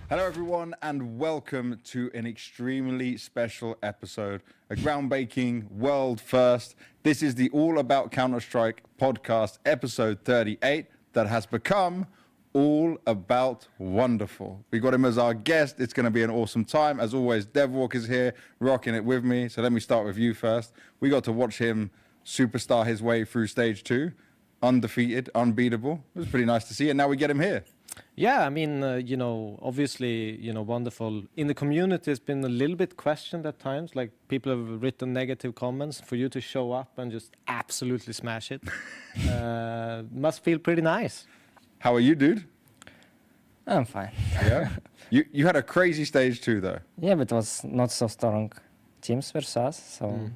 Hello everyone and welcome to an extremely special episode, a groundbreaking world first. This is the All About Counter-Strike podcast, episode 38, that has become All About Wonderful. We got him as our guest. It's going to be an awesome time. As always, DevWalk is here rocking it with me. So let me start with you first. We got to watch him superstar his way through stage 2, undefeated, unbeatable. It was pretty nice to see, and now we get him here. Yeah, I mean, obviously, wonderful. In the community, it's been a little bit questioned at times. Like, people have written negative comments. For you to show up and just absolutely smash it must feel pretty nice. How are you, dude? I'm fine. Yeah? You had a crazy stage 2, though. Yeah, but it was not so strong teams versus us, so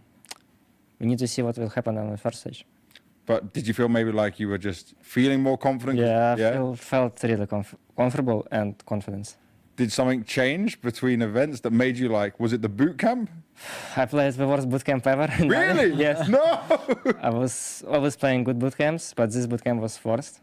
we need to see what will happen on the first stage. But did you feel maybe like you were just feeling more confident? Yeah, I felt really comfortable and confident. Did something change between events that made you like, was it the boot camp? I played the worst boot camp ever. Really? Yes. No! I was always playing good boot camps, but this boot camp was worst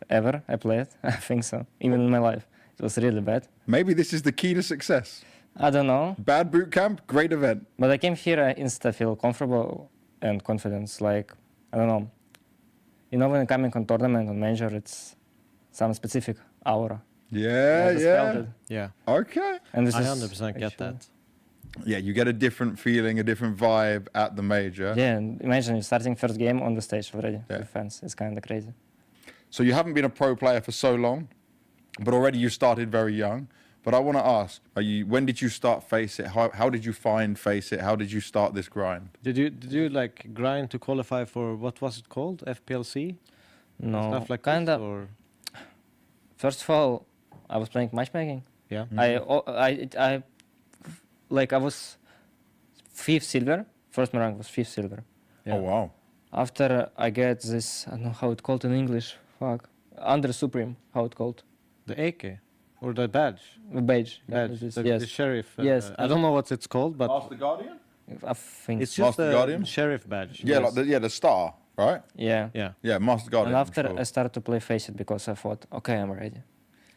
ever I played. I think so. Even in my life. It was really bad. Maybe this is the key to success. I don't know. Bad boot camp, great event. But I came here, I instantly feel comfortable and confidence. Like, I don't know. When coming on tournament, on major, it's some specific aura. Yeah. Yeah. Okay. And this I is 100% get that. Yeah, you get a different feeling, a different vibe at the major. Yeah, and imagine you're starting first game on the stage already Yeah. with fans. It's kind of crazy. So you haven't been a pro player for so long, but already you started very young. But I want to ask, when did you start Face It? How did you find Face It? How did you start this grind? Did you like grind to qualify for, what was it called? FPLC? No, Stuff like kind this, of. or? First of all, I was playing matchmaking. Yeah. I was 5th silver. First my rank was 5th silver. Yeah. Oh, wow. After I get this, I don't know how it called in English. Fuck. Under Supreme, how it called? The AK? Or the badge? The badge. Badge. The Yes. sheriff. Yes. I don't know what it's called, but Master Guardian? I think. it's just Master the Guardian? sheriff badge. Yeah, Yes. like the star, right? Yeah. Yeah. Yeah, Master Guardian. And I'm after sure. I started to play Face It because I thought, okay, I'm ready.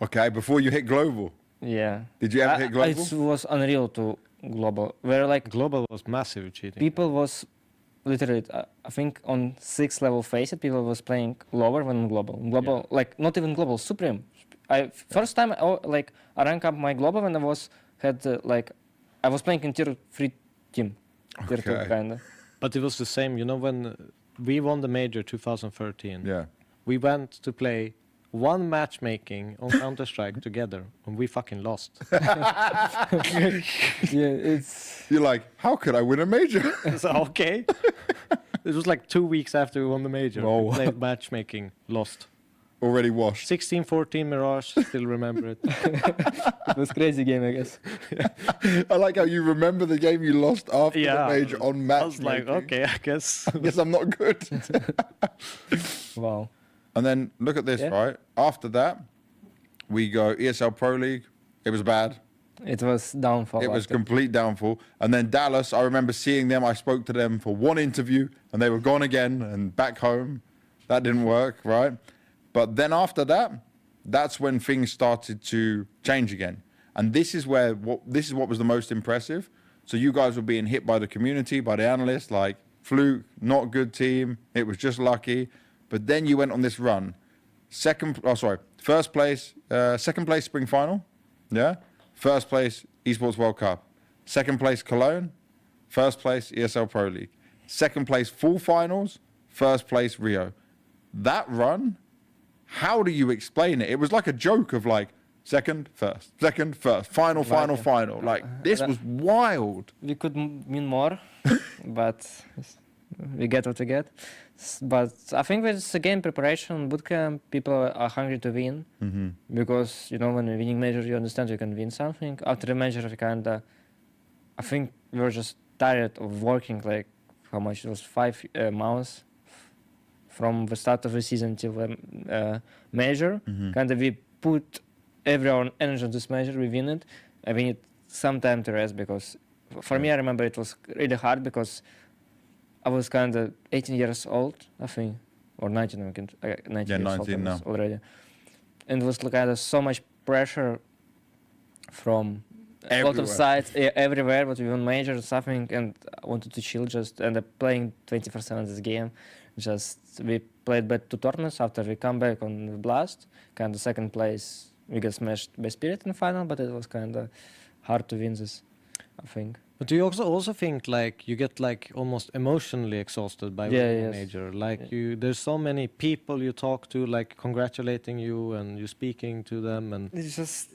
Okay, before you hit global. Yeah. Did you ever hit global? It was unreal to global. Where like Global was massive cheating. people was literally, I think on 6th level Face It, people was playing lower than global. Global, like not even global, Supreme. First time I rank up my global when I was I was playing in tier 3 team. Tier 2 Okay. kinda. But it was the same, when we won the major 2013. Yeah. We went to play one matchmaking on Counter-Strike together, and we fucking lost. Yeah, it's You're like, how could I win a major? So, okay. It was like 2 weeks after we won the major. Oh. We played matchmaking, lost. Already washed. 16-14 Mirage, still remember it. it was crazy game, I guess. I like how you remember the game you lost after the major on match. I was like, okay, I guess. Guess I'm not good. Wow. And then look at this, Yeah. right? After that, we go ESL Pro League. It was bad. It was downfall. It was after. complete downfall. And then Dallas, I remember seeing them. I spoke to them for one interview and they were gone again and back home. That didn't work, right? But then after that, that's when things started to change again. And this is what was the most impressive. So you guys were being hit by the community, by the analysts, like fluke, not good team. It was just lucky. But then you went on this run. First place, second place spring final. Yeah. First place Esports World Cup. Second place Cologne. First place ESL Pro League. Second place full finals. First place Rio. That run, how do you explain it? It was like a joke of like second, first, final. Like this was wild. We could win more, but we get what we get. But I think with the game preparation, bootcamp, people are hungry to win. Mm-hmm. Because, when you're winning major, you understand you can win something. After the major, I think we were just tired of working, like, how much? It was 5 months from the start of the season till the major. Mm-hmm. We put every our energy on this major, we win it. And we need some time to rest because, for me, I remember it was really hard because I was 18 years old, I think, or 19. 19 years old now already, and it was so much pressure from a lot of sites everywhere, but we won major something, and I wanted to chill, just end up playing 24/7 this game. Just we played back 2 tournaments after we come back on the Blast. Kind of second place, we got smashed by Spirit in the final, but it was kind of hard to win this, I think. But do you also think like you get like almost emotionally exhausted by winning a major? Like there's so many people you talk to, like congratulating you, and you speaking to them, and It's just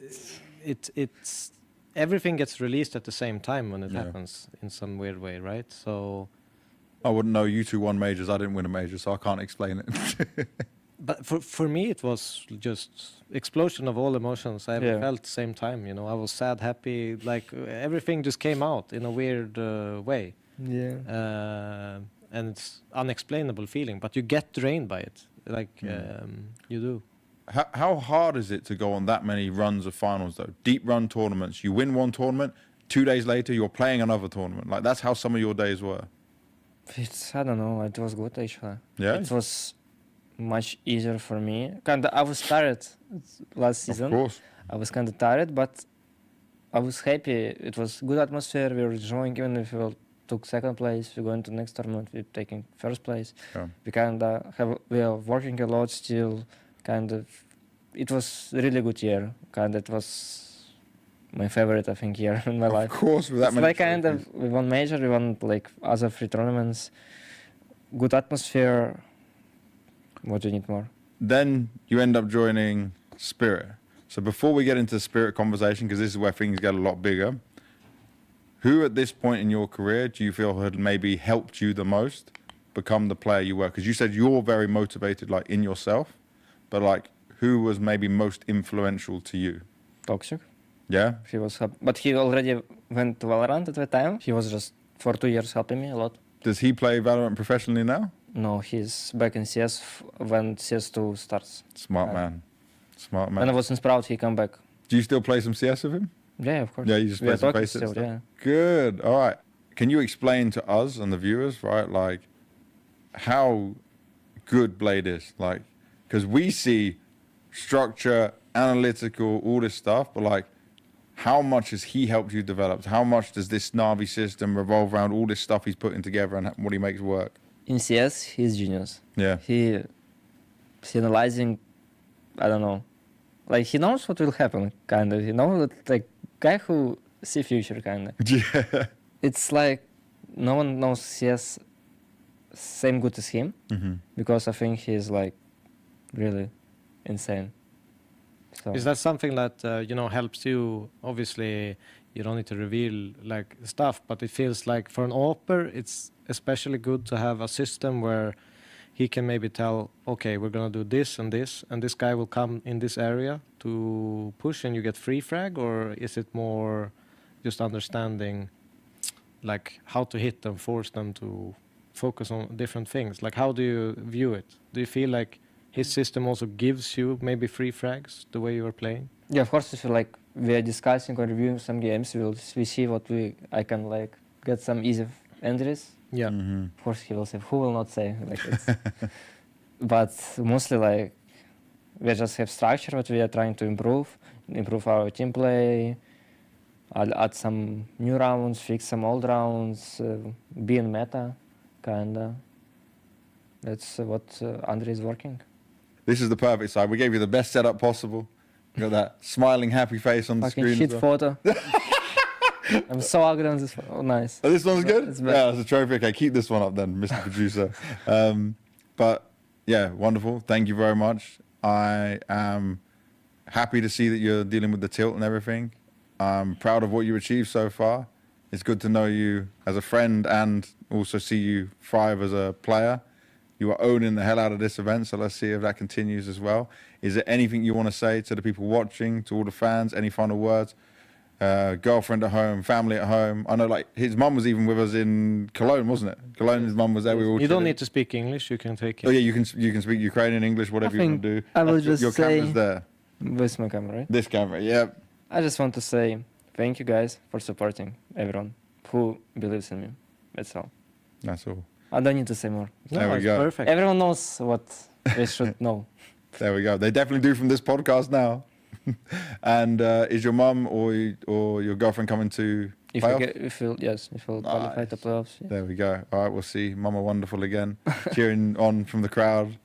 it's everything gets released at the same time when it happens in some weird way, right? So I wouldn't know. You two won majors. I didn't win a major, so I can't explain it. but for me it was just explosion of all emotions I ever felt at the same time. You know, I was sad, happy, like everything just came out in a weird way. And it's unexplainable feeling, but you get drained by it, like you do. How hard is it to go on that many runs of finals though? Deep run tournaments. You win one tournament, 2 days later you're playing another tournament. Like that's how some of your days were. It's, I don't know, it was good actually. Yeah. It was much easier for me. Kinda, I was tired last season. Of course. I was kind of tired, but I was happy. It was good atmosphere. We were enjoying, even if we took second place, we're going to next tournament, we're taking first place. Yeah. We are working a lot still. Kind of, it was a really good year. Kind of, it was my favorite, I think, year in my life. Of course, with that It's many like kind of, we won major, we won like other 3 tournaments. Good atmosphere. What do you need more? Then you end up joining Spirit. So before we get into the Spirit conversation, because this is where things get a lot bigger, who at this point in your career do you feel had maybe helped you the most become the player you were? Because you said you're very motivated, like in yourself, but like who was maybe most influential to you? Toxic. Yeah? He was, but he already went to Valorant at the time. He was just for 2 years helping me a lot. Does he play Valorant professionally now? No, he's back in CS when CS2 starts. Smart man. Smart man. When I was in Sprout, he come back. Do you still play some CS with him? Yeah, of course. Yeah, you just We play are some talking basic still, stuff. yeah. Good. All right. Can you explain to us and the viewers, right, like how good Blade is? Like, because we see structure, analytical, all this stuff, but like, how much has he helped you develop? How much does this Navi system revolve around all this stuff he's putting together and what he makes work? In CS, he's genius. Yeah. He analyzing, I don't know, like he knows what will happen, kind of. You know, like guy who see future, kind of. Yeah. It's like no one knows CS same good as him, because I think he's like really insane. So. Is that something that you know helps you? Obviously, you don't need to reveal like stuff, but it feels like for an AWPer, it's especially good to have a system where he can maybe tell, okay, we're gonna do this, and this guy will come in this area to push, and you get free frag, or is it more just understanding like how to hit them, force them to focus on different things? Like how do you view it? Do you feel like his system also gives you maybe free frags the way you are playing? Yeah, of course. If like we are discussing or reviewing some games, we see what I can like get some easy entries. Yeah. Of course, he will say. Who will not say? Like, it's but mostly like we just have structure what we are trying to improve our team play, add some new rounds, fix some old rounds, be in meta, kinda. That's what Andre is working. This is the perfect side. We gave you the best setup possible. You got that smiling, happy face on the Fucking screen. shit photo. I'm so ugly on this. Oh, nice. Oh, this one's good? It's Yeah, it's a trophy. Okay, keep this one up then, Mr. Producer. But yeah, wonderful. Thank you very much. I am happy to see that you're dealing with the tilt and everything. I'm proud of what you achieved so far. It's good to know you as a friend and also see you thrive as a player. You are owning the hell out of this event, so let's see if that continues as well. Is there anything you want to say to the people watching, to all the fans? Any final words? Girlfriend at home, family at home. I know, like his mum was even with us in Cologne, wasn't it? Cologne, his mum was there. We were all You don't chilling. need to speak English. You can take it. Oh yeah, you can speak Ukrainian, English, whatever you want to do. I will Your just camera's say there. with my camera, right? This camera, yeah. I just want to say thank you guys for supporting everyone who believes in me. That's all. That's all. I don't need to say more. There we it's go. Perfect. Everyone knows what they should know. There we go. They definitely do from this podcast now. And is your mum or your girlfriend coming to playoffs? If we'll qualify to playoffs. Yeah. There we go. All right, we'll see Mama Wonderful again, cheering on from the crowd.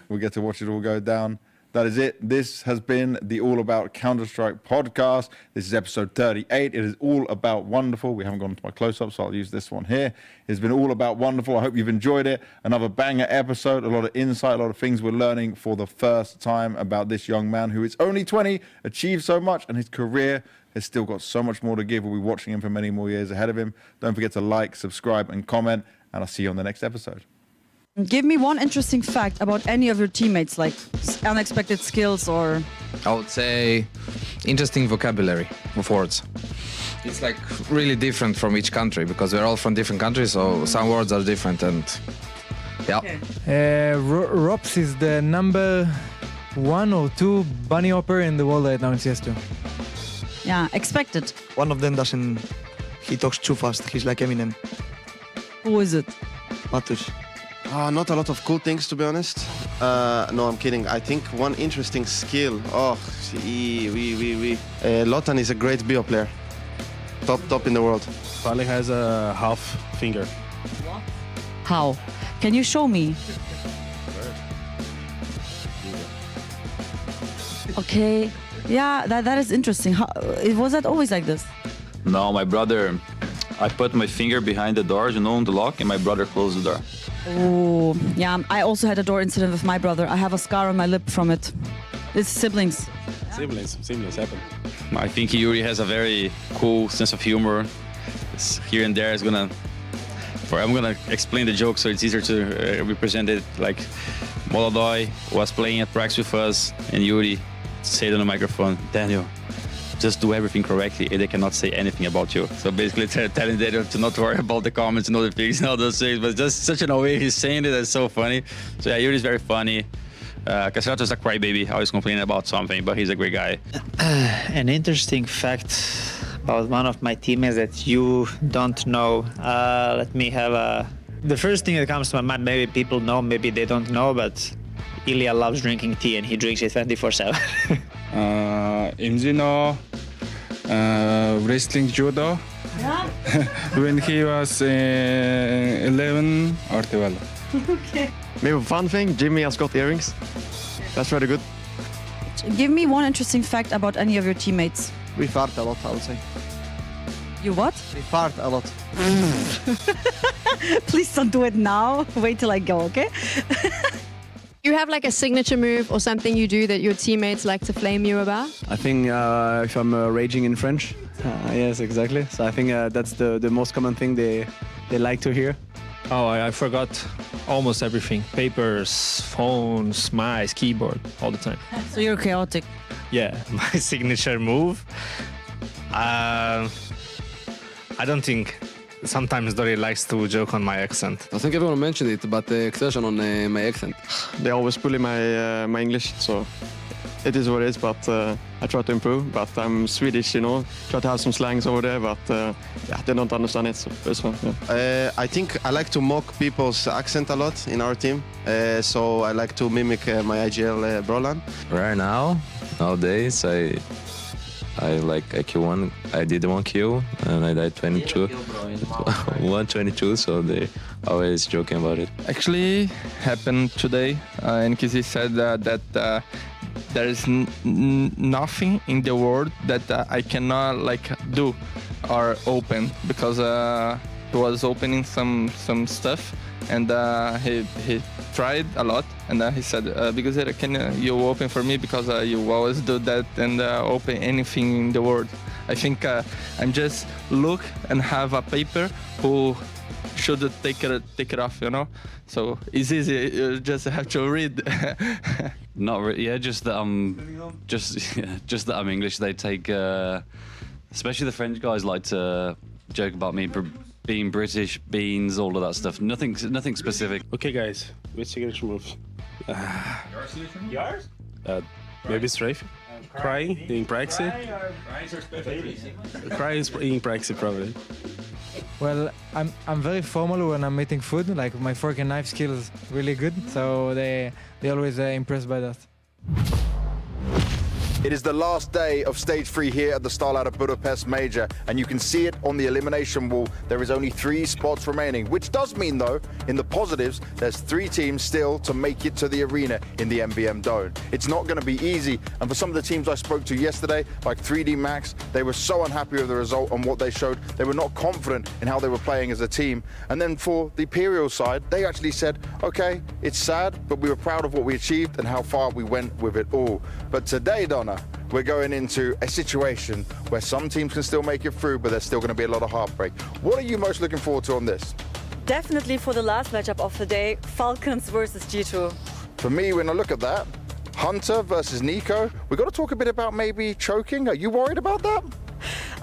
We'll get to watch it all go down. That is it. This has been the All About Counter-Strike podcast. This is episode 38. It is all about wonderful. We haven't gone to my close-up, so I'll use this one here. It's been all about wonderful. I hope you've enjoyed it. Another banger episode, a lot of insight, a lot of things we're learning for the first time about this young man who is only 20, achieved so much, and his career has still got so much more to give. We'll be watching him for many more years ahead of him. Don't forget to like, subscribe, and comment, and I'll see you on the next episode. Give me one interesting fact about any of your teammates, like unexpected skills or... I would say interesting vocabulary of words. It's like really different from each country because we're all from different countries, so some words are different and yeah. Okay. ropz is the number 1 or 2 bunny hopper in the world right now in CS2. Yeah, expected. One of them he talks too fast. He's like Eminem. Who is it? Matus. Not a lot of cool things, to be honest. No, I'm kidding. I think one interesting skill. Lotan is a great bio player. Top in the world. Probably has a half finger. How? Can you show me? Okay. Yeah, that is interesting. Was that always like this? No, my brother, I put my finger behind the door, on the lock, and my brother closed the door. Oh, yeah. I also had a door incident with my brother. I have a scar on my lip from it. It's siblings. Siblings happen. I think Yuri has a very cool sense of humor. Here and there I'm gonna explain the joke so it's easier to represent it. Like Molodoi was playing at practice with us, and Yuri said on the microphone, "Daniel, just do everything correctly and they cannot say anything about you." So basically telling Daniel to not worry about the comments and other things and all those things, but just such a way he's saying it that's so funny. So yeah, Yuri's very funny. Castrato is a crybaby, always complaining about something, but he's a great guy. An interesting fact about one of my teammates that you don't know. Let me have the first thing that comes to my mind, maybe people know, maybe they don't know, but Ilya loves drinking tea and he drinks it 24/7. MZ wrestling judo. Yeah. When he was 11 or 12. Okay. Maybe a fun thing, Jimmy has got earrings. That's very good. Give me one interesting fact about any of your teammates. We fart a lot, I would say. You what? We fart a lot. Please don't do it now. Wait till I go, okay? You have like a signature move or something you do that your teammates like to flame you about? I think if I'm raging in French. Yes, exactly. So I think that's the most common thing they like to hear. Oh, I forgot almost everything. Papers, phones, mice, keyboard, all the time. So you're chaotic. Yeah, my signature move. I don't think. Sometimes Dory likes to joke on my accent. I think everyone mentioned it, but the expression on my accent. They always bully my English, so it is what it is, but I try to improve. But I'm Swedish, try to have some slangs over there, but they don't understand it, so it's fun. Yeah. I think I like to mock people's accent a lot in our team. So I like to mimic my IGL Brollan. Right now, nowadays, I like IQ1. I did 1 kill and I died 22. 122, so they always joking about it. Actually, happened today. NKZ said that there is nothing in the world that I cannot do or open because he was opening some stuff and he tried a lot and he said because can you open for me because you always do that and open anything in the world. I think I'm just look and have a paper who should take it off, so it's easy, you just have to read. Not really, yeah, just that just that I'm English. They take especially the French guys like to joke about me being British, beans, all of that stuff. Nothing specific. Okay, guys, which signature move? Yours? Maybe strafe. Crying in praxi. Crying in praxi, probably. Well, I'm very formal when I'm eating food. Like my fork and knife skills really good, so they always impressed by that. It is the last day of Stage 3 here at the StarLadder Budapest Major, and you can see it on the elimination wall. There is only 3 spots remaining, which does mean, though, in the positives, there's 3 teams still to make it to the arena in the MVM Dome. It's not going to be easy, and for some of the teams I spoke to yesterday, like 3D Max, they were so unhappy with the result and what they showed. They were not confident in how they were playing as a team. And then for the Imperial side, they actually said, okay, it's sad, but we were proud of what we achieved and how far we went with it all. But today, Donna, we're going into a situation where some teams can still make it through, but there's still going to be a lot of heartbreak. What are you most looking forward to on this? Definitely for the last matchup of the day, Falcons versus G2. For me, when I look at that, Hunter versus NiKo, we've got to talk a bit about maybe choking. Are you worried about that?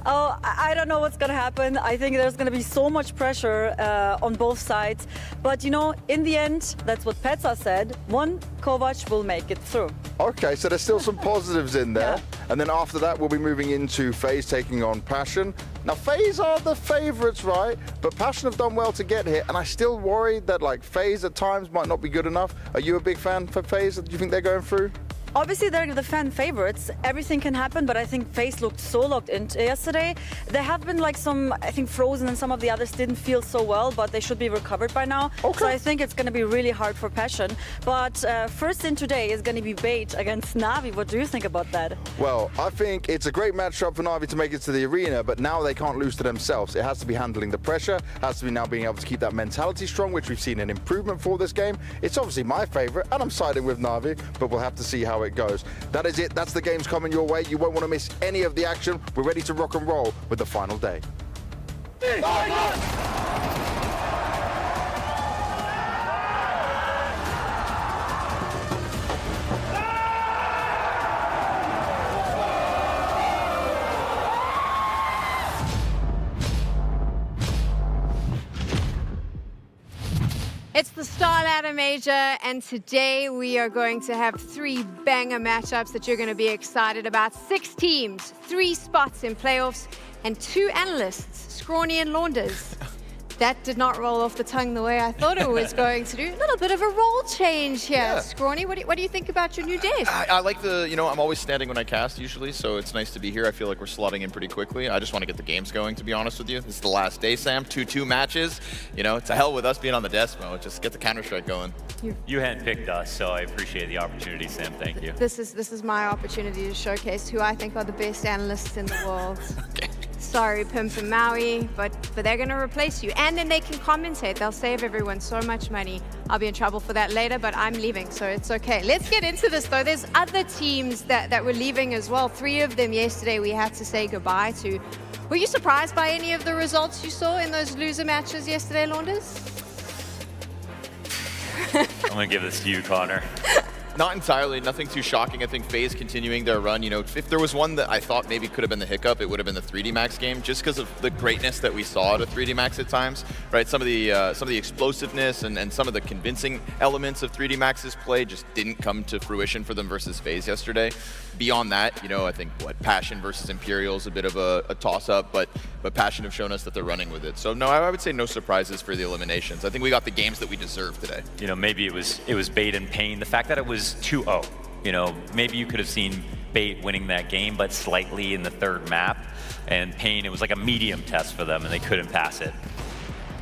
Oh, I don't know what's going to happen. I think there's going to be so much pressure on both sides. But, you know, in the end, that's what TeSeS said, one Kovac will make it through. Okay, so there's still some positives in there. Yeah. And then after that, we'll be moving into FaZe taking on Passion. Now, FaZe are the favorites, right? But Passion have done well to get here. And I still worry that, like, FaZe at times might not be good enough. Are you a big fan for FaZe? Do you think they're going through? Obviously, they're the fan favorites. Everything can happen, but I think FaZe looked so locked in yesterday. There have been like some, I think Frozen and some of the others didn't feel so well, but they should be recovered by now. Okay. So I think it's going to be really hard for Passion. But first in today is going to be Bait against Na'Vi. What do you think about that? Well, I think it's a great matchup for Na'Vi to make it to the arena, but now they can't lose to themselves. It has to be handling the pressure, has to be now being able to keep that mentality strong, which we've seen an improvement for this game. It's obviously my favorite, and I'm siding with Na'Vi, but we'll have to see how it goes. That is it. That's the games coming your way. You won't want to miss any of the action. We're ready to rock and roll with the final day. It's the StarLadder Major, and today we are going to have 3 banger matchups that you're going to be excited about. 6 teams, 3 spots in playoffs, and 2 analysts, Scrawny and Launders. That did not roll off the tongue the way I thought it was going to do. A little bit of a role change here. Yeah. Scrawny, what do you think about your new desk? I like the, you know, I'm always standing when I cast usually, so it's nice to be here. I feel like we're slotting in pretty quickly. I just want to get the games going, to be honest with you. This is the last day, Sam. 2-2 matches. You know, it's a hell with us being on the desk mode. Just get the Counter-Strike going. You handpicked us, so I appreciate the opportunity, Sam. Thank you. This is my opportunity to showcase who I think are the best analysts in the world. Okay. Sorry, Pimp and Maui, but they're going to replace you. And then they can commentate. They'll save everyone so much money. I'll be in trouble for that later, but I'm leaving, so it's okay. Let's get into this, though. There's other teams that were leaving as well. 3 of them yesterday we had to say goodbye to. Were you surprised by any of the results you saw in those loser matches yesterday, Launders? I'm going to give this to you, Connor. Not entirely, nothing too shocking. I think FaZe continuing their run. You know, if there was one that I thought maybe could have been the hiccup, it would have been the 3D Max game, just because of the greatness that we saw at a 3D Max at times, right? Some of the explosiveness and some of the convincing elements of 3D Max's play just didn't come to fruition for them versus FaZe yesterday. Beyond that, you know, I think Passion versus Imperial is a bit of a toss-up, but Passion have shown us that they're running with it. So no, I would say no surprises for the eliminations. I think we got the games that we deserve today. You know, maybe it was Bait and Pain. The fact that it was 2-0, you know, maybe you could have seen Bait winning that game, but slightly in the 3rd map. And Pain, it was like a medium test for them, and they couldn't pass it.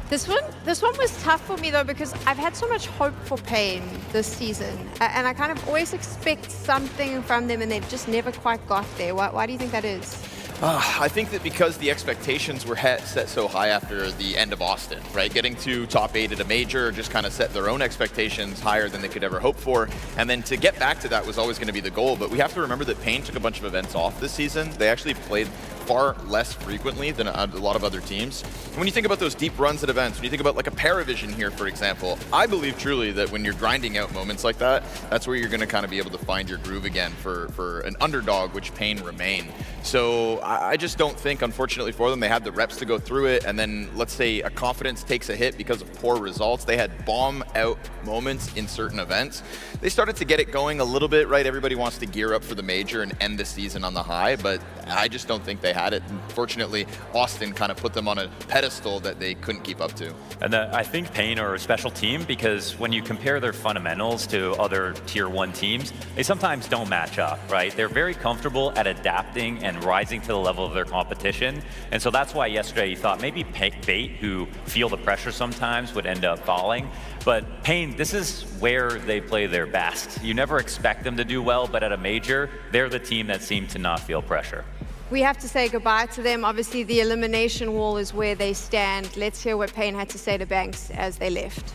This one was tough for me, though, because I've had so much hope for Pain this season. And I kind of always expect something from them, and they've just never quite got there. Why do you think that is? I think that because the expectations were set so high after the end of Austin, right? Getting to top 8 at a major just kind of set their own expectations higher than they could ever hope for. And then to get back to that was always going to be the goal. But we have to remember that Pain took a bunch of events off this season. They actually played far less frequently than a lot of other teams. And when you think about those deep runs at events, when you think about like a Paravision here, for example, I believe truly that when you're grinding out moments like that, that's where you're going to kind of be able to find your groove again for an underdog, which Pain remain. So I just don't think, unfortunately for them, they had the reps to go through it. And then let's say a confidence takes a hit because of poor results. They had bomb out moments in certain events. They started to get it going a little bit, right? Everybody wants to gear up for the major and end the season on the high, but I just don't think they had it. And fortunately, Austin kind of put them on a pedestal that they couldn't keep up to. And I think Pain are a special team because when you compare their fundamentals to other tier 1 teams, they sometimes don't match up, right? They're very comfortable at adapting and rising to the level of their competition. And so that's why yesterday you thought maybe Bait, who feel the pressure sometimes, would end up falling. But Pain, this is where they play their best. You never expect them to do well, but at a major, they're the team that seem to not feel pressure. We have to say goodbye to them. Obviously, the elimination wall is where they stand. Let's hear what Pain had to say to Banks as they left.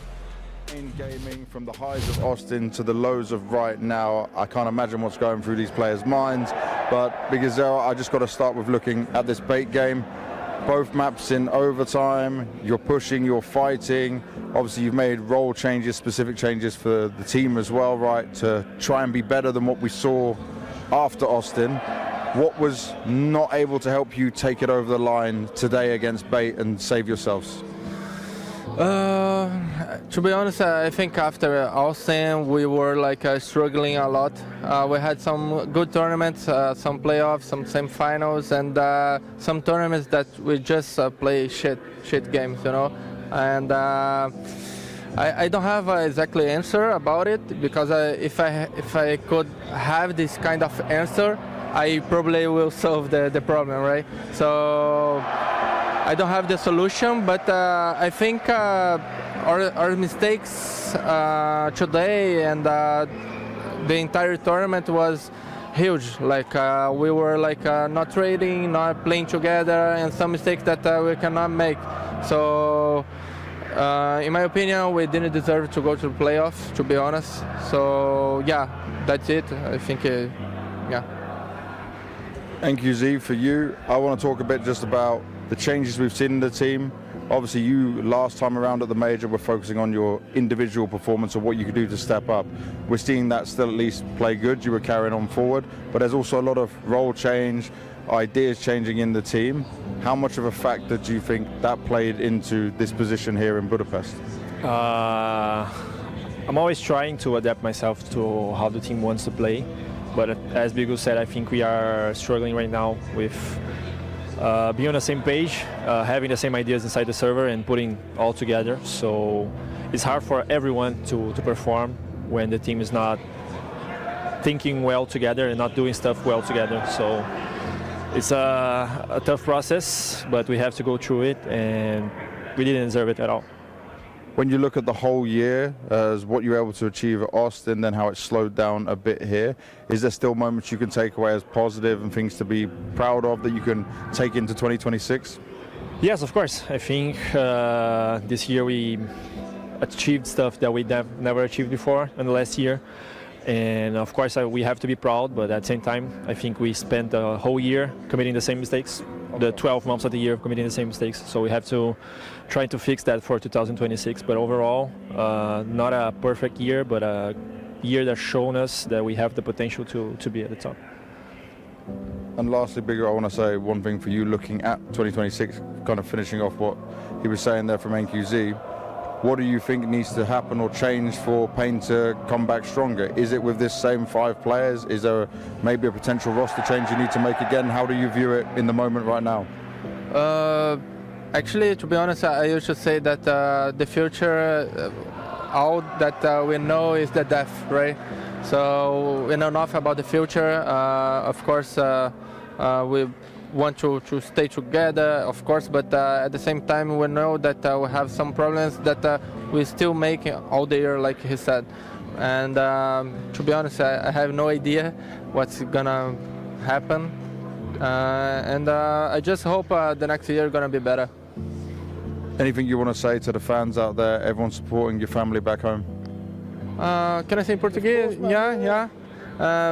In gaming, from the highs of Austin to the lows of right now, I can't imagine what's going through these players' minds. But because I just got to start with looking at this Bait game. Both maps in overtime, you're pushing, you're fighting. Obviously, you've made role changes, specific changes for the team as well, right, to try and be better than what we saw after Austin. What was not able to help you take it over the line today against Bait and save yourselves? To be honest, I think after Austin we were struggling a lot. We had some good tournaments, some playoffs, some semifinals, and some tournaments that we just play shit games, you know. And I don't have exactly answer about it because if I could have this kind of answer, I probably will solve the problem, right? So I don't have the solution, but I think our mistakes today and the entire tournament was huge. We were not trading, not playing together, and some mistakes that we cannot make. So in my opinion, we didn't deserve to go to the playoffs, to be honest. So yeah, that's it. I think, yeah. NQZ, for you, I want to talk a bit just about the changes we've seen in the team. Obviously, you last time around at the major were focusing on your individual performance or what you could do to step up. We're seeing that still at least play good. You were carrying on forward, but there's also a lot of role change, ideas changing in the team. How much of a factor do you think that played into this position here in Budapest? I'm always trying to adapt myself to how the team wants to play. But as ZywOo said, I think we are struggling right now with being on the same page, having the same ideas inside the server and putting all together. So it's hard for everyone to perform when the team is not thinking well together and not doing stuff well together. So it's a tough process, but we have to go through it, and we didn't deserve it at all. When you look at the whole year, as what you were able to achieve at Austin, then how it slowed down a bit here, is there still moments you can take away as positive and things to be proud of that you can take into 2026? Yes, of course. I think this year we achieved stuff that we never achieved before in the last year. And of course, we have to be proud, but at the same time, I think we spent the whole year committing the same mistakes, the 12 months of the year committing the same mistakes. So we have to try to fix that for 2026. But overall, not a perfect year, but a year that's shown us that we have the potential to be at the top. And lastly, Bigger, I want to say one thing for you looking at 2026, kind of finishing off what he was saying there from NQZ. What do you think needs to happen or change for Pain to come back stronger? Is it with this same 5 players? Is there maybe a potential roster change you need to make again? How do you view it in the moment right now? Actually, to be honest, I used to say that the future, all that we know is the death, right? So we know nothing about the future. Of course, we want to stay together, of course, but at the same time we know that we have some problems that we still make all the year, like he said. And to be honest, I have no idea what's gonna happen. And I just hope the next year gonna be better. Anything you want to say to the fans out there, everyone supporting your family back home? Can I say in Portuguese? Yeah.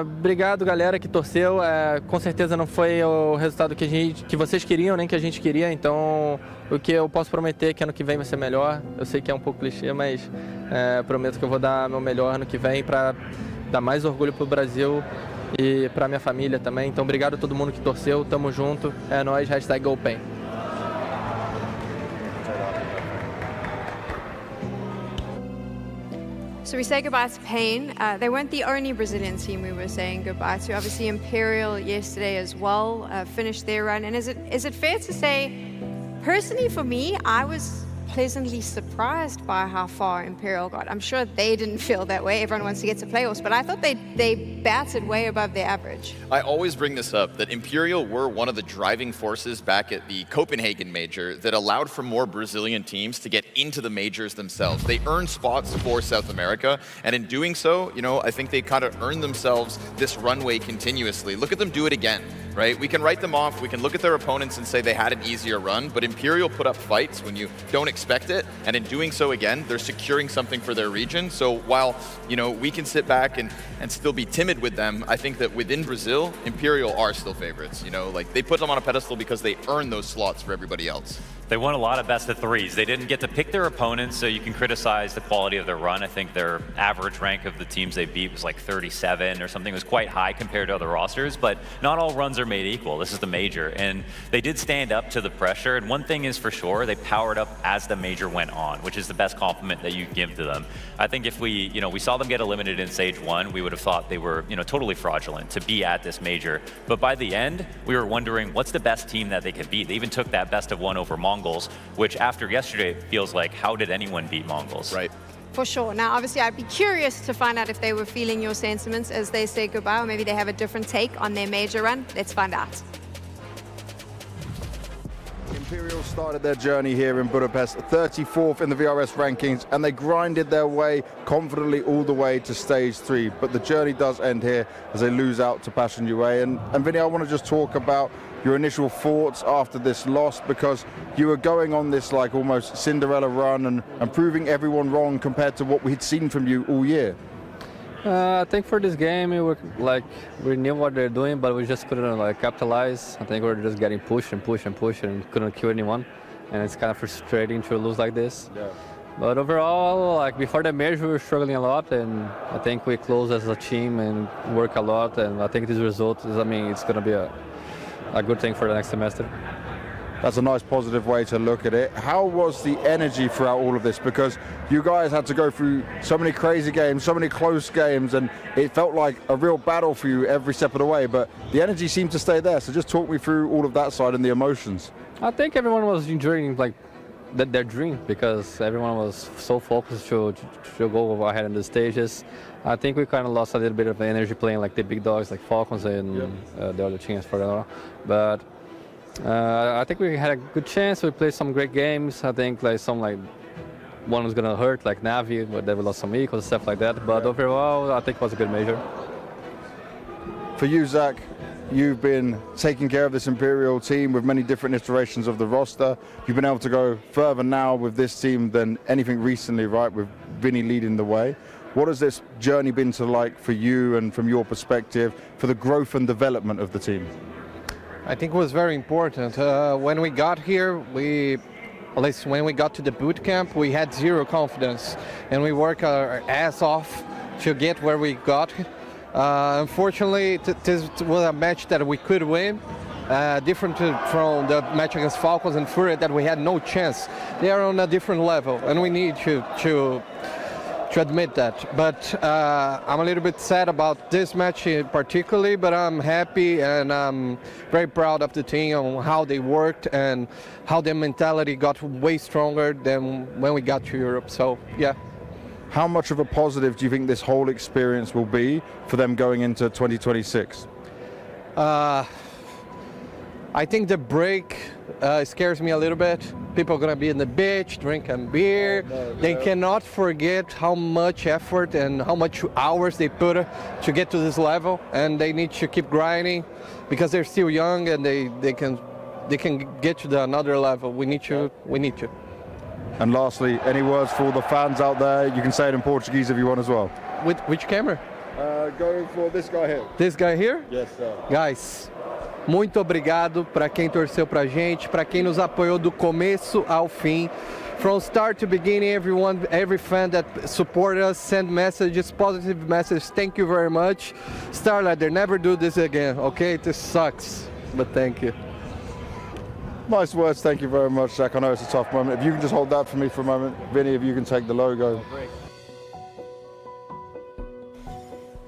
Obrigado, galera que torceu. Com certeza não foi o resultado que vocês queriam, nem que a gente queria. Então, o que eu posso prometer é que ano que vem vai ser melhor. Eu sei que é um pouco clichê, mas prometo que eu vou dar meu melhor ano que vem para dar mais orgulho pro Brasil e para minha família também. Então, obrigado a todo mundo que torceu. Tamo junto. É nóis. #GoPain. So we say goodbye to Pain. They weren't the only Brazilian team we were saying goodbye to. Obviously, Imperial yesterday as well finished their run. And is it fair to say, personally for me, I was pleasantly surprised by how far Imperial got. I'm sure they didn't feel that way. Everyone wants to get to playoffs, but I thought they batted way above their average. I always bring this up, that Imperial were one of the driving forces back at the Copenhagen major that allowed for more Brazilian teams to get into the majors themselves. They earned spots for South America, and in doing so, you know, I think they kind of earned themselves this runway continuously. Look at them do it again, right? We can write them off, we can look at their opponents and say they had an easier run, but Imperial put up fights when you don't expect it, and in doing so again, they're securing something for their region. So while, you know, we can sit back and still be timid with them, I think that within Brazil, Imperial are still favorites. You know, like they put them on a pedestal because they earn those slots for everybody else. They won a lot of best of threes. They didn't get to pick their opponents, so you can criticize the quality of their run. I think their average rank of the teams they beat was like 37 or something. It was quite high compared to other rosters, but not all runs are made equal. This is the major, and they did stand up to the pressure. And one thing is for sure, they powered up as the major went on, which is the best compliment that you can give to them. I think if we saw them get eliminated in stage 1, we would have thought they were, totally fraudulent to be at this major. But by the end, we were wondering what's the best team that they could beat. They even took that best of 1 over Mongols, which after yesterday feels like, how did anyone beat Mongols? Right. For sure. Now, obviously, I'd be curious to find out if they were feeling your sentiments as they say goodbye, or maybe they have a different take on their major run. Let's find out. Imperial started their journey here in Budapest, 34th in the VRS rankings, and they grinded their way confidently all the way to stage 3. But the journey does end here as they lose out to Passion UA. And Vinny, I want to just talk about your initial thoughts after this loss, because you were going on this like almost Cinderella run and proving everyone wrong compared to what we had seen from you all year. I think for this game, we knew what they're doing, but we just couldn't capitalize. I think we were just getting pushed and couldn't kill anyone, and it's kind of frustrating to lose like this. Yeah. But overall, before the major, we were struggling a lot, and I think we closed as a team and work a lot, and I think this result is, it's going to be a good thing for the next semester. That's a nice positive way to look at it. How was the energy throughout all of this? Because you guys had to go through so many crazy games, so many close games, and it felt like a real battle for you every step of the way, but the energy seemed to stay there. So just talk me through all of that side and the emotions. I think everyone was enjoying their dream, because everyone was so focused to go ahead in the stages. I think we kind of lost a little bit of energy playing like the big dogs like Falcons and the other teams for now. But I think we had a good chance. We played some great games. I think one was gonna hurt, like Navi, but they lost some equals, stuff like that. But overall, I think it was a good major. For you, Zach, you've been taking care of this Imperial team with many different iterations of the roster. You've been able to go further now with this team than anything recently, right, with Vinny leading the way. What has this journey been like for you and from your perspective for the growth and development of the team? I think it was very important. When we got here, at least when we got to the boot camp, we had zero confidence, and we worked our ass off to get where we got. Unfortunately, this was a match that we could win, different from the match against Falcons and Fury that we had no chance. They are on a different level, and we need to admit that. But I'm a little bit sad about this match particularly, but I'm happy and I'm very proud of the team on how they worked and how their mentality got way stronger than when we got to Europe. So, yeah. How much of a positive do you think this whole experience will be for them going into 2026? I think the break scares me a little bit. People are going to be in the beach, drinking beer. They cannot forget how much effort and how much hours they put to get to this level, and they need to keep grinding because they're still young and they can get to another level. We need to. And lastly, any words for all the fans out there? You can say it in Portuguese if you want as well. With which camera? Go for this guy here. This guy here? Yes, sir. Guys, muito obrigado para quem torceu pra gente, para quem nos apoiou do começo ao fim. From start to beginning, everyone, every fan that supported us, send messages, positive messages. Thank you very much. StarLadder, never do this again, okay? This sucks, but thank you. Nice words, thank you very much, Zach. I know it's a tough moment. If you can just hold that for me for a moment. Vinny, if you can take the logo.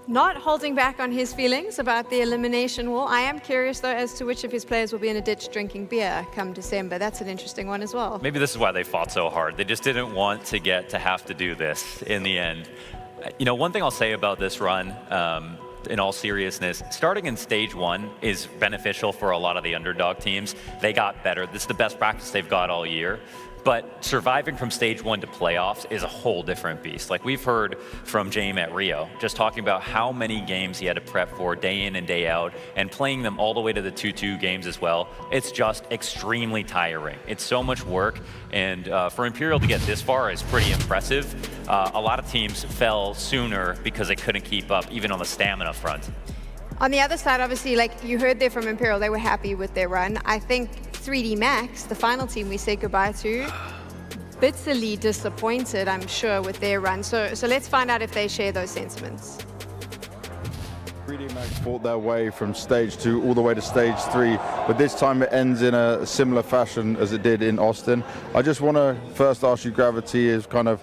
Not holding back on his feelings about the elimination wall. I am curious, though, as to which of his players will be in a ditch drinking beer come December. That's an interesting one as well. Maybe this is why they fought so hard. They just didn't want to have to do this in the end. You know, one thing I'll say about this run, in all seriousness, starting in stage 1 is beneficial for a lot of the underdog teams. They got better. This is the best practice they've got all year. But surviving from stage 1 to playoffs is a whole different beast. Like we've heard from Jimpphat at Rio, just talking about how many games he had to prep for day in and day out, and playing them all the way to the 2-2 games as well. It's just extremely tiring. It's so much work, and for Imperial to get this far is pretty impressive. A lot of teams fell sooner because they couldn't keep up, even on the stamina front. On the other side, obviously, like you heard there from Imperial, they were happy with their run. I think 3D Max, the final team we say goodbye to, bitterly disappointed, I'm sure, with their run. So let's find out if they share those sentiments. 3D Max fought their way from stage 2 all the way to stage 3, but this time it ends in a similar fashion as it did in Austin. I just want to first ask you, Gravity, is kind of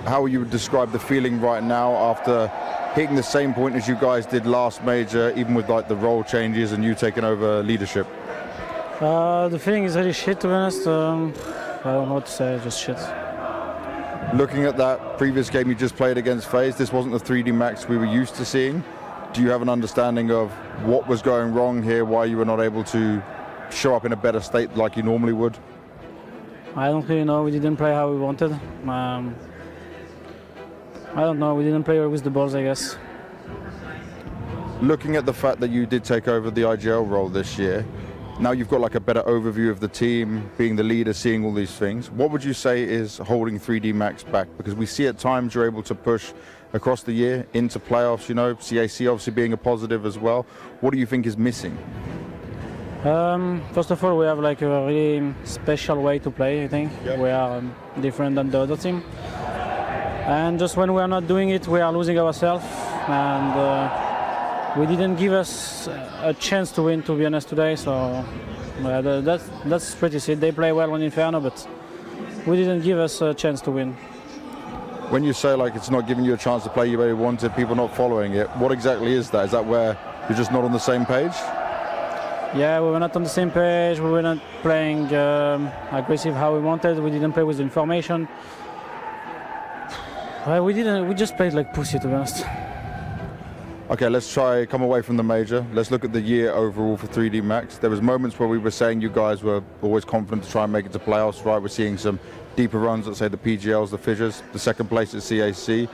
how you would describe the feeling right now after hitting the same point as you guys did last major, even with like the role changes and you taking over leadership? The feeling is really shit, to be honest. I don't know what to say, just shit. Looking at that previous game you just played against FaZe, this wasn't the 3D Max we were used to seeing. Do you have an understanding of what was going wrong here, why you were not able to show up in a better state like you normally would? I don't really know. We didn't play how we wanted. I don't know. We didn't play with the balls, I guess. Looking at the fact that you did take over the IGL role this year, now you've got like a better overview of the team, being the leader, seeing all these things. What would you say is holding 3D Max back? Because we see at times you're able to push across the year into playoffs, you know, CAC obviously being a positive as well. What do you think is missing? First of all, we have like a really special way to play, I think. Yep. We are different than the other team. And just when we are not doing it, we are losing ourselves. And we didn't give us a chance to win, to be honest, today. So that's pretty sad. They play well on Inferno, but we didn't give us a chance to win. When you say like it's not giving you a chance to play you really wanted, people not following it, what exactly is that? Is that where you're just not on the same page? Yeah, we were not on the same page. We were not playing aggressive how we wanted. We didn't play with information. We just played like pussy, to be honest. Okay, let's try come away from the major. Let's look at the year overall for 3D Max. There was moments where we were saying you guys were always confident to try and make it to playoffs, right? We're seeing some deeper runs at, say, the PGLs, the Fissures, the second place at CAC.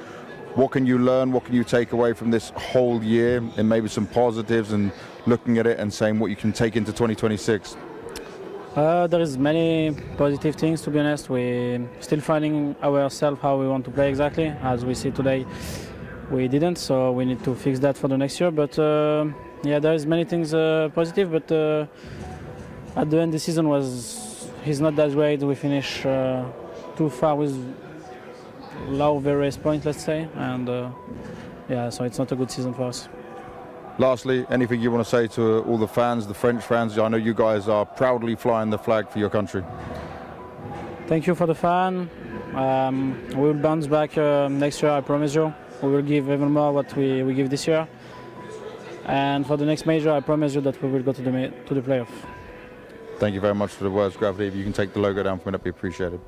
What can you learn? What can you take away from this whole year and maybe some positives and looking at it and saying what you can take into 2026? There is many positive things, to be honest. We're still finding ourselves how we want to play exactly. As we see today, we didn't, so we need to fix that for the next year. But yeah, there is many things positive, but at the end the season is not that great. We finish too far with low various points, let's say, and yeah, so it's not a good season for us. Lastly, anything you want to say to all the fans, the French fans? I know you guys are proudly flying the flag for your country. Thank you for the fan. We will bounce back next year, I promise you. We will give even more what we give this year. And for the next major, I promise you that we will go to the playoff. Thank you very much for the words, Gravity. If you can take the logo down for me, that'd be appreciated.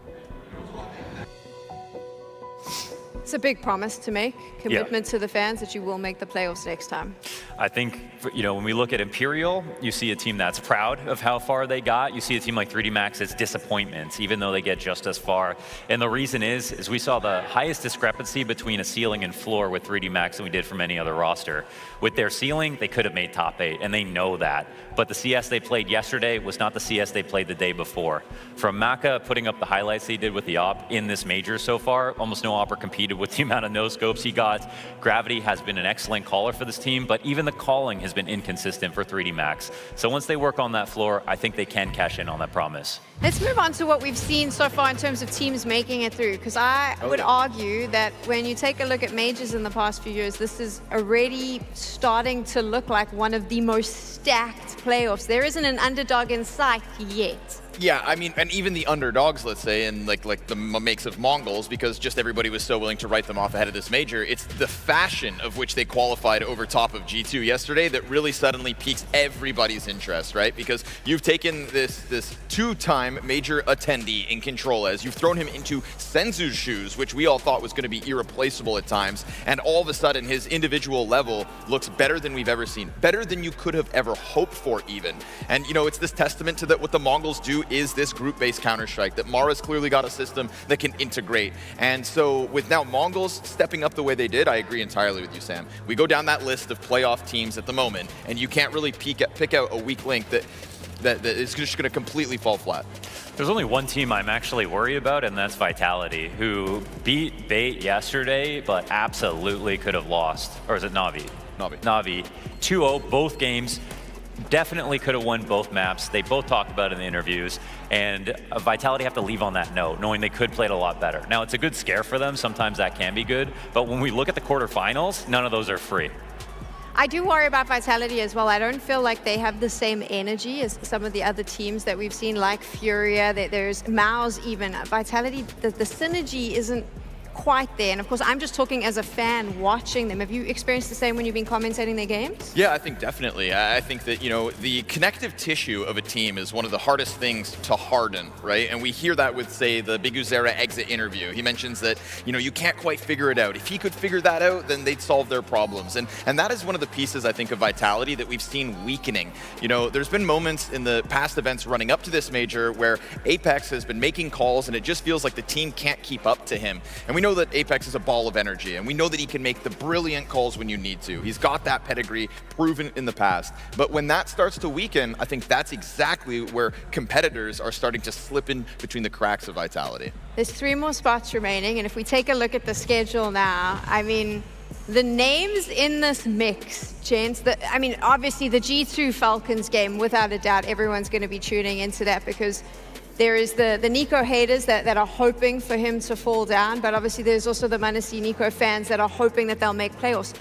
It's a big promise to make, commitment to the fans that you will make the playoffs next time. I think, you know, when we look at Imperial, you see a team that's proud of how far they got. You see a team like 3D Max as disappointments, even though they get just as far. And the reason is we saw the highest discrepancy between a ceiling and floor with 3D Max than we did from any other roster. With their ceiling, they could have made top 8, and they know that. But the CS they played yesterday was not the CS they played the day before. From Maka putting up the highlights he did with the op in this major so far, almost no opper competed with the amount of no-scopes he got. Gravity has been an excellent caller for this team, but even the calling has been inconsistent for 3D Max. So once they work on that floor, I think they can cash in on that promise. Let's move on to what we've seen so far in terms of teams making it through, because I would argue that when you take a look at majors in the past few years, this is already starting to look like one of the most stacked playoffs. There isn't an underdog in sight yet. Yeah, I mean, and even the underdogs, let's say, and like the makes of Mongols, because just everybody was so willing to write them off ahead of this major, it's the fashion of which they qualified over top of G2 yesterday that really suddenly piques everybody's interest, right? Because you've taken this two-time major attendee in Control-as, you've thrown him into Senzu's shoes, which we all thought was going to be irreplaceable at times, and all of a sudden his individual level looks better than we've ever seen, better than you could have ever hoped for even. And you know, it's this testament to that what the Mongols do is this group-based Counter-Strike, that Mara's clearly got a system that can integrate. And so with now Mongols stepping up the way they did, I agree entirely with you, Sam. We go down that list of playoff teams at the moment, and you can't really pick out a weak link that is just going to completely fall flat. There's only one team I'm actually worried about, and that's Vitality, who beat Bait yesterday, but absolutely could have lost. Or is it Na'Vi? Na'Vi. 2-0, both games. Definitely could have won both maps. They both talked about it in the interviews, and Vitality have to leave on that note, knowing they could play it a lot better. Now, it's a good scare for them. Sometimes that can be good, but when we look at the quarterfinals, none of those are free. I do worry about Vitality as well. I don't feel like they have the same energy as some of the other teams that we've seen, like Furia. There's Mao's even. Vitality, the synergy isn't quite there. And of course, I'm just talking as a fan watching them. Have you experienced the same when you've been commentating their games? Yeah, I think definitely. I think that, you know, the connective tissue of a team is one of the hardest things to harden, right? And we hear that with, say, the Biguzera exit interview. He mentions that, you know, you can't quite figure it out. If he could figure that out, then they'd solve their problems. And that is one of the pieces, I think, of Vitality that we've seen weakening. You know, there's been moments in the past events running up to this major where Apex has been making calls and it just feels like the team can't keep up to him. And we know that Apex is a ball of energy, and we know that he can make the brilliant calls when you need to. He's got that pedigree proven in the past. But when that starts to weaken, I think that's exactly where competitors are starting to slip in between the cracks of Vitality. There's 3 more spots remaining, and if we take a look at the schedule now, I mean, the names in this mix, gents, I mean, obviously the G2 Falcons game, without a doubt, everyone's going to be tuning into that because there is the NiKo haters that are hoping for him to fall down, but obviously there's also the Manasi NiKo fans that are hoping that they'll make playoffs.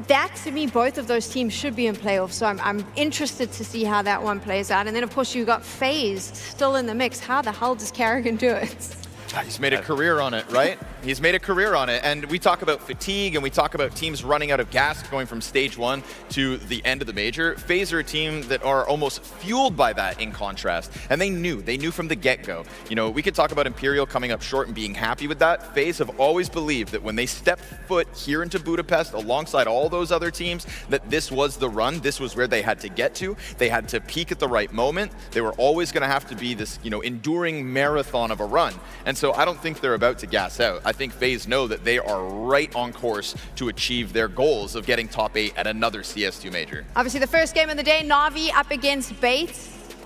That, to me, both of those teams should be in playoffs, so I'm interested to see how that one plays out. And then, of course, you got flameZ still in the mix. How the hell does Kerrigan do it? He's made a career on it, right? He's made a career on it. And we talk about fatigue and we talk about teams running out of gas going from stage 1 to the end of the major. flameZ are a team that are almost fueled by that in contrast. And they knew from the get-go. You know, we could talk about Imperial coming up short and being happy with that. flameZ have always believed that when they stepped foot here into Budapest alongside all those other teams, that this was the run, this was where they had to get to. They had to peak at the right moment. They were always going to have to be this, you know, enduring marathon of a run. And so I don't think they're about to gas out. I think flameZ know that they are right on course to achieve their goals of getting top 8 at another CS2 major. Obviously, the first game of the day, Na'Vi up against Bait.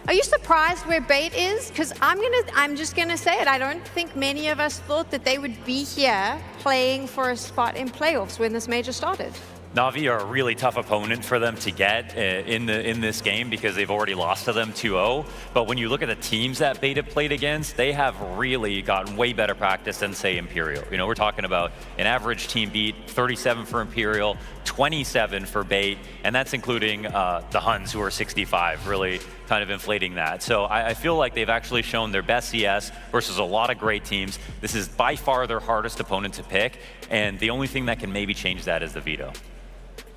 Are you surprised where Bait is? Because I'm just gonna say it. I don't think many of us thought that they would be here playing for a spot in playoffs when this major started. Na'Vi are a really tough opponent for them to get in this game because they've already lost to them 2-0. But when you look at the teams that Bait have played against, they have really gotten way better practice than, say, Imperial. You know, we're talking about an average team beat, 37 for Imperial, 27 for Bait, and that's including the Huns, who are 65, really kind of inflating that. So I feel like they've actually shown their best CS versus a lot of great teams. This is by far their hardest opponent to pick, and the only thing that can maybe change that is the veto.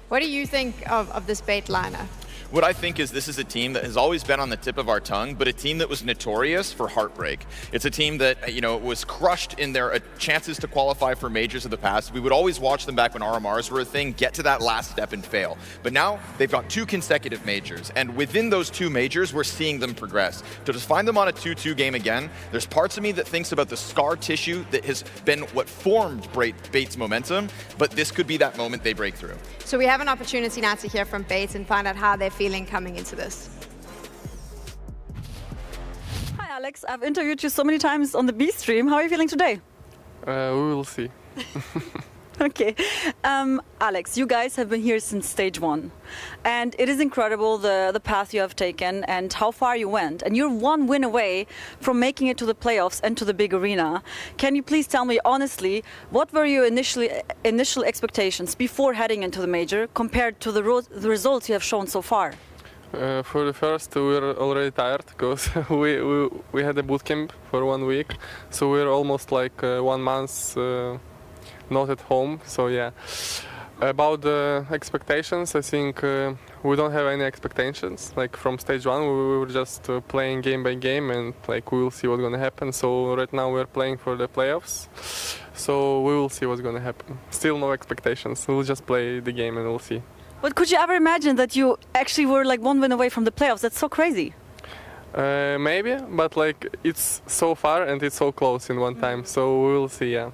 What do you think of this Bait lineup? What I think is this is a team that has always been on the tip of our tongue, but a team that was notorious for heartbreak. It's a team that, you know, was crushed in their chances to qualify for majors of the past. We would always watch them back when RMRs were a thing, get to that last step and fail. But now they've got 2 consecutive majors, and within those 2 majors, we're seeing them progress. To just find them on a 2-2 game again, there's parts of me that thinks about the scar tissue that has been what formed Bait's momentum, but this could be that moment they break through. So we have an opportunity now to hear from Bait and find out how they're feeling coming into this. Hi Alex, I've interviewed you so many times on the B stream. How are you feeling today? We will see. Okay. Alex, you guys have been here since stage 1. And it is incredible the path you have taken and how far you went. And you're 1 win away from making it to the playoffs and to the big arena. Can you please tell me honestly, what were your initial expectations before heading into the major compared to the results you have shown so far? For the first, we were already tired because we had a boot camp for 1 week, so we're almost like 1 month not at home. So yeah. About the expectations, I think we don't have any expectations. Like from stage 1, we were just playing game by game, and like we will see what's gonna happen. So right now we're playing for the playoffs. So we will see what's gonna happen. Still no expectations. We'll just play the game and we'll see. But could you ever imagine that you actually were like 1 win away from the playoffs? That's so crazy. Maybe, but like it's so far and it's so close in one time. So we will see. Yeah.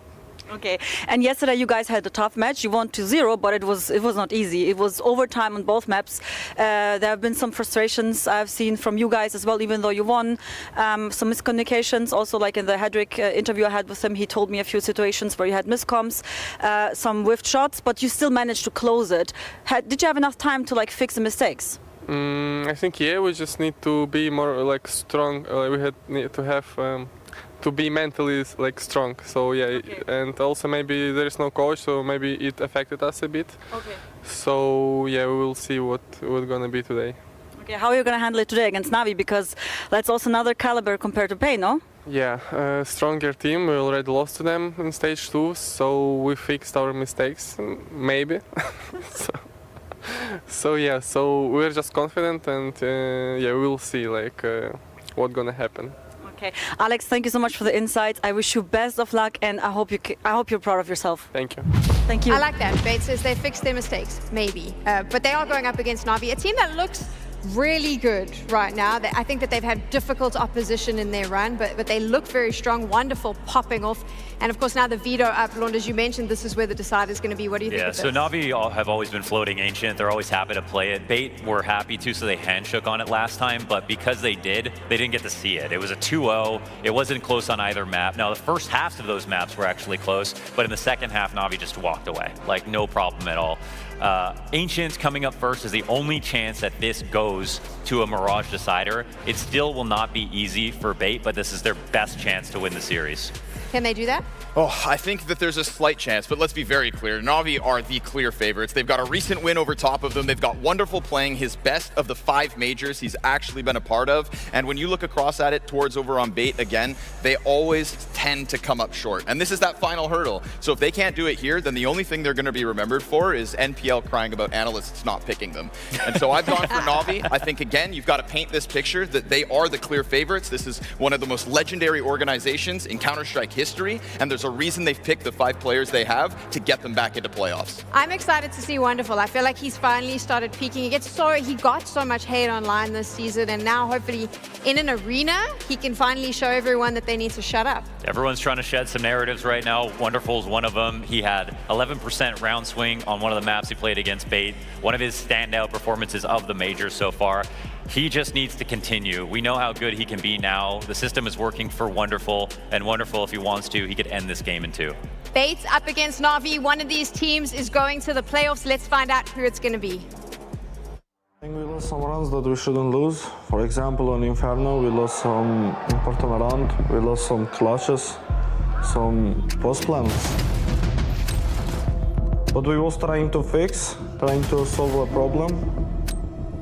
Okay, and yesterday you guys had a tough match. You won 2-0, but it was not easy. It was overtime on both maps. There have been some frustrations I've seen from you guys as well, even though you won. Some miscommunications. Also, like in the Hedrick interview I had with him, he told me a few situations where you had miscoms, some whiffed shots, but you still managed to close it. Did you have enough time to like fix the mistakes? I think yeah, we just need to be more like strong. Need to have. To be mentally like strong, so yeah, okay. And also maybe there is no coach, so maybe it affected us a bit. Okay. So yeah, we will see what we're gonna be today. Okay, how are you gonna handle it today against Navi? Because that's also another caliber compared to Pay, no? Yeah, stronger team. We already lost to them in stage 2, so we fixed our mistakes, maybe. so yeah, so we're just confident, and yeah, we'll see like what's gonna happen. Okay, Alex, thank you so much for the insights. I wish you best of luck, and I hope you're proud of yourself. Thank you. Thank you. I like that. Bate says they fixed their mistakes, maybe, but they are going up against Navi, a team that looks really good right now. I think that they've had difficult opposition in their run, but they look very strong, wonderful popping off. And of course now the veto up, Lond, as you mentioned, this is where the decider is going to be. What do you think of this? So Navi have always been floating Ancient. They're always happy to play it. Bait were happy to, so they handshook on it last time, but because they didn't get to see it. It was a 2-0. It wasn't close on either map. Now the first halves of those maps were actually close, but in the second half, Navi just walked away. Like no problem at all. Ancients coming up first is the only chance that this goes to a Mirage decider. It still will not be easy for Bait, but this is their best chance to win the series. Can they do that? Oh, I think that there's a slight chance, but let's be very clear. Navi are the clear favorites. They've got a recent win over top of them. They've got Wonderful playing his best of the 5 majors he's actually been a part of. And when you look across at it towards over on Bait again, they always tend to come up short. And this is that final hurdle. So if they can't do it here, then the only thing they're going to be remembered for is NPL crying about analysts not picking them. And so I've gone for Navi. I think, again, you've got to paint this picture that they are the clear favorites. This is one of the most legendary organizations in Counter-Strike history. And there's a reason they've picked the 5 players they have to get them back into playoffs. I'm excited to see Wonderful. I feel like he's finally started peaking. He got so much hate online this season, and now hopefully in an arena, he can finally show everyone that they need to shut up. Everyone's trying to shed some narratives right now. Wonderful's one of them. He had 11% round swing on one of the maps he played against Bait. One of his standout performances of the majors so far. He just needs to continue. We know how good he can be now. The system is working for Wonderful, and Wonderful, if he wants to, he could end this game in 2. Bait's up against Navi. One of these teams is going to the playoffs. Let's find out who it's going to be. I think we lost some runs that we shouldn't lose. For example, on Inferno, we lost some important round. We lost some clutches, some post plans. But we was trying to fix, trying to solve a problem.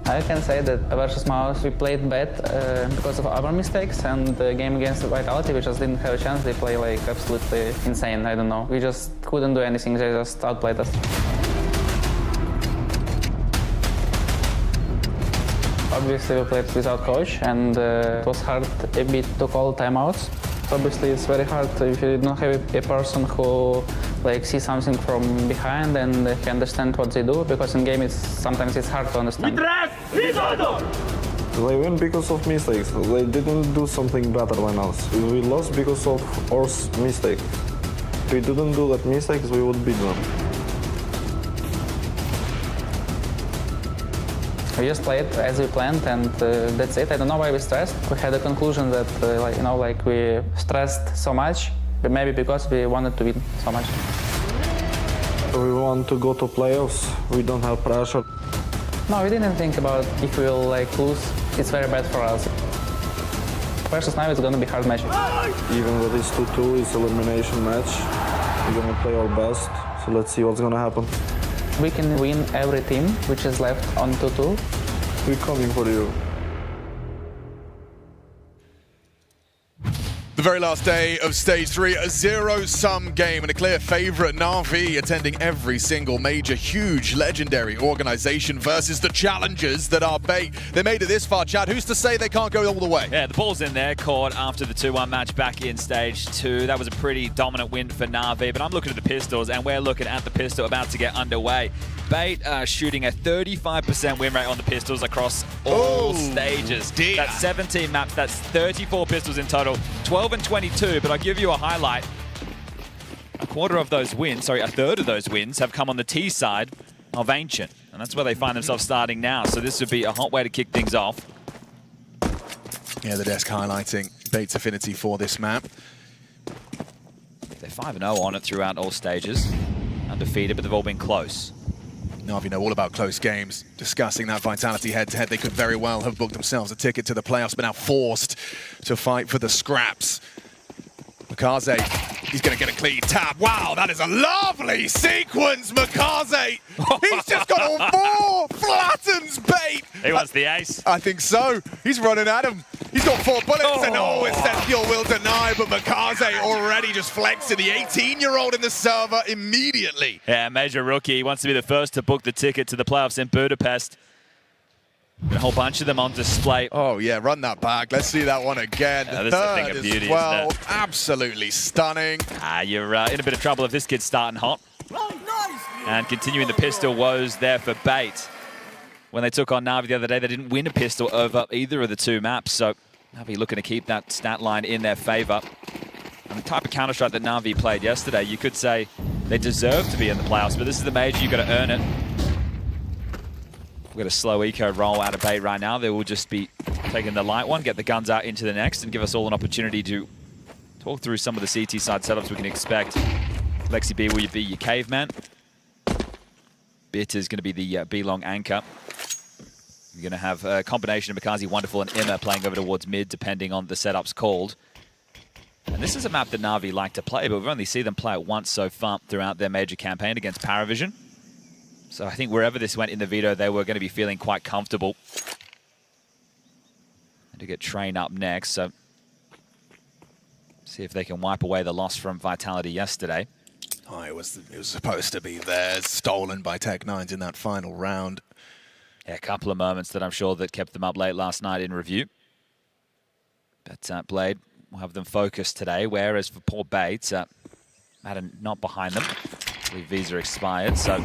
I can say that versus Mouse we played bad because of our mistakes, and the game against Vitality we just didn't have a chance. They play like absolutely insane, I don't know. We just couldn't do anything, they just outplayed us. Obviously we played without coach, and it was hard a bit to call timeouts. Obviously it's very hard if you don't have a person who like see something from behind and can understand what they do, because in game sometimes it's hard to understand. They win because of mistakes. They didn't do something better than us. We lost because of our mistake. If we didn't do that mistakes, we would beat them. We just played as we planned, and that's it. I don't know why we stressed. We had a conclusion that like we stressed so much, but maybe because we wanted to win so much. We want to go to playoffs. We don't have pressure. No, we didn't think about if we will lose. It's very bad for us. Versus now it's gonna be a hard match. Even though this 2-2 is elimination match, we're gonna play our best. So let's see what's gonna happen. We can win every team which is left on 2-2. we're coming for you. The very last day of Stage 3, a zero-sum game and a clear favourite, Na'Vi attending every single major, huge, legendary organisation versus the challengers that are Bait. They made it this far, Chad. Who's to say they can't go all the way? Yeah, the ball's in there, caught after the 2-1 match back in Stage 2. That was a pretty dominant win for Na'Vi, but I'm looking at the Pistols, and we're looking at the Pistol about to get underway. Bait shooting a 35% win rate on the Pistols across all stages. Dear. That's 17 maps, that's 34 Pistols in total, 12 and 22, but I'll give you a highlight. A third of those wins have come on the T side of Ancient, and that's where they find themselves starting now, so this would be a hot way to kick things off. Yeah, the desk highlighting Bait's affinity for this map. They're 5-0 on it throughout all stages. Undefeated, but they've all been close. Na'Vi know all about close games. Discussing that Vitality head-to-head, they could very well have booked themselves a ticket to the playoffs, but now forced to fight for the scraps. McCarze, he's going to get a clean tap. Wow, that is a lovely sequence, McCarze. He's just got all four, flattens Bait. He wants the ace. I think so. He's running at him. He's got 4 bullets, and Essential will deny, but McCarze already just flexing the 18-year-old in the server immediately. Yeah, major rookie. He wants to be the first to book the ticket to the playoffs in Budapest. A whole bunch of them on display. Oh, yeah, run that back. Let's see that one again. This is a thing of beauty, well, isn't it? Absolutely stunning. You're in a bit of trouble if this kid's starting hot. And continuing the pistol woes there for Bait. When they took on Na'Vi the other day, they didn't win a pistol over either of the 2 maps, so Na'Vi looking to keep that stat line in their favor. And the type of Counter-Strike that Na'Vi played yesterday, you could say they deserve to be in the playoffs, but this is the major, you've got to earn it. We've got a slow eco roll out of Bait right now. They will just be taking the light one, get the guns out into the next, and give us all an opportunity to talk through some of the CT side setups we can expect. Lexi B will be your caveman. Bit is going to be the B-long anchor. You're going to have a combination of Mikazi, Wonderful, and Emma playing over towards mid, depending on the setups called. And this is a map that Na'Vi like to play, but we've only seen them play it once so far throughout their major campaign against Paravision. So I think wherever this went in the veto, they were going to be feeling quite comfortable. And to get Train up next, so see if they can wipe away the loss from Vitality yesterday. Oh, it was supposed to be theirs, stolen by Tech9s in that final round. Yeah, a couple of moments that I'm sure that kept them up late last night in review. But Blade will have them focused today, whereas for poor Bates, Madden not behind them. I believe Visa expired, so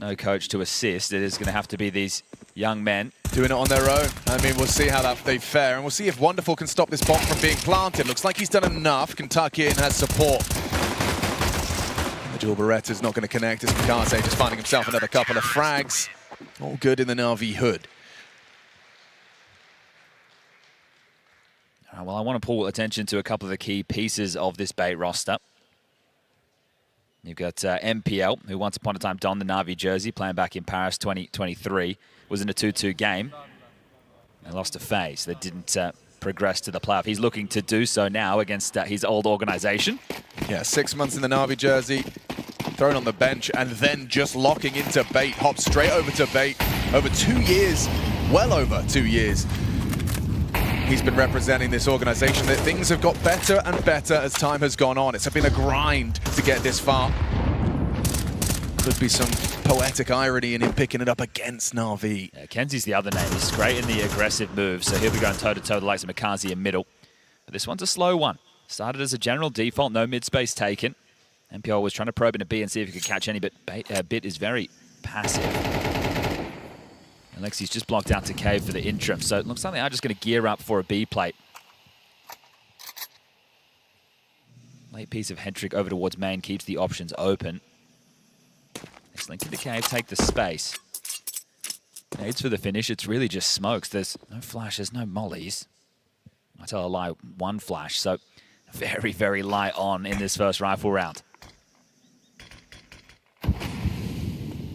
no coach to assist. It is going to have to be these young men. Doing it on their own. I mean, we'll see how they fare, and we'll see if Wonderful can stop this bomb from being planted. Looks like he's done enough. Can tuck in, has support. The dual Beretta's not going to connect as Mikaze just finding himself another couple of frags. All good in the Na'Vi hood. All right, well, I want to pull attention to a couple of the key pieces of this Bait roster. You've got MPL, who once upon a time donned the Na'Vi jersey, playing back in Paris 2023. Was in a 2-2 game. They lost to FaZe. They didn't progress to the playoff. He's looking to do so now against his old organization. Yeah, 6 months in the Na'Vi jersey, thrown on the bench, and then just locking into Bait. Hops straight over to Bait. Over 2 years, well over 2 years. He's been representing this organization. That things have got better and better as time has gone on. It's been a grind to get this far. Could be some poetic irony in him picking it up against Na'Vi. Yeah, Kenzie's the other name. He's great in the aggressive moves, so he'll be going toe-to-toe with the likes of Mikaze in middle. But this one's a slow one. Started as a general default, no mid-space taken. MPL was trying to probe into B and see if he could catch any, but Bit is very passive. Alexi's just blocked out to Cave for the interim, so it looks like they are just going to gear up for a B plate. Late piece of head trick over towards main keeps the options open. Next link to the Cave, take the space. Nades for the finish, it's really just smokes. There's no flashes, no mollies. I tell a lie, one flash, so very, very light on in this first rifle round.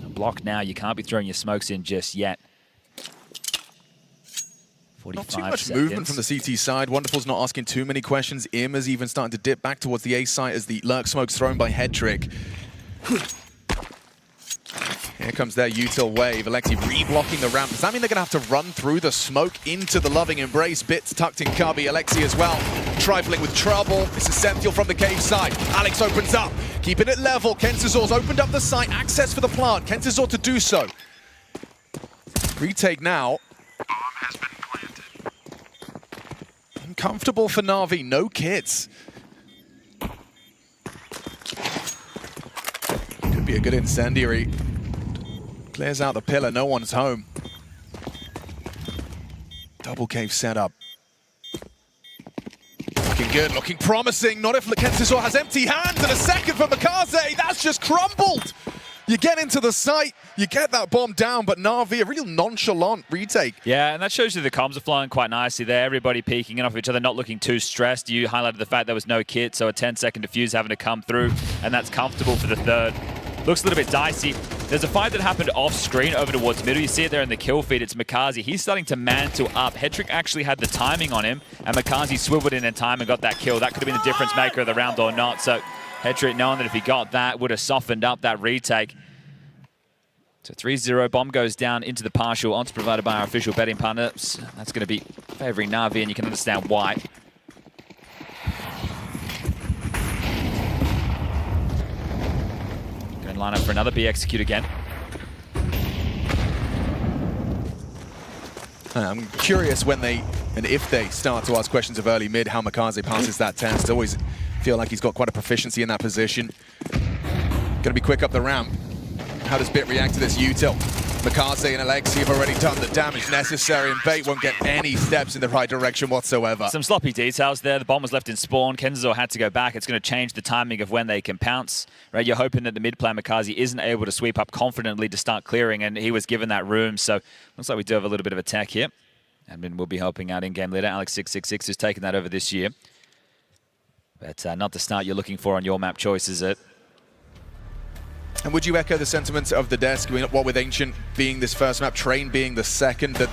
Block now, you can't be throwing your smokes in just yet. 45 not too much seconds. movement from the CT side. Wonderful's not asking too many questions. Imma's even starting to dip back towards the A site as the lurk smoke's thrown by Head Trick. Yeah, Here comes their util wave. Alexi re-blocking the ramp. Does that mean they're going to have to run through the smoke into the loving embrace? Bits tucked in cubby. Alexi as well, trifling with trouble. This is kyxsan from the cave side. Alex opens up, keeping it level. kyxsan's opened up the site, access for the plant. kyxsan to do so. Retake now. Bomb has been planted. Uncomfortable for Na'Vi, no kits. Could be a good incendiary. Clears out the pillar, no one's home. Double cave setup. Looking good, looking promising. Not if kyxsan has empty hands, and a second for mykaze. That's just crumbled. You get into the site, you get that bomb down, but Na'Vi, a real nonchalant retake. Yeah, and that shows you the comms are flowing quite nicely there. Everybody peeking in off each other, not looking too stressed. You highlighted the fact there was no kit, so a 10-second defuse having to come through, and that's comfortable for the third. Looks a little bit dicey. There's a fight that happened off screen over towards middle. You see it there in the kill feed. It's mykaze. He's starting to mantle up. Hedrick actually had the timing on him, and mykaze swiveled in time and got that kill. That could have been the difference maker of the round or not. So Hedrick, knowing that if he got that, would have softened up that retake. So 3-0, bomb goes down into the partial. Odds provided by our official betting partners. That's going to be favouring Na'Vi, and you can understand why. Going to line up for another B execute again. I'm curious when they, and if they, start to ask questions of early mid, how mykaze passes that test. Always feel like he's got quite a proficiency in that position. Going to be quick up the ramp. How does Bit react to this util? mykaze and Alexi have already done the damage necessary, and Bait won't get any steps in the right direction whatsoever. Some sloppy details there. The bomb was left in spawn. kyxsan had to go back. It's going to change the timing of when they can pounce. Right? You're hoping that the mid player mykaze isn't able to sweep up confidently to start clearing, and he was given that room. So looks like we do have a little bit of a tech here. Admin will be helping out in-game leader. Alex666 who's taken that over this year. But not the start you're looking for on your map choice, is it? And would you echo the sentiments of the desk, what with Ancient being this first map, Train being the second, that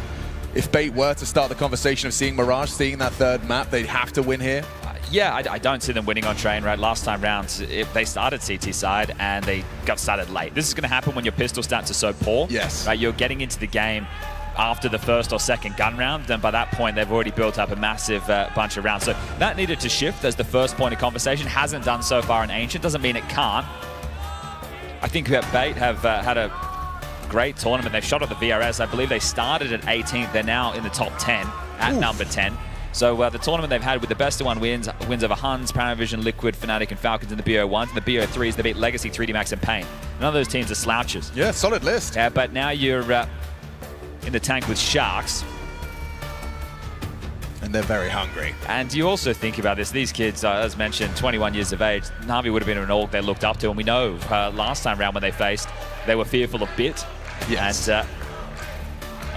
if Bait were to start the conversation of seeing Mirage, seeing that third map, they'd have to win here? Yeah, I don't see them winning on Train, right? Last time round, they started CT side and they got started late. This is going to happen when your pistol stats are so poor. Yes. Right? You're getting into the game after the first or second gun round, and by that point they've already built up a massive bunch of rounds. So that needed to shift as the first point of conversation. Hasn't done so far in Ancient, doesn't mean it can't. I think Bait have had a great tournament. They've shot at the VRS. I believe they started at 18th. They're now in the top 10 at number 10. So the tournament they've had with the best of one wins over Huns, Paravision, Liquid, Fnatic, and Falcons in the BO1s. And the BO3s, they beat Legacy, 3D Max, and Pain. None of those teams are slouches. Yeah, solid list. Yeah, but now you're in the tank with Sharks. And they're very hungry. And you also think about this, these kids, as mentioned, 21 years of age, Na'Vi would have been an org they looked up to, and we know last time round when they faced, they were fearful of Bit. Yes. And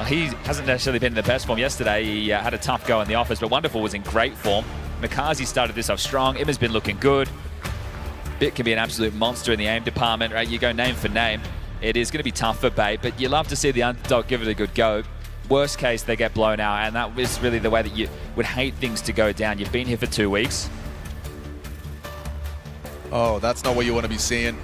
he hasn't necessarily been in the best form yesterday. He had a tough go in the office, but Wonderful was in great form. mykaze started this off strong. Imma's been looking good. Bit can be an absolute monster in the aim department, right? You go name for name. It is going to be tough for Bait, but you love to see the underdog give it a good go. Worst case, they get blown out, and that is really the way that you would hate things to go down. You've been here for 2 weeks. Oh, that's not what you want to be seeing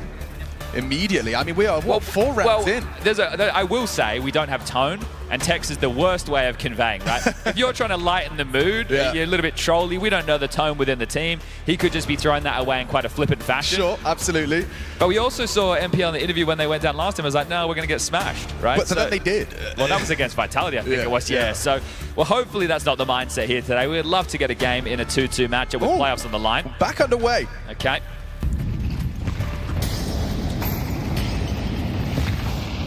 immediately. I mean, we are, what, 4 rounds in? I will say, we don't have tone, and text is the worst way of conveying, right? If you're trying to lighten the mood, you're a little bit trolly. We don't know the tone within the team. He could just be throwing that away in quite a flippant fashion. Sure, absolutely. But we also saw MPL in the interview when they went down last time. I was like, no, we're going to get smashed, right? But so then they did. Well, that was against Vitality, I think it was, So, well, hopefully that's not the mindset here today. We'd love to get a game in a 2-2 matchup with playoffs on the line. Back underway. Okay.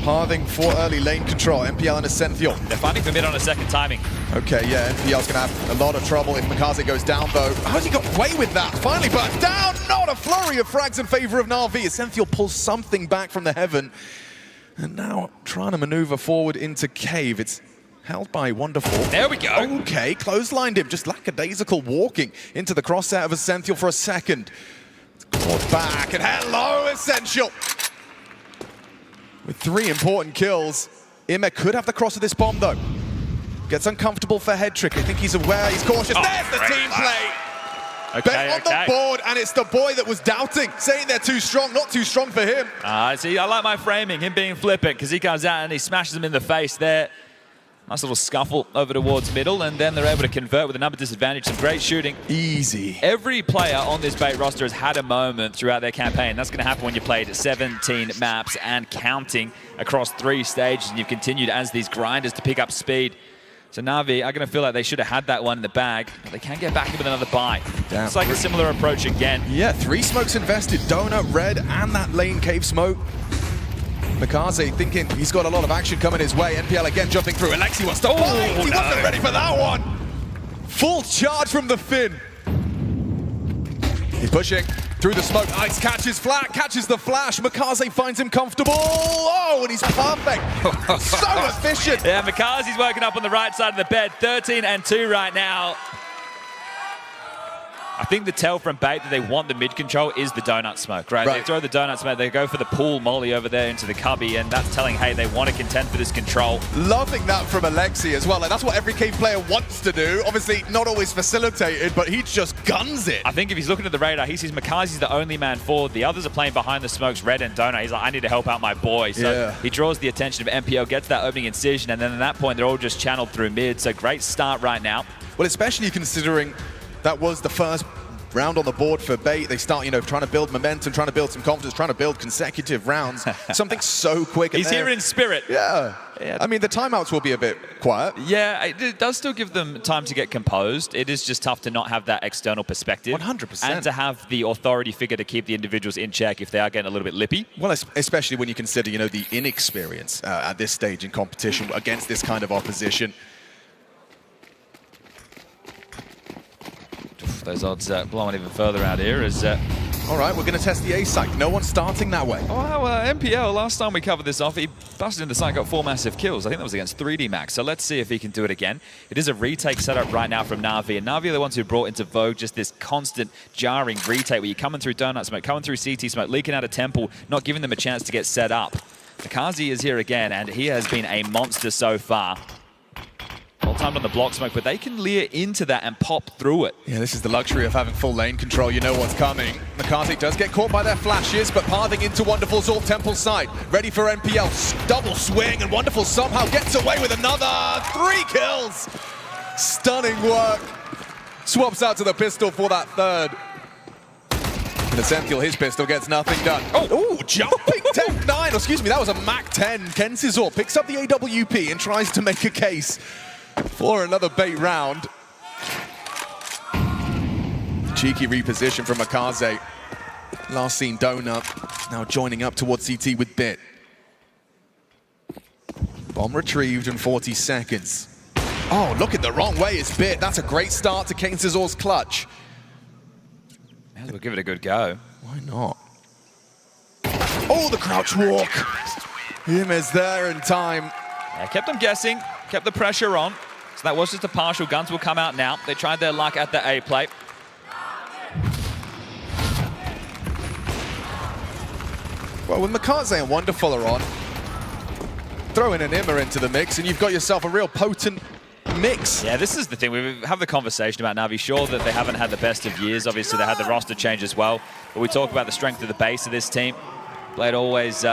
Pathing for early lane control. MPL and Essential. They're fighting for mid on a second timing. Okay, yeah, MPL's going to have a lot of trouble if mykaze goes down, though. How's he got away with that? Finally burst down! Not a flurry of frags in favor of Na'Vi. Essential pulls something back from the heaven. And now trying to maneuver forward into cave. It's held by Wonderful. There we go. Okay, clotheslined him. Just lackadaisical walking into the crosshair of Essential for a second. It's caught back, and hello, Essential! With 3 important kills, Imme could have the cross of this bomb, though. Gets uncomfortable for Hedrick. I think he's aware, he's cautious. There's the team play! Bait on the board, and it's the boy that was doubting, saying they're too strong, not too strong for him. See, I like my framing, him being flippant, because he comes out and he smashes him in the face there. Nice little scuffle over towards middle, and then they're able to convert with a number disadvantage. Some great shooting. Easy. Every player on this bait roster has had a moment throughout their campaign. That's going to happen when you played 17 maps and counting across 3 stages, and you've continued as these grinders to pick up speed. So Na'Vi are going to feel like they should have had that one in the bag, but they can get back with another buy. Damn. It's like a similar approach again. Yeah, 3 smokes invested. Donut, Red, and that lane cave smoke. mykaze thinking he's got a lot of action coming his way. NPL again jumping through. Alexi wants to bite. He wasn't ready for that one. Full charge from the Finn. He's pushing through the smoke. Ice catches flat, catches the flash. mykaze finds him comfortable. Oh, and he's perfect. So efficient. Yeah, mykaze's working up on the right side of the bed. 13-2 right now. I think the tell from bait that they want the mid control is the donut smoke, right? They throw the donut smoke, they go for the pool molly over there into the cubby, and that's telling, hey, they want to contend for this control. Loving that from Alexi as well. Like, that's what every cave player wants to do. Obviously, not always facilitated, but he just guns it. I think if he's looking at the radar, he sees mykaze's the only man forward. The others are playing behind the smokes, Red and Donut. He's like, I need to help out my boy. So he draws the attention of MPL, gets that opening incision, and then at that point, they're all just channeled through mid. So great start right now. Well, especially considering that was the first round on the board for bait. They start, trying to build momentum, trying to build some confidence, trying to build consecutive rounds. Something so quick. He's here in spirit. Yeah. I mean, the timeouts will be a bit quiet. Yeah, it does still give them time to get composed. It is just tough to not have that external perspective. 100%. And to have the authority figure to keep the individuals in check if they are getting a little bit lippy. Well, especially when you consider, the inexperience at this stage in competition against this kind of opposition. Those odds blowing even further out here as... All right, we're going to test the A site. No one's starting that way. Oh, well, MPL, last time we covered this off, he busted in the site, got 4 massive kills. I think that was against 3D Max. So let's see if he can do it again. It is a retake setup right now from Na'Vi. And Na'Vi are the ones who brought into vogue just this constant jarring retake where you're coming through Donut Smoke, coming through CT Smoke, leaking out of Temple, not giving them a chance to get set up. mykaze is here again, and he has been a monster so far. Well timed on the block smoke, but they can leer into that and pop through it. Yeah, this is the luxury of having full lane control. You know what's coming. mykaze does get caught by their flashes, but pathing into Wonderful Zorb Temple side. Ready for NPL. Double swing, and Wonderful somehow gets away with another 3 kills. Stunning work. Swaps out to the pistol for that third. And Essential, his pistol gets nothing done. Oh, jumping Tech 9. Excuse me, that was a Mac 10. kyxsan picks up the AWP and tries to make a case for another bait round. Cheeky reposition from mykaze. Last seen Donut, now joining up towards CT with Bit. Bomb retrieved in 40 seconds. Oh, looking the wrong way is Bit. That's a great start to kyxsan's clutch. May as well give it a good go. Why not? Oh, the crouch walk. Him is there in time. Yeah, kept them guessing, kept the pressure on. So that was just a partial. Guns will come out now. They tried their luck at the A plate. Well, when mykaze and Wonderful are on, throw in an Imma into the mix and you've got yourself a real potent mix. Yeah, this is the thing. We have the conversation about Na'Vi. Sure that they haven't had the best of years. Obviously, they had the roster change as well. But we talk about the strength of the base of this team. Blade always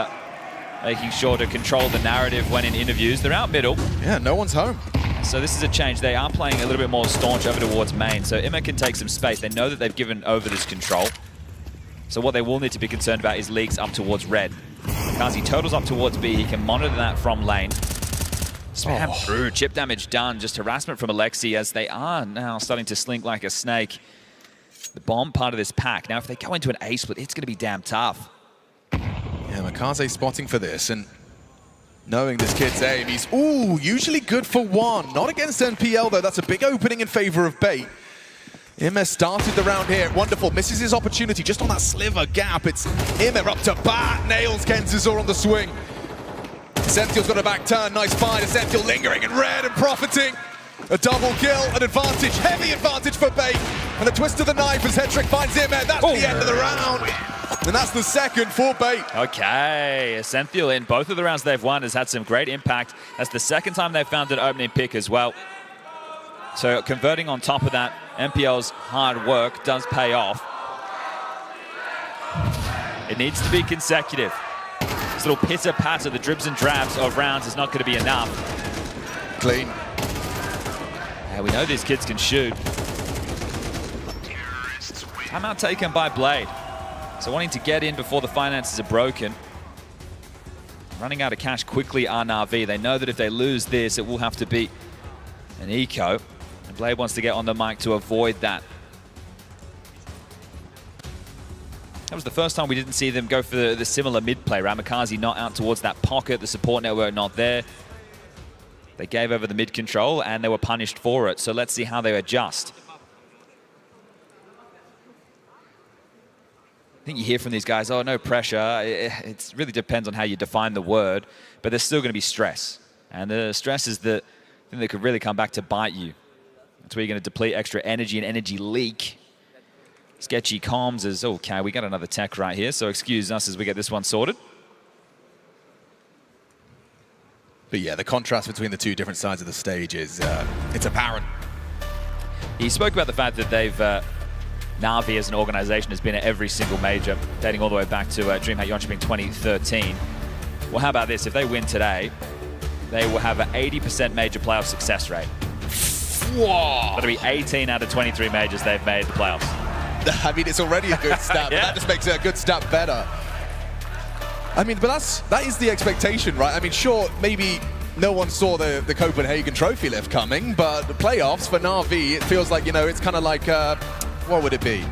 making sure to control the narrative when in interviews. They're out middle. Yeah, no one's home. So this is a change. They are playing a little bit more staunch over towards main. So Imma can take some space. They know that they've given over this control. So what they will need to be concerned about is leaks up towards red. mykaze totals up towards B. He can monitor that from lane. Spam through. Chip damage done. Just harassment from Alexi as they are now starting to slink like a snake. The bomb part of this pack. Now if they go into an A split, it's going to be damn tough. Yeah, mykaze spotting for this and knowing this kid's aim, he's, usually good for 1. Not against NPL, though. That's a big opening in favor of bait. Imma started the round here. Wonderful. Misses his opportunity just on that sliver gap. It's Imma up to bat. Nails kyxsan on the swing. Essential's got a back turn. Nice find. Essential lingering in red and profiting. A double kill, an advantage. Heavy advantage for bait. And a twist of the knife as Hetrick finds Imma. That's the end of the round. And that's the second for bait. Okay, Essential in both of the rounds they've won has had some great impact. That's the second time they've found an opening pick as well. So converting on top of that MPL's hard work does pay off. It needs to be consecutive. This little pitter-patter, the dribs and drabs of rounds is not going to be enough. Clean. Yeah, we know these kids can shoot. Timeout taken by Blade. So wanting to get in before the finances are broken. Running out of cash quickly are Na'Vi. They know that if they lose this, it will have to be an eco. And Blade wants to get on the mic to avoid that. That was the first time we didn't see them go for the similar mid-play. Ramikaze not out towards that pocket, the support network not there. They gave over the mid-control and they were punished for it. So let's see how they adjust. I think you hear from these guys, oh, no pressure. It really depends on how you define the word, but there's still going to be stress. And the stress is the thing that could really come back to bite you. That's where you're going to deplete extra energy and energy leak. Sketchy comms is, okay, we got another tech right here, so excuse us as we get this one sorted. But yeah, the contrast between the two different sides of the stage is, it's apparent. He spoke about the fact that they've, Na'Vi as an organization has been at every single major, dating all the way back to Jimpphat Jönköping 2013. Well, how about this? If they win today, they will have an 80% major playoff success rate. Whoa! That'll be 18 out of 23 majors they've made the playoffs. I mean, it's already a good stat, Yeah. but that just makes it a good stat better. I mean, but that is the expectation, right? I mean, sure, maybe no one saw the Copenhagen trophy lift coming, but the playoffs for Na'Vi, it feels like, you know, it's kind of like, what would it be?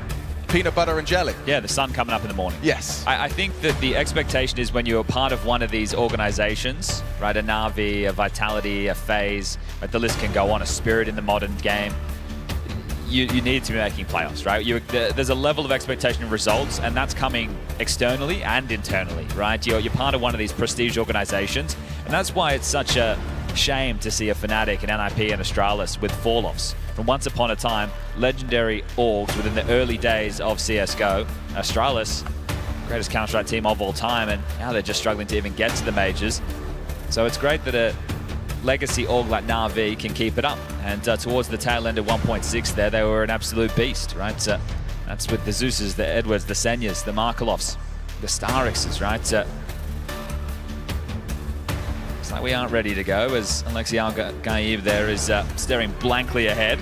Peanut butter and jelly. Yeah, the sun coming up in the morning. Yes. I think that the expectation is when you're a part of one of these organizations, right, a Na'Vi, a Vitality, a FaZe, right, the list can go on, a Spirit in the modern game, you need to be making playoffs, right? There's a level of expectation of results, and that's coming externally and internally, right? You're part of one of these prestige organizations, and that's why it's such a shame to see a Fnatic, an NIP, and Astralis with fall-offs. From once upon a time, legendary orgs within the early days of CSGO. Astralis, greatest Counter-Strike team of all time, and now they're just struggling to even get to the majors. So it's great that a legacy org like Na'Vi can keep it up. And towards the tail end of 1.6 there, they were an absolute beast, right? That's with the Zeuses, the Edwards, the Senyas, the Markelovs, the Starixes, right? Looks like we aren't ready to go as Alexei Al-Gaib there is staring blankly ahead.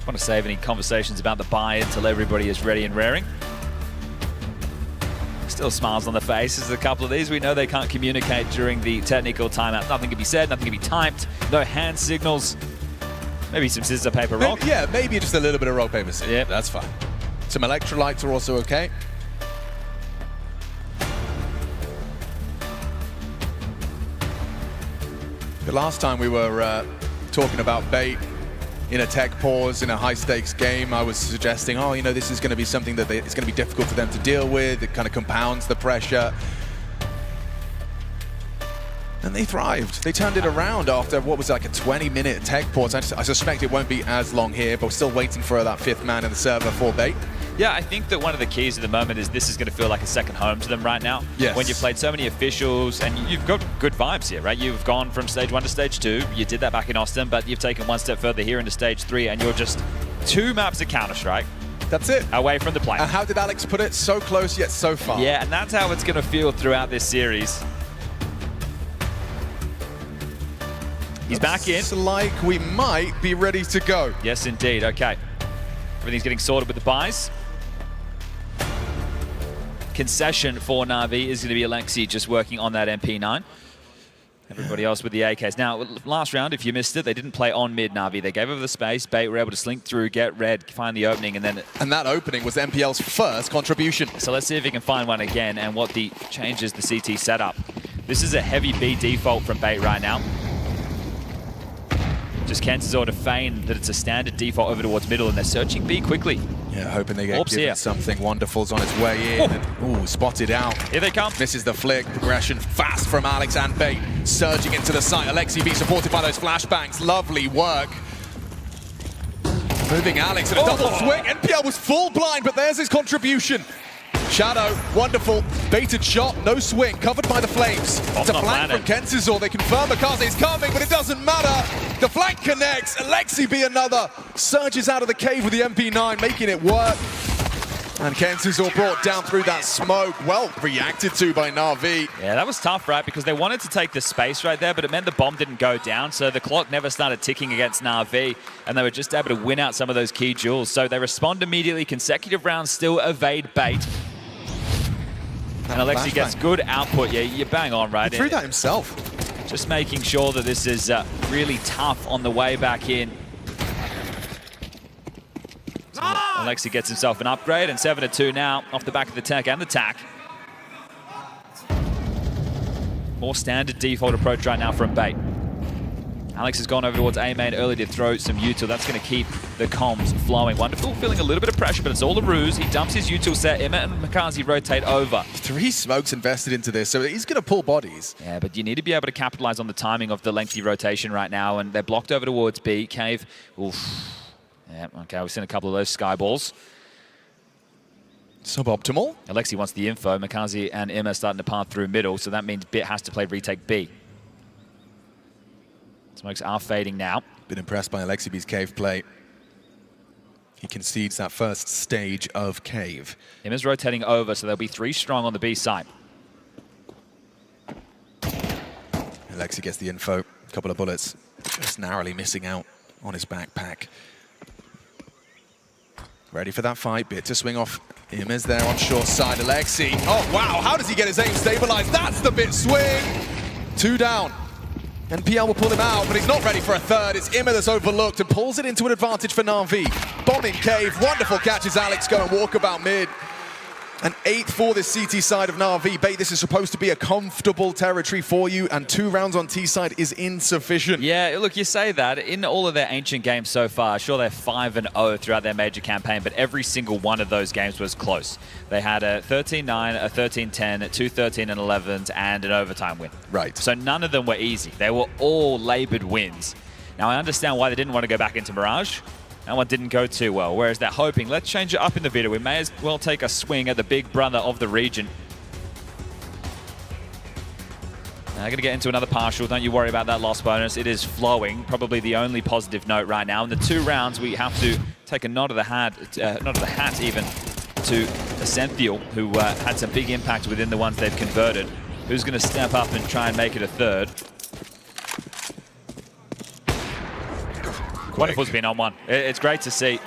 Want to save any conversations about the buy until everybody is ready and raring. Still smiles on the faces. A couple of these, we know they can't communicate during the technical timeout. Nothing can be said, nothing can be typed, no hand signals. Maybe some scissors, paper, rock. Maybe, yeah, maybe just a little bit of rock, paper, scissors. Yeah, that's fine. Some electrolytes are also okay. The last time we were talking about bait in a tech pause, in a high-stakes game, I was suggesting, oh, you know, this is going to be something that it's going to be difficult for them to deal with. It kind of compounds the pressure. And they thrived. They turned it around after, what was it, like a 20-minute tech pause. I suspect it won't be as long here, but we're still waiting for that fifth man in the server for bait. Yeah, I think that one of the keys at the moment is this is going to feel like a second home to them right now. Yes. When you've played so many officials, and you've got good vibes here, right? You've gone from stage 1 to stage 2. You did that back in Austin, but you've taken one step further here into stage 3, and you're just 2 maps of Counter-Strike. That's it. Away from the play. And how did Alex put it? So close, yet so far. Yeah, and that's how it's going to feel throughout this series. He's back in. It's like we might be ready to go. Yes, indeed. Okay. Everything's getting sorted with the buys. Concession for Na'Vi is going to be Alexei just working on that MP9. Everybody else with the AKs. Now, last round, if you missed it, they didn't play on mid Na'Vi. They gave over the space. Bait were able to slink through, get red, find the opening, and then... And that opening was MPL's first contribution. So let's see if he can find one again and what the changes the CT setup. This is a heavy B default from Bait right now. Just Kenzor to feign that it's a standard default over towards middle, and they're searching B quickly. Yeah, hoping they get given something. Wonderful's on its way in. Ooh, spotted out. Here they come. Misses the flick. Progression fast from Alex and Bait. Surging into the site. Alexei B supported by those flashbangs. Lovely work. Moving Alex in a double swing. NPL was full blind, but there's his contribution. Shadow, wonderful. Baited shot, no swing, covered by the flames. It's a flank from kyxsan. They confirm makaze's coming, but it doesn't matter. The flank connects. aleksib another surges out of the cave with the MP9, making it work. And kyxsan brought down through that smoke. Well reacted to by Na'Vi. Yeah, that was tough, right? Because they wanted to take the space right there, but it meant the bomb didn't go down, so the clock never started ticking against Na'Vi, and they were just able to win out some of those key jewels. So they respond immediately. Consecutive rounds still evade bait. And aleksib gets good output. Yeah, you're bang on, right? He threw that himself. Just making sure that this is really tough on the way back in. aleksib gets himself an upgrade, and 7-2 now off the back of the tech and the tack. More standard default approach right now from bait. Alex has gone over towards A main early to throw some util. That's going to keep the comms flowing. Wonderful, feeling a little bit of pressure, but it's all a ruse. He dumps his util set. Emma and makaze rotate over. 3 smokes invested into this, so he's going to pull bodies. Yeah, but you need to be able to capitalize on the timing of the lengthy rotation right now, and they're blocked over towards B. Cave, oof. Yeah, okay, we've seen a couple of those sky balls. Suboptimal. aleksib wants the info. makaze and Emma starting to path through middle, so that means Bit has to play retake B. Smokes are fading now. Been impressed by aleksib's cave play. He concedes that first stage of cave. Emma's rotating over, so there'll be 3 strong on the B side. aleksib gets the info. A couple of bullets. Just narrowly missing out on his backpack. Ready for that fight. Bit to swing off. Emma's there on short side. aleksib. Oh, wow. How does he get his aim stabilized? That's the Bit swing. 2 down. And PL will pull him out, but he's not ready for a third. It's Emma that's overlooked and pulls it into an advantage for Na'Vi. Bomb in cave. Wonderful catches Alex going walkabout mid. An 8 for this CT side of Na'Vi. Bait, this is supposed to be a comfortable territory for you, and 2 rounds on T side is insufficient. Yeah, look, you say that. In all of their ancient games so far, sure, they're 5-0 throughout their major campaign, but every single one of those games was close. They had a 13-9, a 13-10, 2 13-11s, and an overtime win. Right. So none of them were easy. They were all labored wins. Now, I understand why they didn't want to go back into Mirage. That one didn't go too well, whereas they're hoping, let's change it up in the video. We may as well take a swing at the big brother of the region. Now, going to get into another partial. Don't you worry about that loss bonus. It is flowing. Probably the only positive note right now. In the 2 rounds, we have to take a nod of the hat, even, to Essential, who had some big impact within the ones they've converted. Who's going to step up and try and make it a third? Wonderful spin on one. It's great to see.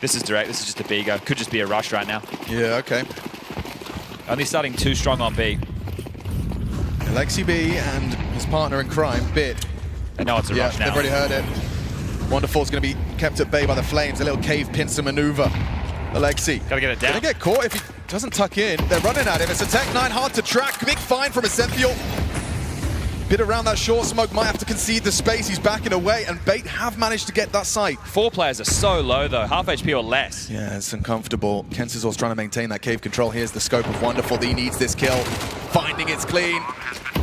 This is direct. This is just a B-go. Could just be a rush right now. Yeah, okay. Only starting 2 strong on B. aleksib and his partner in crime, Bit. I know it's a rush now. They've already heard it. Wonderful's going to be kept at bay by the flames. A little cave pincer maneuver. aleksib. Gotta get it down. Gonna get caught if he doesn't tuck in. They're running at him. It's a Tech 9, hard to track. Big find from Essential. Bit around that short smoke, might have to concede the space. He's backing away, and Bait have managed to get that site. 4 players are so low, though. Half HP or less. Yeah, it's uncomfortable. kyxsan's trying to maintain that cave control. Here's the scope of Wonderful. He needs this kill. Finding it's clean.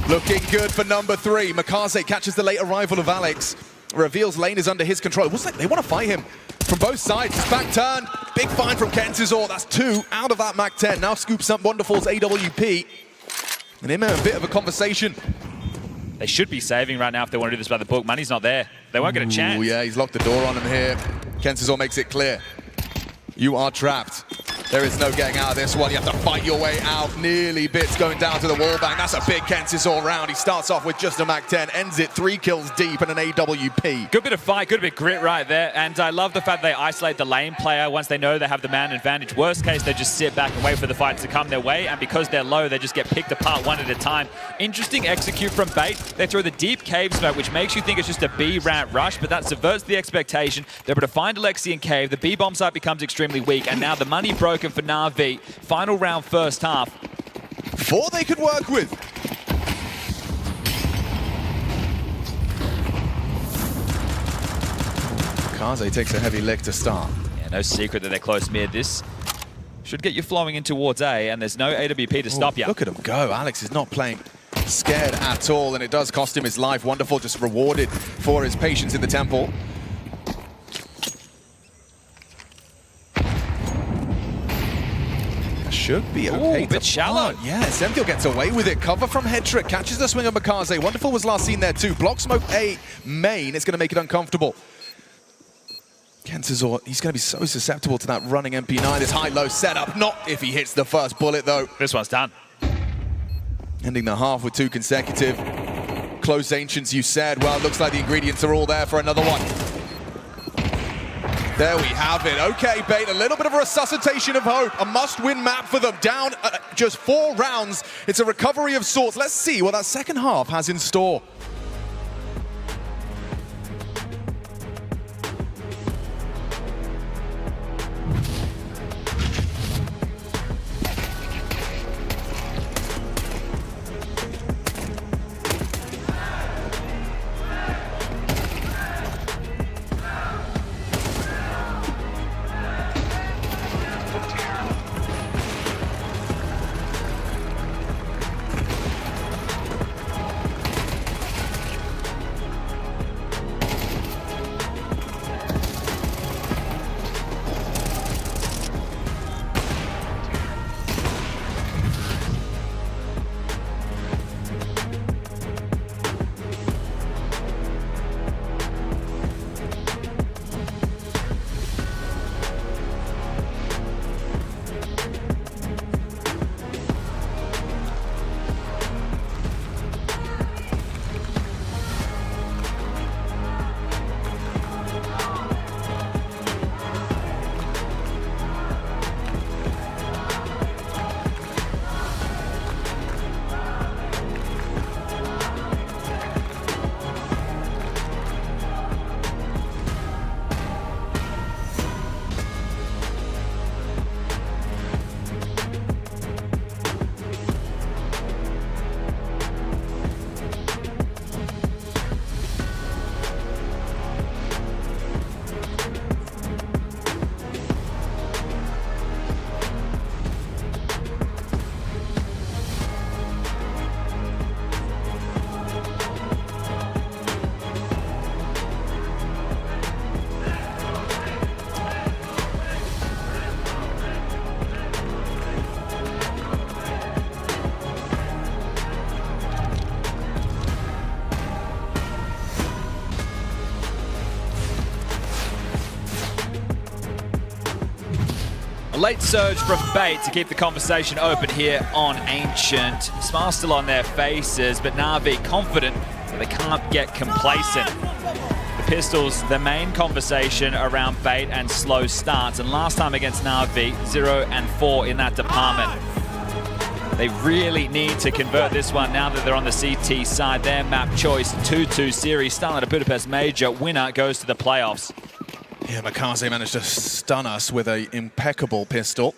Looking good for number 3. makaze catches the late arrival of Alex. Reveals lane is under his control. It looks like they want to fight him from both sides. His back turn. Big find from kyxsan. That's 2 out of that Mac 10. Now scoops up Wonderful's AWP. And him a bit of a conversation. They should be saving right now if they want to do this by the book. Money's not there. They won't get a chance. Oh yeah, he's locked the door on him here. kyxsan makes it clear. You are trapped. There is no getting out of this one. You have to fight your way out. Nearly Bits going down to the wall bang. That's a big kyxsan round. He starts off with just a Mac 10, ends it 3 kills deep and an AWP. Good bit of fight, good bit of grit right there. And I love the fact they isolate the lane player once they know they have the man advantage. Worst case, they just sit back and wait for the fights to come their way. And because they're low, they just get picked apart one at a time. Interesting execute from Bait. They throw the deep cave smoke, which makes you think it's just a B-rat rush, but that subverts the expectation. They're able to find aleksib in cave. The B-bomb site becomes extremely weak. And now the money broken for Na'Vi. Final round, first half. 4 they could work with. Kaze takes a heavy lick to start. Yeah, no secret that they're close mid. This should get you flowing in towards A, and there's no AWP to stop you. Look at him go. Alex is not playing scared at all, and it does cost him his life. Wonderful, just rewarded for his patience in the temple. should be okay. Ooh, bit shallow. Yeah, Zemtil gets away with it. Cover from head trick, catches the swing of mykaze. Wonderful was last seen there too. Block smoke A main. It's going to make it uncomfortable. Kenzazor, he's going to be so susceptible to that running MP9. This high-low setup. Not if he hits the first bullet, though. This one's done. Ending the half with 2 consecutive. Close Ancients, you said. Well, it looks like the ingredients are all there for another one. There we have it. Okay, Bait, a little bit of a resuscitation of hope. A must-win map for them. Down just 4 rounds. It's a recovery of sorts. Let's see what that second half has in store. Late surge from Bait to keep the conversation open here on Ancient. Smile still on their faces, but Na'Vi confident that they can't get complacent. The Pistols, the main conversation around Bait and slow starts. And last time against Na'Vi, 0-4 in that department. They really need to convert this one now that they're on the CT side. Their map choice, 2-2 series, StarLadder Budapest Major. Winner goes to the playoffs. Yeah, mykaze managed to stun us with an impeccable pistol.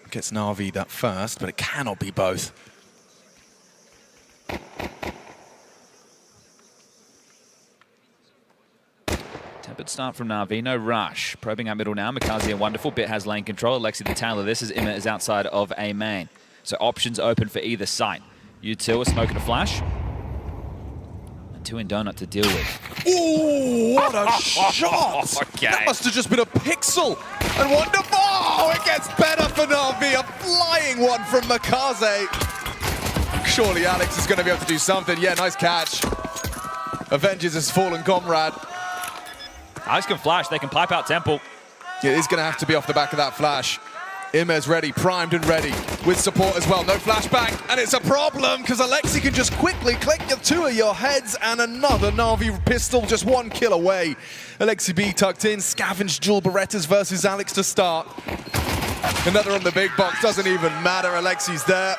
Gets Na'Vi that first, but it cannot be both. Tempered start from Na'Vi, no rush. Probing out middle now, mykaze and Wonderful. Bit has lane control. Alexi the tail of this as Imma is outside of A main. So options open for either side. You two are smoking a flash. And 2 in donut to deal with. Ooh, what a shot! Okay. That must have just been a pixel. And Wonderful! Oh, it gets better for Na'Vi. A flying one from mykaze. Surely Alex is going to be able to do something. Yeah, nice catch. Avenges his fallen comrade. Alex can flash. They can pipe out Temple. Yeah, it is going to have to be off the back of that flash. Imma's ready, primed and ready, with support as well. No flashbang, and it's a problem, because Alexi can just quickly click your 2 of your heads, and another Na'Vi pistol just 1 kill away. Alexi B tucked in, scavenged dual Berettas versus Alex to start. Another on the big box, doesn't even matter, Alexi's there.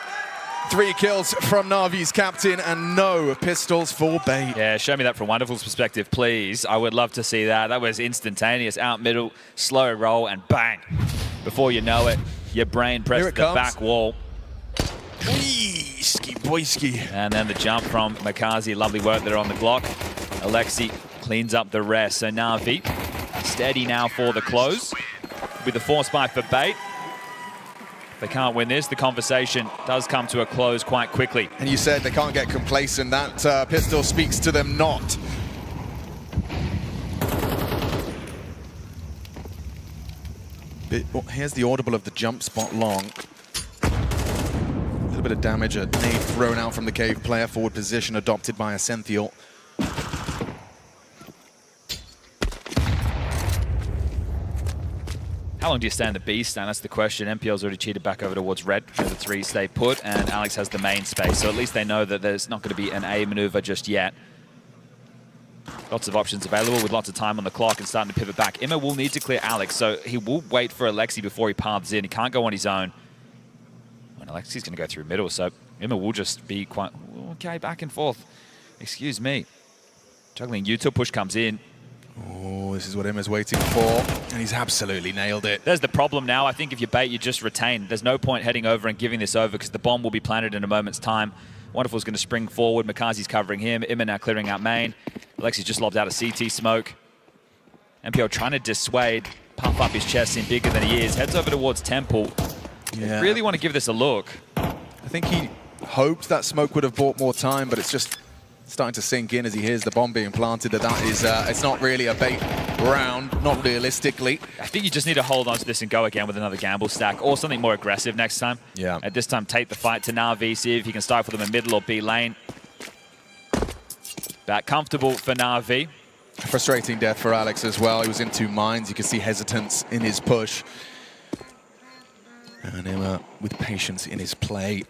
3 kills from Na'Vi's captain, and no pistols for Bait. Yeah, show me that from Wonderful's perspective, please. I would love to see that. That was instantaneous, out middle, slow roll, and bang. Before you know it, your brain pressed the back wall. Boyski, boyski. And then the jump from mykaze. Lovely work there on the Glock. Alexi cleans up the rest. So Na'Vi steady now for the close. With the force buy for Bait. If they can't win this, the conversation does come to a close quite quickly. And you said they can't get complacent. That pistol speaks to them not. Here's the audible of the jump spot long. little bit of damage, a nade thrown out from the cave player, forward position adopted by Ascenthial. How long do you stand the B stand? That's the question. MPL's already cheated back over towards red. The 3 stay put, and Alex has the main space. So at least they know that there's not going to be an A maneuver just yet. Lots of options available with lots of time on the clock and starting to pivot back. Imma will need to clear Alex, so he will wait for Alexi before he paths in. He can't go on his own. When Alexi's going to go through middle, so Imma will just be quite... Okay, back and forth. Excuse me. Juggling U-tilt push comes in. Oh, this is what Imma's waiting for, and he's absolutely nailed it. There's the problem now. I think if you bait, you just retain. There's no point heading over and giving this over because the bomb will be planted in a moment's time. Wonderful's going to spring forward. Makazi's covering him. Imma now clearing out main. Alexi's just lobbed out a CT smoke. MPL trying to dissuade, puff up his chest, seem bigger than he is. Heads over towards Temple. Yeah. Really want to give this a look. I think he hoped that smoke would have bought more time, but it's just starting to sink in as he hears the bomb being planted that is, it's not really a bait round, not realistically. I think you just need to hold on to this and go again with another gamble stack or something more aggressive next time. Yeah. At this time, take the fight to Na'Vi, see if he can stifle them in middle or B lane. Back comfortable for Na'Vi. Frustrating death for Alex as well. He was in 2 mines. You can see hesitance in his push. And Imma with patience in his play.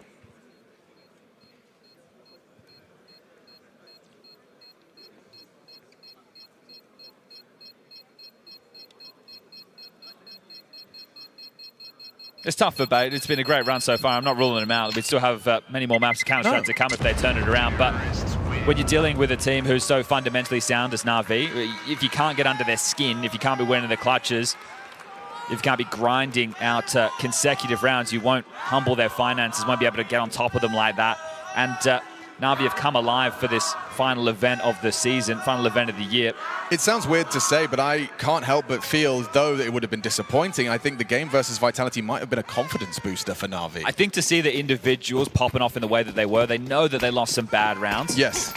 It's tough for bait. It's been a great run so far. I'm not ruling them out. We still have many more maps of Counter-Strike to come if they turn it around. But when you're dealing with a team who's so fundamentally sound as Na'Vi, if you can't get under their skin, if you can't be winning the clutches, if you can't be grinding out consecutive rounds, you won't humble their finances, won't be able to get on top of them like that. And Na'Vi have come alive for this final event of the season, final event of the year. It sounds weird to say, but I can't help but feel, though, that it would have been disappointing. I think the game versus Vitality might have been a confidence booster for Na'Vi. I think to see the individuals popping off in the way that they were, they know that they lost some bad rounds. Yes.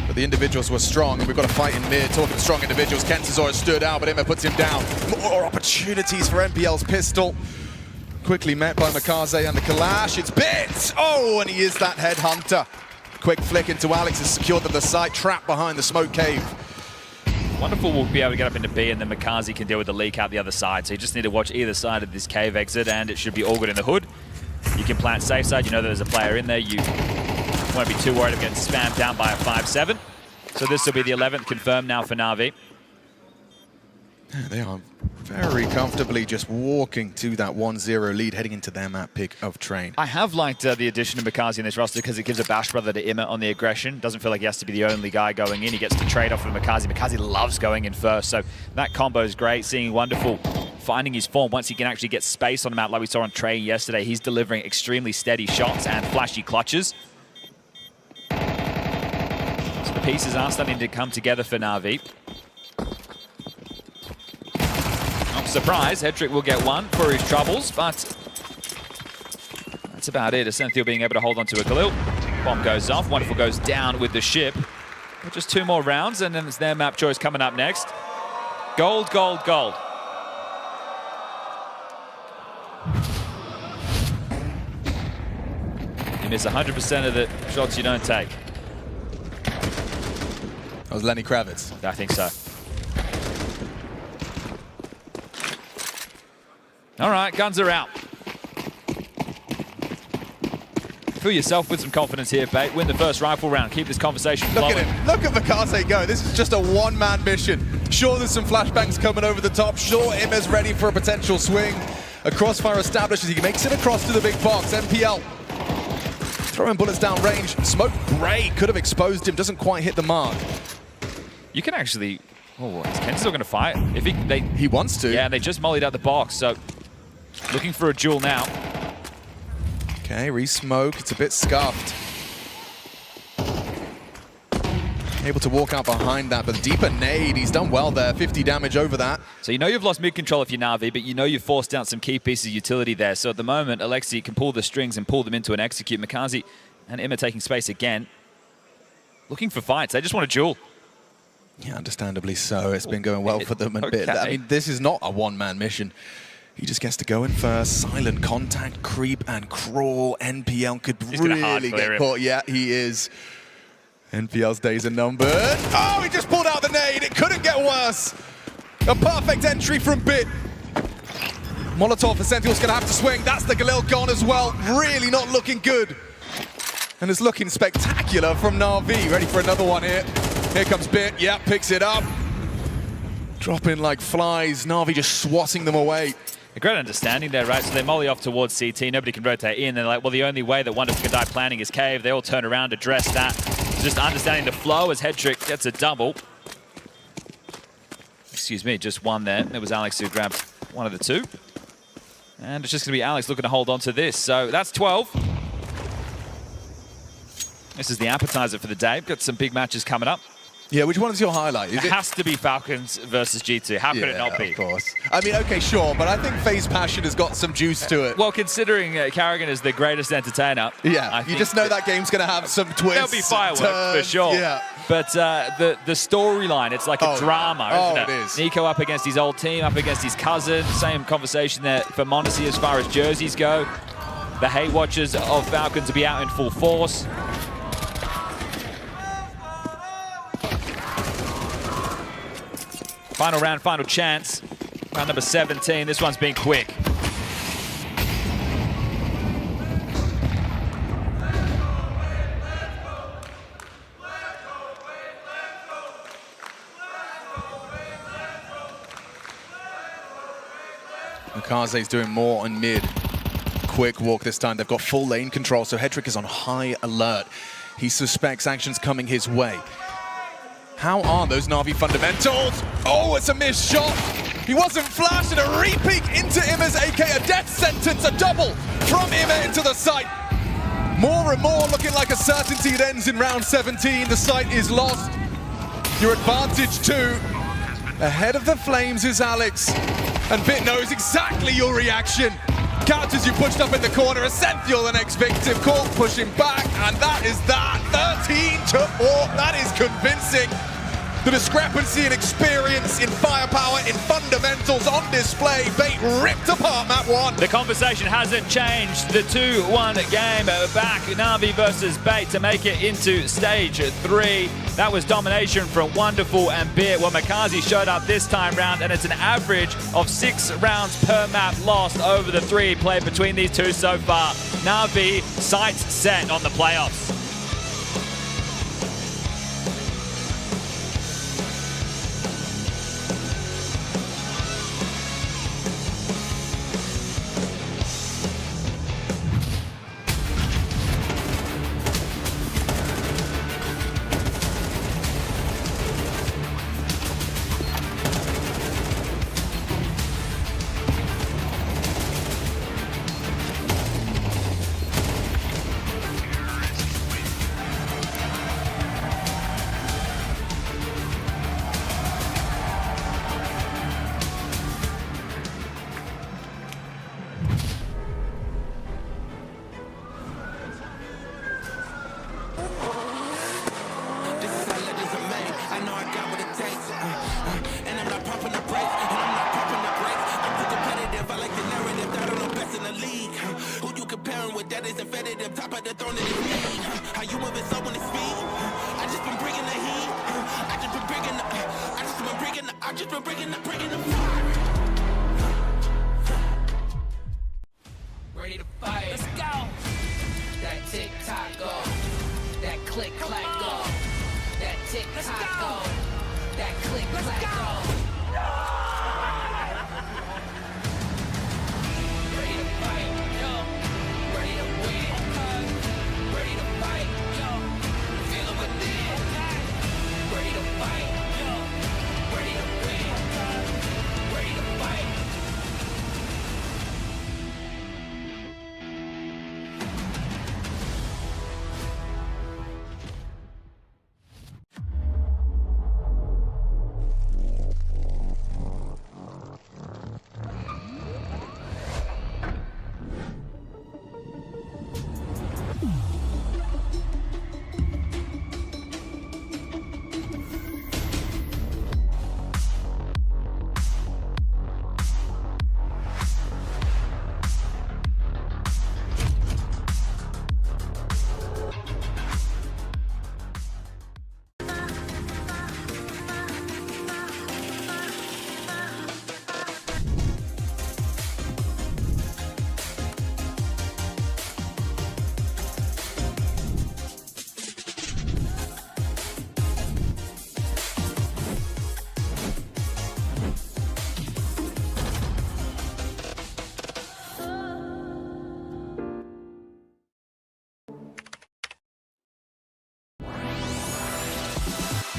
But the individuals were strong, and we've got a fight in mid. Talking of strong individuals, Kentazor has stood out, but Imma puts him down. More opportunities for MPL's pistol. Quickly met by Makaze and the Kalash. It's bit! Oh, and he is that headhunter. Quick flick into Alex has secured the site, trapped behind the smoke cave. Wonderful will be able to get up into B, and then Makaze can deal with the leak out the other side. So you just need to watch either side of this cave exit, and it should be all good in the hood. You can plant safe side. You know that there's a player in there. You won't be too worried of getting spammed down by a 5-7. So this will be the 11th confirmed now for Na'Vi. They are very comfortably just walking to that 1-0 lead, heading into their map pick of Train. I have liked the addition of Makaze in this roster because it gives a bash brother to Imma on the aggression. Doesn't feel like he has to be the only guy going in. He gets to trade off with Makaze. Makaze loves going in first, so that combo is great. Seeing Wonderful finding his form once he can actually get space on the map like we saw on Train yesterday. He's delivering extremely steady shots and flashy clutches. So the pieces are starting to come together for Na'Vi. Surprise, Hedrick will get one for his troubles, but that's about it. Ascenthial being able to hold on to a Khalil. Bomb goes off, Wonderful goes down with the ship. But just 2 more rounds, and then it's their map choice coming up next. Gold, gold, gold. You miss 100% of the shots you don't take. That was Lenny Kravitz. I think so. All right, guns are out. Fill yourself with some confidence here, Bate. Win the first rifle round. Keep this conversation flowing. Look at him. Look at Makaze go. This is just a one-man mission. Sure, there's some flashbangs coming over the top. Sure, Imma's ready for a potential swing. A crossfire establishes. He makes it across to the big box. MPL throwing bullets down range. Smoke Bray could have exposed him. Doesn't quite hit the mark. You can actually... Oh, is Kent still going to fight? If he wants to. Yeah, they just mollied out the box, so... Looking for a duel now. Okay, re-smoke. It's a bit scuffed. Able to walk out behind that, but deeper nade. He's done well there. 50 damage over that. So you know you've lost mid-control if you're Na'Vi, but you know you've forced out some key pieces of utility there. So at the moment, Alexi can pull the strings and pull them into an execute. Makaze and Imma taking space again. Looking for fights. They just want a duel. Yeah, understandably so. It's been going well for them a bit. I mean, this is not a one-man mission. He just gets to go in first. Silent contact, creep, and crawl. NPL could really get caught. Yeah, he is. NPL's days are numbered. Oh, he just pulled out the nade. It couldn't get worse. A perfect entry from Bit. Molotov for Sentinel's going to have to swing. That's the Galil gone as well. Really not looking good. And it's looking spectacular from Na'Vi. Ready for another one here. Here comes Bit. Yeah, picks it up. Dropping like flies. Na'Vi just swatting them away. A great understanding there, right? So they molly off towards CT. Nobody can rotate in. They're like, well, the only way that Wonderful can die planning is cave. They all turn around, address that. Just understanding the flow as Headtrick gets a double. Excuse me, just one there. It was Alex who grabbed one of the two. And it's just going to be Alex looking to hold on to this. So that's 12. This is the appetizer for the day. We've got some big matches coming up. Yeah, which one is your highlight? It has to be Falcons versus G2. How could it not be? Of course. I mean, okay, sure, but I think FaZe Passion has got some juice to it. Well, considering Carrigan is the greatest entertainer. Yeah, you just know that game's going to have some twists. There'll be fireworks for sure. Yeah. But the storyline, it's like a drama, isn't it? It is. NiKo up against his old team, up against his cousin. Same conversation there for Mondesi as far as jerseys go. The hate watchers of Falcons to be out in full force. Final round, final chance. Round number 17. This one's been quick. Makaze's doing more on mid. Quick walk this time. They've got full lane control, so Headtrick is on high alert. He suspects actions coming his way. How are those Na'Vi fundamentals? Oh, it's a missed shot. He wasn't flashed, and a re-peek into Imma's AK, a death sentence, a double from Imma into the site. More and more looking like a certainty. It ends in round 17. The site is lost. Your advantage too. Ahead of the flames is Alex, and Bit knows exactly your reaction. Counters you pushed up in the corner. Essential, the next victim. Cork pushing back, and that is that. 13-4. That is convincing. The discrepancy in experience, in firepower, in fundamentals on display. Bait ripped apart map one. The conversation hasn't changed. The 2-1 game back. Na'Vi versus Bait to make it into stage 3. That was domination from Wonderful and Bit. Well, Makazi showed up this time round, and it's an average of 6 rounds per map lost over the 3 played between these two so far. Na'Vi sights set on the playoffs. Ready to fight. Let's go. That tick tock go. That click clack go. That tick tock go. That click clack go. Ready to fight, yo. Ready to win. Ready to fight, yo. Feel it within. Ready to fight, yo. Ready to win. Ready to fight.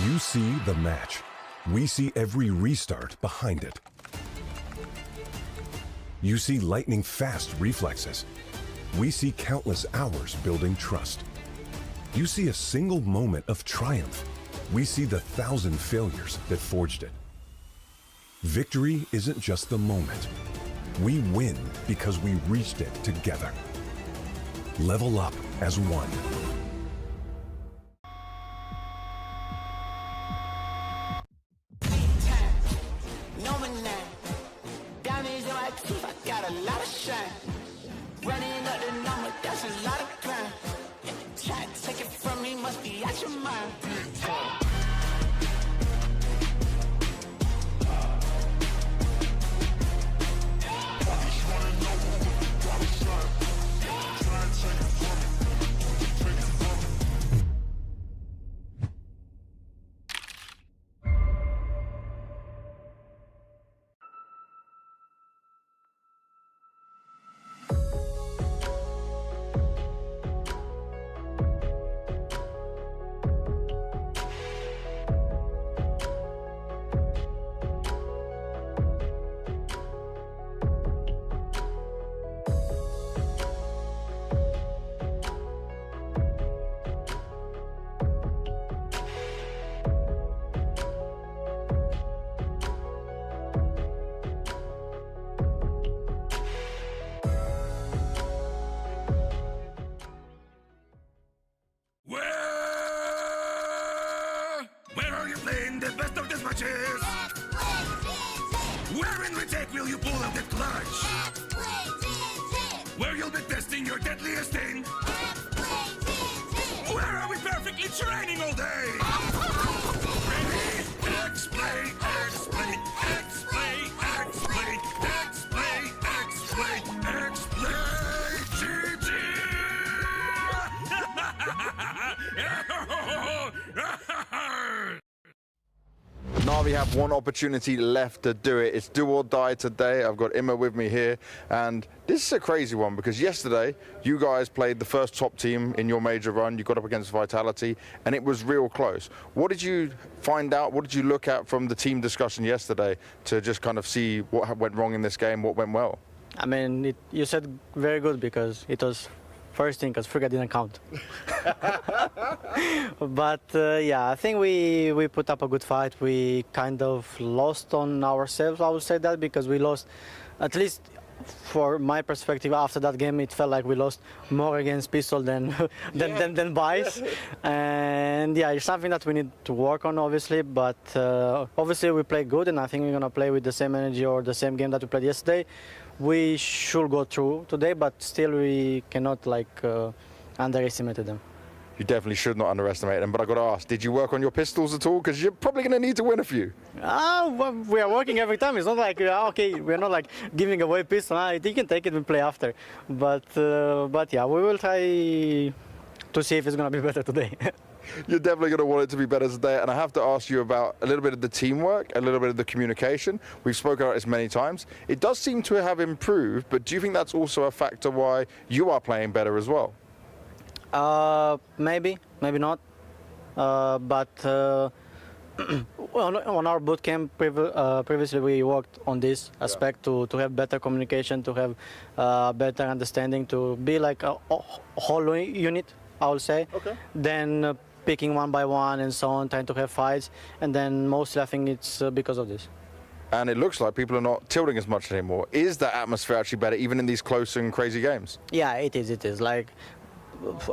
You see the match. We see every restart behind it. You see lightning-fast reflexes. We see countless hours building trust. You see a single moment of triumph. We see the 1,000 failures that forged it. Victory isn't just the moment. We win because we reached it together. Level up as one. Where are you playing the best of these matches? Where in retake will you pull out that clutch? Where you'll be testing your deadliest thing? Where are we perfectly training all day? Ready? X-play, X-play, X-play, X-play, X-play, X-play, X-play, GG! Now we have one opportunity left to do it. It's do or die today. I've got Imma with me here, and this is a crazy one because yesterday you guys played the first top team in your major run. You got up against Vitality, and it was real close. What did you find out? What did you look at from the team discussion yesterday to just kind of see what went wrong in this game, what went well? I mean, you said very good because it was first thing because Frigga didn't count. But yeah, I think we put up a good fight. We kind of lost on ourselves, I would say that, because we lost, at least for my perspective, after that game, it felt like we lost more against Pistol than than Bice. And yeah, it's something that we need to work on, obviously. But obviously we played good, and I think we're gonna play with the same energy or the same game that we played yesterday. We should go through today, but still we cannot underestimate them. You definitely should not underestimate them, but I got to ask, did you work on your pistols at all? Because you're probably going to need to win a few. Well, we are working every time. It's not like, okay, we're not like giving away pistol. You can take it and play after. But yeah, we will try to see if it's going to be better today. You're definitely going to want it to be better today. And I have to ask you about a little bit of the teamwork, a little bit of the communication. We've spoken about this many times. It does seem to have improved, but do you think that's also a factor why you are playing better as well? Maybe not. But on our bootcamp previously, we worked on this aspect to have better communication, to have better understanding, to be like a whole unit, I would say. Okay. Then picking one by one and so on, trying to have fights, and then mostly I think it's because of this. And it looks like people are not tilting as much anymore. Is the atmosphere actually better, even in these close and crazy games? Yeah, it is. It is. Like,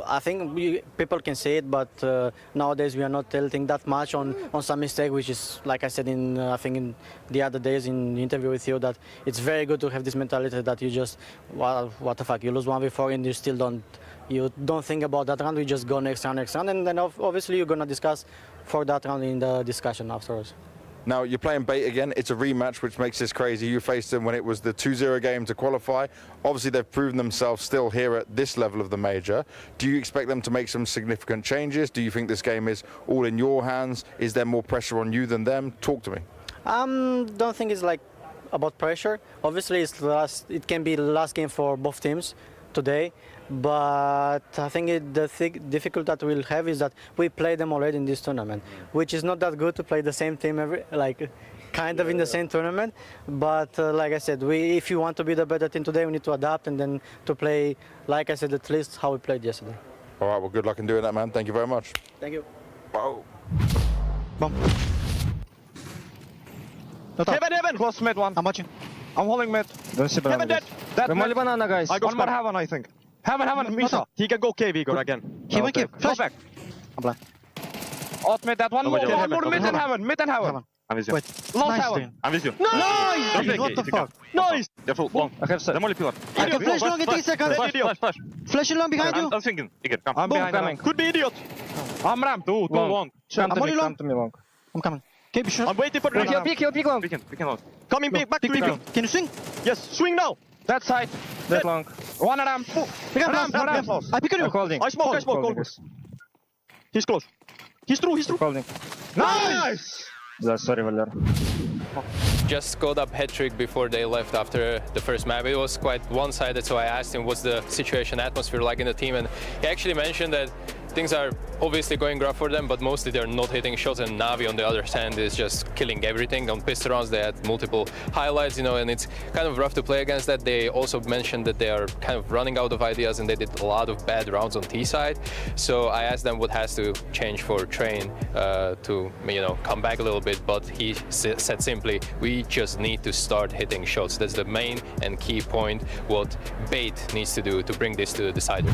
I think people can say it, but nowadays we are not tilting that much on some mistake, which is, like I said I think in the other days in the interview with you, that it's very good to have this mentality that you just, well, what the fuck, you lose 1v4 and you still don't think about that round, you just go next round, and then obviously you're going to discuss for that round in the discussion afterwards. Now, you're playing Bait again. It's a rematch, which makes this crazy. You faced them when it was the 2-0 game to qualify. Obviously, they've proven themselves still here at this level of the major. Do you expect them to make some significant changes? Do you think this game is all in your hands? Is there more pressure on you than them? Talk to me. Don't think it's like about pressure. Obviously, it can be the last game for both teams. today. But I think the difficulty that we'll have is that we play them already in this tournament, which is not that good to play the same team kind of in the same tournament. But like I said, if you want to be the better team today, we need to adapt and then to play, like I said, at least how we played yesterday. All right, well, good luck in doing that, man. Thank you very much. Thank you. Wow. Heaven, close mid one. I'm watching. I'm holding mid. Heaven dead. Dead mid. Banana, guys. I got one more heaven, I think. Heaven, Misha. He can go cave, Igor, again. He went cave. Go back. I'm blind. Out mid, that one more mid and heaven. Mid and heaven. I'm with you. Wait. Lost heaven. I'm with you. Nice! What the fuck? Nice! Careful, long. I have set. Demoli pillar. I can flash long in 3 seconds. Flash. Flashing long behind you. I'm thinking. Igor, come. I'm behind coming. Could be idiot. I'm ramp. Too long. I'm only long. Come to me long. I'm coming. Okay, be sure. I'm waiting for the Peek long. Peeking long. Coming back to you. Can you swing? Yes, swing now. That side. That long. One ramp. Ramp. I pick on you. I smoke. He's close. He's through. Holding. Nice! Sorry, Valer. Just scored up hat trick before they left after the first map. It was quite one-sided, so I asked him what's the situation, atmosphere like in the team, and he actually mentioned that things are obviously going rough for them, but mostly they're not hitting shots, and Navi on the other hand is just killing everything. On pistol rounds they had multiple highlights, and it's kind of rough to play against that. They also mentioned that they are kind of running out of ideas and they did a lot of bad rounds on T side. So I asked them what has to change for Train to come back a little bit, but he said simply, we just need to start hitting shots. That's the main and key point what Bait needs to do to bring this to the decider.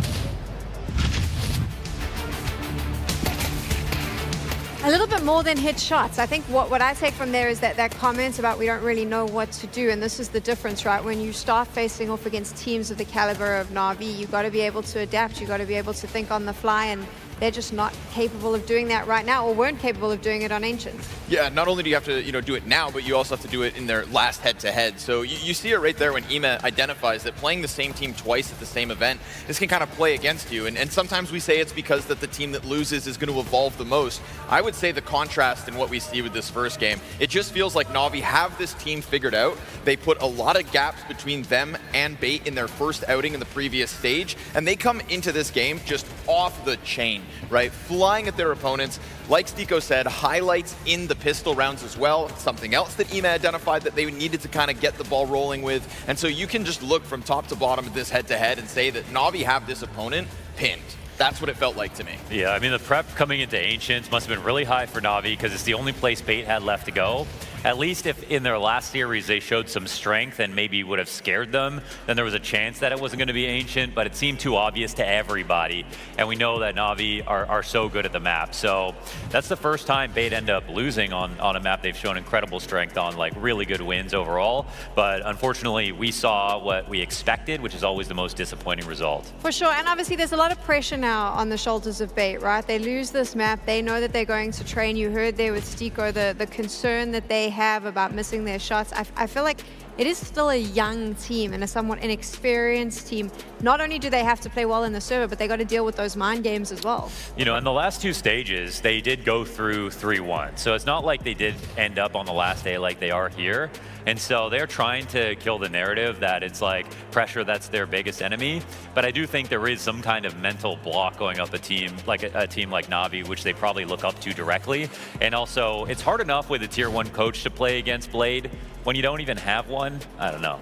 A little bit more than hit shots. I think what I take from there is that comment about we don't really know what to do, and this is the difference, right? When you start facing off against teams of the caliber of Navi, you got to be able to adapt, you got to be able to think on the fly, and they're just not capable of doing that right now, or weren't capable of doing it on Ancient. Yeah, not only do you have to do it now, but you also have to do it in their last head-to-head. So you see it right there when Ima identifies that playing the same team twice at the same event, this can kind of play against you. And sometimes we say it's because that the team that loses is going to evolve the most. I would say the contrast in what we see with this first game, it just feels like Navi have this team figured out. They put a lot of gaps between them and Bait in their first outing in the previous stage, and they come into this game just off the chain, right? Flying at their opponents. Like Stiko said, highlights in the pistol rounds as well. Something else that Ima identified that they needed to kind of get the ball rolling with. And so you can just look from top to bottom at this head-to-head and say that Navi have this opponent pinned. That's what it felt like to me. Yeah, I mean, the prep coming into Ancients must have been really high for Navi because it's the only place Bait had left to go. At least if in their last series they showed some strength and maybe would have scared them, then there was a chance that it wasn't going to be Ancient, but it seemed too obvious to everybody. And we know that Navi are so good at the map. So that's the first time Bait end up losing on a map they've shown incredible strength on, like really good wins overall. But unfortunately, we saw what we expected, which is always the most disappointing result. For sure, and obviously there's a lot of pressure now on the shoulders of Bait, right? They lose this map, they know that they're going to Train. You heard there with Stiko the concern that they have about missing their shots. I feel like it is still a young team and a somewhat inexperienced team. Not only do they have to play well in the server, but they got to deal with those mind games as well. In the last two stages, they did go through 3-1. So it's not like they did end up on the last day like they are here. And so they're trying to kill the narrative that it's like pressure, that's their biggest enemy. But I do think there is some kind of mental block going up a team like Navi, which they probably look up to directly. And also, it's hard enough with a tier 1 coach to play against Blade. When you don't even have one, I don't know.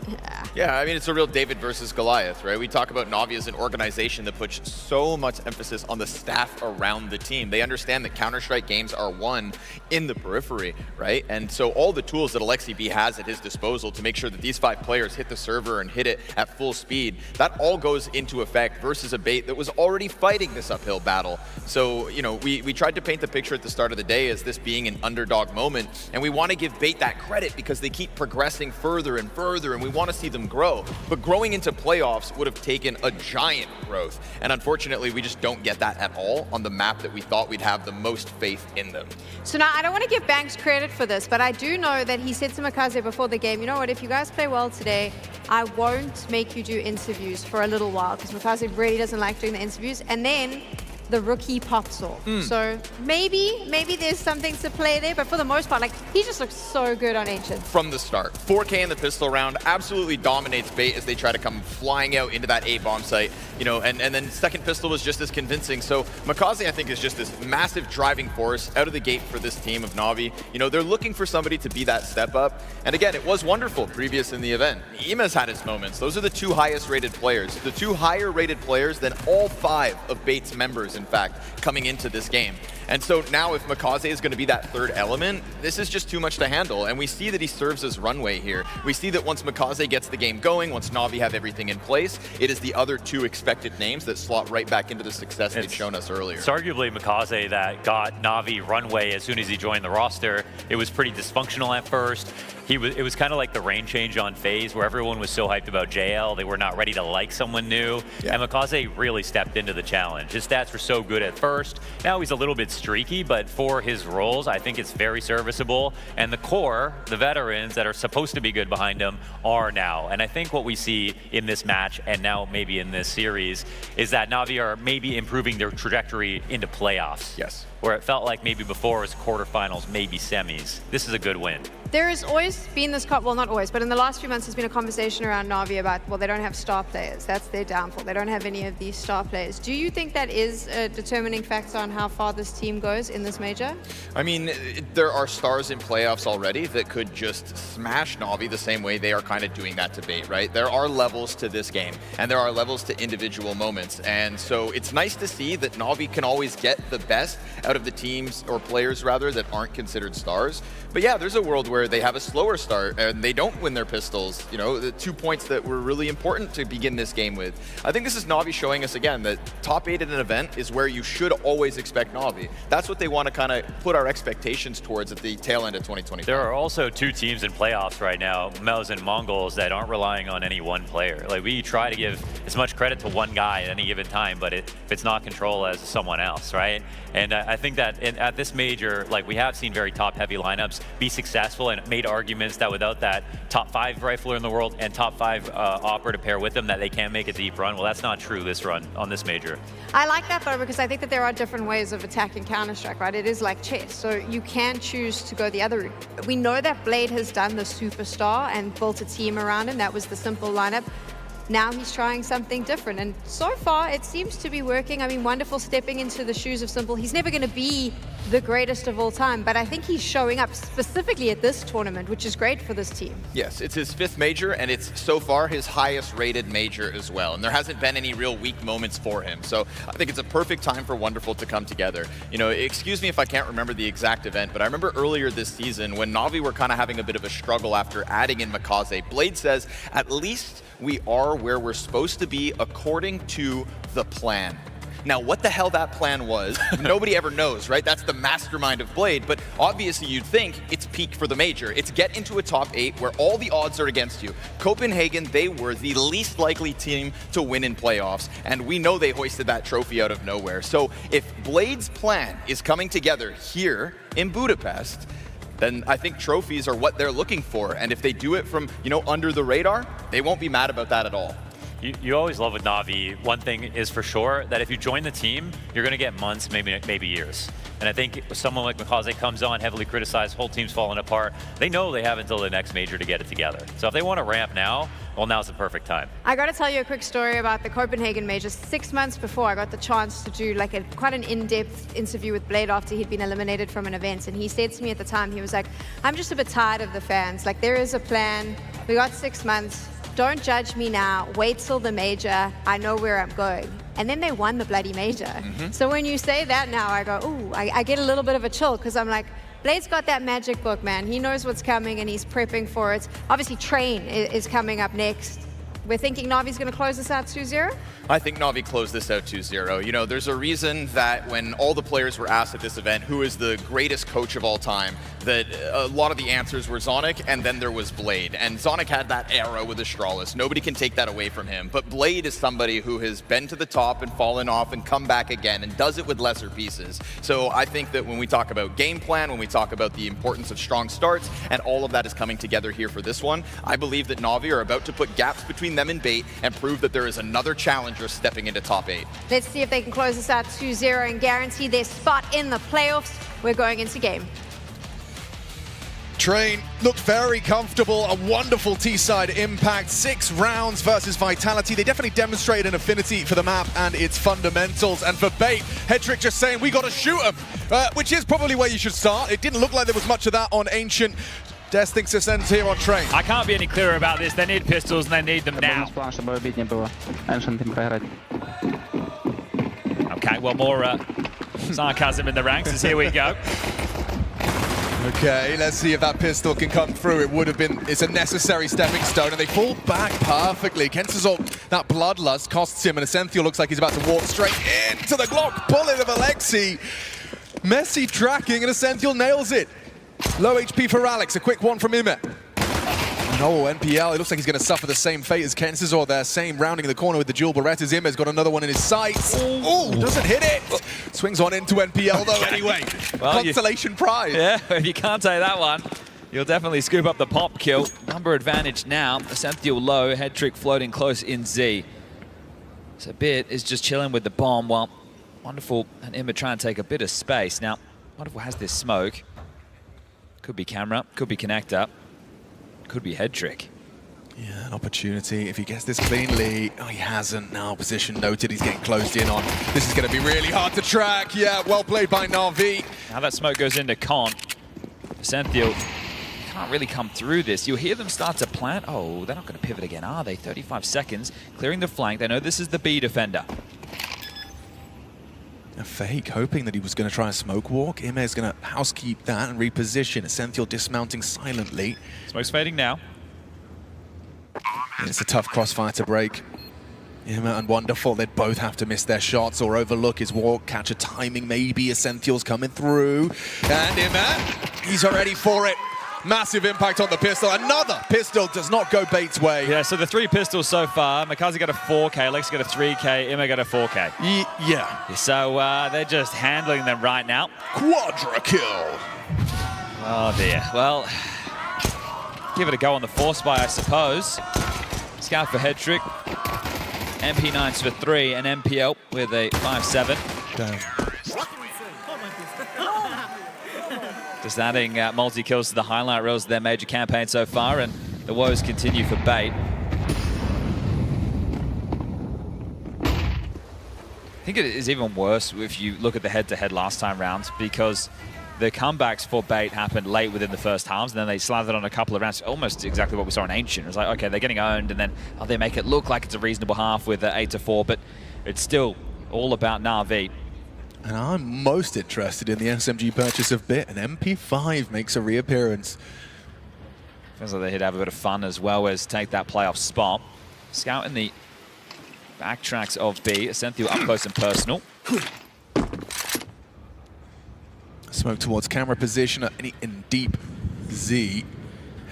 Yeah, I mean, it's a real David versus Goliath, right? We talk about Navi as an organization that puts so much emphasis on the staff around the team. They understand that Counter-Strike games are won in the periphery, right? And so all the tools that Alexi B has at his disposal to make sure that these 5 players hit the server and hit it at full speed, that all goes into effect versus a Bait that was already fighting this uphill battle. So, we tried to paint the picture at the start of the day as this being an underdog moment, and we want to give Bait that credit because they keep progressing further and further, and we want to see them grow. But growing into playoffs would have taken a giant growth, and unfortunately, we just don't get that at all on the map that we thought we'd have the most faith in them. So now, I don't want to give Banks credit for this, but I do know that he said to Makaze before the game, you know what, if you guys play well today, I won't make you do interviews for a little while, because Makaze really doesn't like doing the interviews. And then the rookie pops off. So maybe there's something to play there, but for the most part, like, he just looks so good on Ancient. From the start, 4K in the pistol round absolutely dominates Bait as they try to come flying out into that A-bomb site, you know, and then second pistol was just as convincing. So makaze, I think, is just this massive driving force out of the gate for this team of Na'Vi. You know, they're looking for somebody to be that step up. And again, it was wonderful previous in the event. Ima's had his moments. Those are the 2 highest rated players. The 2 higher rated players than all 5 of Bait's members, in fact, coming into this game. And so now if makaze is going to be that third element, this is just too much to handle. And we see that he serves as runway here. We see that once makaze gets the game going, once Na'Vi have everything in place, it is the other 2 expected names that slot right back into the success they'd shown us earlier. It's arguably makaze that got Na'Vi runway as soon as he joined the roster. It was pretty dysfunctional at first. It was kind of like the rain change on FaZe, where everyone was so hyped about JL, they were not ready to like someone new. And makaze really stepped into the challenge. His stats were so good at first. Now he's a little bit streaky, but for his roles, I think it's very serviceable. And the core, the veterans that are supposed to be good behind him, are now. And I think what we see in this match, and now maybe in this series, is that Na'Vi are maybe improving their trajectory into playoffs. Yes. Where it felt like maybe before it was quarterfinals, maybe semis. This is a good win. There has always been this, well, not always, but in the last few months, there's been a conversation around Na'Vi about, well, they don't have star players. That's their downfall. They don't have any of these star players. Do you think that is a determining factor on how far this team goes in this major? I mean, there are stars in playoffs already that could just smash Na'Vi the same way they are kind of doing that to Bait, right? There are levels to this game, and there are levels to individual moments. And so it's nice to see that Na'Vi can always get the best out of the teams, or players rather, that aren't considered stars. But yeah, there's a world where they have a slower start and they don't win their pistols. You know, the 2 points that were really important to begin this game with. I think this is Na'Vi showing us again that top 8 at an event is where you should always expect Na'Vi. That's what they want to kind of put our expectations towards at the tail end of 2025. There are also 2 teams in playoffs right now, Mel's and Mongols, that aren't relying on any one player. Like, we try to give as much credit to one guy at any given time, but if it's not control as someone else, right? And I think that at this major, like, we have seen very top-heavy lineups be successful and made arguments that without that top 5 rifler in the world and top 5 opera to pair with them, that they can't make a deep run. Well, that's not true this run on this major. I like that, though, because I think that there are different ways of attacking Counter-Strike, right? It is like chess, so you can choose to go the other route. We know that Blade has done the superstar and built a team around him. That was the simple lineup. Now he's trying something different, and so far it seems to be working. I mean, wonderful stepping into the shoes of Simple. He's never going to be the greatest of all time, but I think he's showing up specifically at this tournament, which is great for this team. Yes, it's his 5th major, and it's so far his highest rated major as well. And there hasn't been any real weak moments for him. So I think it's a perfect time for Wonderful to come together. You know, excuse me if I can't remember the exact event, but I remember earlier this season when Na'Vi were kind of having a bit of a struggle after adding in makaze. Blade says, at least we are where we're supposed to be according to the plan. Now, what the hell that plan was, nobody ever knows, right? That's the mastermind of Blade, but obviously you'd think it's peak for the major. It's get into a top 8 where all the odds are against you. Copenhagen, they were the least likely team to win in playoffs, and we know they hoisted that trophy out of nowhere. So if Blade's plan is coming together here in Budapest, then I think trophies are what they're looking for. And if they do it from, you know, under the radar, they won't be mad about that at all. You always love with Na'Vi, one thing is for sure, that if you join the team, you're going to get months, maybe years. And I think if someone like makaze comes on, heavily criticized, whole team's falling apart, they know they have until the next major to get it together. So if they want to ramp now, well, now's the perfect time. I got to tell you a quick story about the Copenhagen major. 6 months before, I got the chance to do like quite an in-depth interview with Blade after he'd been eliminated from an event. And he said to me at the time, he was like, I'm just a bit tired of the fans. Like, there is a plan. We got 6 months. Don't judge me now. Wait till the major. I know where I'm going. And then they won the bloody major. So when you say that now, I go, ooh, I get a little bit of a chill, because I'm like, Blade's got that magic book, man. He knows what's coming and he's prepping for it. Obviously, Train is coming up next. We're thinking Na'Vi's going to close this out 2-0? I think Na'Vi closed this out 2-0. You know, there's a reason that when all the players were asked at this event who is the greatest coach of all time, that a lot of the answers were Zonic, and then there was Blade. And Zonic had that era with Astralis. Nobody can take that away from him. But Blade is somebody who has been to the top and fallen off and come back again, and does it with lesser pieces. So I think that when we talk about game plan, when we talk about the importance of strong starts, and all of that is coming together here for this one, I believe that Na'Vi are about to put gaps between between them and Bait and prove that there is another challenger stepping into top 8. Let's see if they can close this out 2-0 and guarantee their spot in the playoffs. We're going into game. Train looked very comfortable, a wonderful T-side impact, 6 rounds versus Vitality. They definitely demonstrated an affinity for the map and its fundamentals. And for Bait, Hedrick just saying, we got to shoot him, which is probably where you should start. It didn't look like there was much of that on Ancient. Des thinks it ends here on Train. I can't be any clearer about this. They need pistols and they need them now. Okay, well, more sarcasm in the ranks as here we go. Okay, let's see if that pistol can come through. It would have been, it's a necessary stepping stone, and they fall back perfectly. kyxsan, that bloodlust costs him, and Essential looks like he's about to walk straight into the Glock bullet of Alexi. Messy tracking, and Essential nails it. Low HP for Alex, a quick one from Imet. No, NPL, it looks like he's going to suffer the same fate as kyxsan there. Same rounding in the corner with the dual Berettas. Imet's got another one in his sights. Ooh, doesn't hit it. Swings on into NPL though anyway. Well, consolation prize. Yeah, if you can't take that one, you'll definitely scoop up the pop kill. Number advantage now. Essential low, Hedrick floating close in Z. So Bit is just chilling with the bomb while Wonderful and Imet try and take a bit of space. Now, Wonderful has this smoke. Could be camera, could be connector. Could be Hedrick. Yeah, an opportunity if he gets this cleanly. Oh, he hasn't. Now position noted, he's getting closed in on. This is going to be really hard to track. Yeah, well played by Na'Vi. Now that smoke goes into Con. Essential can't really come through this. You'll hear them start to plant. Oh, they're not going to pivot again, are they? 35 seconds, clearing the flank. They know this is the B defender. A fake, hoping that he was going to try a smoke walk. Ime is going to housekeep that and reposition. Essential dismounting silently. Smoke's fading now. And it's a tough crossfire to break. Ime and Wonderful, they'd both have to miss their shots or overlook his walk, catch a timing maybe. Essential's coming through. And Ime, he's already for it. Massive impact on the pistol. Another pistol does not go Bait's way. Yeah, so the 3 pistols so far. Makazi got a 4K, Lex got a 3K, Ime got a 4K. Yeah. So they're just handling them right now. Quadra kill. Oh dear. Well, give it a go on the force spy, I suppose. Scout for Hedrick. MP9s for 3 and MPL with a 5-7. Damn. Just adding multi-kills to the highlight reels of their major campaign so far, and the woes continue for Bait. I think it is even worse if you look at the head-to-head last time round, because the comebacks for Bait happened late within the first halves, and then they slathered on a couple of rounds, almost exactly what we saw in Ancient. It was like, okay, they're getting owned, and then they make it look like it's a reasonable half with 8-4, but it's still all about Na'Vi. And I'm most interested in the SMG purchase of Bit, and MP5 makes a reappearance. Feels like they hit have a bit of fun as well as take that playoff spot. Scout in the backtracks of B, Essential up close and personal. Smoke towards camera position in deep Z.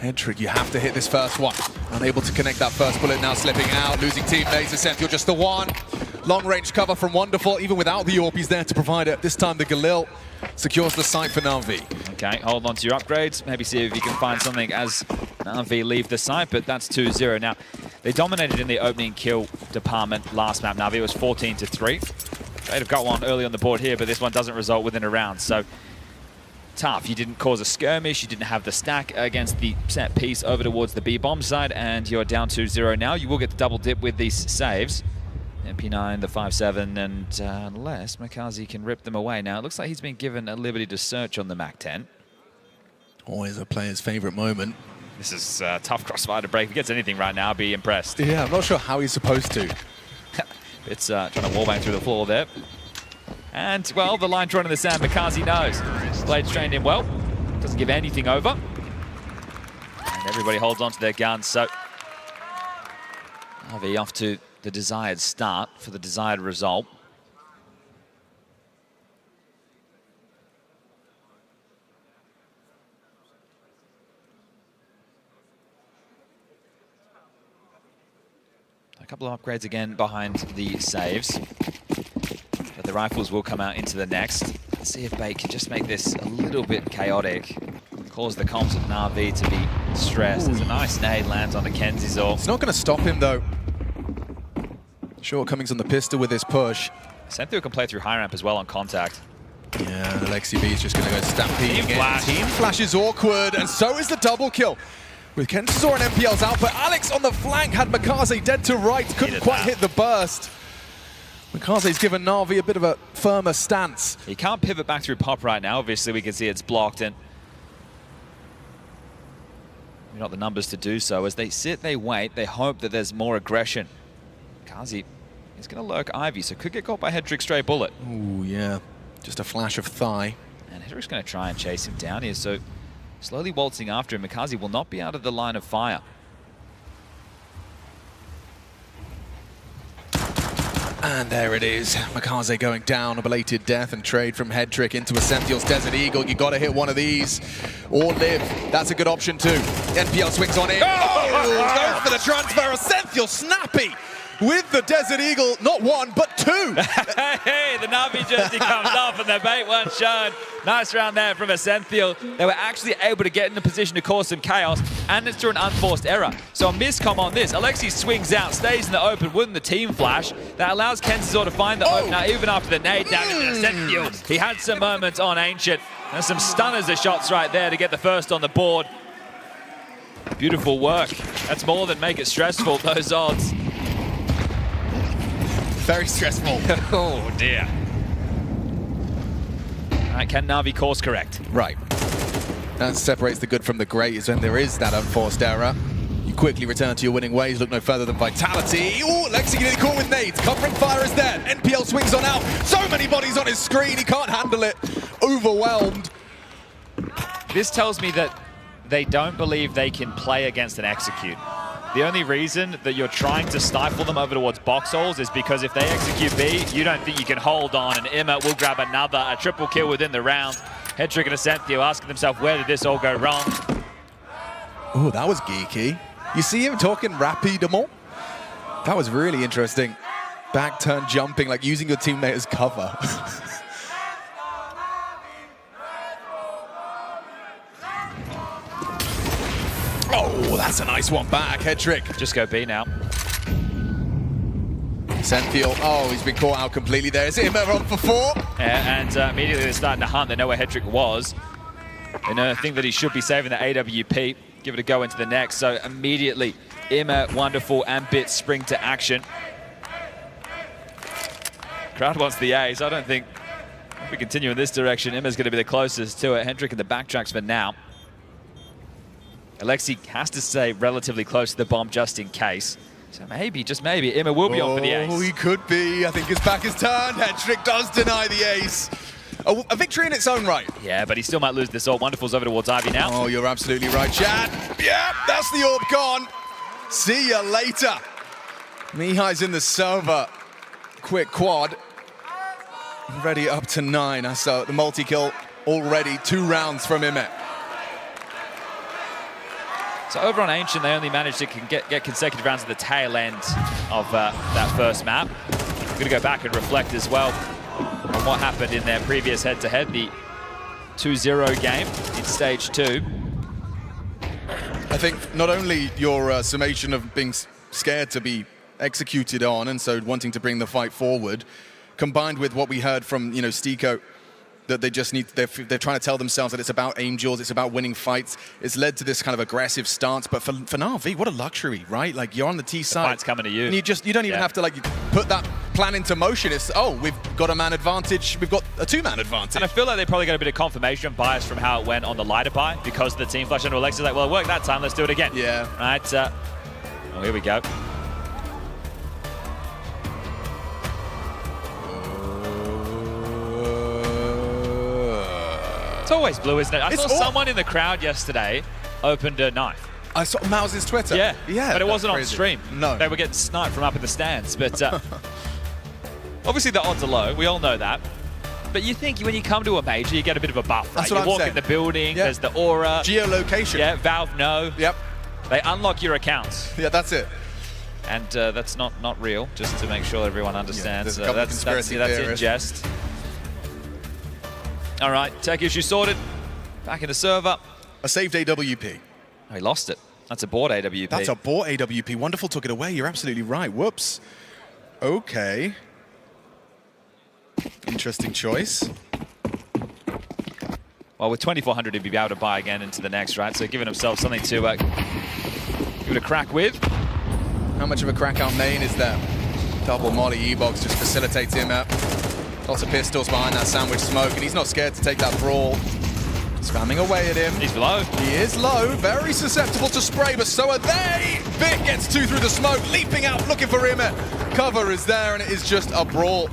Hedrick, you have to hit this first one. Unable to connect that first bullet, now slipping out, losing teammates. Essential just the one. Long range cover from Wonderful, even without the AWP, he's there to provide it. This time the Galil secures the site for Na'Vi. Okay, hold on to your upgrades. Maybe see if you can find something as Na'Vi leave the site, but that's 2-0. Now, they dominated in the opening kill department last map. Na'Vi was 14-3. They'd have got one early on the board here, but this one doesn't result within a round. So tough. You didn't cause a skirmish, you didn't have the stack against the set piece over towards the B-bomb side, and you're down 2-0 now. You will get the double dip with these saves. MP9, the 5-7, and unless Makazi can rip them away. Now, it looks like he's been given a liberty to search on the MAC-10. Always a player's favorite moment. This is a tough crossfire to break. If he gets anything right now, I'd be impressed. Yeah, I'm not sure how he's supposed to. It's trying to wallbang through the floor there. And, well, the line drawn in the sand, Makazi knows. Blade trained in well. Doesn't give anything over. And everybody holds on to their guns, so Na'Vi off to the desired start for the desired result. A couple of upgrades again behind the saves, but the rifles will come out into the next. Let's see if Bait can just make this a little bit chaotic, cause the comms of Na'Vi to be stress. There's a nice nade lands on the Kenzie's ult. It's not going to stop him, though. Shortcomings on the pistol with this push. Senthil can play through high ramp as well on contact. Yeah, LexiB is just going to go stampede Team again. flash. Team flash is awkward, and so is the double kill. With kyxsan and MPL's out, but Alex on the flank had mykaze dead to right. Couldn't quite hit the burst. mykaze's given Na'Vi a bit of a firmer stance. He can't pivot back through pop right now. Obviously, we can see it's blocked, and not the numbers to do so. As they sit, they wait, they hope that there's more aggression. mykaze is going to lurk Ivy, so could get caught by Hedrick stray bullet. Ooh, yeah. Just a flash of thigh. And Hedrick's going to try and chase him down here, so slowly waltzing after him. mykaze will not be out of the line of fire. And there it is. mykaze going down, a belated death and trade from Hedrick into a Senthil's Desert Eagle. You got to hit one of these or live. That's a good option too. NPL swings on in. Oh! Goes for the transfer. A Senthil snappy with the Desert Eagle. Not one, but two. Hey, the Na'Vi jersey comes off and the bait weren't shown. Nice round there from a Senthil. They were actually able to get in a position to cause some chaos, and it's through an unforced error. So a miscom on this. Alexi swings out, stays in the open, wouldn't the team flash. That allows kyxsan to find the opener even after the nade down into the Senthil. He had some moments on Ancient, and some stunners of shots right there to get the first on the board. Beautiful work. That's more than make it stressful, those odds. Very stressful. Oh dear. All right, can Na'Vi course correct? Right. That separates the good from the great is when there is that unforced error. You quickly return to your winning ways, look no further than Vitality. Ooh, Lexi getting caught with nades. Covering fire is there. NPL swings on out. So many bodies on his screen, he can't handle it. Overwhelmed. This tells me that they don't believe they can play against an execute. The only reason that you're trying to stifle them over towards box holes is because if they execute B, you don't think you can hold on, and Imma will grab a triple kill within the round. Hedrick and Senthil asking themselves, where did this all go wrong? Oh, that was geeky. You see him talking rapidement? That was really interesting. Back turn jumping, like using your teammate as cover. Oh, that's a nice one back, Hedrick. Just go B now. Senthil, oh, he's been caught out completely there. Is Imma on for 4? And immediately they're starting to hunt. They know where Hedrick was. They think that he should be saving the AWP. Give it a go into the next. So immediately, Imma, Wonderful, and Bits spring to action. Crowd wants the A, so I don't think if we continue in this direction, Imma's going to be the closest to it. Hedrick in the backtracks for now. Alexi has to stay relatively close to the bomb just in case. So maybe, just maybe, Imma will be on for the ace. Oh, he could be. I think his back is turned. Hedrick does deny the ace. A victory in its own right. Yeah, but he still might lose this ult. Wonderful's over towards Ivy now. Oh, you're absolutely right, Chad. Yeah, that's the orb gone. See ya later. Mihai's in the server. Quick quad. Ready up to 9. So the multi-kill already. 2 rounds from Imma. So over on Ancient, they only managed to get consecutive rounds at the tail end of that first map. I'm going to go back and reflect as well on what happened in their previous head-to-head, the 2-0 game in stage 2. I think not only your summation of being scared to be executed on and so wanting to bring the fight forward, combined with what we heard from, Stiko, that they just need, they're trying to tell themselves that it's about Angels, it's about winning fights. It's led to this kind of aggressive stance, but for Na'Vi, what a luxury, right? Like, you're on the T side. The fight's coming to you. And you don't even have to put that plan into motion. It's, oh, we've got a man advantage, we've got a 2-man advantage. And I feel like they probably got a bit of confirmation bias from how it went on the lighter buy because of the team flash. And Alexa's like, well, it worked that time, let's do it again. Yeah. Right, oh, here we go. It's always blue, isn't it? I saw someone in the crowd yesterday opened a knife. I saw Mouse's Twitter. Yeah, yeah, but it wasn't on stream. No. They were getting sniped from up in the stands. But obviously the odds are low. We all know that. But you think when you come to a major, you get a bit of a buff, right? That's what you I'm walk saying. in the building, Yeah. there's the aura. Geolocation. Yeah, Valve know. Yep. They unlock your accounts. Yeah, that's it. And that's not real, just to make sure everyone understands. there's a couple That's conspiracy in theorists. jest. All right, tech issue sorted. Back in the server. A saved AWP. Oh, he lost it. That's a board AWP. That's a board AWP. Wonderful took it away. You're absolutely right. Whoops. Okay. Interesting choice. Well, with 2,400, he'd be able to buy again into the next, right? So giving himself something to give it a crack with. How much of a crack out main is there? Double molly E-box just facilitates him up. Lots of pistols behind that sandwich smoke, and he's not scared to take that brawl. Spamming away at him. He's low. He is low, very susceptible to spray, but so are they. Vic gets 2 through the smoke, leaping out, looking for him. Cover is there, and it is just a brawl.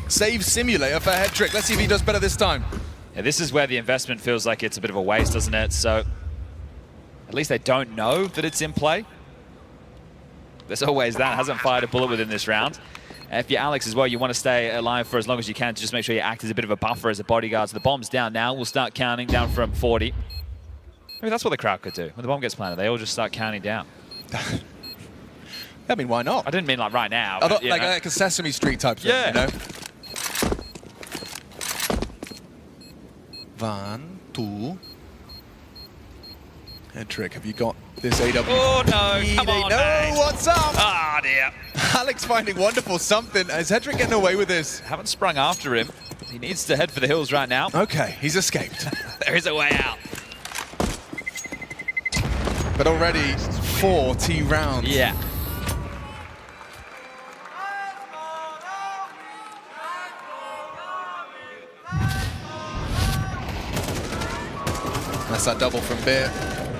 Save simulator for Hedrick. Let's see if he does better this time. Yeah, this is where the investment feels like it's a bit of a waste, doesn't it? So at least they don't know that it's in play. There's always that. Hasn't fired a bullet within this round. If you're Alex as well, you want to stay alive for as long as you can to just make sure you act as a bit of a buffer as a bodyguard. So the bomb's down now. We'll start counting down from 40. Maybe that's what the crowd could do. When the bomb gets planted, they all just start counting down. I mean, why not? I didn't mean like right now. But, like a Sesame Street type thing, you know? 1, 2. Hedrick, have you got this AW? Oh no, come on, mate. What's up? Ah, dear. Alex finding wonderful something. Is Hedrick getting away with this? Haven't sprung after him. He needs to head for the hills right now. Okay, he's escaped. There is a way out. But already 4 T rounds. Yeah. That's that double from Beer.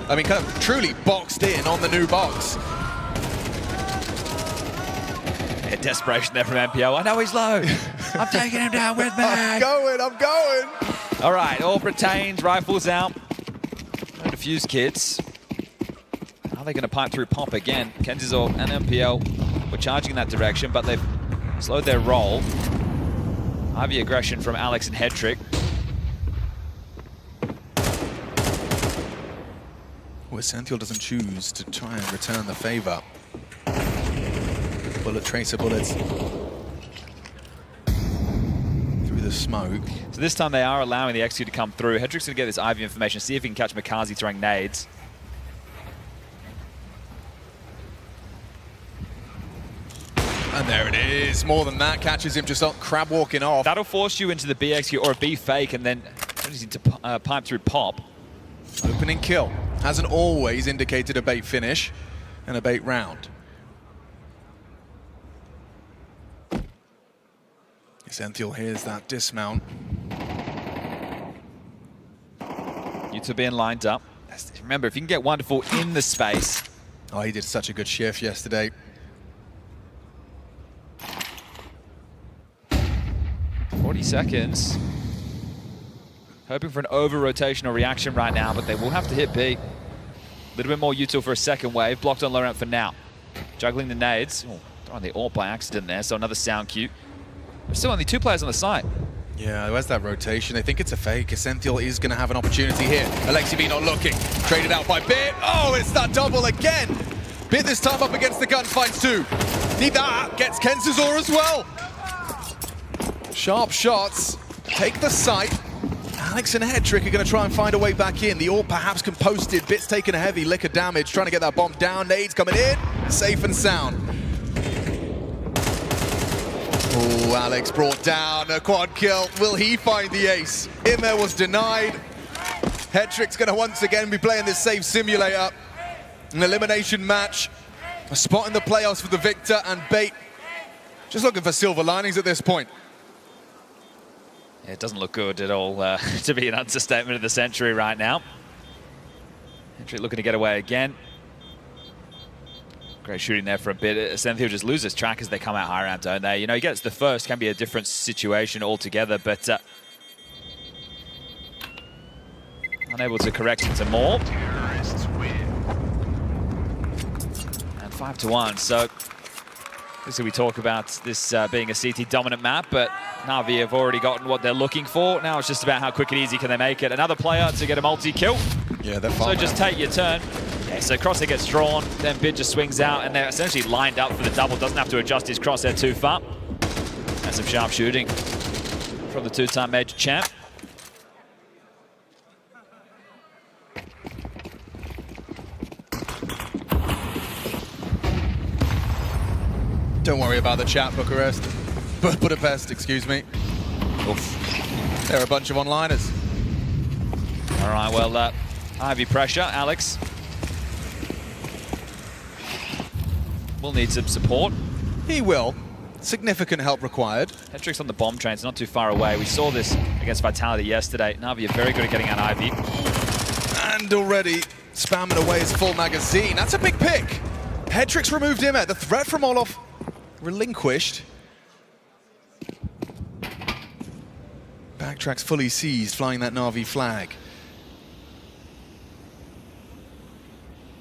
I mean, kind of truly boxed in on the new box. Yeah, desperation there from MPO. I know he's low. I'm taking him down with me. I'm going. All right, all retained, rifles out. No defuse kits. Are they going to pipe through Pop again? Kenzizor and MPL were charging in that direction, but they've slowed their roll. Heavy aggression from Alex and Hedrick. Where Santhiel doesn't choose to try and return the favor. Bullet tracer bullets through the smoke. So this time they are allowing the XQ to come through. Hedrick's going to get this Ivy information, see if he can catch Mikaze throwing nades. And there it is. More than that, catches him just crab walking off. That'll force you into the BXQ or a B fake, and then to pipe through Pop. Opening kill. Hasn't always indicated a bait finish and a bait round. Santhiel hears that dismount. You two being lined up. Remember, if you can get wonderful in the space. Oh, he did such a good shift yesterday. 40 seconds. Hoping for an over-rotational reaction right now, but they will have to hit B. A little bit more util for a second wave. Blocked on low ramp for now. Juggling the nades. Oh, throwing the AWP by accident there, so another sound cue. There's still only 2 players on the site. Yeah, where's that rotation? They think it's a fake. Santhiel is going to have an opportunity here. alexiB not looking. Traded out by Bit. Oh, it's that double again. Bit this time up against the gunfights too. Need that. Gets Kenzizor as well. Sharp shots. Take the site. Alex and Hedrick are going to try and find a way back in. The AWP perhaps composted. Bit's taking a heavy lick of damage, trying to get that bomb down. Nades coming in. Safe and sound. Oh, Alex brought down a quad kill. Will he find the ace? Immer was denied. Hedrick's going to once again be playing this save simulator. An elimination match. A spot in the playoffs for the victor, and Bait just looking for silver linings at this point. Yeah, it doesn't look good at all to be an understatement of the century right now. Hedrick looking to get away again. Great shooting there for a bit. Santhiel just loses track as they come out high ramp, don't they? You know, he gets the first, can be a different situation altogether, but unable to correct into more. And 5-1, so obviously we talk about this being a CT dominant map, but Na'Vi have already gotten what they're looking for. Now it's just about how quick and easy can they make it. Another player to get a multi-kill. Yeah, they're so just take your turn. Yeah, so crosshair gets drawn, then Bid just swings out, and they're essentially lined up for the double. Doesn't have to adjust his crosshair too far. That's some sharp shooting from the 2-time major champ. Don't worry about the chat, Budapest, excuse me. Oof. They're a bunch of onliners. All right, well, Ivy pressure, Alex. Will need some support. He will. Significant help required. Hetrick's on the bomb train, it's not too far away. We saw this against Vitality yesterday. Na'Vi are very good at getting out Ivy. And already spamming away his full magazine. That's a big pick. Hetrick's removed him. The threat from Olof relinquished. Backtrack's fully seized, flying that Na'Vi flag.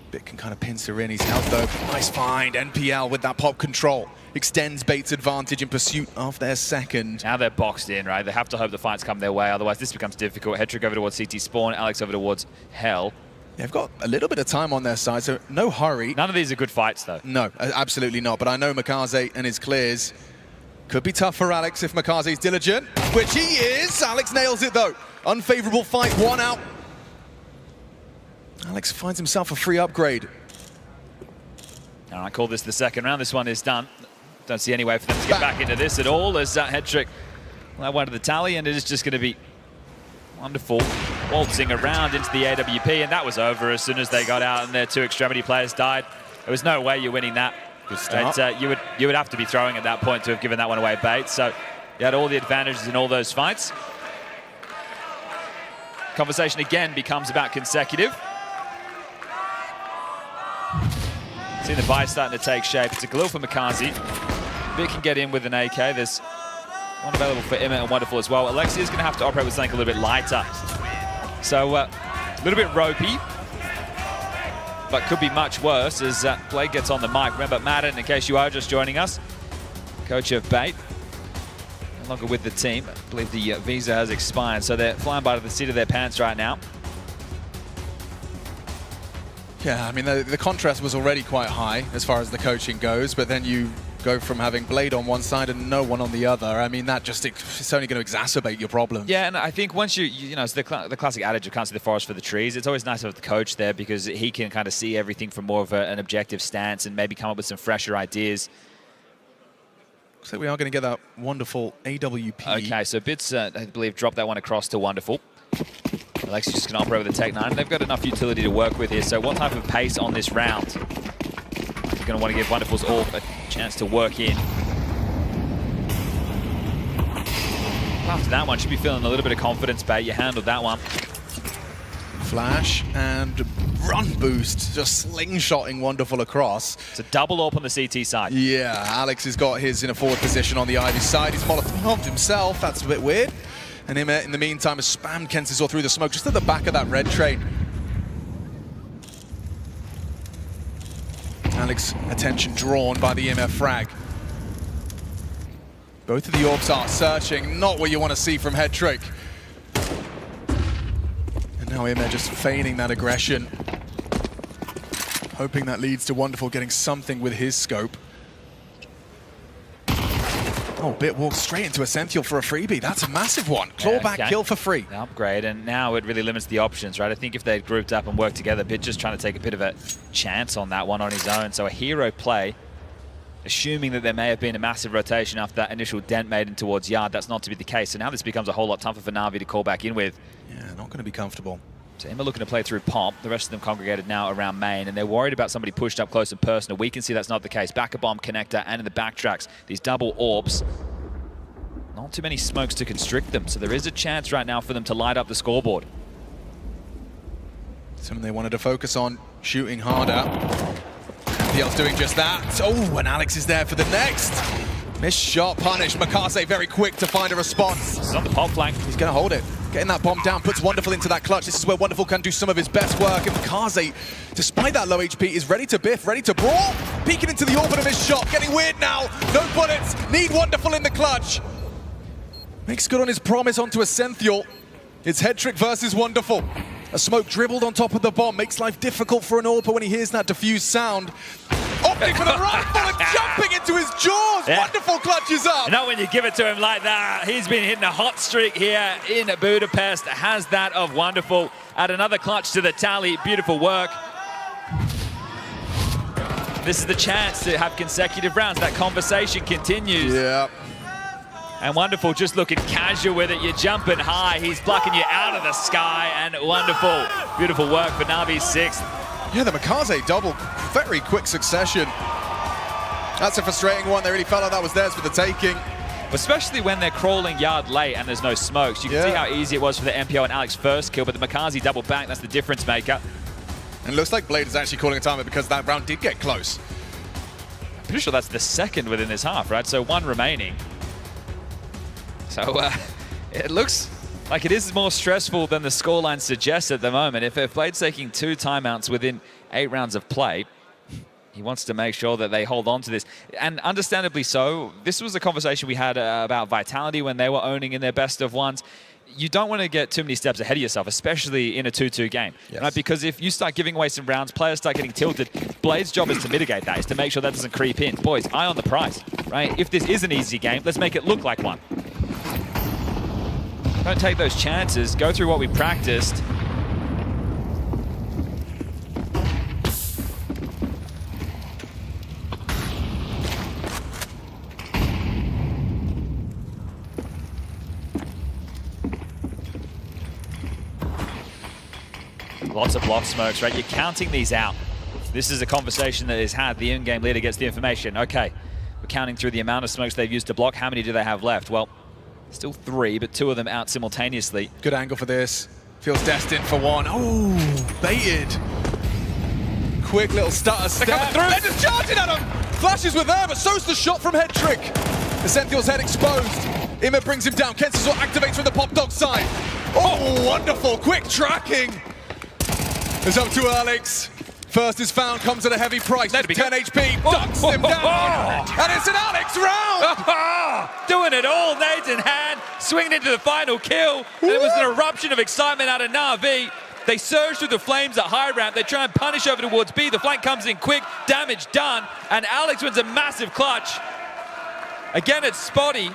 Bit can kind of pincer in. He's out though. Nice find. NPL with that pop control. Extends Bait's advantage in pursuit of their second. Now they're boxed in, right? They have to hope the fights come their way, otherwise this becomes difficult. Hetrick over towards CT spawn, Alex over towards Hell. They've got a little bit of time on their side, so no hurry. None of these are good fights, though. No, absolutely not. But I know mykaze and his clears could be tough for Alex if mykaze's diligent, which he is. Alex nails it, though. Unfavorable fight, one out. Alex finds himself a free upgrade. All right, call this the second round. This one is done. Don't see any way for them to get back into this at all as Hetrick went to the tally, and it is just going to be wonderful waltzing around into the AWP, and that was over as soon as they got out and their two extremity players died. There was no way you're winning that. Good start. You would have to be throwing at that point to have given that one away, Bait. So you had all the advantages in all those fights. Conversation again becomes about consecutive. See the buy starting to take shape. It's a glue for mykaze. Bit can get in with an AK. There's one available for Emma and Wonderful as well. Alexia's going to have to operate with something a little bit lighter. So a little bit ropey, but could be much worse as Blake gets on the mic. Remember, Madden, in case you are just joining us, coach of Bait, no longer with the team. I believe the visa has expired, so they're flying by the seat of their pants right now. Yeah, I mean, the contrast was already quite high as far as the coaching goes, but then you go from having Blade on one side and no one on the other. I mean, that just, it's only going to exacerbate your problems. Yeah, and I think once you know, it's the classic adage of can't see the forest for the trees. It's always nice to have the coach there because he can kind of see everything from more of an objective stance and maybe come up with some fresher ideas. Looks like we are going to get that Wonderful AWP. Okay, so Bits, I believe, dropped that one across to Wonderful. Alexi's just going to operate with the Tech 9. They've got enough utility to work with here, so what type of pace on this round? You're going to want to give Wonderful's AWP a chance to work in. After that one, should be feeling a little bit of confidence, Bait. You handled that one. Flash and run boost, just slingshotting Wonderful across. It's a double AWP on the CT side. Yeah, Alex has got his in a forward position on the Ivy side. He's Molotoved himself. That's a bit weird. And him, in the meantime, has spammed Kensizor through the smoke, just at the back of that red train. Alex, attention drawn by the EMF frag. Both of the AWPs are searching, not what you want to see from Hetrick. And now EMF just feigning that aggression. Hoping that leads to Wonderful getting something with his scope. Oh, Bit walks straight into Essential for a freebie. That's a massive one. Clawback kill for free. The upgrade, and now it really limits the options, right? I think if they'd grouped up and worked together, Bit just trying to take a bit of a chance on that one on his own. So a hero play, assuming that there may have been a massive rotation after that initial dent made in towards Yard. That's not to be the case. So now this becomes a whole lot tougher for Na'Vi to call back in with. Yeah, not going to be comfortable. So Emma looking to play through Pomp. The rest of them congregated now around main, and they're worried about somebody pushed up close and personal. We can see that's not the case. Back a bomb connector and in the backtracks, these double AWPs. Not too many smokes to constrict them, so there is a chance right now for them to light up the scoreboard. Something they wanted to focus on, shooting harder. NPL's doing just that. Oh, and Alex is there for the next. Missed shot punished. mykaze very quick to find a response. He's on the pop flank. He's going to hold it. Getting that bomb down puts Wonderful into that clutch. This is where Wonderful can do some of his best work. And mykaze, despite that low HP, is ready to biff, ready to brawl. Peeking into the orbit of his shot. Getting weird now. No bullets. Need Wonderful in the clutch. Makes good on his promise onto Essential. It's Hetrick versus Wonderful. A smoke dribbled on top of the bomb. Makes life difficult for an AWPer when he hears that diffused sound. Opting for the rifle and jumping into his jaws. Yeah. Wonderful clutches up. Not when you give it to him like that. He's been hitting a hot streak here in Budapest. Has that of Wonderful. Add another clutch to the tally. Beautiful work. This is the chance to have consecutive rounds. That conversation continues. Yeah. And Wonderful just looking casual with it. You're jumping high. He's plucking you out of the sky. And Wonderful. Beautiful work for Na'Vi's 6th. Yeah, the Makaze double, very quick succession. That's a frustrating one. They really felt like that was theirs for the taking. Especially when they're crawling yard late and there's no smokes. You can see how easy it was for the MPO and Alex first kill, but the Makaze double back, that's the difference maker. And it looks like Blade is actually calling a timeout because that round did get close. I'm pretty sure that's the second within this half, right? So 1 remaining. So it looks like it is more stressful than the scoreline suggests at the moment. If Blade's taking 2 timeouts within 8 rounds of play, he wants to make sure that they hold on to this. And understandably so. This was a conversation we had about Vitality when they were owning in their best of ones. You don't want to get too many steps ahead of yourself, especially in a 2-2 game, right? Because if you start giving away some rounds, players start getting tilted. Blade's job is to mitigate that, is to make sure that doesn't creep in. Boys, eye on the prize, right? If this is an easy game, let's make it look like one. Don't take those chances. Go through what we practiced. Lots of block smokes, right? You're counting these out. This is a conversation that is had. The in-game leader gets the information. Okay, we're counting through the amount of smokes they've used to block. How many do they have left? Well, still 3, but 2 of them out simultaneously. Good angle for this. Feels destined for one. Oh, baited. Quick little stutter step. They're just charging at him. Flashes were there, but so's the shot from Head Trick. The Senthiel's head exposed. Ima brings him down. kyxsan activates from the Pop Dog side. Oh, wonderful. Quick tracking. It's up to Alex. First is found, comes at a heavy price. 10 HP, ducks him down. And it's an Alex round! Doing it all, nades in hand, swinging into the final kill. And it was an eruption of excitement out of Na'Vi. They surge through the flames at high ramp. They try and punish over towards B. The flank comes in quick, damage done. And Alex wins a massive clutch. Again, it's spotty.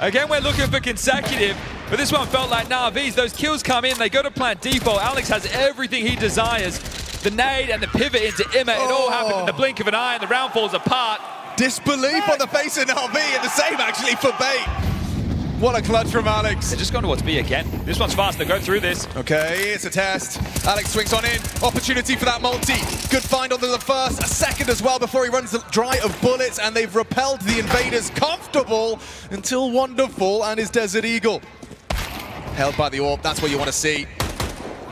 Again, we're looking for consecutive. But this one felt like Na'Vi's. Those kills come in, they go to plant default. Alex has everything he desires. The nade and the pivot into Ima, it all happened in the blink of an eye, and the round falls apart. Disbelief on the face of Na'Vi, and the same actually for Bait. What a clutch from Alex. They're just going towards B again. This one's fast, they go through this. Okay, it's a test. Alex swings on in. Opportunity for that multi. Good find on the first, a second as well before he runs dry of bullets, and they've repelled the invaders comfortable until Wonderful and his Desert Eagle. Held by the AWP, that's what you want to see.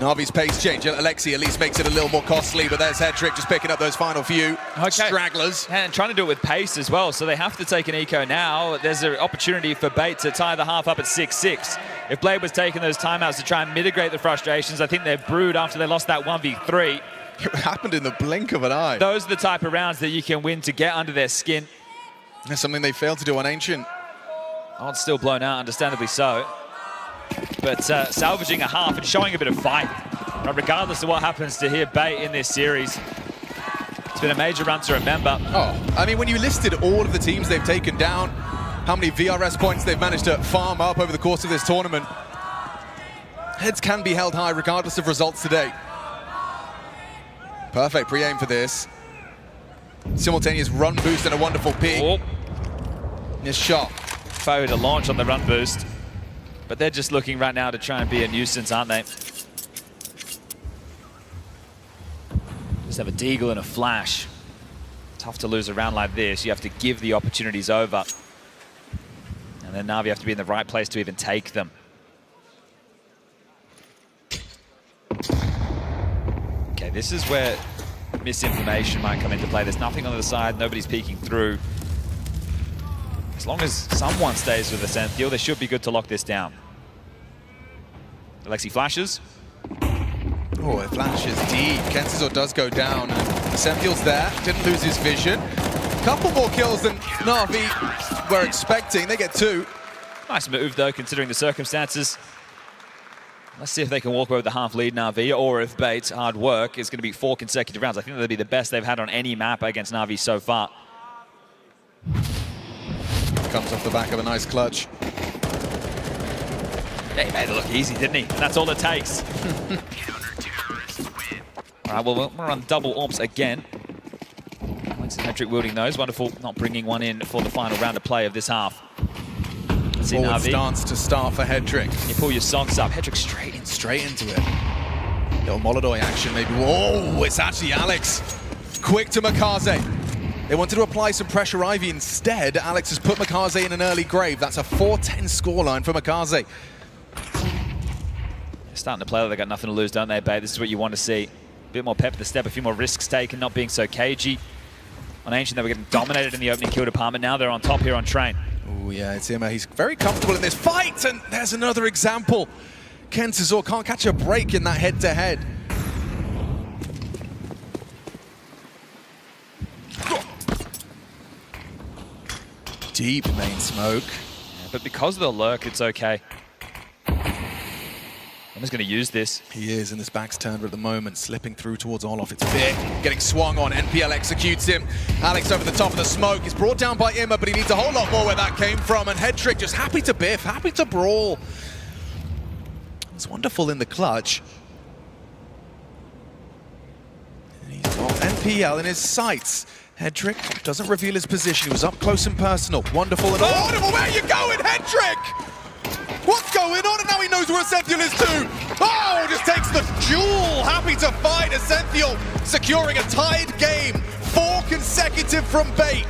Na'Vi's pace change. Alexi at least makes it a little more costly, but there's Head Trick just picking up those final few stragglers. And trying to do it with pace as well, so they have to take an eco now. There's an opportunity for Bait to tie the half up at 6-6. If Blade was taking those timeouts to try and mitigate the frustrations, I think they're brewed after they lost that 1v3. It happened in the blink of an eye. Those are the type of rounds that you can win to get under their skin. That's something they failed to do on Ancient. Odds still blown out, understandably so. But salvaging a half and showing a bit of fight, regardless of what happens to here Bait in this series. It's been a major run to remember. Oh, I mean, when you listed all of the teams they've taken down, how many VRS points they've managed to farm up over the course of this tournament, heads can be held high regardless of results today. Perfect pre-aim for this. Simultaneous run boost and a wonderful peek. This shot. Failure to launch on the run boost. But they're just looking right now to try and be a nuisance, aren't they? Just have a deagle and a flash. Tough to lose a round like this. You have to give the opportunities over. And then Na'Vi have to be in the right place to even take them. Okay, this is where misinformation might come into play. There's nothing on the side, nobody's peeking through. As long as someone stays with the Senthiel, they should be good to lock this down. Alexi flashes. Oh, it flashes deep. kyxsan does go down. Senthiel's there, didn't lose his vision. Couple more kills than Na'Vi were expecting. They get 2. Nice move, though, considering the circumstances. Let's see if they can walk away with the half lead, Na'Vi, or if Bait's hard work is going to be 4 consecutive rounds. I think that'll be the best they've had on any map against Na'Vi so far. Comes off the back of a nice clutch. Yeah, he made it look easy, didn't he? And that's all it takes. All right, well, we're on double AWPs again. and Hedrick wielding those. Wonderful not bringing one in for the final round of play of this half. See Forward Na'Vi. stance to start for Hedrick. You pull your socks up. Hedrick straight into it. Little Molodoy action maybe. Whoa, it's actually Alex. Quick to Makaze. They wanted to apply some pressure Ivy instead. Alex has put Makaze in an early grave. That's a 4-10 scoreline for Makaze. They're starting to play like they've got nothing to lose, don't they, babe? This is what you want to see. A bit more pep at the step, a few more risks taken, not being so cagey. On Ancient, they were getting dominated in the opening kill department. Now they're on top here on Train. Oh yeah, it's Imma. He's very comfortable in this fight, and there's another example. Ken TeSeS can't catch a break in that head-to-head. Deep main smoke. Yeah, but because of the lurk, it's okay. I'm just going to use this. He is, and this back's turned at the moment, slipping through towards Olof. It's big, getting swung on. NPL executes him. Alex over the top of the smoke. He's brought down by Imma, but he needs a whole lot more where that came from. And Hedrick just happy to biff, happy to brawl. It's wonderful in the clutch. And he's got NPL in his sights. Hedrick doesn't reveal his position. He was up close and personal. Wonderful and audible. Where are you going, Hedrick? What's going on? And now he knows where Essential is too. Oh, just takes the jewel. Happy to fight. Essential securing a tied game. 4 consecutive from Bait.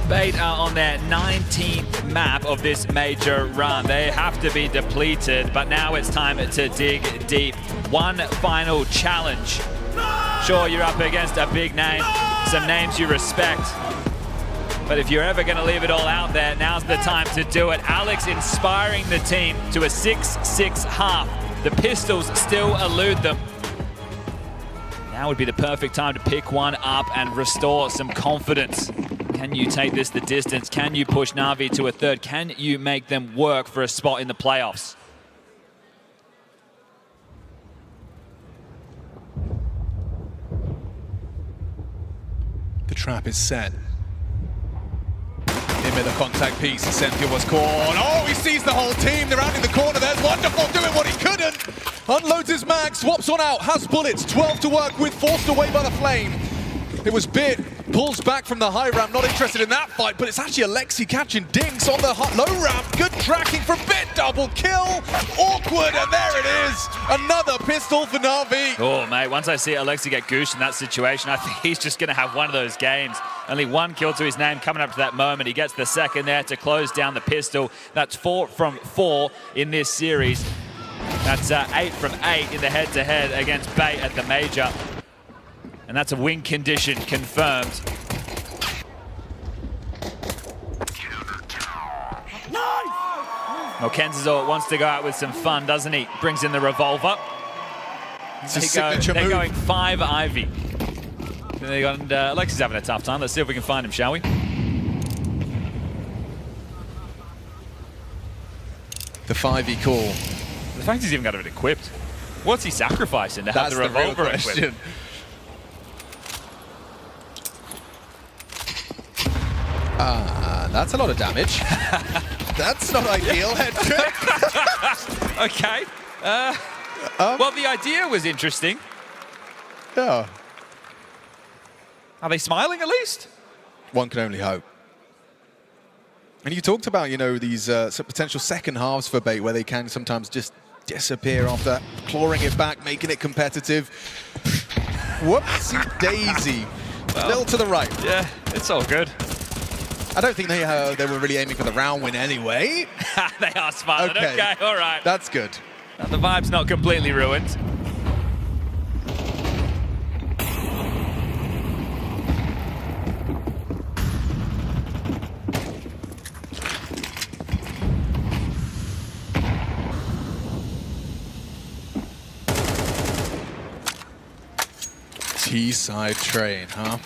Bait are on their 19th map of this major run. They have to be depleted, but now it's time to dig deep. One final challenge. Sure, you're up against a big name, some names you respect, but if you're ever going to leave it all out there, now's the time to do it. Alex inspiring the team to a 6-6 half. The pistols still elude them. Now would be the perfect time to pick one up and restore some confidence. Can you take this the distance? Can you push Na'Vi to a third? Can you make them work for a spot in the playoffs? The trap is set. Imma the contact piece. Senthia was caught. Oh, he sees the whole team. They're out in the corner. There's Wonderful doing what he couldn't. Unloads his mag, swaps one out, has bullets. 12 to work with, forced away by the flame. It was Bit, pulls back from the high ramp, not interested in that fight, but it's actually Alexi catching dinks on the low ramp. Good tracking from Bit, double kill. Awkward, and there it is. Another pistol for Na'Vi. Oh, mate, once I see Alexi get goosed in that situation, I think he's just going to have one of those games. Only 1 kill to his name coming up to that moment. He gets the second there to close down the pistol. That's 4 from 4 in this series. That's 8 from 8 in the head-to-head against Bait at the Major. And that's a win condition confirmed. Well, kyxsan wants to go out with some fun, doesn't he? Brings in the revolver. They're going 5 Ivy. Alexi's having a tough time. Let's see if we can find him, shall we? The 5e call. The fact he's even got it equipped. What's he sacrificing to have the revolver equipped? That's a lot of damage. That's not ideal, head trick. Okay. Well, the idea was interesting. Yeah. Are they smiling at least? One can only hope. And you talked about, you know, these some potential second halves for Bait where they can sometimes just disappear after clawing it back, making it competitive. Whoopsie daisy. Well, little to the right. Yeah, it's all good. I don't think they were really aiming for the round win anyway. They are smiling. Okay, all right. That's good. And the vibe's not completely ruined. T-side train, huh?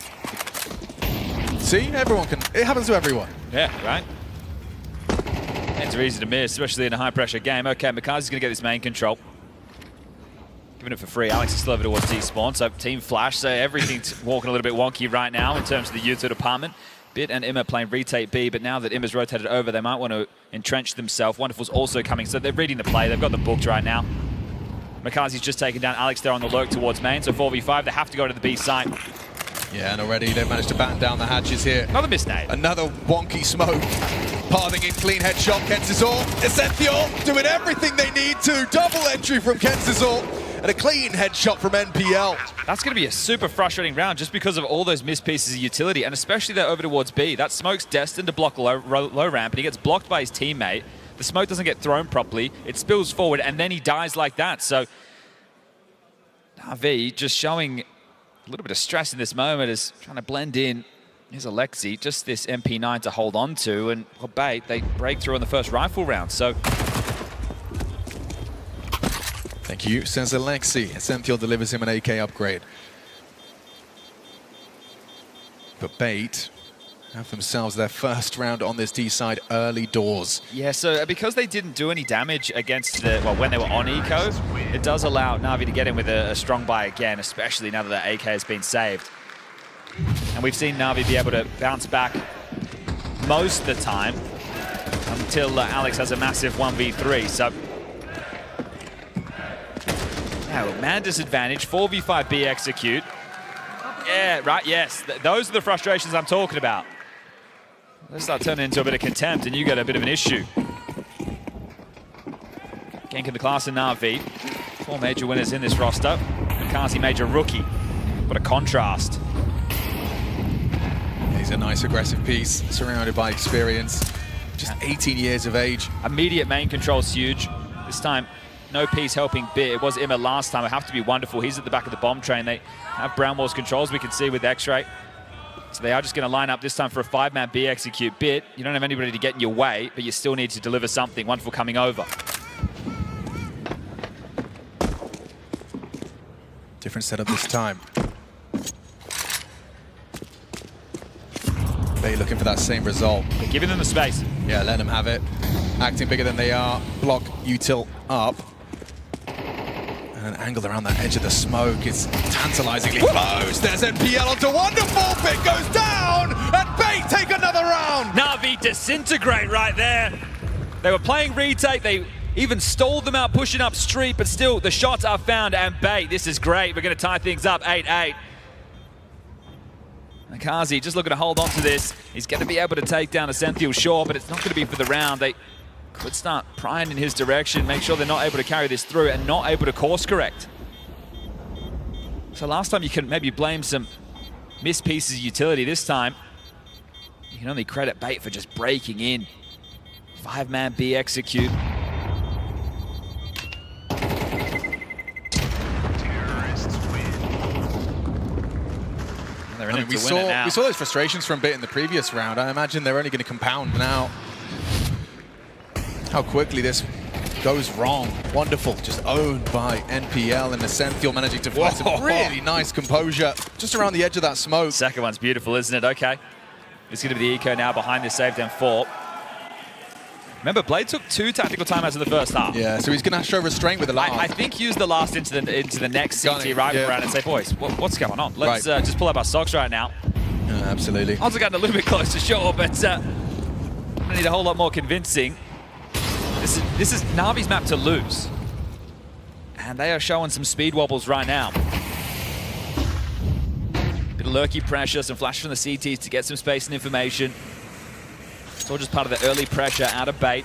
See, everyone can. It happens to everyone. Yeah, right. Hands are easy to miss, especially in a high-pressure game. Okay, McCarthy's going to get this main control. Giving it for free. Alex is still over towards T-spawn, so team flash, so everything's walking a little bit wonky right now in terms of the U2 department. Bit and Imma playing retake B, but now that Imma's rotated over, they might want to entrench themselves. Wonderful's also coming, so they're reading the play. They've got them booked right now. McCarthy's just taken down Alex there on the lurk towards main, so 4v5. They have to go to the B site. Yeah, and already they've managed to batten down the hatches here. Another misnade. Another wonky smoke. Pathing in, clean headshot, kyxsan. Essential doing everything they need to. Double entry from kyxsan and a clean headshot from NPL. That's going to be a super frustrating round just because of all those missed pieces of utility, and especially that over towards B. That smoke's destined to block low ramp, and he gets blocked by his teammate. The smoke doesn't get thrown properly. It spills forward, and then he dies like that. So Navi just showing a little bit of stress in this moment, is trying to blend in. Here's Alexi, just this MP9 to hold on to, and for Bait, they break through in the first rifle round. So thank you, says Alexi. Essential delivers him an AK upgrade. But Bait have themselves their first round on this D side early doors. Yeah, so because they didn't do any damage against the, well, when they were on NiKo, it does allow Na'Vi to get in with a strong buy again, especially now that the AK has been saved. And we've seen Na'Vi be able to bounce back most of the time until Alex has a massive 1v3. So now, man disadvantage, 4v5 B execute. Yeah, right, yes. Those are the frustrations I'm talking about. Let's start turning into a bit of contempt and you get a bit of an issue. Ganking the class in Na'Vi. 4 major winners in this roster. Kazi major rookie. What a contrast. He's a nice aggressive piece, surrounded by experience. Just 18 years of age. Immediate main control's huge. This time, no piece helping Bit. It was Imma last time. It have to be Wonderful. He's at the back of the bomb train. They have Brownwall's controls, we can see with X-Ray. So they are just going to line up this time for a 5-man B execute. Bit, you don't have anybody to get in your way, but you still need to deliver something. Wonderful coming over. Different setup this time. They're looking for that same result. They're giving them the space. Yeah, let them have it. Acting bigger than they are. Block util up. And angled around that edge of the smoke. It's tantalizingly close. There's NPL onto Wonderful. Bit goes down. And Bait take another round. Na'Vi disintegrate right there. They were playing retake. They even stalled them out, pushing up street. But still, the shots are found. And Bait, this is great. We're going to tie things up 8-8. Kazi just looking to hold on to this. He's going to be able to take down Essential, sure, but it's not going to be for the round. They could start prying in his direction, make sure they're not able to carry this through and not able to course correct. So last time you can maybe blame some missed pieces of utility. This time, You can only credit Bait for just breaking in. 5-man B execute. I mean, we saw those frustrations from Bait in the previous round. I imagine they're only going to compound now. How quickly this goes wrong. Wonderful, just owned by NPL, and Ascenthiel managing to find some really nice composure just around the edge of that smoke. Second one's beautiful, isn't it? Okay. It's going to be the eco now behind this save, then 4. Remember, Blade took 2 tactical timeouts in the first half. Yeah, so he's going to show restraint with the last. I think use the last into the next CT rival round and say, boys, what's going on? Let's just pull up our socks right now. Absolutely. Odds are getting a little bit closer, sure, but we need a whole lot more convincing. This is Na'Vi's map to lose. And they are showing some speed wobbles right now. Bit of lurky pressure, some flashes from the CTs to get some space and information. It's all just part of the early pressure out of Bait.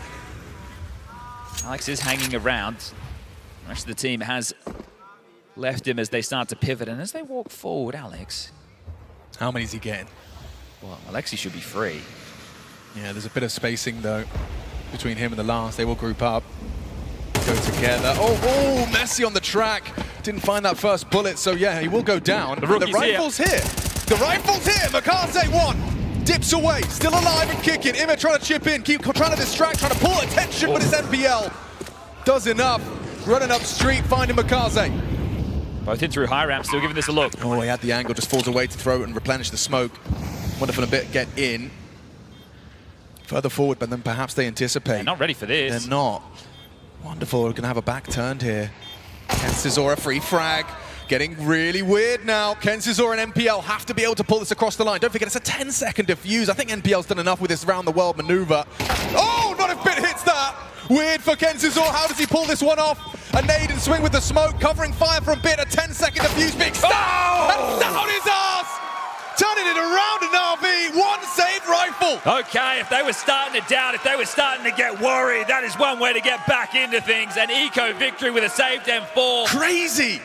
Alex is hanging around. The rest of the team has left him as they start to pivot. And as they walk forward, Alex. How many is he getting? Well, Alexi should be free. Yeah, there's a bit of spacing, though, between him and the last. They will group up, go together. Oh, Messi on the track. Didn't find that first bullet, so yeah, he will go down. The rifle's here. The rifle's here. Makaze 1. Dips away, still alive and kicking. Ima trying to chip in, keep trying to distract, trying to pull attention, but it's NPL. Does enough. Running up street, finding Makaze. Both in through high ramp, still giving this a look. Oh, he had the angle, just falls away to throw it and replenish the smoke. Wonderful a bit, get in. Further forward, but then perhaps they anticipate. They're not ready for this. They're not. Wonderful, we're gonna have a back turned here. KenCySor a free frag. Getting really weird now. KenCySor and NPL have to be able to pull this across the line. Don't forget, it's a 10-second defuse. I think NPL's done enough with this round-the-world maneuver. Oh, not if Bit hits that. Weird for KenCySor. How does he pull this one off? A nade and swing with the smoke, covering fire from Bit. A 10-second defuse, big stab. And down his ass. Turning it around in RV. One saved rifle. Okay, if they were starting to doubt, if they were starting to get worried, that is one way to get back into things. An eco victory with a saved M4. Crazy.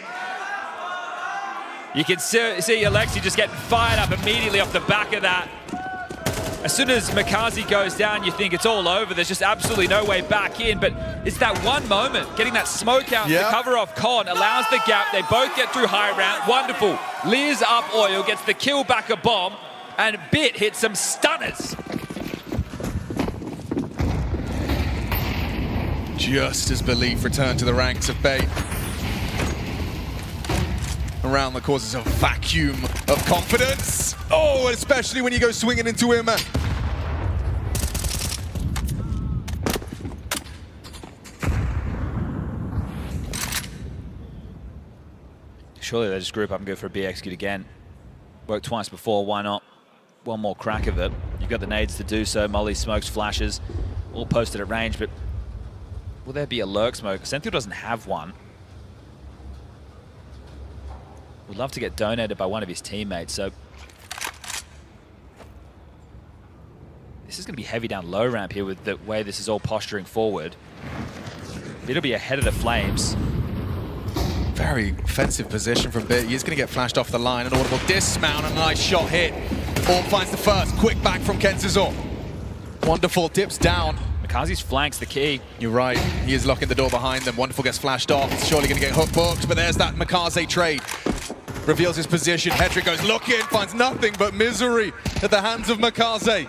You can see Alexi just getting fired up immediately off the back of that. As soon as Makaze goes down, you think it's all over. There's just absolutely no way back in, but it's that one moment, getting that smoke out to cover off Con, allows the gap. They both get through high round. Wonderful. Lears up oil, gets the kill back a bomb, and Bit hits some stunners. Just as belief returned to the ranks of Bait. Around the causes a vacuum of confidence. Oh, especially when you go swinging into him. Surely they just group up and go for a B execute again. Worked twice before, why not? One more crack of it. You've got the nades to do so. Molly, smokes, flashes, all posted at range, but will there be a lurk smoke? Ascenthiel doesn't have one. Would love to get donated by one of his teammates, so this is going to be heavy down low ramp here with the way this is all posturing forward. It'll be ahead of the Flames. Very offensive position from Bit. He's going to get flashed off the line. An audible dismount and a nice shot hit. Orb finds the first. Quick back from KenCySor. Wonderful, dips down. Makaze's flank's the key. You're right. He is locking the door behind them. Wonderful gets flashed off. It's surely going to get hook booked, but there's that Makaze trade. Reveals his position. Hedrick goes looking, finds nothing but misery at the hands of Makaze.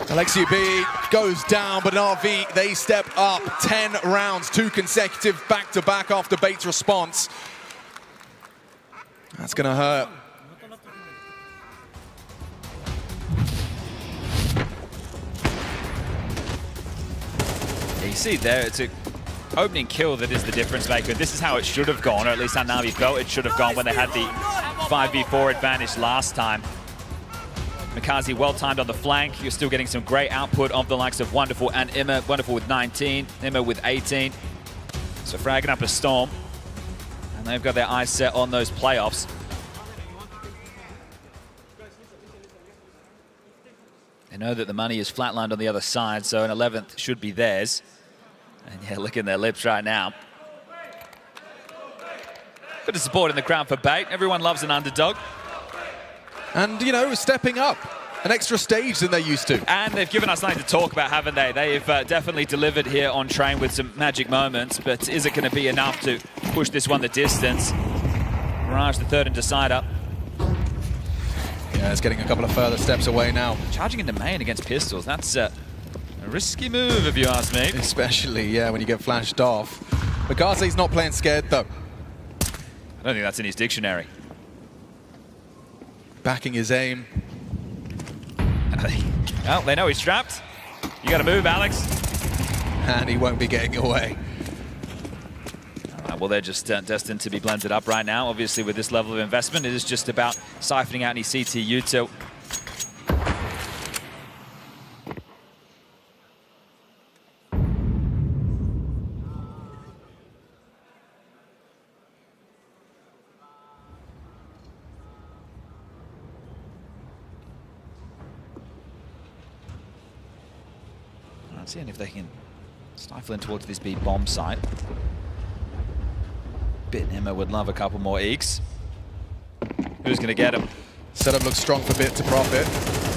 Alexi B goes down, but RV, they step up. 10 rounds, 2 consecutive back-to-back after Bait's response. That's going to hurt. Yeah, you see there, it's an opening kill that is the difference maker. This is how it should have gone, or at least how Na'Vi felt it should have gone when they had the 5v4 advantage last time. Makaze well-timed on the flank. You're still getting some great output of the likes of Wonderful and Ima. Wonderful with 19, Ima with 18. So fragging up a Storm. And they've got their eyes set on those playoffs. They know that the money is flatlined on the other side, so an 11th should be theirs. And yeah, look in their lips right now. Bit of support in the crowd for Bait. Everyone loves an underdog. And, you know, stepping up. an extra stage than they used to. And they've given us something to talk about, haven't they? They've definitely delivered here on Train with some magic moments, but is it going to be enough to push this one the distance? Mirage, the third and decider. Yeah, it's getting a couple of further steps away now. Charging into main against pistols, that's a risky move, if you ask me. Especially, yeah, when you get flashed off. mykaze's not playing scared, though. I don't think that's in his dictionary. Backing his aim. Well, they know he's trapped. You got to move, Alex. And he won't be getting away. Well, they're just destined to be blended up right now. Obviously, with this level of investment, it is just about siphoning out any CTU to... Seeing if they can stifle in towards this B bomb site. Bit Emma would love a couple more eeks. Who's going to get him? Setup looks strong for Bit to profit.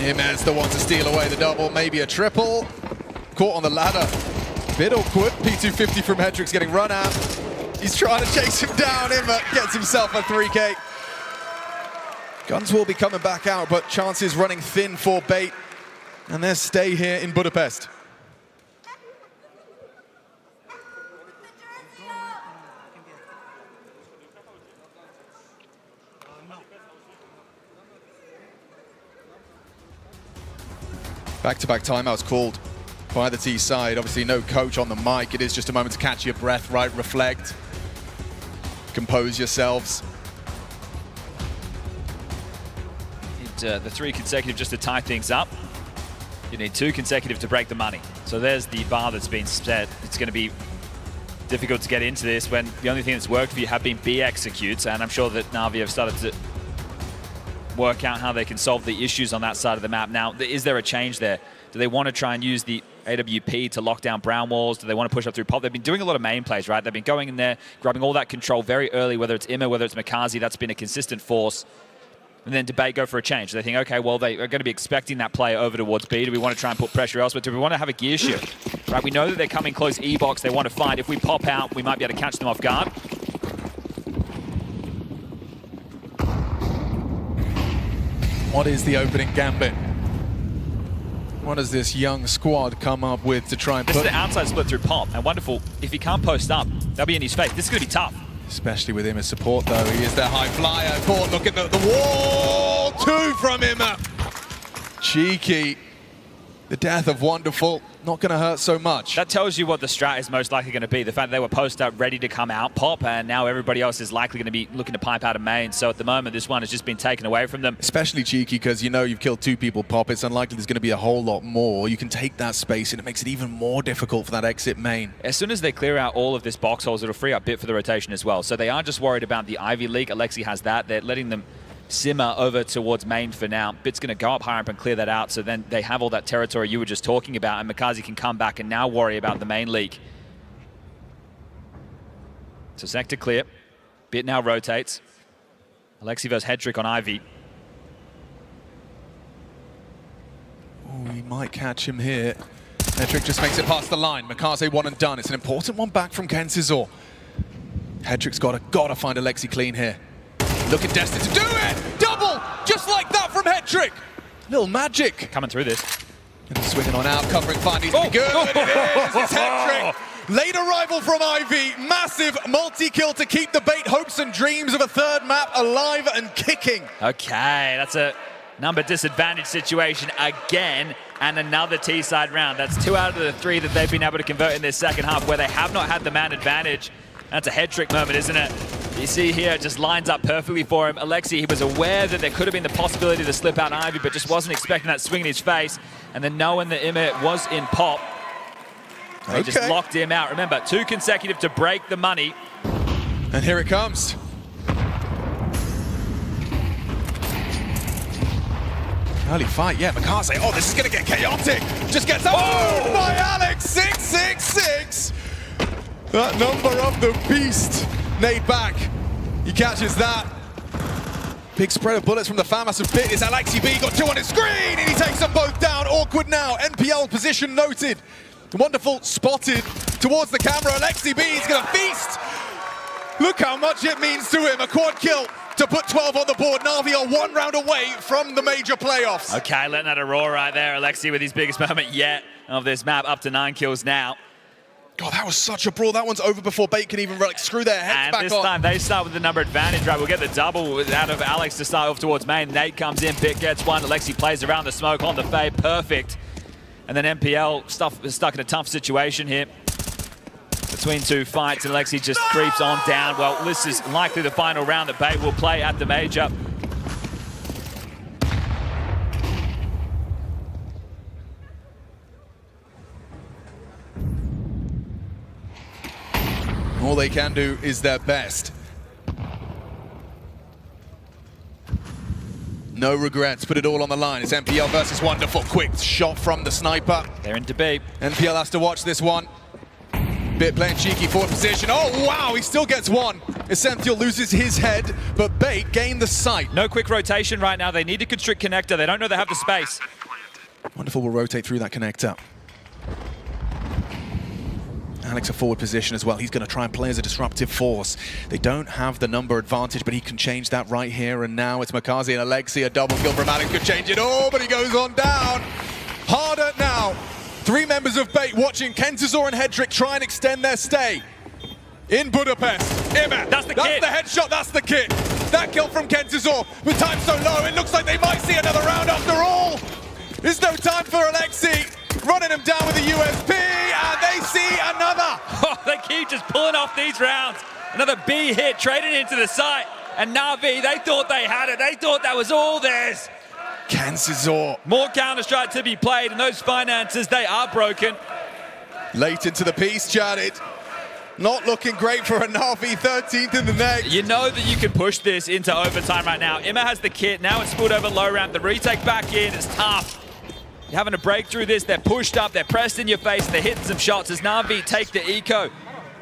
Imma's the one to steal away the double, maybe a triple. Caught on the ladder. Bit awkward. P250 from Hedrick's getting run at. He's trying to chase him down. Imma gets himself a 3K. Guns will be coming back out, but chances running thin for Bait. And their stay here in Budapest. Back-to-back timeouts called by the T side. Obviously no coach on the mic. It is just a moment to catch your breath, right? Reflect. Compose yourselves. The 3 consecutive just to tie things up. You need 2 consecutive to break the money. So there's the bar that's been set. It's going to be difficult to get into this when the only thing that's worked for you have been B executes, and I'm sure that Na'Vi have started to work out how they can solve the issues on that side of the map. Now, is there a change there? Do they want to try and use the AWP to lock down brown walls? Do they want to push up through pop? They've been doing a lot of main plays, right? They've been going in there, grabbing all that control very early, whether it's Imma, whether it's mykaze. That's been a consistent force. And then Debate go for a change. They think, okay, well, they are going to be expecting that player over towards B. Do we want to try and put pressure elsewhere? Do we want to have a gear shift? Right, we know that they're coming close E-box. They want to fight. If we pop out, we might be able to catch them off guard. What is the opening gambit? What does this young squad come up with to try and This put... is the outside split through pop. And wonderful, if he can't post up, they'll be in his face. This is going to be tough. Especially with him as support, though. He is their high flyer. Caught looking at the wall. 2 from Imma. Cheeky. The death of Wonderful. Not going to hurt so much. That tells you what the strat is most likely going to be. The fact that they were post up, ready to come out, pop, and now everybody else is likely going to be looking to pipe out of main. So at the moment, this one has just been taken away from them. Especially cheeky because you know you've killed 2 people pop. It's unlikely there's going to be a whole lot more. You can take that space and it makes it even more difficult for that exit main. As soon as they clear out all of this box holes, it'll free up Bit for the rotation as well. So they are just worried about the Ivy leak. Alexi has that. They're letting them simmer over towards main for now. Bit's going to go up higher up and clear that out, so then they have all that territory you were just talking about, and mykaze can come back and now worry about the main leak. So sector clear. Bit now rotates. Alexi versus Hedrick on Ivy. Oh, he might catch him here. Hedrick just makes it past the line. mykaze 1 and done. It's an important one back from Kensizor. Hedrick's got to find Alexi clean here. Looking destined to do it! Double! Just like that from Hedrick! Little magic. Coming through this. And swinging on out, covering fine needs to be good. It is! It's Hedrick! Late arrival from Ivy. Massive multi-kill to keep the Bait hopes and dreams of a 3rd map alive and kicking. Okay, that's a number disadvantage situation again, and another T-side round. That's 2 out of the 3 that they've been able to convert in this second half, where they have not had the man advantage. That's a Hedrick moment, isn't it? You see here, it just lines up perfectly for him. Alexi, he was aware that there could have been the possibility to slip out Ivy, but just wasn't expecting that swing in his face. And then knowing that Imma was in pop, they just locked him out. Remember, 2 consecutive to break the money. And here it comes. Early fight, yeah, mykaze. Oh, this is going to get chaotic. Just gets owned by Alex. 666. That number of the beast. Nade back. He catches that. Big spread of bullets from the FAMAS of Bit. Is aleksib got 2 on his screen, and he takes them both down. Awkward now. NPL position noted. Wonderful spotted towards the camera. aleksib is going to feast. Look how much it means to him. A quad kill to put 12 on the board. Na'Vi are 1 round away from the major playoffs. Okay, letting out a roar right there. aleksib with his biggest moment yet of this map, up to 9 kills now. God, that was such a brawl. That one's over before Bait can even like, screw their heads back on. And this time they start with the number advantage, right? We'll get the double out of Alex to start off towards main. Nate comes in, Bit gets one. aleksib plays around the smoke on the fade, perfect. And then MPL stuck in a tough situation here between 2 fights, and aleksib just creeps on down. Well, this is likely the final round that Bait will play at the major. All they can do is their best. No regrets, put it all on the line. It's MPL versus Wonderful. Quick shot from the sniper. They're in debate. MPL has to watch this one. Bit playing cheeky forward position. Oh, wow, he still gets one. Essential loses his head, but Bait gained the sight. No quick rotation right now. They need to constrict connector. They don't know they have the space. Wonderful will rotate through that connector. Alex a forward position as well. He's going to try and play as a disruptive force. They don't have the number advantage, but he can change that right here and now. It's Makazi and aleksib. A double kill from Alex could change it all, but he goes on down. Harder now. 3 members of Bait watching Kentazor and Hedrick try and extend their stay in Budapest. Imad, that's the headshot, that's the kit. That kill from Kentazor. With time so low, it looks like they might see another round after all. There's no time for aleksib. Running him down with a USP, and they see another. Oh, they keep just pulling off these rounds. Another B hit, traded into the site. And Na'Vi, they thought they had it. They thought that was all theirs. Kentazor. More Counter-Strike to be played, and those finances, they are broken. Late into the piece, Jared. Not looking great for a Na'Vi, 13th in the next. You know that you can push this into overtime right now. Imma has the kit. Now it's spilled over low ramp. The retake back in is tough. You're having to break through this. They're pushed up. They're pressed in your face. They're hitting some shots as Na'Vi take the eco.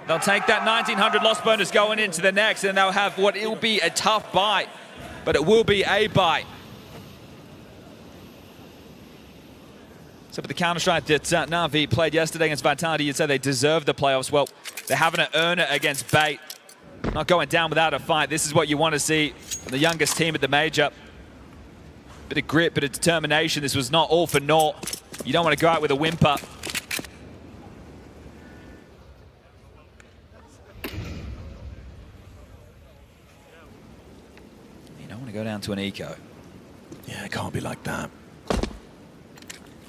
They'll take that 1900 loss bonus going into the next, and they'll have what will be a tough bite, but it will be a bite. So for the Counter-Strike that Na'Vi played yesterday against Vitality, you'd say they deserve the playoffs. Well, they're having to earn it against Bait. Not going down without a fight. This is what you want to see from the youngest team at the major. Bit of grit, bit of determination. This was not all for naught. You don't want to go out with a whimper. You don't want to go down to an eco. Yeah, it can't be like that.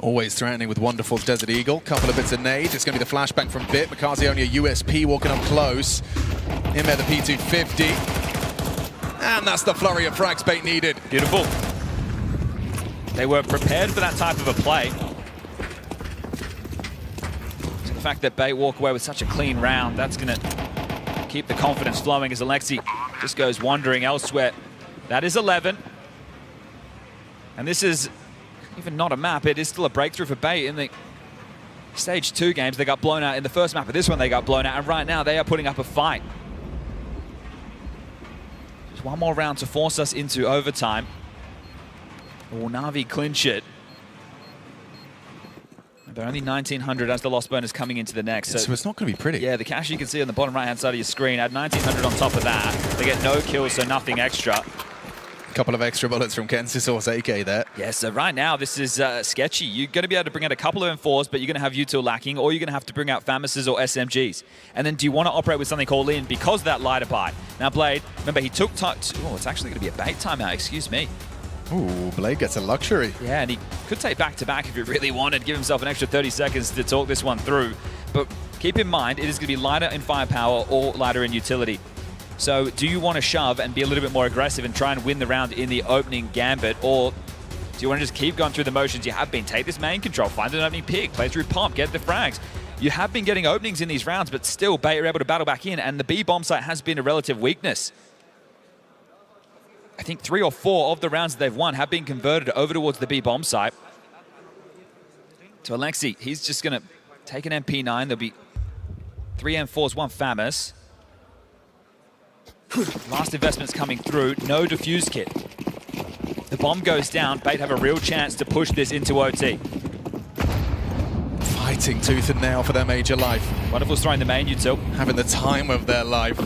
Always threatening with Wonderful's Desert Eagle. Couple of bits of nades. It's going to be the flashbang from Bit. Makazi only a USP walking up close. In there, the P250. And that's the flurry of frags Bait needed. Beautiful. They were prepared for that type of a play. So the fact that Bait walk away with such a clean round, that's going to keep the confidence flowing as aleksib just goes wandering elsewhere. That is 11. And this is even not a map. It is still a breakthrough for Bait. In the Stage 2 games, they got blown out in the first map, but this one they got blown out. And right now, they are putting up a fight. Just one more round to force us into overtime. Will Na'Vi clinch it? They're only 1900 as the loss bonus coming into the next. So it's not going to be pretty. Yeah, the cash you can see on the bottom right-hand side of your screen. Add 1900 on top of that. They get no kills, so nothing extra. Couple of extra bullets from Kensisor's AK there. Yeah, so right now this is sketchy. You're going to be able to bring out a couple of M4s, but you're going to have util lacking, or you're going to have to bring out FAMASs or SMGs. And then do you want to operate with something called in because of that lighter bite? Now Blade, remember he took time. Oh, it's actually going to be a Bait timeout, excuse me. Ooh, Blade gets a luxury. Yeah, and he could take back-to-back if he really wanted, give himself an extra 30 seconds to talk this one through. But keep in mind, it is going to be lighter in firepower or lighter in utility. So do you want to shove and be a little bit more aggressive and try and win the round in the opening gambit, or do you want to just keep going through the motions you have been? Take this main control, find an opening pick, play through pump, get the frags. You have been getting openings in these rounds, but still Bait are able to battle back in, and the B bomb site has been a relative weakness. I think 3 or 4 of the rounds that they've won have been converted over towards the B bomb site. So aleksib, he's just going to take an MP9. There'll be 3 M4s, 1 FAMAS. Last investment's coming through. No defuse kit. The bomb goes down. Bait have a real chance to push this into OT. Fighting tooth and nail for their major life. Wonderful's throwing the main util. Having the time of their life.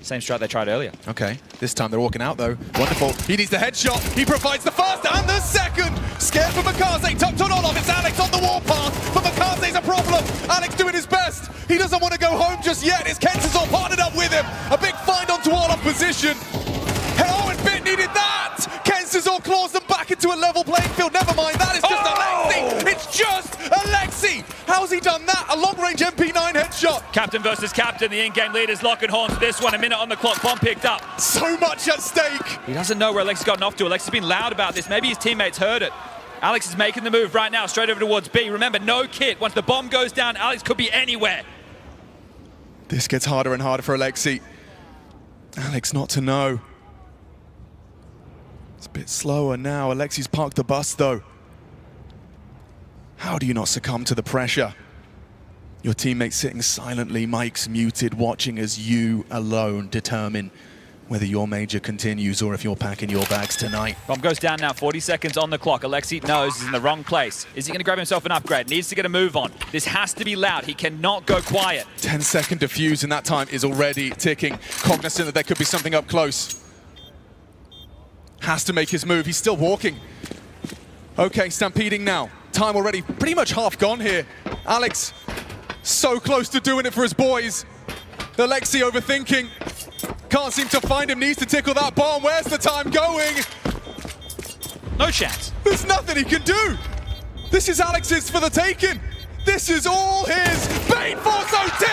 Same strat they tried earlier. Okay, this time they're walking out though. Wonderful. He needs the headshot. He provides the first and the second. Scared for mykaze. Tucked on Olof. It's Alex on the warpath. But mykaze's a problem. Alex doing his best. He doesn't want to go home just yet. It's kyxsan partnered up with him. A big find onto Olof position. Hell, and Bit needed that. kyxsan claws them back into a level playing field. Never mind, that is just Alexi. It's just Alexi. How's he done that? A long-range MP9 headshot. Captain versus captain. The in-game leaders locking horns. This one, a minute on the clock. Bomb picked up. So much at stake. He doesn't know where Alex's gotten off to. Alex's been loud about this. Maybe his teammates heard it. Alex is making the move right now, straight over towards B. Remember, no kit. Once the bomb goes down, Alex could be anywhere. This gets harder and harder for Alexi. Alex not to know. It's a bit slower now. Alexi's parked the bus though. How do you not succumb to the pressure? Your teammates sitting silently, mics muted, watching as you alone determine whether your major continues or if you're packing your bags tonight. Bomb goes down now, 40 seconds on the clock. Alexi knows he's in the wrong place. Is he going to grab himself an upgrade? Needs to get a move on. This has to be loud. He cannot go quiet. 10-second defuse, and that time is already ticking. Cognizant that there could be something up close. Has to make his move. He's still walking. Okay, stampeding now. Time already pretty much half gone here. Alex, so close to doing it for his boys. Alexi overthinking. Can't seem to find him, needs to tickle that bomb. Where's the time going? No chance. There's nothing he can do. This is Alex's for the taking. This is all his. Bait force OT.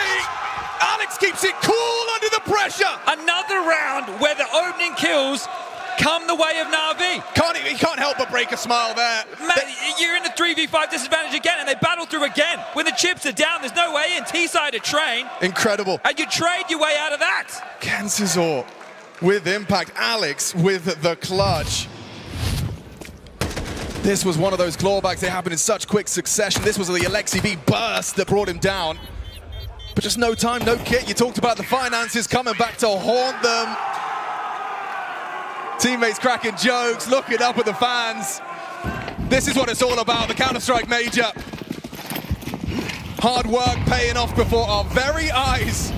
Alex keeps it cool under the pressure. Another round where the opening kills come the way of Na'Vi. He can't help but break a smile there. Man, you're in the 3v5 disadvantage again, and they battle through again. When the chips are down, there's no way in. T-side to train. Incredible. And you trade your way out of that. kyxsan with impact. Alex with the clutch. This was one of those clawbacks. They happened in such quick succession. This was the Alexi B burst that brought him down. But just no time, no kit. You talked about the finances coming back to haunt them. Teammates cracking jokes, looking up at the fans. This is what it's all about, the Counter-Strike Major. Hard work paying off before our very eyes.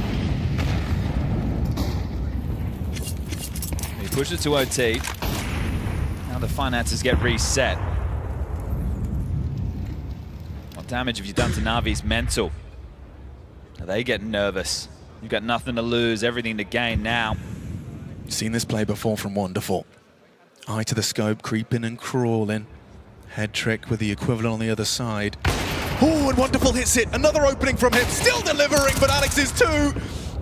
He pushed it to OT. Now the finances get reset. What damage have you done to Na'Vi's mental? Are they getting nervous? You've got nothing to lose, everything to gain now. Seen this play before from Wonderful. Eye to the scope, creeping and crawling. Head trick with the equivalent on the other side. Oh, and Wonderful hits it. Another opening from him. Still delivering, but Alex is too.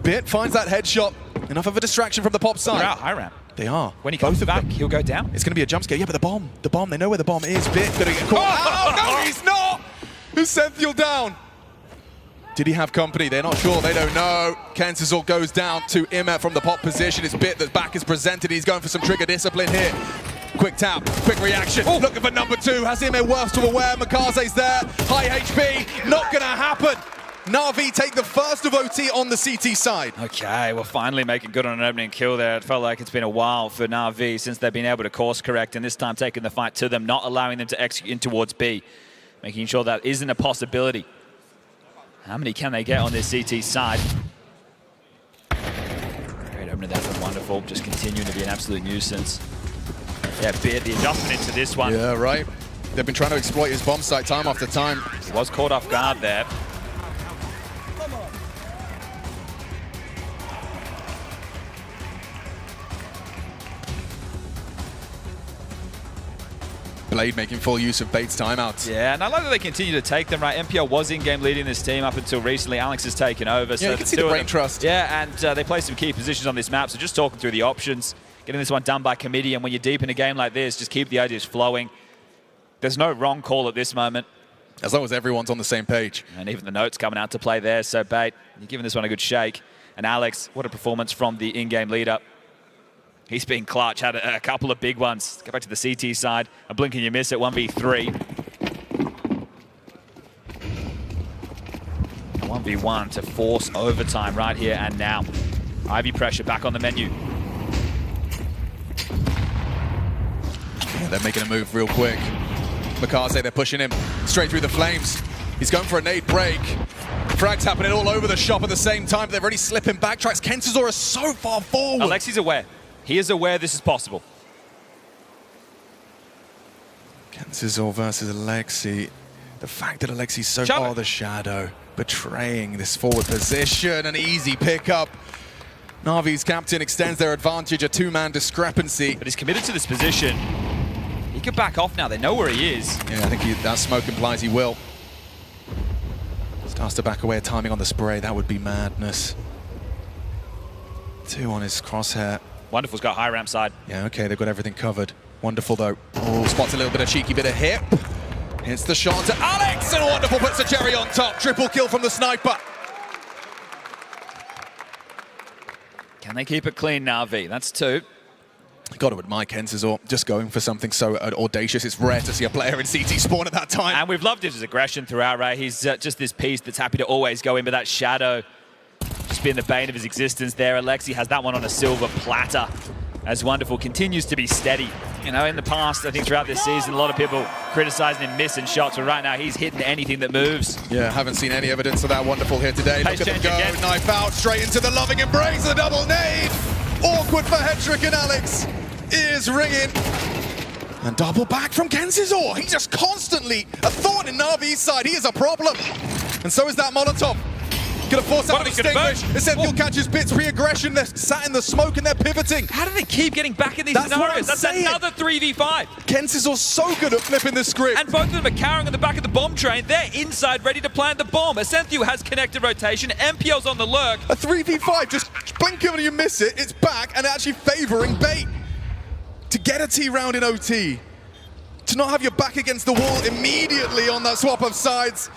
Bit finds that headshot. Enough of a distraction from the pop side. They're out high ramp. They are. When he comes back, he'll go down. It's going to be a jump scare. Yeah, but the bomb. The bomb. They know where the bomb is. Bit going to get caught. Oh, no, he's not. Essential down. Did he have company? They're not sure. They don't know. kyxsan goes down to Jimpphat from the pop position. It's Bit that's back is presented. He's going for some trigger discipline here. Quick tap, quick reaction. Ooh. Looking for number two. Has Jimpphat worse to aware. mykaze's there. High HP. Not going to happen. Na'Vi take the first of OT on the CT side. Okay, we're finally making good on an opening kill there. It felt like it's been a while for Na'Vi since they've been able to course correct, and this time taking the fight to them, not allowing them to execute in towards B, making sure that isn't a possibility. How many can they get on this CT side? Great opener there from Wonderful, just continuing to be an absolute nuisance. Yeah, Bit, the adjustment into this one. Yeah, right. They've been trying to exploit his bomb site time after time. He was caught off guard there. Blade making full use of Bait's timeouts. Yeah, and I like that they continue to take them, right? MPL was in-game leading this team up until recently. Alex has taken over. Yeah, so you can see the brain trust. Yeah, and they play some key positions on this map, so just talking through the options, getting this one done by committee, and when you're deep in a game like this, just keep the ideas flowing. There's no wrong call at this moment. As long as everyone's on the same page. And even the notes coming out to play there, so Bait, you're giving this one a good shake. And Alex, what a performance from the in-game leader. He's been clutch, had a couple of big ones. Go back to the CT side. A blink and you miss it, 1v3. 1v1 to force overtime right here and now. Ivy pressure back on the menu. Yeah, they're making a move real quick. mykaze, they're pushing him straight through the flames. He's going for a nade break. Frags happening all over the shop at the same time, but they're already slipping backtracks. kyxsan is so far forward. Alexi's aware. He is aware this is possible. kyxsan versus Alexi. The fact that Alexi's so far the shadow, betraying this forward position, an easy pickup. Na'Vi's captain extends their advantage, a two-man discrepancy. But he's committed to this position. He could back off now, they know where he is. Yeah, I think that smoke implies he will. Starts to back away, timing on the spray, that would be madness. 2 on his crosshair. Wonderful's got high ramp side. Yeah, okay, they've got everything covered. Wonderful though. Oh, spots a little bit of cheeky bit of hip. Hits the shot to Alex, and Wonderful puts a cherry on top. Triple kill from the sniper. Can they keep it clean now, V? That's 2. Got to admire kyxsan just going for something so audacious. It's rare to see a player in CT spawn at that time. And we've loved his aggression throughout, right? He's just this piece that's happy to always go in, but that shadow just being the bane of his existence there. Alexi has that one on a silver platter as Wonderful continues to be steady. You know, in the past, I think throughout this season, a lot of people criticizing him missing shots, but right now he's hitting anything that moves. Yeah, haven't seen any evidence of that Wonderful here today. Look at them go, knife out, straight into the loving embrace, the double nade. Awkward for Hedrick and Alex. Ears ringing. And double back from kyxsan. He's just constantly a thorn in Na'Vi's side. He is a problem. And so is that Molotov. Gonna force out extinguish. Essential catches bits, pre-aggression. They're sat in the smoke and they're pivoting. How do they keep getting back in these scenarios? That's another 3v5. kyxsan's so good at flipping the script. And both of them are carrying on the back of the bomb train. They're inside, ready to plant the bomb. Essential has connected rotation. MPL's on the lurk. A 3v5, just blink of it and you miss it. It's back and actually favoring Bait. To get a T round in OT. To not have your back against the wall immediately on that swap of sides.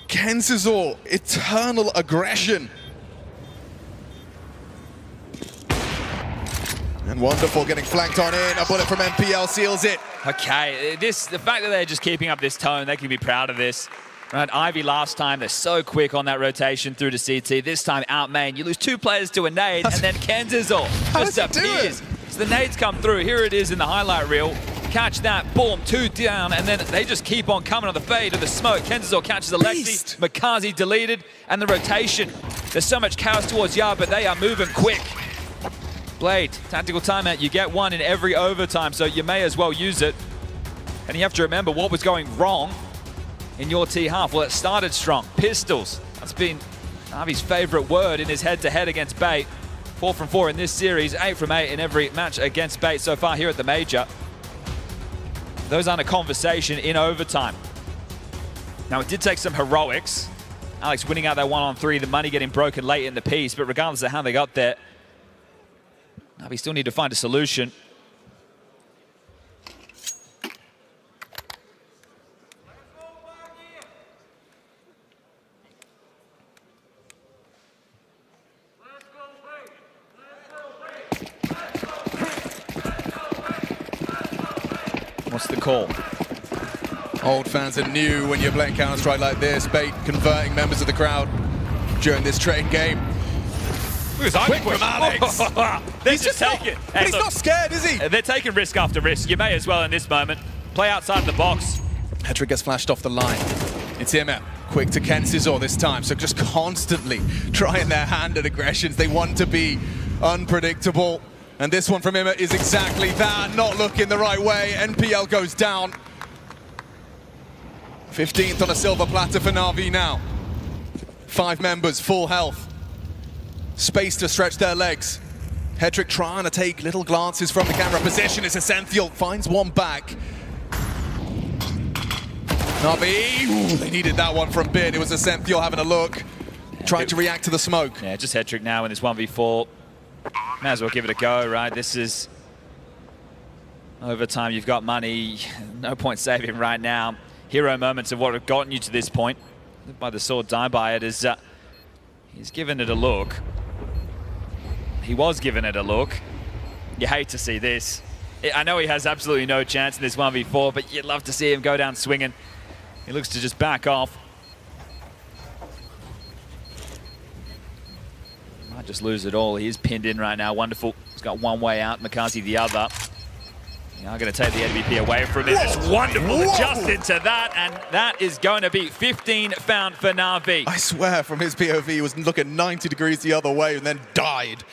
kyxsan, eternal aggression. And Wonderful getting flanked on in. A bullet from MPL seals it. Okay, the fact that they're just keeping up this tone, they can be proud of this. Right, Ivy last time, they're so quick on that rotation through to CT. This time out main, you lose 2 players to a nade, and then kyxsan just appears. So the nades come through. Here it is in the highlight reel. Catch that, boom, 2 down, and then they just keep on coming on the fade of the smoke. kyxsan catches Alexi, mykaze deleted, and the rotation. There's so much chaos towards Yard, but they are moving quick. Blade, tactical timeout, you get 1 in every overtime, so you may as well use it. And you have to remember what was going wrong in your T half. Well, it started strong. Pistols, that's been Navi's favorite word in his head-to-head against Bait. 4 from 4 in this series, 8 from 8 in every match against Bait so far here at the Major. Those aren't a conversation in overtime. Now, it did take some heroics. Alex winning out that 1-on-3, the money getting broken late in the piece, but regardless of how they got there, Navi still need to find a solution. What's the call? Old fans are new when you're playing Counter-Strike like this. Bait converting members of the crowd during this trade game. Quick from Alex. They're just taking. But he's not scared, is he? They're taking risk after risk. You may as well in this moment. Play outside the box. Hedrick gets flashed off the line. It's him out. Quick to kyxsan this time. So just constantly trying their hand at aggressions. They want to be unpredictable. And this one from him is exactly that. Not looking the right way. NPL goes down. 15th on a silver platter for Na'Vi now. 5 members, full health. Space to stretch their legs. Hedrick trying to take little glances from the camera position. It's essential. Finds one back. Na'Vi, they needed that one from Bid. It was essential having a look. Trying to react to the smoke. Yeah, just Hedrick now in this 1v4. May as well give it a go, right? This is overtime. You've got money. No point saving right now. Hero moments of what have gotten you to this point. By the sword, die by it is he's given it a look. He was given it a look. You hate to see this. I know he has absolutely no chance in this 1v4, but you'd love to see him go down swinging. He looks to just back off. Can't just lose it all. He is pinned in right now. Wonderful. He's got one way out, McCarthy the other. They are going to take the MVP away from him. It's wonderful adjust into that, and that is going to be 15 found for Na'Vi. I swear, from his POV, he was looking 90 degrees the other way and then died.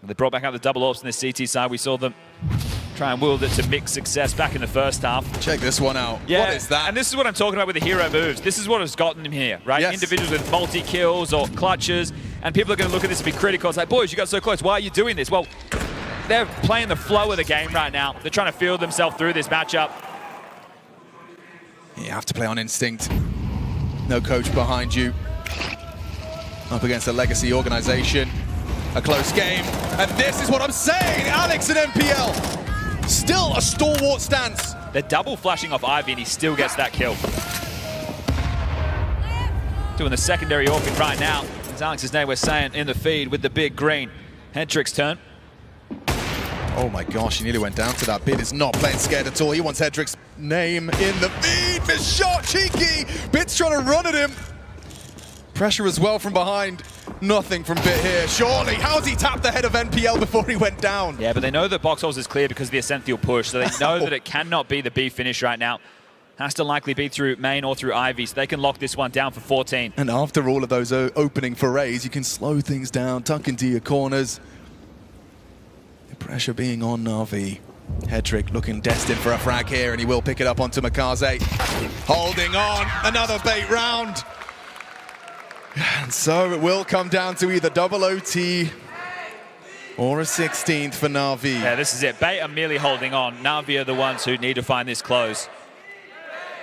They brought back out the double orbs on the CT side. We saw them try and wield it to mixed success back in the first half. Check this one out. Yeah, what is that? And this is what I'm talking about with the hero moves. This is what has gotten him here, right? Yes. Individuals with multi-kills or clutches, and people are going to look at this and be critical. It's like, boys, you got so close. Why are you doing this? Well, they're playing the flow of the game right now. They're trying to feel themselves through this matchup. You have to play on instinct. No coach behind you. Up against a legacy organization. A close game. And this is what I'm saying. Alex and MPL. Still a stalwart stance. They're double flashing off Ivy, and he still gets that kill. Doing the secondary orphan right now. As Alex's name was saying in the feed with the big green. Hedrick's turn. Oh my gosh, he nearly went down to that. Bit is not playing scared at all. He wants Hedrick's name in the feed. Missed shot, cheeky. Bit's trying to run at him. Pressure as well from behind. Nothing from Bit here. Surely, how's he tapped the head of NPL before he went down? Yeah, but they know that box holes is clear because of the Ascential push, so they know that it cannot be the B finish right now. Has to likely be through main or through Ivy, so they can lock this one down for 14. And after all of those opening forays, you can slow things down, tuck into your corners. The pressure being on Na'Vi. Hedrick looking destined for a frag here, and he will pick it up onto makaze. Holding on, another bait round. And so it will come down to either double OT or a 16th for Na'Vi. Yeah, this is it. Bait are merely holding on. Na'Vi are the ones who need to find this close.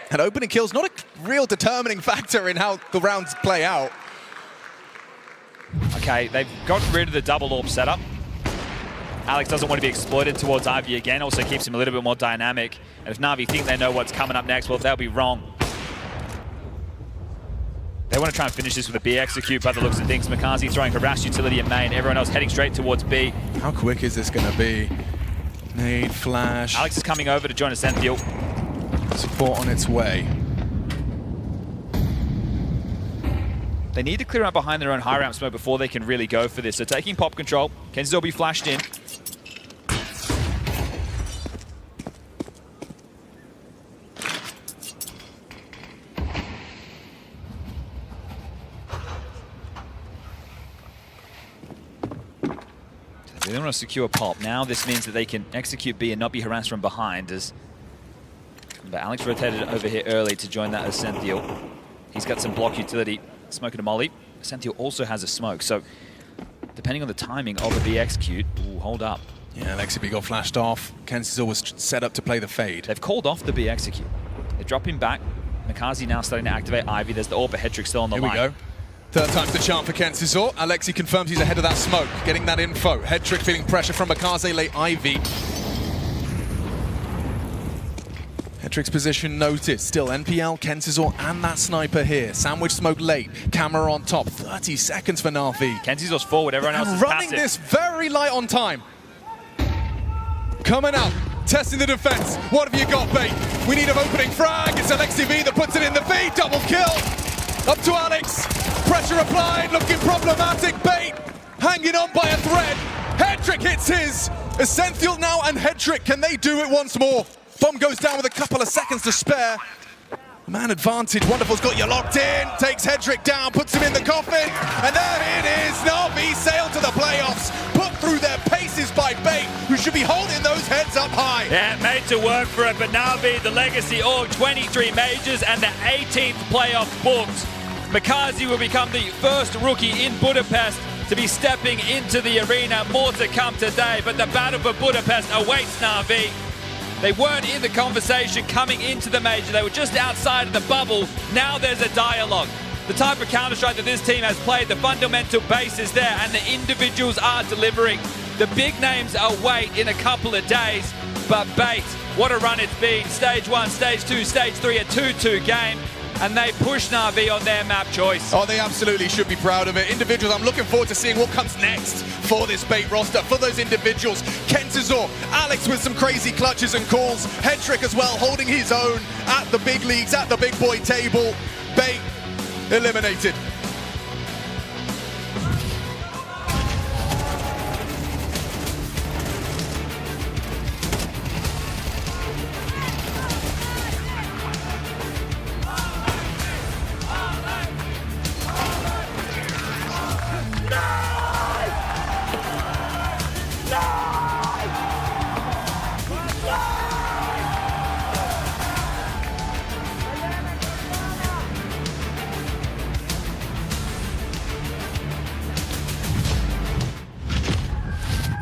And opening kills not a real determining factor in how the rounds play out. Okay, they've gotten rid of the double orb setup. Alex doesn't want to be exploited towards Ivy again, also keeps him a little bit more dynamic. And if Na'Vi think they know what's coming up next, well, they'll be wrong. They want to try and finish this with a B execute by the looks of things. McCarthy throwing harass utility in main, everyone else heading straight towards B. How quick is this going to be? Nade, flash. Alex is coming over to join Ascential. Support on its way. They need to clear out behind their own high ramp smoke before they can really go for this. So taking pop control, kenzie will be flashed in. They don't want to secure pop. Now this means that they can execute B and not be harassed from behind. But Alex rotated over here early to join that Ascential. He's got some block utility. Smoke and a molly. Ascential also has a smoke. So depending on the timing of the B execute, ooh, hold up. Yeah, Lexi got flashed off. Kenzie was set up to play the fade. They've called off the B execute. They drop him back. Makazi now starting to activate Ivy. There's the AWP, but Hedrick still on the line. Here we go. Third time's the charm for Kensizor. Alexi confirms he's ahead of that smoke, getting that info. Hedrick feeling pressure from Makaze late Ivy. Hedrick's position noted. Still NPL, Kensizor, and that sniper here. Sandwich smoke late. Camera on top. 30 seconds for Na'Vi. Kensizor's forward. Everyone else is running passive. this very light on time. Coming out. Testing the defense. What have you got, Bait? We need an opening frag. It's Alexi V that puts it in the V. Double kill. Up to Alex. Pressure applied. Looking problematic. Bait hanging on by a thread. Hedrick hits his. Ascential now and Hedrick. Can they do it once more? Bomb goes down with a couple of seconds to spare. Man advantage. Wonderful's got you locked in. Takes Hedrick down. Puts him in the coffin. And there it is. Na'Vi sail to the playoffs. Put through their paces by Bait, who should be holding those heads up high. Yeah, made to work for it, but Na'Vi, the legacy org, 23 majors and the 18th playoff booked. Makazi will become the first rookie in Budapest to be stepping into the arena. More to come today, but the battle for Budapest awaits Na'Vi. They weren't in the conversation coming into the major. They were just outside of the bubble. Now there's a dialogue. The type of Counter-Strike that this team has played, the fundamental base is there, and the individuals are delivering. The big names await in a couple of days, but Bait, what a run it's been. Stage 1, Stage 2, Stage 3, a 2-2 game, and they push Na'Vi on their map choice. Oh, they absolutely should be proud of it. Individuals, I'm looking forward to seeing what comes next for this Bait roster, for those individuals. Kensizor, Alex with some crazy clutches and calls. Hedrick as well, holding his own at the big leagues, at the big boy table. Bait eliminated.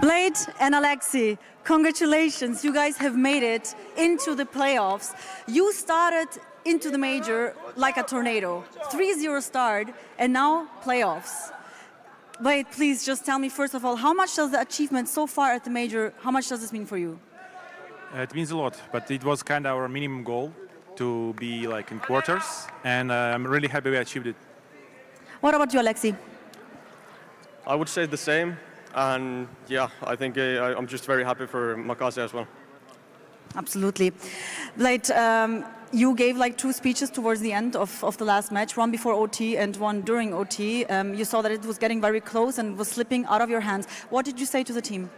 Blade and Alexi, congratulations. You guys have made it into the playoffs. You started into the major like a tornado. 3-0 start and now playoffs. Blade, please just tell me first of all, how much does the achievement so far at the major, how much does this mean for you? It means a lot, but it was kind of our minimum goal to be like in quarters, and I'm really happy we achieved it. What about you, Alexi? I would say the same, and yeah, I think I'm just very happy for Makase as well. Absolutely. Blade, you gave like 2 speeches towards the end of the last match, one before OT and one during OT. You saw that it was getting very close and was slipping out of your hands. What did you say to the team?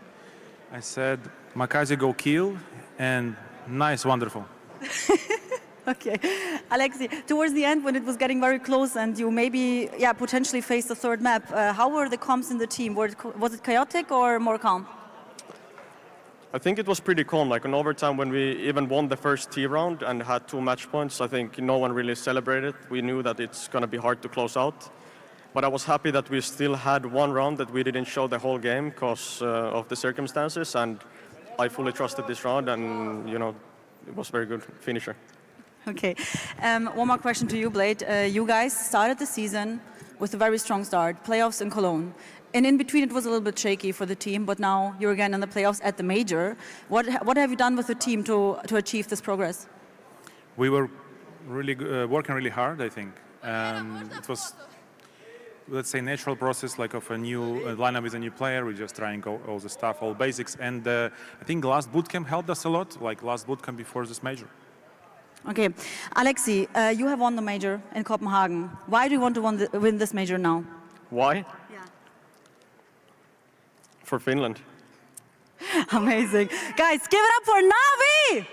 I said, Makase go kill, and nice, wonderful. Okay. Alexi, towards the end when it was getting very close and you maybe potentially faced the third map, how were the comps in the team? Was it chaotic or more calm? I think it was pretty calm, like in overtime when we even won the first T round and had 2 match points. I think no one really celebrated. We knew that it's going to be hard to close out. But I was happy that we still had 1 round that we didn't show the whole game because of the circumstances, and I fully trusted this round, and you know, it was a very good finisher. Okay. One more question to you, Blade. You guys started the season with a very strong start, playoffs in Cologne. And in between, it was a little bit shaky for the team, but now you're again in the playoffs at the major. What have you done with the team to achieve this progress? We were really working really hard, I think. It was, let's say, natural process, like of a new lineup with a new player. We just trying all the stuff, all basics. And I think last bootcamp helped us a lot, like last bootcamp before this major. Okay. Alexi, you have won the major in Copenhagen. Why do you want to win this major now? Why? For Finland. Amazing. Guys, give it up for Navi!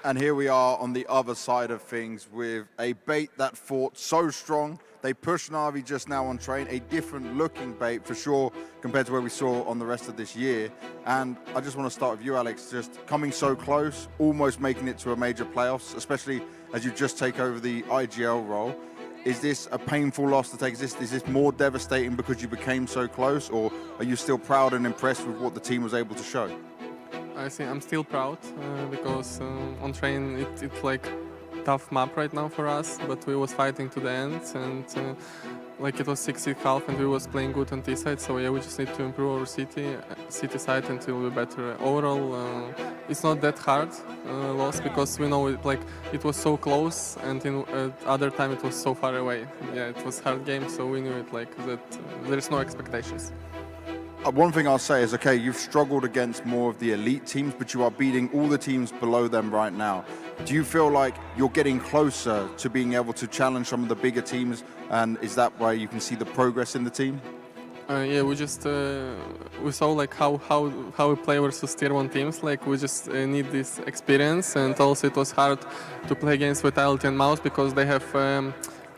And here we are on the other side of things with a bait that fought so strong. They pushed Navi just now on train, a different looking bait for sure compared to where we saw on the rest of this year. And I just want to start with you, Alex, just coming so close, almost making it to a major playoffs, especially as you just take over the IGL role. Is this a painful loss to take? Is this more devastating because you became so close, or are you still proud and impressed with what the team was able to show? I think I'm still proud because on train it's like tough map right now for us, but we was fighting to the end, and like it was 6-6-half and we was playing good on T side, so yeah, we just need to improve our city side and it will be better. Overall, it's not that hard loss because we know it was so close, and in other time it was so far away. Yeah, it was hard game, so we knew it like that. There is no expectations. One thing I'll say is, okay, you've struggled against more of the elite teams, but you are beating all the teams below them right now. Do you feel like you're getting closer to being able to challenge some of the bigger teams, and is that why you can see the progress in the team? Yeah, we just we saw like how we play versus tier 1 teams. Like we just need this experience, and also it was hard to play against Vitality and Mouse because they have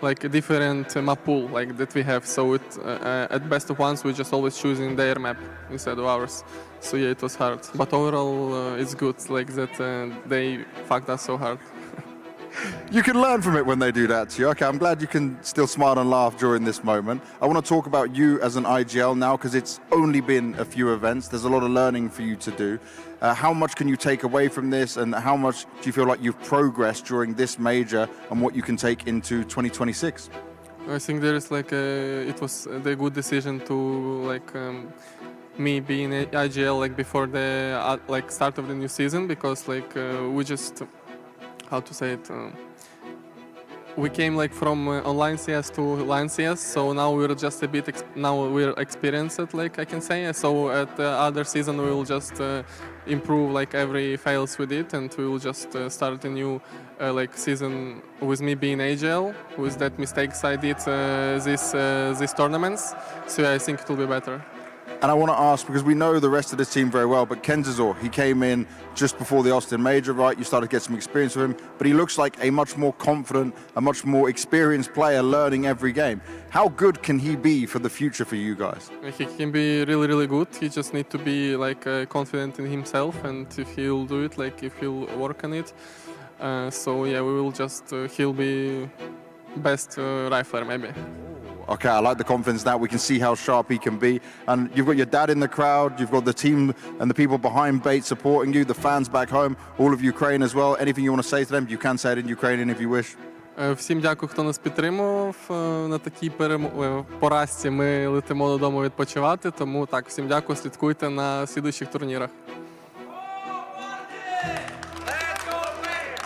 like a different map pool like that we have. So at best of ones, we just always choosing their map instead of ours. So yeah, it was hard. But overall, it's good like that they fucked us so hard. You can learn from it when they do that to you. Okay, I'm glad you can still smile and laugh during this moment. I want to talk about you as an IGL now because it's only been a few events. There's a lot of learning for you to do. How much can you take away from this, and how much do you feel like you've progressed during this major and what you can take into 2026? I think there is like it was the good decision to like me being IGL like before the like start of the new season, because like we just how to say it we came like from online CS to line CS, so now we're just a bit now we're experienced, like I can say. So at the other season we will just improve like every fails we did, and we will just start a new like season with me being AGL with that mistakes I did these tournaments. So yeah, I think it will be better. And I want to ask, because we know the rest of this team very well, but kyxsan, he came in just before the Austin Major, right? You started to get some experience with him, but he looks like a much more confident, a much more experienced player learning every game. How good can he be for the future for you guys? He can be really, really good. He just need to be like confident in himself, and if he'll do it, like if he'll work on it. So yeah, we will just, he'll be best rifler maybe. Okay, I like the confidence now. We can see how sharp he can be. And you've got your dad in the crowd, you've got the team and the people behind Bait supporting you, the fans back home, all of Ukraine as well. Anything you want to say to them, you can say it in Ukrainian if you wish. Всім дякую, хто нас підтримував на такій поразці. Ми летимо додому відпочивати, тому так, всім дякую, слідкуйте на слідуючих турнірах.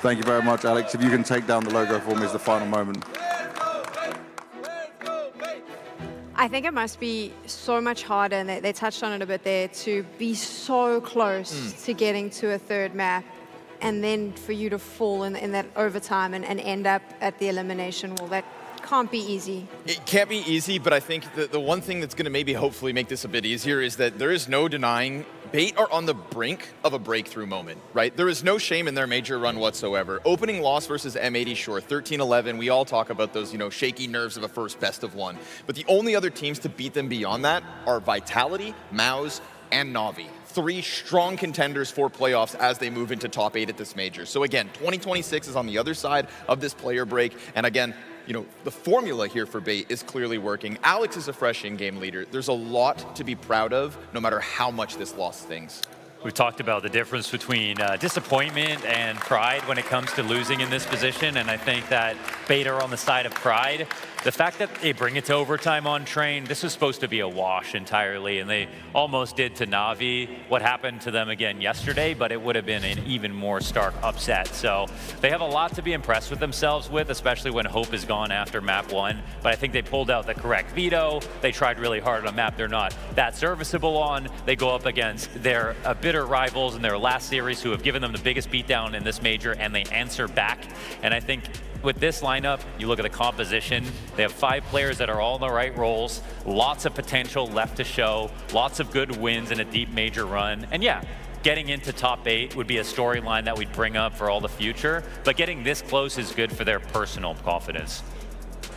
Thank you very much, Alex. If you can take down the logo for me as the final moment. I think it must be so much harder, and they touched on it a bit there, to be so close to getting to a third map, and then for you to fall in that overtime and end up at the elimination wall. That can't be easy. It can't be easy, but I think the one thing that's going to maybe hopefully make this a bit easier is that there is no denying Bait are on the brink of a breakthrough moment, right? There is no shame in their major run whatsoever. Opening loss versus M80 Shore, 13-11. We all talk about those, you know, shaky nerves of a first best of one. But the only other teams to beat them beyond that are Vitality, MOUZ, and Na'Vi. 3 strong contenders for playoffs as they move into top 8 at this major. So again, 2026 is on the other side of this player break. And again, you know, the formula here for Bait is clearly working. Alex is a fresh in-game leader. There's a lot to be proud of, no matter how much this loss stings. We've talked about the difference between disappointment and pride when it comes to losing in this position, and I think that Bait are on the side of pride. The fact that they bring it to overtime on Train, this was supposed to be a wash entirely, and they almost did to Na'Vi what happened to them again yesterday, but it would have been an even more stark upset. So they have a lot to be impressed with themselves with, especially when Hope is gone after map 1. But I think they pulled out the correct veto. They tried really hard on a map they're not that serviceable on. They go up against their bitter rivals in their last series who have given them the biggest beatdown in this major, and they answer back. And I think with this lineup, you look at the composition, they have 5 players that are all in the right roles, lots of potential left to show, lots of good wins in a deep major run. And yeah, getting into top 8 would be a storyline that we'd bring up for all the future, but getting this close is good for their personal confidence.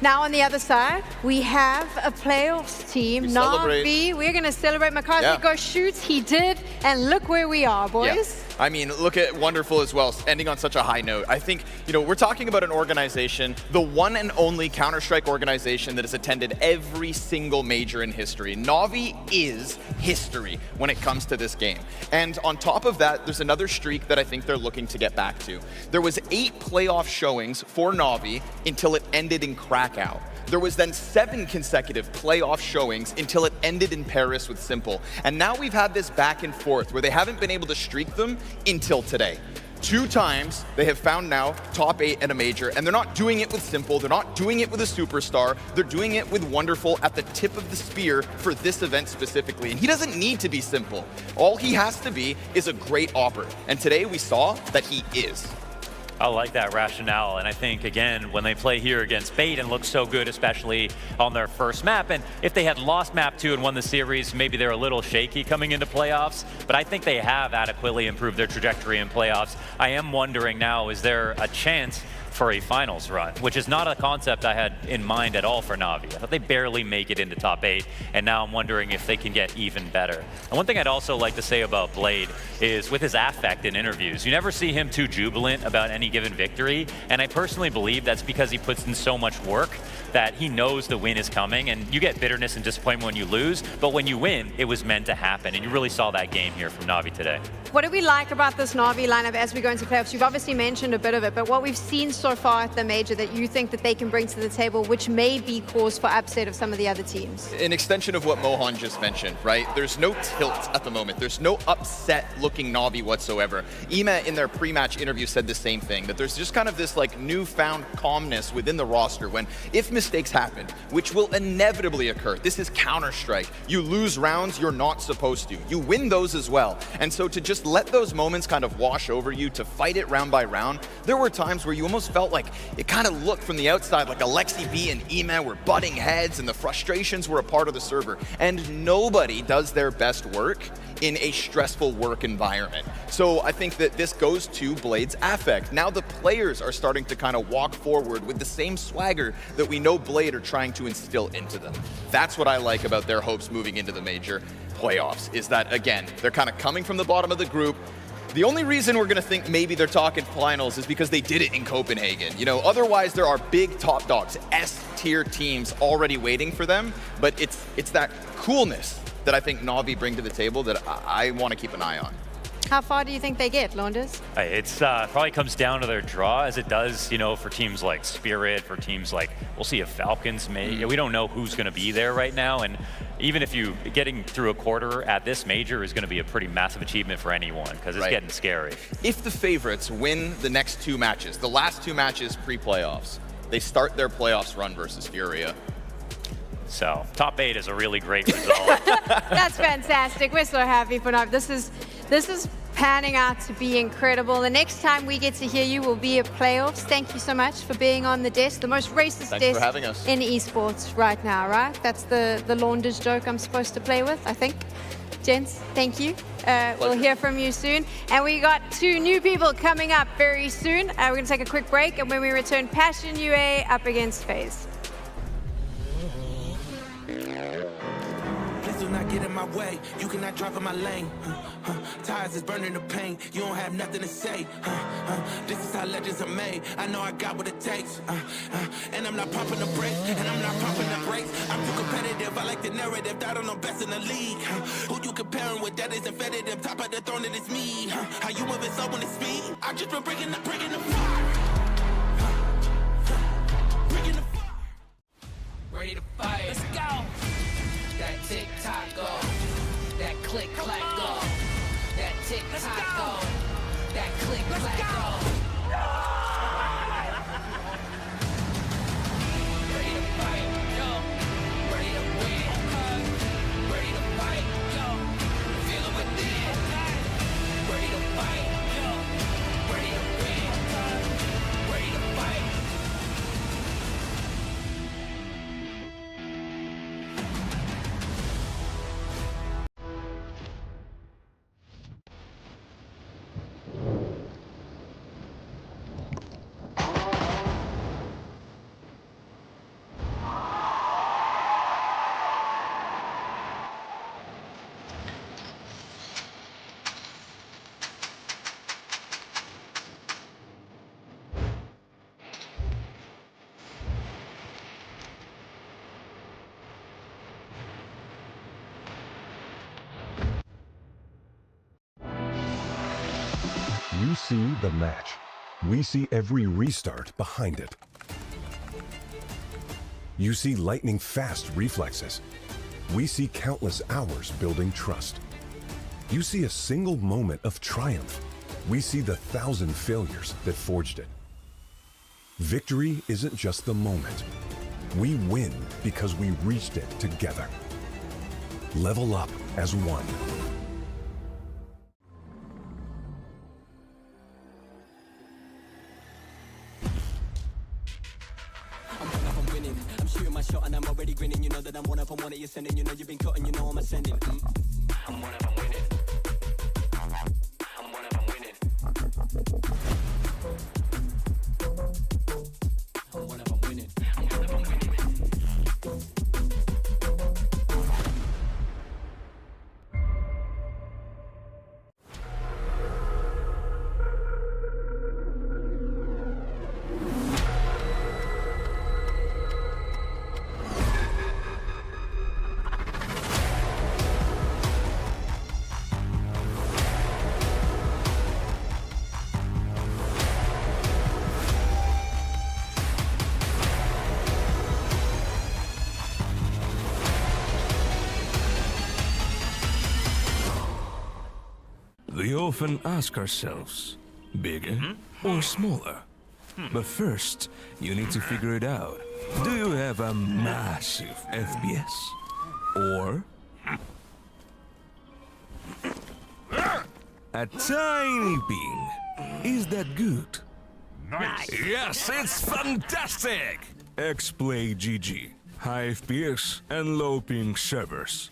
Now on the other side, we have a playoffs team, Na'Vi. We're going to celebrate. McCarthy go shoots. He did. And look where we are, boys. Yeah. I mean, look at Wonderful as well, ending on such a high note. I think, you know, we're talking about an organization, the one and only Counter-Strike organization that has attended every single major in history. Na'Vi is history when it comes to this game. And on top of that, there's another streak that I think they're looking to get back to. There was 8 playoff showings for Na'Vi until it ended in Krakow. There was then 7 consecutive playoff showings until it ended in Paris with Simple. And now we've had this back and forth where they haven't been able to streak them until today. 2 times they have found now top 8 at a major, and they're not doing it with Simple, they're not doing it with a superstar, they're doing it with Wonderful at the tip of the spear for this event specifically. And he doesn't need to be Simple. All he has to be is a great opper. And today we saw that he is. I like that rationale, and I think, again, when they play here against Bait and look so good, especially on their first map, and if they had lost map 2 and won the series, maybe they're a little shaky coming into playoffs, but I think they have adequately improved their trajectory in playoffs. I am wondering now, is there a chance for a finals run, which is not a concept I had in mind at all for Na'Vi. I thought they barely make it into top 8, and now I'm wondering if they can get even better. And one thing I'd also like to say about Blade is with his affect in interviews, you never see him too jubilant about any given victory, and I personally believe that's because he puts in so much work that he knows the win is coming, and you get bitterness and disappointment when you lose, but when you win, it was meant to happen, and you really saw that game here from Na'Vi today. What do we like about this Na'Vi lineup as we go into playoffs? You've obviously mentioned a bit of it, but what we've seen so so far at the major that you think that they can bring to the table, which may be cause for upset of some of the other teams? An extension of what Mohan just mentioned, right? There's no tilt at the moment. There's no upset-looking Na'Vi whatsoever. Ima in their pre-match interview said the same thing, that there's just kind of this like newfound calmness within the roster when if mistakes happen, which will inevitably occur. This is Counter-Strike. You lose rounds you're not supposed to. You win those as well. And so to just let those moments kind of wash over you, to fight it round by round, there were times where you almost felt like it kind of looked from the outside like Alexi B and Ima were butting heads and the frustrations were a part of the server. And nobody does their best work in a stressful work environment. So I think that this goes to Blade's affect. Now the players are starting to kind of walk forward with the same swagger that we know Blade are trying to instill into them. That's what I like about their hopes moving into the major playoffs, is that, again, they're kind of coming from the bottom of the group. The only reason we're going to think maybe they're talking finals is because they did it in Copenhagen. You know, otherwise there are big top dogs, S-tier teams already waiting for them, but it's that coolness that I think Na'Vi bring to the table that I want to keep an eye on. How far do you think they get, Launders? It's probably comes down to their draw, as it does, you know, for teams like Spirit, for teams like, we'll see if Falcons may. We don't know who's going to be there right now, and even if you getting through a quarter at this major is going to be a pretty massive achievement for anyone, because it's getting scary. If the favorites win the next two matches, the last two matches pre-playoffs, they start their playoffs run versus Furia. So top 8 is a really great result. That's fantastic. We're so happy for Na'Vi. This is panning out to be incredible. The next time we get to hear you will be at playoffs. Thank you so much for being on the desk, the most racist Thanks for desk having us. in esports right now, right? That's the Launders joke I'm supposed to play with, I think. Gents, thank you. We'll hear from you soon. And we got 2 new people coming up very soon. We're going to take a quick break, and when we return, Passion UA up against FaZe. Do not get in my way, you cannot drive in my lane. Tires is burning the pain, you don't have nothing to say. This is how legends are made, I know I got what it takes. And I'm not popping the brakes, and I'm not popping the brakes. I'm too competitive, I like the narrative, that I'm the best in the league. Who you comparing with, that isn't competitive, top of the throne, it is me. How you moving so when it's speed, I just been bringing the fire. Bringing the fire. Ready to fight. Let's go. That tick-tock go. That click-clack go. That tick-tock go. That click-clack go. Ready to fight, yo. Ready to win. Ready to fight, yo. Feel it within. Ready to fight, yo. Ready to win. Ready to fight. You see the match. We see every restart behind it. You see lightning-fast reflexes. We see countless hours building trust. You see a single moment of triumph. We see the 1,000 failures that forged it. Victory isn't just the moment. We win because we reached it together. Level up as one. Shot and I'm already grinning, you know that I'm one of them, one of you sending, you know you've been cutting, you know I'm ascending. I'm one of them winning. I'm one of them winning. I'm one of them winning. I'm one of them winning. often ask ourselves, bigger or smaller? But first, you need to figure it out. Do you have a massive FPS? Or a tiny ping? Is that good? Nice! Yes, it's fantastic! X-Play GG. High FPS and low ping servers.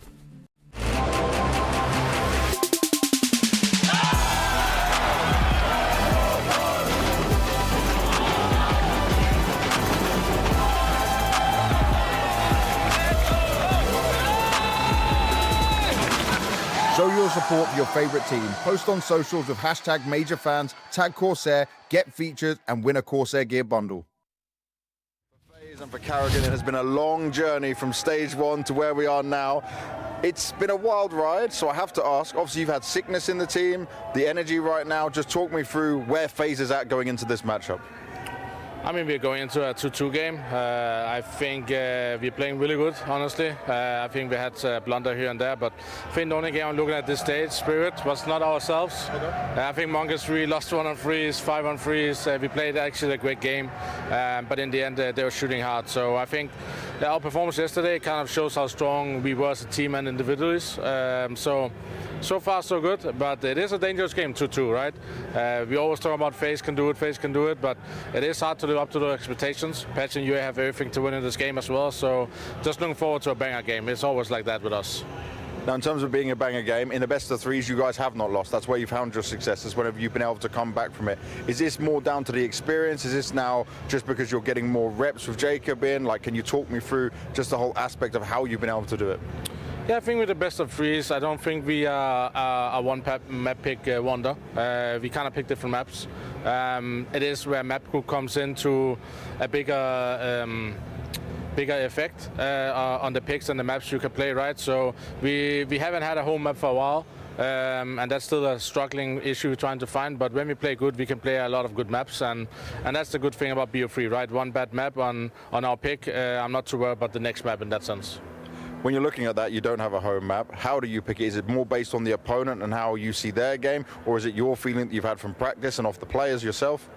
Show your support for your favorite team. Post on socials with hashtag MajorFans, tag Corsair, get featured, and win a Corsair gear bundle. For FaZe and for Karrigan, it has been a long journey from stage 1 to where we are now. It's been a wild ride, so I have to ask, obviously you've had sickness in the team, the energy right now. Just talk me through where FaZe is at going into this matchup. I mean, we're going into a 2-2 game. I think we're playing really good, honestly. I think we had a blunder here and there, but I think the only game I'm looking at this stage, Spirit, was not ourselves. I think Mongoose 3 lost 1 on 3s, 5 on 3s. We played actually a great game, but in the end they were shooting hard. So I think our performance yesterday kind of shows how strong we were as a team and individuals. So far so good, but it is a dangerous game, 2-2, right? We always talk about FaZe can do it, but it is hard to live up to the expectations. Patch and UA have everything to win in this game as well, so just looking forward to a banger game. It's always like that with us. Now, in terms of being a banger game, in the best of threes, you guys have not lost. That's where you've found your successes, whenever you've been able to come back from it. Is this more down to the experience? Is this now just because you're getting more reps with Jacob in? Like, can you talk me through just the whole aspect of how you've been able to do it? Yeah, I think with the best of threes, I don't think we are a one map pick wonder. We kind of pick different maps. It is where map group comes into a bigger effect on the picks and the maps you can play, right? So we haven't had a home map for a while. And that's still a struggling issue we're trying to find, but when we play good, we can play a lot of good maps, and that's the good thing about BO3, right? One bad map on our pick, I'm not too worried about the next map in that sense. When you're looking at that, you don't have a home map. How do you pick it? Is it more based on the opponent and how you see their game, or is it your feeling that you've had from practice and off the players yourself?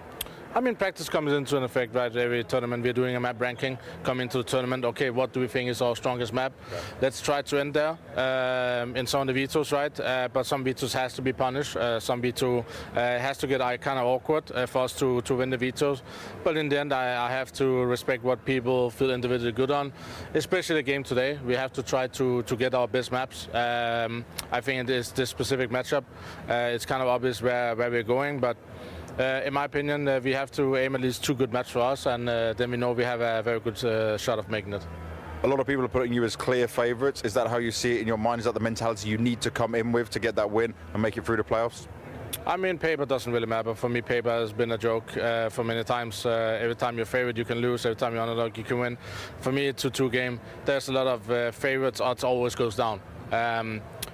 I mean, practice comes into an effect, right? Every tournament we're doing a map ranking, come into the tournament, okay, what do we think is our strongest map? Yeah. Let's try to end there in some of the vetoes, right? But some vetoes has to be punished. Some veto has to get kind of awkward for us to win the vetoes. But in the end, I have to respect what people feel individually good on, especially the game today. We have to try to get our best maps. I think it is this specific matchup. It's kind of obvious where we're going, but in my opinion, we have to aim at least 2 good maps for us, and then we know we have a very good shot of making it. A lot of people are putting you as clear favourites. Is that how you see it in your mind? Is that the mentality you need to come in with to get that win and make it through the playoffs? I mean, paper doesn't really matter. For me, paper has been a joke for many times. Every time you're favorite, you can lose. Every time you're underdog, you can win. For me, it's a 2-2 game. There's a lot of favorites. Odds always goes down.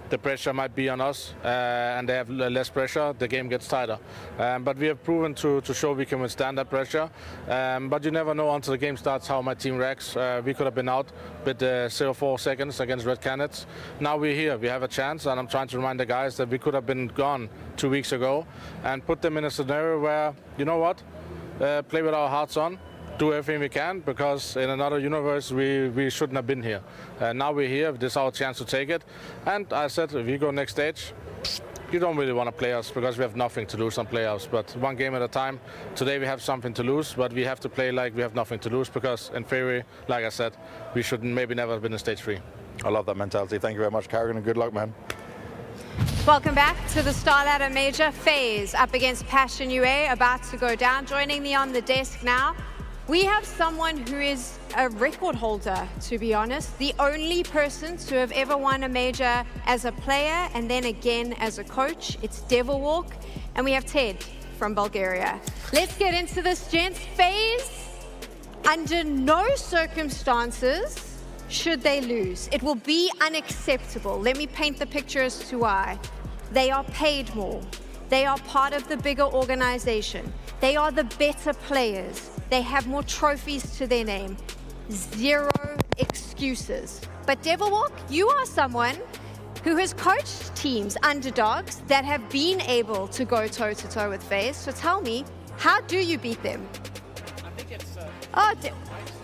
The pressure might be on us, and they have less pressure, the game gets tighter. But we have proven to show we can withstand that pressure. But you never know until the game starts how my team reacts. We could have been out with 0.4 seconds against Red Canids. Now we're here, we have a chance, and I'm trying to remind the guys that we could have been gone 2 weeks ago and put them in a scenario where, you know what, play with our hearts on. Do everything we can, because in another universe we shouldn't have been here. Now we're here, this is our chance to take it. And I said, if we go next stage, you don't really want to play us because we have nothing to lose on playoffs. But one game at a time. Today we have something to lose, but we have to play like we have nothing to lose, because in theory, like I said, we should maybe never have been in stage 3. I love that mentality. Thank you very much, Karrigan, and good luck, man. Welcome back to the StarLadder Major. FaZe up against Passion UA, about to go down. Joining me on the desk now, we have someone who is a record holder, to be honest. The only person to have ever won a major as a player and then again as a coach. It's ZywOo. And we have Ted from Bulgaria. Let's get into this, gents. FaZe, under no circumstances should they lose. It will be unacceptable. Let me paint the picture as to why. They are paid more. They are part of the bigger organization. They are the better players. They have more trophies to their name. Zero excuses. But ZywOo, you are someone who has coached teams, underdogs, that have been able to go toe-to-toe with FaZe. So tell me, how do you beat them? I think it's...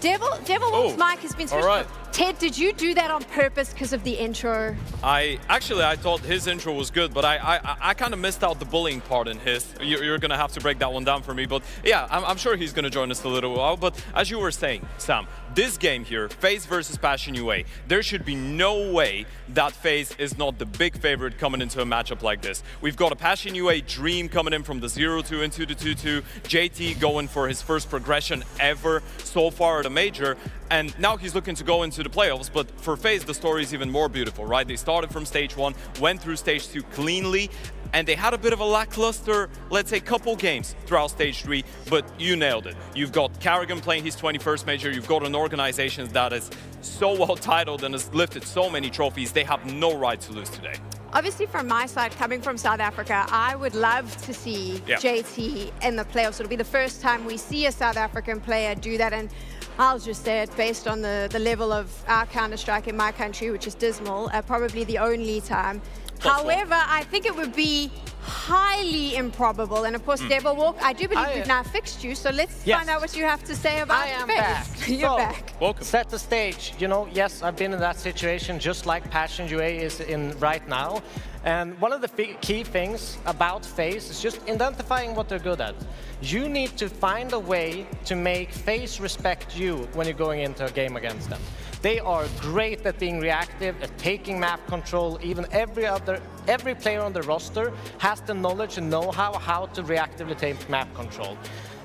Devil's mic has been switched. All right. Ted, did you do that on purpose because of the intro? I thought his intro was good, but I kind of missed out the bullying part in his. You're going to have to break that one down for me. But yeah, I'm sure he's going to join us in a little while. But as you were saying, Sam, this game here, FaZe versus Passion UA, there should be no way that FaZe is not the big favorite coming into a matchup like this. We've got a Passion UA dream coming in from the 0-2 into the 2-2. JT going for his first progression ever so far at a major. And now he's looking to go into the playoffs, but for FaZe, the story is even more beautiful, right? They started from stage 1, went through stage 2 cleanly, and they had a bit of a lackluster, let's say, couple games throughout stage 3, but you nailed it. You've got Carrigan playing his 21st major, you've got an organization that is so well titled and has lifted so many trophies, they have no right to lose today. Obviously, from my side, coming from South Africa, I would love to see JT in the playoffs. It'll be the first time we see a South African player do that, and I'll just say it, based on the level of our Counter-Strike in my country, which is dismal, probably the only time. However, I think it would be highly improbable. And of course, Devil Walk, I do believe we've now fixed you, so let's find out what you have to say about FaZe. Back. You're back. Welcome. Set the stage. You know, yes, I've been in that situation just like Passion UA is in right now. And one of the key things about FaZe is just identifying what they're good at. You need to find a way to make FaZe respect you when you're going into a game against them. They are great at being reactive, at taking map control. Even every player on the roster has the knowledge and know-how how to reactively take map control.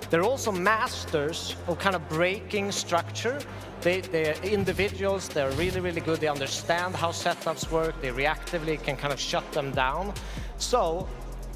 They're also masters of kind of breaking structure. They're individuals, they're really, really good. They understand how setups work. They reactively can kind of shut them down. So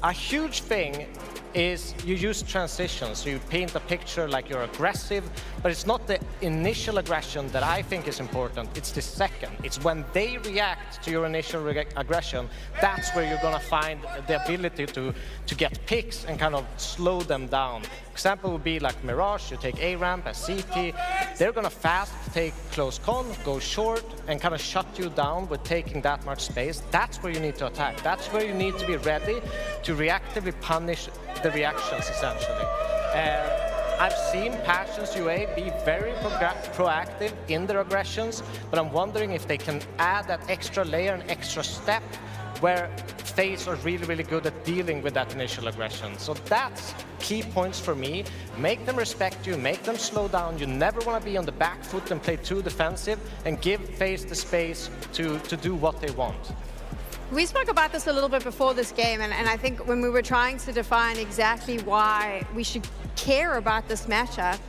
a huge thing is you use transitions. So you paint a picture like you're aggressive, but it's not the initial aggression that I think is important. It's the second. It's when they react to your initial aggression, that's where you're going to find the ability to get picks and kind of slow them down. Example would be like Mirage, you take A ramp as CT. They're going to fast take close con, go short, and kind of shut you down with taking that much space. That's where you need to attack. That's where you need to be ready to reactively punish the reactions, essentially. I've seen Passions UA be very proactive in their aggressions, but I'm wondering if they can add that extra layer and extra step where FaZe are really, really good at dealing with that initial aggression. So that's key points for me. Make them respect you, make them slow down. You never want to be on the back foot and play too defensive, and give FaZe the space to do what they want. We spoke about this a little bit before this game, and I think when we were trying to define exactly why we should care about this matchup,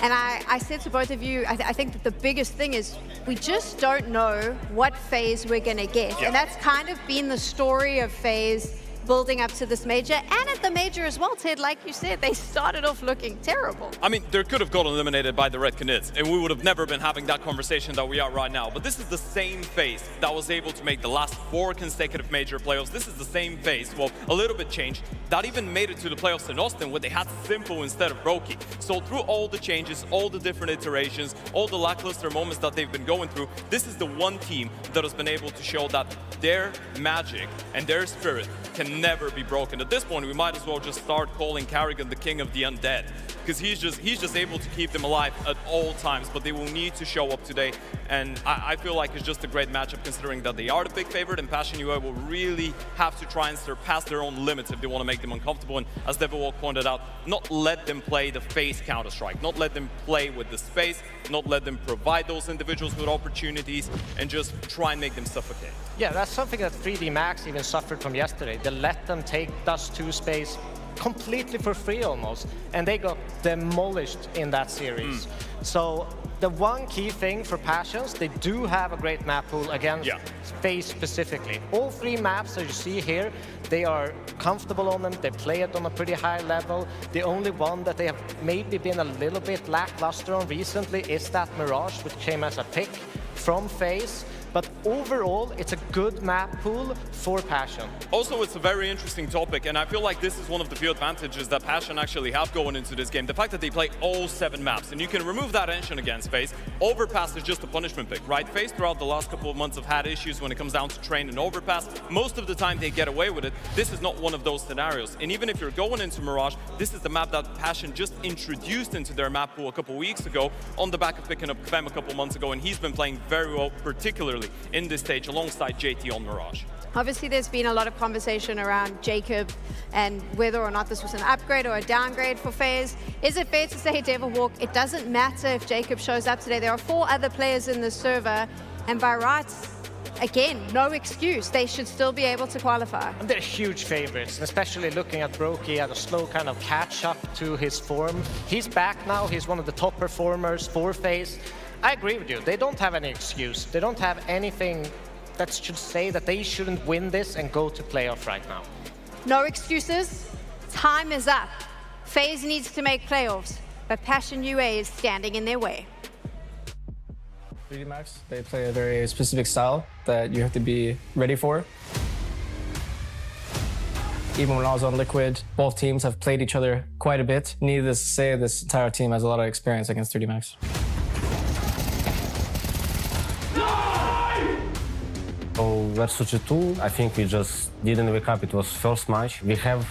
and I said to both of you, I think that the biggest thing is we just don't know what FaZe we're going to get. And that's kind of been the story of FaZe building up to this major, and at the major as well, Ted. Like you said, they started off looking terrible. I mean, they could have gotten eliminated by the Red Canids, and we would have never been having that conversation that we are right now. But this is the same FaZe that was able to make the last 4 consecutive major playoffs. This is the same FaZe, well, a little bit changed, that even made it to the playoffs in Austin where they had Simple instead of Brokey. So through all the changes, all the different iterations, all the lackluster moments that they've been going through, this is the one team that has been able to show that their magic and their spirit can never be broken. At this point, we might as well just start calling Carrigan the king of the undead, because he's just able to keep them alive at all times. But they will need to show up today, and I feel like it's just a great matchup considering that they are the big favorite, and Passion UA will really have to try and surpass their own limits if they want to make them uncomfortable. And as Devilwalk pointed out, not let them play the FaZe Counter-Strike, not let them play with the space, not let them provide those individuals with opportunities, and just try and make them suffocate. Yeah, that's something that 3D Max even suffered from yesterday. They let them take Dust 2 space completely for free almost, and they got demolished in that series. So the one key thing for Passions, they do have a great map pool against FaZe specifically. All 3 maps that you see here, they are comfortable on them, they play it on a pretty high level. The only one that they have maybe been a little bit lackluster on recently is that Mirage, which came as a pick from FaZe. But overall, it's a good map pool for Passion. Also, it's a very interesting topic, and I feel like this is one of the few advantages that Passion actually have going into this game. The fact that they play all 7 maps, and you can remove that engine against FaZe. Overpass is just a punishment pick, right? FaZe throughout the last couple of months have had issues when it comes down to train and overpass. Most of the time they get away with it. This is not one of those scenarios. And even if you're going into Mirage, this is the map that Passion just introduced into their map pool a couple weeks ago on the back of picking up kyxsan a couple months ago, and he's been playing very well, particularly in this stage alongside JT on Mirage. Obviously, there's been a lot of conversation around Jacob and whether or not this was an upgrade or a downgrade for FaZe. Is it fair to say, Devilwalk, it doesn't matter if Jacob shows up today? There are 4 other players in the server, and by rights, again, no excuse. They should still be able to qualify. And they're huge favorites, especially looking at Brokey at a slow kind of catch-up to his form. He's back now. He's one of the top performers for FaZe. I agree with you. They don't have any excuse. They don't have anything that should say that they shouldn't win this and go to playoff right now. No excuses. Time is up. FaZe needs to make playoffs, but Passion UA is standing in their way. 3D Max, they play a very specific style that you have to be ready for. Even when I was on Liquid, both teams have played each other quite a bit. Needless to say, this entire team has a lot of experience against 3D Max. So versus G2, I think we just didn't wake up. It was first match. We have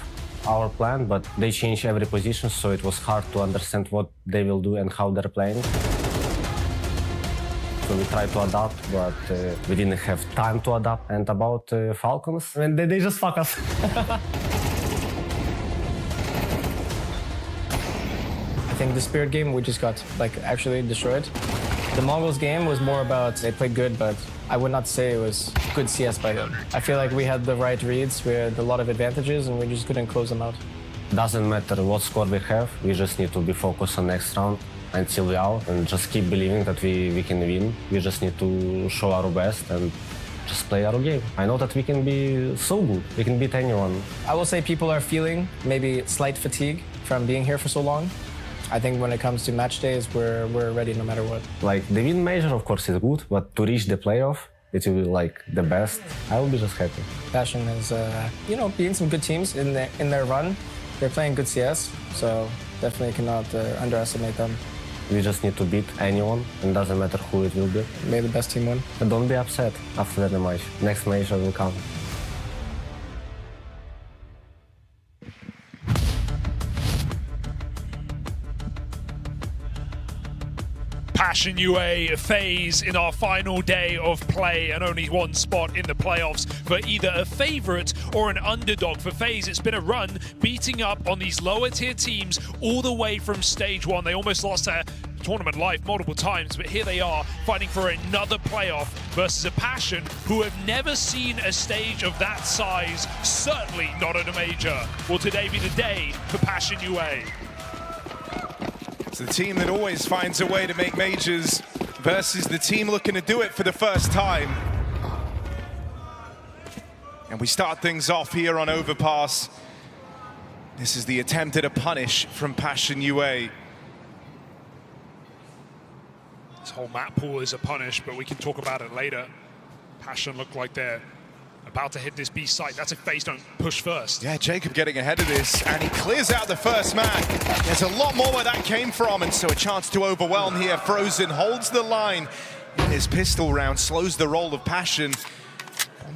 our plan, but they changed every position, so it was hard to understand what they will do and how they're playing. So we tried to adapt, but we didn't have time to adapt. And about Falcons, I mean, they just fuck us. I think the Spirit game, we just got actually destroyed. The Mongols game was more about they played good, but I would not say it was good CS by them. I feel like we had the right reads, we had a lot of advantages, and we just couldn't close them out. Doesn't matter what score we have, we just need to be focused on next round until we're out and just keep believing that we can win. We just need to show our best and just play our game. I know that we can be so good, we can beat anyone. I will say people are feeling maybe slight fatigue from being here for so long. I think when it comes to match days, we're ready no matter what. Like the win major, of course, is good, but to reach the playoff, it will be like the best. I will be just happy. Passion is, beating some good teams in their run. They're playing good CS, so definitely cannot underestimate them. We just need to beat anyone, and doesn't matter who it will be. May the best team win. But don't be upset after the match. Next major will come. Passion UA FaZe in our final day of play, and only one spot in the playoffs for either a favorite or an underdog. For FaZe, it's been a run beating up on these lower tier teams all the way from stage 1. They almost lost their tournament life multiple times, but here they are fighting for another playoff versus a Passion who have never seen a stage of that size, certainly not at a major. Will today be the day for Passion UA? It's the team that always finds a way to make majors versus the team looking to do it for the first time. And we start things off here on Overpass. This is the attempt at a punish from Passion UA. This whole map pool is a punish, but we can talk about it later. Passion look like they're about to hit this B site. That's if FaZe don't push first. Yeah, Jacob getting ahead of this, and he clears out the first man. There's a lot more where that came from, and so a chance to overwhelm here. Frozen holds the line in his pistol round, slows the roll of Passion.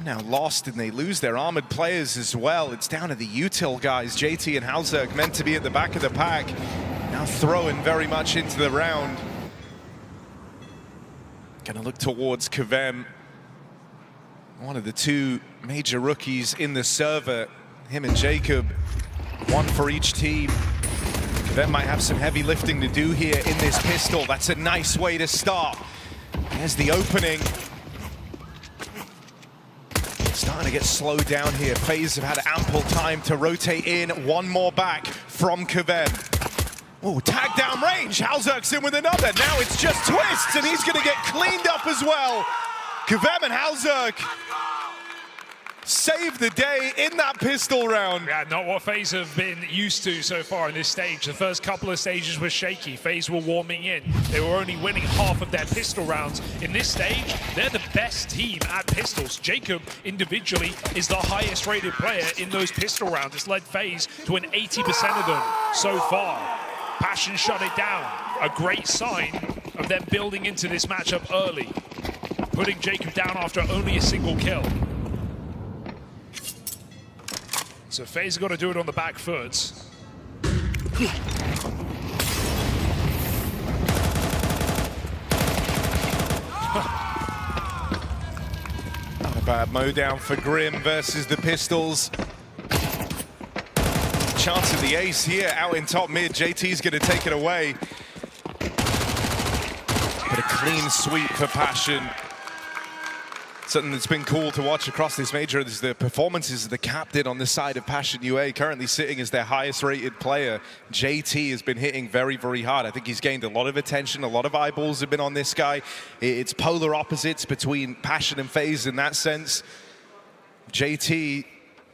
Now lost, and they lose their armored players as well. It's down to the util guys. JT and Halzerg meant to be at the back of the pack, now throwing very much into the round. Gonna look towards kyxsan, one of the 2 major rookies in the server. Him and Jacob, one for each team. kyxsan might have some heavy lifting to do here in this pistol. That's a nice way to start. There's the opening. Starting to get slowed down here. FaZe have had ample time to rotate in. One more back from kyxsan. Oh, tag down range. Halzerg's in with another. Now it's just twists, and he's going to get cleaned up as well. kyxsan and Halzerg saved the day in that pistol round. Yeah, not what FaZe have been used to so far in this stage. The first couple of stages were shaky. FaZe were warming in. They were only winning half of their pistol rounds. In this stage, they're the best team at pistols. Jacob, individually, is the highest rated player in those pistol rounds. It's led FaZe to win 80% of them so far. Passion shut it down. A great sign of them building into this matchup early. Putting Jacob down after only a single kill. So FaZe got to do it on the back foot. Not a bad mow down for Grim versus the Pistols. Chance of the ace here out in top mid. JT's going to take it away. But a clean sweep for Passion. Something that's been cool to watch across this major is the performances of the captain on the side of Passion UA, currently sitting as their highest rated player. JT has been hitting very, very hard. I think he's gained a lot of attention. A lot of eyeballs have been on this guy. It's polar opposites between Passion and FaZe in that sense. JT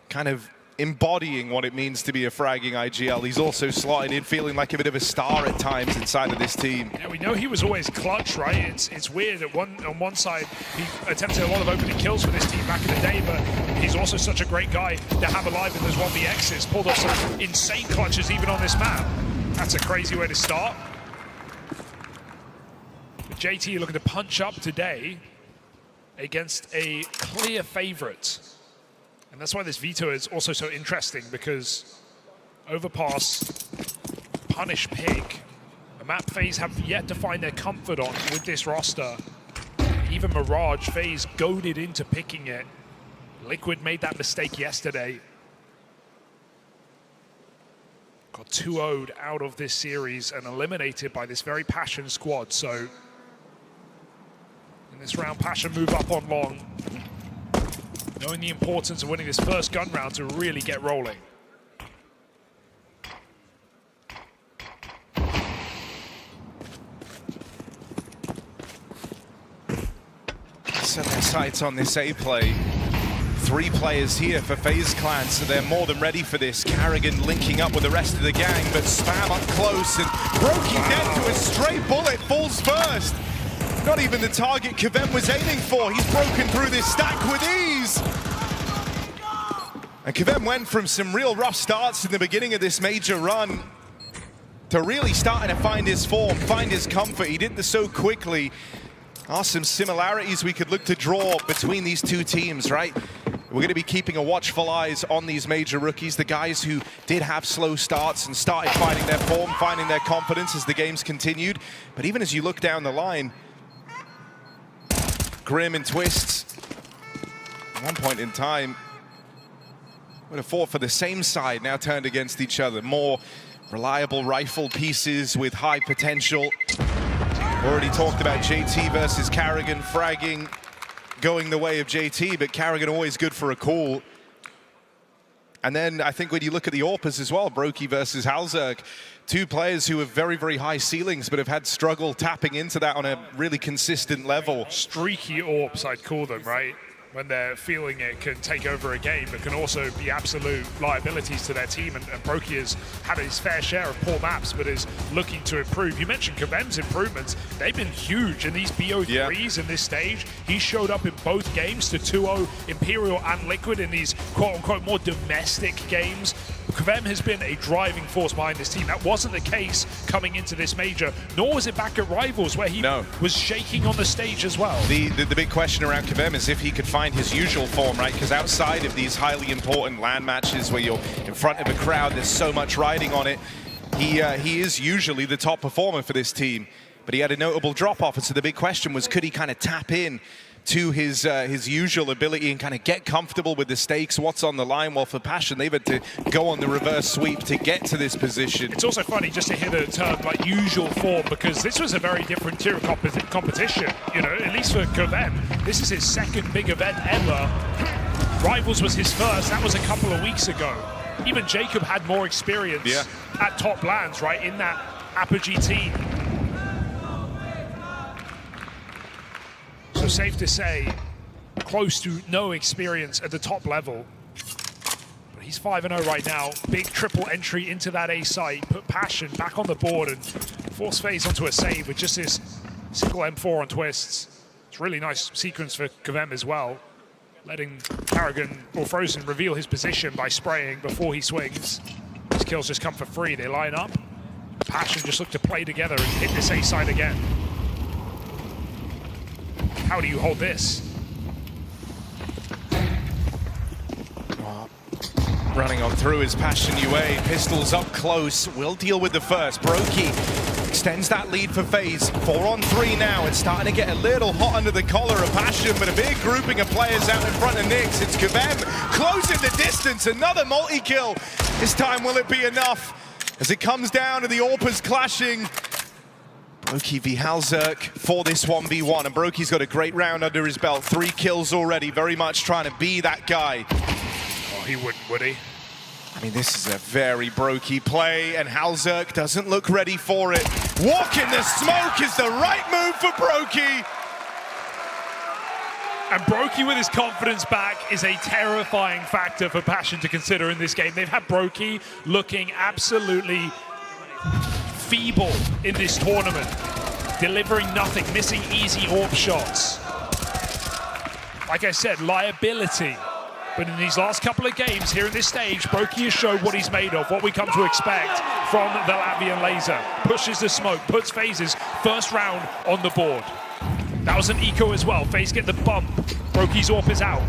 kind of embodying what it means to be a fragging IGL. He's also slotted in, feeling like a bit of a star at times inside of this team. Yeah, we know he was always clutch, right? It's weird that on one side he attempted a lot of opening kills for this team back in the day, but he's also such a great guy to have alive in those 1vx's. Pulled off some insane clutches even on this map. That's a crazy way to start. But JT looking to punch up today against a clear favorite. And that's why this veto is also so interesting, because Overpass, Punish Pig, a map FaZe have yet to find their comfort on with this roster. Even Mirage, FaZe goaded into picking it. Liquid made that mistake yesterday. Got 2-0'd out of this series and eliminated by this very Passion squad. So in this round, Passion move up on long, knowing the importance of winning this first gun round to really get rolling. Set their sights on this A play. 3 players here for FaZe Clan, so they're more than ready for this. Carrigan linking up with the rest of the gang, but Spam up close, and Brokey dead to a stray bullet, falls first. Not even the target kyxsan was aiming for. He's broken through this stack with ease. And kyxsan went from some real rough starts in the beginning of this major run to really starting to find his form, find his comfort. He did this so quickly. Are some similarities we could look to draw between these two teams, right? We're going to be keeping a watchful eyes on these major rookies, the guys who did have slow starts and started finding their form, finding their confidence as the games continued. But even as you look down the line, Grim and Twists, at one point in time, would have fought for the same side, now turned against each other. More reliable rifle pieces with high potential. Already talked about JT versus Carrigan, fragging going the way of JT, but Carrigan always good for a call. And then I think when you look at the AWPers as well, Brokey versus Halzerg, 2 players who have very, very high ceilings, but have had struggle tapping into that on a really consistent level. Streaky AWPs, I'd call them, right? When they're feeling it can take over a game, but can also be absolute liabilities to their team. And Brokey has had his fair share of poor maps, but is looking to improve. You mentioned kyxsan's improvements. They've been huge in these BO3s in this stage. He showed up in both games to 2-0 Imperial and Liquid in these quote-unquote more domestic games. kyxsan has been a driving force behind this team. That wasn't the case coming into this major, nor was it back at Rivals, where he was shaking on the stage as well. The big question around kyxsan is if he could find his usual form, right? Because outside of these highly important LAN matches where you're in front of a crowd, there's so much riding on it, he is usually the top performer for this team. But he had a notable drop-off, and so the big question was, could he kind of tap in to his usual ability and kind of get comfortable with the stakes, what's on the line? Well, for Passion, they've had to go on the reverse sweep to get to this position. It's also funny just to hear the term like usual form, because this was a very different tier of competition. You know, at least for kyxsan, this is his second big event ever. Rivals was his first. That was a couple of weeks ago. Even Jacob had more experience at top lands, right, in that Apogee team. So safe to say, close to no experience at the top level. But he's 5-0 right now. Big triple entry into that A site, put Passion back on the board and force FaZe onto a save with just this single M4 on twists. It's a really nice sequence for kyxsan as well, letting kyxsan or Frozen reveal his position by spraying before he swings. His kills just come for free. They line up. Passion just look to play together and hit this A side again. How do you hold this? Running on through is Passion UA. Pistols up close. Will deal with the first. Brokey extends that lead for FaZe. 4-on-3 now. It's starting to get a little hot under the collar of Passion, but a big grouping of players out in front of Nyx. It's kyxsan closing the distance. Another multi-kill. This time, will it be enough? As it comes down to the AWPers clashing. Brokey v halzerk for this 1v1. And Brokey's got a great round under his belt. 3 kills already. Very much trying to be that guy. He wouldn't, would he? I mean, this is a very Brokey play, and halzerk doesn't look ready for it. Walk in the smoke is the right move for Brokey. And Brokey with his confidence back is a terrifying factor for Passion to consider in this game. They've had Brokey looking absolutely feeble in this tournament, delivering nothing, missing easy AWP shots. Like I said, liability. But in these last couple of games here in this stage, Brokey has showed what he's made of, what we come to expect from the Latvian laser. Pushes the smoke, puts FaZe's first round on the board. That was an eco as well. FaZe get the bump. Brokey's AWP is out.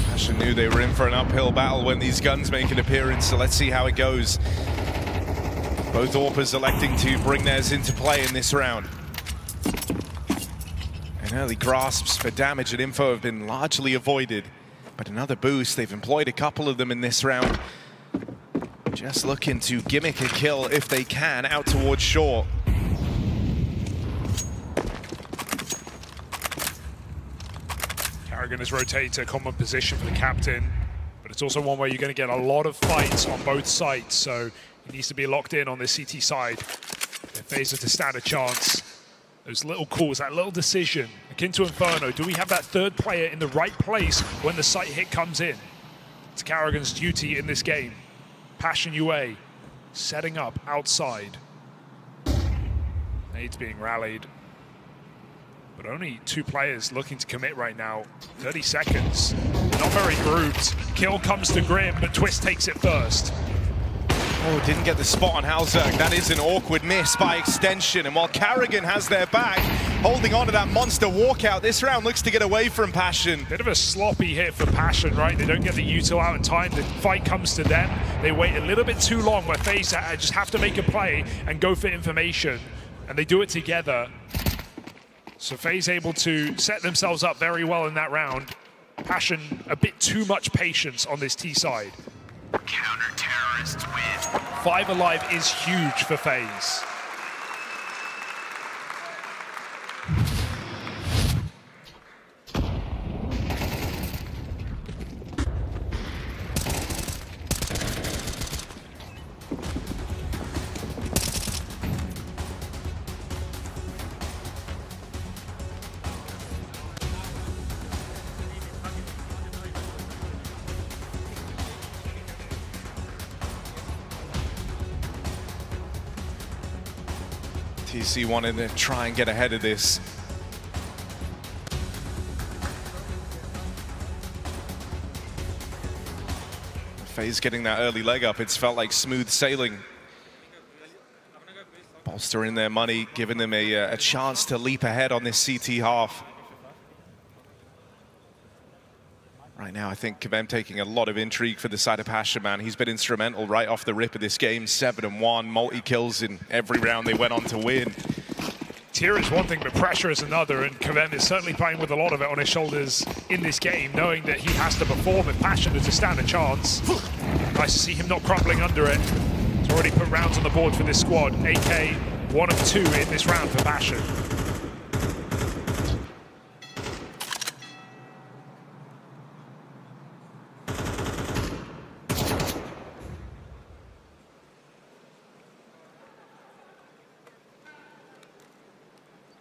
Passion knew they were in for an uphill battle when these guns make an appearance, so let's see how it goes. Both AWPers electing to bring theirs into play in this round. And early grasps for damage and info have been largely avoided. But another boost, they've employed a couple of them in this round. Just looking to gimmick a kill if they can, out towards short. kyxsan has rotated to a common position for the captain, but it's also one where you're going to get a lot of fights on both sides, so he needs to be locked in on this CT side. If FaZe are to stand a chance, those little calls, that little decision, akin to Inferno, do we have that third player in the right place when the site hit comes in? It's kyxsan's duty in this game. Passion UA setting up outside. Nade's being rallied, but only 2 players looking to commit right now. 30 seconds, not very grouped. Kill comes to Grim, but Twist takes it first. Oh, didn't get the spot on halzerk. That is an awkward miss by extension. And while kyxsan has their back, holding on to that monster walkout, this round looks to get away from Passion. Bit of a sloppy hit for Passion, right? They don't get the util out in time. The fight comes to them. They wait a little bit too long where FaZe just have to make a play and go for information. And they do it together. So FaZe able to set themselves up very well in that round. Passion, a bit too much patience on this T side. Counter-terrorists win. 5 alive is huge for FaZe. TC wanted to try and get ahead of this. FaZe getting that early leg up. It's felt like smooth sailing. Bolstering their money, giving them a chance to leap ahead on this CT half. Right now, I think kyxsan taking a lot of intrigue for the side of Passion, man. He's been instrumental right off the rip of this game. 7-1, multi-kills in every round they went on to win. Tier is one thing, but pressure is another, and kyxsan is certainly playing with a lot of it on his shoulders in this game, knowing that he has to perform if Passion is to stand a chance. Nice to see him not crumbling under it. He's already put rounds on the board for this squad. AK, 1 of 2 in this round for Passion.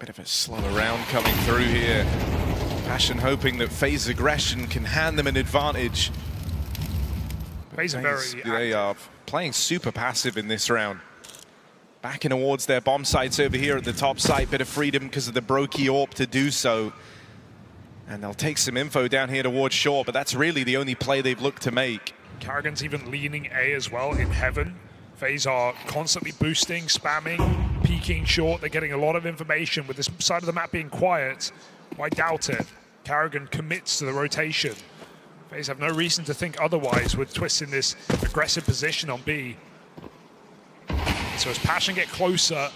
Bit of a slower round coming through here. Passion hoping that FaZe aggression can hand them an advantage. FaZe are very They are playing super passive in this round. Backing towards their bomb sites over here at the top site. Bit of freedom because of the Brokey AWP to do so. And they'll take some info down here towards short, but that's really the only play they've looked to make. Karrigan's even leaning A as well in heaven. FaZe are constantly boosting, spamming, peeking short. They're getting a lot of information. With this side of the map being quiet, why doubt it? Karrigan commits to the rotation. FaZe have no reason to think otherwise with Twist in this aggressive position on B. So as Passion get closer,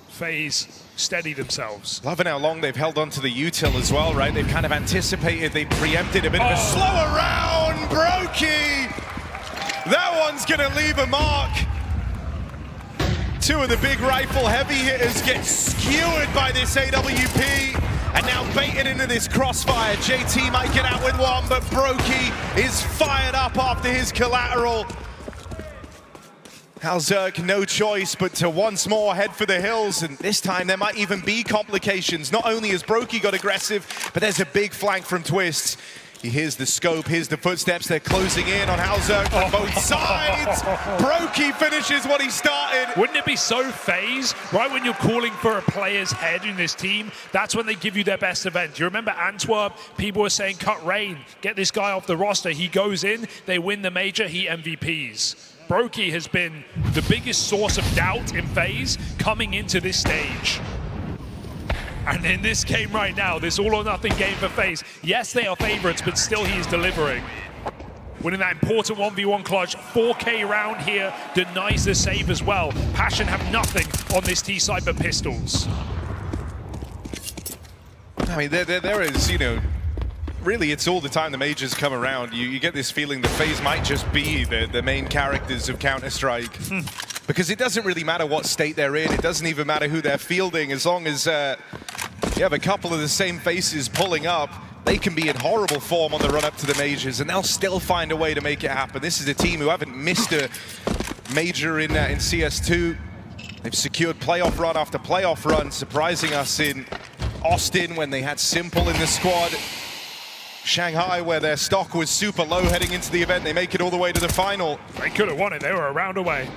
FaZe steady themselves. Loving how long they've held on to the util as well, right? They've kind of anticipated, they preempted a bit of a slower round. Brokey! That one's gonna leave a mark. Two of the big rifle heavy hitters get skewered by this AWP. And now baited into this crossfire. JT might get out with one, but Brokey is fired up after his collateral. HeavyGoD, no choice but to once more head for the hills, and this time there might even be complications. Not only has Brokey got aggressive, but there's a big flank from Twist. He hears the scope, hears the footsteps, they're closing in on HeavyGoD from both sides. Brokey finishes what he started. Wouldn't it be so FaZe, right when you're calling for a player's head in this team, that's when they give you their best event. You remember Antwerp, people were saying cut Rain, get this guy off the roster, he goes in, they win the major, he MVPs. Brokey has been the biggest source of doubt in FaZe coming into this stage. And in this game right now, this all-or-nothing game for FaZe, yes, they are favorites, but still he is delivering. Winning that important 1v1 clutch, 4K round here, denies the save as well. Passion have nothing on this T side but pistols. I mean, there is, you know, really it's all the time the majors come around. You get this feeling that FaZe might just be the main characters of Counter-Strike. Because it doesn't really matter what state they're in, it doesn't even matter who they're fielding, as long as you have a couple of the same faces pulling up, they can be in horrible form on the run up to the majors, and they'll still find a way to make it happen. This is a team who haven't missed a major in CS2. They've secured playoff run after playoff run, surprising us in Austin when they had Simple in the squad. Shanghai, where their stock was super low heading into the event, they make it all the way to the final. They could have won it, they were a round away.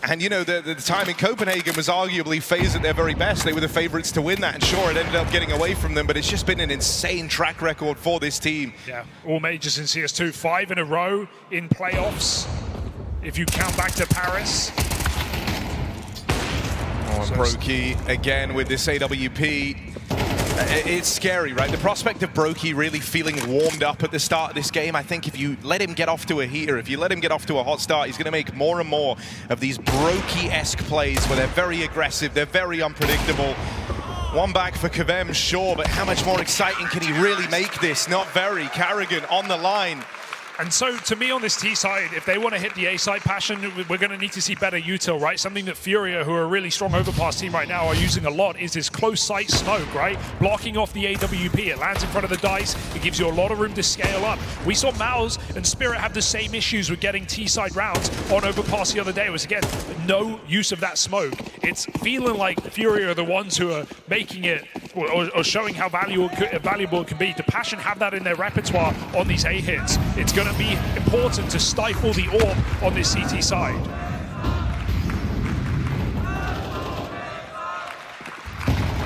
And you know, the time in Copenhagen was arguably FaZe at their very best. They were the favorites to win that, and sure, it ended up getting away from them, but it's just been an insane track record for this team. Yeah, all majors in CS2, 5 in a row in playoffs, if you count back to Paris. Oh, and Brokey again with this AWP. It's scary, right? The prospect of Brokey really feeling warmed up at the start of this game, I think if you let him get off to a heater, if you let him get off to a hot start, he's going to make more and more of these Brokey-esque plays where they're very aggressive, they're very unpredictable. One back for kyxsan, sure, but how much more exciting can he really make this? Not very. Karrigan on the line. And so, to me, on this T side, if they want to hit the A side, Passion, we're going to need to see better util, right? Something that Furia, who are a really strong overpass team right now, are using a lot is this close sight smoke, right? Blocking off the AWP. It lands in front of the dice. It gives you a lot of room to scale up. We saw Malz and Spirit have the same issues with getting T side rounds on overpass the other day. It was, again, no use of that smoke. It's feeling like Furia are the ones who are making it or showing how valuable it can be. The Passion have that in their repertoire on these A hits. It's going to be important to stifle the AWP on this CT side.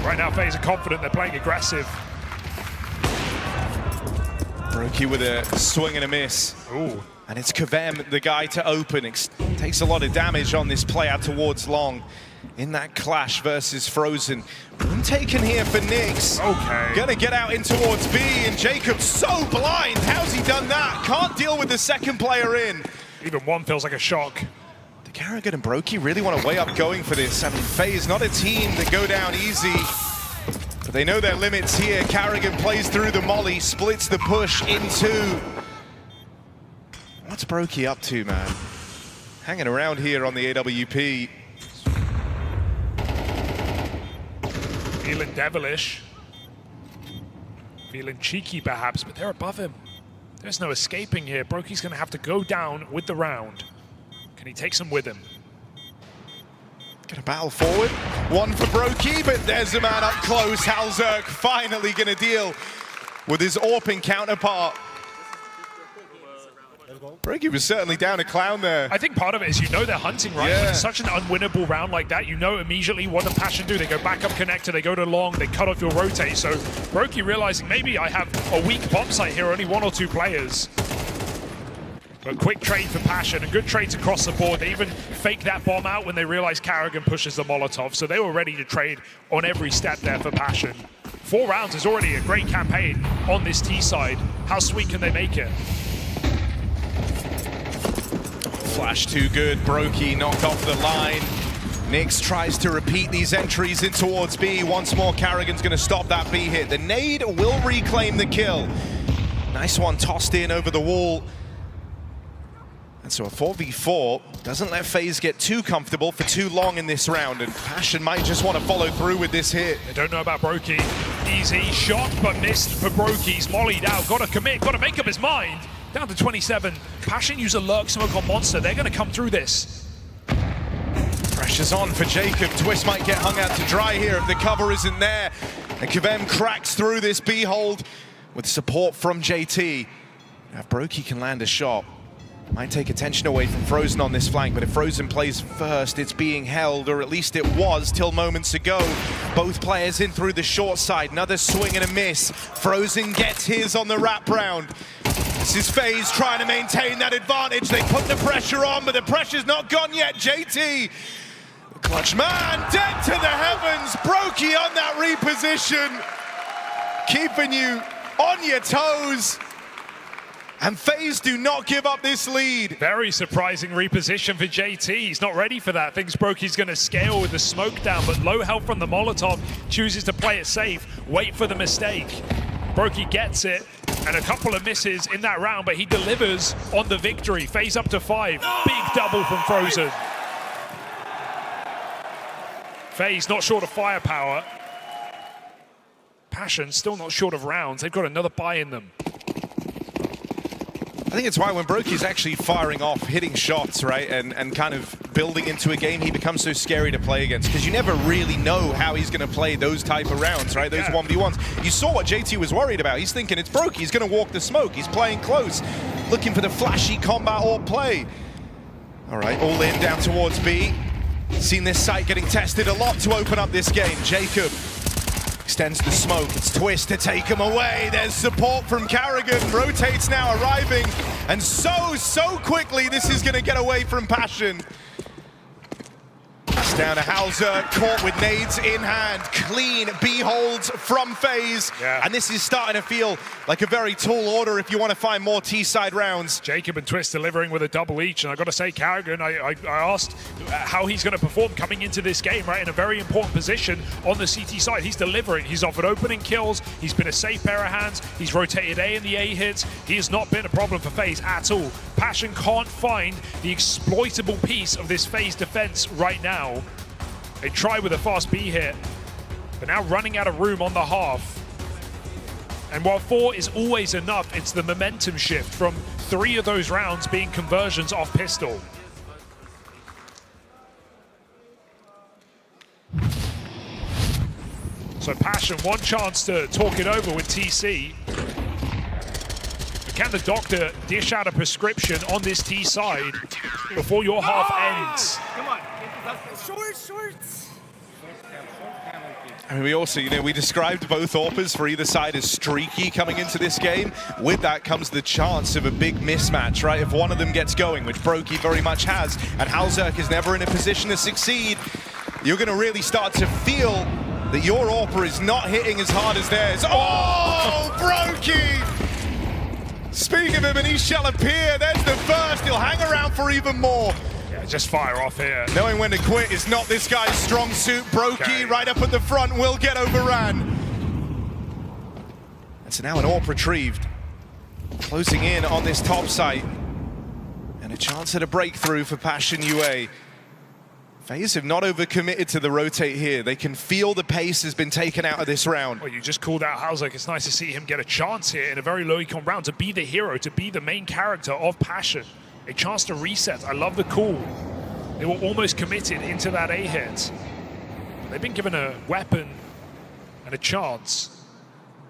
Right now, FaZe are confident, they're playing aggressive. Brokey with a swing and a miss. Ooh. And it's kyxsan, the guy to open. It takes a lot of damage on this play out towards long. In that clash versus Frozen. Room taken here for Nyx. Okay. Gonna get out in towards B, and Jacob's so blind. How's he done that? Can't deal with the second player in. Even one feels like a shock. The Karrigan and Brokey really want to weigh up going for this. I mean, FaZe not a team that go down easy, but they know their limits here. Karrigan plays through the molly, splits the push in two. What's Brokey up to, man? Hanging around here on the AWP. Feeling devilish. Feeling cheeky, perhaps, but they're above him. There's no escaping here. Brokey's going to have to go down with the round. Can he take some with him? Gonna battle forward. One for Brokey, but there's a man up close. HeavyGoD finally gonna deal with his AWPing counterpart. Brokey was certainly down a clown there. I think part of it is they're hunting, right? Yeah. When it's such an unwinnable round like that, immediately what the Passion do. They go back up connector, they go to long, they cut off your rotate. So Brokey realizing maybe I have a weak bomb site here, only 1 or 2 players. But quick trade for Passion and good trades across the board. They even fake that bomb out when they realize karrigan pushes the Molotov. So they were ready to trade on every step there for Passion. 4 rounds is already a great campaign on this T side. How sweet can they make it? Flash too good. Brokey knocked off the line. Nyx tries to repeat these entries in towards B. Once more, karrigan's going to stop that B hit. The nade will reclaim the kill. Nice one tossed in over the wall. And so a 4v4 doesn't let flameZ get too comfortable for too long in this round, and Passion might just want to follow through with this hit. I don't know about Brokey. Easy shot, but missed for Brokey. He's mollied out. Got to commit, got to make up his mind. Down to 27. Passion use a lurk smoke on Monster. They're going to come through this. Pressure's on for Jacob. Twist might get hung out to dry here if the cover isn't there. And kyxsan cracks through this B hold with support from JT. Now if Brokey can land a shot, might take attention away from Frozen on this flank, but if Frozen plays first, it's being held, or at least it was till moments ago. Both players in through the short side. Another swing and a miss. Frozen gets his on the wraparound. This is flameZ trying to maintain that advantage. They put the pressure on, but the pressure's not gone yet. JT, the clutch man, dead to the heavens. Brokey on that reposition, keeping you on your toes. And flameZ do not give up this lead. Very surprising reposition for JT. He's not ready for that. Thinks Brokey's going to scale with the smoke down, but low health from the Molotov, chooses to play it safe, wait for the mistake. Brokey gets it, and a couple of misses in that round, but he delivers on the victory. flameZ up to 5. Big double from Frozen. flameZ not short of firepower. Passion still not short of rounds. They've got another buy in them. I think it's why when Brokey's actually firing off, hitting shots, right, and kind of building into a game, he becomes so scary to play against, because you never really know how he's going to play those type of rounds, right, those 1v1s. You saw what JT was worried about. He's thinking it's Brokey, he's going to walk the smoke, he's playing close, looking for the flashy combat or play. All right, all in, down towards B. Seen this site getting tested a lot to open up this game. Jacob extends the smoke. It's Twist to take him away. There's support from karrigan. Rotates now arriving. And so quickly this is going to get away from Passion. It's down to HeavyGoD, caught with nades in hand. Clean B holds from flameZ. Yeah. And this is starting to feel like a very tall order if you want to find more T-side rounds. Jacob and Twist delivering with a double each, and I got to say, karrigan, I asked how he's going to perform coming into this game, right, in a very important position on the CT side. He's delivering. He's offered opening kills. He's been a safe pair of hands. He's rotated A in the A hits. He has not been a problem for flameZ at all. Passion can't find the exploitable piece of this flameZ defense right now. They try with a fast B hit, but now running out of room on the half. And while 4 is always enough, it's the momentum shift from 3 of those rounds being conversions off pistol. So Passion, one chance to talk it over with TC. But can the doctor dish out a prescription on this T side before your half ends? Come on, shorts. I mean, we also, we described both AWPers for either side as streaky coming into this game. With that comes the chance of a big mismatch, right? If one of them gets going, which Brokey very much has, and HeavyGoD is never in a position to succeed, you're going to really start to feel that your AWPer is not hitting as hard as theirs. Oh, Brokey! Speaking of him, and he shall appear. There's the first. He'll hang around for even more. Yeah, just fire off here. Knowing when to quit is not this guy's strong suit. Brokey right up at the front will get overran. And so now an AWP retrieved. Closing in on this top site. And a chance at a breakthrough for Passion UA. flameZ have not overcommitted to the rotate here. They can feel the pace has been taken out of this round. Well, you just called out HeavyGoD. It's nice to see him get a chance here in a very low econ round to be the hero, to be the main character of Passion. A chance to reset. I love the call. They were almost committed into that A hit. They've been given a weapon and a chance.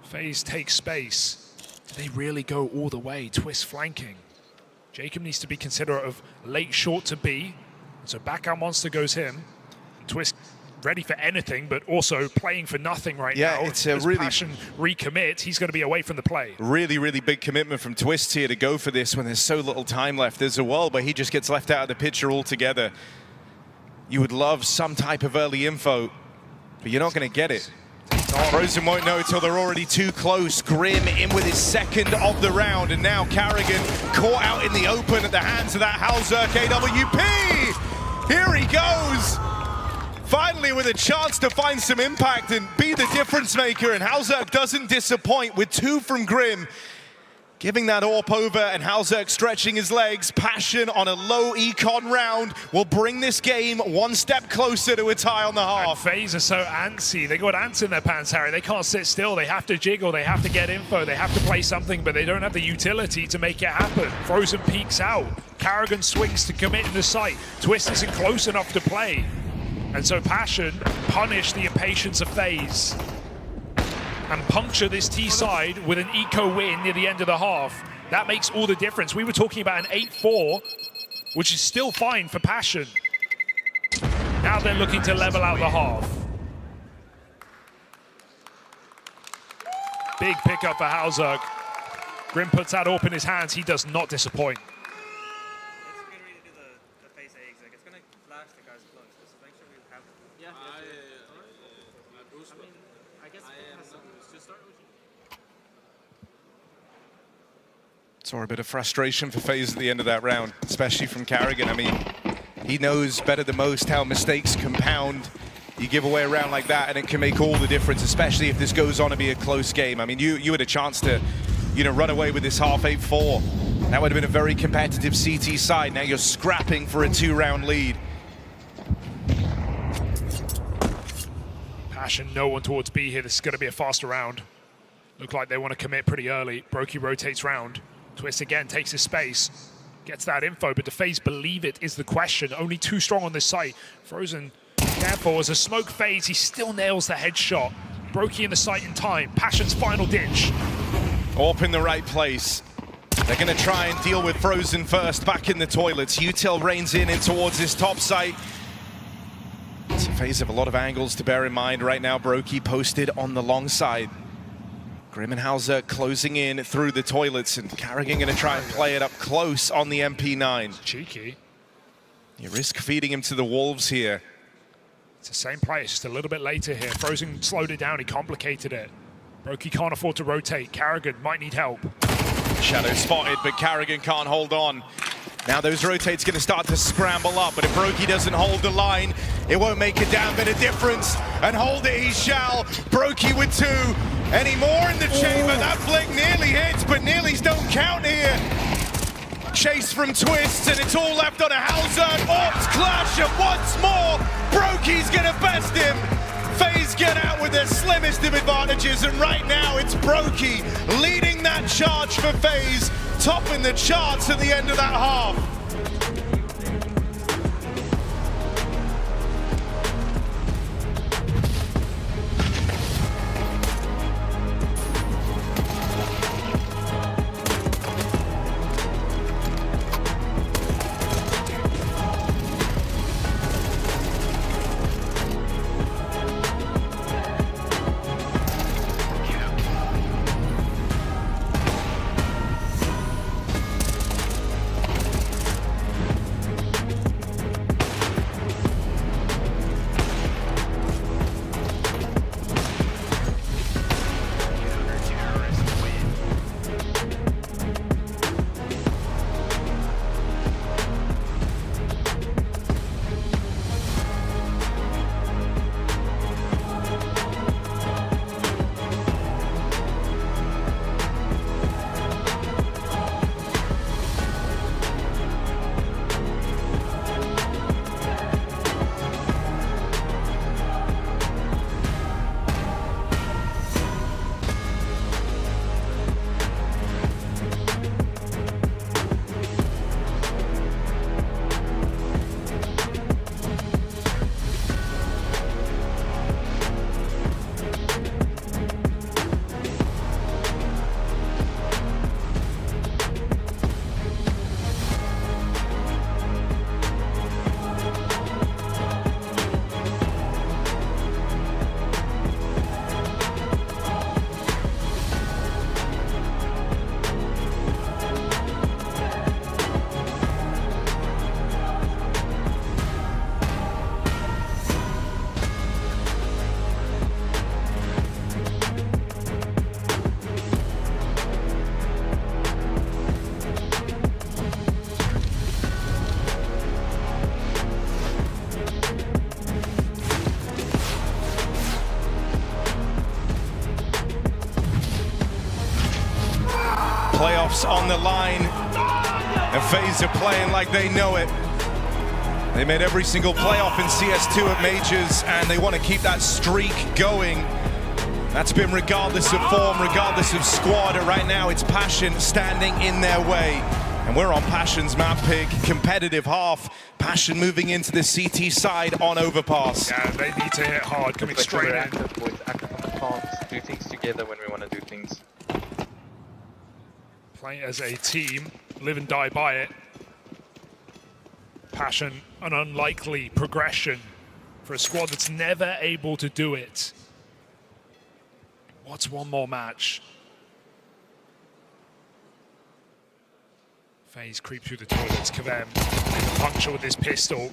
FaZe takes space. Do they really go all the way? Twist flanking. Jacob needs to be considerate of late short to B. So back out monster goes him. Twist ready for anything, but also playing for nothing right now. Yeah, it's a really Passion recommit. He's going to be away from the play. Really, really big commitment from Twist here to go for this when there's so little time left. There's a world where he just gets left out of the picture altogether. You would love some type of early info, but you're not going to get it. Frozen won't know until they're already too close. Grim in with his second of the round, and now Carrigan caught out in the open at the hands of that HeavyGoD AWP. Here he goes. Finally with a chance to find some impact and be the difference maker, and HeavyGoD doesn't disappoint with 2 from Grim. Giving that AWP over, and HeavyGoD stretching his legs. Passion on a low econ round will bring this game one step closer to a tie on the half. And FaZe are so antsy. They got ants in their pants, Harry. They can't sit still. They have to jiggle. They have to get info. They have to play something, but they don't have the utility to make it happen. Frozen peeks out. Carrigan swings to commit in the sight. Twist isn't close enough to play. And so Passion punish the impatience of FaZe and puncture this T side with an eco win near the end of the half. That makes all the difference. We were talking about an 8-4, which is still fine for Passion. Now they're looking to level out the half. Big pickup for HeavyGoD. Grim puts that AWP in his hands. He does not disappoint. Saw a bit of frustration for FaZe at the end of that round, especially from Carrigan. I mean, he knows better than most how mistakes compound. You give away a round like that and it can make all the difference, especially if this goes on to be a close game. I mean, you had a chance to, run away with this half 8-4. That would have been a very competitive CT side. Now you're scrapping for a 2-round lead. Passion, no one towards B here. This is going to be a faster round. Look like they want to commit pretty early. Brokey rotates round. Twist again takes his space, gets that info, but do FaZe believe it is the question. Only 2 strong on this site. Frozen, careful, as a smoke fades, he still nails the headshot. Brokey in the sight in time. Passion's final ditch. AWP in the right place. They're going to try and deal with Frozen first, back in the toilets. Util reins in towards his top site. So FaZe have a lot of angles to bear in mind right now. Brokey posted on the long side. Grim and HeavyGoD closing in through the toilets, and Carrigan going to try and play it up close on the MP9. Cheeky. You risk feeding him to the wolves here. It's the same play, it's just a little bit later here. Frozen slowed it down, he complicated it. Brokey can't afford to rotate. Carrigan might need help. Shadow spotted, but Carrigan can't hold on. Now those rotates going to start to scramble up, but if Brokey doesn't hold the line, it won't make a damn bit of difference. And hold it he shall. Brokey with 2. Any more in the chamber? That flick nearly hits, but nearly's don't count here. Chase from Twist, and it's all left on a HeavyGoD. AWPs clash, and once more, Brokey's going to best him. FaZe get out with their slimmest of advantages, and right now it's Brokey leading that charge for FaZe, topping the charts at the end of that half. Playoffs on the line, and FaZe are playing like they know it. They made every single playoff in CS2 at Majors, and they want to keep that streak going. That's been regardless of form, regardless of squad. Right now, it's Passion standing in their way. And we're on Passion's map pick, competitive half. Passion moving into the CT side on overpass. Yeah, they need to hit hard, coming straight in. Can't do things together when we want to do things. Play as a team, live and die by it. Passion, an unlikely progression for a squad that's never able to do it. What's one more match? FaZe creep through the toilets. kyxsan puncture with his pistol.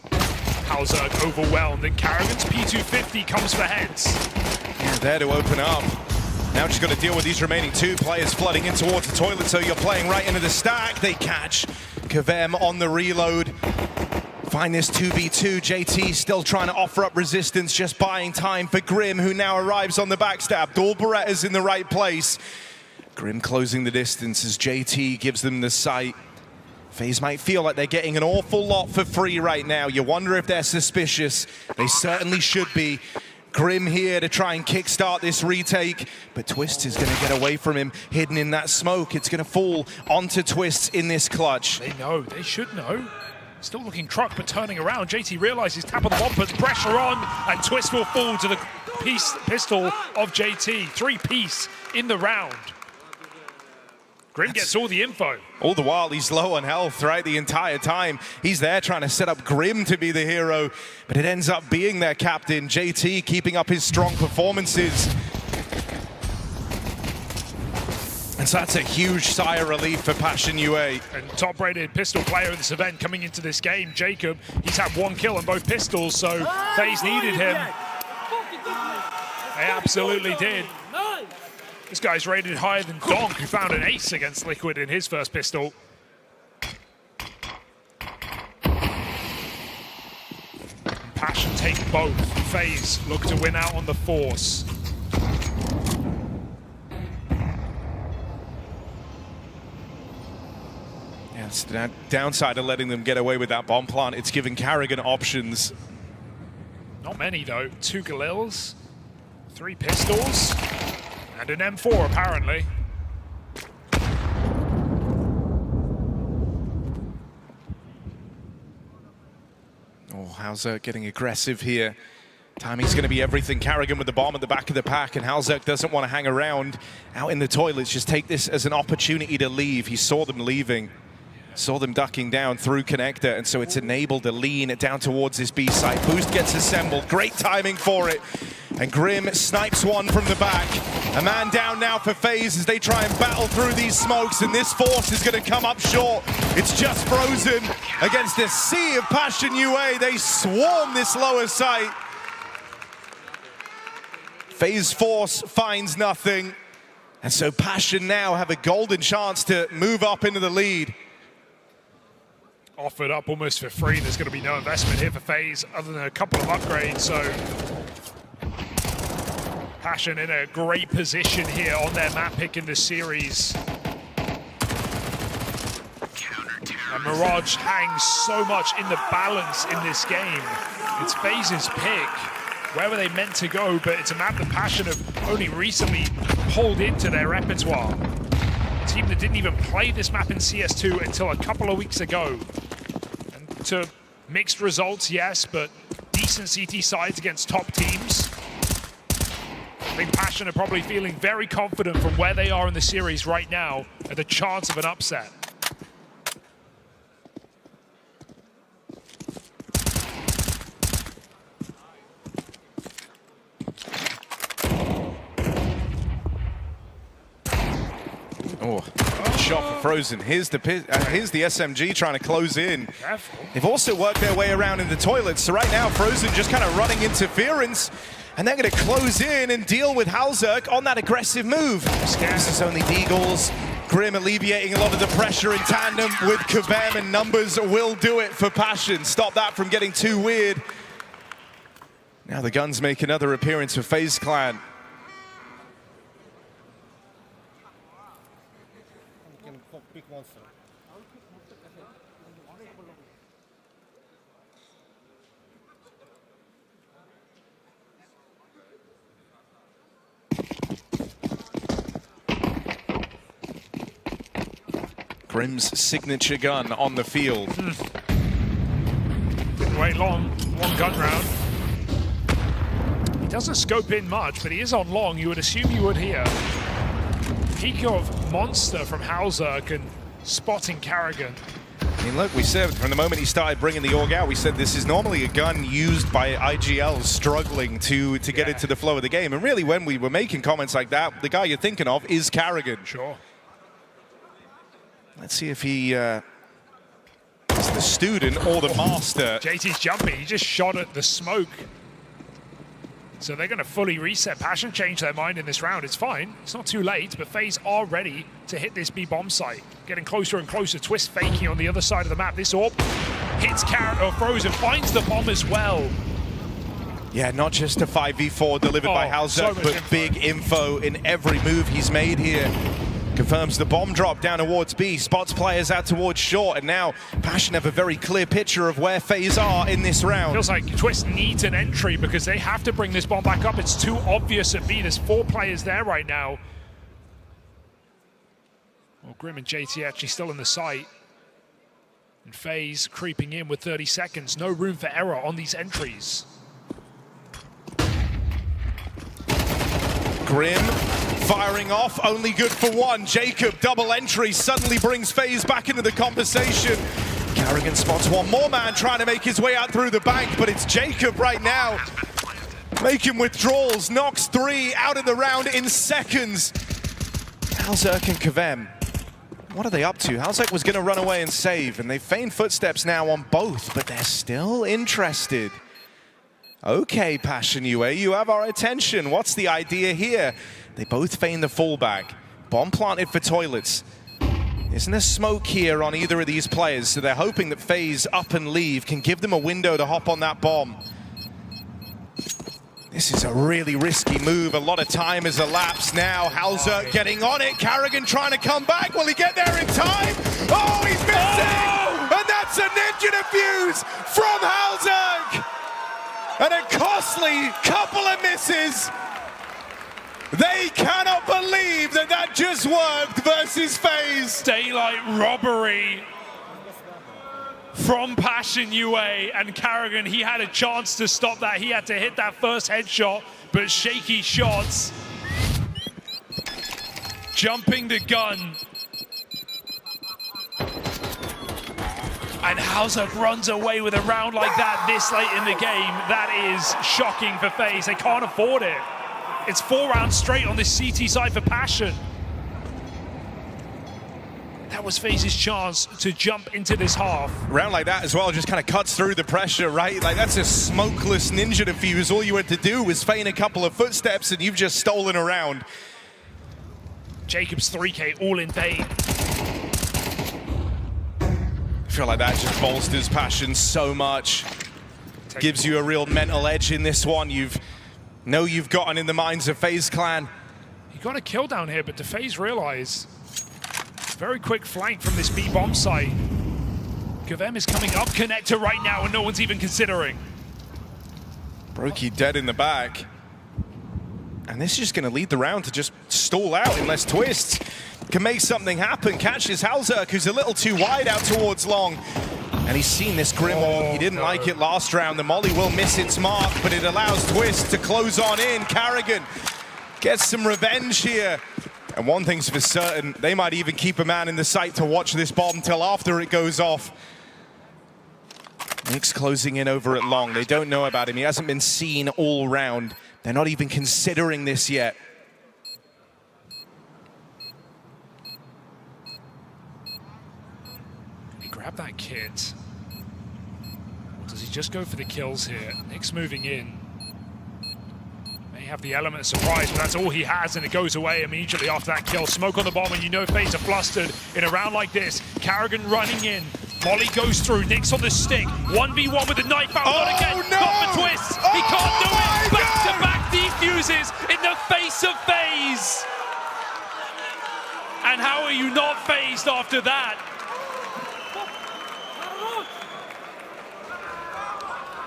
HeavyGoD overwhelmed, and karrigan's P250 comes for heads. Yeah, there to open up. Now just got to deal with these remaining two players flooding in towards the toilet, so you're playing right into the stack. They catch kyxsan on the reload. Find this 2v2. JT still trying to offer up resistance, just buying time for Grim, who now arrives on the backstab. Dual Beretta's in the right place. Grim closing the distance as JT gives them the sight. FaZe might feel like they're getting an awful lot for free right now. You wonder if they're suspicious. They certainly should be. Grim here to try and kickstart this retake, but Twistzz is going to get away from him, hidden in that smoke. It's going to fall onto Twistzz in this clutch. They know, they should know. Still looking truck, but turning around. JT realizes tap on the bomb, puts pressure on, and Twistzz will fall to the pistol of JT. 3-piece in the round. Grim gets all the info. All the while, he's low on health, right? The entire time. He's there trying to set up Grim to be the hero, but it ends up being their captain, JT, keeping up his strong performances. And so that's a huge sigh of relief for Passion UA. And top-rated pistol player of this event coming into this game, Jacob. He's had 1 kill on both pistols, so FaZe needed him. They absolutely did. This guy's rated higher than Donk, who found an ace against Liquid in his first pistol. And Passion take both. FaZe look to win out on the force. Yeah, it's the downside of letting them get away with that bomb plant. It's giving kyxsan options. Not many, though. 2 Galils, 3 pistols. And an M4, apparently. Oh, HeavyGoD getting aggressive here. Timing's going to be everything. kyxsan with the bomb at the back of the pack, and HeavyGoD doesn't want to hang around out in the toilets. Just take this as an opportunity to leave. He saw them leaving. Saw them ducking down through connector, and so it's enabled to lean it down towards this B site. Boost gets assembled. Great timing for it. And Grim snipes one from the back. A man down now for FaZe as they try and battle through these smokes, and this force is going to come up short. It's just frozen against this sea of Passion UA. They swarm this lower site. FaZe force finds nothing. And so Passion now have a golden chance to move up into the lead. Offered up almost for free. There's going to be no investment here for FaZe other than a couple of upgrades, so Passion in a great position here on their map pick in the series. And Mirage hangs so much in the balance in this game. It's FaZe's pick. Where were they meant to go? But it's a map that Passion have only recently pulled into their repertoire. A team that didn't even play this map in CS2 until a couple of weeks ago. And to mixed results, yes, but decent CT sides against top teams. I think Passion are probably feeling very confident from where they are in the series right now at the chance of an upset. Oh, shot for Frozen. Here's the SMG trying to close in. Careful. They've also worked their way around in the toilets. So right now, Frozen just kind of running interference. And they're going to close in and deal with HeavyGoD on that aggressive move. This is only Deagles. Grim alleviating a lot of the pressure in tandem with kyxsan, and numbers will do it for Passion. Stop that from getting too weird. Now the guns make another appearance for FaZe Clan. pick monster. Grim's signature gun on the field. Didn't wait long. One gun round. He doesn't scope in much, but he is on long. You would assume you would here. Peak of monster from HeavyGoD and spotting Karrigan. I mean, look, we said from the moment he started bringing the AUG out, we said this is normally a gun used by IGL struggling to get into the flow of the game. And really, when we were making comments like that, the guy you're thinking of is Karrigan. Sure. Let's see if he is the student or the master. JT's jumping. He just shot at the smoke. So they're going to fully reset. Passion change their mind in this round. It's fine. It's not too late, but FaZe are ready to hit this B bomb site. Getting closer and closer. Twist faking on the other side of the map. This AWP hits Frozen, finds the bomb as well. Yeah, not just a 5v4 delivered by HeavyGoD, but big info in every move he's made here. Confirms the bomb drop down towards B, spots players out towards short, and now Passion have a very clear picture of where FaZe are in this round. Feels like Twist needs an entry because they have to bring this bomb back up. It's too obvious at B. There's 4 players there right now. Well, Grim and JT actually still in the site. And FaZe creeping in with 30 seconds. No room for error on these entries. Grim firing off, only good for one. Jacob, double entry, suddenly brings FaZe back into the conversation. Karrigan spots one more man trying to make his way out through the bank, but it's Jacob right now. Making withdrawals, knocks 3 out of the round in seconds. HeavyGoD and kyxsan, what are they up to? HeavyGoD was going to run away and save, and they feigned footsteps now on both, but they're still interested. Okay, Passion UA, you have our attention. What's the idea here? They both feign the fallback. Bomb planted for toilets. Isn't there smoke here on either of these players? So they're hoping that FaZe up and leave can give them a window to hop on that bomb. This is a really risky move. A lot of time has elapsed now. HeavyGoD getting on it. Karrigan trying to come back. Will he get there in time? Oh, he's missing! And that's a ninja defuse from HeavyGoD! And a costly couple of misses. They cannot believe that that just worked versus FaZe. Daylight robbery from Passion UA, and Karrigan, he had a chance to stop that. He had to hit that first headshot, but shaky shots. Jumping the gun. And HeavyGoD runs away with a round like that this late in the game. That is shocking for FaZe. They can't afford it. It's 4 rounds straight on this CT side for Passion. That was FaZe's chance to jump into this half. Round like that as well just kind of cuts through the pressure, right? Like, that's a smokeless ninja defuse. All you had to do was feign a couple of footsteps and you've just stolen a round. Jacob's 3K all in bait. I feel like that just bolsters Passion so much. Gives you a real mental edge in this one. You've gotten in the minds of FaZe Clan. You got a kill down here, but do FaZe realize? Very quick flank from this B bomb site. kyxsan is coming up connector right now, and no one's even considering. Brokey dead in the back. And this is just going to lead the round to just stall out unless Twist can make something happen. Catches HeavyGoD, who's a little too wide out towards long. And he's seen this Grim on. He didn't like it last round. The molly will miss its mark, but it allows Twist to close on in. Karrigan gets some revenge here. And one thing's for certain, they might even keep a man in the sight to watch this bomb till after it goes off. Nick's closing in over at long. They don't know about him. He hasn't been seen all round. They're not even considering this yet. Can he grab that kit? Or does he just go for the kills here? Nick's moving in. May have the element of surprise, but that's all he has, and it goes away immediately after that kill. Smoke on the bomb, and you know FaZe are flustered in a round like this. Karrigan running in. Molly goes through. Nick's on the stick. 1v1 with the knife out. Not again. Not for Twist. He can't do it. Back-to-back defuses in the face of FaZe. And how are you not phased after that?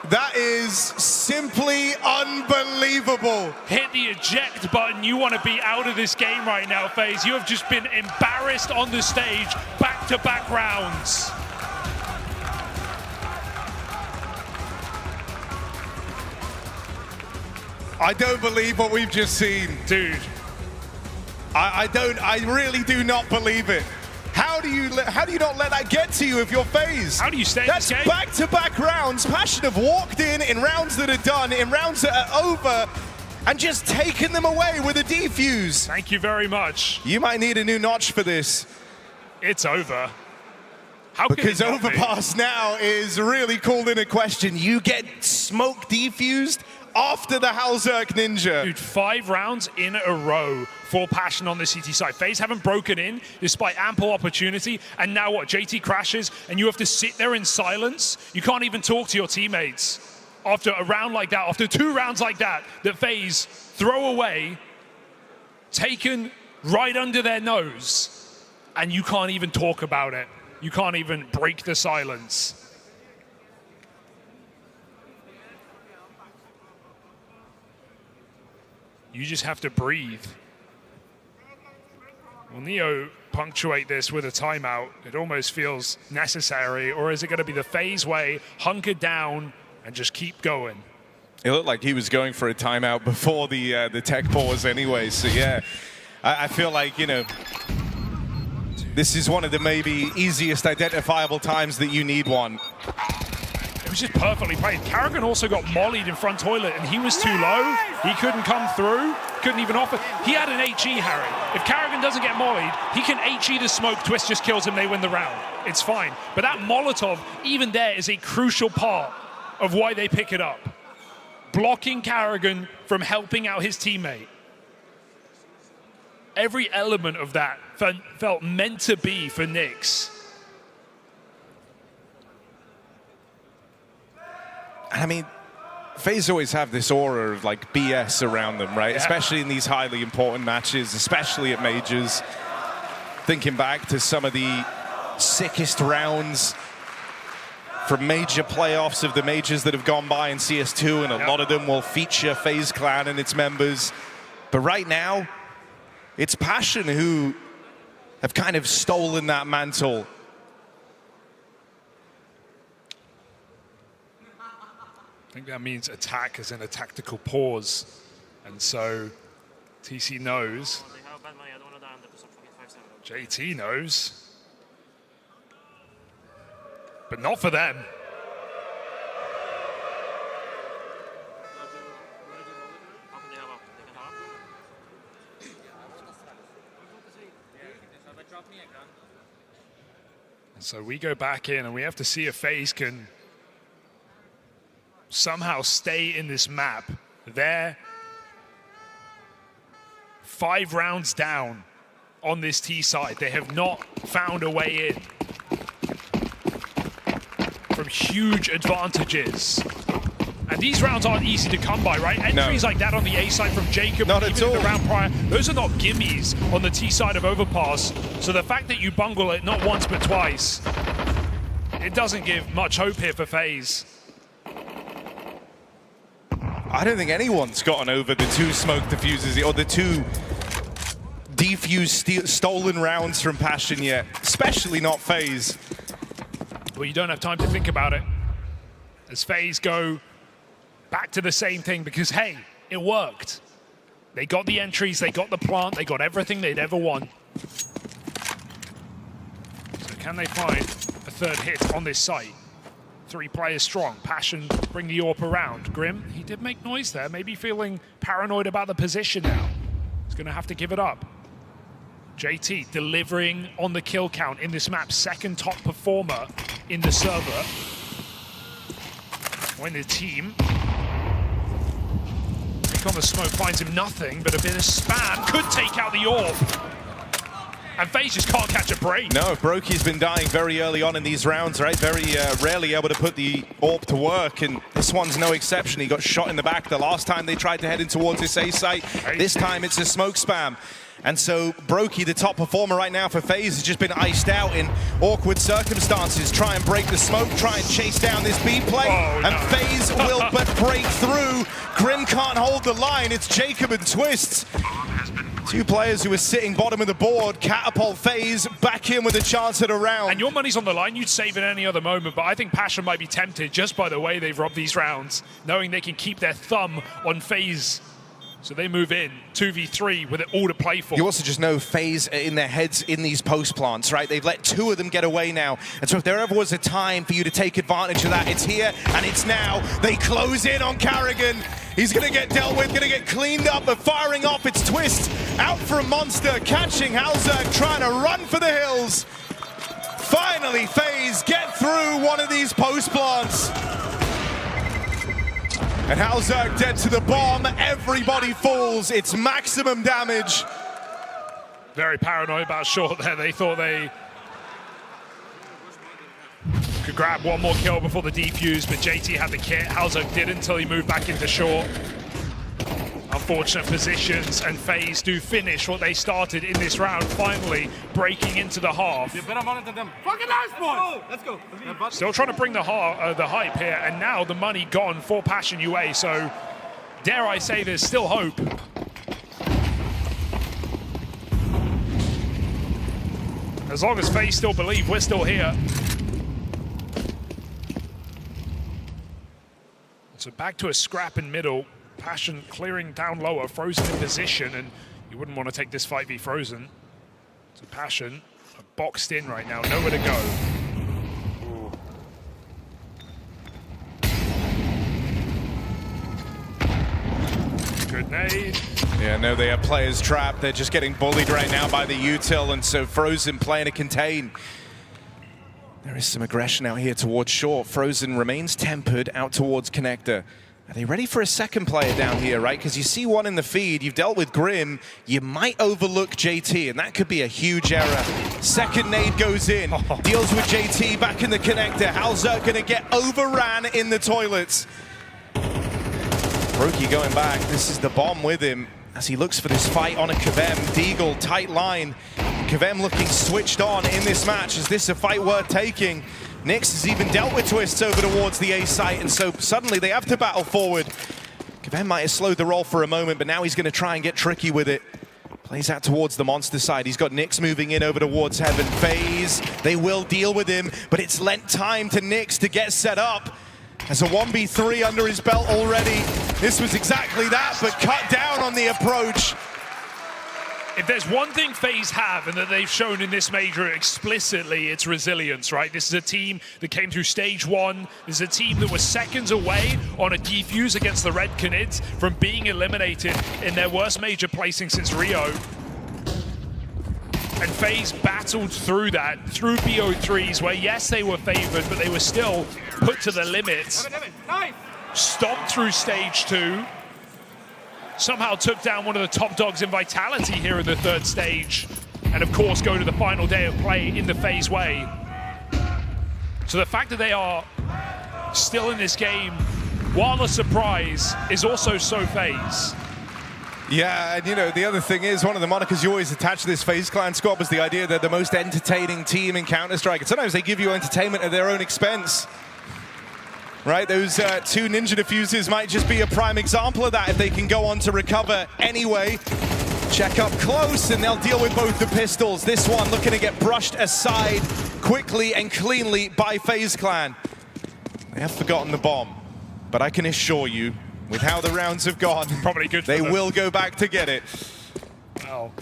That is simply unbelievable. Hit the eject button. You want to be out of this game right now, FaZe. You have just been embarrassed on the stage, back-to-back rounds. I don't believe what we've just seen. Dude. I really do not believe it. How do you not let that get to you if you're FaZe? How do you stay in this game? That's back-to-back rounds. Passion have walked in rounds that are done, in rounds that are over, and just taken them away with a defuse. Thank you very much. You might need a new notch for this. It's over. Because Overpass now is really called into question. You get smoke defused after the Halzerk Ninja. Dude, 5 rounds in a row for Passion on the CT side. FaZe haven't broken in despite ample opportunity. And now what? JT crashes and you have to sit there in silence. You can't even talk to your teammates after a round like that, after 2 rounds like that FaZe throw away, taken right under their nose, and you can't even talk about it. You can't even break the silence. You just have to breathe. Will Neo punctuate this with a timeout? It almost feels necessary. Or is it going to be the FaZe way, hunker down and just keep going? It looked like he was going for a timeout before the tech pause anyway. So yeah, I feel like, you know, this is one of the maybe easiest identifiable times that you need one. It was just perfectly played. Karrigan also got mollied in front toilet and he was too low. He couldn't come through, couldn't even offer. He had an HE, Harry. If Karrigan doesn't get mollied, he can HE the smoke, Twist just kills him, they win the round. It's fine. But that Molotov, even there, is a crucial part of why they pick it up. Blocking Karrigan from helping out his teammate. Every element of that felt meant to be for Nyx. I mean, FaZe always have this aura of like BS around them, right? Yeah. Especially in these highly important matches, especially at majors. Thinking back to some of the sickest rounds from major playoffs of the majors that have gone by in CS2, and a lot of them will feature FaZe Clan and its members. But right now, it's Passion who have kind of stolen that mantle. I think that means attack as in a tactical pause. And so TC knows. JT knows. But not for them. So we go back in and we have to see if FaZe can somehow stay in this map. They're 5 rounds down on this T side. They have not found a way in from huge advantages. And these rounds aren't easy to come by, right? Entries like that on the A side from Jacob, not even at all. in the round prior, those are not gimmies on the T side of Overpass. So the fact that you bungle it not once but twice, it doesn't give much hope here for FaZe. I don't think anyone's gotten over the 2 smoke diffuses or the 2 defused stolen rounds from Passion yet, especially not FaZe. Well, you don't have time to think about it. As FaZe go back to the same thing because, hey, it worked. They got the entries, they got the plant, they got everything they'd ever want. So can they find a 3rd hit on this site? 3 players strong. Passion bring the AWP around. Grim, he did make noise there, maybe feeling paranoid about the position now. He's going to have to give it up. JT delivering on the kill count in this map. 2nd top performer in the server. When the team on the smoke finds him nothing, but a bit of spam could take out the AWP. And FaZe just can't catch a break. No, Brokey's been dying very early on in these rounds, right? Very rarely able to put the AWP to work, and this one's no exception. He got shot in the back the last time they tried to head in towards this A site. This time it's a smoke spam. And so Brokey, the top performer right now for FaZe, has just been iced out in awkward circumstances. Try and break the smoke, try and chase down this B play, and FaZe will but break through. Grim can't hold the line. It's Jacob and Twists. Two players who are sitting bottom of the board, catapult FaZe back in with a chance at a round. And your money's on the line, you'd save at any other moment, but I think Passion might be tempted just by the way they've robbed these rounds, knowing they can keep their thumb on FaZe. So they move in, 2v3 with it all to play for. You also just know FaZe in their heads in these post plants, right? They've let two of them get away now. And so if there ever was a time for you to take advantage of that, it's here and it's now. They close in on Carrigan. He's going to get dealt with, going to get cleaned up, but firing off, it's Twist out for a monster, catching halbsMd, trying to run for the hills. Finally, FaZe get through one of these post plants. And halbsMd dead to the bomb. Everybody falls. It's maximum damage. Very paranoid about short there. They thought they could grab one more kill before the defuse, but JT had the kit. halbsMd didn't until he moved back into short. Unfortunate positions, and FaZe do finish what they started in this round, finally breaking into the half. Let's go. Still trying to bring the hype here, and now the money gone for Passion UA, so dare I say there's still hope. As long as FaZe still believe we're still here. So back to a scrap in middle. Passion clearing down lower, Frozen in position, and you wouldn't want to take this fight v Frozen. So Passion are boxed in right now, nowhere to go. Good nade. Yeah, no, they are players trapped. They're just getting bullied right now by the util, and so Frozen playing a contain. There is some aggression out here towards short. Frozen remains tempered out towards connector. Are they ready for a second player down here, right? Because you see one in the feed, you've dealt with Grim, you might overlook JT, and that could be a huge error. Second nade goes in, deals with JT back in the connector. halbsMd gonna get overran in the toilets. Brokey going back, this is the bomb with him as he looks for this fight on a kyxsan. Deagle, tight line. kyxsan looking switched on in this match. Is this a fight worth taking? NiKo has even dealt with Twists over towards the A site, and so suddenly they have to battle forward. kyxsan might have slowed the roll for a moment, but now he's going to try and get tricky with it. Plays out towards the monster side. He's got NiKo moving in over towards Heaven. FaZe, they will deal with him, but it's lent time to NiKo to get set up. Has a 1v3 under his belt already. This was exactly that, but cut down on the approach. If there's one thing FaZe have and that they've shown in this major explicitly, it's resilience, right? This is a team that came through stage one. This is a team that was seconds away on a defuse against the Red Canids from being eliminated in their worst major placing since Rio. And FaZe battled through that, through BO3s, where yes, they were favored, but they were still put to the limits. Stomped through stage two. Somehow took down one of the top dogs in Vitality here in the third stage. And of course, go to the final day of play in the FaZe way. So the fact that they are still in this game, while a surprise, is also so FaZe. Yeah, and you know, the other thing is, one of the monikers you always attach to this FaZe Clan squad was the idea that they're the most entertaining team in Counter-Strike. And sometimes they give you entertainment at their own expense. Right, those two ninja diffusers might just be a prime example of that if they can go on to recover anyway. Check up close and they'll deal with both the pistols. This one looking to get brushed aside quickly and cleanly by FaZe Clan. They have forgotten the bomb, but I can assure you, with how the rounds have gone, probably good. They will go back to get it. Well,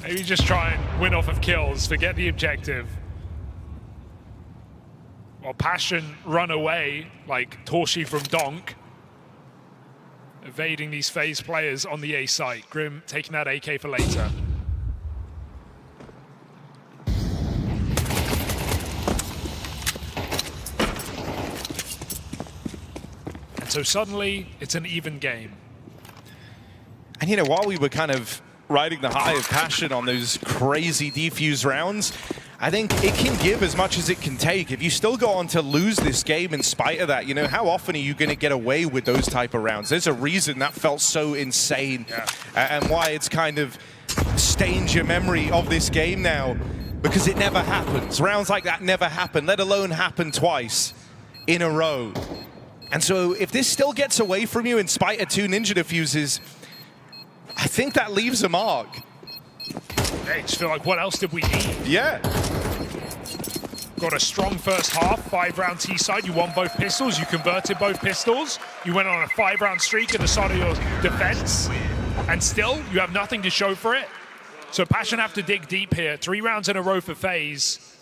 maybe just try and win off of kills, forget the objective. While Passion run away like torzsi from Donk, evading these FaZe players on the A site. Grim taking that AK for later. And so suddenly, it's an even game. And you know, while we were kind of riding the high of Passion on those crazy defuse rounds, I think it can give as much as it can take. If you still go on to lose this game in spite of that, you know, how often are you going to get away with those type of rounds? There's a reason that felt so insane, and why it's kind of stained your memory of this game now, because it never happens. Rounds like that never happen, let alone happen twice in a row. And so if this still gets away from you in spite of 2 ninja defuses, I think that leaves a mark. They just feel like, what else did we need? Yeah. Got a strong first half, 5-round T-side. You won both pistols, you converted both pistols. You went on a 5-round streak at the side of your defense. And still, you have nothing to show for it. So Passion have to dig deep here. 3 rounds in a row for FaZe.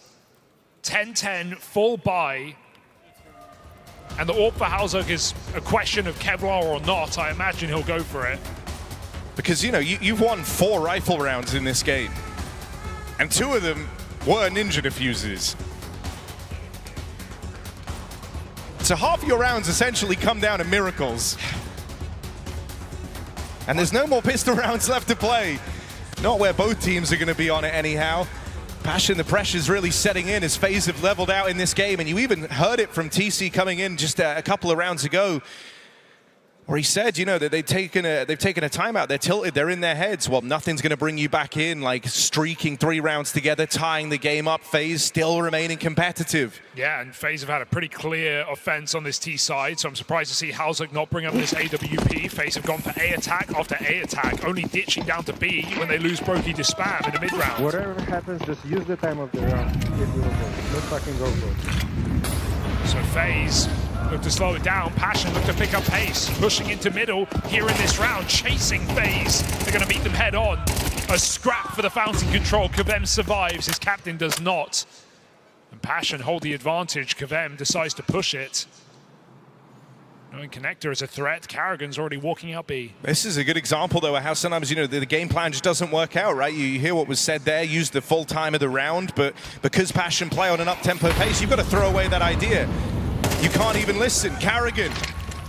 10-10, full buy. And the AWP for Halzug is a question of Kevlar or not. I imagine he'll go for it. Because, you know, you've won 4 rifle rounds in this game. And 2 of them were ninja defuses. So half your rounds essentially come down to miracles. And there's no more pistol rounds left to play. Not where both teams are going to be on it anyhow. Passion, the pressure's really setting in as FaZe have leveled out in this game. And you even heard it from TC coming in just a couple of rounds ago, where he said, you know, that they've taken a timeout. They're tilted. They're in their heads. Well, nothing's going to bring you back in, like streaking 3 rounds together, tying the game up. FaZe still remaining competitive. Yeah, and FaZe have had a pretty clear offense on this T side, so I'm surprised to see Halzug not bring up this AWP. FaZe have gone for A attack after A attack, only ditching down to B when they lose Brokey to spam in the mid round. Whatever happens, just use the time of the round. Let's fucking go for it. So FaZe look to slow it down. Passion look to pick up pace, pushing into middle here in this round, chasing FaZe. They're going to meet them head on. A scrap for the fountain control. kyxsan survives, his captain does not. And Passion hold the advantage. kyxsan decides to push it. Knowing Connector is a threat, Karrigan's already walking out B. This is a good example, though, of how sometimes, you know, the game plan just doesn't work out, right? You hear what was said there, use the full time of the round, but because Passion play on an up-tempo pace, you've got to throw away that idea. You can't even listen. Karrigan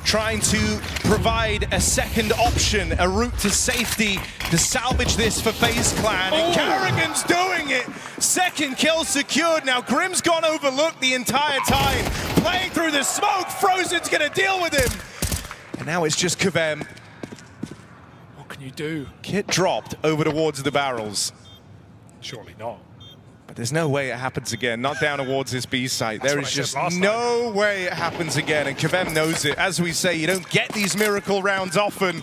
trying to provide a second option, a route to safety to salvage this for FaZe Clan. And Karrigan's doing it. Second kill secured. Now Grim's gone overlooked the entire time. Playing through the smoke. Frozen's going to deal with him. And now it's just kyxsan. What can you do? Kit dropped over towards the barrels. Surely not. But there's no way it happens again, not down towards this B site. That's there what is I just said no way it happens again, and kyxsan knows it. As we say, you don't get these miracle rounds often.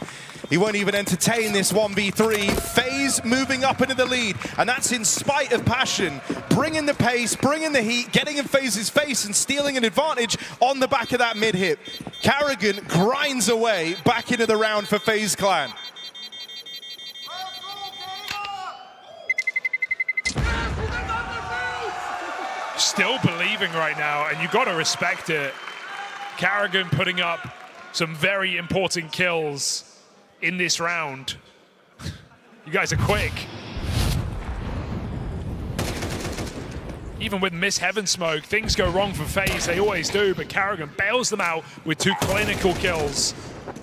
He won't even entertain this 1v3. FaZe moving up into the lead, and that's in spite of Passion. Bringing the pace, bringing the heat, getting in FaZe's face and stealing an advantage on the back of that mid-hit. Karrigan grinds away back into the round for FaZe Clan. Still believing right now, and you got to respect it. Karrigan putting up some very important kills in this round. You guys are quick. Even with Miss Heaven Smoke, things go wrong for FaZe, they always do, but Karrigan bails them out with 2 clinical kills.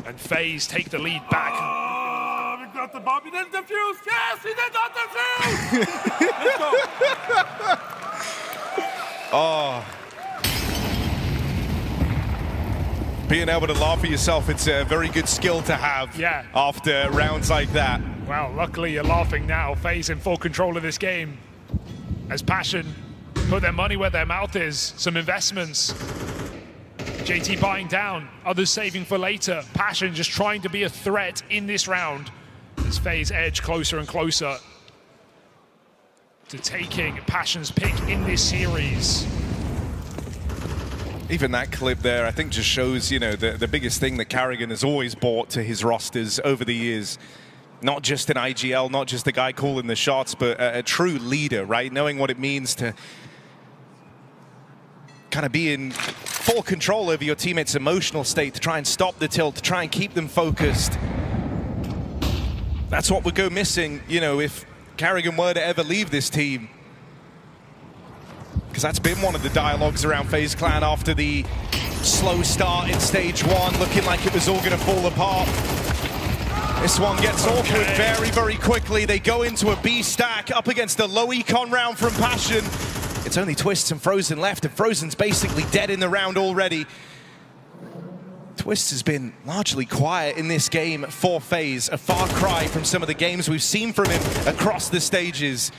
And FaZe take the lead back. We got the bomb, he didn't defuse! Yes, he did not defuse! Let's go! Oh. Being able to laugh at yourself, it's a very good skill to have after rounds like that. Well, luckily you're laughing now. FaZe in full control of this game. As Passion put their money where their mouth is. Some investments. JT buying down, others saving for later. Passion just trying to be a threat in this round. As FaZe edge closer and closer to taking Passion's pick in this series. Even that clip there, I think, just shows, you know, the biggest thing that Karrigan has always brought to his rosters over the years. Not just an IGL, not just the guy calling the shots, but a true leader, right? Knowing what it means to kind of be in full control over your teammates' emotional state, to try and stop the tilt, to try and keep them focused. That's what would go missing, you know, if Karrigan were to ever leave this team. Because that's been one of the dialogues around FaZe Clan after the slow start in stage 1, looking like it was all going to fall apart. This one gets awkward very, very quickly. They go into a B stack up against a low econ round from Passion. It's only Twists and Frozen left, and Frozen's basically dead in the round already. Twists has been largely quiet in this game for FaZe, a far cry from some of the games we've seen from him across the stages.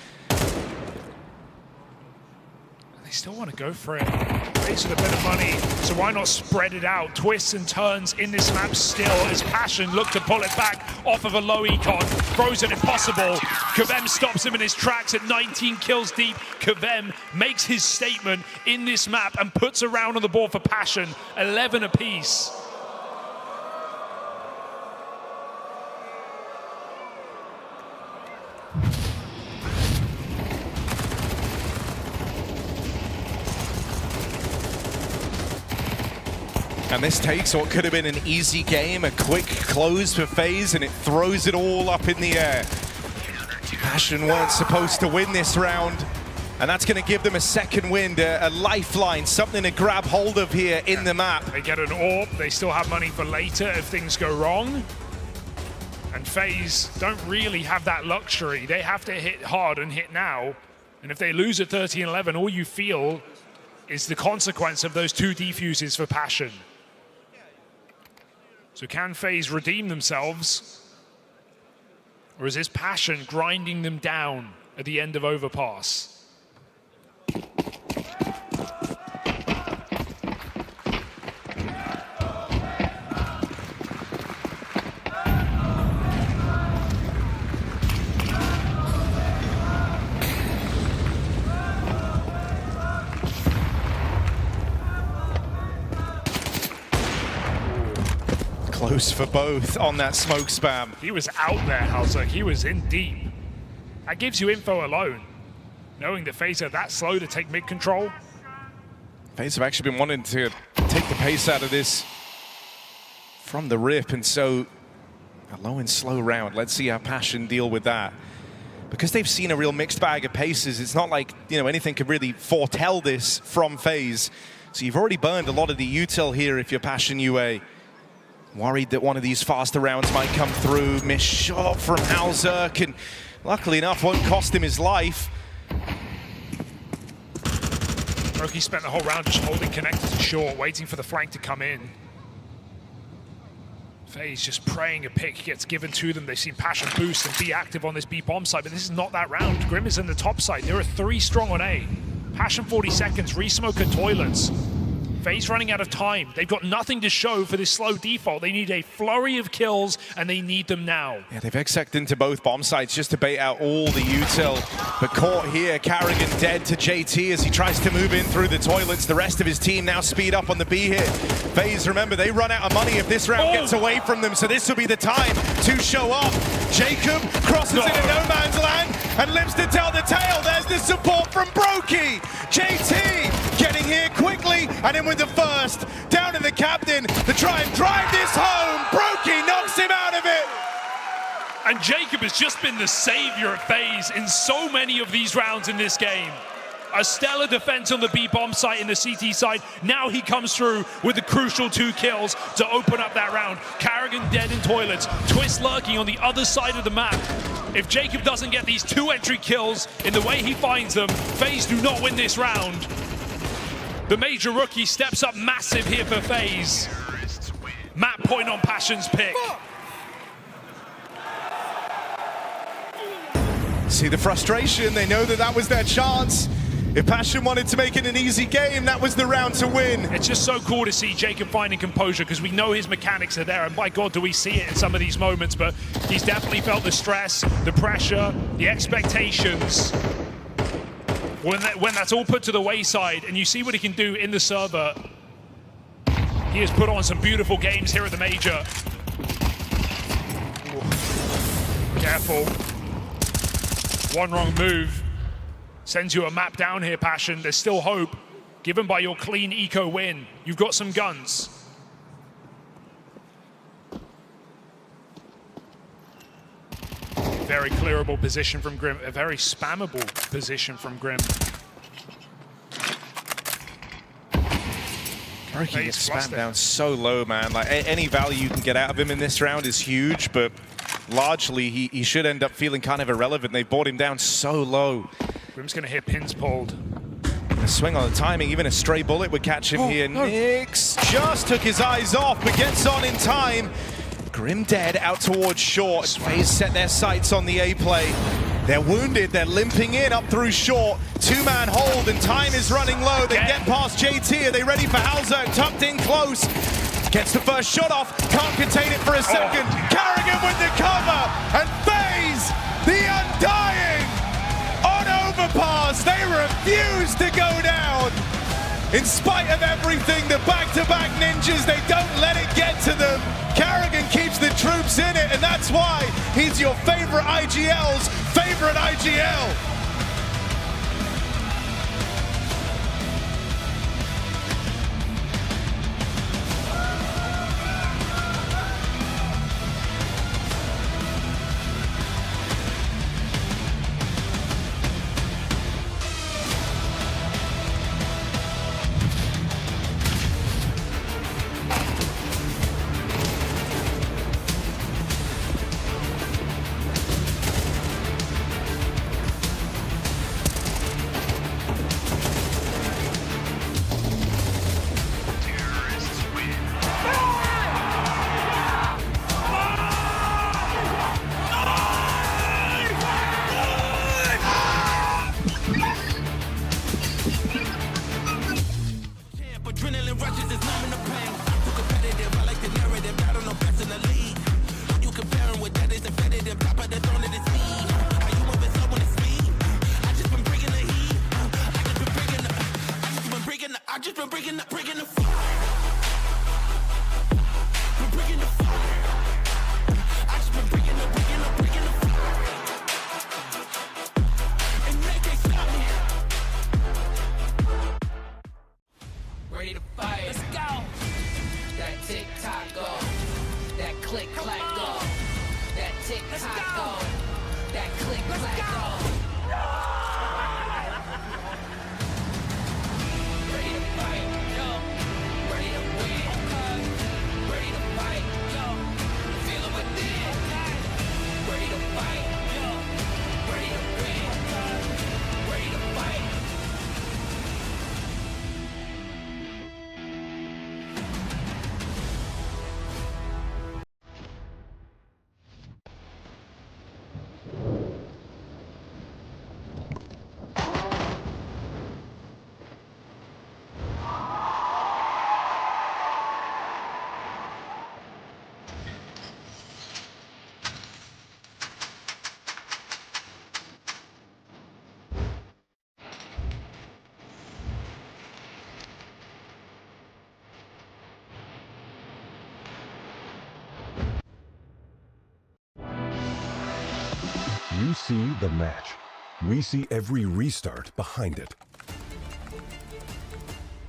They still want to go for it. FaZe with a bit of money, so why not spread it out? Twists and turns in this map still as Passion look to pull it back off of a low econ. Frozen impossible. kyxsan stops him in his tracks at 19 kills deep. kyxsan makes his statement in this map and puts a round on the board for Passion, 11 apiece. And this takes what could have been an easy game, a quick close for FaZe, and it throws it all up in the air. Passion weren't supposed to win this round, and that's going to give them a second win, a lifeline, something to grab hold of here in the map. They get an AWP, they still have money for later if things go wrong. And FaZe don't really have that luxury. They have to hit hard and hit now. And if they lose at 13-11, all you feel is the consequence of those two defuses for Passion. So can FaZe redeem themselves? Or is this Passion grinding them down at the end of Overpass? Close for both on that smoke spam. He was out there, Hauser. He was in deep. That gives you info alone. Knowing that FaZe are that slow to take mid control. FaZe have actually been wanting to take the pace out of this from the rip, and so a low and slow round. Let's see how Passion deal with that. Because they've seen a real mixed bag of paces, it's not like, you know, anything could really foretell this from FaZe. So you've already burned a lot of the util here if you're Passion UA. Worried that one of these faster rounds might come through. Missed shot from Halzerk, and luckily enough won't cost him his life. Roki spent the whole round just holding connector to short, waiting for the flank to come in. FaZe just praying a pick gets given to them. They've seen Passion boost and be active on this B bomb side, but this is not that round. Grim is in the top side. There are 3 strong on A. Passion 40 seconds, resmoke at toilets. FaZe running out of time. They've got nothing to show for this slow default. They need a flurry of kills, and they need them now. Yeah, they've exec'd into both bomb sites just to bait out all the util. But caught here, Carrigan dead to JT as he tries to move in through the toilets. The rest of his team now speed up on the B hit. FaZe, remember, they run out of money if this round gets away from them, so this will be the time to show up. Jacob crosses into no man's land and lives to tell the tale. There's the support from Brokey. JT getting here quickly and in with the first. Down to the captain to try and drive this home. Brokey knocks him out of it. And Jacob has just been the savior of FaZe in so many of these rounds in this game. A stellar defense on the B bomb site in the CT side. Now he comes through with the crucial 2 kills to open up that round. Carrigan dead in toilets. Twist lurking on the other side of the map. If Jacob doesn't get these 2 entry kills in the way he finds them, FaZe do not win this round. The major rookie steps up massive here for FaZe. Map point on Passion's pick. See the frustration. They know that that was their chance. If Passion wanted to make it an easy game, that was the round to win. It's just so cool to see Jacob finding composure because we know his mechanics are there, and by God, do we see it in some of these moments, but he's definitely felt the stress, the pressure, the expectations. When that's all put to the wayside and you see what he can do in the server, he has put on some beautiful games here at the Major. Ooh. Careful. One wrong move sends you a map down here, Passion. There's still hope, given by your clean eco win. You've got some guns. Very clearable position from Grim, a very spammable position from Grim. Brokey gets spammed down so low, man. Like any value you can get out of him in this round is huge, but largely, he should end up feeling kind of irrelevant. They brought him down so low. Grim's going to hear pins pulled. A swing on the timing, even a stray bullet would catch him here. No. Nix just took his eyes off, but gets on in time. Grim dead out towards short. FaZe set their sights on the A play. They're wounded, they're limping in up through short. Two-man hold and time is running low. They get past JT. Are they ready for Halzerg? Tucked in close. Gets the first shot off. Can't contain it for a second. Carrigan with the cover. And FaZe, the undying, on overpass. They refuse to go down. In spite of everything, the back-to-back ninjas, they don't let it get to them. Carrigan keeps the troops in it, and that's why he's your favorite IGL's favorite IGL. Adrenaline rushes is numbing the pain. Too competitive, I like the narrative. I don't know best in the league. Who you comparing with that is definitive. Top of the throne of the speed. Are you moving slow on the speed? I just been bringing the heat. I just been bringing the fire. Been bringing the fire. I just been bringing the fire. And they can't stop me. Ready to fight. Let's go. That tick tock go. That click clack go. That tick tock go. That click clack go. Ready to fight, yo. Ready to win. Ready to fight, yo. Feel it within. Ready to fight, yo. Ready to win. Ready to fight. You see the match. We see every restart behind it.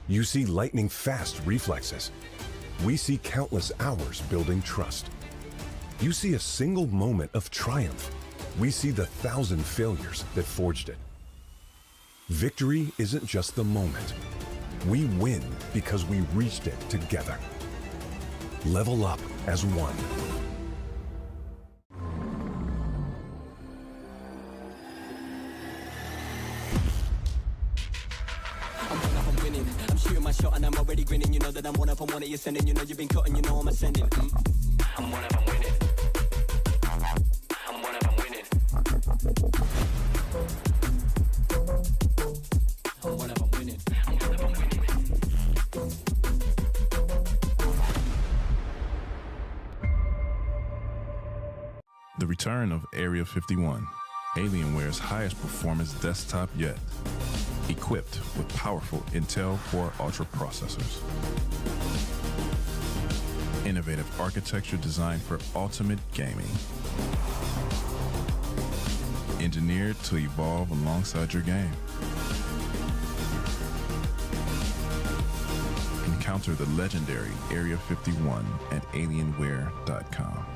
You see lightning-fast reflexes. We see countless hours building trust. You see a single moment of triumph. We see the 1,000 failures that forged it. Victory isn't just the moment. We win because we reached it together. Level up as one. I'm winning. I'm shooting my shot and I'm already grinning. You know that I'm one up on one of you sending. You know you've been cutting, you know I'm ascending. I'm one up, I'm winning. I'm one up, I'm winning. I'm one up, I'm winning. I'm one up, I'm winning. The return of Area 51, Alienware's highest performance desktop yet, equipped with powerful Intel Core Ultra processors. Innovative architecture designed for ultimate gaming. Engineered to evolve alongside your game. Encounter the legendary Area 51 at Alienware.com.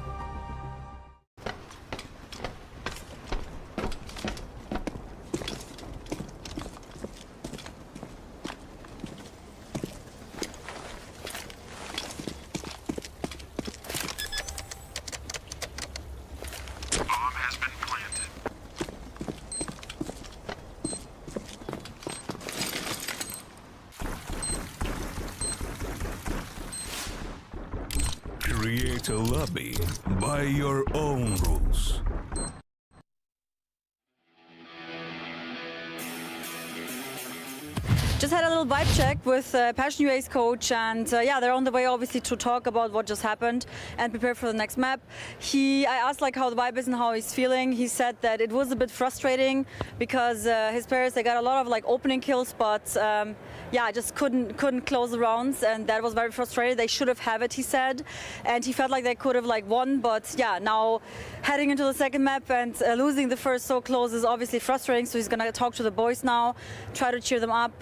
Create a lobby by your own rules. Just had a little vibe check with Passion UA's coach, and yeah, they're on the way obviously to talk about what just happened and prepare for the next map. I asked like how the vibe is and how he's feeling. He said that it was a bit frustrating because his players, they got a lot of like opening kills, but yeah, just couldn't close the rounds, and that was very frustrating. They should have it, he said, and he felt like they could have like won, but yeah, now heading into the second map and losing the first so close is obviously frustrating. So he's gonna talk to the boys now, try to cheer them up.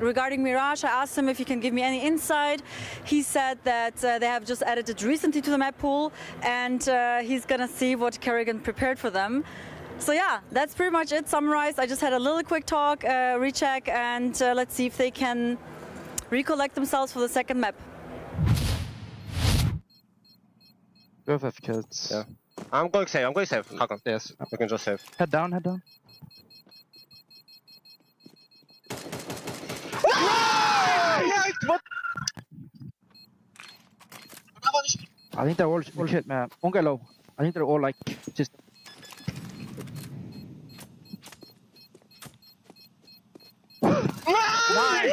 Regarding Mirage, I asked him if he can give me any insight. He said that they have just added it recently to the map pool, and he's gonna see what Kerrigan prepared for them. So yeah, that's pretty much it summarized. I just had a little quick talk, recheck, and let's see if they can recollect themselves for the second map. Go with kids. Yeah. I'm going safe. Hakan. Yes. We can just save. Head down, head down. What? I think they're all shit, man. Don't get low. I think they're all like just. Nice.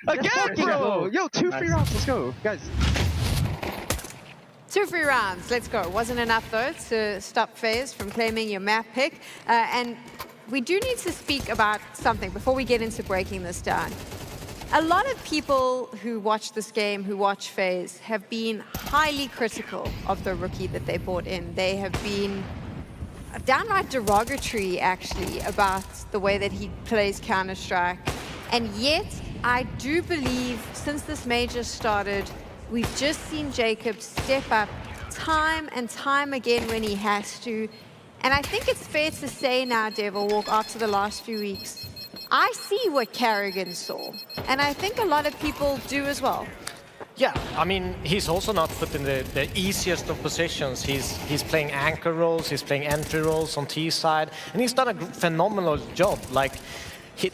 Again, bro. Yo, 2 free rounds. Let's go, guys. 2 free rounds, let's go. Wasn't enough though to stop FaZe from claiming your map pick. And we do need to speak about something before we get into breaking this down. A lot of people who watch this game, who watch FaZe, have been highly critical of the rookie that they brought in. They have been downright derogatory, actually, about the way that he plays Counter-Strike. And yet, I do believe, since this major started, we've just seen Jacob step up time and time again when he has to. And I think it's fair to say now, Devilwalk, after the last few weeks, I see what Kerrigan saw. And I think a lot of people do as well. Yeah, I mean, he's also not put in the easiest of positions. He's playing anchor roles, he's playing entry roles on T side, and he's done a phenomenal job. Like,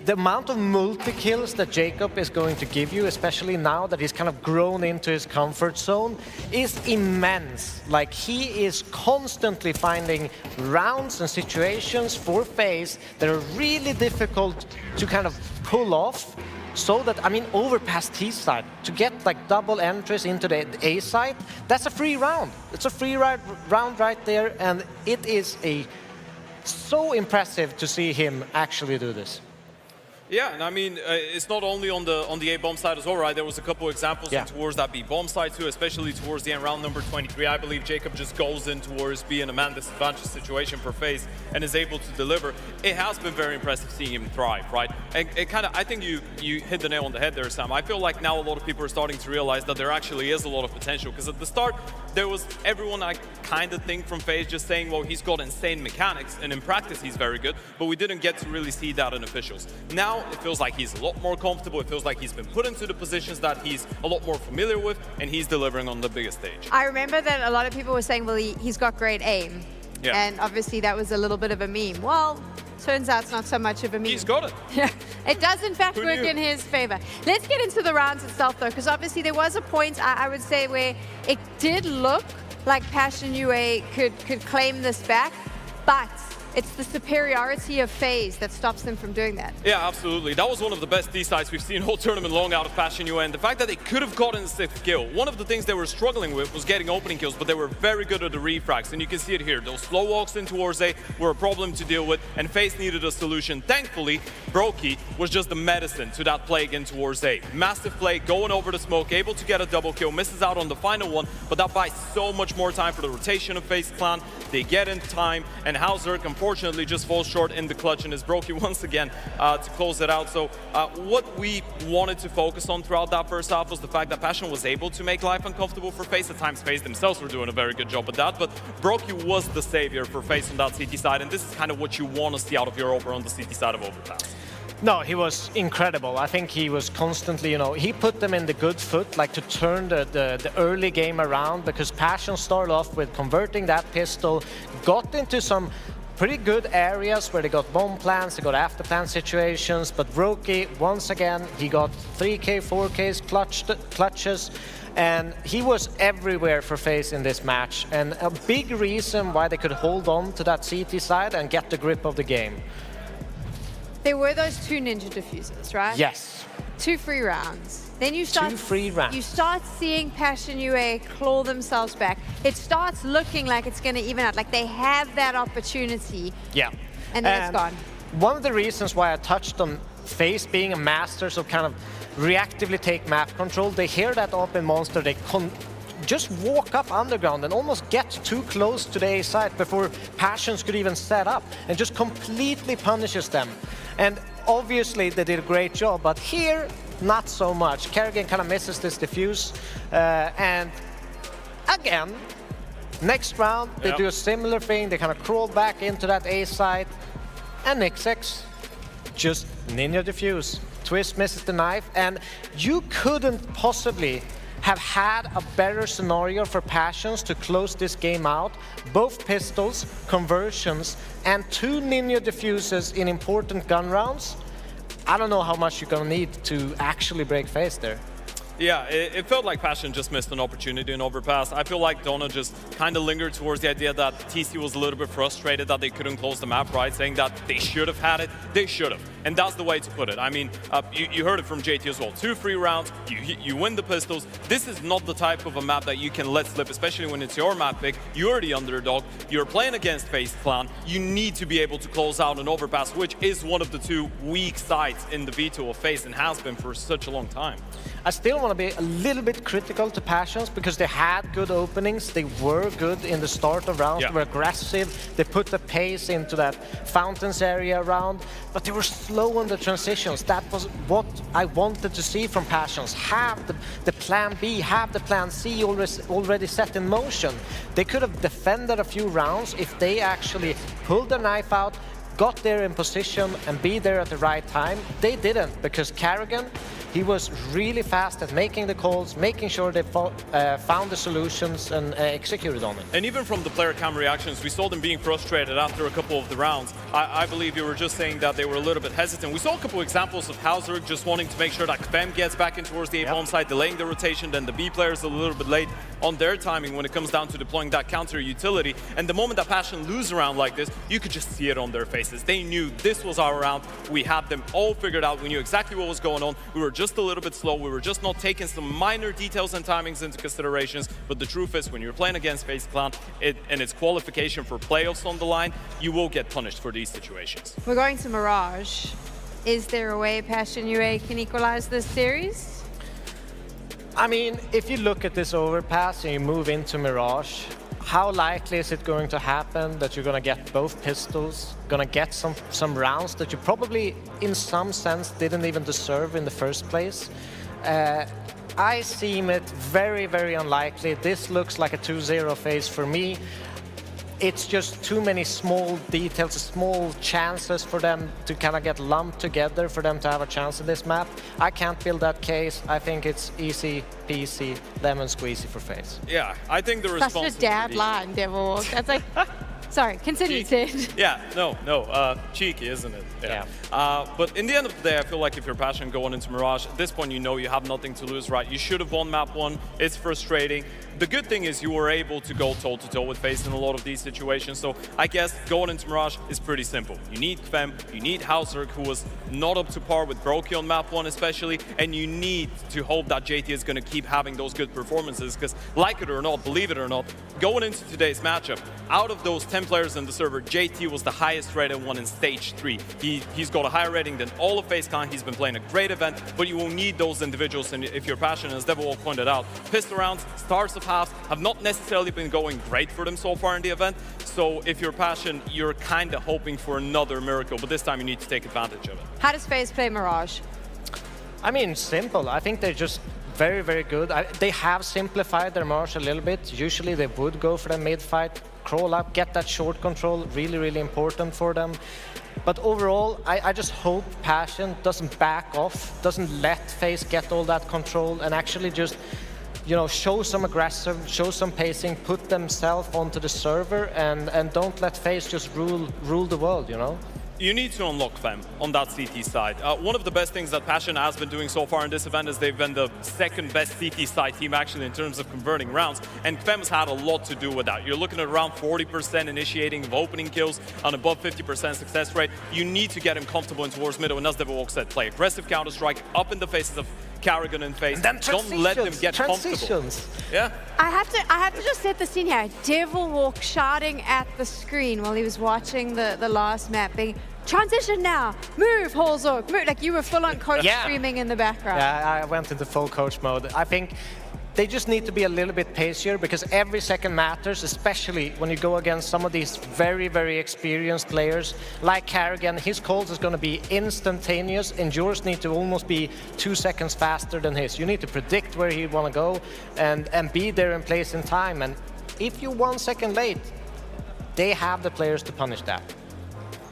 the amount of multi-kills that Jacob is going to give you, especially now that he's kind of grown into his comfort zone, is immense. Like, he is constantly finding rounds and situations for FaZe that are really difficult to kind of pull off. So that, I mean, over past T side, to get like double entries into the A side, that's a free round. It's a free round right there, and it is so impressive to see him actually do this. Yeah, and I mean, it's not only on the A bomb side as well, right? There was a couple examples towards that B bomb side too, especially towards the end, round number 23. I believe Jacob just goes in towards being a man disadvantaged situation for FaZe and is able to deliver. It has been very impressive seeing him thrive, right? And it kind of, I think you hit the nail on the head there, Sam. I feel like now a lot of people are starting to realize that there actually is a lot of potential, because at the start there was everyone, I kind of think, from FaZe just saying, well, he's got insane mechanics, and in practice he's very good, but we didn't get to really see that in officials. Now it feels like he's a lot more comfortable. It feels like he's been put into the positions that he's a lot more familiar with, and he's delivering on the biggest stage. I remember that a lot of people were saying, well, he's got great aim. Yeah. And obviously that was a little bit of a meme. Well, turns out it's not so much of a meme. He's got it. Yeah, it does in fact Who work knew? in his favor. Let's get into the rounds itself though, because obviously there was a point, I would say, where it did look like Passion UA could claim this back, but it's the superiority of FaZe that stops them from doing that. Yeah, absolutely. That was one of the best D-sides we've seen all tournament long out of Passion UA. And the fact that they could have gotten the 6th kill. One of the things they were struggling with was getting opening kills, but they were very good at the refrags. And you can see it here. Those slow walks in towards A were a problem to deal with, and FaZe needed a solution. Thankfully, Brokey was just the medicine to that play again towards A. Massive play, going over the smoke, able to get a double kill, misses out on the final one, but that buys so much more time for the rotation of FaZe clan. They get in time, and Hauserk, unfortunately, just falls short in the clutch, and is Brokey once again to close it out. So what we wanted to focus on throughout that first half was the fact that Passion was able to make life uncomfortable for FaZe. At times, FaZe themselves were doing a very good job at that, but Brokey was the savior for FaZe on that CT side, and this is kind of what you want to see out of your Over on the CT side of Overpass. No, he was incredible. I think he was constantly, he put them in the good foot, like to turn the early game around, because Passion started off with converting that pistol, got into some pretty good areas where they got bomb plants, they got after plant situations, but Roki, once again, he got 3K, 4Ks, clutches, and he was everywhere for FaZe in this match, and a big reason why they could hold on to that CT side and get the grip of the game. There were those 2 ninja diffusers, right? Yes. 2 free rounds. Then you start, 2 free rounds. You start seeing Passion UA claw themselves back. It starts looking like it's going to even out, like they have that opportunity. Yeah. And then it's gone. One of the reasons why I touched on FaZe being a master, so kind of reactively take map control, they hear that open monster, they just walk up underground and almost get too close to the A site before Passions could even set up, and just completely punishes them. And obviously they did a great job, but here, not so much. Kerrigan kind of misses this defuse, and again, next round, they do a similar thing, they kind of crawl back into that A site, and NiKo just ninja defuse. Twist misses the knife, and you couldn't possibly have had a better scenario for Passions to close this game out. Both pistols, conversions, and 2 ninja diffuses in important gun rounds. I don't know how much you're gonna need to actually break FaZe there. Yeah, it felt like Passion just missed an opportunity in Overpass. I feel like Donna just kind of lingered towards the idea that TC was a little bit frustrated that they couldn't close the map, right? Saying that they should have had it, they should have. And that's the way to put it. I mean, you heard it from JT as well. 2 free rounds, you win the pistols. This is not the type of a map that you can let slip, especially when it's your map pick. You're the underdog, you're playing against FaZe Clan. You need to be able to close out an Overpass, which is one of the 2 weak sides in the veto of FaZe and has been for such a long time. I still want to be a little bit critical to Passions because they had good openings. They were good in the start of rounds. They were aggressive. They put the pace into that fountains area around, but they were slow on the transitions. That was what I wanted to see from Passions. Have the plan B, have the plan C already set in motion. They could have defended a few rounds if they actually pulled the knife out, got there in position and be there at the right time. They didn't, because Kerrigan, he was really fast at making the calls, making sure they found the solutions and executed on it. And even from the player cam reactions, we saw them being frustrated after a couple of the rounds. I believe you were just saying that they were a little bit hesitant. We saw a couple examples of Hauser just wanting to make sure that kyxsan gets back in towards the A bomb side, delaying the rotation, then the B players a little bit late on their timing when it comes down to deploying that counter utility. And the moment that Passion lose a round like this, you could just see it on their faces. They knew this was our round. We had them all figured out. We knew exactly what was going on. We were just a little bit slow. We were just not taking some minor details and timings into considerations. But the truth is, when you're playing against FaZe Clan and it's qualification for playoffs on the line, you will get punished for these situations. We're going to Mirage. Is there a way Passion UA can equalize this series? I mean, if you look at this overpass and you move into Mirage, how likely is it going to happen that you're going to get both pistols, going to get some rounds that you probably, in some sense, didn't even deserve in the first place? I seem it very, very unlikely. This looks like a 2-0 phase for me. It's just too many small details, small chances for them to kind of get lumped together for them to have a chance in this map. I can't build that case. I think it's easy peasy, lemon squeezy for FaZe. Yeah, I think the responsibility... Such a dad line, Devil. That's like... Sorry, continue, Sid. Yeah, no, cheeky, isn't it? Yeah. But in the end of the day, I feel like if you're Passion going into Mirage, at this point you know you have nothing to lose, right? You should have won map 1. It's frustrating. The good thing is you were able to go toe-to-toe with FaZe in a lot of these situations. So I guess going into Mirage is pretty simple. You need kyxsan, you need Hauser, who was not up to par with Brokey on map 1 especially, and you need to hope that JT is going to keep having those good performances, because like it or not, believe it or not, going into today's matchup, out of those 10 players in the server, JT was the highest rated one in stage 3. He's got a higher rating than all of FaZe Clan. He's been playing a great event, but you will need those individuals, and if you're Passionate, as ZywOo pointed out, pistol rounds, stars of halves have not necessarily been going great for them so far in the event. So if you're Passion, you're kind of hoping for another miracle, but this time you need to take advantage of it. How does FaZe play Mirage? I mean, simple. I think they're just very, very good. They have simplified their Mirage a little bit. Usually they would go for the mid-fight, crawl up, get that short control, really, really important for them. But overall, I just hope Passion doesn't back off, doesn't let FaZe get all that control, and actually just you know, show some aggressive, show some pacing, put themselves onto the server, and don't let FaZe just rule the world, you know? You need to unlock Fem on that CT side. One of the best things that Passion has been doing so far in this event is they've been the second best CT side team actually in terms of converting rounds, and Fem's had a lot to do with that. You're looking at around 40% initiating of opening kills, an above 50% success rate. You need to get him comfortable in towards middle, and as ZywOo said, play aggressive Counter-Strike up in the faces of Karrigan and FaZe. Don't let them get comfortable. Yeah. I have to just set the scene here. ZywOo shouting at the screen while he was watching the last map, being, transition now, move, Holzok, move. Like you were full on coach screaming in the background. Yeah, I went into full coach mode. I think they just need to be a little bit pacier because every second matters, especially when you go against some of these very, very experienced players like Karrigan. His calls is going to be instantaneous, and yours need to almost be 2 seconds faster than his. You need to predict where he want to go and be there in place in time. And if you're 1 second late, they have the players to punish that.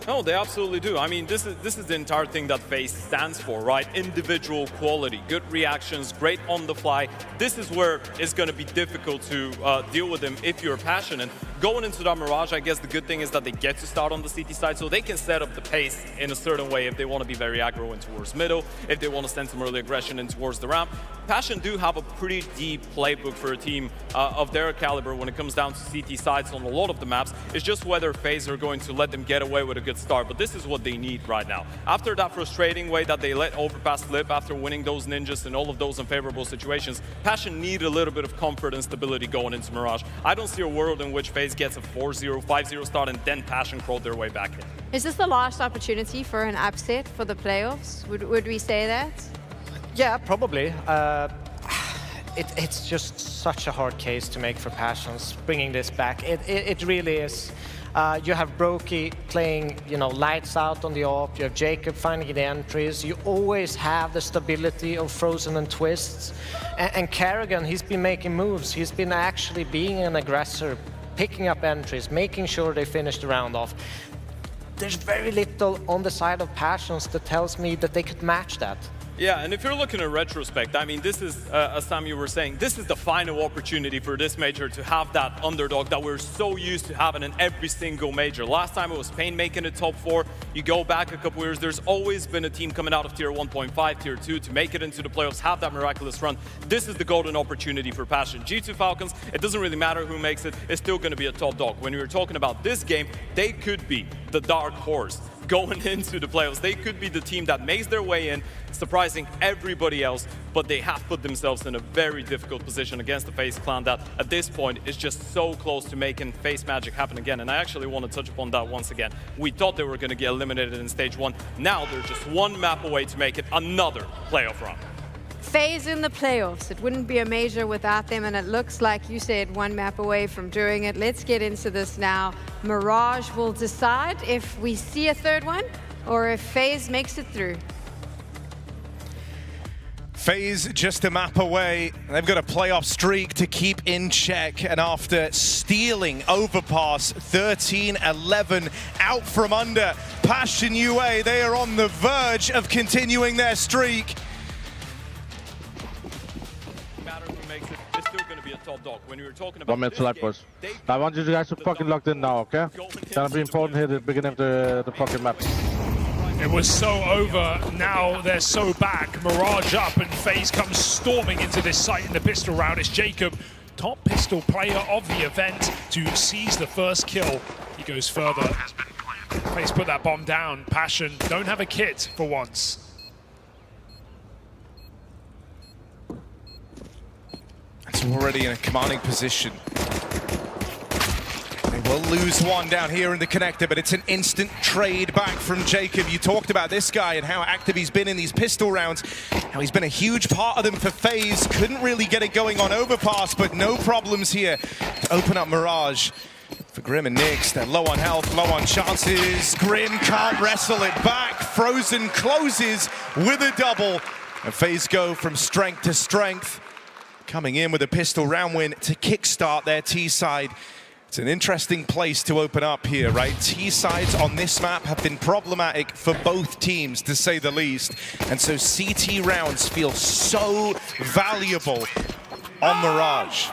No, they absolutely do. I mean, this is the entire thing that FaZe stands for, right? Individual quality, good reactions, great on the fly. This is where it's going to be difficult to deal with them if you're passionate. Going into that Mirage, I guess the good thing is that they get to start on the CT side, so they can set up the pace in a certain way if they want to be very aggro in towards middle, if they want to send some early aggression in towards the ramp. Passion do have a pretty deep playbook for a team of their caliber when it comes down to CT sides on a lot of the maps. It's just whether FaZe are going to let them get away with a good start, but this is what they need right now. After that frustrating way that they let Overpass slip after winning those ninjas and all of those unfavorable situations, Passion need a little bit of comfort and stability going into Mirage. I don't see a world in which FaZe gets a 4-0, 5-0 start and then Passion crawled their way back in. Is this the last opportunity for an upset for the playoffs? Would we say that? Yeah, probably. It's just such a hard case to make for Passions, bringing this back. It really is. You have Brokey playing, you know, lights out on the AWP. You have Jacob finding the entries. You always have the stability of Frozen and Twists. And Karrigan, he's been making moves. He's been actually being an aggressor, picking up entries, making sure they finish the round off. There's very little on the side of Passions that tells me that they could match that. Yeah, and if you're looking in retrospect, I mean, this is, as Sam, you were saying, this is the final opportunity for this major to have that underdog that we're so used to having in every single major. Last time it was Pain making the top 4. You go back a couple years, there's always been a team coming out of tier 1.5, tier 2 to make it into the playoffs, have that miraculous run. This is the golden opportunity for Passion. G2 Falcons, it doesn't really matter who makes it, it's still going to be a top dog. When we were talking about this game, they could be the dark horse going into the playoffs. They could be the team that makes their way in, surprising everybody else, but they have put themselves in a very difficult position against the FaZe clan that at this point is just so close to making FaZe magic happen again. And I actually want to touch upon that once again. We thought they were going to get eliminated in stage 1. Now they're just one map away to make it another playoff run. FaZe in the playoffs. It wouldn't be a major without them, and it looks like you said one map away from doing it. Let's get into this now. Mirage will decide if we see a third one or if FaZe makes it through. FaZe just a map away. They've got a playoff streak to keep in check, and after stealing Overpass 13-11 out from under Passion UA, they are on the verge of continuing their streak. Top dog. When we were talking about 1 minute to life, boys. I want you guys to fucking locked in now, okay? Gonna be important here at the beginning of the fucking map. It was so over, now they're so back. Mirage up and FaZe comes storming into this site in the pistol round. It's Jacob, top pistol player of the event, to seize the first kill. He goes further. FaZe put that bomb down. Passion don't have a kit for once. It's already in a commanding position. They will lose one down here in the connector, but it's an instant trade back from Jacob. You talked about this guy and how active he's been in these pistol rounds, how he's been a huge part of them for FaZe. Couldn't really get it going on Overpass, but no problems here to open up Mirage. For Grim and Nyx, they're low on health, low on chances. Grim can't wrestle it back. Frozen closes with a double. And FaZe go from strength to strength, coming in with a pistol round win to kickstart their T side. It's an interesting place to open up here, right? T sides on this map have been problematic for both teams, to say the least. And so CT rounds feel so valuable on Mirage.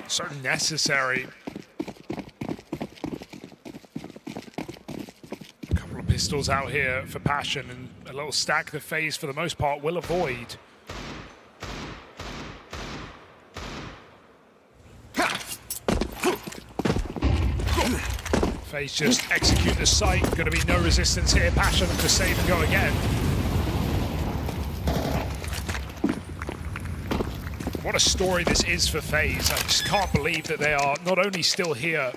So necessary. A couple of pistols out here for Passion, and a little stack that FaZe, for the most part, will avoid. FaZe just execute the site. Going to be no resistance here. Passion to save and go again. What a story this is for FaZe. I just can't believe that they are not only still here,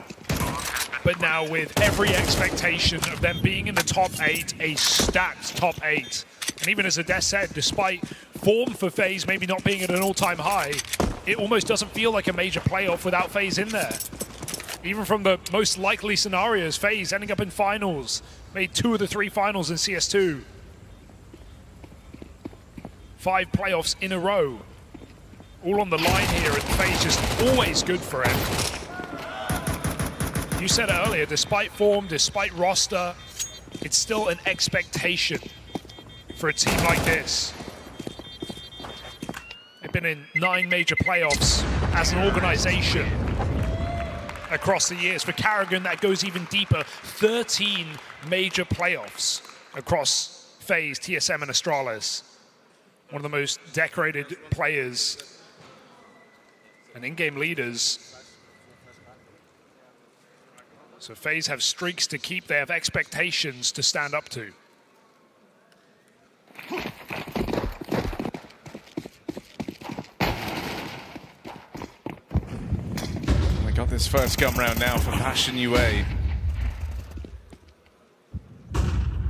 but now with every expectation of them being in the top 8, a stacked top 8. And even as Ades said, despite form for FaZe maybe not being at an all-time high, it almost doesn't feel like a major playoff without FaZe in there. Even from the most likely scenarios, FaZe ending up in finals, made 2 of the 3 finals in CS2. 5 playoffs in a row. All on the line here, and FaZe just always good for him. You said it earlier, despite form, despite roster, it's still an expectation for a team like this. They've been in 9 major playoffs as an organization across the years. For Karrigan, that goes even deeper. 13 major playoffs across FaZe, TSM, and Astralis. One of the most decorated players and in-game leaders. So FaZe have streaks to keep, they have expectations to stand up to. We got this first gun round now for Passion UA.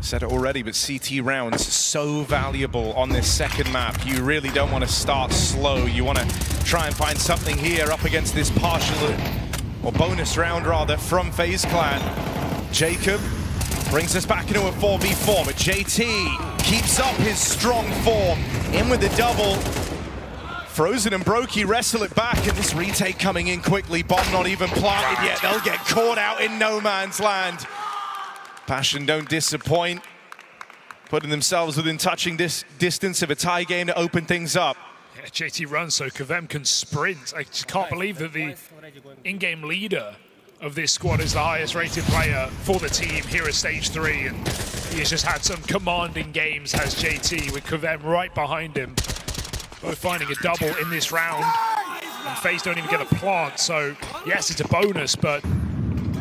Said it already, but CT rounds so valuable on this second map. You really don't want to start slow. You want to try and find something here up against this partial, or bonus round rather, from FaZe Clan. Jacob brings us back into a 4v4, but JT keeps up his strong form. In with the double. Frozen and Brokey wrestle it back, and this retake coming in quickly. Bomb not even planted yet. They'll get caught out in no man's land. Passion don't disappoint, putting themselves within touching distance of a tie game to open things up. Yeah, JT runs so kyxsan can sprint. I just can't believe that the in-game leader of this squad is the highest rated player for the team here at stage 3, and he has just had some commanding games, has JT, with kyxsan right behind him. Both finding a double in this round, and FaZe don't even get a plant, so yes, it's a bonus, but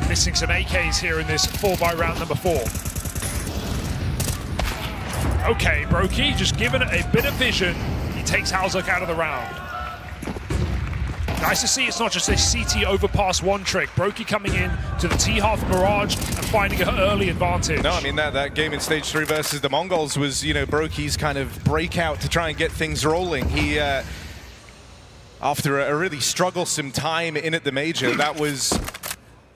missing some AKs here in this 4x round number 4. Okay, Brokey just given it a bit of vision. He takes Halzuk out of the round. Nice to see it's not just a CT overpass one trick. Brokey coming in to the T-half Mirage and finding an early advantage. No, I mean, that game in stage 3 versus the Mongols was, you know, Brokey's kind of breakout to try and get things rolling. He, after a really strugglesome time in at the major, that was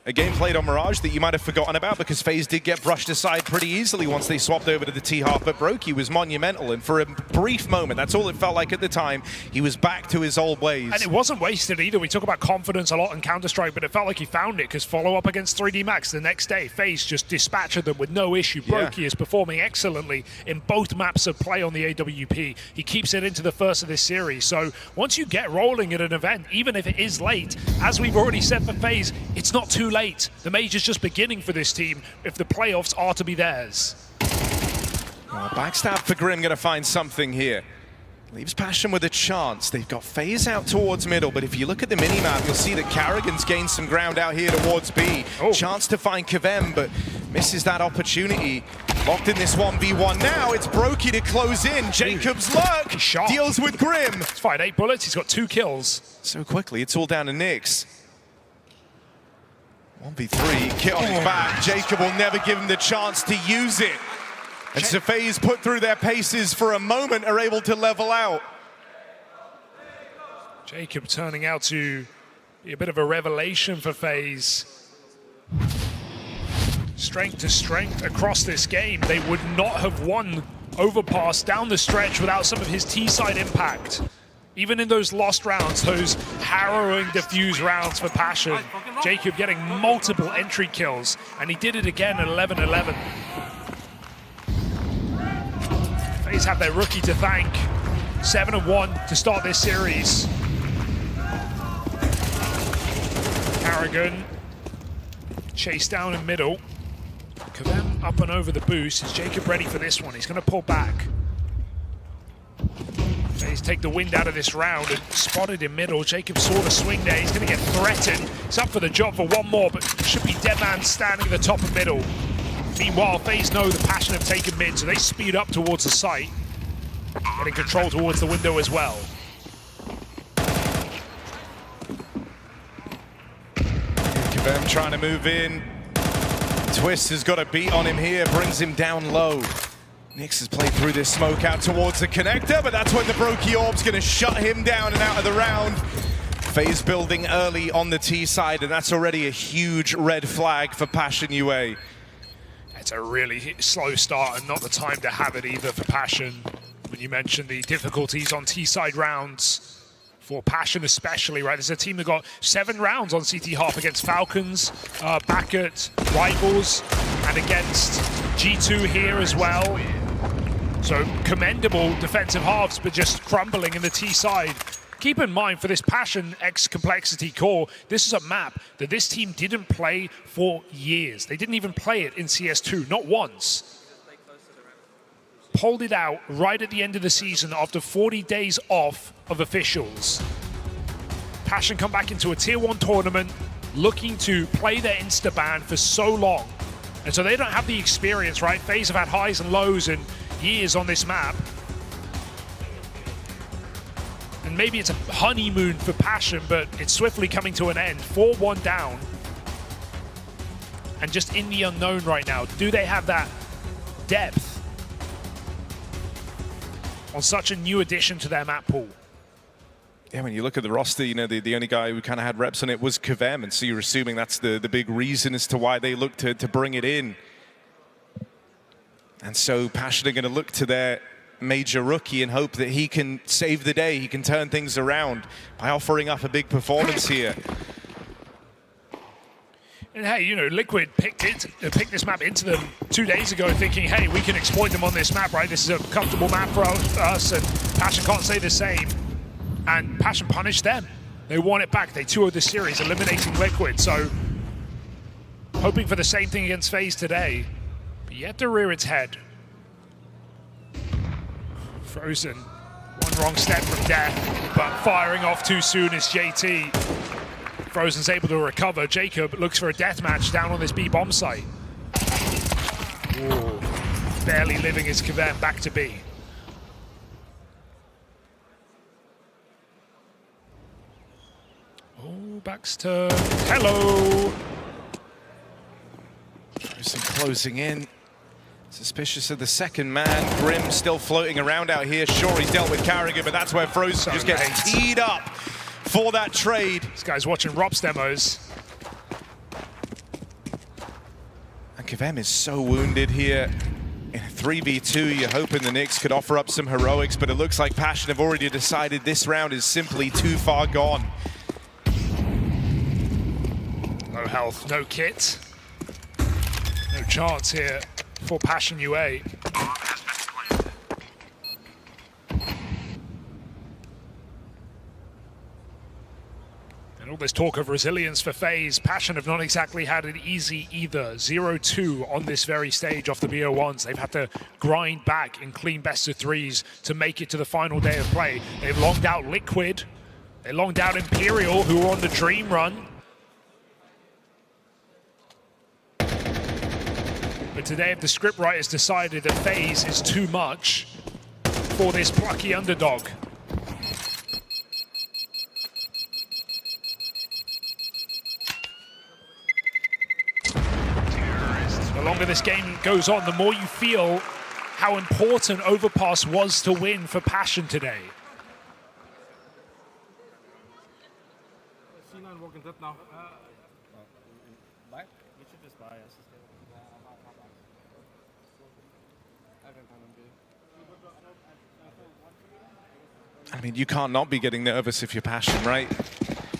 a game played on Mirage that you might have forgotten about, because FaZe did get brushed aside pretty easily once they swapped over to the T-half, but Brokey was monumental, and for a brief moment, that's all it felt like at the time, he was back to his old ways. And it wasn't wasted either. We talk about confidence a lot in Counter-Strike, but it felt like he found it, because follow-up against 3D Max the next day, FaZe just dispatched them with no issue. Brokey is performing excellently in both maps of play on the AWP. He keeps it into the first of this series, so once you get rolling at an event, even if it is late, as we've already said for FaZe, it's not too late. The major's just beginning for this team if the playoffs are to be theirs. Oh, backstab for Grim, going to find something here. Leaves Passion with a chance. They've got FaZe out towards middle, but if you look at the minimap, you'll see that Karrigan's gained some ground out here towards B. Chance to find kyxsan, but misses that opportunity. Locked in this 1v1 now. It's Brokey to close in. Jacob's luck deals with Grim. He's fired 8 bullets. He's got 2 kills. So quickly, it's all down to Nyx. 1v3, kit on his back. Jacob will never give him the chance to use it. And so FaZe put through their paces for a moment, are able to level out. Jacob turning out to be a bit of a revelation for FaZe. Strength to strength across this game. They would not have won Overpass down the stretch without some of his T-side impact. Even in those lost rounds, those harrowing diffuse rounds for Passion, Jacob getting multiple entry kills, and he did it again at 11-11. FaZe have their rookie to thank. 7-1 to start this series. Carrigan chased down in middle. kyxsan up and over the boost. Is Jacob ready for this one? He's going to pull back. He's take the wind out of this round and spotted in middle. Jacob saw the swing there. He's going to get threatened. He's up for the job for one more, but should be dead man standing at the top of middle. Meanwhile, FaZe know the Passion have taken mid, so they speed up towards the site. Getting control towards the window as well. kyxsan trying to move in. Twist has got a beat on him here, brings him down low. Nyx has played through this smoke out towards the connector, but that's when the Brokey Orb's going to shut him down and out of the round. FaZe building early on the T side, and that's already a huge red flag for Passion UA. It's a really slow start and not the time to have it either for Passion. When you mentioned the difficulties on T-side rounds, for Passion especially, right? There's a team that got 7 rounds on CT Half against Falcons, back at Rivals, and against G2 here as well. So commendable defensive halves, but just crumbling in the T side. Keep in mind, for this Passion X Complexity core, this is a map that this team didn't play for years. They didn't even play it in CS2, not once. Pulled it out right at the end of the season after 40 days off of officials. Passion come back into a Tier 1 tournament, looking to play their insta-ban for so long. And so they don't have the experience, right? FaZe have had highs and lows and years on this map. And maybe it's a honeymoon for Passion, but it's swiftly coming to an end. 4-1 down. And just in the unknown right now. Do they have that depth on such a new addition to their map pool? Yeah, when you look at the roster, you know, the only guy who kind of had reps on it was kyxsan, and so you're assuming that's the big reason as to why they look to bring it in. And so Passion are going to look to their major rookie and hope that he can save the day, he can turn things around by offering up a big performance here. And hey, you know, Liquid picked this map into them 2 days ago thinking, hey, we can exploit them on this map, right? This is a comfortable map for us, and Passion can't say the same. And Passion punished them. They won it back. They 2-0'd the series, eliminating Liquid. So, hoping for the same thing against FaZe today, but yet to rear its head. Frozen, one wrong step from death, but firing off too soon is JT. Frozen's able to recover. Jacob looks for a deathmatch down on this B bomb site. Ooh, barely living his kyxsan back to B. Oh, Baxter. Hello. Frozen closing in. Suspicious of the second man. Grim still floating around out here. Sure, he's dealt with Carrigan, but that's where Frozen just gets teed up for that trade. This guy's watching ropz demos. And kyxsan is so wounded here. In a 3v2, you're hoping the Nyx could offer up some heroics, but it looks like Passion have already decided this round is simply too far gone. No health, no kit. No chance here for Passion UA. And all this talk of resilience for FaZe, Passion have not exactly had it easy either. 0-2 on this very stage off the BO1s. They've had to grind back in clean best of threes to make it to the final day of play. They've longed out Liquid. They longed out Imperial, who were on the dream run. But today, if the scriptwriters decided that FaZe is too much for this plucky underdog. The longer this game goes on, the more you feel how important Overpass was to win for Passion today. I mean, you can't not be getting nervous if you're Passion, right?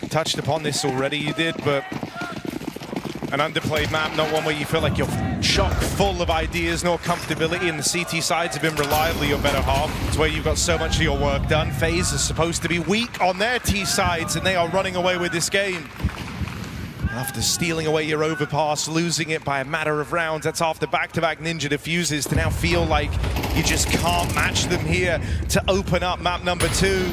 Touched upon this already, you did, but An underplayed map, not one where you feel like you're chock full of ideas, nor comfortability, and the CT sides have been reliably your better half. It's where you've got so much of your work done. FaZe is supposed to be weak on their T sides, and they are running away with this game. After stealing away your overpass, losing it by a matter of rounds, that's after back-to-back Ninja defuses, to now feel like you just can't match them here to open up map number 2.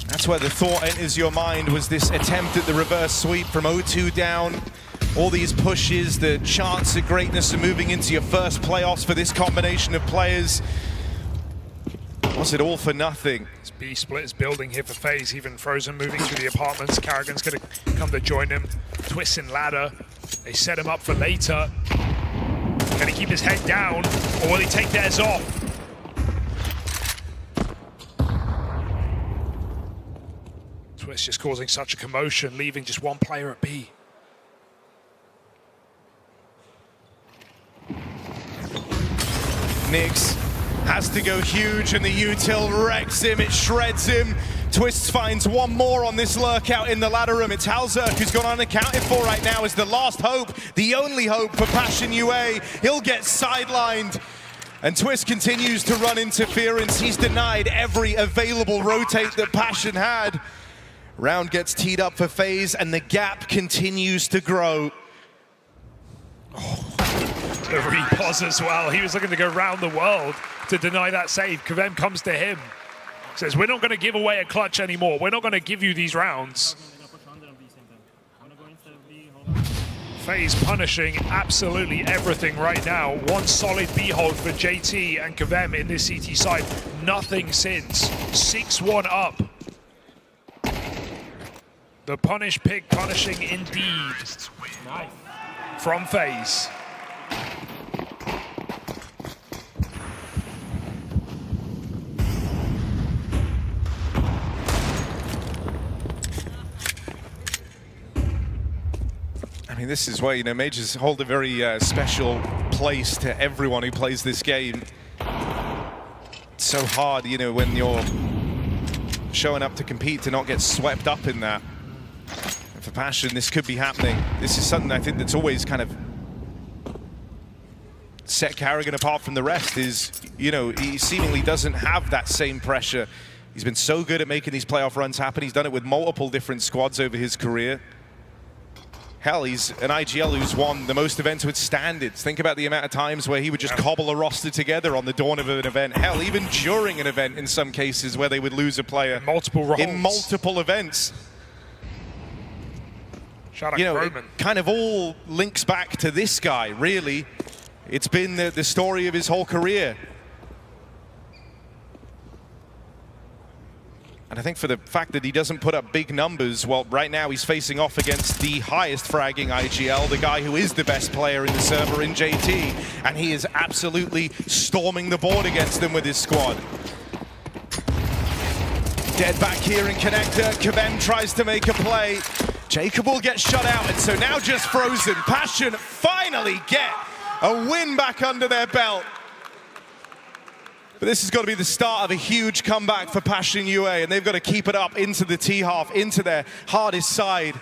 That's where the thought enters your mind, was this attempt at the reverse sweep from 0-2 down. All these pushes, the chance at greatness of moving into your first playoffs for this combination of players. Was it all for nothing? This B split is building here for FaZe, even Frozen moving through the apartments. Carrigan's going to come to join him. Twists in ladder. They set him up for later. Can he keep his head down, or will he take theirs off? Twist just causing such a commotion, leaving just one player at B. Nyx has to go huge, and the util wrecks him, it shreds him. Twist finds one more on this lurkout in the ladder room. It's Halzerk who's gone unaccounted for right now as the last hope, the only hope for Passion UA. He'll get sidelined. And Twist continues to run interference. He's denied every available rotate that Passion had. Round gets teed up for FaZe, and the gap continues to grow. The repos as well. He was looking to go round the world to deny that save. kyxsan comes to him. Says, we're not going to give away a clutch anymore. We're not going to give you these rounds. FaZe punishing absolutely everything right now. One solid B hold for JT and kyxsan in this CT side. Nothing since. 6-1 up. The punish pick punishing indeed from FaZe. I mean, this is where, you know, majors hold a very special place to everyone who plays this game. It's so hard, you know, when you're showing up to compete, to not get swept up in that. And for Passion, this could be happening. This is something I think that's always kind of set Carrigan apart from the rest, is, you know, he seemingly doesn't have that same pressure. He's been so good at making these playoff runs happen. He's done it with multiple different squads over his career. Hell, he's an IGL who's won the most events with standards. Think about the amount of times where he would just cobble a roster together on the dawn of an event. Hell, even during an event in some cases where they would lose a player. Multiple roles. In multiple events. Shout out you know, Roman. it kind of all links back to this guy, really. It's been the story of his whole career. And I think for the fact that he doesn't put up big numbers, well, right now he's facing off against the highest fragging IGL, the guy who is the best player in the server in JT, and he is absolutely storming the board against them with his squad. Dead back here in connector, kyxsan tries to make a play. Jacob will get shut out, and so now just Frozen. Passion finally get a win back under their belt. But this has got to be the start of a huge comeback for Passion UA, and they've got to keep it up into the T-half, into their hardest side.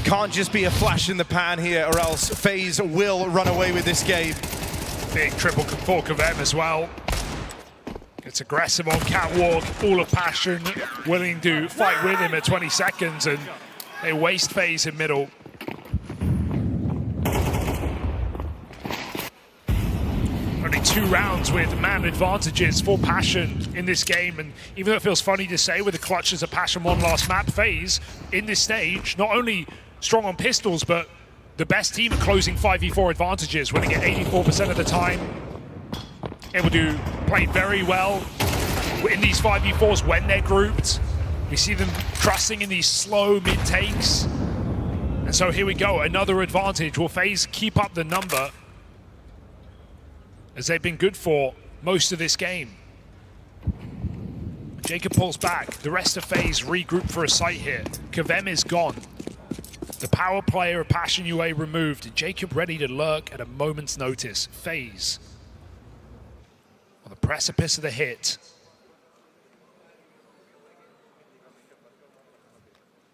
Can't just be a flash in the pan here, or else FaZe will run away with this game. Big triple for kyxsan as well. Gets aggressive on catwalk. All of Passion willing to fight with him at 20 seconds, and they waste FaZe in middle. Only 2 rounds with man advantages for Passion in this game, and even though it feels funny to say with the clutches of Passion won last map, FaZe in this stage not only strong on pistols, but the best team at closing 5v4 advantages, winning it 84% of the time. Able to play very well in these 5v4s when they're grouped. We see them trusting in these slow mid takes, and so here we go, another advantage. Will FaZe keep up the number, as they've been good for most of this game? Jacob pulls back. The rest of FaZe regroup for a site here. kyxsan is gone. The power player of Passion UA removed. Jacob ready to lurk at a moment's notice. FaZe on the precipice of the hit.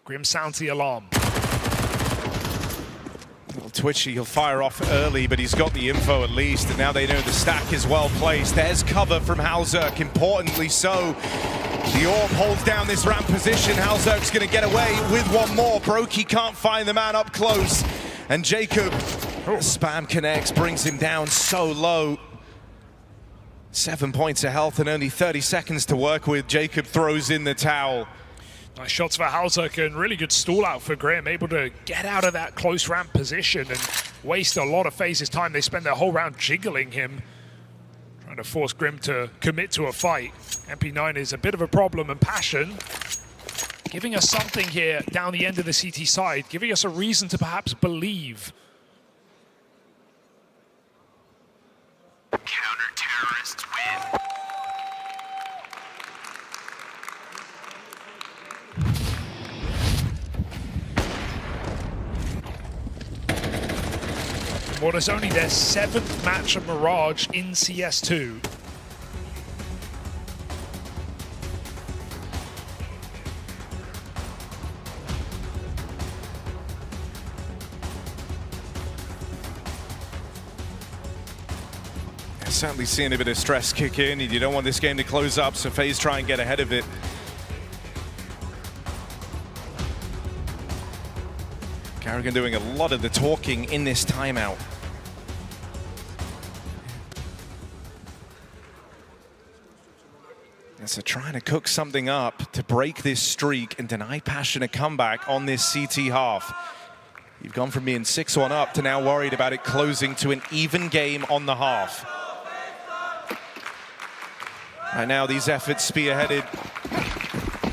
Grim sounds the alarm. little twitchy, he'll fire off early, but he's got the info at least, and now they know the stack is well placed. There's cover from halzerk, importantly so. The orb holds down this ramp position. halzerk's going to get away with one more. Brokey can't find the man up close, and Jacob, spam connects, brings him down so low. 7 points of health and only 30 seconds to work with. Jacob throws in the towel. Nice shots for halzerk and really good stall out for Grim, able to get out of that close ramp position and waste a lot of FaZe's time. They spend their whole round jiggling him, trying to force Grim to commit to a fight. MP9 is a bit of a problem, and Passion giving us something here down the end of the CT side, giving us a reason to perhaps believe. Counter-terrorists win. What is only their 7th match of Mirage in CS2. Certainly seeing a bit of stress kick in, and you don't want this game to close up, so FaZe try and get ahead of it. karrigan doing a lot of the talking in this timeout. And so trying to cook something up to break this streak and deny Passion a comeback on this CT half. You've gone from being 6-1 up to now worried about it closing to an even game on the half. Right now, these efforts spearheaded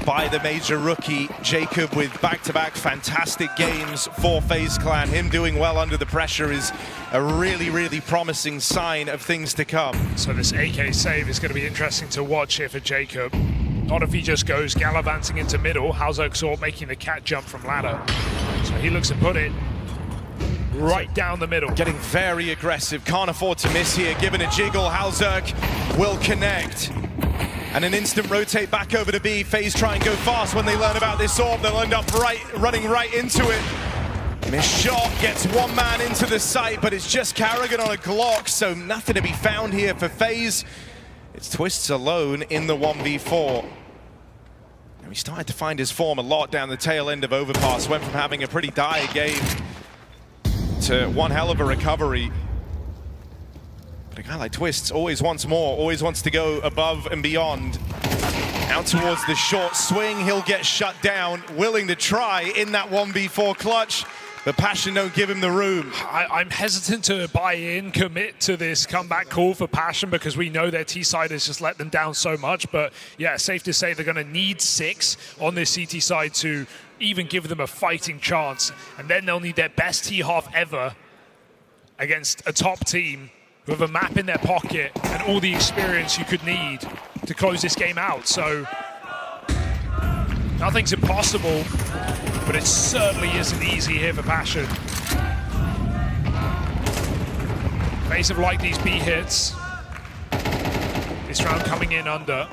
by the major rookie, Jacob, with back-to-back fantastic games for FaZe Clan. Him doing well under the pressure is a really, really promising sign of things to come. So this AK save is going to be interesting to watch here for Jacob. Not if he just goes gallivanting into middle. halzerk saw making the cat jump from ladder. So he looks to put it right down the middle. Getting very aggressive, can't afford to miss here. Given a jiggle, halzerk will connect. And an instant rotate back over to B. FaZe try and go fast when they learn about this orb. They'll end up running right into it. Missed shot, gets one man into the site, but it's just karrigan on a Glock, so nothing to be found here for FaZe. It's Twists alone in the 1v4. Now he started to find his form a lot down the tail end of Overpass. Went from having a pretty dire game to one hell of a recovery. But a guy like Twists always wants more, always wants to go above and beyond. Out towards the short swing, he'll get shut down, willing to try in that 1v4 clutch, but Passion don't give him the room. I'm hesitant to buy in, commit to this comeback call for Passion because we know their T-side has just let them down so much, but yeah, safe to say they're going to need 6 on this CT side to even give them a fighting chance, and then they'll need their best T-half ever against a top team with a map in their pocket and all the experience you could need to close this game out. So nothing's impossible, but it certainly isn't easy here for Passion. FaZe have liked these B hits. This round coming in under.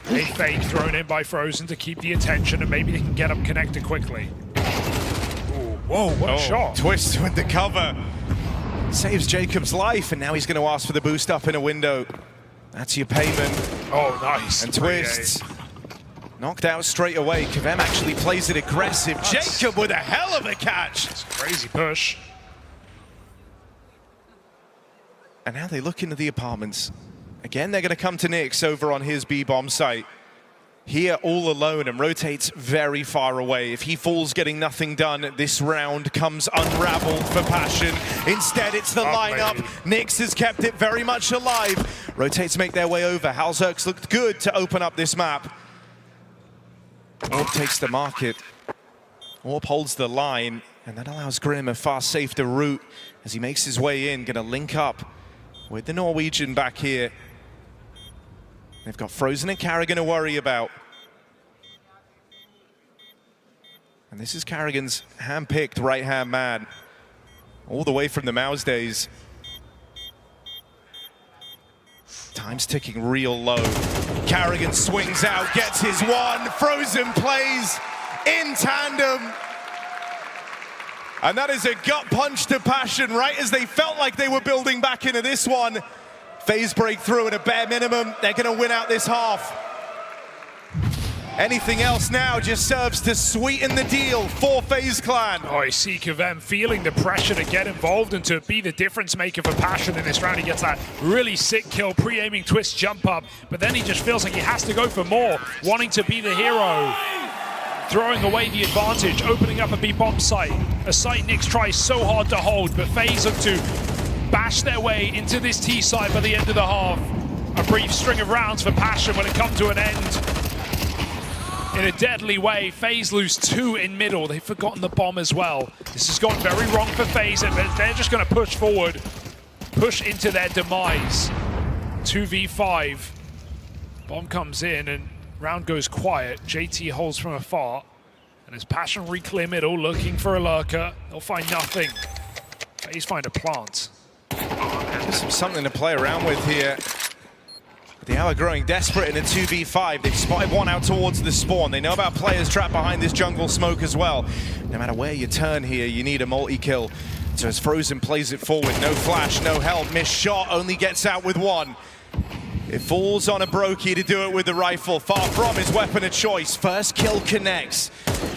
A fake thrown in by Frozen to keep the attention, and maybe they can get up connected quickly. Ooh, whoa, what a shot. Twist with the cover. Saves Jacob's life, and now he's going to ask for the boost up in a window. That's your payment. Oh, nice. And Twists knocked out straight away. kyxsan actually plays it aggressive. Jacob with a hell of a catch. It's a crazy push. And now they look into the apartments. Again, they're going to come to Nyx over on his B-bomb site. Here all alone and rotates very far away. If he falls getting nothing done, this round comes unraveled for Passion. Instead, it's the lineup. Nyx has kept it very much alive. Rotates make their way over. halzerk's looked good to open up this map. Orb takes the market. Orb holds the line, and that allows Grim a far safer route as he makes his way in. Gonna link up with the Norwegian back here. They've got Frozen and karrigan to worry about. And this is karrigan's hand-picked right-hand man, all the way from the Mouse days. Time's ticking real low. karrigan swings out, gets his one. Frozen plays in tandem. And that is a gut punch to Passion, right as they felt like they were building back into this one. FaZe break through at a bare minimum. They're going to win out this half. Anything else now just serves to sweeten the deal for FaZe Clan. Oh, I see kyxsan feeling the pressure to get involved and to be the difference maker for Passion in this round. He gets that really sick kill, pre-aiming twist jump up, but then he just feels like he has to go for more, wanting to be the hero. Throwing away the advantage, opening up a B-bomb site. A site Nyx tries so hard to hold, but FaZe look to bash their way into this T site by the end of the half. A brief string of rounds for Passion will it come to an end. In a deadly way, FaZe lose 2 in middle. They've forgotten the bomb as well. This has gone very wrong for FaZe, and they're just going to push forward, push into their demise. 2v5. Bomb comes in, and round goes quiet. JT holds from afar. And as Passion reclear middle, looking for a lurker, they'll find nothing. FaZe find a plant. Just something to play around with here. The Hour growing desperate in a 2v5. They've spotted one out towards the spawn. They know about players trapped behind this jungle smoke as well. No matter where you turn here, you need a multi-kill. So as Frozen plays it forward, no flash, no help, missed shot, only gets out with one. It falls on a Brokey to do it with the rifle, far from his weapon of choice. First kill connects.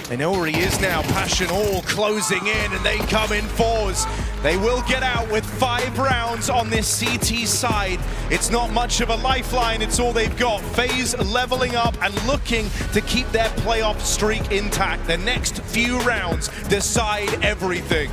They know where he is now. Passion all closing in, and they come in fours. They will get out with 5 rounds on this CT side. It's not much of a lifeline, it's all they've got. FaZe leveling up and looking to keep their playoff streak intact. The next few rounds decide everything.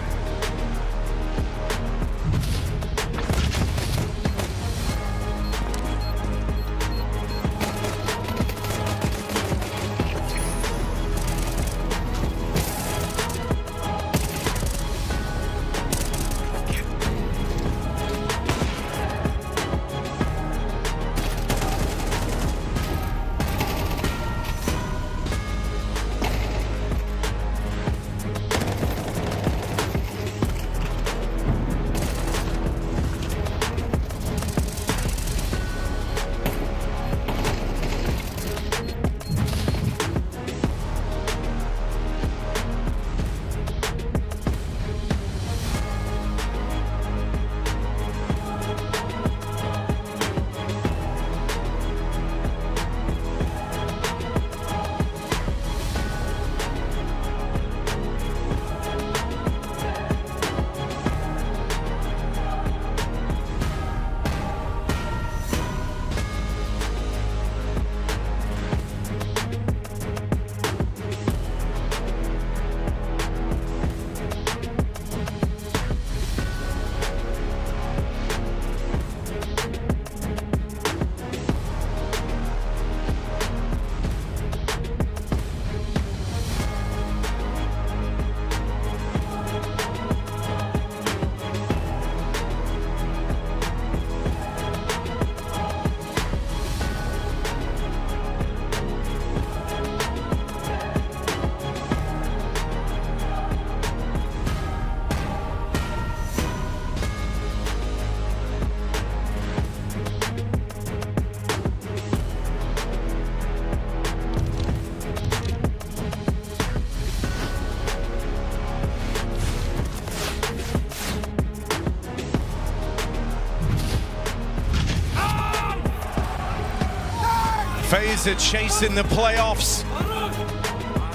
FaZe are chasing the playoffs.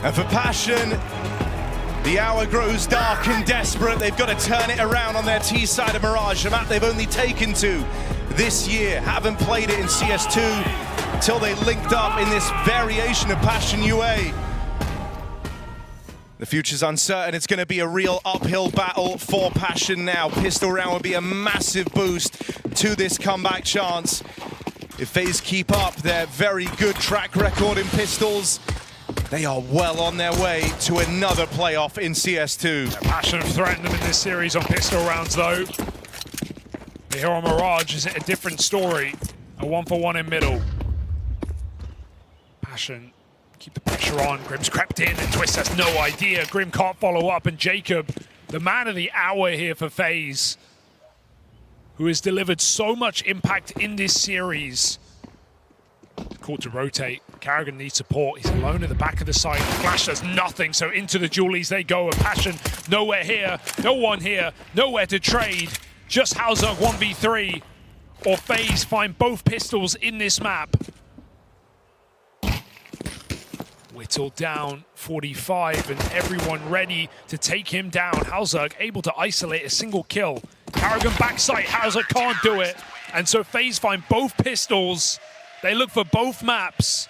And for Passion, the hour grows dark and desperate. They've got to turn it around on their T side of Mirage, a map they've only taken to this year. Haven't played it in CS2 until they linked up in this variation of Passion UA. The future's uncertain. It's going to be a real uphill battle for Passion now. Pistol round would be a massive boost to this comeback chance. If FaZe keep up their very good track record in pistols, they are well on their way to another playoff in CS2. Passion have threatened them in this series on pistol rounds, though. Here on Mirage is a different story. A 1-for-1 in middle. Passion keep the pressure on. Grim's crept in, and TeSeS has no idea. Grim can't follow up, and Jacob, the man of the hour here for FaZe, who has delivered so much impact in this series, Called to rotate. Carrigan needs support. He's alone at the back of the site. Flash does nothing, so into the dualies they go. And Passion nowhere here, no one here, nowhere to trade. Just HeavyGoD 1v3, or FaZe find both pistols in this map. Whittled down 45 and everyone ready to take him down. HeavyGoD able to isolate a single kill. Carrigan backside, HeavyGoD can't do it. And so FaZe find both pistols. They look for both maps.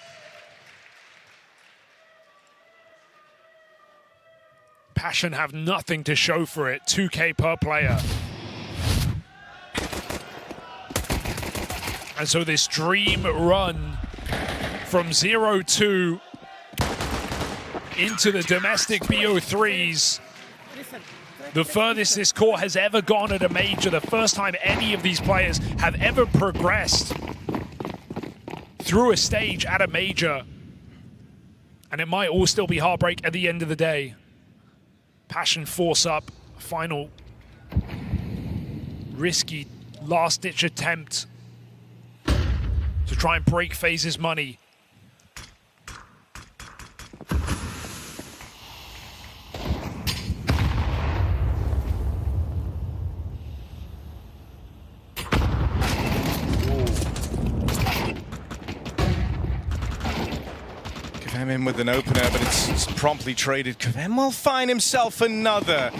Passion have nothing to show for it. 2K per player. And so this dream run from 0-2 into the domestic BO3s. The furthest this court has ever gone at a major. The first time any of these players have ever progressed through a stage at a major. And it might all still be heartbreak at the end of the day. Passion force up, final risky last-ditch attempt to try and break FaZe's money. Kvem in with an opener, but it's promptly traded. Kvem will find himself another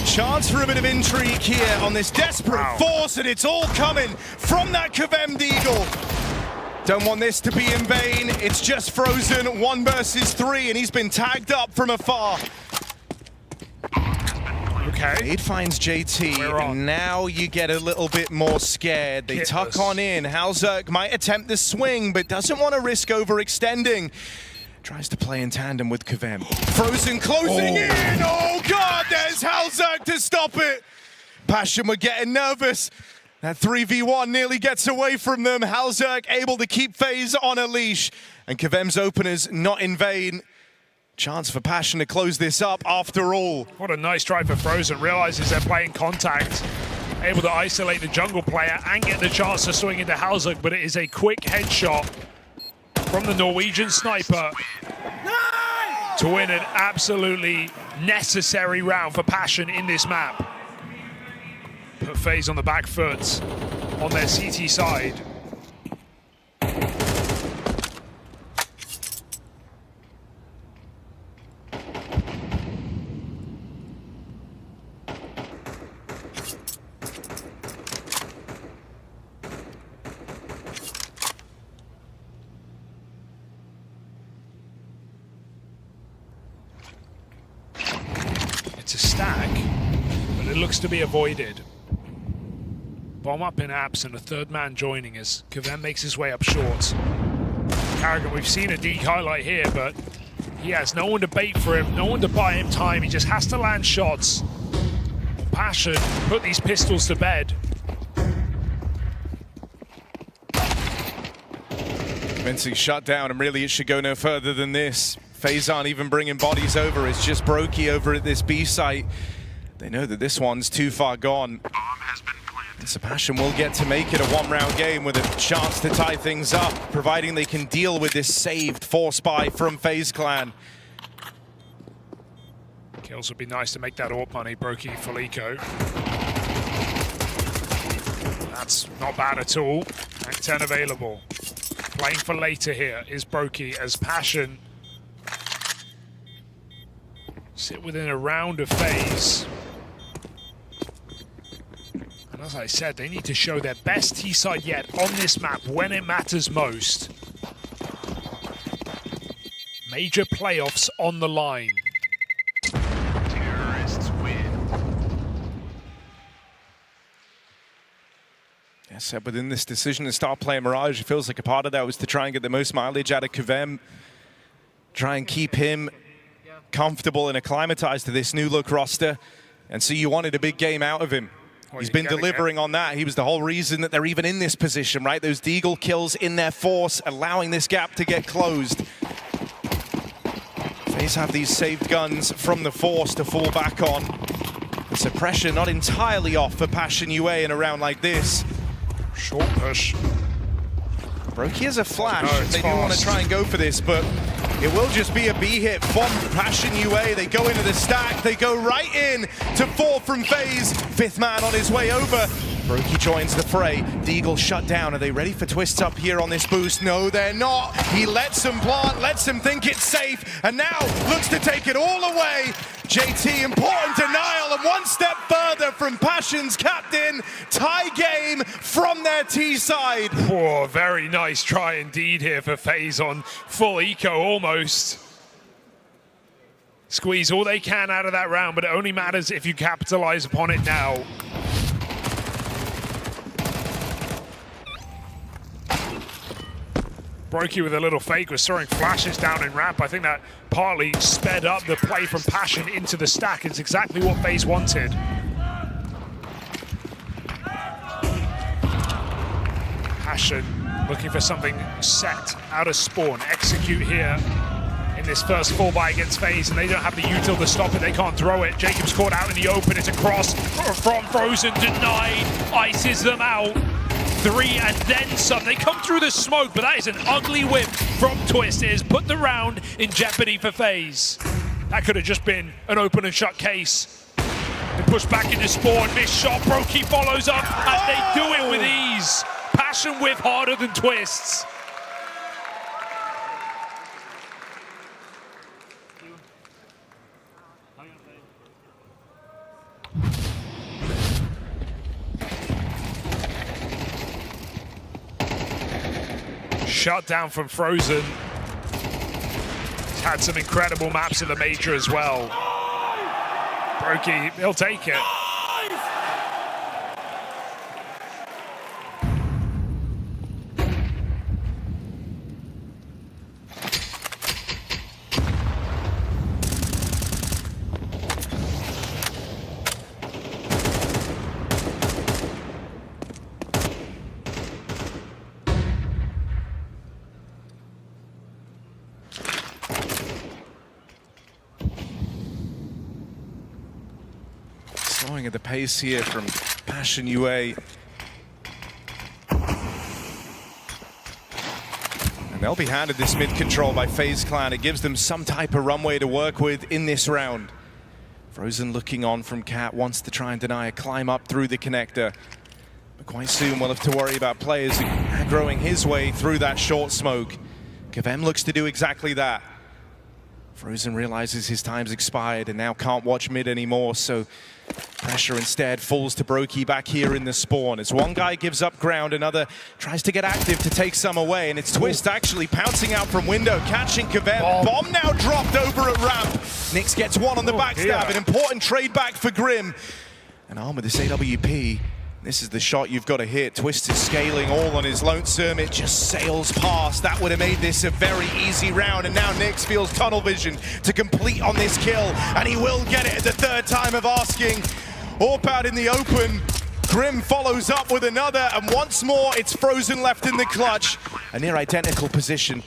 chance for a bit of intrigue here on this desperate force, and it's all coming from that Kvem Deagle. Don't want this to be in vain. It's just frozen 1 versus 3, and he's been tagged up from afar. Okay. It finds JT, and now you get a little bit more scared. They tuck on in. HeavyGoD might attempt the swing, but doesn't want to risk overextending. Tries to play in tandem with Kvem. Frozen closing in! Oh God, there's HeavyGoD to stop it! Passion were getting nervous. That 3v1 nearly gets away from them. HeavyGoD able to keep FaZe on a leash. And Kvem's openers not in vain. Chance for Passion to close this up after all. What a nice try for Frozen. Realizes they're playing contact. Able to isolate the jungle player and get the chance to swing into HeavyGoD, but it is a quick headshot from the Norwegian sniper to win an absolutely necessary round for Passion in this map. Put FaZe on the back foot on their CT side. It's a stack, but it looks to be avoided. Bomb up in apps and a third man joining as Kvem makes his way up short. Carrigan, we've seen a deke highlight here, but he has no one to bait for him, no one to buy him time. He just has to land shots. Passion put these pistols to bed. Vincey shut down, and really it should go no further than this. FaZe aren't even bringing bodies over. It's just Brokey over at this B site. They know that this one's too far gone. So Passion will get to make it a 1-round game with a chance to tie things up, providing they can deal with this saved force buy from FaZe Clan. Kills would be nice to make that AWP money. Brokey, Felico. That's not bad at all. Rank 10 available. Playing for later here is Brokey as Passion sit within a round of FaZe. And as I said, they need to show their best T-side yet on this map when it matters most. Major playoffs on the line. Terrorists win. Yes, within this decision to start playing Mirage, it feels like a part of that was to try and get the most mileage out of Kvem. Try and keep him comfortable and acclimatized to this new look roster. And so you wanted a big game out of him. He's been delivering on that. He was the whole reason that they're even in this position, right? Those Deagle kills in their force, allowing this gap to get closed. FaZe have these saved guns from the force to fall back on. The suppression not entirely off for Passion UA in a round like this. Short push. Brokey has a flash. No, it's they do want to try and go for this, but it will just be a B hit from Passion UA. They go into the stack. They go right in to 4 from FaZe. 5th man on his way over. Brokey joins the fray. Deagle shut down. Are they ready for twists up here on this boost? No, they're not. He lets them plant, lets them think it's safe, and now looks to take it all away. JT, important denial, and one step further from Passion's captain. Tie game from their T side. Oh, very nice try indeed here for FaZe on full eco almost. Squeeze all they can out of that round, but it only matters if you capitalize upon it now. Brokey with a little fake was throwing flashes down in ramp. I think that partly sped up the play from Passion into the stack. It's exactly what FaZe wanted. Passion looking for something set out of spawn. Execute here in this first full buy against FaZe, and they don't have the util to stop it. They can't throw it. Jacob's caught out in the open. It's a cross from Frozen, denied. Ices them out. 3 and then some. They come through the smoke, but that is an ugly whip from Twist. It has put the round in jeopardy for FaZe. That could have just been an open and shut case. They push back into spawn, missed shot. Brokey follows up, and they do it with ease. Passion whiff harder than Twists. Shut down from Frozen. He's had some incredible maps in the major as well. Brokey, he'll take it. Slowing at the pace here from Passion UA. And they'll be handed this mid control by FaZe Clan. It gives them some type of runway to work with in this round. Frozen looking on from Cat, wants to try and deny a climb up through the connector. But quite soon we'll have to worry about players aggroing his way through that short smoke. kyxsan looks to do exactly that. Frozen realizes his time's expired and now can't watch mid anymore, so pressure instead falls to Brokey back here in the spawn. As one guy gives up ground, another tries to get active to take some away, and it's Twist actually pouncing out from window, catching kyxsan. Bomb now dropped over at ramp. Nyx gets one on the backstab, an important trade back for Grim. And arm with this AWP. This is the shot you've got to hit. Twist is scaling all on his lonesome. It just sails past. That would have made this a very easy round. And now Nyx feels tunnel vision to complete on this kill. And he will get it at the 3rd time of asking. Orp out in the open. Grim follows up with another. And once more, it's Frozen left in the clutch. A near identical position.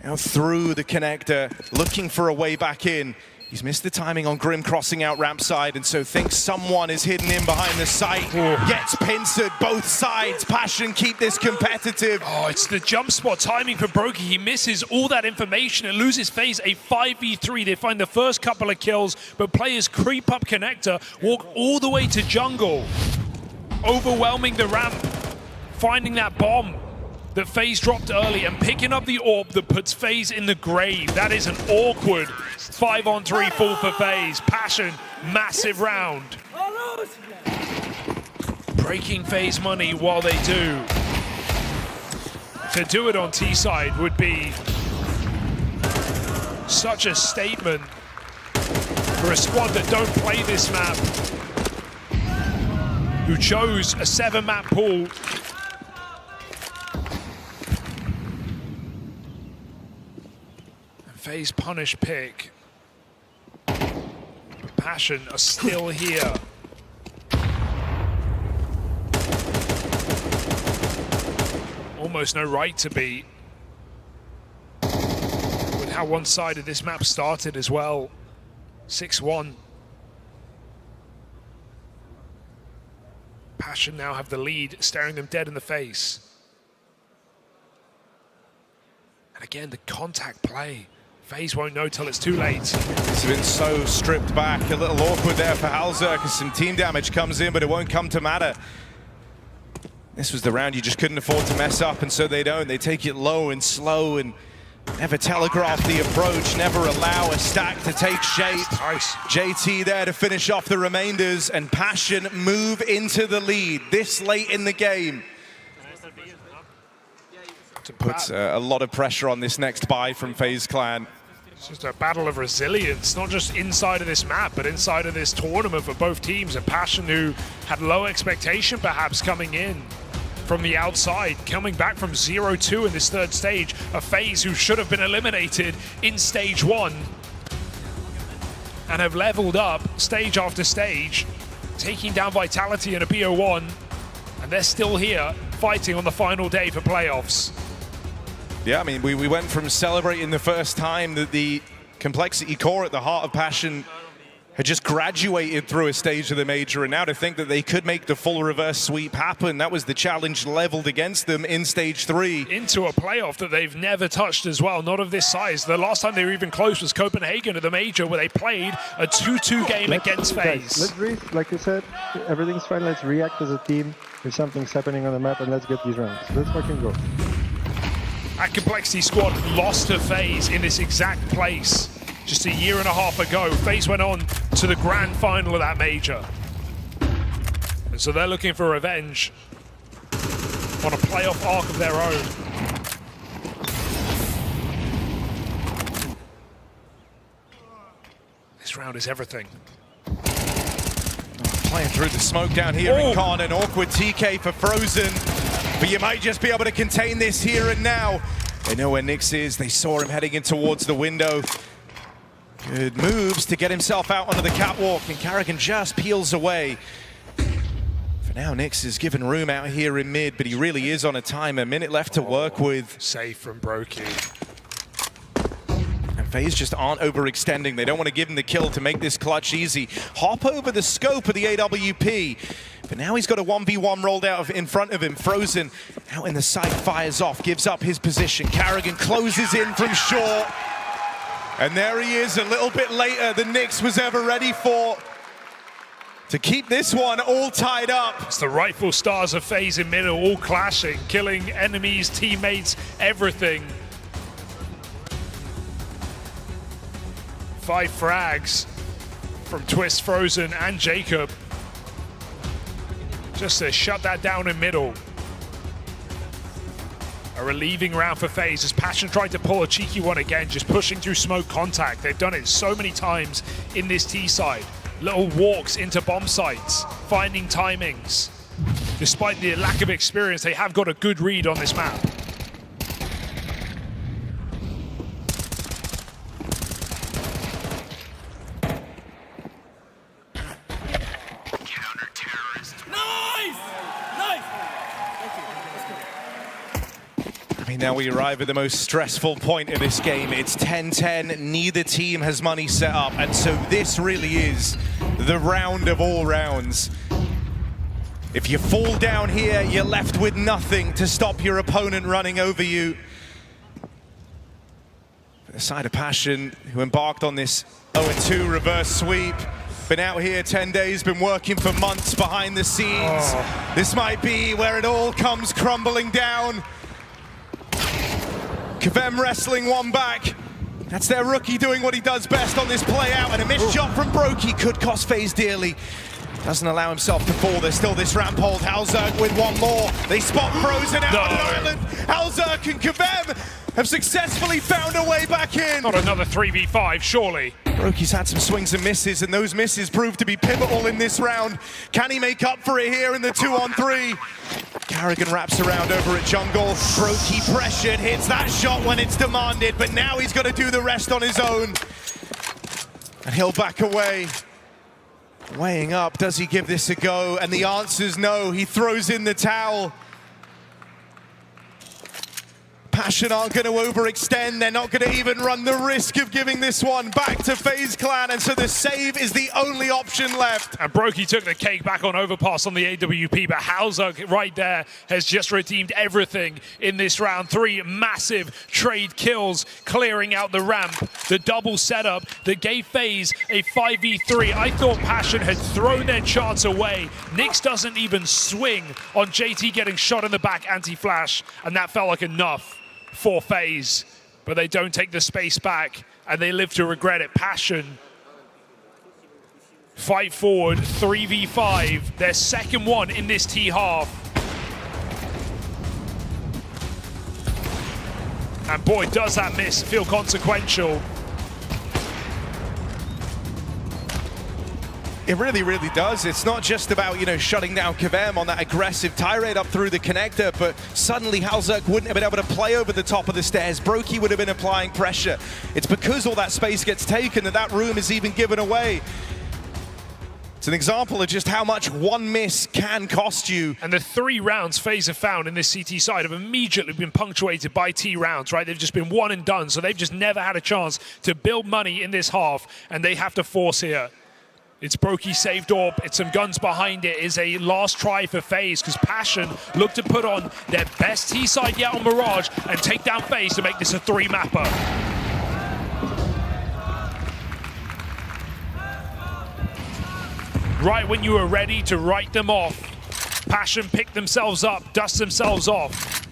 Now through the connector, looking for a way back in. He's missed the timing on Grim crossing out ramp side, and so thinks someone is hidden in behind the site. Gets pincered both sides. Passion keep this competitive. Oh, it's the jump spot timing for Brokey. He misses all that information and loses FaZe a 5v3. They find the first couple of kills, but players creep up connector, walk all the way to jungle, overwhelming the ramp, finding that bomb that FaZe dropped early and picking up the orb that puts FaZe in the grave. That is an awkward 5-on-3 fall for FaZe. Passion, massive round. Breaking FaZe money while they do. To do it on T side would be such a statement for a squad that don't play this map, who chose a 7-map pool. FaZe punish pick. Passion are still here. Almost no right to be. With how one-sided this map started as well. 6-1. Passion now have the lead, staring them dead in the face. Again, the contact play. FaZe won't know till it's too late. It's been so stripped back, a little awkward there for halzerk because some team damage comes in, but it won't come to matter. This was the round you just couldn't afford to mess up, and so they don't. They take it low and slow and never telegraph the approach, never allow a stack to take shape. Nice. JT there to finish off the remainders, and Passion move into the lead this late in the game. Puts a lot of pressure on this next buy from FaZe Clan. It's just a battle of resilience, not just inside of this map, but inside of this tournament for both teams. And Passion, who had low expectation perhaps coming in from the outside, coming back from 0-2 in this third stage. A FaZe who should have been eliminated in stage 1 and have leveled up stage after stage, taking down Vitality in a BO1, and they're still here fighting on the final day for playoffs. Yeah, I mean, we went from celebrating the first time that the complexity core at the heart of Passion had just graduated through a stage of the major, and now to think that they could make the full reverse sweep happen. That was the challenge leveled against them in stage 3. Into a playoff that they've never touched as well, not of this size. The last time they were even close was Copenhagen at the major, where they played a 2-2 game against FaZe. Let's breathe, like you said, everything's fine, let's react as a team. If something's happening on the map, and let's get these rounds. Let's fucking go. That Complexity squad lost to FaZe in this exact place just a year and a half ago. FaZe went on to the grand final of that major. And so they're looking for revenge on a playoff arc of their own. This round is everything. Playing through the smoke down here in Con, an awkward TK for frozen. But you might just be able to contain this here and now. They know where Nyx is. They saw him heading in towards the window. Good moves to get himself out onto the catwalk, and karrigan just peels away. For now, Nyx is given room out here in mid, but he really is on a timer. A minute left to work with. Safe from Brokey. And FaZe just aren't overextending. They don't want to give him the kill to make this clutch easy. Hop over the scope of the AWP. But now he's got a 1v1 rolled out in front of him. Frozen out in the side, fires off, gives up his position. karrigan closes in from short. And there he is a little bit later than Nyx was ever ready for, to keep this one all tied up. It's the rightful stars of FaZe in middle, all clashing, killing enemies, teammates, everything. 5 frags from Twist, Frozen, and Jacob, just to shut that down in middle. A relieving round for FaZe as Passion tried to pull a cheeky one again, just pushing through smoke contact. They've done it so many times in this T side. Little walks into bomb sites, finding timings. Despite the lack of experience, they have got a good read on this map. Now we arrive at the most stressful point of this game. It's 10-10, neither team has money set up, and so this really is the round of all rounds. If you fall down here, you're left with nothing to stop your opponent running over you. For the side of Passion, who embarked on this 0-2 reverse sweep, been out here 10 days, been working for months behind the scenes. This might be where it all comes crumbling down. kyxsan wrestling one back. That's their rookie doing what he does best on this play out, and a missed shot from Brokey could cost FaZe dearly. Doesn't allow himself to fall. There's still this ramp hold. halzerk with one more. They spot Frozen out on an island. halzerk and kyxsan have successfully found a way back in. Not another 3v5, surely. Brokey's had some swings and misses, and those misses proved to be pivotal in this round. Can he make up for it here in the 2-on-3? karrigan wraps around over at jungle. Brokey pressured, hits that shot when it's demanded, but now he's got to do the rest on his own. And he'll back away. Weighing up, does he give this a go? And the answer's no. He throws in the towel. Passion aren't going to overextend. They're not going to even run the risk of giving this one back to FaZe Clan, and so the save is the only option left. And Brokey took the cake back on overpass on the AWP, but HeavyGoD right there has just redeemed everything in this round. 3 massive trade kills, clearing out the ramp, the double setup that gave FaZe a 5v3. I thought Passion had thrown their chance away. Nyx doesn't even swing on JT getting shot in the back, anti-flash, and that felt like enough for FaZe. But they don't take the space back, and they live to regret it. Passion fight forward, 3v5, their second one in this T half. And boy, does that miss feel consequential. It really, really does. It's not just about, you know, shutting down kyxsan on that aggressive tirade up through the connector, but suddenly HeavyGoD wouldn't have been able to play over the top of the stairs. Brokey would have been applying pressure. It's because all that space gets taken that that room is even given away. It's an example of just how much one miss can cost you. And the 3 rounds FaZe have found in this CT side have immediately been punctuated by T rounds, right? They've just been one and done, so they've just never had a chance to build money in this half, and they have to force here. It's Brokey saved orb, it's some guns behind it, is a last try for FaZe, because Passion look to put on their best T side yet on Mirage and take down FaZe to make this a 3-mapper. Right when you were ready to write them off, Passion picked themselves up, dust themselves off.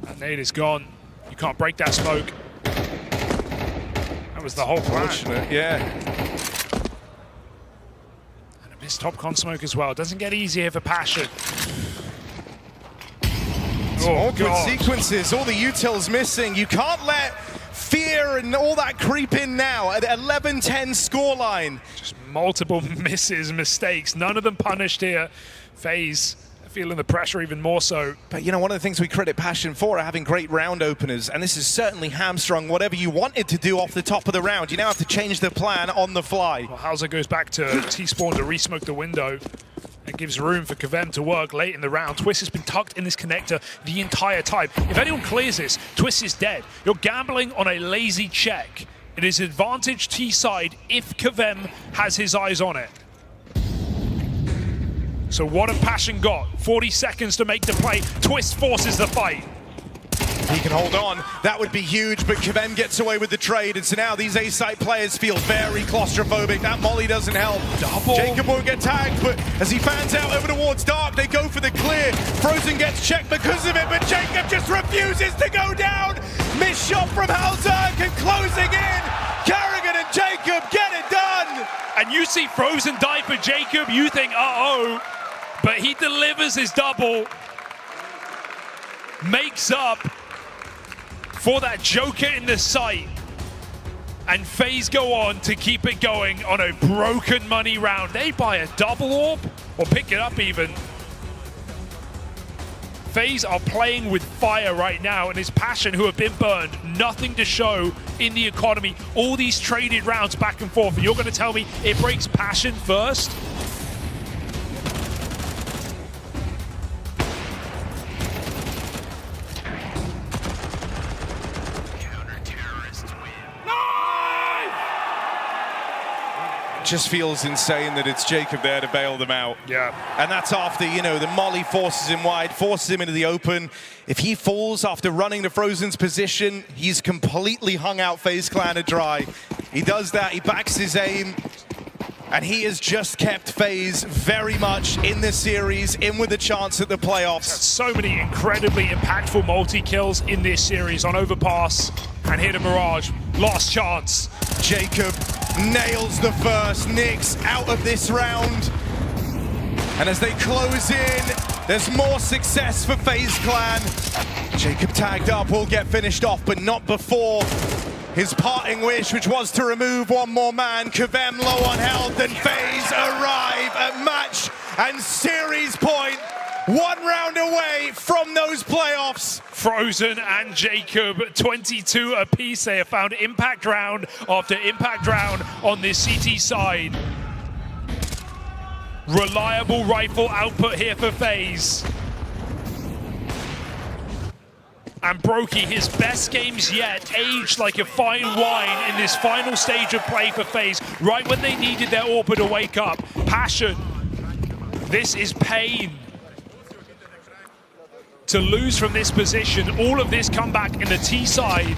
That nade is gone. You can't break that smoke. That was the whole plan. Yeah. And a missed top con smoke as well. Doesn't get easier for Passion. Awkward sequences, all the utils missing. You can't let fear and all that creep in now at 11-10 scoreline. Just multiple misses, mistakes, none of them punished here. FaZe feeling the pressure even more so. But you know, one of the things we credit Passion for are having great round openers, and this is certainly hamstrung whatever you wanted to do off the top of the round. You now have to change the plan on the fly. Well, HeavyGoD goes back to T-spawn to re-smoke the window. It gives room for kyxsan to work late in the round. Twist has been tucked in this connector the entire time. If anyone clears this, Twist is dead. You're gambling on a lazy check. It is advantage T-side if kyxsan has his eyes on it. So what have Passion got? 40 seconds to make the play. Twist forces the fight. He can hold on. That would be huge, but kyxsan gets away with the trade, and so now these A-site players feel very claustrophobic. That molly doesn't help. Double. Jacob won't get tagged, but as he fans out over towards Dark, they go for the clear. Frozen gets checked because of it, but Jacob just refuses to go down. Missed shot from HeavyGoD and closing in. Carrigan and Jacob get it done. And you see Frozen die for Jacob, you think, uh-oh, but he delivers his double. Makes up for that joker in the site, and FaZe go on to keep it going on a broken money round. They buy a double orb or pick it up even. FaZe are playing with fire right now, and it's Passion who have been burned. Nothing to show in the economy. All these traded rounds back and forth, and you're going to tell me it breaks Passion first? Just feels insane that it's Jacob there to bail them out. Yeah. And that's after, you know, the molly forces him wide, forces him into the open. If he falls after running to Frozen's position, he's completely hung out FaZe Clan dry. He does that, he backs his aim, and he has just kept FaZe very much in the series, in with a chance at the playoffs. So many incredibly impactful multi-kills in this series on Overpass and here to Mirage. Lost chance. Jacob nails the first. Nyx out of this round. And as they close in, there's more success for FaZe Clan. Jacob tagged up, will get finished off, but not before his parting wish, which was to remove one more man. kyxsan low on health, and FaZe arrive at match and series point. One round away from those playoffs. Frozen and Jacob, 22 apiece. They have found impact round after impact round on this CT side. Reliable rifle output here for FaZe. And Brokey, his best games yet, aged like a fine wine in this final stage of play for FaZe, right when they needed their AWP to wake up. Passion, this is pain. To lose from this position, all of this comeback in the T side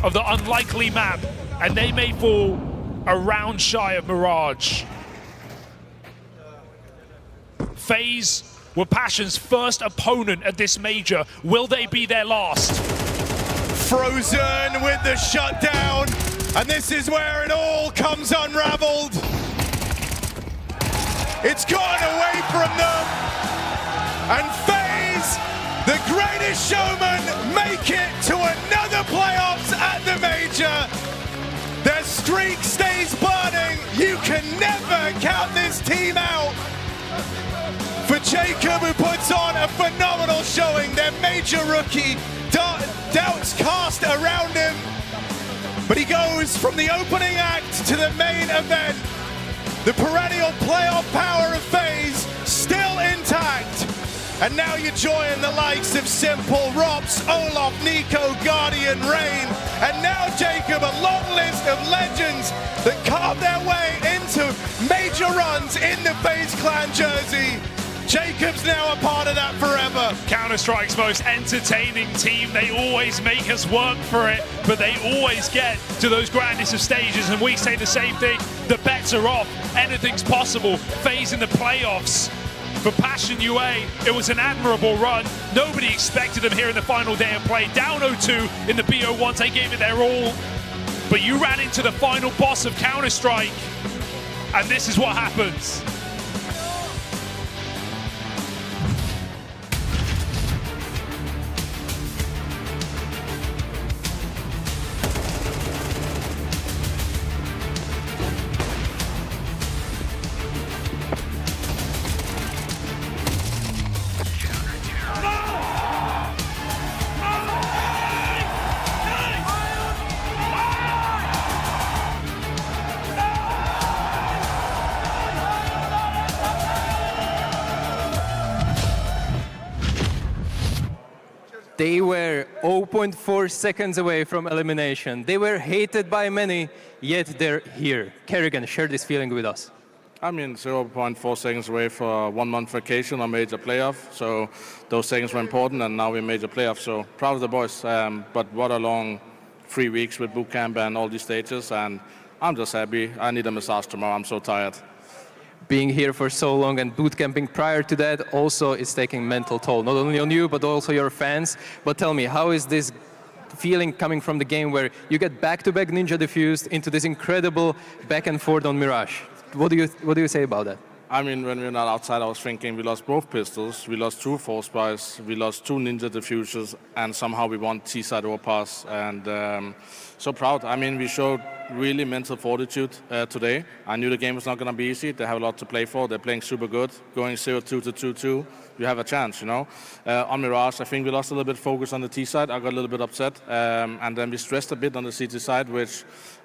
of the unlikely map, and they may fall a round shy of Mirage. FaZe were Passion's first opponent at this major. Will they be their last? Frozen with the shutdown, and this is where it all comes unraveled. It's gone away from them, and FaZe, the greatest showman, make it to another playoffs at the major. Their streak stays burning. You can never count this team out. For Jacob, who puts on a phenomenal showing, their major rookie, doubts cast around him, but he goes from the opening act to the main event. The perennial playoff power of FaZe still intact, and now you join the likes of Simple, ropz, Olaf, NiKo, Guardian, Rain, and now Jacob, a long list of legends that carve their way into major runs in the FaZe Clan jersey. Jacob's now a part of that forever. Counter-Strike's most entertaining team. They always make us work for it, but they always get to those grandest of stages, and we say the same thing. The bets are off. Anything's possible. FaZe in the playoffs. For Passion UA, it was an admirable run. Nobody expected them here in the final day of play. Down 0-2 in the BO1s, they gave it their all. But you ran into the final boss of Counter-Strike, and this is what happens. They were 0.4 seconds away from elimination. They were hated by many, yet they're here. Kerrigan, share this feeling with us. I mean, 0.4 seconds away for a 1 month vacation on major playoff. So those seconds were important, and now we're major playoff. So proud of the boys. But what a long 3 weeks with boot camp and all these stages. And I'm just happy. I need a massage tomorrow. I'm so tired. Being here for so long and boot camping prior to that also is taking mental toll, not only on you, but also your fans. But tell me, how is this feeling coming from the game where you get back-to-back Ninja defused into this incredible back and forth on Mirage? What do you say about that? I mean, when we were not outside, I was thinking we lost both pistols, we lost 2 force buys, we lost 2 Ninja diffusers, and somehow we won T-side overpass. And so proud. I mean, we showed really mental fortitude today. I knew the game was not going to be easy. They have a lot to play for. They're playing super good. Going 0-2 to 2-2, you have a chance, you know. On Mirage, I think we lost a little bit of focus on the T side. I got a little bit upset. And then we stressed a bit on the CT side, which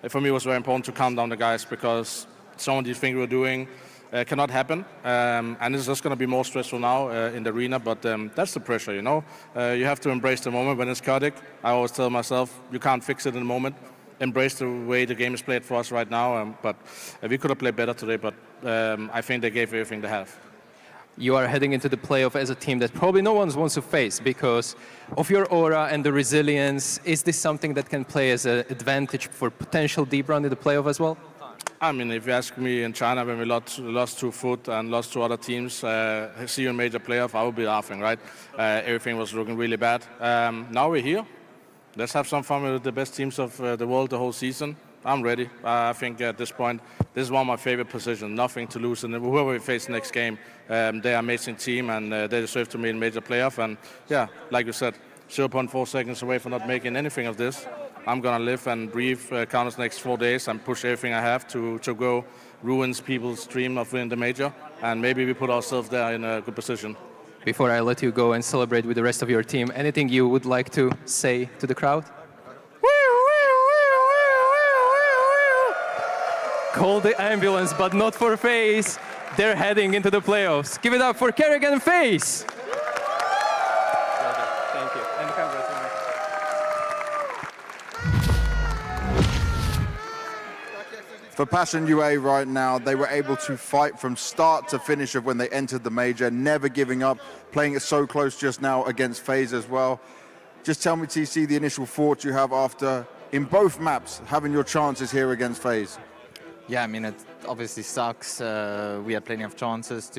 for me was very important to calm down the guys, because some of these things we were doing cannot happen, and it's just going to be more stressful now in the arena, but that's the pressure, you know. You have to embrace the moment when it's chaotic. I always tell myself, you can't fix it in the moment. Embrace the way the game is played for us right now, but we could have played better today, but I think they gave everything they have. You are heading into the playoff as a team that probably no one wants to face because of your aura and the resilience. Is this something that can play as an advantage for potential deep run in the playoff as well? I mean, if you ask me in China when we lost to Foot and lost to other teams, see you in major playoff, I would be laughing, right? Everything was looking really bad. Now we're here. Let's have some fun with the best teams of the world the whole season. I'm ready. I think at this point, this is one of my favorite positions. Nothing to lose, and whoever we face next game, they're an amazing team, and they deserve to be in major playoff. And yeah, like you said, 0.4 seconds away from not making anything of this. I'm going to live and breathe Counter's next 4 days and push everything I have to go ruins people's dream of winning the major. And maybe we put ourselves there in a good position. Before I let you go and celebrate with the rest of your team, anything you would like to say to the crowd? Call the ambulance, but not for FaZe. They're heading into the playoffs. Give it up for Kerrigan and FaZe. Thank you. And congratulations. For Passion UA right now, they were able to fight from start to finish of when they entered the major, never giving up, playing it so close just now against flameZ as well. Just tell me, TC, the initial thoughts you have after, in both maps, having your chances here against flameZ. Yeah, I mean, it obviously sucks. We had plenty of chances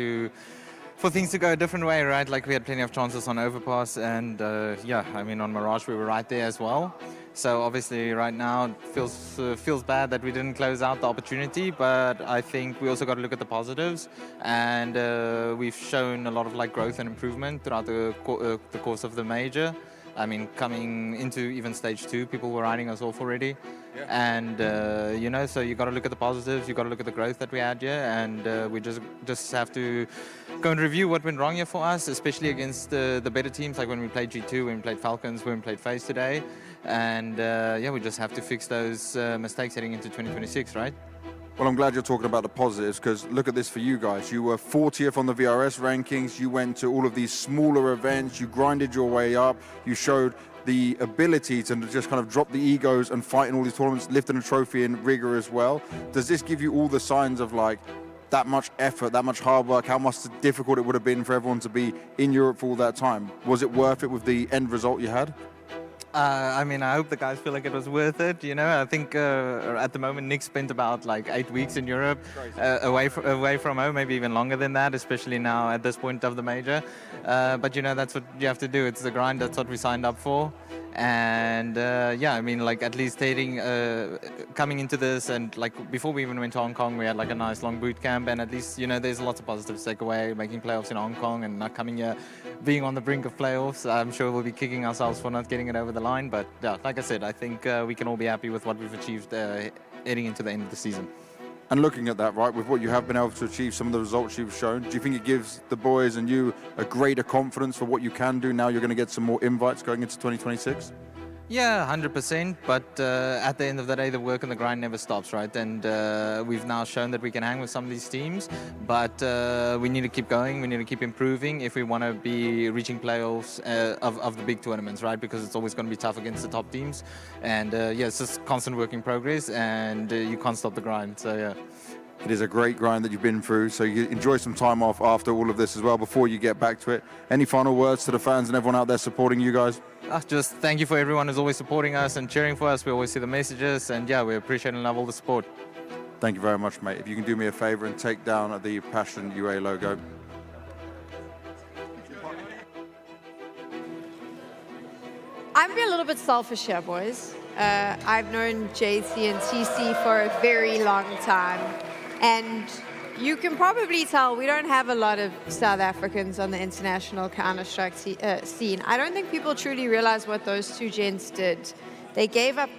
for things to go a different way, right? Like we had plenty of chances on Overpass, and yeah, I mean, on Mirage we were right there as well. So obviously right now it feels bad that we didn't close out the opportunity, but I think we also got to look at the positives, and we've shown a lot of like growth and improvement throughout the course of the major. I mean, coming into even stage 2, people were riding us off already. Yeah. And, you know, so you got to look at the positives, you got to look at the growth that we had here, and we just have to go and review what went wrong here for us, especially against the better teams, like when we played G2, when we played Falcons, when we played flameZ today. And, yeah, we just have to fix those mistakes heading into 2026, right? Well, I'm glad you're talking about the positives, because look at this for you guys. You were 40th on the VRS rankings. You went to all of these smaller events. You grinded your way up. You showed the ability to just kind of drop the egos and fight in all these tournaments, lifting a trophy in rigor as well. Does this give you all the signs of like that much effort, that much hard work, how much difficult it would have been for everyone to be in Europe for all that time? Was it worth it with the end result you had? I mean, I hope the guys feel like it was worth it. You know, I think at the moment Nick spent about like 8 weeks in Europe, away from home, maybe even longer than that, especially now at this point of the major. But you know, that's what you have to do. It's the grind. That's what we signed up for. And yeah, I mean, like at least coming into this, and like before we even went to Hong Kong, we had like a nice long boot camp, and at least, you know, there's lots of positives to take away, making playoffs in Hong Kong and not coming here, being on the brink of playoffs. I'm sure we'll be kicking ourselves for not getting it over the line, but yeah, like I said, I think we can all be happy with what we've achieved heading into the end of the season. And looking at that, right, with what you have been able to achieve, some of the results you've shown, do you think it gives the boys and you a greater confidence for what you can do now? You're going to get some more invites going into 2026? Yeah, 100%, but at the end of the day, the work and the grind never stops, right? And we've now shown that we can hang with some of these teams, but we need to keep going, we need to keep improving if we want to be reaching playoffs of the big tournaments, right? Because it's always going to be tough against the top teams. And yeah, it's just constant work in progress, and you can't stop the grind, so yeah. It is a great grind that you've been through, so you enjoy some time off after all of this as well before you get back to it. Any final words to the fans and everyone out there supporting you guys? Just thank you for everyone who's always supporting us and cheering for us. We always see the messages, and yeah, we appreciate and love all the support. Thank you very much, mate. If you can do me a favor and take down the Passion UA logo. I'm being a little bit selfish here, boys. I've known JT and TC for a very long time, and you can probably tell we don't have a lot of South Africans on the international Counter-Strike scene. I don't think people truly realize what those two gents did. They gave up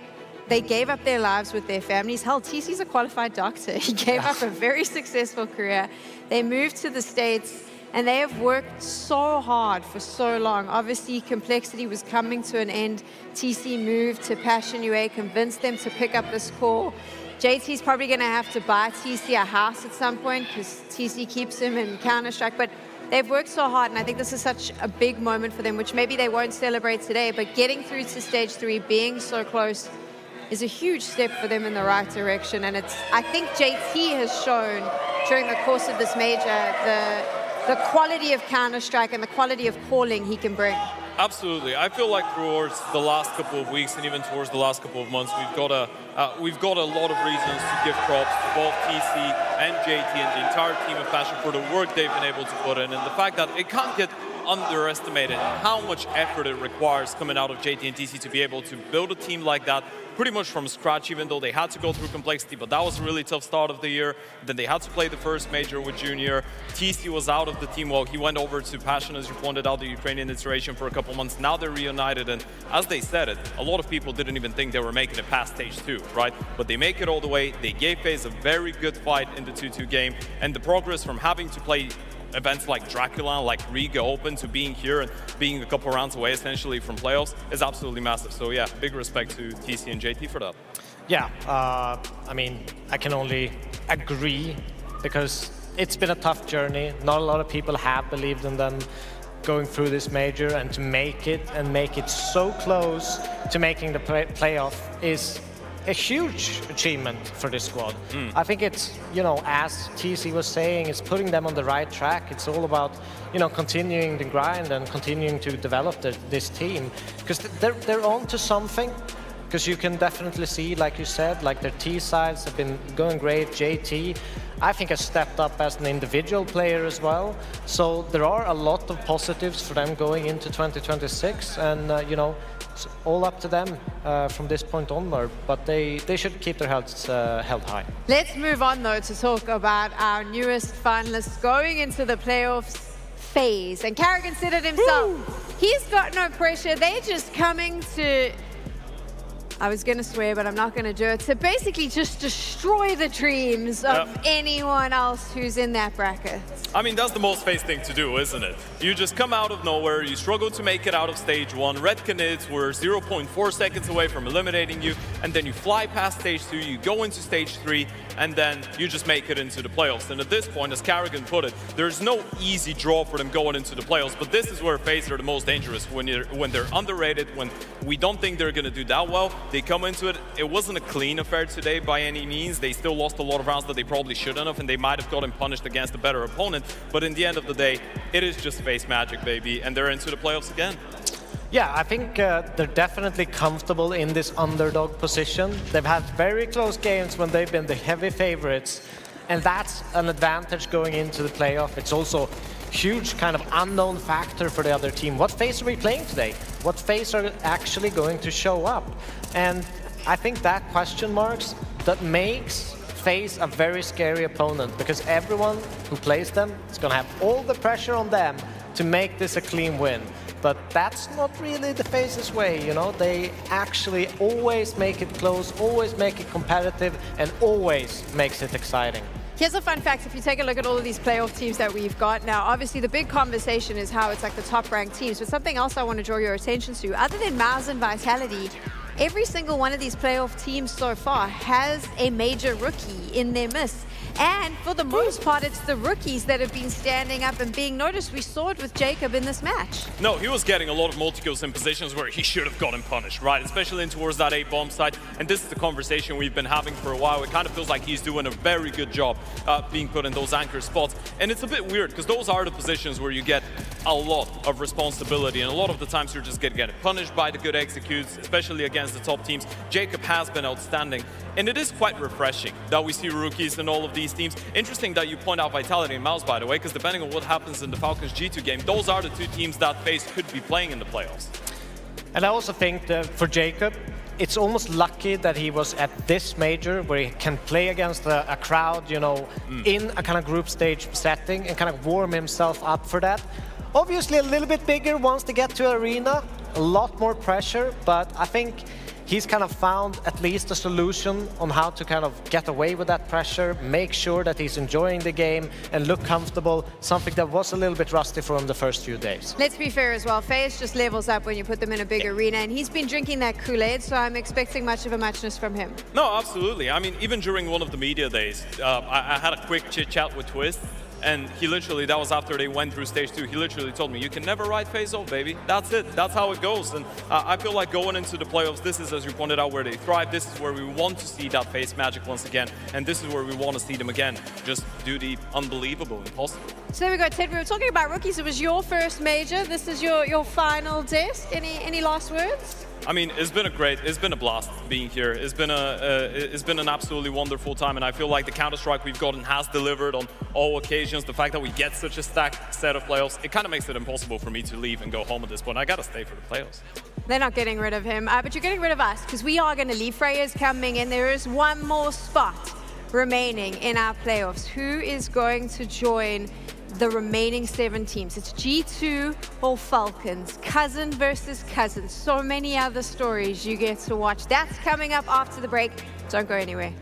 their lives with their families. Hell, TC's a qualified doctor. He gave up a very successful career. They moved to the States, and they have worked so hard for so long. Obviously, Complexity was coming to an end. TC moved to Passion UA, convinced them to pick up this call. JT's probably going to have to buy TC a house at some point because TC keeps him in Counter-Strike. But they've worked so hard, and I think this is such a big moment for them, which maybe they won't celebrate today. But getting through to stage 3, being so close, is a huge step for them in the right direction. And I think JT has shown during the course of this major the quality of Counter-Strike and the quality of calling he can bring. Absolutely. I feel like towards the last couple of weeks and even towards the last couple of months, we've got a lot of reasons to give props to both TC and JT and the entire team of Passion for the work they've been able to put in, and the fact that it can't get underestimated how much effort it requires coming out of JT and TC to be able to build a team like that pretty much from scratch, even though they had to go through Complexity, but that was a really tough start of the year. Then they had to play the first major with Junior. TC was out of the team while he went over to Passion, as you pointed out, the Ukrainian iteration for a couple months. Now they're reunited, and as they said it, a lot of people didn't even think they were making it past stage 2, right? But they make it all the way. They gave FaZe a very good fight in the 2-2 game, and the progress from having to play events like Dracula, like Riga Open, to being here and being a couple rounds away essentially from playoffs is absolutely massive. So yeah, big respect to TC and JT for that. Yeah, I mean, I can only agree because it's been a tough journey. Not a lot of people have believed in them going through this major, and to make it and make it so close to making the playoff is a huge achievement for this squad. I think it's, you know, as TeSeS was saying, it's putting them on the right track. It's all about, you know, continuing the grind and continuing to develop this team, because they're on to something. Because you can definitely see, like you said, like their T sides have been going great. JT, I think, has stepped up as an individual player as well. So there are a lot of positives for them going into 2026, and you know, it's all up to them from this point onward. But they should keep their heads held high. Let's move on though to talk about our newest finalists going into the playoffs, FaZe. And Carrigan said it himself. He's got no pressure. They're just coming to, I was going to swear, but I'm not going to do it, to basically just destroy the dreams of anyone else who's in that bracket. I mean, that's the most FaZe thing to do, isn't it? You just come out of nowhere, you struggle to make it out of stage 1, Red Canids were 0.4 seconds away from eliminating you, and then you fly past stage 2, you go into stage 3, and then you just make it into the playoffs. And at this point, as Carrigan put it, there's no easy draw for them going into the playoffs, but this is where FaZe are the most dangerous, when they're underrated, when we don't think they're going to do that well. They come into it. It wasn't a clean affair today by any means. They still lost a lot of rounds that they probably shouldn't have, and they might have gotten punished against a better opponent. But in the end of the day, it is just FaZe magic, baby, and they're into the playoffs again. Yeah, I think they're definitely comfortable in this underdog position. They've had very close games when they've been the heavy favorites, and that's an advantage going into the playoff. It's also huge kind of unknown factor for the other team. What FaZe are we playing today? What FaZe are actually going to show up? And I think that question marks that makes FaZe a very scary opponent, because everyone who plays them is going to have all the pressure on them to make this a clean win. But that's not really the FaZe's way, you know? They actually always make it close, always make it competitive, and always makes it exciting. Here's a fun fact. If you take a look at all of these playoff teams that we've got now, obviously the big conversation is how it's like the top-ranked teams. But something else I want to draw your attention to, other than MOUZ and Vitality, every single one of these playoff teams so far has a major rookie in their midst. And for the most part, it's the rookies that have been standing up and being noticed. We saw it with Jacob in this match. No, he was getting a lot of multi-kills in positions where he should have gotten punished, right? Especially in towards that A-bomb side. And this is the conversation we've been having for a while. It kind of feels like he's doing a very good job being put in those anchor spots. And it's a bit weird, because those are the positions where you get a lot of responsibility. And a lot of the times you're just getting punished by the good executes, especially against the top teams. Jacob has been outstanding. And it is quite refreshing that we see rookies in all of these teams. Interesting that you point out Vitality and MOUZ, by the way, because depending on what happens in the Falcons G2 game, those are the two teams that FaZe could be playing in the playoffs. And I also think that for Jacob, it's almost lucky that he was at this major where he can play against a crowd, you know, in a kind of group stage setting and kind of warm himself up for that. Obviously a little bit bigger once they get to arena, a lot more pressure, but I think he's kind of found at least a solution on how to kind of get away with that pressure, make sure that he's enjoying the game and look comfortable, something that was a little bit rusty for him the first few days. Let's be fair as well, FaZe just levels up when you put them in a big arena, and he's been drinking that Kool-Aid, so I'm expecting much of a muchness from him. No, absolutely. I mean, even during one of the media days, I had a quick chit-chat with Twist, and he literally, that was after they went through stage 2, he literally told me, you can never write FaZe off, baby. That's it. That's how it goes. And I feel like going into the playoffs, this is, as you pointed out, where they thrive. This is where we want to see that FaZe magic once again. And this is where we want to see them again. Just do the unbelievable, impossible. So there we go, Ted. We were talking about rookies. It was your first major. This is your final disc. Any last words? I mean, it's been a blast being here. It's been an absolutely wonderful time, and I feel like the Counter-Strike we've gotten has delivered on all occasions. The fact that we get such a stacked set of playoffs, it kind of makes it impossible for me to leave and go home at this point. I gotta stay for the playoffs. They're not getting rid of him, but you're getting rid of us, because we are going to leave. Freya's coming in. There is one more spot remaining in our playoffs. Who is going to join the remaining 7 teams? It's G2 or Falcons, cousin versus cousin. So many other stories you get to watch. That's coming up after the break. Don't go anywhere.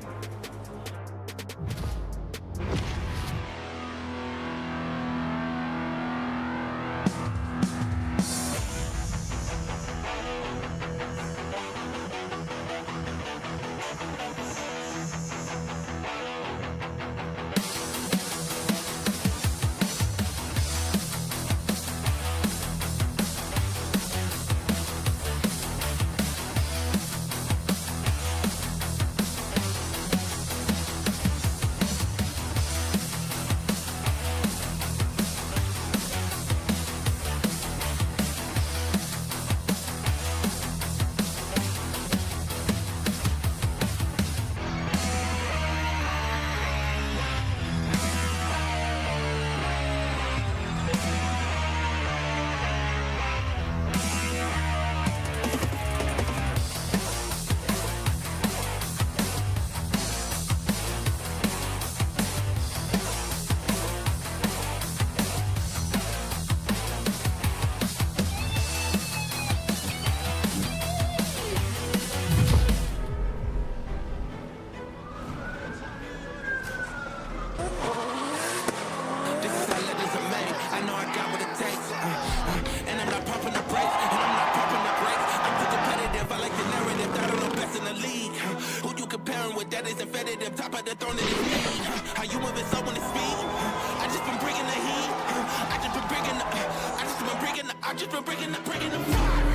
I've just been breaking the fire.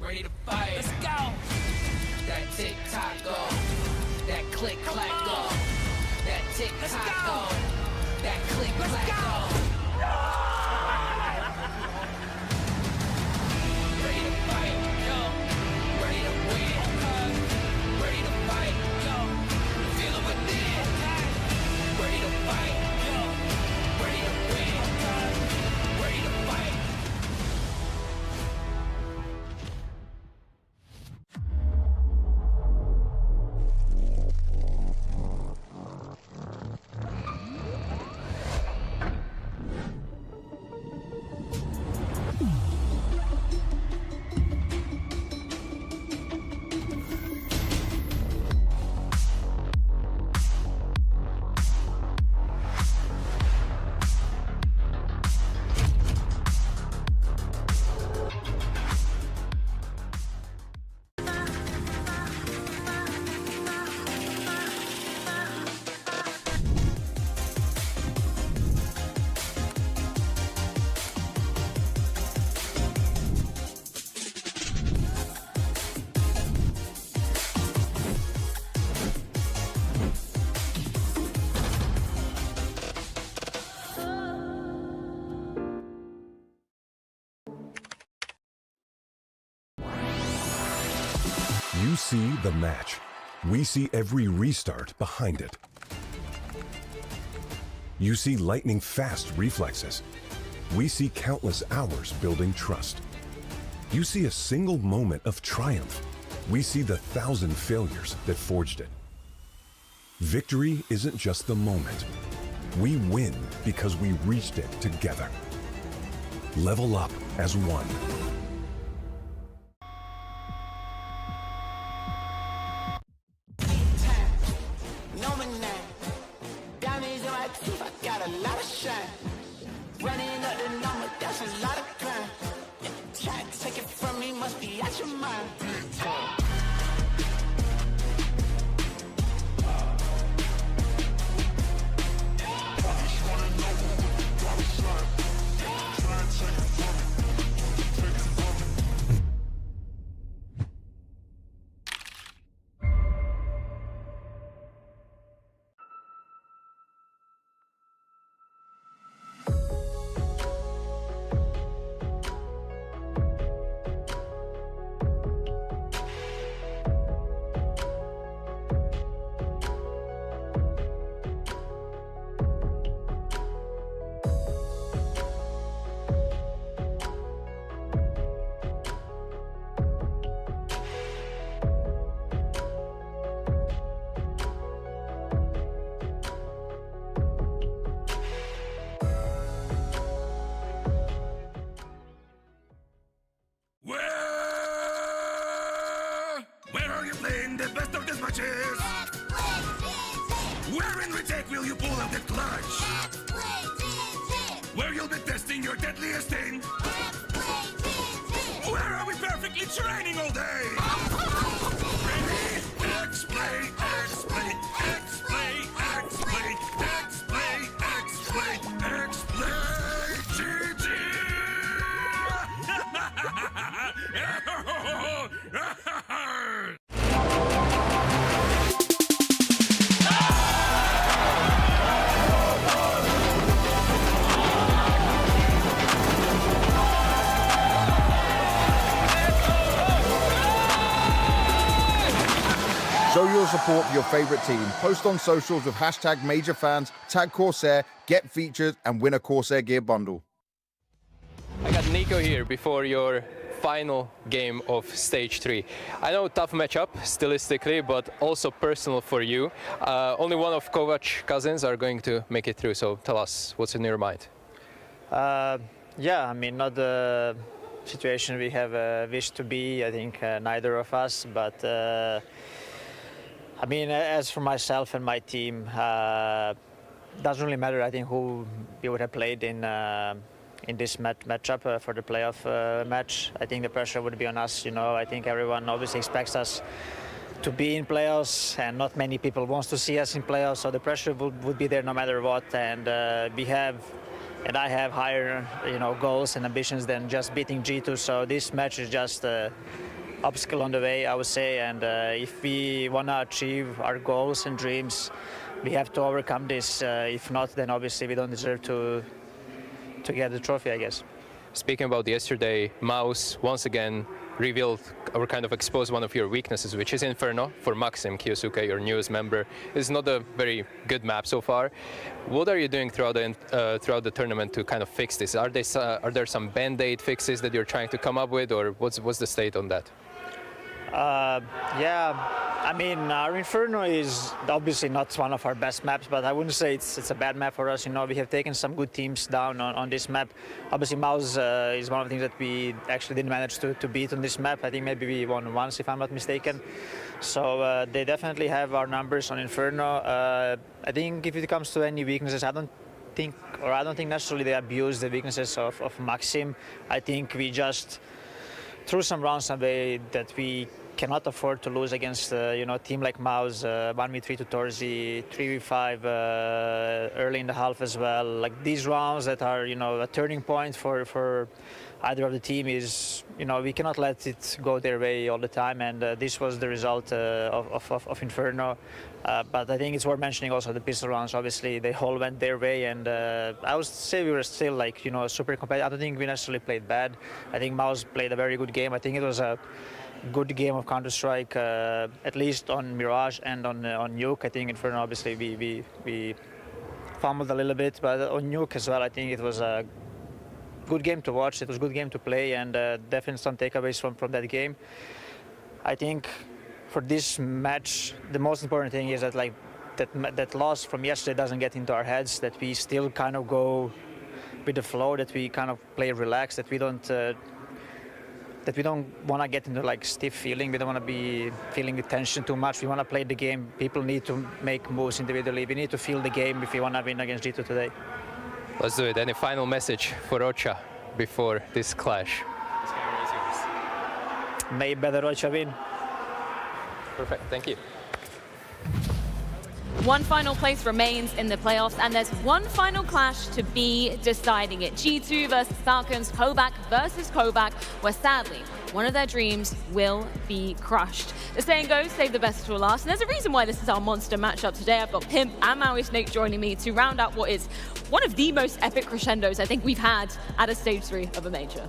Ready to fight. Let's go. That tick tock go. That click clack go. That tick tock go. That click clack go. Ready to fight, yo. Ready to win. Ready to fight, yo. Feel it within. Ready to fight, yo. Ready to win. Ready to fight. You see the match. We see every restart behind it. You see lightning-fast reflexes. We see countless hours building trust. You see a single moment of triumph. We see the 1,000 failures that forged it. Victory isn't just the moment. We win because we reached it together. Level up as one. Running up the number, that's a lot of crime. Try to take it from me, must be out your mind. Where are you playing the best of these matches? Where in retake will you pull out the clutch? Where you'll be testing your deadliest thing? Where are we perfectly training all day? Ready? X-play, X-play, X-play, X-play, X-play, X-play, X-play, GG! Show your support for your favorite team. Post on socials with hashtag Major Fans, tag Corsair, get featured, and win a Corsair gear bundle. I got NiKo here before your final game of stage 3. I know tough matchup stylistically, but also personal for you. Only one of Kovac's cousins are going to make it through, so tell us what's in your mind. Yeah, I mean, not the situation we have wished to be, I think neither of us, but I mean, as for myself and my team, doesn't really matter, I think, who we would have played in this matchup for the playoff match. I think the pressure would be on us, you know. I think everyone obviously expects us to be in playoffs, and not many people wants to see us in playoffs, so the pressure would be there no matter what. And we have and I have higher, goals and ambitions than just beating G2. So this match is just an obstacle on the way, I would say. And if we want to achieve our goals and dreams, we have to overcome this. If not, then obviously we don't deserve to get the trophy, I guess. Speaking about yesterday, MOUZ once again revealed or kind of exposed one of your weaknesses, which is Inferno. For Maxim, Kyosuke, your newest member, is not a very good map so far. What are you doing throughout the tournament to kind of fix this? Are there some band-aid fixes that you're trying to come up with, or what's the state on that? I mean, our Inferno is obviously not one of our best maps, but I wouldn't say it's a bad map for us. We have taken some good teams down on this map. Obviously, MOUZ is one of the things that we actually didn't manage to beat on this map. I think maybe we won once, if I'm not mistaken. So they definitely have our numbers on Inferno. I think if it comes to any weaknesses, I don't think necessarily they abuse the weaknesses of Maxim. I think we just threw some rounds away that we cannot afford to lose against a team like MOUZ, 1v3 to torzsi, 3v5 early in the half as well. Like these rounds that are a turning point for either of the team is we cannot let it go their way all the time, and this was the result of Inferno. But I think it's worth mentioning also the pistol rounds. Obviously they all went their way, and I would say we were still like super competitive. I don't think we necessarily played bad. I think MOUZ played a very good game. I think it was a good game of Counter-Strike, at least on Mirage and on Nuke. I think Inferno obviously we fumbled a little bit, but on Nuke as well, I think it was a good game to watch. It was a good game to play, and definitely some takeaways from that game. I think for this match, the most important thing is that that loss from yesterday doesn't get into our heads, that we still kind of go with the flow, that we kind of play relaxed, that we don't want to get into stiff feeling. We don't want to be feeling the tension too much. We want to play the game. People need to make moves individually. We need to feel the game if we want to win against G2 today. Let's do it. Any final message for Rocha before this clash? May better Rocha win. Perfect, thank you. One final place remains in the playoffs, and there's one final clash to be deciding it. G2 versus Falcons, Kovac versus Kovac, where sadly, one of their dreams will be crushed. The saying goes, save the best till last, and there's a reason why this is our monster matchup today. I've got Pimp and Maui Snake joining me to round out what is one of the most epic crescendos I think we've had at a stage 3 of a major.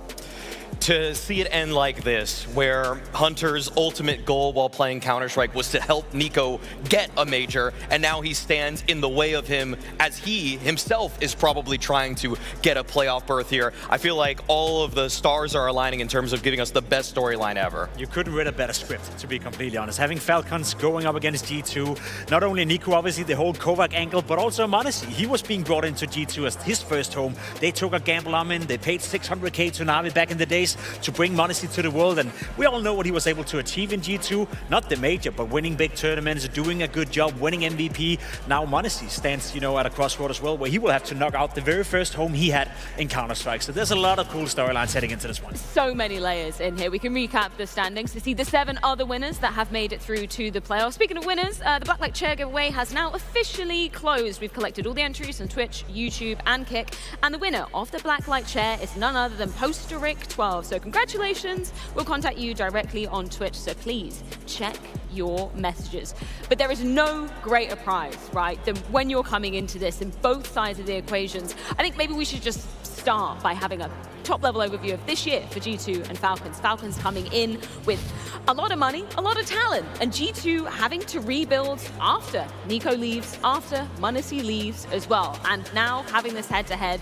To see it end like this, where Hunter's ultimate goal while playing Counter-Strike was to help NiKo get a major, and now he stands in the way of him as he himself is probably trying to get a playoff berth here. I feel like all of the stars are aligning in terms of giving us the best storyline ever. You couldn't read a better script, to be completely honest. Having Falcons going up against G2, not only NiKo, obviously the whole Kovac angle, but also m0NESY. He was being brought into G2 as his first home. They took a gamble on him. They paid 600k to Navi back in the days to bring m0NESY to the world, and we all know what he was able to achieve in G2. Not the major, but winning big tournaments, doing a good job, winning MVP. Now m0NESY stands, at a crossroad as well, where he will have to knock out the very first home he had in Counter-Strike. So there's a lot of cool storylines heading into this one. So many layers in here. We can recap the standings to see the 7 other winners that have made it through to the playoffs. Speaking of winners, the Black Light Chair giveaway has now officially closed. We've collected all the entries on Twitch, YouTube, and Kick, and the winner of the Black Light Chair is none other than Posteric12. So congratulations. We'll contact you directly on Twitch, so please check your messages. But there is no greater prize, right, than when you're coming into this in both sides of the equations. I think maybe we should just start by having a top-level overview of this year for G2 and Falcons. Falcons coming in with a lot of money, a lot of talent, and G2 having to rebuild after NiKo leaves, after m0NESY leaves as well. And now having this head-to-head,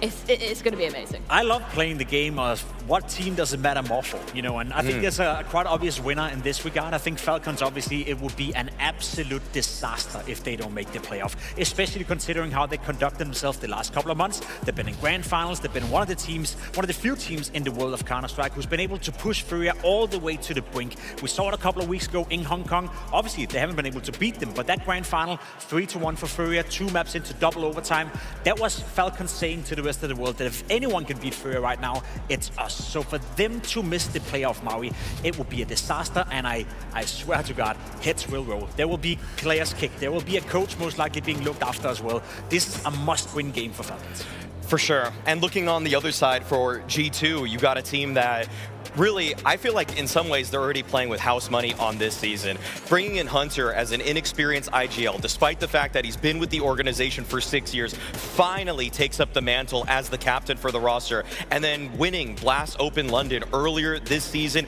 it's going to be amazing. I love playing the game of what team does it matter more for, and I think there's a quite obvious winner in this regard. I think Falcons, obviously, it would be an absolute disaster if they don't make the playoff, especially considering how they conduct themselves the last couple of months. They've been in grand finals, they've been one of the few teams in the world of Counter-Strike who's been able to push Furia all the way to the brink. We saw it a couple of weeks ago in Hong Kong. Obviously, they haven't been able to beat them, but that grand final, 3-1 for Furia, 2 maps into double overtime. That was Falcons saying to the rest of the world that if anyone can beat Furia right now, it's us. So for them to miss the playoff, Maui, it would be a disaster, and I swear to God, heads will roll. There will be players kicked. There will be a coach most likely being looked after as well. This is a must-win game for Falcons. For sure. And looking on the other side for G2, you got a team that really, I feel like in some ways they're already playing with house money on this season. Bringing in Hunter as an inexperienced IGL, despite the fact that he's been with the organization for 6 years, finally takes up the mantle as the captain for the roster. And then winning Blast Open London earlier this season,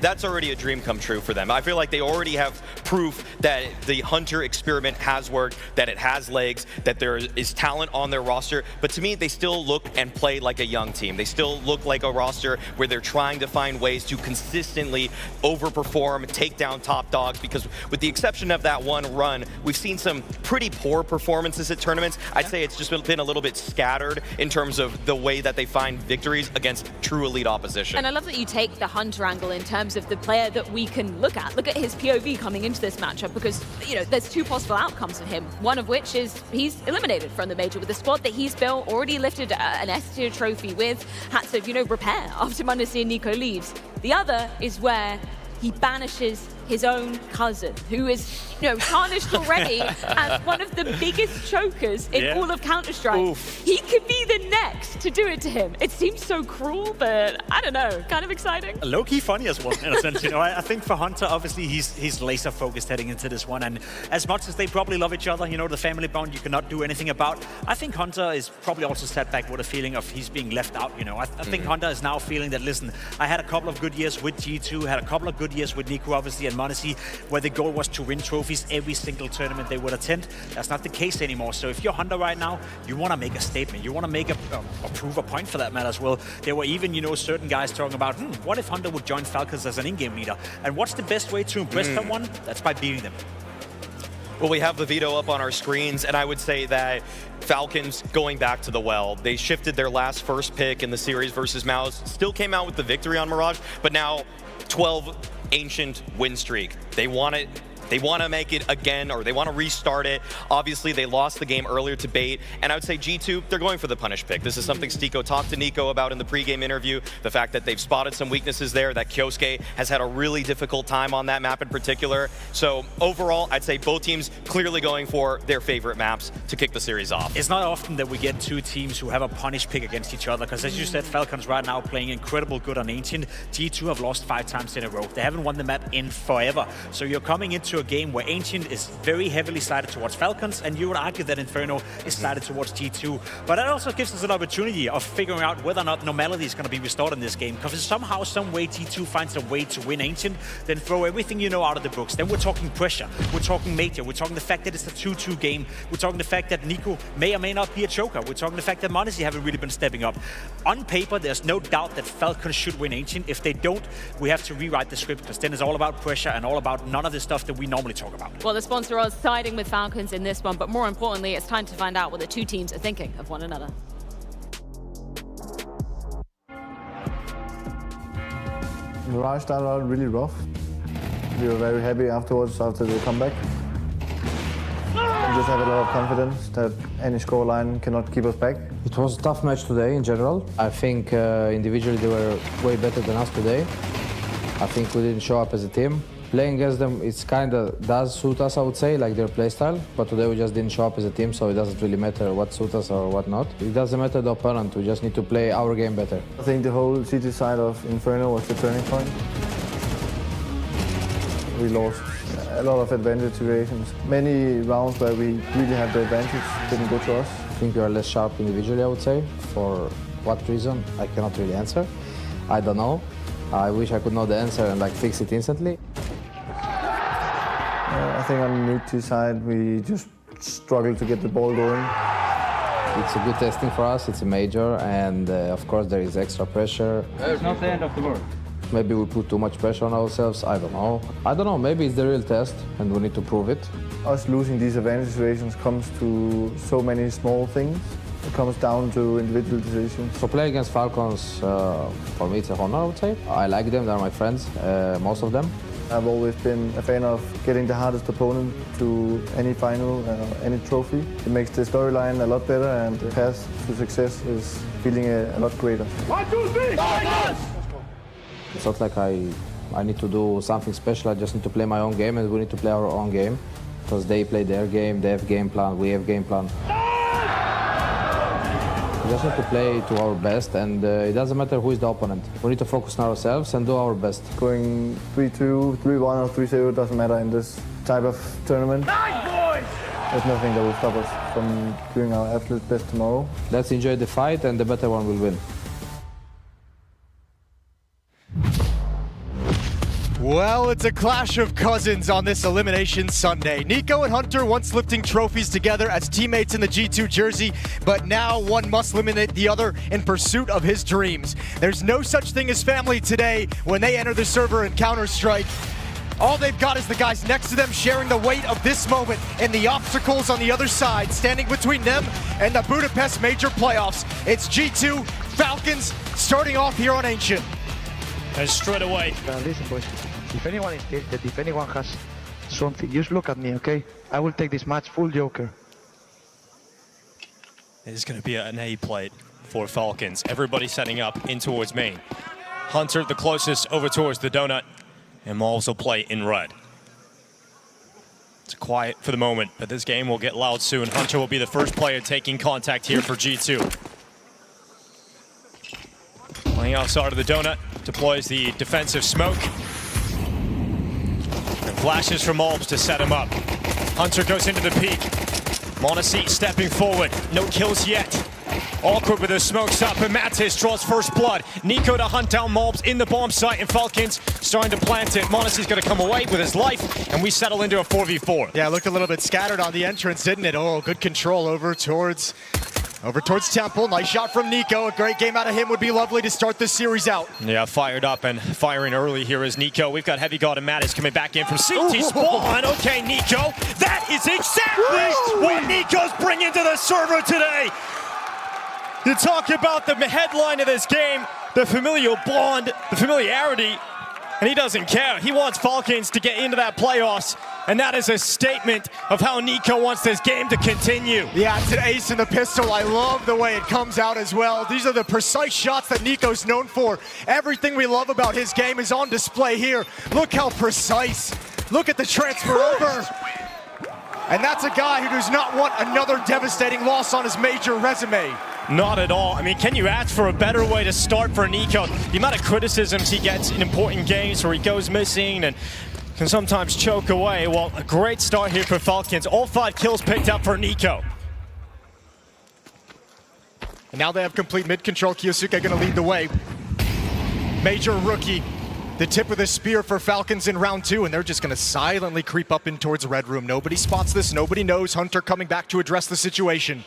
that's already a dream come true for them. I feel like they already have proof that the Hunter experiment has worked, that it has legs, that there is talent on their roster. But to me, they still look and play like a young team. They still look like a roster where they're trying to find ways to consistently overperform, take down top dogs, because with the exception of that one run, we've seen some pretty poor performances at tournaments. I'd say it's just been a little bit scattered in terms of the way that they find victories against true elite opposition. And I love that you take the Hunter angle in terms of the player that we can look at. Look at his POV coming into this matchup, because, you know, there's two possible outcomes for him. One of which is he's eliminated from the major with the squad that he's built, already lifted an S-tier trophy with, had to, you know, repair after Manasi and NiKo leaves. The other is where he banishes his own cousin, who is, you know, tarnished already as one of the biggest chokers in all of Counter-Strike. Oof. He could be the next to do it to him. It seems so cruel, but I don't know, kind of exciting. Low-key funny as well, in a sense. You know, I think for Hunter, obviously, he's laser-focused heading into this one, and as much as they probably love each other, you know, the family bond you cannot do anything about, I think Hunter is probably also set back with a feeling of he's being left out, you know. I think Hunter is now feeling that, listen, I had a couple of good years with G2, had a couple of good years with NiKo, obviously, and Manasi, where the goal was to win trophies every single tournament they would attend. That's not the case anymore. So if you're Hunter right now, you want to make a statement. You want to make prove a point for that matter as well. There were even, you know, certain guys talking about, what if Hunter would join Falcons as an in-game leader? And what's the best way to impress someone? That's by beating them. Well, we have the veto up on our screens, and I would say that Falcons going back to the well. They shifted their last first pick in the series versus Mouse, still came out with the victory on Mirage, but now 12 ancient win streak. They want it. They want to make it again, or they want to restart it. Obviously, they lost the game earlier to Bait, and I would say G2, they're going for the punish pick. This is something Stiko talked to NiKo about in the pregame interview, the fact that they've spotted some weaknesses there, that kyxsan has had a really difficult time on that map in particular. So overall, I'd say both teams clearly going for their favorite maps to kick the series off. It's not often that we get two teams who have a punish pick against each other, because as you said, Falcons right now playing incredible good on Ancient. G2 have lost 5 times in a row. They haven't won the map in forever. So you're coming into a game where Ancient is very heavily sided towards Falcons, and you would argue that Inferno is sided towards G2. But that also gives us an opportunity of figuring out whether or not normality is going to be restored in this game. Because if somehow, some way, G2 finds a way to win Ancient, then throw everything you know out of the books. Then we're talking pressure, we're talking major, we're talking the fact that it's a 2-2 game, we're talking the fact that NiKo may or may not be a choker, we're talking the fact that Manasi haven't really been stepping up. On paper, there's no doubt that Falcons should win Ancient. If they don't, we have to rewrite the script, because then it's all about pressure and all about none of the stuff that we normally talk about. Well, the sponsor was siding with Falcons in this one, but more importantly, it's time to find out what the two teams are thinking of one another. Mirage started out really rough. We were very happy afterwards, after the comeback. We just have a lot of confidence that any scoreline cannot keep us back. It was a tough match today in general. I think individually they were way better than us today. I think we didn't show up as a team. Playing against them, it's kind of does suit us, I would say, like their playstyle. But today we just didn't show up as a team, so it doesn't really matter what suits us or what not. It doesn't matter the opponent, we just need to play our game better. I think the whole CT side of Inferno was the turning point. We lost a lot of advantage situations. Many rounds where we really had the advantage didn't go to us. I think we are less sharp individually, I would say. For what reason, I cannot really answer. I don't know. I wish I could know the answer and like fix it instantly. I think on the NiKo side, we just struggled to get the ball going. It's a good testing for us, it's a major, and of course there is extra pressure. It's not the end of the world. Maybe we put too much pressure on ourselves, I don't know. Maybe it's the real test, and we need to prove it. Us losing these advantage situations comes to so many small things. It comes down to individual decisions. So playing against Falcons, for me it's a honor, I would say. I like them, they're my friends, most of them. I've always been a fan of getting the hardest opponent to any final, any trophy. It makes the storyline a lot better, and the path to success is feeling a lot greater. 1, 2, 3, It's not like I need to do something special, I just need to play my own game, and we need to play our own game. Because they play their game, they have game plan, we have game plan. We just need to play to our best, and it doesn't matter who is the opponent. We need to focus on ourselves and do our best. Going 3-2, 3-1 or 3-0 doesn't matter in this type of tournament. There's nothing that will stop us from doing our absolute best tomorrow. Let's enjoy the fight, and the better one will win. Well, it's a clash of cousins on this Elimination Sunday. NiKo and Hunter once lifting trophies together as teammates in the G2 jersey, but now one must eliminate the other in pursuit of his dreams. There's no such thing as family today when they enter the server in Counter-Strike. All they've got is the guys next to them sharing the weight of this moment and the obstacles on the other side, standing between them and the Budapest major playoffs. It's G2 Falcons starting off here on Ancient. And straight away. Listen, boys. If anyone is tilted, if anyone has something, just look at me, okay? I will take this match full Joker. It is going to be an A plate for Falcons. Everybody setting up in towards main. Hunter the closest over towards the donut, and malbs will play in red. It's quiet for the moment, but this game will get loud soon. Hunter will be the first player taking contact here for G2. Playing outside of the donut, deploys the defensive smoke. And flashes from malbs to set him up. Hunter goes into the peak. m0NESY stepping forward, no kills yet. Awkward with his smokes up, and mTeSeS draws first blood. NiKo to hunt down malbs in the bomb site, and Falcons starting to plant it. m0NESY's gonna come away with his life, and we settle into a 4v4. Yeah, looked a little bit scattered on the entrance, didn't it? Oh, good control over towards Temple. Nice shot from NiKo. A great game out of him would be lovely to start this series out. Yeah, fired up and firing early here is NiKo. We've got HeavyGoD and mTeSeS coming back in from CT spawn. Okay, NiKo. That is exactly what NiKo's bringing to the server today. You talk about the headline of this game, the familial bond, the familiarity, and he doesn't care. He wants Falcons to get into that playoffs, and that is a statement of how NiKo wants this game to continue. Yeah, it's an ace in the pistol. I love the way it comes out as well. These are the precise shots that NiKo's known for. Everything we love about his game is on display here. Look how precise. Look at the transfer over. And that's a guy who does not want another devastating loss on his major resume. Not at all. I mean, can you ask for a better way to start for NiKo? The amount of criticisms he gets in important games where he goes missing and can sometimes choke away. Well, a great start here for Falcons. All 5 kills picked up for NiKo. And now they have complete mid-control. kyxsan gonna lead the way. Major rookie. The tip of the spear for Falcons in round 2, and they're just gonna silently creep up in towards Red Room. Nobody spots this, nobody knows. Hunter coming back to address the situation.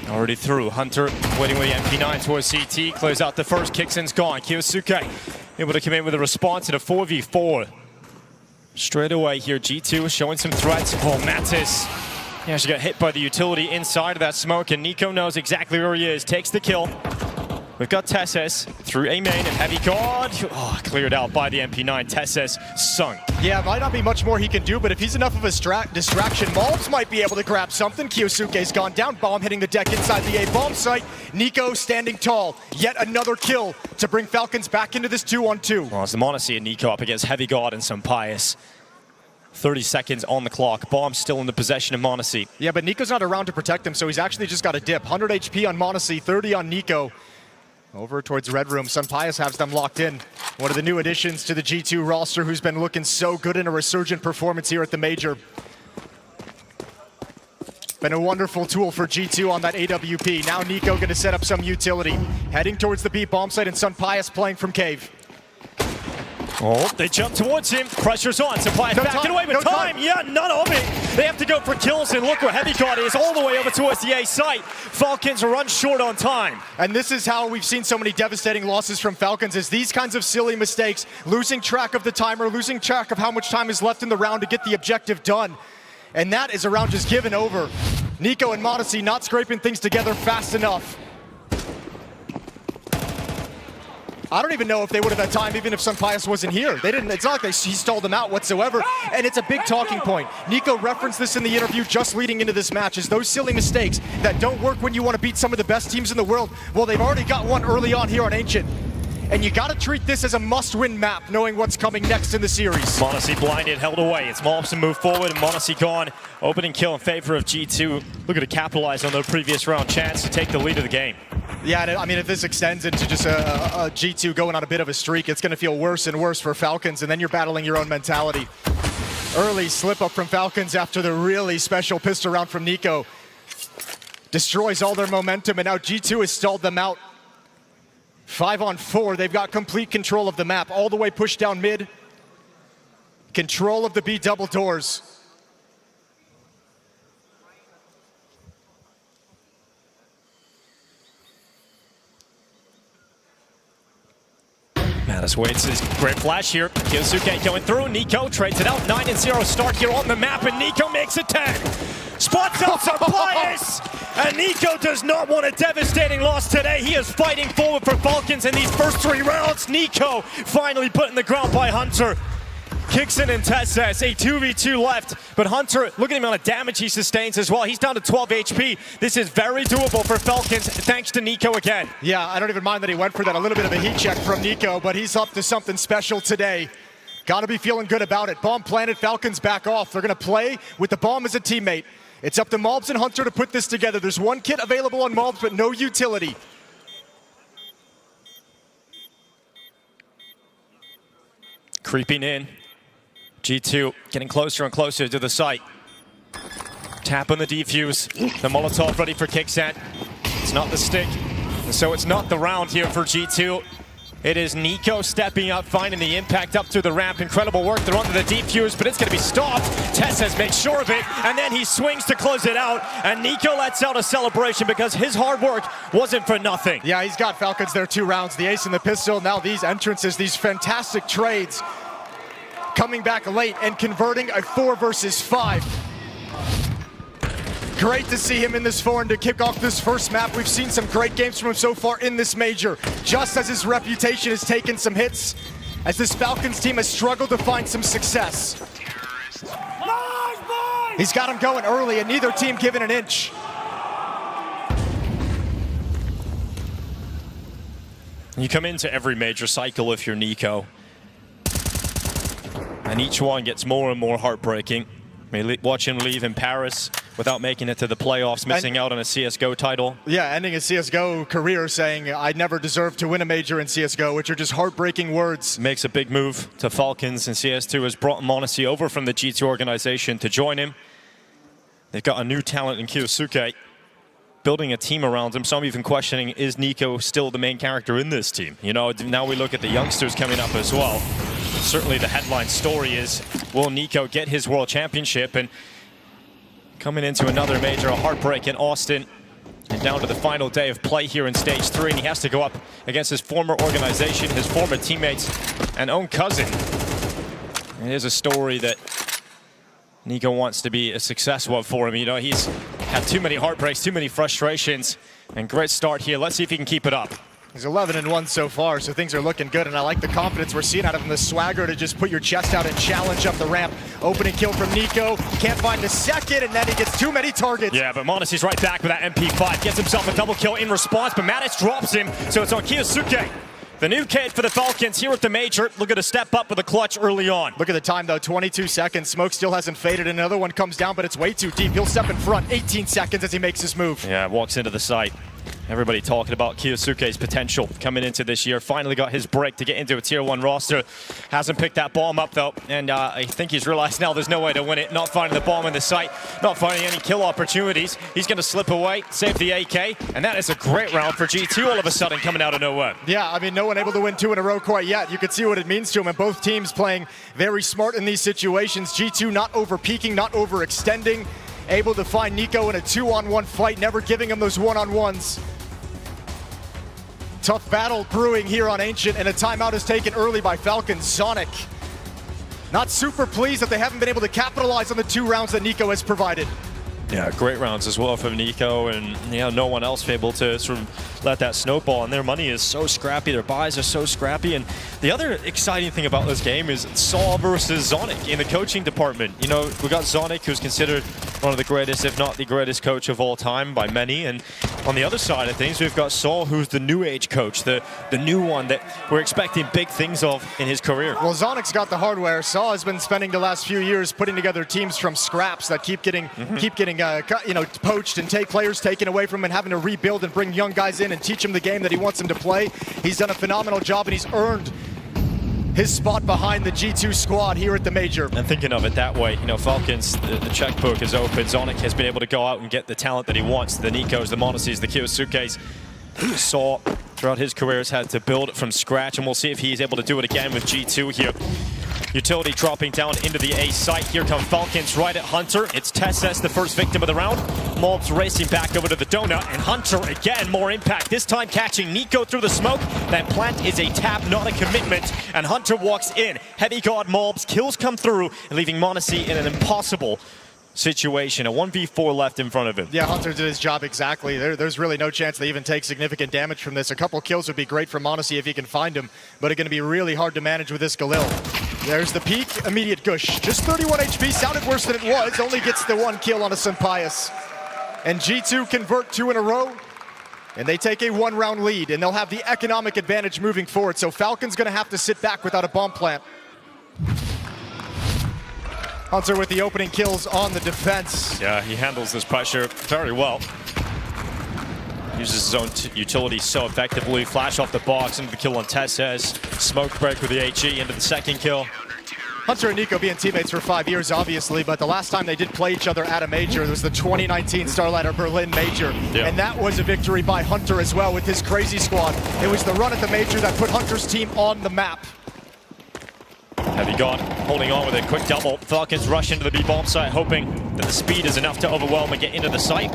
Already through. Hunter waiting with the MP9 towards CT. Clears out the first. kyxsan's gone. kyxsan able to come in with a response in a 4v4. Straight away here, G2 is showing some threats. Oh, mTeSeS. Yeah, she got hit by the utility inside of that smoke, and NiKo knows exactly where he is. Takes the kill. We've got TeSeS through A main, and HeavyGoD. Oh, cleared out by the MP9. TeSeS sunk. Yeah, might not be much more he can do, but if he's enough of a distraction, malbs might be able to grab something. kyxsan's gone down. Bomb hitting the deck inside the A bomb site. NiKo standing tall. Yet another kill to bring Falcons back into this 2-on-2. Well, it's the m0NESY and NiKo up against HeavyGoD and Jimpphat. 30 seconds on the clock. Bomb still in the possession of m0NESY. Yeah, but NiKo's not around to protect him, so he's actually just got a dip. 100 HP on m0NESY, 30 on NiKo. Over towards Red Room, Jimpphat has them locked in. One of the new additions to the G2 roster who's been looking so good in a resurgent performance here at the Major. Been a wonderful tool for G2 on that AWP. Now NiKo gonna set up some utility. Heading towards the B bomb site, and Jimpphat playing from Cave. Oh, they jump towards him. Pressure's on. Jimpphat backing away with time. Yeah, none of it. They have to go for kills, and look where HeavyGoD is, all the way over towards the A site. Falcons run short on time. And this is how we've seen so many devastating losses from Falcons, is these kinds of silly mistakes, losing track of the timer, losing track of how much time is left in the round to get the objective done. And that is a round just given over. NiKo and m0NESY not scraping things together fast enough. I don't even know if they would have had time even if Jimpphat wasn't here. They didn't. It's not like he stalled them out whatsoever. And it's a big talking point. NiKo referenced this in the interview just leading into this match, is those silly mistakes that don't work when you want to beat some of the best teams in the world. Well, they've already got one early on here on Ancient. and you got to treat this as a must-win map, knowing what's coming next in the series. m0NESY blinded, held away. It's malbsMd move forward, and m0NESY gone. Opening kill in favor of G2. Looking to capitalize on their previous round chance to take the lead of the game. Yeah, I mean, if this extends into just a G2 going on a bit of a streak, it's going to feel worse and worse for Falcons, and then you're battling your own mentality. Early slip up from Falcons after the really special pistol round from NiKo. Destroys all their momentum, and now G2 has stalled them out. 5 on 4, they've got complete control of the map, all the way pushed down mid. Control of the B double doors. Mattis waits his great flash here. kyxsan going through. NiKo trades it out. 9-0 start here on the map, and NiKo makes it 10. Spots out some players, and NiKo does not want a devastating loss today. He is fighting forward for Falcons in these first 3 rounds. NiKo finally put in the ground by Hunter. kyxsan and TeSeS, a 2v2 left, but Hunter, look at the amount of damage he sustains as well. He's down to 12 HP. This is very doable for Falcons, thanks to NiKo again. Yeah, I don't even mind that he went for that. A little bit of a heat check from NiKo, but he's up to something special today. Got to be feeling good about it. Bomb planted, Falcons back off. They're going to play with the bomb as a teammate. It's up to malbs and Hunter to put this together. There's 1 kit available on malbs, but no utility. Creeping in. G2 getting closer and closer to the site. Tap on the defuse. The Molotov ready for kyxsan. It's not the stick, so it's not the round here for G2. It is NiKo stepping up, finding the impact up through the ramp. Incredible work. They're onto the defuse, but it's going to be stopped. TeSeS makes sure of it, and then he swings to close it out. And NiKo lets out a celebration because his hard work wasn't for nothing. Yeah, he's got Falcons there 2 rounds. The ace and the pistol. Now these entrances, these fantastic trades. Coming back late and converting a 4 versus 5. Great to see him in this form to kick off this first map. We've seen some great games from him so far in this major. Just as his reputation has taken some hits, as this Falcons team has struggled to find some success. He's got him going early, and neither team giving an inch. You come into every major cycle if you're NiKo, and each one gets more and more heartbreaking. Watch him leave in Paris without making it to the playoffs, missing out on a CSGO title. Yeah, ending his CSGO career saying, I never deserved to win a major in CSGO, which are just heartbreaking words. Makes a big move to Falcons, and CS2 has brought m0NESY over from the G2 organization to join him. They've got a new talent in kyxsan, building a team around him. Some even questioning, is NiKo still the main character in this team? You know, now we look at the youngsters coming up as well. Certainly the headline story is, will NiKo get his world championship? And coming into another major, a heartbreak in Austin, and down to the final day of play here in stage 3, and he has to go up against his former organization, his former teammates, and own cousin. It is a story that NiKo wants to be a success one for him. You know, he's had too many heartbreaks, too many frustrations, and great start here. Let's see if he can keep it up. He's 11-1 so far, so things are looking good, and I like the confidence we're seeing out of him, the swagger to just put your chest out and challenge up the ramp. Opening kill from NiKo, can't find the second, and then he gets too many targets. Yeah, but m0NESY's right back with that MP5, gets himself a double kill in response, but Mattis drops him, so it's on kyxsan. The new kid for the Falcons here at the major, looking to step up with a clutch early on. Look at the time though, 22 seconds. Smoke still hasn't faded, and another one comes down, but it's way too deep. He'll step in front, 18 seconds as he makes his move. Yeah, walks into the site. Everybody talking about kyxsan's potential coming into this year. Finally got his break to get into a tier 1 roster. Hasn't picked that bomb up though, and I think he's realized now there's no way to win it. Not finding the bomb in the site, not finding any kill opportunities. He's going to slip away, save the AK, and that is a great round for G2 all of a sudden coming out of nowhere. Yeah, I mean, no one able to win 2 in a row quite yet. You could see what it means to him, and both teams playing very smart in these situations. G2 not over-peaking, not overextending, able to find NiKo in a 2-on-1 fight, never giving him those 1-on-1s. Tough battle brewing here on Ancient, and a timeout is taken early by Falcons. Sonic not super pleased that they haven't been able to capitalize on the 2 rounds that NiKo has provided. Yeah, great rounds as well from NiKo, and yeah, no one else able to sort of let that snowball, and their money is so scrappy, their buys are so scrappy. And the other exciting thing about this game is Saul versus Zonic in the coaching department. You know, we got Zonic, who's considered one of the greatest, if not the greatest coach of all time by many, and On the other side of things, we've got Saul, who's the new age coach, the new one that we're expecting big things of in his career. Well, Zonic's got the hardware. Saul has been spending the last few years putting together teams from scraps that keep getting poached and take players taken away from him and having to rebuild and bring young guys in and teach them the game that he wants them to play. He's done a phenomenal job, and he's earned his spot behind the G2 squad here at the Major. And thinking of it that way, Falcons, the checkbook is open. Zonic has been able to go out and get the talent that he wants. The NiKos, the monacies, the kyxsans. Saul, throughout his career, has had to build it from scratch, and we'll see if he's able to do it again with G2 here. Utility dropping down into the A site. Here come Falcons right at Hunter. It's TeSeS, the first victim of the round. malbs racing back over to the donut, and Hunter again, more impact. This time catching NiKo through the smoke. That plant is a tap, not a commitment. And Hunter walks in. HeavyGoD malbs, kills come through, leaving monacy in an impossible situation. A 1v4 left in front of him. Yeah, Hunter did his job exactly. There's really no chance they even take significant damage from this. A couple kills would be great for monacy if he can find him, but it's going to be really hard to manage with this Galil. There's the peak, immediate gush. Just 31 HP, sounded worse than it was. Only gets the one kill on a Sampaius. And G2 convert 2 in a row, and they take a 1-round lead, and they'll have the economic advantage moving forward. So Falcon's going to have to sit back without a bomb plant. Hunter with the opening kills on the defense. Yeah, he handles this pressure very well. Uses his own utility so effectively. Flash off the box into the kill on TeSeS. Smoke break with the HE into the second kill. Hunter and NiKo being teammates for 5 years, obviously, but the last time they did play each other at a major, it was the 2019 StarLadder Berlin major. Yeah. And that was a victory by Hunter as well with his crazy squad. It was the run at the major that put Hunter's team on the map. HeavyGoD holding on with a quick double. Falcons rush into the B-bomb site, hoping that the speed is enough to overwhelm and get into the site.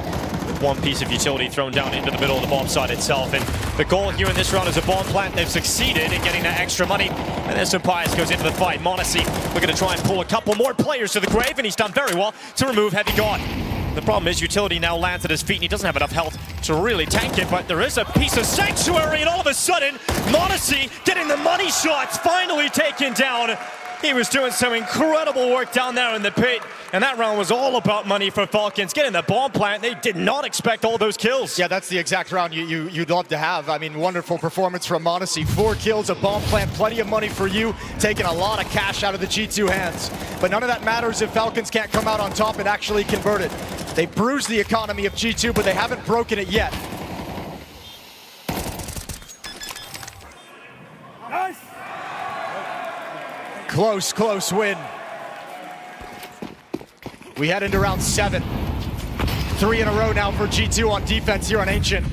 With one piece of utility thrown down into the middle of the bomb site itself. And the goal here in this round is a bomb plant. They've succeeded in getting that extra money. And then Sampaius goes into the fight. monacy looking to try and pull a couple more players to the grave, and he's done very well to remove HeavyGoD. The problem is utility now lands at his feet, and he doesn't have enough health to really tank it, but there is a piece of sanctuary, and all of a sudden, monacy getting the money shots, finally taken down. He was doing some incredible work down there in the pit, and that round was all about money for Falcons. Getting the bomb plant, they did not expect all those kills. Yeah, that's the exact round you'd love to have. I mean, wonderful performance from monacy. 4 kills, a bomb plant, plenty of money for you, taking a lot of cash out of the G2 hands. But none of that matters if Falcons can't come out on top and actually convert it. They bruised the economy of G2, but they haven't broken it yet. Nice. Close win. We head into round 7. 3 in a row now for G2 on defense here on Ancient.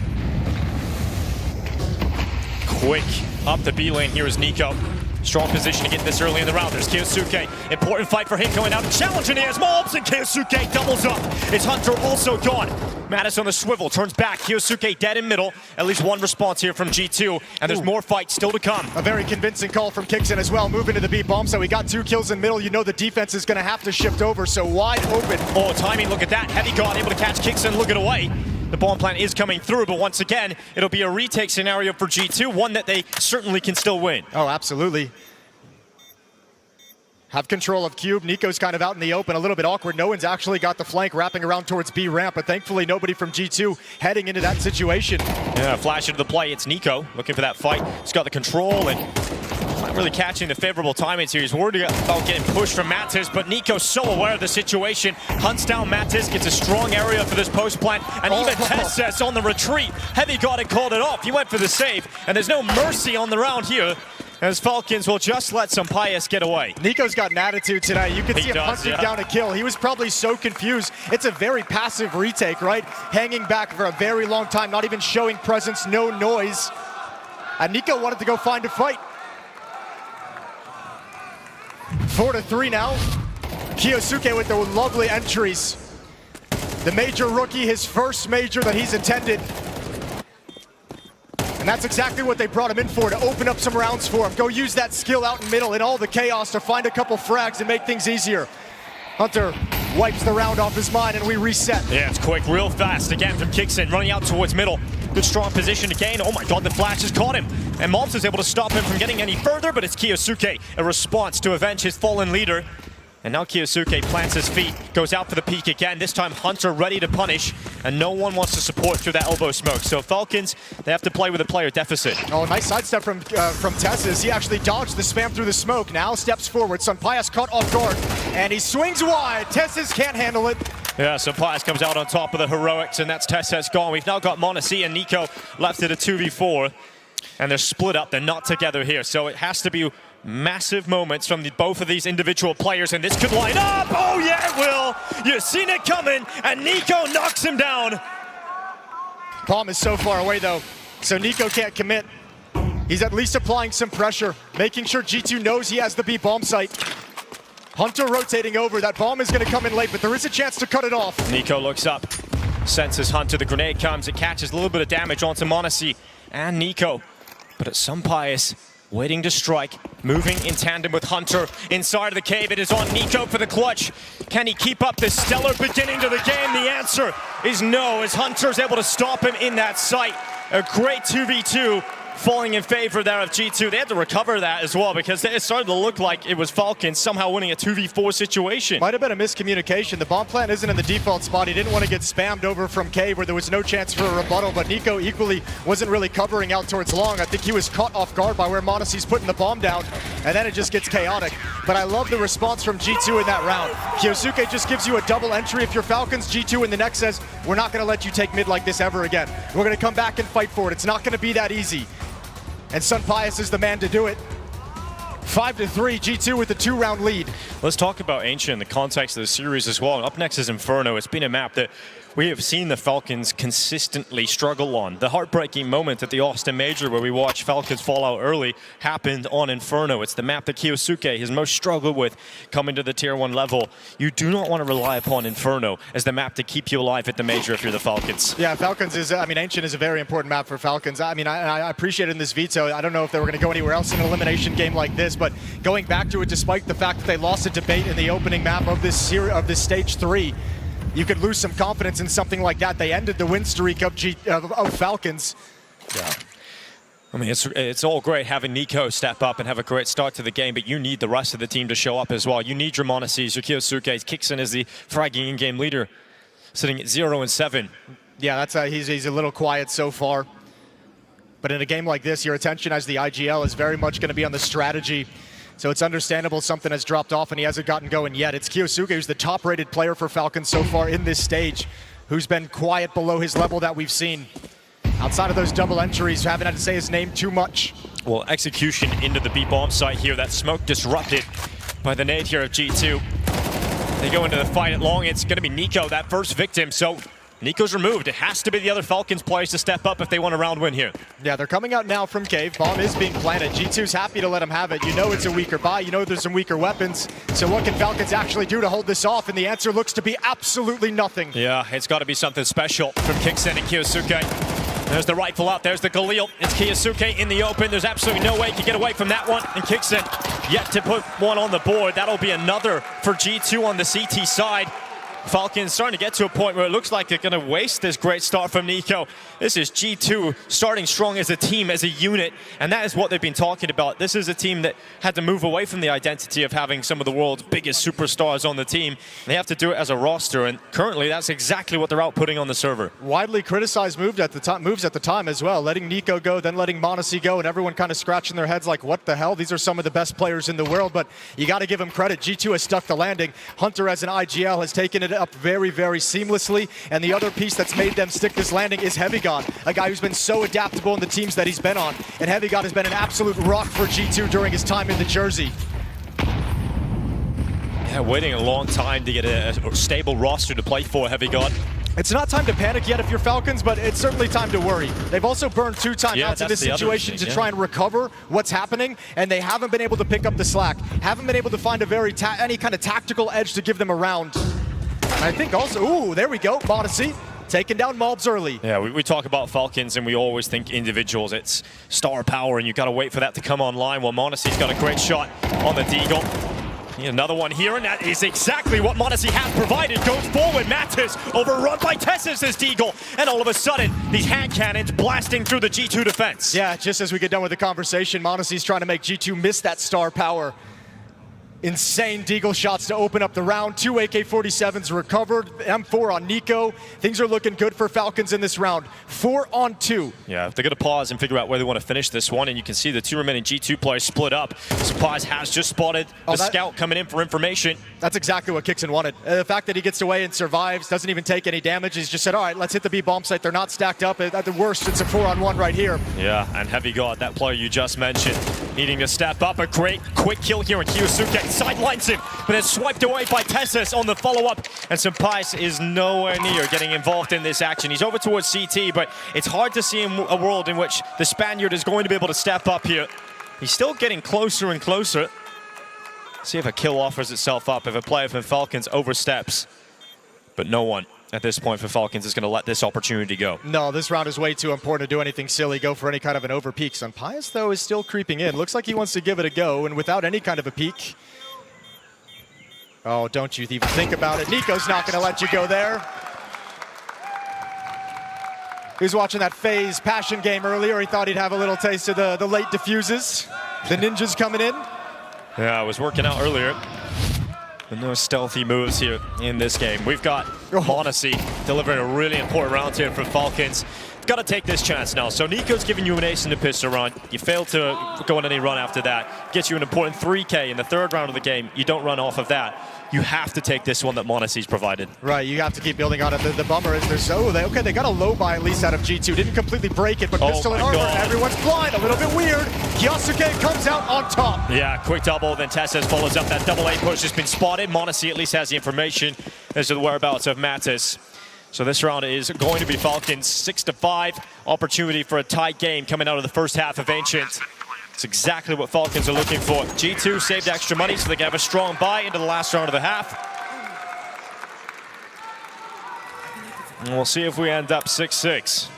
Quick up the B lane. Here is NiKo. Strong position to get this early in the round. There's kyxsan. Important fight for him going out and challenging. He has malbs, and kyxsan doubles up. It's Hunter also gone. Mattis on the swivel, turns back. kyxsan dead in middle. At least one response here from G2, and there's more fight still to come. A very convincing call from kyxsan as well. Moving to the B bomb, so we got 2 kills in middle. You know the defense is going to have to shift over, so wide open. Oh, timing, look at that. HeavyGoD able to catch kyxsan, looking away. The bomb plant is coming through, but once again, it'll be a retake scenario for G2, one that they certainly can still win. Oh, absolutely. Have control of Cube. NiKo's kind of out in the open, a little bit awkward. No one's actually got the flank wrapping around towards B ramp, but thankfully nobody from G2 heading into that situation. Yeah, flash into the play. It's NiKo looking for that fight. He's got the control and not really catching the favorable timing here. He's worried about getting pushed from Mattis, but NiKo's so aware of the situation. Hunts down Mattis, gets a strong area for this post plant, and even TeSeS on the retreat. HeavyGoD had called it off. He went for the save, and there's no mercy on the round here, as Falcons will just let Sampaius get away. NiKo's got an attitude tonight. You can see him hunting down a kill. He was probably so confused. It's a very passive retake, right? Hanging back for a very long time, not even showing presence, no noise. And NiKo wanted to go find a fight. 4-3 now. kyxsan with the lovely entries. The major rookie, his first major that he's attended. And that's exactly what they brought him in for, to open up some rounds for him. Go use that skill out in middle in all the chaos to find a couple frags and make things easier. Hunter wipes the round off his mind, and we reset. Yeah, it's quick, real fast. Again from kyxsan, running out towards middle. Good strong position to gain. Oh my god, the flash has caught him. And malbs is able to stop him from getting any further, but it's kyxsan, a response to avenge his fallen leader. And now kyxsan plants his feet, goes out for the peek again. This time Hunter ready to punish, and no one wants to support through that elbow smoke. So Falcons, they have to play with a player deficit. Oh, nice sidestep from TeSeS. He actually dodged the spam through the smoke. Now steps forward. Sunpias caught off guard, and he swings wide. TeSeS can't handle it. Yeah, so Pius comes out on top of the heroics, and that's TeSeS gone. We've now got monassi and NiKo left at a 2v4, and they're split up. They're not together here, so it has to be massive moments from both of these individual players, and this could line up. Oh yeah, it will. You've seen it coming, and NiKo knocks him down. Bomb is so far away though, so NiKo can't commit. He's at least applying some pressure, making sure G2 knows he has the B bomb site. Hunter rotating over. That bomb is going to come in late, but there is a chance to cut it off. NiKo looks up, senses Hunter. The grenade comes. It catches a little bit of damage onto monassi and NiKo, but it's Sunpias waiting to strike, moving in tandem with Hunter inside of the cave. It is on NiKo for the clutch. Can he keep up this stellar beginning to the game? The answer is no, as Hunter's able to stop him in that site. A great 2v2 falling in favor there of G2. They had to recover that as well, because it started to look like it was Falcons somehow winning a 2v4 situation. Might have been a miscommunication. The bomb plant isn't in the default spot. He didn't want to get spammed over from cave where there was no chance for a rebuttal, but NiKo equally wasn't really covering out towards long. I think he was caught off guard by where monassi's putting the bomb down, and then it just gets chaotic. But I love the response from G2 in that round. kyxsan just gives you a double entry if you're Falcons. G2 in the next says, we're not going to let you take mid like this ever again. We're going to come back and fight for it. It's not going to be that easy. And Sunpias is the man to do it. 5-3, G2 with the 2-round lead. Let's talk about Ancient in the context of the series as well. Up next is Inferno. It's been a map that we have seen the Falcons consistently struggle on. The heartbreaking moment at the Austin Major where we watched Falcons fall out early happened on Inferno. It's the map that kyxsan has most struggled with coming to the Tier 1 level. You do not want to rely upon Inferno as the map to keep you alive at the Major if you're the Falcons. Yeah, Falcons is, Ancient is a very important map for Falcons. I appreciate it in this veto. I don't know if they were going to go anywhere else in an elimination game like this, but going back to it, despite the fact that they lost a debate in the opening map of this series, of this stage 3, you could lose some confidence in something like that. They ended the win streak of Falcons. Yeah. I mean, it's all great having NiKo step up and have a great start to the game, but you need the rest of the team to show up as well. You need your monassis, your kyxsan. kyxsan is the fragging in-game leader, sitting at 0-7. Yeah, that's he's a little quiet so far. But in a game like this, your attention as the IGL is very much going to be on the strategy. So it's understandable something has dropped off and he hasn't gotten going yet. It's kyxsan who's the top-rated player for Falcons so far in this stage, who's been quiet below his level that we've seen. Outside of those double entries, haven't had to say his name too much. Well, execution into the B-bomb site here. That smoke disrupted by the nade here of G2. They go into the fight at long. It's going to be NiKo, that first victim. So NiKo's removed. It has to be the other Falcons players to step up if they want a round win here. Yeah, they're coming out now from cave. Bomb is being planted. G2's happy to let him have it. You know it's a weaker buy. You know there's some weaker weapons. So what can Falcons actually do to hold this off? And the answer looks to be absolutely nothing. Yeah, it's got to be something special from kyxsan and kyxsan. There's the rifle out. There's the Galil. It's kyxsan in the open. There's absolutely no way he can get away from that one. And kyxsan yet to put one on the board. That'll be another for G2 on the CT side. Falcons starting to get to a point where it looks like they're going to waste this great start from NiKo. This is G2 starting strong as a team, as a unit, and that is what they've been talking about. This is a team that had to move away from the identity of having some of the world's biggest superstars on the team. They have to do it as a roster, and currently that's exactly what they're outputting on the server. Widely criticized moves at the time as well, letting NiKo go, then letting monassi go, and everyone kind of scratching their heads like, what the hell? These are some of the best players in the world, but you got to give them credit. G2 has stuck the landing. Hunter as an IGL has taken it up very, very seamlessly, and the other piece that's made them stick this landing is HeavyGoD, a guy who's been so adaptable in the teams that he's been on, and HeavyGoD has been an absolute rock for G2 during his time in the jersey. Yeah, waiting a long time to get a stable roster to play for HeavyGoD. It's not time to panic yet if you're Falcons, but it's certainly time to worry. They've also burned 2 timeouts in this situation to try and recover what's happening, and they haven't been able to pick up the slack, haven't been able to find any kind of tactical edge to give them a round. And I think also, ooh, there we go, monassi taking down malbs early. Yeah, we talk about Falcons and we always think individuals. It's star power and you got to wait for that to come online. Well, monassi's got a great shot on the deagle. Another one here, and that is exactly what monassi has provided. Goes forward, Mattis overrun by TeSeS as deagle, and all of a sudden, these hand cannons blasting through the G2 defense. Yeah, just as we get done with the conversation, monassi's trying to make G2 miss that star power. Insane deagle shots to open up the round. 2 AK-47s recovered. M4 on NiKo. Things are looking good for Falcons in this round. 4 on 2. Yeah, they're going to pause and figure out where they want to finish this one, and you can see the 2 remaining G2 players split up. Surprise has just spotted the scout coming in for information. That's exactly what kyxsan wanted. The fact that he gets away and survives, doesn't even take any damage, he's just said, all right, let's hit the B bomb site. They're not stacked up. At the worst, it's a 4-on-1 right here. Yeah, and HeavyGoD, that player you just mentioned, needing to step up. A great quick kill here, and kyxsan sidelines him, but it's swiped away by TeSeS on the follow-up, and Jimpphat is nowhere near getting involved in this action. He's over towards CT, but it's hard to see a world in which the Spaniard is going to be able to step up here. He's still getting closer and closer. See if a kill offers itself up, if a player from Falcons oversteps. But no one at this point for Falcons is going to let this opportunity go. No, this round is way too important to do anything silly, go for any kind of an over peek. Jimpphat, though, is still creeping in. Looks like he wants to give it a go, and without any kind of a peek. Oh, don't you even think about it. NiKo's not going to let you go there. He was watching that flameZ passion game earlier. He thought he'd have a little taste of the late diffuses. The ninjas coming in. Yeah, I was working out earlier. But no stealthy moves here in this game. We've got MonAcy delivering a really important round here for Falcons. Got to take this chance now. So NiKo's giving you an ace in the pistol run. You fail to go on any run after that. Gets you an important 3K in the 3rd round of the game. You don't run off of that. You have to take this one that MonAcy's provided. Right, you have to keep building on it. The bummer is there's okay, they got a low buy at least out of G2. Didn't completely break it, but pistol and armor. Everyone's blind, a little bit weird. kyxsan comes out on top. Yeah, quick double, then TeSeS follows up. That double A push has been spotted. MonAcy at least has the information as to the whereabouts of Mattis. So this round is going to be Falcons 6-5. Opportunity for a tight game coming out of the first half of Ancient. It's exactly what Falcons are looking for. G2 saved extra money so they can have a strong buy into the last round of the half. And we'll see if we end up 6-6.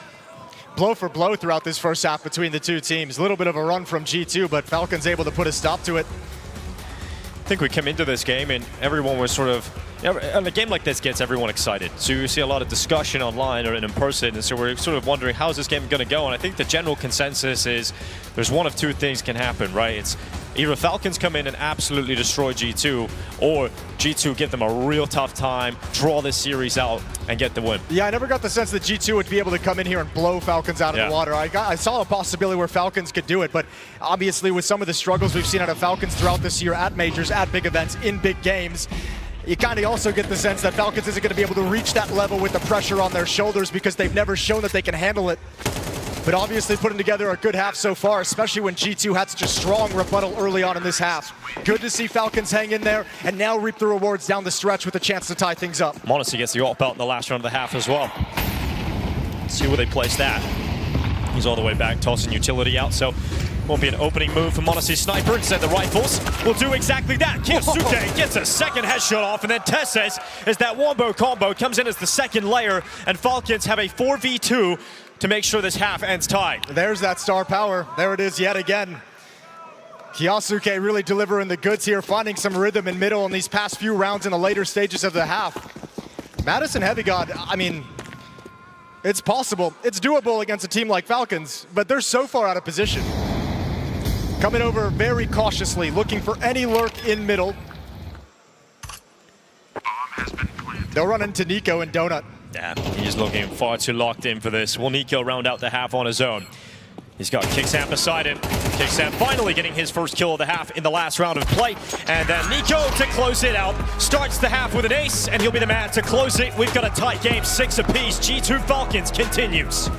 Blow for blow throughout this first half between the two teams. A little bit of a run from G2, but Falcons able to put a stop to it. I think we came into this game and everyone was sort of, and a game like this gets everyone excited. So you see a lot of discussion online or in person, and so we're sort of wondering how's this game going to go. And I think the general consensus is there's one of two things can happen, right? It's either Falcons come in and absolutely destroy G2, or G2 give them a real tough time, draw this series out, and get the win. Yeah, I never got the sense that G2 would be able to come in here and blow Falcons out of the water. I saw a possibility where Falcons could do it, but obviously with some of the struggles we've seen out of Falcons throughout this year at majors, at big events, in big games, you kind of also get the sense that Falcons isn't going to be able to reach that level with the pressure on their shoulders because they've never shown that they can handle it. But obviously putting together a good half so far, especially when G2 had such a strong rebuttal early on in this half. Good to see Falcons hang in there and now reap the rewards down the stretch with a chance to tie things up. MonAcy gets the alt belt in the last round of the half as well. Let's see where they place that. He's all the way back, tossing utility out, so won't be an opening move for MonAcy Sniper. Instead, the rifles will do exactly that. kyxsan gets a second headshot off, and then TeSeS, as that wombo combo comes in as the second layer, and Falcons have a 4v2 to make sure this half ends tied. There's that star power. There it is yet again. kyxsan really delivering the goods here, finding some rhythm in middle in these past few rounds in the later stages of the half. Mattis and HeavyGoD, I mean, it's possible. It's doable against a team like Falcons, but they're so far out of position. Coming over very cautiously, looking for any lurk in middle. They'll run into NiKo and Donut. Yeah, he's looking far too locked in for this. Will NiKo round out the half on his own? He's got kyxsan beside him. kyxsan finally getting his first kill of the half in the last round of play. And then NiKo to close it out. Starts the half with an ace, and he'll be the man to close it. We've got a tight game, 6 apiece. G2 Falcons continues.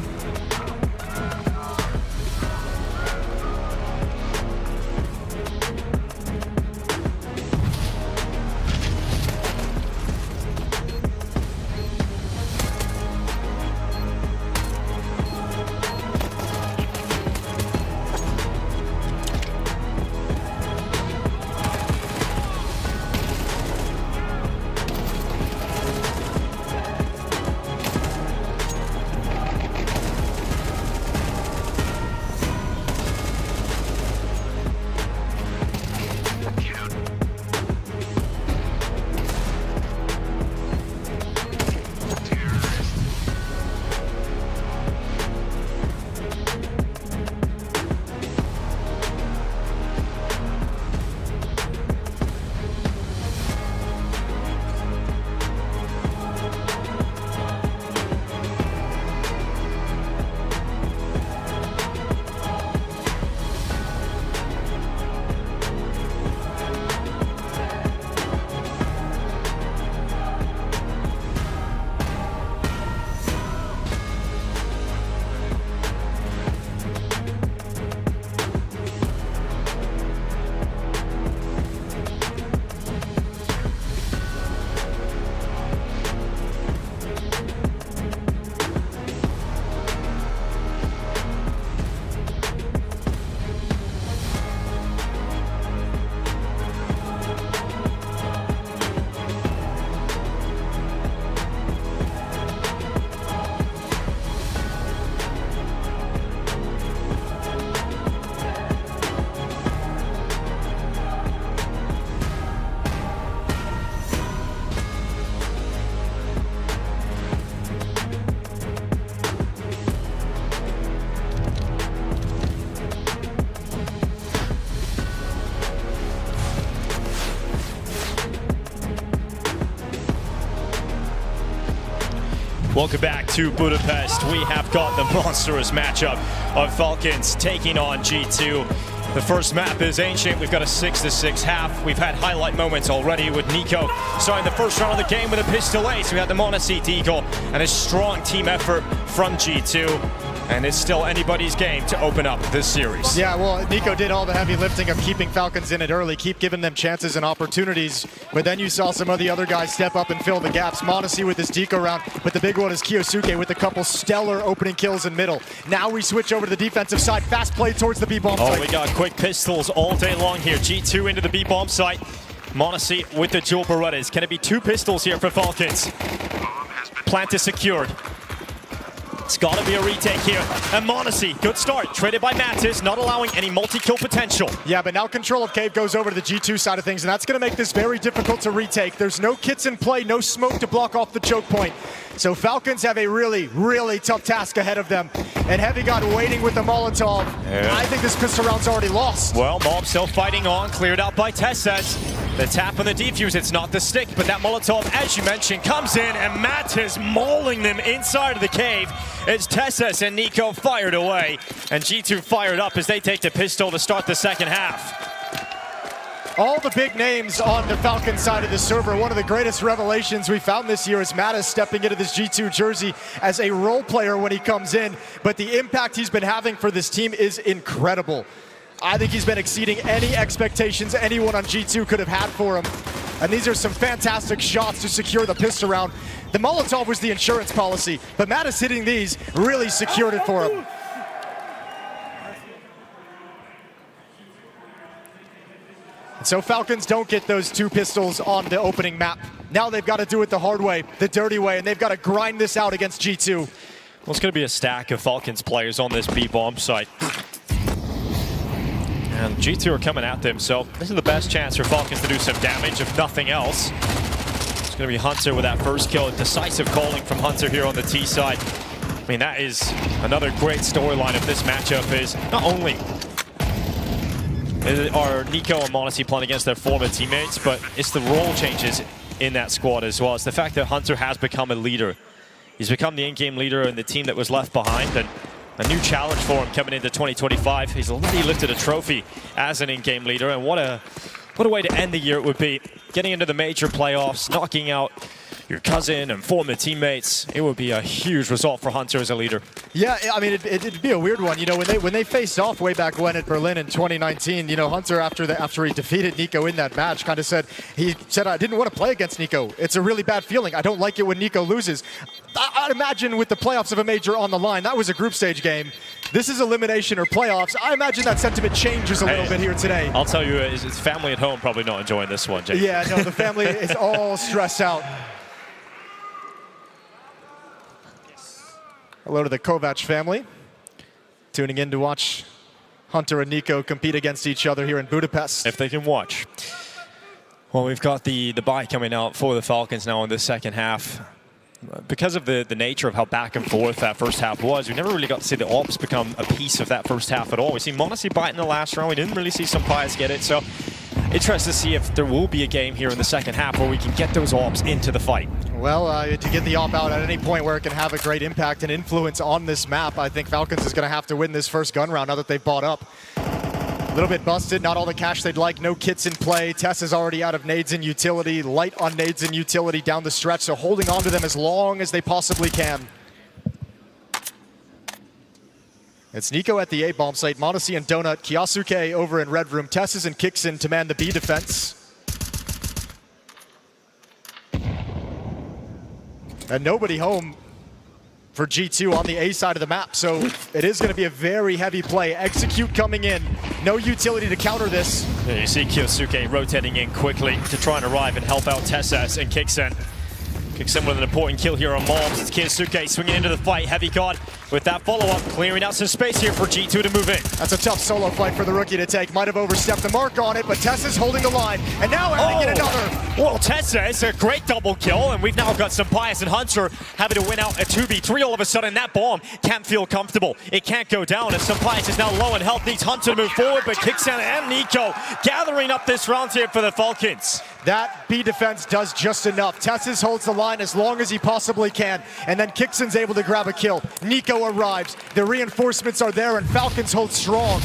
Welcome back to Budapest. We have got the monstrous matchup of Falcons taking on G2. The first map is Ancient. We've got a 6-6 half. We've had highlight moments already with NiKo starting the first round of the game with a pistol ace. We had the mono-C deagle and a strong team effort from G2. And it's still anybody's game to open up this series. Yeah, well, NiKo did all the heavy lifting of keeping Falcons in it early, keep giving them chances and opportunities. But then you saw some of the other guys step up and fill the gaps. mono-C with his deco round, but the big one is kyxsan with a couple stellar opening kills in middle. Now we switch over to the defensive side. Fast play towards the B-bomb site. Oh, we got quick pistols all day long here. G2 into the B-bomb site. mono-C with the dual Berettas. Can it be 2 pistols here for Falcons? Plant is secured. It's got to be a retake here. And mono-C, good start. Traded by Mattis, not allowing any multi-kill potential. Yeah, but now control of Cave goes over to the G2 side of things, and that's going to make this very difficult to retake. There's no kits in play, no smoke to block off the choke point. So Falcons have a really, really tough task ahead of them. And HeavyGoD waiting with the Molotov. Yeah. I think this pistol round's already lost. Well, Mob still fighting on, cleared out by TeSeS. The tap on the defuse, it's not the stick, but that Molotov, as you mentioned, comes in, and Mattis mauling them inside of the cave. It's TeSeS and NiKo fired away, and G2 fired up as they take the pistol to start the second half. All the big names on the Falcon side of the server. One of the greatest revelations we found this year is Mattis stepping into this G2 jersey as a role player when he comes in, but the impact he's been having for this team is incredible. I think he's been exceeding any expectations anyone on G2 could have had for him. And these are some fantastic shots to secure the pistol round. The Molotov was the insurance policy, but Mattis hitting these really secured it for him. So Falcons don't get those 2 pistols on the opening map. Now they've got to do it the hard way, the dirty way, and they've got to grind this out against G2. Well, it's going to be a stack of Falcons players on this B-bomb site. And G2 are coming at them, so this is the best chance for Falcons to do some damage, if nothing else. It's going to be Hunter with that first kill. Decisive calling from Hunter here on the T side. I mean, that is another great storyline of this matchup is not only are NiKo and mono-C playing against their former teammates, but it's the role changes in that squad as well. It's the fact that Hunter has become a leader. He's become the in-game leader in the team that was left behind, and a new challenge for him coming into 2025. He's already lifted a trophy as an in-game leader, and what a way to end the year it would be. Getting into the major playoffs, knocking out your cousin and former teammates. It would be a huge result for Hunter as a leader. Yeah, I mean, it'd be a weird one. You know, when they faced off way back when at Berlin in 2019, you know, Hunter, after he defeated NiKo in that match, kind of said, I didn't want to play against NiKo. It's a really bad feeling. I don't like it when NiKo loses. I'd imagine with the playoffs of a major on the line, that was a group stage game. This is elimination or playoffs. I imagine that sentiment changes a little bit here today. I'll tell you, his family at home probably not enjoying this one, Jake. Yeah, no, the family is all stressed out. Hello to the Kovac family, tuning in to watch Hunter and NiKo compete against each other here in Budapest. If they can watch. Well, we've got the bye coming out for the Falcons now in the second half. Because of the nature of how back and forth that first half was, we never really got to see the ops become a piece of that first half at all. We see mono-C bite in the last round. We didn't really see some Pius get it. So interested to see if there will be a game here in the second half where we can get those ops into the fight. Well, to get the op out at any point where it can have a great impact and influence on this map, I think Falcons is going to have to win this first gun round now that they've bought up. A little bit busted, not all the cash they'd like, no kits in play. TeSeS is already out of nades and utility, light on nades and utility down the stretch, so holding on to them as long as they possibly can. It's NiKo at the A-bomb site, mono-C and Donut, kyxsan over in red room, TeSeS and kyxsan to man the B defense. And nobody home for G2 on the A side of the map, so it is going to be a very heavy play. Execute coming in, no utility to counter this. Yeah, you see kyxsan rotating in quickly to try and arrive and help out TeSeS and kyxsan. kyxsan with an important kill here on mobs. It's kyxsan swinging into the fight. HeavyGoD with that follow-up, clearing out some space here for G2 to move in. That's a tough solo fight for the rookie to take. Might have overstepped the mark on it, but TeSeS holding the line, and now adding in another. Well, TeSeS, a great double kill, and we've now got some Pius and Hunter having to win out a 2v3 all of a sudden. That bomb can't feel comfortable. It can't go down, as Pius is now low in health, needs Hunter to move forward, but kyxsan and NiKo gathering up this round here for the Falcons. That B defense does just enough. TeSeS holds the line as long as he possibly can, and then kyxsan's able to grab a kill. NiKo arrives, the reinforcements are there, and Falcons hold strong.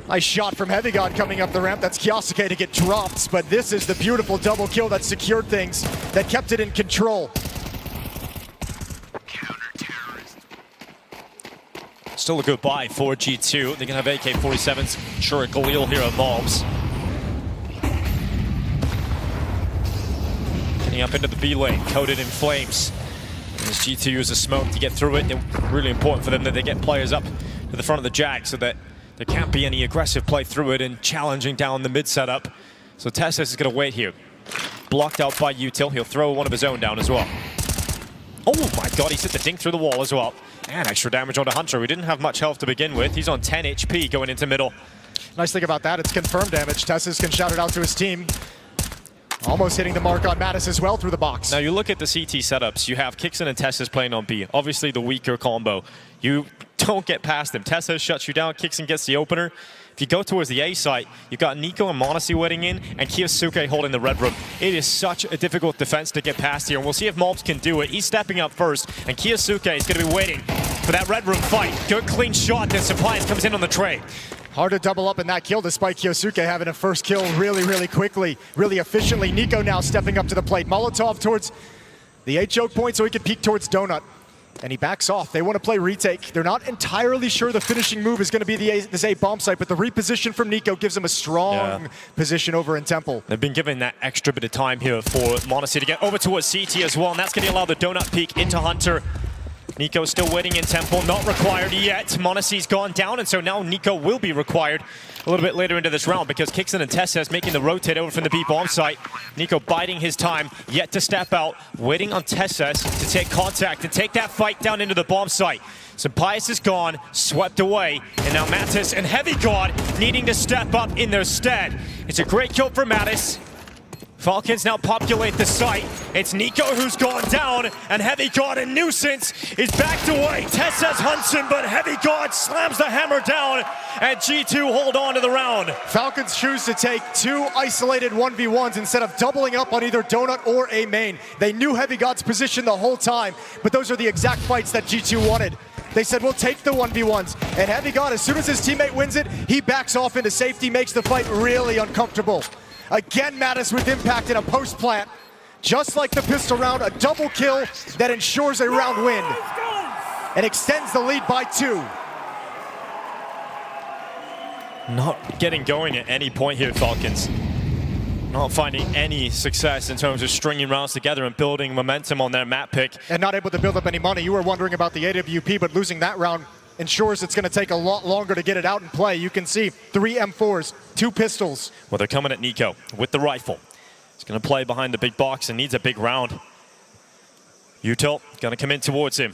Nice shot from HeavyGoD coming up the ramp. That's kyxsan to get dropped, but this is the beautiful double kill that secured things, that kept it in control. Still a good buy for G2. They can have AK-47s. Sure, a Galil here at malbs. Getting up into the B lane, coated in flames. As G2 uses smoke to get through it, it's really important for them that they get players up to the front of the Jag so that there can't be any aggressive play through it and challenging down the mid setup. So TeSeS is going to wait here. Blocked out by Util. He'll throw one of his own down as well. Oh my god, he's hit the dink through the wall as well. And extra damage onto Hunter, who didn't have much health to begin with. He's on 10 HP going into middle. Nice thing about that, it's confirmed damage. TeSeS can shout it out to his team. Almost hitting the mark on Mattis as well through the box. Now you look at the CT setups, you have kyxsan and TeSeS playing on B. Obviously the weaker combo. You don't get past them. TeSeS shuts you down, kyxsan gets the opener. If you go towards the A site, you've got NiKo and m0NESY waiting in, and kyxsan holding the red room. It is such a difficult defense to get past here, and we'll see if malbs can do it. He's stepping up first, and kyxsan is going to be waiting for that red room fight. Good clean shot, then Supplies comes in on the trade. Hard to double up in that kill despite kyxsan having a first kill really quickly, really efficiently. NiKo now stepping up to the plate. Molotov towards the 8 choke point so he can peek towards Donut. And he backs off. They want to play retake. They're not entirely sure the finishing move is going to be this A bomb site, but the reposition from NiKo gives him a strong position over in Temple. They've been given that extra bit of time here for m0NESY to get over towards CT as well, and that's going to allow the Donut peek into Hunter. NiKo still waiting in Temple, not required yet. m0NESY's gone down, and so now NiKo will be required a little bit later into this round because kyxsan and TeSeS making the rotate over from the B bomb site. NiKo biding his time, yet to step out, waiting on TeSeS to take contact and take that fight down into the bomb site. Supplies is gone, swept away, and now Mattis and HeavyGoD needing to step up in their stead. It's a great kill for Mattis. Falcons now populate the site. It's NiKo who's gone down, and HeavyGoD and Nuisance is backed away. TeSeS hunts him, but HeavyGoD slams the hammer down, and G2 hold on to the round. Falcons choose to take 2 isolated 1v1s instead of doubling up on either Donut or A main. They knew HeavyGoD's position the whole time, but those are the exact fights that G2 wanted. They said, we'll take the 1v1s, and HeavyGoD, as soon as his teammate wins it, he backs off into safety, makes the fight really uncomfortable. Again, Mattis with impact in a post plant. Just like the pistol round, a double kill that ensures a round win and extends the lead by 2. Not getting going at any point here, Falcons. Not finding any success in terms of stringing rounds together and building momentum on their map pick. And not able to build up any money. You were wondering about the AWP, but losing that round ensures it's going to take a lot longer to get it out and play. You can see 3 M4s, 2 pistols. Well, they're coming at NiKo with the rifle. He's going to play behind the big box and needs a big round. Util going to come in towards him.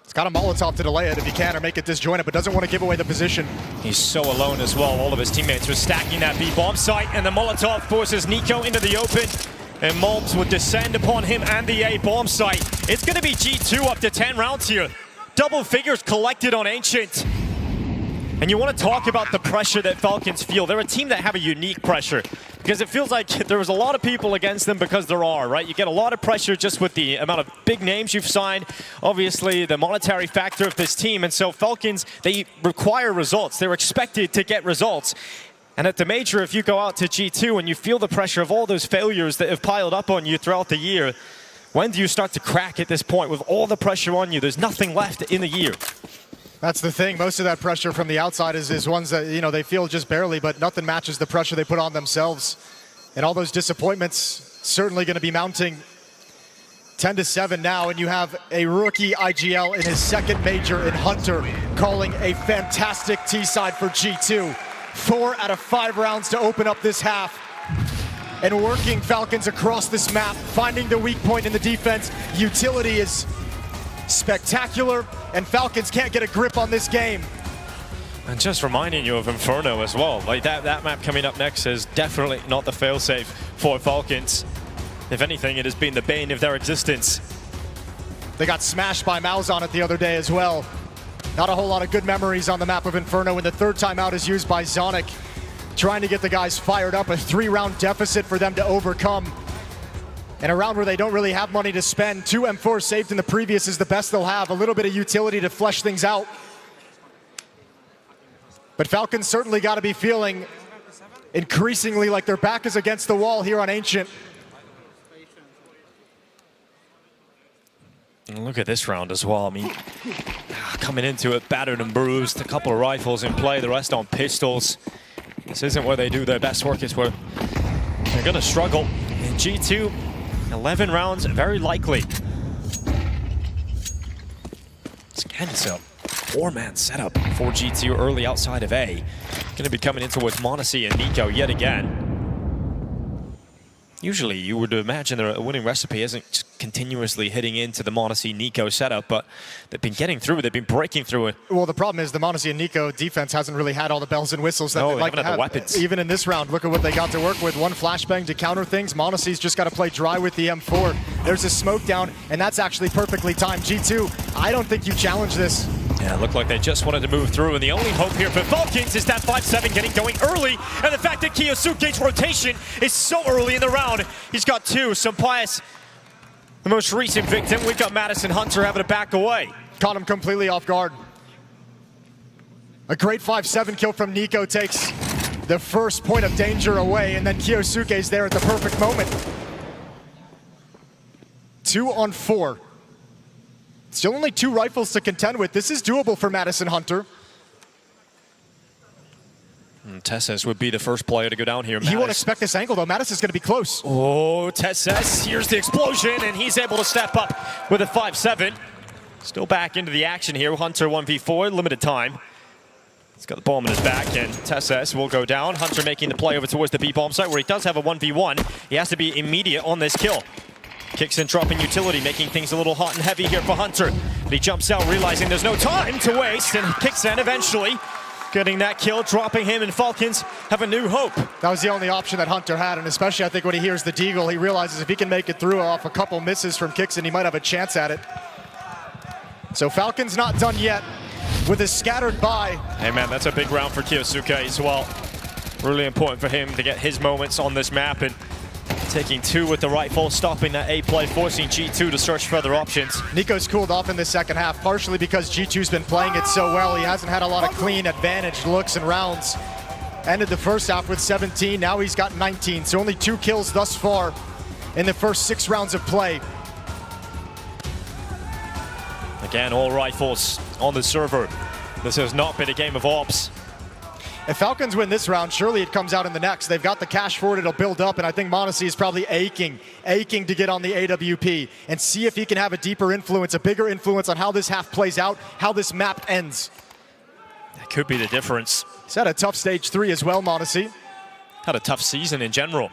He's got a Molotov to delay it if he can or make it disjointed, but doesn't want to give away the position. He's so alone as well. All of his teammates are stacking that B bomb site, and the Molotov forces NiKo into the open. And malbs would descend upon him and the A bomb site. It's going to be G2 up to 10 rounds here. Double figures collected on Ancient. And you want to talk about the pressure that Falcons feel. They're a team that have a unique pressure because it feels like there was a lot of people against them because there are, right? You get a lot of pressure just with the amount of big names you've signed. Obviously, the monetary factor of this team. And so Falcons, they require results. They're expected to get results. And at the major, if you go out to G2 and you feel the pressure of all those failures that have piled up on you throughout the year, when do you start to crack at this point with all the pressure on you? There's nothing left in the year. That's the thing. Most of that pressure from the outside is ones that, you know, they feel just barely, but nothing matches the pressure they put on themselves. And all those disappointments certainly going to be mounting. 10-7 now, and you have a rookie IGL in his second major in Hunter calling a fantastic T-side for G2. 4 out of 5 rounds to open up this half. And working Falcons across this map, finding the weak point in the defense. Utility is spectacular, and Falcons can't get a grip on this game. And just reminding you of Inferno as well. Like that map coming up next is definitely not the failsafe for Falcons. If anything, it has been the bane of their existence. They got smashed by Mouse on it the other day as well. Not a whole lot of good memories on the map of Inferno when the third timeout is used by Zonic. trying to get the guys fired up. A 3-round deficit for them to overcome. In a round where they don't really have money to spend. 2 M4 saved in the previous is the best they'll have. A little bit of utility to flesh things out. But Falcons certainly got to be feeling increasingly like their back is against the wall here on Ancient. And look at this round as well. I mean, coming into it battered and bruised. A couple of rifles in play, the rest on pistols. This isn't where they do their best work. It's where they're going to struggle. In G2, 11 rounds, very likely. Again, it's a 4-man setup for G2 early outside of A. Going to be coming into with m0NESY and NiKo yet again. Usually you would imagine a winning recipe isn't just continuously hitting into the m0NESY NiKo setup, but they've been getting through, they've been breaking through it. Well, the problem is the m0NESY and NiKo defense hasn't really had all the bells and whistles that they like to have. The weapons. Even in this round, look at what they got to work with. 1 flashbang to counter things. m0NESY's just got to play dry with the M4. There's a smoke down, and that's actually perfectly timed. G2, I don't think you challenge this. Yeah, it looked like they just wanted to move through, and the only hope here for Falcons is that 5-7 getting going early, and the fact that kyxsan's rotation is so early in the round. He's got 2, Jimpphat, the most recent victim. We've got malbsMd having to back away. Caught him completely off guard. A great 5-7 kill from NiKo takes the first point of danger away, and then kyxsan's there at the perfect moment. 2 on 4. Still only 2 rifles to contend with. This is doable for malbsMd. TeSeS would be the first player to go down here. He won't expect this angle, though. malbsMd is going to be close. Oh, TeSeS, here's the explosion, and he's able to step up with a 5-7. Still back into the action here. Hunter 1v4, limited time. He's got the bomb in his back, and TeSeS will go down. Hunter making the play over towards the B-bomb site, where he does have a 1v1. He has to be immediate on this kill. kyxsan dropping utility, making things a little hot and heavy here for Hunter. But he jumps out, realizing there's no time to waste, and kyxsan eventually getting that kill, dropping him, and Falcons have a new hope. That was the only option that Hunter had, and especially I think when he hears the deagle, he realizes if he can make it through off a couple misses from kyxsan, he might have a chance at it. So Falcons not done yet with a scattered bye. Hey man, that's a big round for kyxsan as well. Really important for him to get his moments on this map, and taking 2 with the rifle, stopping that A play, forcing G2 to search for other options. NiKo's cooled off in the second half, partially because G2's been playing it so well. He hasn't had a lot of clean advantage looks and rounds. Ended the first half with 17, now he's got 19, so only 2 kills thus far in the first 6 rounds of play. Again, all rifles on the server. This has not been a game of ops. If Falcons win this round, surely it comes out in the next. They've got the cash for it, it'll build up, and I think m0NESY is probably aching to get on the AWP and see if he can have a deeper influence, a bigger influence on how this half plays out, how this map ends. That could be the difference. He's had a tough stage 3 as well, m0NESY. Had a tough season in general.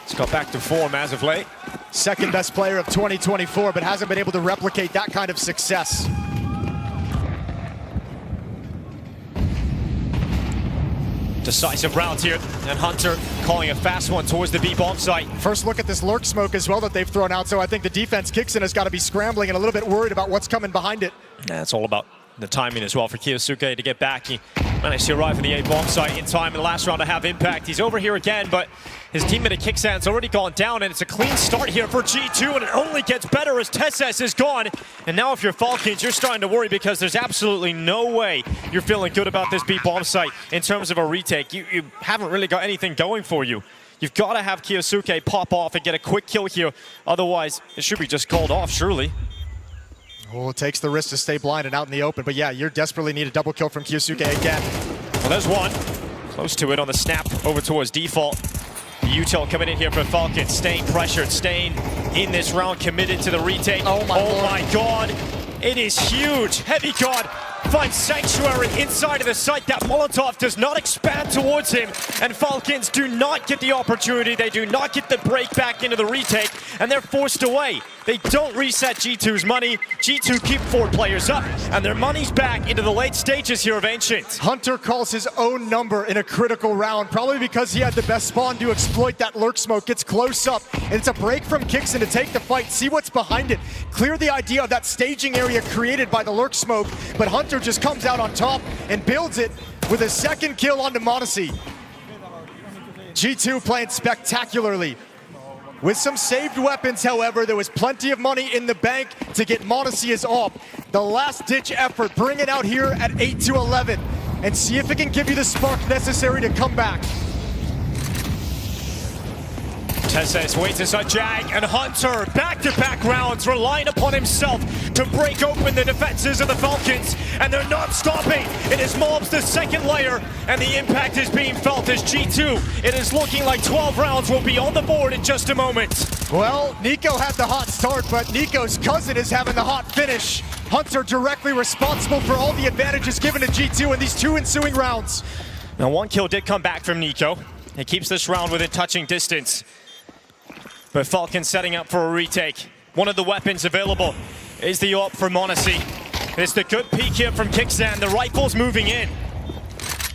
He's got back to form as of late. Second best player of 2024, but hasn't been able to replicate that kind of success. Decisive round here, and Hunter calling a fast one towards the B-bomb site. First look at this lurk smoke as well that they've thrown out, so I think the defense kyxsan has got to be scrambling and a little bit worried about what's coming behind it. Yeah, it's all about the timing as well for kyxsan to get back. He managed to arrive at the A-bomb site in time in the last round to have impact. He's over here again, but his teammate at kyxsan's already gone down, and it's a clean start here for G2, and it only gets better as TeSeS is gone. And now if you're Falcons, you're starting to worry because there's absolutely no way you're feeling good about this B-bomb site in terms of a retake. You haven't really got anything going for you. You've got to have kyxsan pop off and get a quick kill here. Otherwise, it should be just called off, surely. Oh, it takes the risk to stay blind and out in the open, but yeah, you desperately need a double kill from kyxsan again. Well, there's one. Close to it on the snap over towards default. The util coming in here for Falcons, staying pressured, staying in this round, committed to the retake. Oh my God, it is huge. HeavyGoD finds sanctuary inside of the site. That Molotov does not expand towards him, and Falcons do not get the opportunity. They do not get the break back into the retake, and they're forced away. They don't reset G2's money. G2 keep 4 players up, and their money's back into the late stages here of Ancient. Hunter calls his own number in a critical round, probably because he had the best spawn to exploit that lurk smoke. Gets close up, and it's a break from kyxsan to take the fight, see what's behind it, clear the idea of that staging area created by the lurk smoke, but Hunter just comes out on top and builds it with a second kill onto m0NESY. G2 playing spectacularly. With some saved weapons, however, there was plenty of money in the bank to get m0NESY as op. The last-ditch effort, bring it out here at 8-11 and see if it can give you the spark necessary to come back. TeSeS waits aside Jag and Hunter, back-to-back rounds, relying upon himself to break open the defenses of the Falcons, and they're not stopping. It is malbs the second layer, and the impact is being felt as G2. It is looking like 12 rounds will be on the board in just a moment. Well, NiKo had the hot start, but NiKo's cousin is having the hot finish. Hunter directly responsible for all the advantages given to G2 in these 2 ensuing rounds. Now, 1 kill did come back from NiKo. It keeps this round within touching distance. But Falcon setting up for a retake. One of the weapons available is the op for m0NESY. It's the good peek here from kyxsan. The rifle's moving in.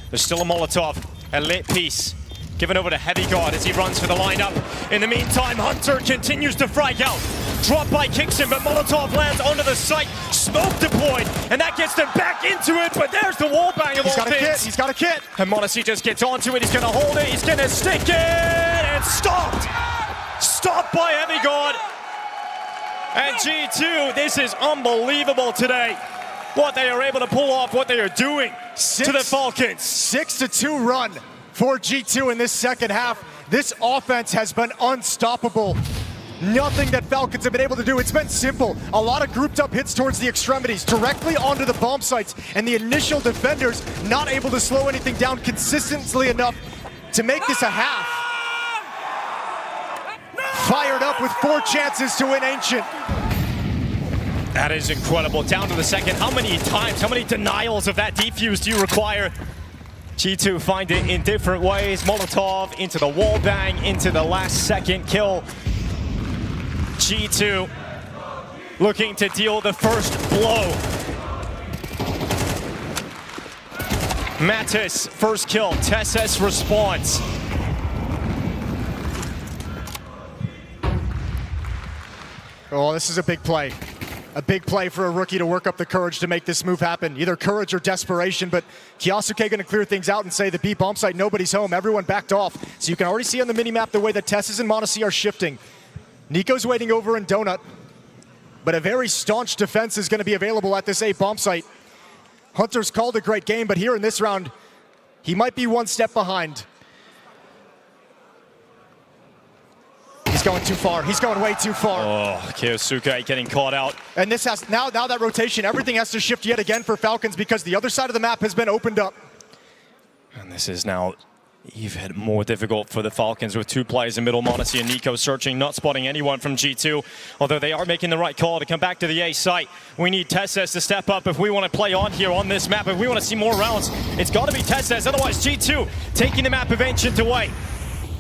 There's still a Molotov, a lit piece. Given over to HeavyGoD as he runs for the lineup. In the meantime, Hunter continues to frag out. Dropped by kyxsan, but Molotov lands onto the site. Smoke deployed, and that gets them back into it, but there's the wall bang of all things. He's got a kit. And m0NESY just gets onto it. He's going to hold it. He's going to stick it, and stopped. Stopped by HeavyGoD. And G2, this is unbelievable today. What they are able to pull off, what they are doing to the Falcons. 6-2 run for G2 in this second half. This offense has been unstoppable. Nothing that Falcons have been able to do. It's been simple. A lot of grouped up hits towards the extremities, directly onto the bomb sites, and the initial defenders not able to slow anything down consistently enough to make this a half. Fired up with 4 chances to win Ancient. That is incredible. Down to the second. How many times, how many denials of that defuse do you require? G2 find it in different ways. Molotov into the wall bang, into the last second kill. G2 looking to deal the first blow. Mattis, first kill. TeSeS response. Oh, this is a big play. A big play for a rookie to work up the courage to make this move happen. Either courage or desperation, but kyxsan going to clear things out and say the B bomb site, nobody's home. Everyone backed off. So you can already see on the minimap the way that TeSeS and m0NESY are shifting. NiKo's waiting over in Donut, but a very staunch defense is going to be available at this A bomb site. Hunter's called a great game, but here in this round, he might be 1 step behind. He's going too far. He's going way too far. Oh, kyxsan getting caught out. And this has now that rotation, everything has to shift yet again for Falcons because the other side of the map has been opened up. And this is now even more difficult for the Falcons with 2 players in middle. m0NESY and NiKo searching, not spotting anyone from G2. Although they are making the right call to come back to the A site. We need TeSeS to step up if we want to play on here on this map. If we want to see more rounds, it's got to be TeSeS. Otherwise, G2 taking the map of Ancient away.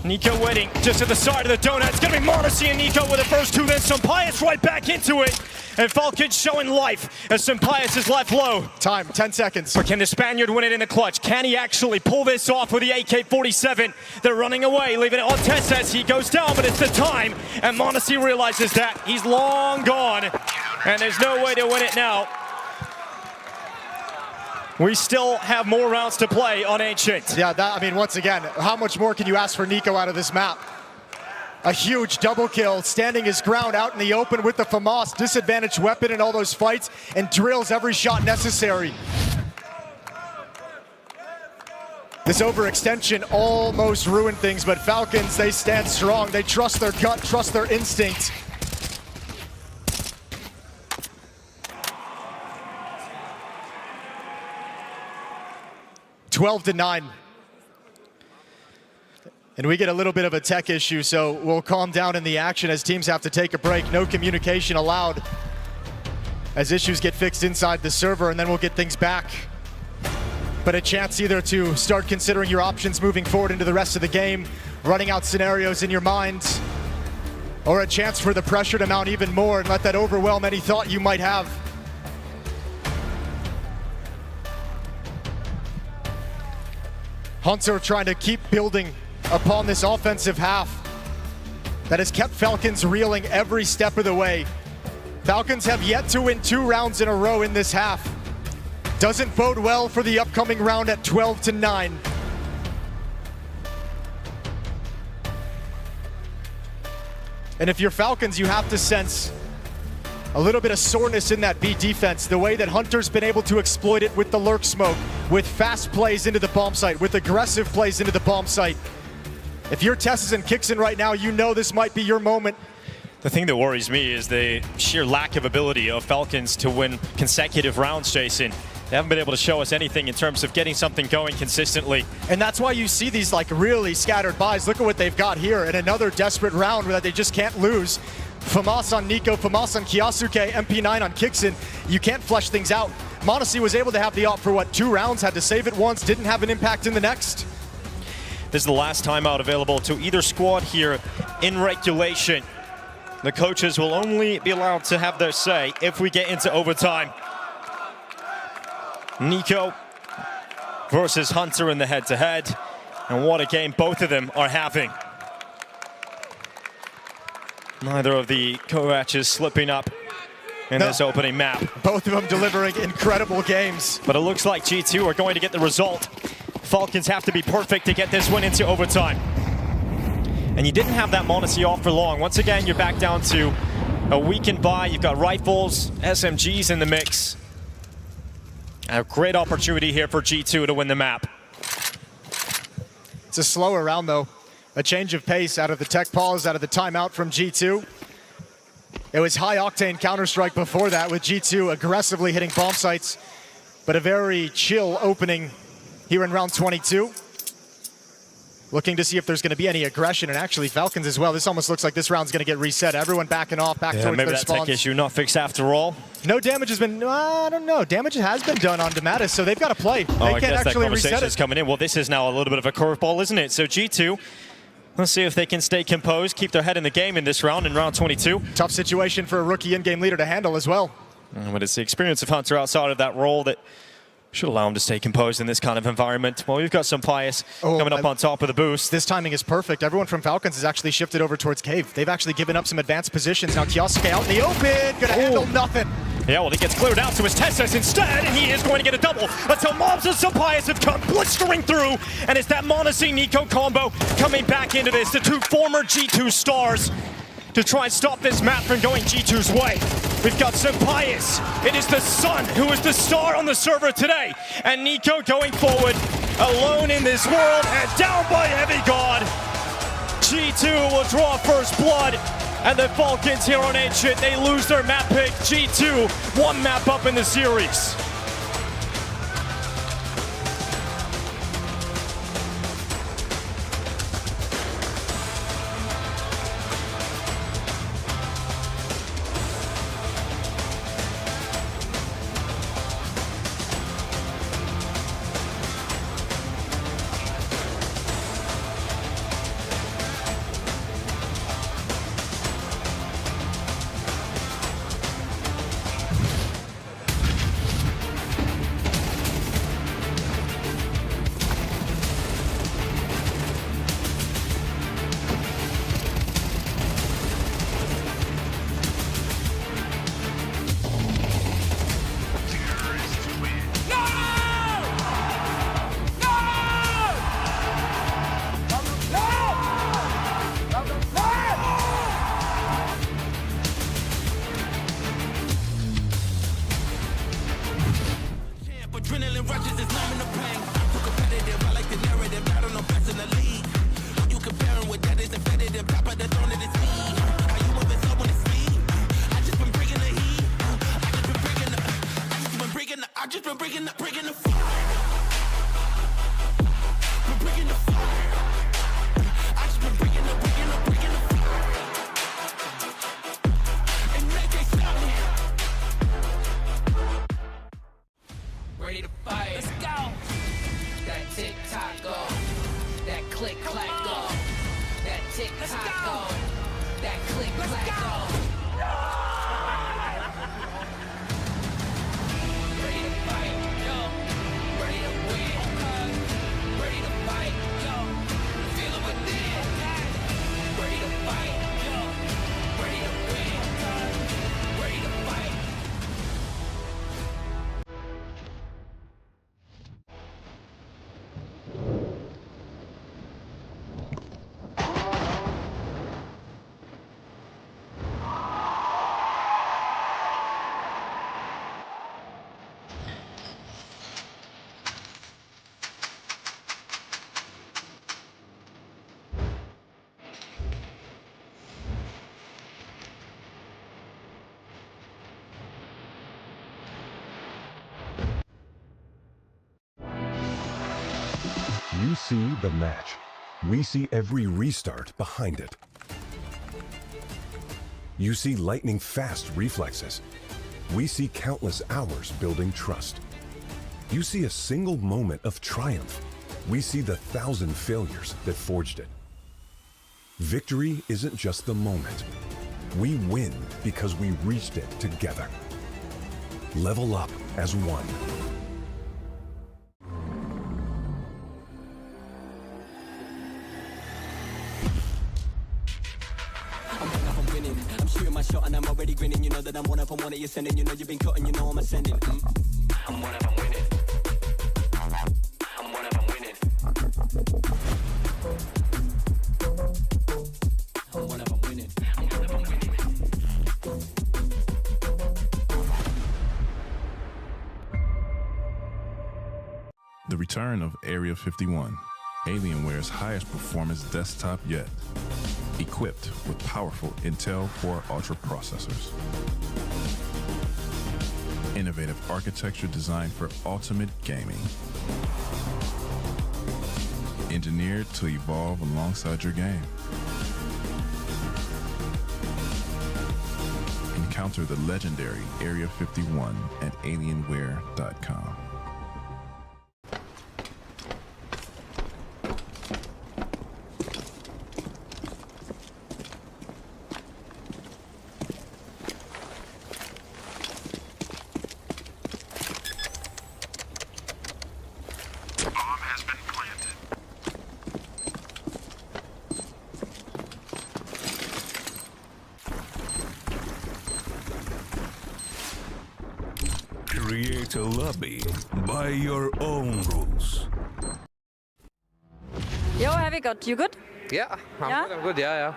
NiKo waiting just at the side of the donut. It's going to be m0NESY and NiKo with the first 2, then Jimpphat right back into it. And Falcons showing life as Jimpphat is left low. Time, 10 seconds. But can the Spaniard win it in the clutch? Can he actually pull this off with the AK-47? They're running away, leaving it on TeSeS. He goes down, but it's the time. And m0NESY realizes that. He's long gone. And there's no way to win it now. We still have more rounds to play on Ancient. Yeah, I mean, once again, how much more can you ask for NiKo out of this map? A huge double kill, standing his ground out in the open with the FAMAS disadvantaged weapon in all those fights and drills every shot necessary. This overextension almost ruined things, but Falcons, they stand strong. They trust their gut, trust their instinct. (12-9). And we get a little bit of a tech issue, so we'll calm down in the action as teams have to take a break. No communication allowed as issues get fixed inside the server, and then we'll get things back. But a chance either to start considering your options moving forward into the rest of the game, running out scenarios in your mind, or a chance for the pressure to mount even more and let that overwhelm any thought you might have. Hunter trying to keep building upon this offensive half that has kept Falcons reeling every step of the way. Falcons have yet to win 2 rounds in a row in this half. Doesn't bode well for the upcoming round at 12-9. And if you're Falcons, you have to sense a little bit of soreness in that B defense, the way that Hunter's been able to exploit it with the lurk smoke, with fast plays into the bomb site, with aggressive plays into the bomb site. If you're TeSeS and kyxsan right now, you know this might be your moment. The thing that worries me is the sheer lack of ability of Falcons to win consecutive rounds, Jason. They haven't been able to show us anything in terms of getting something going consistently. And that's why you see these like really scattered buys. Look at what they've got here in another desperate round that they just can't lose. flameZ on NiKo, flameZ on kyxsan, MP9 on kyxsan. You can't flesh things out. m0NESY was able to have the op for what, 2 rounds, had to save it once, didn't have an impact in the next. This is the last timeout available to either squad here in regulation. The coaches will only be allowed to have their say if we get into overtime. NiKo versus Hunter in the head-to-head. And what a game both of them are having. Neither of the co-matches slipping up in this opening map. Both of them delivering incredible games. But it looks like G2 are going to get the result. Falcons have to be perfect to get this one into overtime. And you didn't have that m0NESY off for long. Once again, you're back down to a weakened buy. You've got rifles, SMGs in the mix. A great opportunity here for G2 to win the map. It's a slower round though. A change of pace out of the tech pause, out of the timeout from G2. It was high-octane Counter-Strike before that, with G2 aggressively hitting bomb sites, but a very chill opening here in round 22. Looking to see if there's going to be any aggression, and actually Falcons as well. This almost looks like this round's going to get reset. Everyone backing off, back towards maybe their that spawns. tech issue not fixed after all. No damage has been, I don't know. Damage has been done on Jimpphat, so they've got to play. They I can't guess that actually conversation reset is it. coming in. Well, this is now a little bit of a curveball, isn't it? So G2, let's see if they can stay composed, keep their head in the game in this round, in round 22. Tough situation for a rookie in-game leader to handle as well. But it's the experience of Hunter outside of that role that should allow him to stay composed in this kind of environment. Well, we've got some Pius coming up on top of the boost. This timing is perfect. Everyone from Falcons has actually shifted over towards Cave. They've actually given up some advanced positions. Now kyxsan out in the open, gonna handle nothing. Yeah, well, he gets cleared out to his TeSeS instead, and he is going to get a double until mobs and some Pius have come blistering through, and it's that m0NESY NiKo combo coming back into this. The two former G2 stars to try and stop this map from going G2's way. We've got Pius. It is the Sun who is the star on the server today. And NiKo going forward, alone in this world, and down by HeavyGoD. G2 will draw first blood. And the Falcons here on Ancient, they lose their map pick. G2, 1 map up in the series. Adrenaline rushes is numbing the pain. Too competitive, I like the narrative. I don't know best in the league. Who you comparing with that is definitive. Top of the throne of the sea. How you moving slow when it's speed? I just been bringing the heat. I just been bringing the fire. Been bringing the fire. I just been bringing the fire. And they can't stop me. Ready to fight. Let's go. That tick tock go. That click clack go. That tick tock go. That click clack go. Ready to fight. Yo. You see the match. We see every restart behind it. You see lightning-fast reflexes. We see countless hours building trust. You see a single moment of triumph. We see the 1,000 failures that forged it. Victory isn't just the moment. We win because we reached it together. Level up as one. I'm winning. I'm shooting my shot and I'm already grinning. You know that I'm one of you sending. You know you've been cutting, you know I'm ascending. I'm one of them winning. I'm one of them winning. I'm one of them winning. I'm one of them winning. The return of Area 51, Alienware's highest performance desktop yet, equipped with powerful Intel Core Ultra processors. Innovative architecture designed for ultimate gaming. Engineered to evolve alongside your game. Encounter the legendary Area 51 at Alienware.com. Create a lobby by your own rules. Yo, HeavyGoD, you good? Yeah, I'm good, yeah.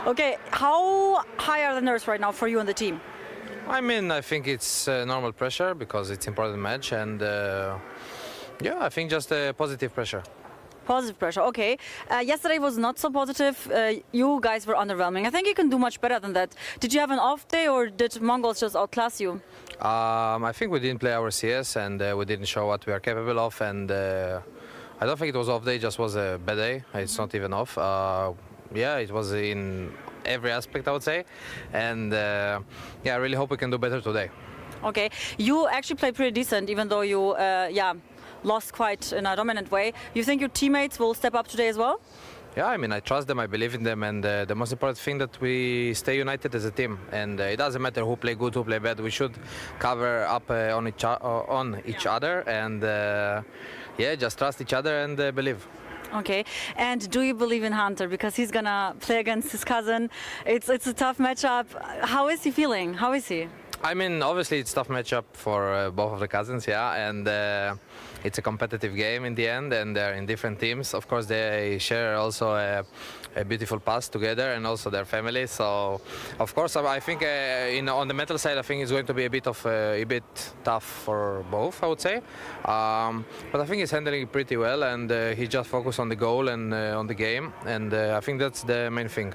Okay, how high are the nerves right now for you and the team? I mean, I think it's normal pressure because it's important match, and yeah, I think just positive pressure. Positive pressure, okay. Yesterday was not so positive. You guys were underwhelming. I think you can do much better than that. Did you have an off day or did Mongols just outclass you? I think we didn't play our CS and we didn't show what we are capable of, and I don't think it was off day, just was a bad day. It's not even off. Yeah, it was in every aspect, I would say, and yeah, I really hope we can do better today. Okay, you actually played pretty decent, even though you lost quite in a dominant way. You think your teammates will step up today as well? Yeah, I mean, I trust them, I believe in them, and the most important thing that we stay united as a team. And it doesn't matter who play good, who play bad. We should cover up on each other, and yeah, just trust each other and believe. Okay, and do you believe in Hunter? Because he's gonna play against his cousin. It's a tough matchup. How is he feeling? How is he? I mean, obviously it's a tough matchup for both of the cousins, yeah, and it's a competitive game in the end, and they're in different teams. Of course, they share also a beautiful past together, and also their family. So, of course, I think on the mental side, I think it's going to be a bit tough for both, I would say. But I think he's handling it pretty well, and he just focused on the goal and on the game, and I think that's the main thing.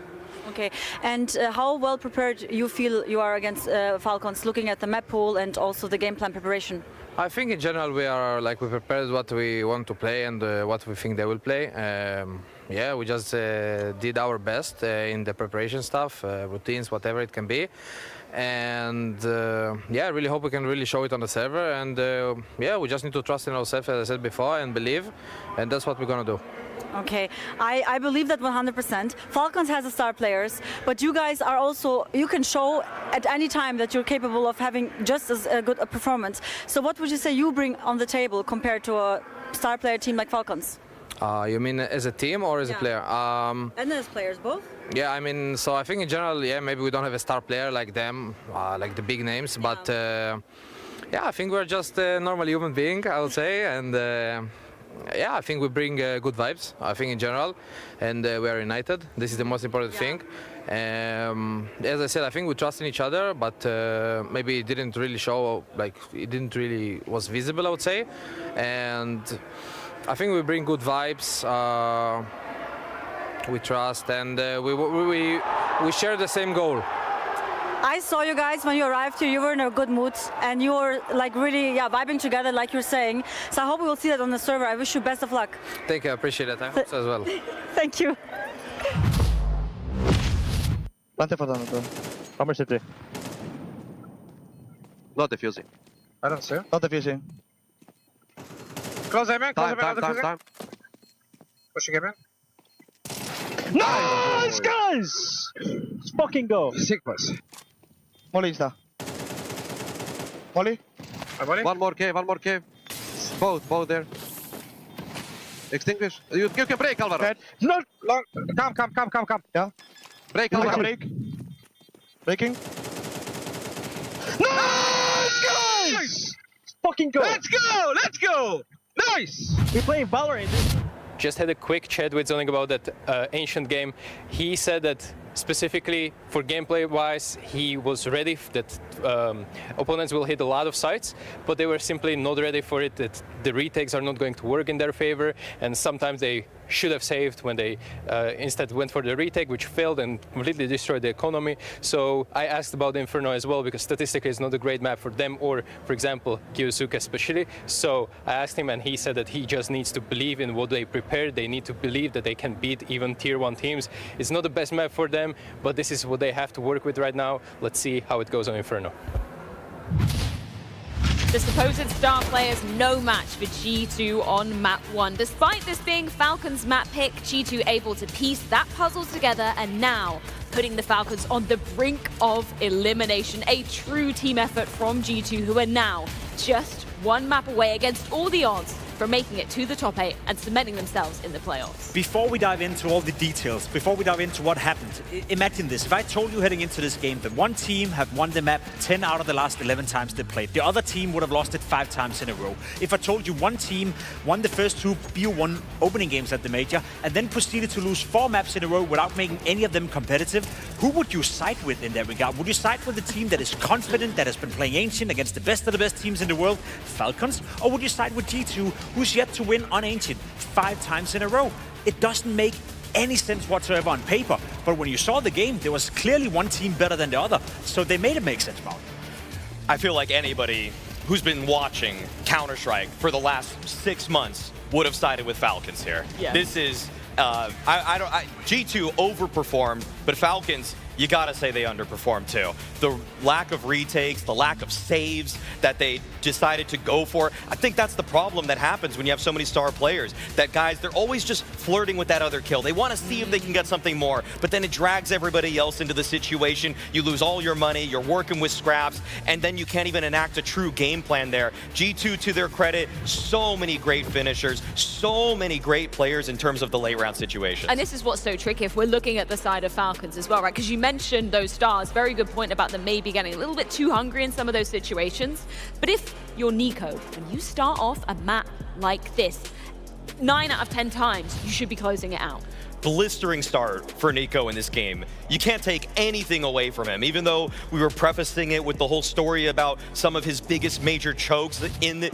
Okay, and how well prepared you feel you are against Falcons, looking at the map pool and also the game plan preparation? I think in general we prepared what we want to play and what we think they will play. Yeah, we just did our best in the preparation stuff, routines, whatever it can be. And yeah, I really hope we can really show it on the server. And yeah, we just need to trust in ourselves, as I said before, and believe. And that's what we're going to do. Okay, I believe that 100%. Falcons has the star players, but you guys are also, you can show at any time that you're capable of having just as good a performance. So what would you say you bring on the table compared to a star player team like Falcons? You mean as a team or as a player? And as players, both? Yeah, I mean, so I think in general, yeah, maybe we don't have a star player like them, like the big names, but yeah, I think we're just a normal human being, I would say, and yeah, I think we bring good vibes, I think in general, and we are united. This is the most important thing. As I said, I think we trust in each other, but maybe it didn't really show, like it didn't really was visible, I would say. And I think we bring good vibes. We trust, and we share the same goal. I saw you guys when you arrived here. You were in a good mood and you were like really vibing together, like you're saying. So I hope we will see that on the server. I wish you best of luck. Thank you, I appreciate it. I hope so as well. Thank you. Plenty for them. Bomber city. Not defusing. I don't see. Not defusing. Close aiming. Time. Pushing aiming. Nice, guys! Let's fucking go. Sigmas. Molly is there. Molly? One more cave. Both there. Extinguish. You can break, Alvaro. No, long. Come. Yeah. Break, Alvaro. Breaking. Nice, guys! Let's fucking go. Let's go. Nice. We're playing Valorant. Just had a quick chat with Zoning about that ancient game. He said that specifically for gameplay-wise, he was ready that opponents will hit a lot of sites, but they were simply not ready for it, that the retakes are not going to work in their favor, and sometimes they should have saved when they instead went for the retake, which failed and completely destroyed the economy. So I asked about Inferno as well, because statistically it's not a great map for them, or for example Kyxsan especially. So I asked him and he said that he just needs to believe in what they prepared. They need to believe that they can beat even tier 1 teams. It's not the best map for them, but this is what they have to work with right now. Let's see how it goes on Inferno. The supposed star players no match for G2 on map 1. Despite this being Falcons map pick, G2 able to piece that puzzle together and now putting the Falcons on the brink of elimination. A true team effort from G2, who are now just one map away against all the odds from making it to the top 8 and cementing themselves in the playoffs. Before we dive into all the details, before we dive into what happened, imagine this. If I told you heading into this game that one team have won the map 10 out of the last 11 times they played, the other team would have lost it 5 times in a row. If I told you one team won the first 2 BO1 opening games at the major and then proceeded to lose 4 maps in a row without making any of them competitive, who would you side with in that regard? Would you side with a team that is confident, that has been playing Ancient against the best of the best teams in the world, Falcons? Or would you side with G2, who's yet to win on Ancient 5 times in a row? It doesn't make any sense whatsoever on paper, but when you saw the game, there was clearly one team better than the other, so they made it make sense, Mark. I feel like anybody who's been watching Counter-Strike for the last 6 months would have sided with Falcons here. Yeah. This is, G2 overperformed, but Falcons, you gotta say they underperformed too. The lack of retakes, the lack of saves that they decided to go for. I think that's the problem that happens when you have so many star players. That guys, they're always just flirting with that other kill. They want to see if they can get something more, but then it drags everybody else into the situation. You lose all your money, you're working with scraps, and then you can't even enact a true game plan there. G2, to their credit, so many great finishers, so many great players in terms of the late round situations. And this is what's so tricky if we're looking at the side of Falcons as well, right? Because you mentioned those stars. Very good point about them maybe getting a little bit too hungry in some of those situations. But if you're NiKo, when you start off a map like this, 9 out of 10 times, you should be closing it out. Blistering start for NiKo in this game. You can't take anything away from him, even though we were prefacing it with the whole story about some of his biggest major chokes in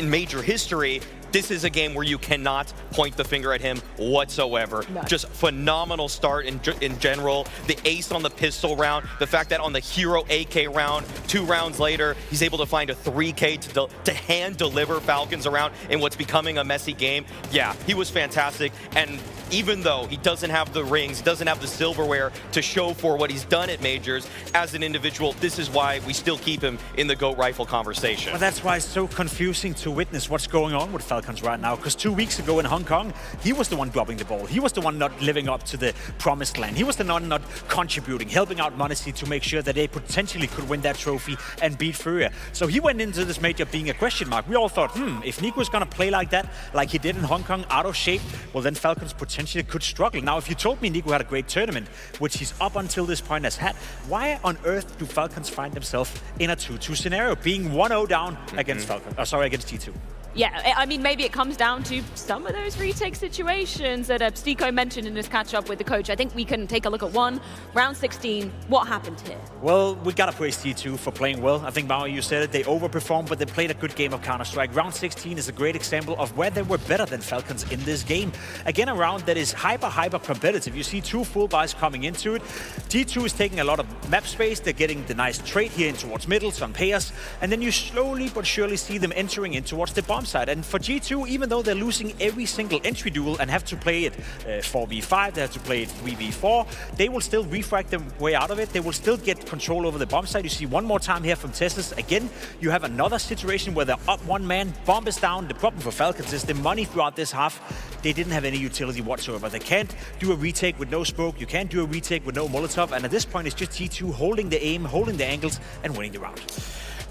major history. This is a game where you cannot point the finger at him whatsoever. No. Just phenomenal start in general. The ace on the pistol round, the fact that on the hero AK round, 2 rounds later, he's able to find a 3K to hand deliver Falcons around in what's becoming a messy game. Yeah, he was fantastic. And even though he doesn't have the rings, he doesn't have the silverware to show for what he's done at majors, as an individual, this is why we still keep him in the GOAT rifle conversation. Well, that's why it's so confusing to witness what's going on with Falcons right now, because 2 weeks ago in Hong Kong, he was the one dropping the ball. He was the one not living up to the promised land. He was the one not contributing, helping out m0NESY to make sure that they potentially could win that trophy and beat Furia. So he went into this major being a question mark. We all thought, if NiKo's gonna play like that, like he did in Hong Kong, out of shape, well then Falcons potentially could struggle. Now, if you told me NiKo had a great tournament, which he's up until this point has had, why on earth do Falcons find themselves in a 2-2 scenario, being 1-0 down against against G2? Yeah, I mean, maybe it comes down to some of those retake situations that Stiko mentioned in his catch-up with the coach. I think we can take a look at one. Round 16, what happened here? Well, we gotta praise G2 for playing well. I think, Mario, you said it, they overperformed, but they played a good game of Counter-Strike. Round 16 is a great example of where they were better than Falcons in this game. Again, a round that is hyper competitive. You see two full buys coming into it. G2 is taking a lot of map space. They're getting the nice trade here in towards middle, some payers, and then you slowly but surely see them entering in towards the bomb side. And for G2, even though they're losing every single entry duel and have to play it 4v5, they have to play it 3v4, they will still refrag their way out of it. They will still get control over the bomb side. You see one more time here from TeSeS. Again, you have another situation where they're up one man, bomb is down. The problem for Falcons is the money throughout this half, they didn't have any utility whatsoever. They can't do a retake with no smoke. You can't do a retake with no Molotov. And at this point, it's just G2 holding the aim, holding the angles, and winning the round.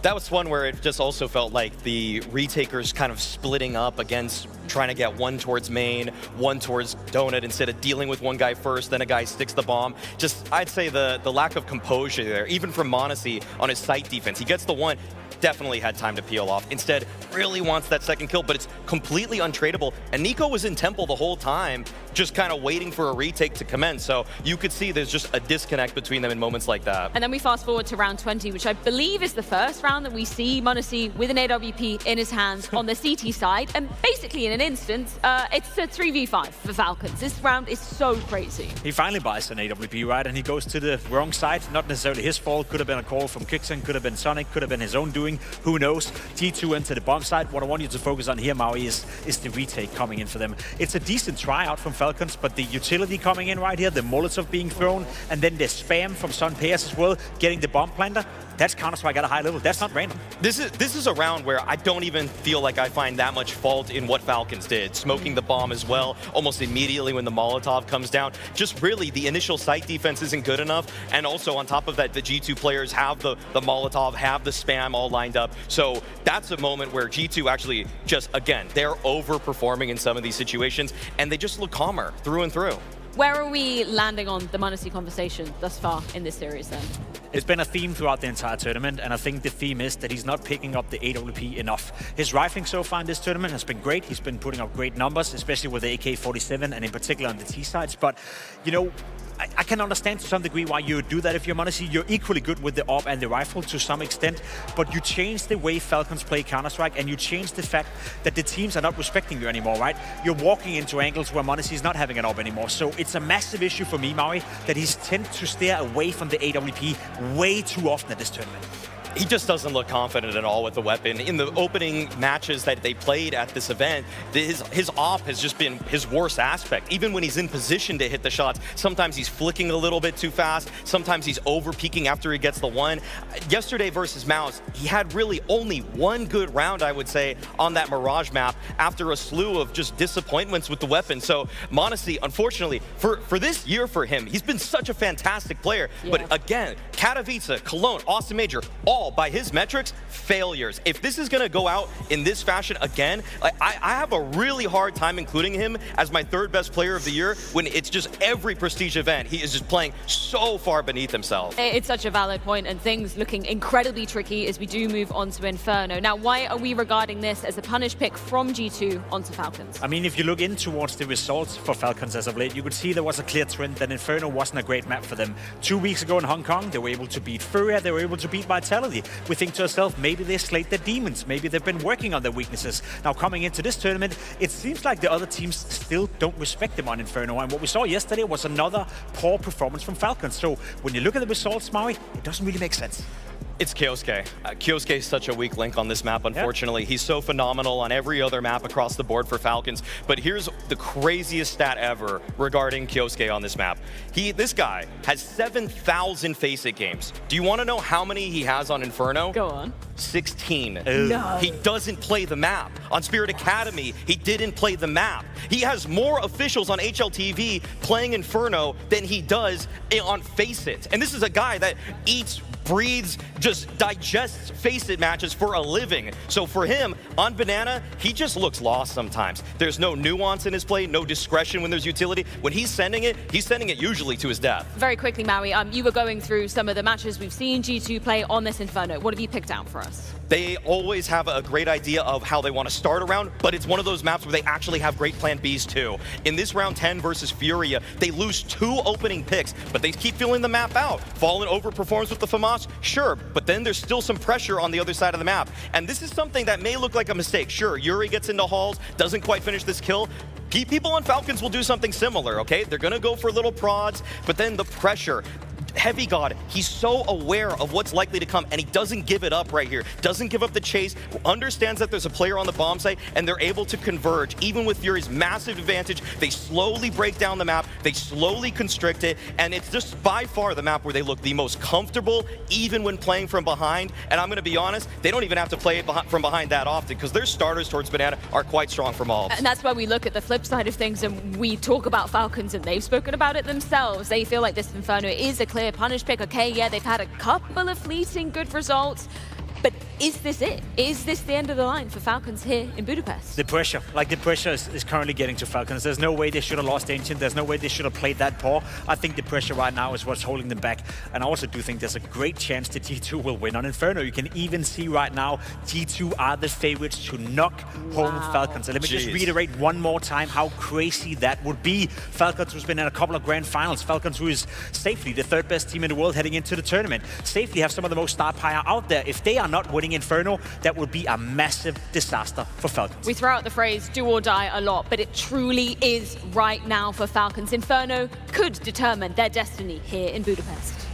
That was one where it just also felt like the retakers kind of splitting up against trying to get one towards main, one towards donut, instead of dealing with one guy first, then a guy sticks the bomb. Just, I'd say the lack of composure there, even from m0NESY on his site defense. He gets the one, definitely had time to peel off. Instead, really wants that second kill, but it's completely untradeable. And NiKo was in temple the whole time, just kind of waiting for a retake to commence. So you could see there's just a disconnect between them in moments like that. And then we fast forward to round 20, which I believe is the first round that we see m0NESY with an AWP in his hands on the CT side. And basically in an instant, it's a 3v5 for Falcons. This round is so crazy. He finally buys an AWP, right? And he goes to the wrong side. Not necessarily his fault. Could have been a call from kyxsan, could have been Sonic, could have been his own doing. Who knows? G2 into the bomb side. What I want you to focus on here, Maui, is the retake coming in for them. It's a decent tryout from Falcons, but the utility coming in right here, the Molotov being thrown, and then the spam from Sun Payers as well, getting the bomb planter. That's Counter-Strike at a high level. That's not random. This is a round where I don't even feel like I find that much fault in what Falcons did. Smoking the bomb as well, almost immediately when the Molotov comes down. Just really, the initial site defense isn't good enough. And also on top of that, the G2 players have the Molotov, have the spam all lined up. So that's a moment where G2 actually just, again, they're overperforming in some of these situations. And they just look calmer through and through. Where are we landing on the m0NESY conversation thus far in this series then? It's been a theme throughout the entire tournament, and I think the theme is that he's not picking up the AWP enough. His rifling so far in this tournament has been great. He's been putting up great numbers, especially with the AK-47 and in particular on the T sides. But, you know, I can understand to some degree why you do that if you're m0NESY. You're equally good with the AWP and the rifle to some extent, but you change the way Falcons play Counter-Strike, and you change the fact that the teams are not respecting you anymore, right? You're walking into angles where m0NESY is not having an AWP anymore. So it's a massive issue for me, Maui, that he's tend to steer away from the AWP way too often at this tournament. He just doesn't look confident at all with the weapon. In the opening matches that they played at this event, his AWP has just been his worst aspect. Even when he's in position to hit the shots, sometimes he's flicking a little bit too fast, sometimes he's over-peaking after he gets the one. Yesterday versus Mouse, he had really only one good round, I would say, on that Mirage map after a slew of just disappointments with the weapon. So m0NESY, unfortunately, for this year for him, he's been such a fantastic player. Yeah. But again, Katowice, Cologne, Austin Major, all by his metrics, failures. If this is gonna go out in this fashion again, I have a really hard time including him as my third best player of the year when it's just every prestige event, he is just playing so far beneath himself. It's such a valid point, and things looking incredibly tricky as we do move on to Inferno. Now, why are we regarding this as a punish pick from G2 onto Falcons? I mean, if you look in towards the results for Falcons as of late, you could see there was a clear trend that Inferno wasn't a great map for them. 2 weeks ago in Hong Kong, they were able to beat Furia, they were able to beat Vitality. We think to ourselves, maybe they slayed their demons, maybe they've been working on their weaknesses. Now coming into this tournament, it seems like the other teams still don't respect them on Inferno, and what we saw yesterday was another poor performance from Falcons. So when you look at the results, Maui, it doesn't really make sense. It's kyxsan. kyxsan is such a weak link on this map, unfortunately. Yeah. He's so phenomenal on every other map across the board for Falcons. But here's the craziest stat ever regarding kyxsan on this map. This guy has 7,000 Face-It games. Do you want to know how many he has on Inferno? Go on. 16. No. He doesn't play the map. On Spirit Academy, he didn't play the map. He has more officials on HLTV playing Inferno than he does on Face-It. And this is a guy that eats, breathes, just digests Face-It matches for a living. So for him, on Banana, he just looks lost sometimes. There's no nuance in his play, no discretion when there's utility. When he's sending it usually to his death. Very quickly, Maui, you were going through some of the matches we've seen G2 play on this Inferno. What have you picked out for us? They always have a great idea of how they want to start a round, but it's one of those maps where they actually have great plan Bs too. In this round 10 versus Furia, they lose 2 opening picks, but they keep filling the map out. Fallen overperforms with the FAMAS, sure, but then there's still some pressure on the other side of the map. And this is something that may look like a mistake. Sure, Yuri gets into halls, doesn't quite finish this kill. People on Falcons will do something similar, okay? They're gonna go for little prods, but then the pressure. HeavyGoD, he's so aware of what's likely to come, and he doesn't give it up right here. Doesn't give up the chase, understands that there's a player on the bomb site, and they're able to converge. Even with Fury's massive advantage, they slowly break down the map, they slowly constrict it, and it's just by far the map where they look the most comfortable, even when playing from behind. And I'm going to be honest, they don't even have to play it from behind that often, because their starters towards Banana are quite strong for malbs. And that's why we look at the flip side of things, and we talk about Falcons, and they've spoken about it themselves. They feel like this Inferno is a clear punish pick. Okay, yeah, they've had a couple of fleeting good results, but is this it? Is this the end of the line for Falcons here in Budapest? The pressure, is currently getting to Falcons. There's no way they should have lost Ancient. There's no way they should have played that poor. I think the pressure right now is what's holding them back. And I also do think there's a great chance that G2 will win on Inferno. You can even see right now, G2 are the favorites to knock home Falcons. And let me just reiterate one more time how crazy that would be. Falcons who's been in a couple of grand finals. Falcons who is safely the 3rd best team in the world heading into the tournament. Safely have some of the most star power out there. If they are not winning Inferno, that would be a massive disaster for Falcons. We throw out the phrase do or die a lot, but it truly is right now for Falcons. Inferno could determine their destiny here in Budapest.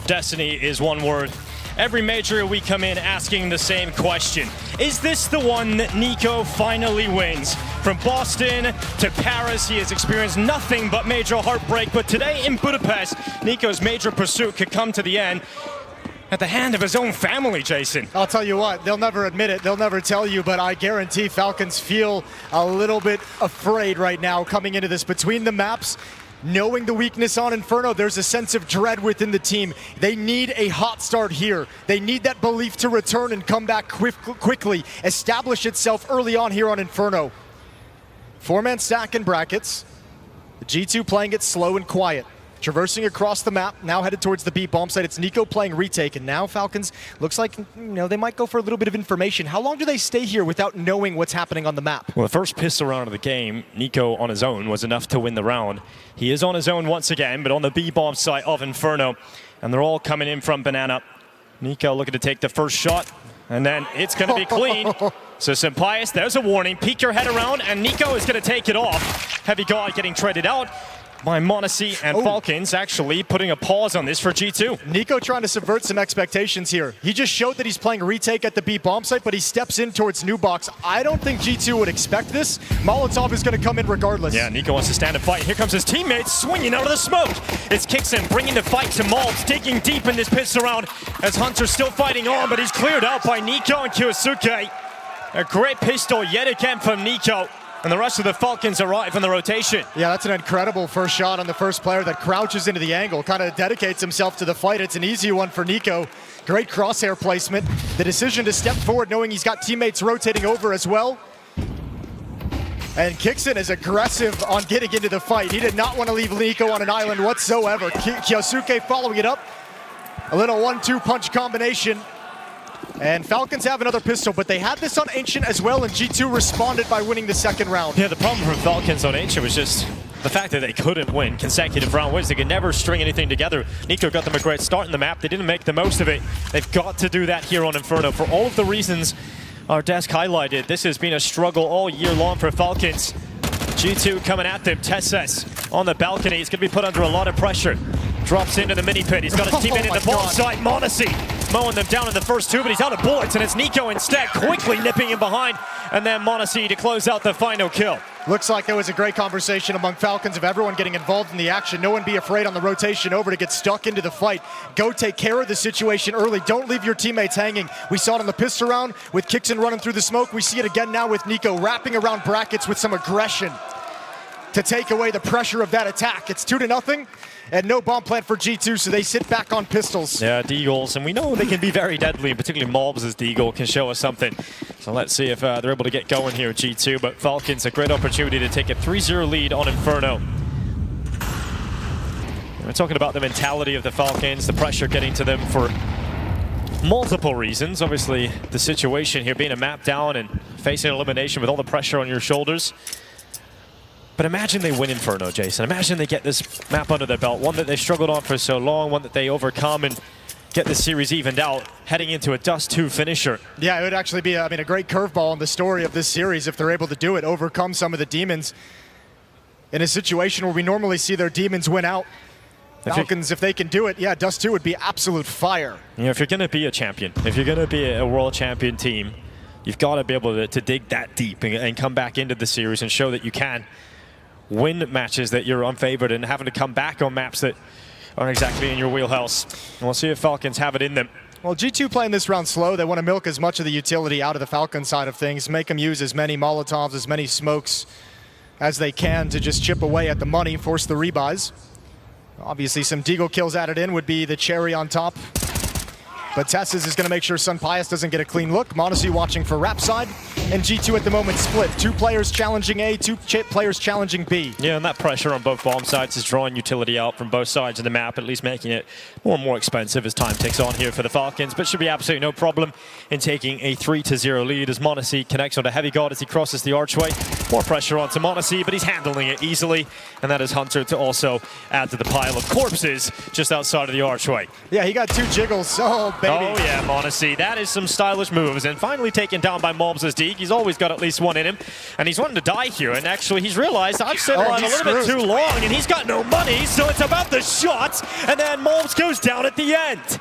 Destiny is one word. Every major we come in asking the same question. Is this the one that NiKo finally wins? From Boston to Paris, he has experienced nothing but major heartbreak, but today in Budapest, NiKo's major pursuit could come to the end at the hand of his own family, Jason. I'll tell you what, they'll never admit it, they'll never tell you, but I guarantee Falcons feel a little bit afraid right now coming into this. Between the maps, knowing the weakness on Inferno, there's a sense of dread within the team. They need a hot start here. They need that belief to return and come back quickly, establish itself early on here on Inferno. 4-man stack in brackets. The G2 playing it slow and quiet. Traversing across the map, now headed towards the B bomb site. It's NiKo playing retake, and now Falcons looks like, they might go for a little bit of information. How long do they stay here without knowing what's happening on the map? Well, the first pistol round of the game, NiKo on his own was enough to win the round. He is on his own once again, but on the B bomb site of Inferno, and they're all coming in from Banana. NiKo looking to take the first shot, and then it's going to be clean. So Simpias, there's a warning. Peek your head around, and NiKo is going to take it off. HeavyGoD getting traded out by m0NESY, and Falcons actually putting a pause on this for G2. NiKo trying to subvert some expectations here. He just showed that he's playing retake at the B bomb site, but he steps in towards new box. I don't think G2 would expect this. Molotov is going to come in regardless. Yeah, NiKo wants to stand and fight. Here comes his teammates swinging out of the smoke. It's kyxsan bringing the fight to malbs, digging deep in this pistol round as Hunter's still fighting on, but he's cleared out by NiKo and kyxsan. A great pistol yet again from NiKo. And the rest of the Falcons arrive in the rotation. Yeah, that's an incredible first shot on the first player that crouches into the angle, kind of dedicates himself to the fight. It's an easy one for NiKo. Great crosshair placement. The decision to step forward knowing he's got teammates rotating over as well. And kyxsan is aggressive on getting into the fight. He did not want to leave NiKo on an island whatsoever. kyxsan following it up. A little 1-2 punch combination. And Falcons have another pistol, but they had this on Ancient as well, and G2 responded by winning the second round. Yeah, the problem for Falcons on Ancient was just the fact that they couldn't win consecutive round wins. They could never string anything together. NiKo got them a great start in the map. They didn't make the most of it. They've got to do that here on Inferno. For all of the reasons our desk highlighted, this has been a struggle all year long for Falcons. G2 coming at them. TeSeS on the balcony. He's going to be put under a lot of pressure. Drops into the mini pit. He's got his teammate in the ball side. m0NESY mowing them down in the first two, but he's out of bullets, and it's NiKo instead quickly nipping him behind. And then m0NESY to close out the final kill. Looks like there was a great conversation among Falcons of everyone getting involved in the action. No one be afraid on the rotation over to get stuck into the fight. Go take care of the situation early. Don't leave your teammates hanging. We saw it on the pistol round with kyxsan running through the smoke. We see it again now with NiKo wrapping around brackets with some aggression to take away the pressure of that attack. It's 2-0. And no bomb plant for G2, so they sit back on pistols. Yeah, Deagles, and we know they can be very deadly, particularly malbs' Deagle can show us something. So let's see if they're able to get going here at G2, but Falcons, a great opportunity to take a 3-0 lead on Inferno. We're talking about the mentality of the Falcons, the pressure getting to them for multiple reasons. Obviously, the situation here being a map down and facing elimination with all the pressure on your shoulders. But imagine they win Inferno, Jason. Imagine they get this map under their belt, one that they struggled on for so long, one that they overcome and get this series evened out, heading into a Dust 2 finisher. Yeah, it would actually be, a great curveball in the story of this series if they're able to do it, overcome some of the demons in a situation where we normally see their demons win out. Falcons, if they can do it, yeah, Dust 2 would be absolute fire. You know, if you're going to be a champion, if you're going to be a world champion team, you've got to be able to dig that deep and come back into the series and show that you can win matches that you're unfavored and having to come back on maps that aren't exactly in your wheelhouse. And we'll see if Falcons have it in them. Well, G2 playing this round slow. They want to milk as much of the utility out of the Falcon side of things, make them use as many Molotovs, as many smokes as they can to just chip away at the money, force the rebuys. Obviously, some Deagle kills added in would be the cherry on top. But TeSeS is going to make sure Sun Pius doesn't get a clean look. m0NESY watching for Rap side. And G2 at the moment split. 2 players challenging A, 2 players challenging B. Yeah, and that pressure on both bomb sites is drawing utility out from both sides of the map, at least making it more and more expensive as time ticks on here for the Falcons. But should be absolutely no problem in taking a 3-0 lead as m0NESY connects onto HeavyGoD as he crosses the archway. More pressure onto m0NESY, but he's handling it easily. And that is Hunter to also add to the pile of corpses just outside of the archway. Yeah, he got 2 jiggles. Oh, baby. Oh, yeah, m0NESY. That is some stylish moves. And finally taken down by malbsMd. He's always got at least one in him. And he's wanting to die here. And actually, he's realized I've sat around a little bit too long. And he's got no money. So it's about the shot. And then malbs goes down at the end.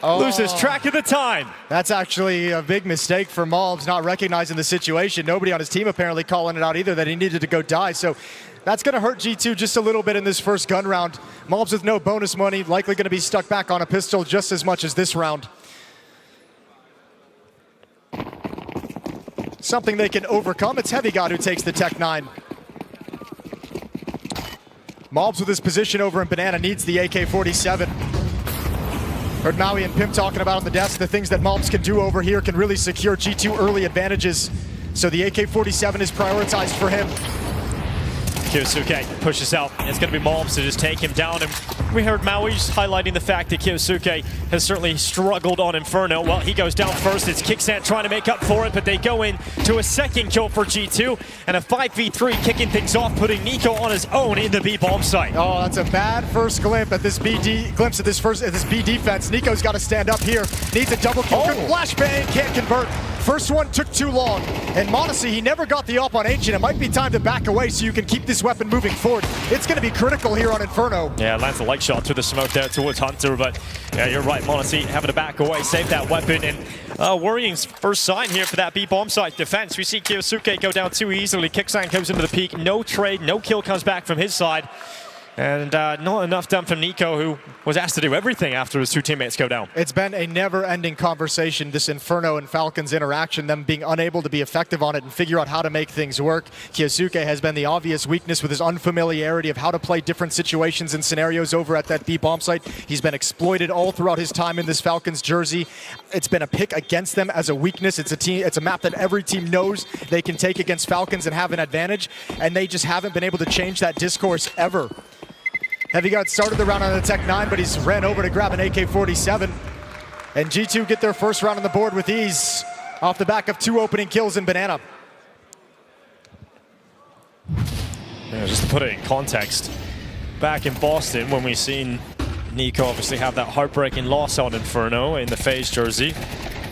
Loses track of the time. That's actually a big mistake for malbs, not recognizing the situation. Nobody on his team apparently calling it out either, that he needed to go die. So that's going to hurt G2 just a little bit in this first gun round. malbs with no bonus money, likely going to be stuck back on a pistol just as much as this round. Something they can overcome. It's HeavyGoD who takes the Tech 9. malbs with his position over in Banana needs the AK-47. Heard Maui and Pimp talking about on the desk the things that malbs can do over here can really secure G2 early advantages. So the AK-47 is prioritized for him. kyxsan pushes out. It's going to be malbs to just take him down. And we heard Maui's highlighting the fact that kyxsan has certainly struggled on Inferno. Well, he goes down first. It's kyxsan trying to make up for it, but they go in to a second kill for G2 and a 5v3 kicking things off, putting NiKo on his own in the B bomb site. Oh, that's a bad first glimpse at this B defense. NiKo's got to stand up here. Needs a double kill. Good flashbang, can't convert. First one took too long. And m0NESY, he never got the up on Ancient. It might be time to back away so you can keep this weapon moving forward. It's going to be critical here on Inferno. Yeah, lands a light shot to the smoke there towards Hunter, but yeah, you're right, m0NESY having to back away, save that weapon, and worrying first sign here for that B bomb site defense. We see kyxsan go down too easily. kyxsan comes into the peak, no trade, no kill comes back from his side. And not enough done from NiKo, who was asked to do everything after his 2 teammates go down. It's been a never-ending conversation, this Inferno and Falcons interaction, them being unable to be effective on it and figure out how to make things work. kyxsan has been the obvious weakness with his unfamiliarity of how to play different situations and scenarios over at that B bomb site. He's been exploited all throughout his time in this Falcons jersey. It's been a pick against them as a weakness. It's a map that every team knows they can take against Falcons and have an advantage, and they just haven't been able to change that discourse ever. HeavyGoD started the round on the Tech 9, but he's ran over to grab an AK-47. And G2 get their first round on the board with ease off the back of 2 opening kills in Banana. Yeah, just to put it in context, back in Boston when we seen NiKo obviously have that heartbreaking loss on Inferno in the FaZe jersey,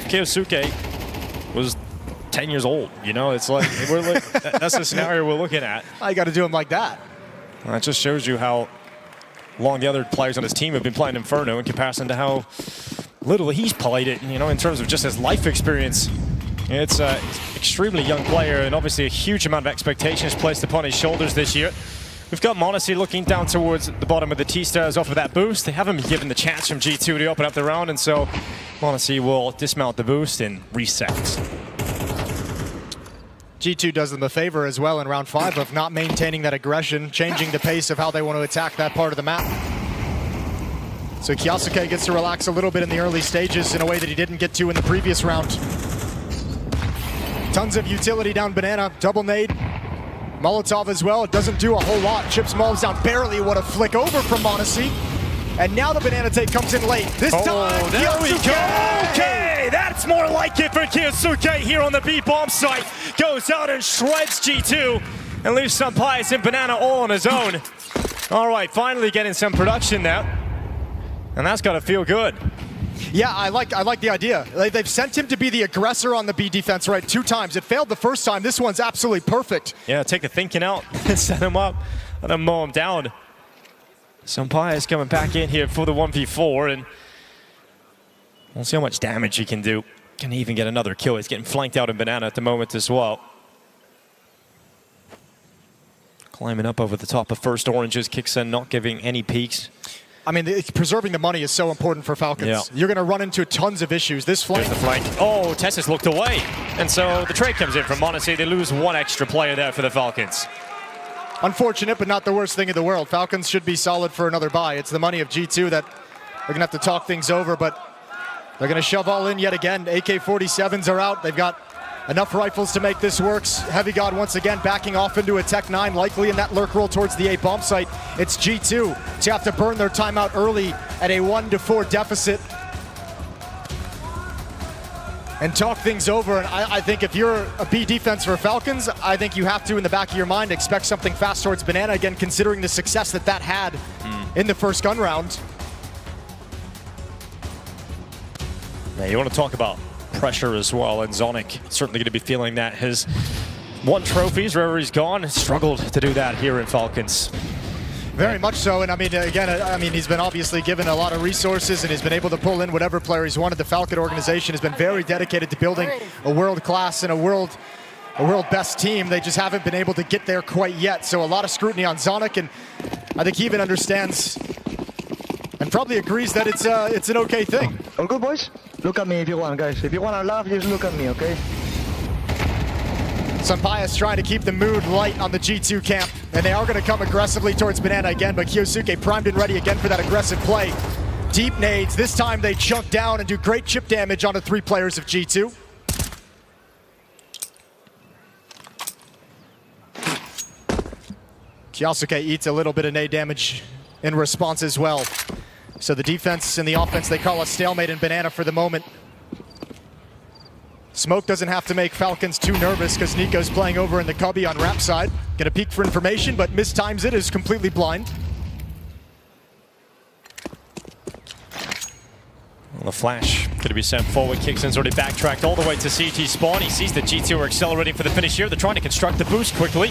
kyxsan was 10 years old. You know, it's like, that's the scenario we're looking at. I got to do him like that. That just shows you how long the other players on his team have been playing Inferno in comparison to how little he's played it, you know, in terms of just his life experience. It's an extremely young player, and obviously a huge amount of expectations placed upon his shoulders this year. We've got m0NESY looking down towards the bottom of the T-stairs off of that boost. They haven't been given the chance from G2 to open up the round, and so m0NESY will dismount the boost and reset. G2 does them a favor as well in round 5 of not maintaining that aggression, changing the pace of how they want to attack that part of the map. So kyxsan gets to relax a little bit in the early stages in a way that he didn't get to in the previous round. Tons of utility down Banana, double nade. Molotov as well, it doesn't do a whole lot. Chips malbs down barely, what a flick over from m0NESY. And now the Banana take comes in late. This time, there we go! That's more like it for kyxsan here on the B-bomb site. Goes out and shreds G2 and leaves Jimpphat and Banana all on his own. All right, finally getting some production now. And that's got to feel good. Yeah, I like the idea. They've sent him to be the aggressor on the B defense, right, 2 times. It failed the first time. This one's absolutely perfect. Yeah, take the thinking out and set him up. Let him mow him down. Jimpphat is coming back in here for the 1v4, and we'll see how much damage he can do. Can he even get another kill? He's getting flanked out in Banana at the moment as well. Climbing up over the top of first oranges. kyxsan not giving any peeks. I mean, preserving the money is so important for Falcons. Yeah. You're going to run into tons of issues. This flank. There's the flank. Oh, TeSeS looked away. And so the trade comes in from m0NESY. They lose 1 extra player there for the Falcons. Unfortunate, but not the worst thing in the world. Falcons should be solid for another bye. It's the money of G2 that they're going to have to talk things over, but they're going to shove all in yet again. AK-47s are out. They've got enough rifles to make this work. HeavyGoD once again backing off into a Tech 9, likely in that lurk roll towards the A bomb site. It's G2 to have to burn their timeout early at a 1-4 deficit and talk things over. And I think if you're a B defense for Falcons, I think you have to, in the back of your mind, expect something fast towards Banana, again, considering the success that had in the first gun round. Yeah, you want to talk about pressure as well, and ZywOo certainly going to be feeling that. Has won trophies wherever he's gone, struggled to do that here in Falcons. Very much so, and I mean, again, he's been obviously given a lot of resources and he's been able to pull in whatever player he's wanted. The Falcon organization has been very dedicated to building a world-class and a world best team. They just haven't been able to get there quite yet, so a lot of scrutiny on ZywOo, and I think he even understands and probably agrees that it's an okay thing. All good, boys? Look at me if you want, guys. If you want to laugh, just look at me, okay? Jimpphat is trying to keep the mood light on the G2 camp, and they are going to come aggressively towards Banana again, but kyxsan primed and ready again for that aggressive play. Deep nades. This time they chunk down and do great chip damage onto 3 players of G2. kyxsan eats a little bit of nade damage in response as well. So the defense and the offense, they call a stalemate in Banana for the moment. Smoke doesn't have to make Falcons too nervous because NiKo's playing over in the cubby on ramp side. Gonna peek for information, but mistimes it, is completely blind. Well, the flash gonna be sent forward. kyxsan's already backtracked all the way to CT spawn. He sees the G2 are accelerating for the finish here. They're trying to construct the boost quickly.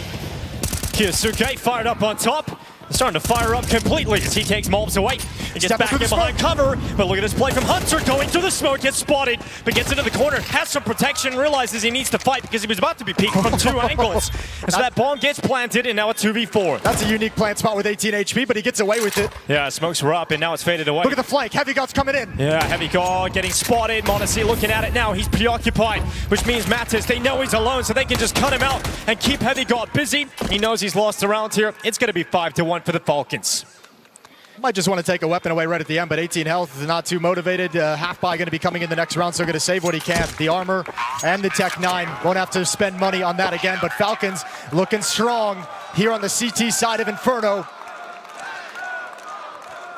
kyxsan fired up on top. Starting to fire up completely as he takes malbs away. He gets back in behind cover, but look at this play from Hunter going through the smoke, gets spotted, but gets into the corner, has some protection, realizes he needs to fight because he was about to be peeked from 2 angles. And so that bomb gets planted, and now a 2v4. That's a unique plant spot with 18 HP, but he gets away with it. Yeah, smokes were up, and now it's faded away. Look at the flank. HeavyGoD's coming in. Yeah, HeavyGoD getting spotted. m0NESY looking at it now. He's preoccupied, which means Mattis, they know he's alone, so they can just cut him out and keep HeavyGoD busy. He knows he's lost the round here. It's going to be 5-1 for the Falcons. Might just want to take a weapon away right at the end, but 18 health is not too motivated. Half buy going to be coming in the next round, so going to save what he can. The armor and the Tech 9 won't have to spend money on that again, but Falcons looking strong here on the CT side of Inferno.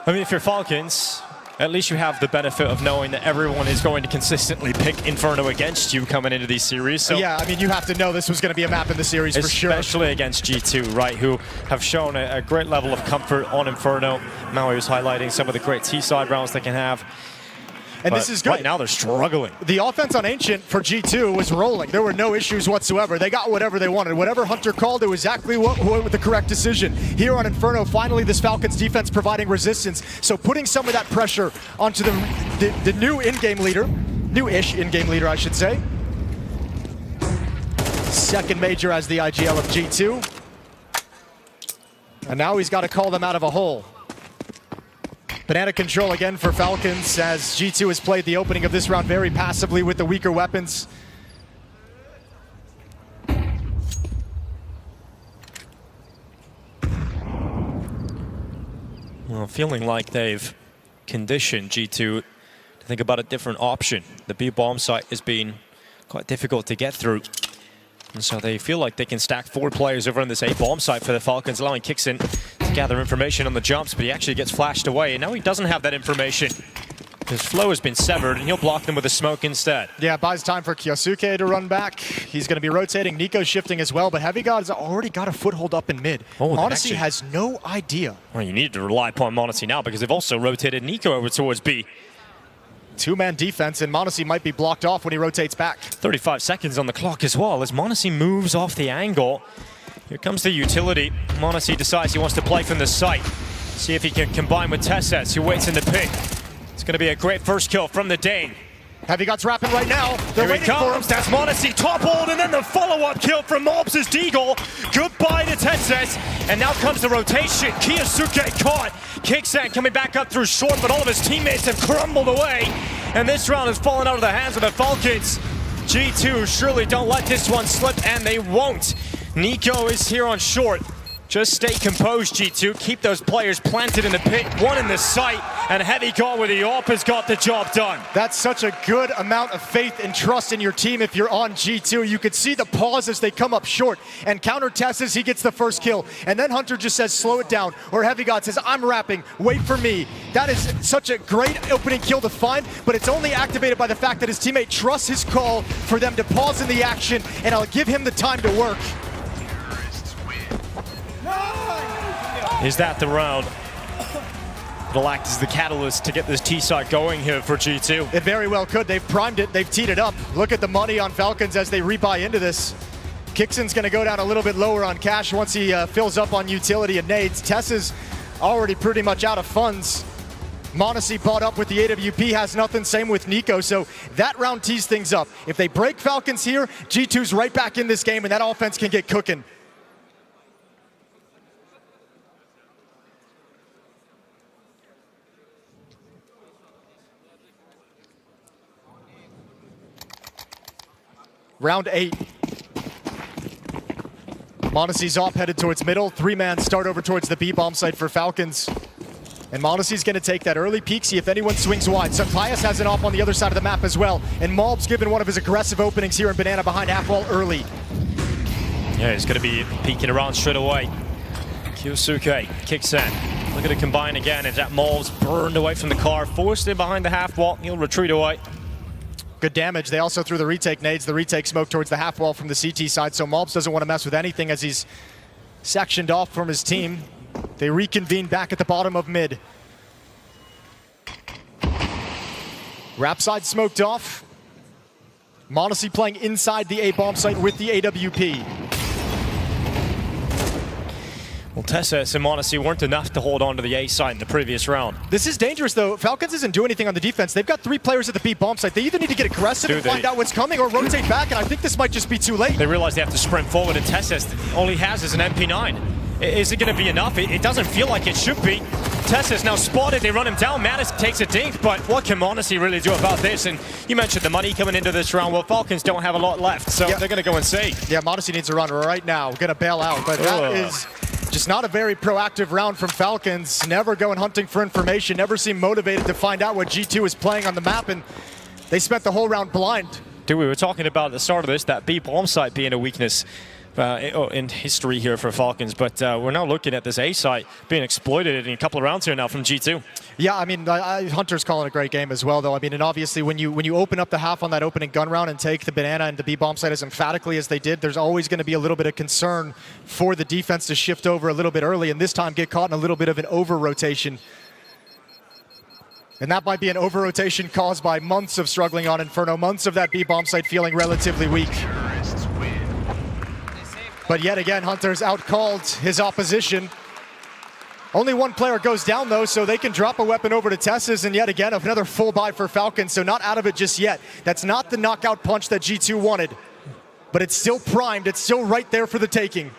I mean, if you're Falcons, at least you have the benefit of knowing that everyone is going to consistently pick Inferno against you coming into these series. So yeah, I mean, you have to know this was going to be a map in the series for sure. Especially against G2, right, who have shown a great level of comfort on Inferno. Maui was highlighting some of the great T-side rounds they can have. And but this is good. Right now, they're struggling. The offense on Ancient for G2 was rolling. There were no issues whatsoever. They got whatever they wanted. Whatever Hunter called, it was exactly what the correct decision. Here on Inferno, finally, this Falcons defense providing resistance. So putting some of that pressure onto the new in-game leader, new-ish in-game leader, I should say. Second major as the IGL of G2. And now he's got to call them out of a hole. Banana control again for Falcons as G2 has played the opening of this round very passively with the weaker weapons. Well, feeling like they've conditioned G2 to think about a different option. The B bomb site has been quite difficult to get through. And so they feel like they can stack 4 players over on this A bomb site for the Falcons, allowing kyxsan to gather information on the jumps, but he actually gets flashed away, and now he doesn't have that information. His flow has been severed, and he'll block them with a smoke instead. Yeah, buys time for kyxsan to run back. He's going to be rotating. NiKo's shifting as well, but HeavyGoD has already got a foothold up in mid. Honestly has no idea. Well, you need to rely upon m0NESY now because they've also rotated NiKo over towards B. Two-man defense, and m0NESY might be blocked off when he rotates back. 35 seconds on the clock as well as m0NESY moves off the angle. Here comes the utility. m0NESY decides he wants to play from the site. See if he can combine with TeSeS, who waits in the pit. It's going to be a great first kill from the Dane. HeavyGoD's rapping right now. They're Here he waiting for him. That's m0NESY toppled, and then the follow-up kill from malbsMd. Goodbye to TeSeS, and now comes the rotation. kyxsan caught. kyxsan coming back up through short, but all of his teammates have crumbled away, and this round has fallen out of the hands of the Falcons. G2 surely don't let this one slip, and they won't. NiKo is here on short. Just stay composed, G2. Keep those players planted in the pit. One in the sight, and HeavyGoD with the AWP has got the job done. That's such a good amount of faith and trust in your team if you're on G2. You could see the pause as they come up short and counter TeSeS, he gets the first kill. And then Hunter just says, slow it down. Or HeavyGoD says, I'm rapping, wait for me. That is such a great opening kill to find, but it's only activated by the fact that his teammate trusts his call for them to pause in the action, and I'll give him the time to work. Is that the round? It'll act as the catalyst to get this T site going here for G2. It very well could. They've primed it. They've teed it up. Look at the money on Falcons as they rebuy into this. kyxsan's going to go down a little bit lower on cash once he fills up on utility and nades. TeSeS already pretty much out of funds. m0NESY bought up with the AWP, has nothing. Same with NiKo. So that round tees things up. If they break Falcons here, G2's right back in this game, and that offense can get cooking. Round 8. m0NESY's off, headed towards middle. Three-man start over towards the B bomb site for Falcons. And m0NESY's going to take that early peek, see if anyone swings wide. So tyesS has an off on the other side of the map as well. And malb's given one of his aggressive openings here in Banana behind half wall early. Yeah, he's going to be peeking around straight away. kyxsan. Look at it combine again. As that malb's burned away from the car, forced in behind the half wall. He'll retreat away. Good damage. They also threw the retake nades, the retake smoke towards the half wall from the CT side, so malbs doesn't want to mess with anything as he's sectioned off from his team. They reconvene back at the bottom of mid. Rap side smoked off. m0NESY playing inside the A bomb site with the AWP. Well, TeSeS and m0NESY weren't enough to hold on to the A site in the previous round. This is dangerous, though. Falcons isn't doing anything on the defense. They've got 3 players at the B bomb site. They either need to get aggressive and find out what's coming or rotate back, and I think this might just be too late. They realize they have to sprint forward, and TeSeS, all he has is an MP9. Is it going to be enough? It doesn't feel like it should be. TeSeS now spotted. They run him down. m0NESY takes a dink, but what can m0NESY really do about this? And you mentioned the money coming into this round. Well, Falcons don't have a lot left, so they're going to go insane. Yeah, m0NESY needs to run right now. Going to bail out, but that is just not a very proactive round from Falcons. Never going hunting for information, never seem motivated to find out what G2 is playing on the map, and they spent the whole round blind. Dude, we were talking about at the start of this, that B bomb site being a weakness in history here for Falcons, but we're now looking at this A site being exploited in a couple of rounds here now from G2. Yeah, I mean, Hunter's calling a great game as well, though. I mean, and obviously when you open up the half on that opening gun round and take the Banana and the B bomb site as emphatically as they did, there's always going to be a little bit of concern for the defense to shift over a little bit early, and this time get caught in a little bit of an over-rotation. And that might be an over-rotation caused by months of struggling on Inferno, months of that B bomb site feeling relatively weak. But yet again, Hunter's outcalled his opposition. Only one player goes down, though, so they can drop a weapon over to TeSeS, and yet again, another full buy for Falcons, so not out of it just yet. That's not the knockout punch that G2 wanted, but it's still primed. It's still right there for the taking.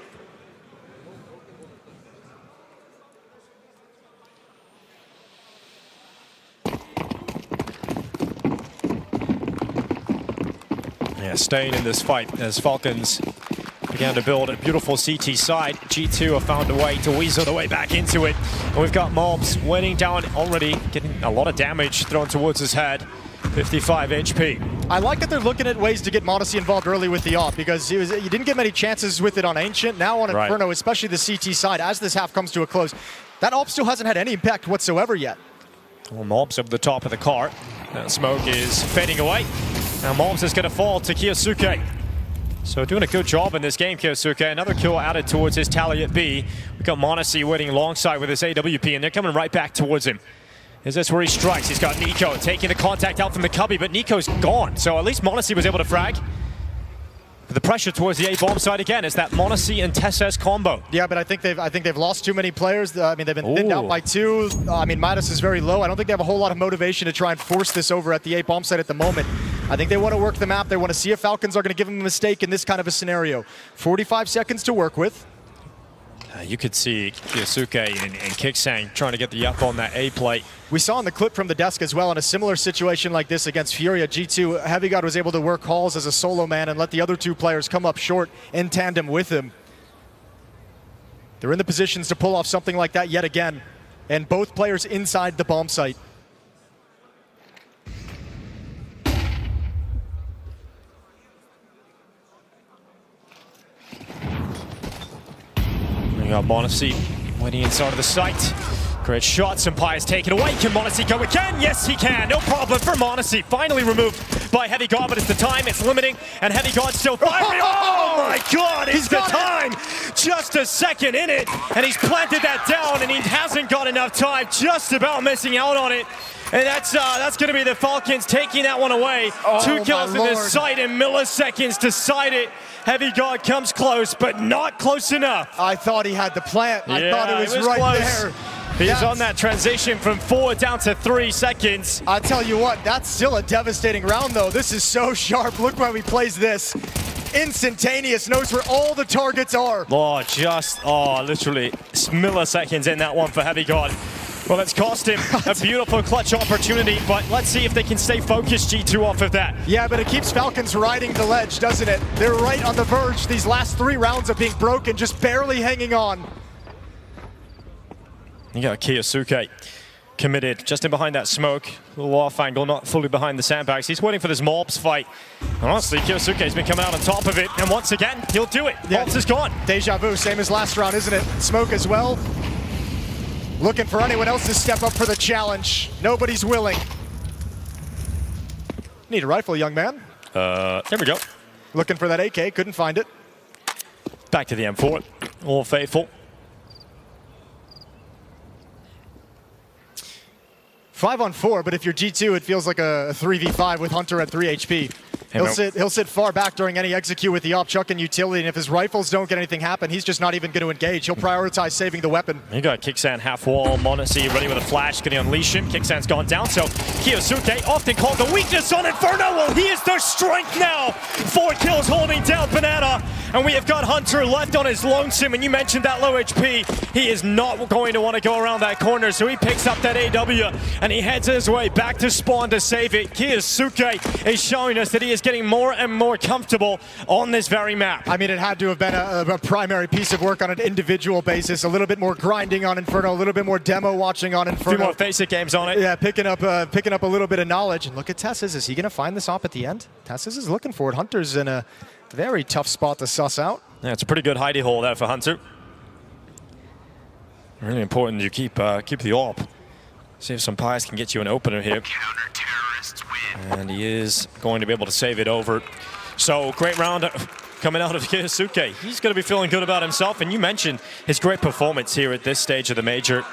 Yeah, staying in this fight as Falcons began to build a beautiful CT side. G2 have found a way to weasel their way back into it. And we've got malbs winning down already, getting a lot of damage thrown towards his head. 55 HP. I like that they're looking at ways to get m0NESY involved early with the AWP, because you didn't get many chances with it on Ancient. Now on Inferno, especially the CT side, as this half comes to a close, that AWP still hasn't had any impact whatsoever yet. Well, malbs over the top of the car. That smoke is fading away. Now malbs is going to fall to kyxsan. So doing a good job in this game, kyxsan. Another kill added towards his tally at B. We've got m0NESY waiting alongside with his AWP, and they're coming right back towards him. Is this where he strikes? He's got NiKo taking the contact out from the cubby, but NiKo's gone. So at least m0NESY was able to frag. But the pressure towards the A-bomb side again is that m0NESY and TeSeS combo. Yeah, but I think they've lost too many players. I mean, they've been thinned out by 2. I mean, Midas is very low. I don't think they have a whole lot of motivation to try and force this over at the A-bomb side at the moment. I think they want to work the map. They want to see if Falcons are going to give them a mistake in this kind of a scenario. 45 seconds to work with. You could see kyxsan and kyxsan trying to get the up on that A plate. We saw in the clip from the desk as well in a similar situation like this against Furia G2. HeavyGoD was able to work calls as a solo man and let the other 2 players come up short in tandem with him. They're in the positions to pull off something like that yet again. And both players inside the bomb site. We got m0NESY waiting inside of the site. Great shot, Jimpphat is taken away. Can m0NESY go again? Yes, he can. No problem for m0NESY. Finally removed by HeavyGoD, but it's the time, it's limiting, and HeavyGoD still firing. Oh my God, it's the time. Just a second in it, and he's planted that down, and he hasn't got enough time, just about missing out on it. And that's going to be the Falcons taking that one away. 2 kills in this site in milliseconds decide it. HeavyGoD comes close, but not close enough. I thought he had the plant. I thought it was right close. there. He's on that transition from 4 down to 3 seconds. I'll tell you what, that's still a devastating round though. This is so sharp. Look where he plays this. Instantaneous, knows where all the targets are. Literally milliseconds in that one for HeavyGoD. Well, it's cost him a beautiful clutch opportunity, but let's see if they can stay focused, G2, off of that. Yeah, but it keeps Falcons riding the ledge, doesn't it? They're right on the verge, these last 3 rounds of being broken, just barely hanging on. You got kyxsan committed just in behind that smoke. A little off angle, not fully behind the sandbags. He's waiting for this malbs fight. And honestly, kyxsan's been coming out on top of it, and once again, he'll do it. Yeah. Malbs is gone. Deja vu, same as last round, isn't it? Smoke as well. Looking for anyone else to step up for the challenge. Nobody's willing. Need a rifle, young man. There we go. Looking for that AK, couldn't find it. Back to the M4, all faithful. 5-on-4, but if you're G2, it feels like a 3v5 with Hunter at 3 HP. He'll sit far back during any execute with the op chuck and utility, and if his rifles don't get anything happen, he's just not even going to engage. He'll prioritize saving the weapon. You got kyxsan half wall, m0NESY ready with a flash, going to unleash him. kyxsan's gone down, so kyxsan often called the weakness on Inferno. Well, he is their strength now. 4 kills holding down Banana, and we have got Hunter left on his lonesome, and you mentioned that low HP. He is not going to want to go around that corner, so he picks up that AW, and he heads his way back to spawn to save it. kyxsan is showing us that he is getting more and more comfortable on this very map. I mean, it had to have been a primary piece of work on an individual basis. A little bit more grinding on Inferno, a little bit more demo watching on Inferno. A few more FACEIT games on it. Yeah, picking up a little bit of knowledge. And look at TeSeS. Is he going to find this op at the end? TeSeS is looking for it. Hunter's in a very tough spot to suss out. Yeah, it's a pretty good hidey hole there for Hunter. Really important you keep the op. See if Jimpphat can get you an opener here. And he is going to be able to save it over. So great round coming out of kyxsan. He's going to be feeling good about himself. And you mentioned his great performance here at this stage of the major.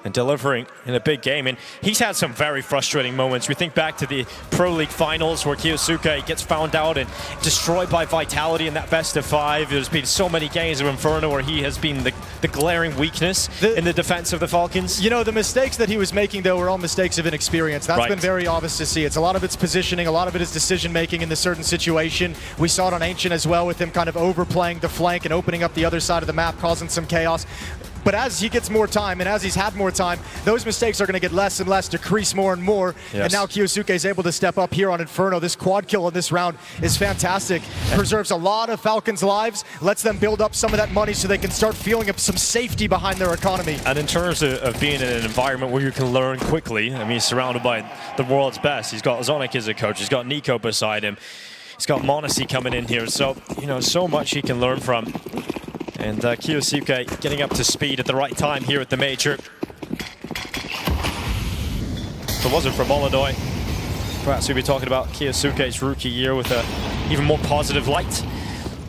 And delivering in a big game. And he's had some very frustrating moments. We think back to the Pro League finals where kyxsan gets found out and destroyed by Vitality in that best of 5. There's been so many games of Inferno where he has been the glaring weakness in the defense of the Falcons. You know, the mistakes that he was making, though, were all mistakes of inexperience. That's been very obvious to see. It's a lot of it's positioning, a lot of it is decision-making in the certain situation. We saw it on Ancient as well with him kind of overplaying the flank and opening up the other side of the map, causing some chaos. But as he gets more time, and as he's had more time, those mistakes are going to get less and less, decrease more and more. Yes. And now kyxsan is able to step up here on Inferno. This quad kill in this round is fantastic. Preserves a lot of Falcons' lives, lets them build up some of that money so they can start feeling some safety behind their economy. And in terms of being in an environment where you can learn quickly, I mean, he's surrounded by the world's best. He's got ZywOo as a coach. He's got NiKo beside him. He's got m0NESY coming in here. So, you know, so much he can learn from. And kyxsan getting up to speed at the right time here at the major. If it wasn't for Molodoi, perhaps we'd be talking about kyxsan's rookie year with a even more positive light.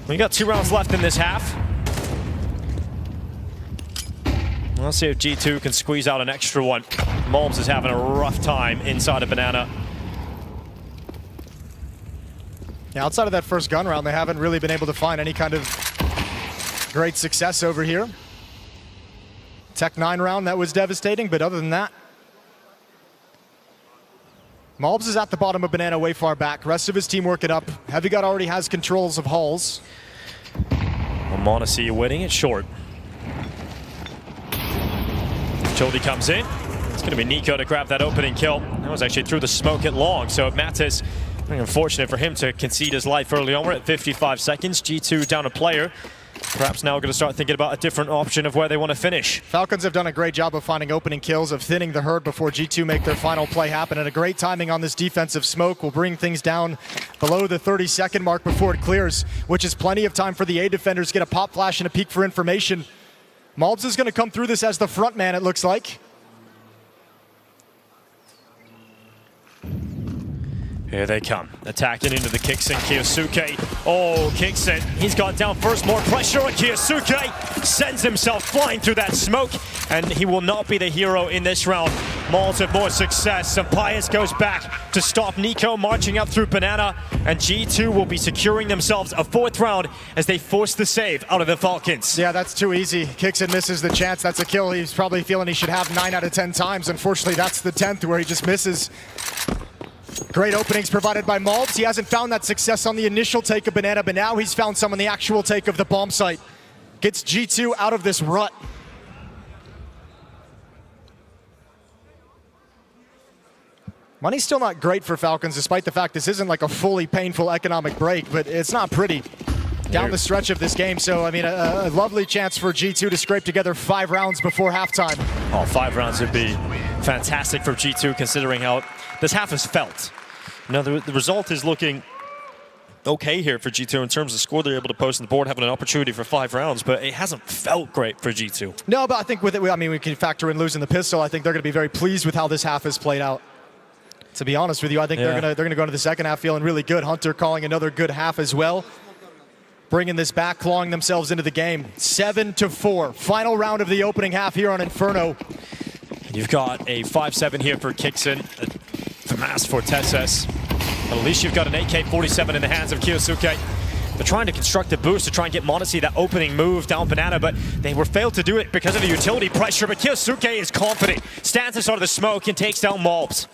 We got 2 rounds left in this half. Let's see if G2 can squeeze out an extra one. malbs is having a rough time inside of Banana. Yeah, outside of that first gun round, they haven't really been able to find any kind of great success over here. Tech 9 round, that was devastating, but other than that, malbs is at the bottom of Banana way far back. Rest of his team working up. HeavyGoD already has controls of halls. Well, m0NESY winning it short. Jody comes in. It's going to be NiKo to grab that opening kill. That was actually through the smoke at long, so Mattis, unfortunate for him to concede his life early on. We're at 55 seconds. G2 down a player. Perhaps now going to start thinking about a different option of where they want to finish. Falcons have done a great job of finding opening kills, of thinning the herd before G2 make their final play happen. And a great timing on this defensive smoke will bring things down below the 30-second mark before it clears, which is plenty of time for the A defenders to get a pop flash and a peek for information. malbs is going to come through this as the front man, it looks like. Here they come, attacking into the kyxsan. kyxsan. Oh, kyxsan, he's got down first, more pressure on kyxsan. Sends himself flying through that smoke, and he will not be the hero in this round. malbs have more success. Sampayas goes back to stop NiKo marching up through Banana, and G2 will be securing themselves a 4th round as they force the save out of the Falcons. Yeah, that's too easy. kyxsan misses the chance. That's a kill he's probably feeling he should have 9 out of 10 times. Unfortunately, that's the 10th where he just misses. Great openings provided by malbs. He hasn't found that success on the initial take of Banana, but now he's found some on the actual take of the bomb site. Gets G2 out of this rut. Money's still not great for Falcons, despite the fact this isn't like a fully painful economic break, but it's not pretty down the stretch of this game. So, I mean, a lovely chance for G2 to scrape together 5 rounds before halftime. Oh, 5 rounds would be fantastic for G2, considering how this half has felt. Now, the result is looking okay here for G2 in terms of score they're able to post on the board, having an opportunity for 5 rounds, but it hasn't felt great for G2. No, but I think with it, I mean, we can factor in losing the pistol. I think they're going to be very pleased with how this half has played out. To be honest with you, I think they're going to go into the second half feeling really good. Hunter calling another good half as well. Bringing this back, clawing themselves into the game. 7-4. Final round of the opening half here on Inferno. You've got a 5-7 here for kyxsan, a FAMAS for TeSeS. But at least you've got an AK-47 in the hands of kyxsan. They're trying to construct a boost to try and get m0NESY that opening move down Banana, but they were failed to do it because of the utility pressure. But kyxsan is confident, stands us out of the smoke and takes down malbs.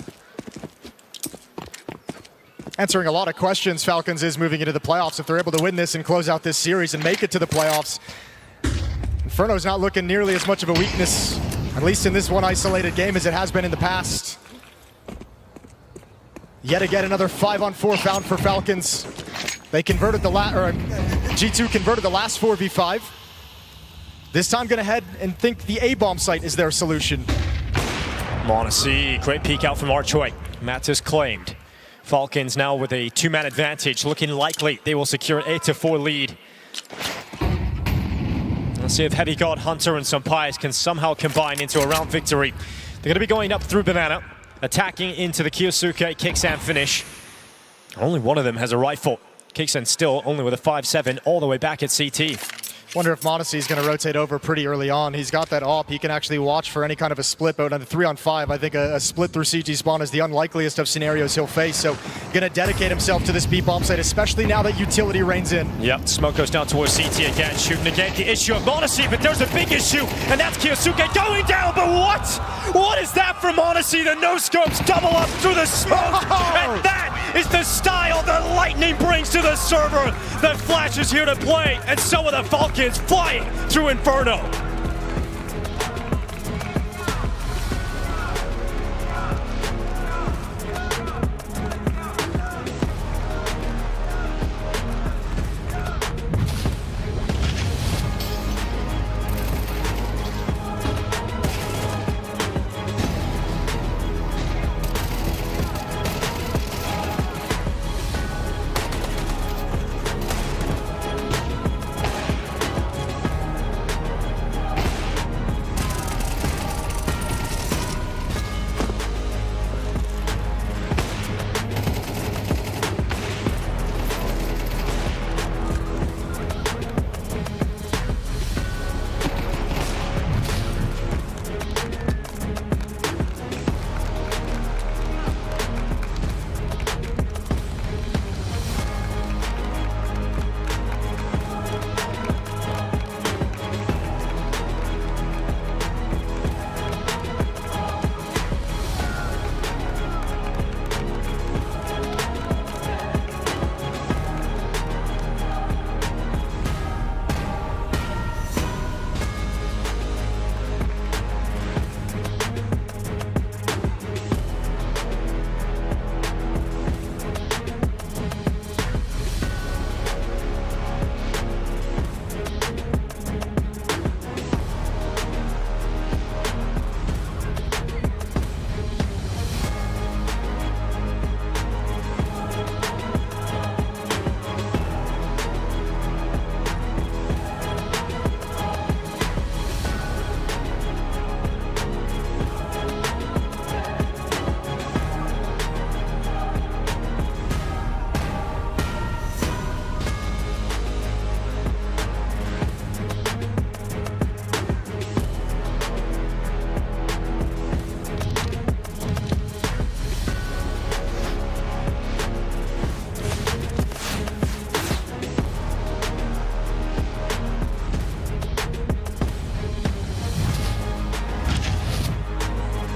Answering a lot of questions, Falcons is moving into the playoffs. If they're able to win this and close out this series and make it to the playoffs, Inferno's not looking nearly as much of a weakness, at least in this one isolated game, as it has been in the past. Yet again, another 5-on-4 found for Falcons. They converted G2 converted the last 4v5. This time gonna head and think the A-bomb site is their solution. m0NESY, great peek out from Archway. Mattis claimed. Falcons now with a 2-man advantage, looking likely they will secure an 8-4 lead. Let's see if HeavyGoD, Hunter, and Sampayas can somehow combine into a round victory. They're going to be going up through Banana, attacking into the kyxsan finish. Only one of them has a rifle. kyxsan still only with a 5-7 all the way back at CT. Wonder if m0NESY is going to rotate over pretty early on. He's got that op. He can actually watch for any kind of a split, but on the 3-on-5, I think a split through CT spawn is the unlikeliest of scenarios he'll face. So going to dedicate himself to this B-bomb site, especially now that utility reigns in. Yep, smoke goes down towards CT again, shooting again. The issue of m0NESY, but there's a big issue, and that's kyxsan going down, but what? What is that for m0NESY? The no-scopes double up through the smoke, and that is the style that Lightning brings to the server. The Flash is here to play, and so are the Falcons flying through Inferno.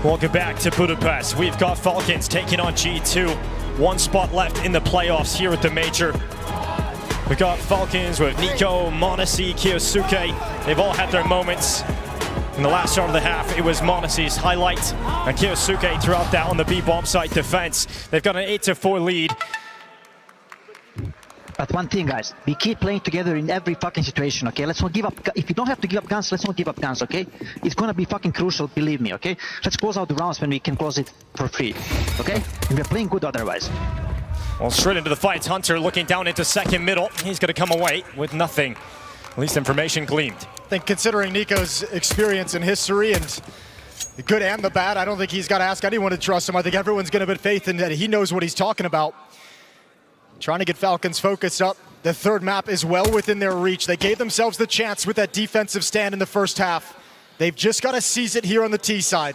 Welcome back to Budapest. We've got Falcons taking on G2. One spot left in the playoffs here at the Major. We've got Falcons with NiKo, m0NESY, kyxsan. They've all had their moments. In the last start of the half, it was m0NESY's highlight. And kyxsan throughout that on the B-bomb site defense. They've got an 8-4 lead. But one thing, guys, we keep playing together in every fucking situation, okay? Let's not give up. If you don't have to give up guns, let's not give up guns, okay? It's gonna be fucking crucial, believe me, okay? Let's close out the rounds when we can close it for free, okay? We're playing good otherwise. Well, straight into the fight. Hunter looking down into second middle. He's going to come away with nothing. At least information gleaned. I think considering NiKo's experience and history and the good and the bad, I don't think he's got to ask anyone to trust him. I think everyone's going to put faith in that he knows what he's talking about. Trying to get Falcons focused up. The third map is well within their reach. They gave themselves the chance with that defensive stand in the first half. They've just got to seize it here on the T side.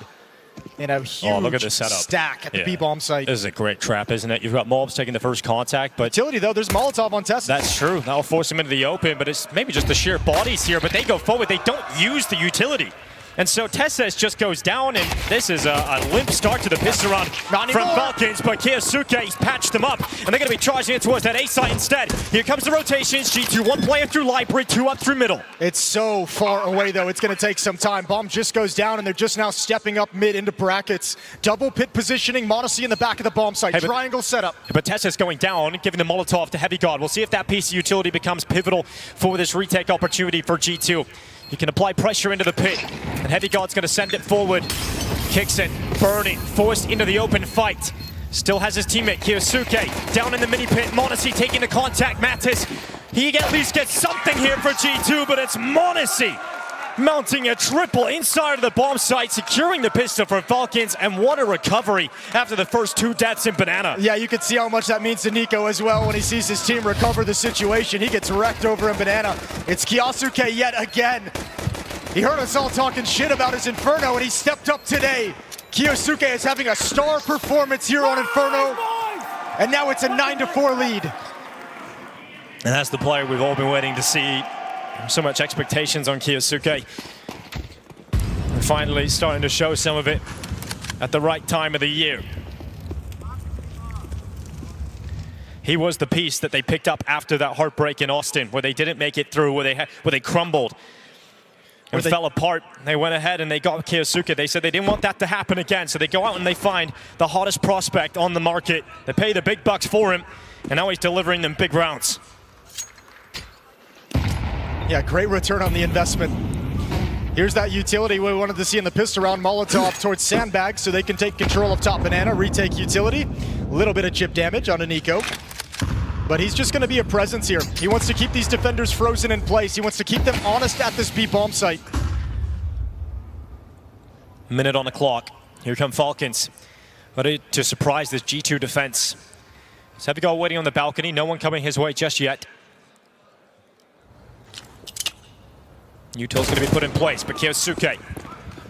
In a huge look at this setup. Stack at the B-bomb site. This is a great trap, isn't it? You've got malbs taking the first contact, but... Utility, though, there's Molotov on TeSeS. That's true. That'll force him into the open, but it's maybe just the sheer bodies here, but they go forward. They don't use the utility. And so TeSeS just goes down, and this is a limp start to the pistol round from Falcons, but kyxsan patched them up, and they're going to be charging it towards that A site instead. Here comes the rotations. G2, one player through library, two up through middle. It's so far away, though. It's going to take some time. Bomb just goes down, and they're just now stepping up mid into brackets. Double pit positioning, m0NESY in the back of the bomb site. Triangle setup. But TeSeS going down, giving the Molotov to HeavyGoD. We'll see if that piece of utility becomes pivotal for this retake opportunity for G2. He can apply pressure into the pit, and HeavyGoD's going to send it forward. kyxsan burning, forced into the open fight. Still has his teammate, kyxsan, down in the mini pit. m0NESY taking the contact. Mattis, he at least gets something here for G2, but it's m0NESY mounting a triple inside of the bomb site, securing the pistol for Falcons, and what a recovery after the first two deaths in Banana. Yeah, you can see how much that means to NiKo as well when he sees his team recover the situation. He gets wrecked over in Banana. It's kyxsan yet again. He heard us all talking shit about his Inferno, and he stepped up today. kyxsan is having a star performance here on Inferno, and now it's a 9-4 lead. And that's the player we've all been waiting to see. So much expectations on kyxsan. And finally starting to show some of it at the right time of the year. He was the piece that they picked up after that heartbreak in Austin, where they didn't make it through, where they crumbled and fell apart. They went ahead and they got kyxsan. They said they didn't want that to happen again, so they go out and they find the hottest prospect on the market. They pay the big bucks for him, and now he's delivering them big rounds. Yeah, great return on the investment. Here's that utility we wanted to see in the pistol round. Molotov towards Sandbag so they can take control of top Banana, retake utility. A little bit of chip damage on a NiKo. But he's just going to be a presence here. He wants to keep these defenders frozen in place. He wants to keep them honest at this B-bomb site. Minute on the clock. Here come Falcons. But to surprise this G2 defense. So HeavyGoD waiting on the balcony. No one coming his way just yet. Util's going to be put in place, but kyxsan,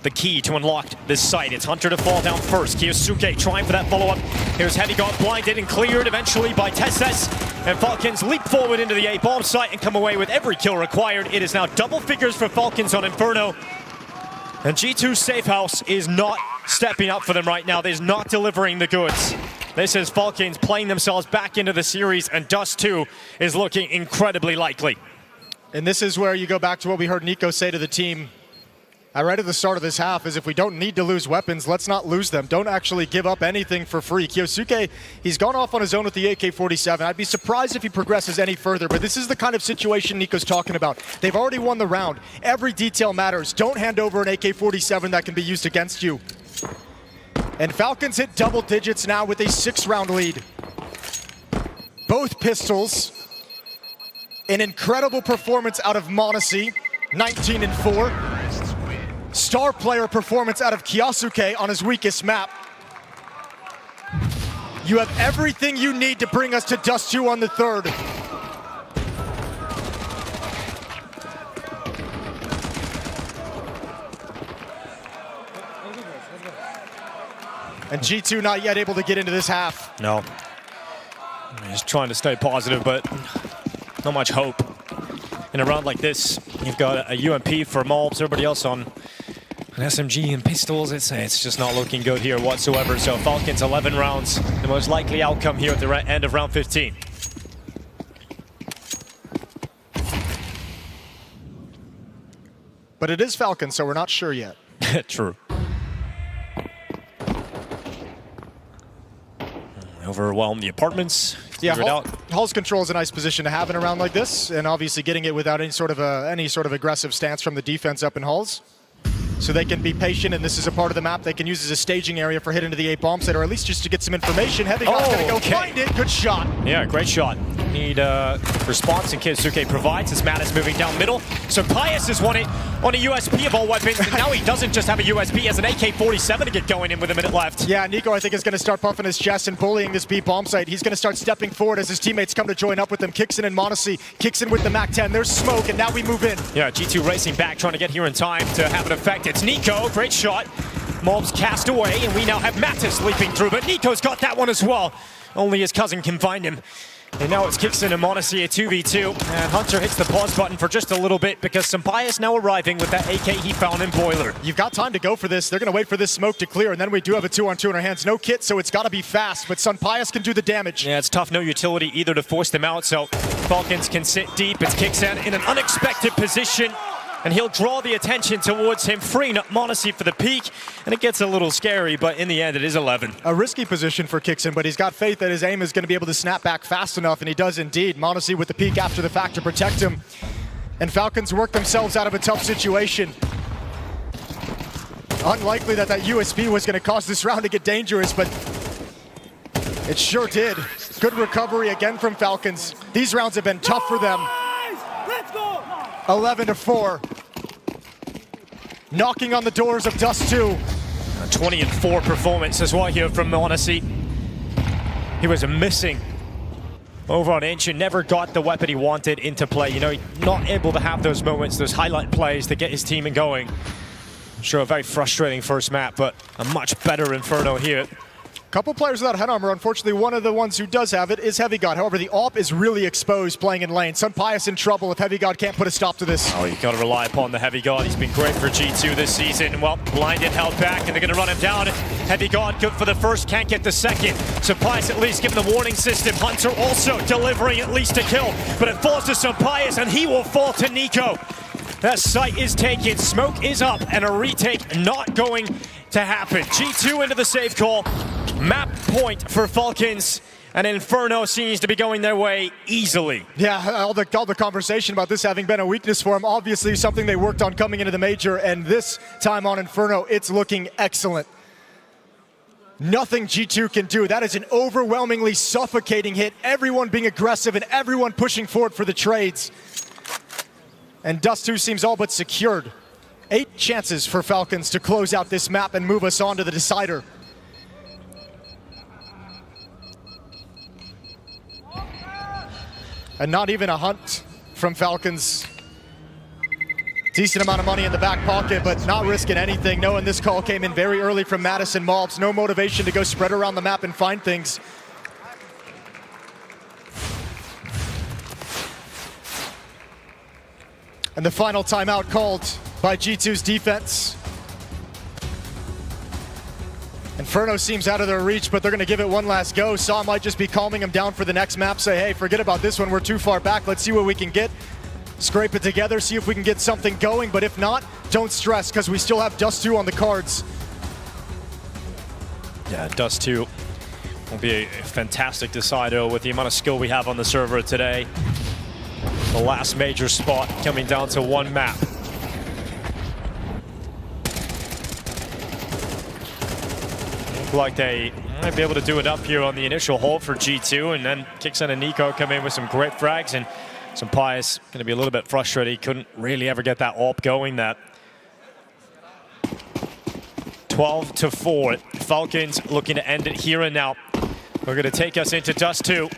the key to unlock this site. It's Hunter to fall down first. kyxsan trying for that follow-up. Here's HeavyGoD blinded and cleared eventually by TeSeS. And Falcons leap forward into the A-bomb site and come away with every kill required. It is now double figures for Falcons on Inferno. And G2's safe house is not stepping up for them right now. They're not delivering the goods. This is Falcons playing themselves back into the series, and Dust 2 is looking incredibly likely. And this is where you go back to what we heard NiKo say to the team right at the start of this half, is if we don't need to lose weapons, let's not lose them. Don't actually give up anything for free. kyxsan, he's gone off on his own with the AK-47. I'd be surprised if he progresses any further, but this is the kind of situation NiKo's talking about. They've already won the round. Every detail matters. Don't hand over an AK-47 that can be used against you. And Falcons hit double digits now with a 6-round lead. Both pistols. An incredible performance out of m0NESY, 19-4. Star player performance out of kyxsan on his weakest map. You have everything you need to bring us to Dust 2 on the third. And G2 not yet able to get into this half. No. He's trying to stay positive, but not much hope. In a round like this, you've got a UMP for malbs, everybody else on An SMG and pistols, it's just not looking good here whatsoever. So Falcons 11 rounds, the most likely outcome here at the end of round 15. But it is Falcons, so we're not sure yet. True. Overwhelm the apartments. Yeah, Clear it out. Hull's control is a nice position to have in a round like this, and obviously getting it without any sort of aggressive stance from the defense up in Hulls. So they can be patient, and this is a part of the map they can use as a staging area for hitting to the A bomb site, or at least just to get some information. HeavyGoD's gonna go find it. Good shot. Yeah, great shot. Need response, and kyxsan provides as Matt is moving down middle. So Pius has won it on a USP of all weapons, and now he doesn't just have a USP, he has an AK-47 to get going in with a minute left. Yeah, NiKo I think is going to start puffing his chest and bullying this B bomb site. He's going to start stepping forward as his teammates come to join up with him. kyxsan and m0NESY. kyxsan with the MAC-10. There's smoke, and now we move in. Yeah, G2 racing back, trying to get here in time to have an effect. It's NiKo, great shot. malbs cast away, and we now have Mattis leaping through, but NiKo's got that one as well. Only his cousin can find him. And now it's kyxsan and m0NESY, a 2v2. And Hunter hits the pause button for just a little bit because Pius now arriving with that AK he found in Boiler. You've got time to go for this. They're going to wait for this smoke to clear, and then we do have a 2-on-2 in our hands. No kit, so it's got to be fast, but Pius can do the damage. Yeah, it's tough. No utility either to force them out, so Falcons can sit deep. It's kyxsan in an unexpected position, and he'll draw the attention towards him, freeing up m0NESY for the peak, and it gets a little scary, but in the end, it is 11. A risky position for kyxsan, but he's got faith that his aim is going to be able to snap back fast enough, and he does indeed. m0NESY with the peak after the fact to protect him, and Falcons work themselves out of a tough situation. Unlikely that USP was going to cause this round to get dangerous, but it sure did. Good recovery again from Falcons. These rounds have been tough for them. 11-4. Knocking on the doors of Dust 2. A 20-4 performance as well here from m0NESY. He was missing over on Ancient, never got the weapon he wanted into play. You know, not able to have those moments, those highlight plays to get his team going. Sure, a very frustrating first map, but a much better Inferno here. Couple players without head armor. Unfortunately, one of the ones who does have it is HeavyGoD. However, the AWP is really exposed playing in lane. Pius in trouble if HeavyGoD can't put a stop to this. Oh, you got to rely upon the HeavyGoD. He's been great for G2 this season. Well, blinded, held back, and they're going to run him down. HeavyGoD good for the first, can't get the second. Pius at least given the warning system. Hunter also delivering at least a kill, but it falls to Pius, and he will fall to NiKo. That site is taken, smoke is up, and a retake not going to happen. G2 into the save call. Map point for Falcons, and Inferno seems to be going their way easily. Yeah, all the conversation about this having been a weakness for them, obviously something they worked on coming into the major, and this time on Inferno, it's looking excellent. Nothing G2 can do. That is an overwhelmingly suffocating hit. Everyone being aggressive and everyone pushing forward for the trades. And Dust 2 seems all but secured. 8 chances for Falcons to close out this map and move us on to the decider. And not even a hunt from Falcons. Decent amount of money in the back pocket, but not risking anything, knowing this call came in very early from Mattis and malbs. No motivation to go spread around the map and find things. And the final timeout called by G2's defense. Inferno seems out of their reach, but they're going to give it one last go. Saw might just be calming him down for the next map. Say, hey, forget about this one. We're too far back. Let's see what we can get. Scrape it together, see if we can get something going. But if not, don't stress, because we still have Dust 2 on the cards. Yeah, Dust 2 will be a fantastic decider with the amount of skill we have on the server today. The last major spot coming down to one map. Look like they might be able to do it up here on the initial hold for G2, and then kyxsan and NiKo come in with some great frags, and Pius going to be a little bit frustrated. He couldn't really ever get that AWP going. That 12-4. Falcons looking to end it here and now. We're going to take us into Dust 2.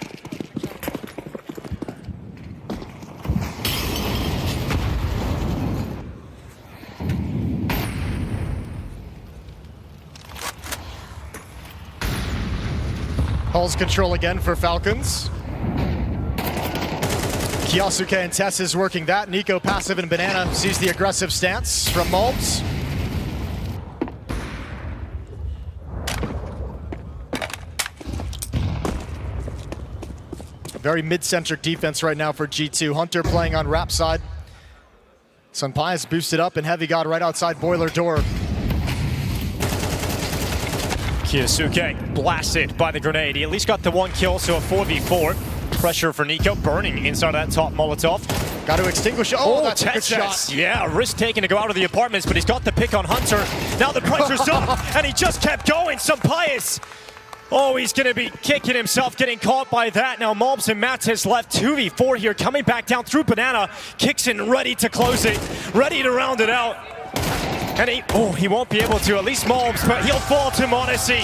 Hulls control again for Falcons. Kyxsan and TeSeS working that. NiKo passive and banana sees the aggressive stance from malbs. Very mid-centric defense right now for G2. Hunter playing on Rap side. Sunpias boosted up and HeavyGoD right outside boiler door. kyxsan blasted by the grenade. He at least got the 1 kill, so a 4v4. Pressure for NiKo, burning inside of that top Molotov. Got to extinguish it. Oh, that's a good TeSeS. shot. Yeah, risk taken to go out of the apartments, but he's got the pick on Hunter. Now the pressure's up, and he just kept going. Sunpias. Oh, he's going to be kicking himself, getting caught by that. Now malbsMd has left 2v4 here, coming back down through Banana. kyxsan ready to close it, ready to round it out. And he won't be able to, at least malbs, but he'll fall to m0NESY.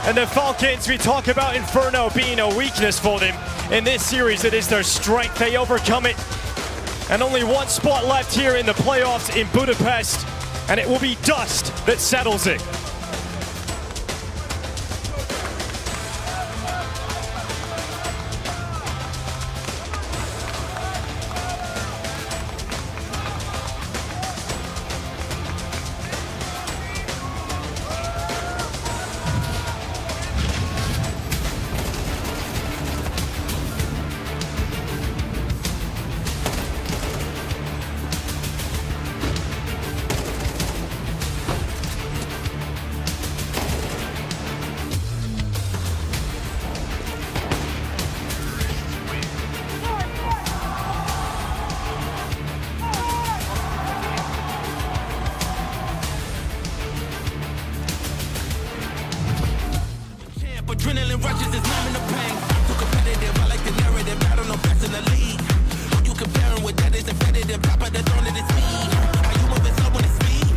And the Falcons, we talk about Inferno being a weakness for them. In this series, it is their strength. They overcome it. And only 1 spot left here in the playoffs in Budapest. And it will be dust that settles it. Adrenaline rushes is numbing the pain. Too competitive, I like the narrative. I don't know best in the league. Who you comparing with that is competitive. Top of the throne, it is me. How you moving slow when it's speed?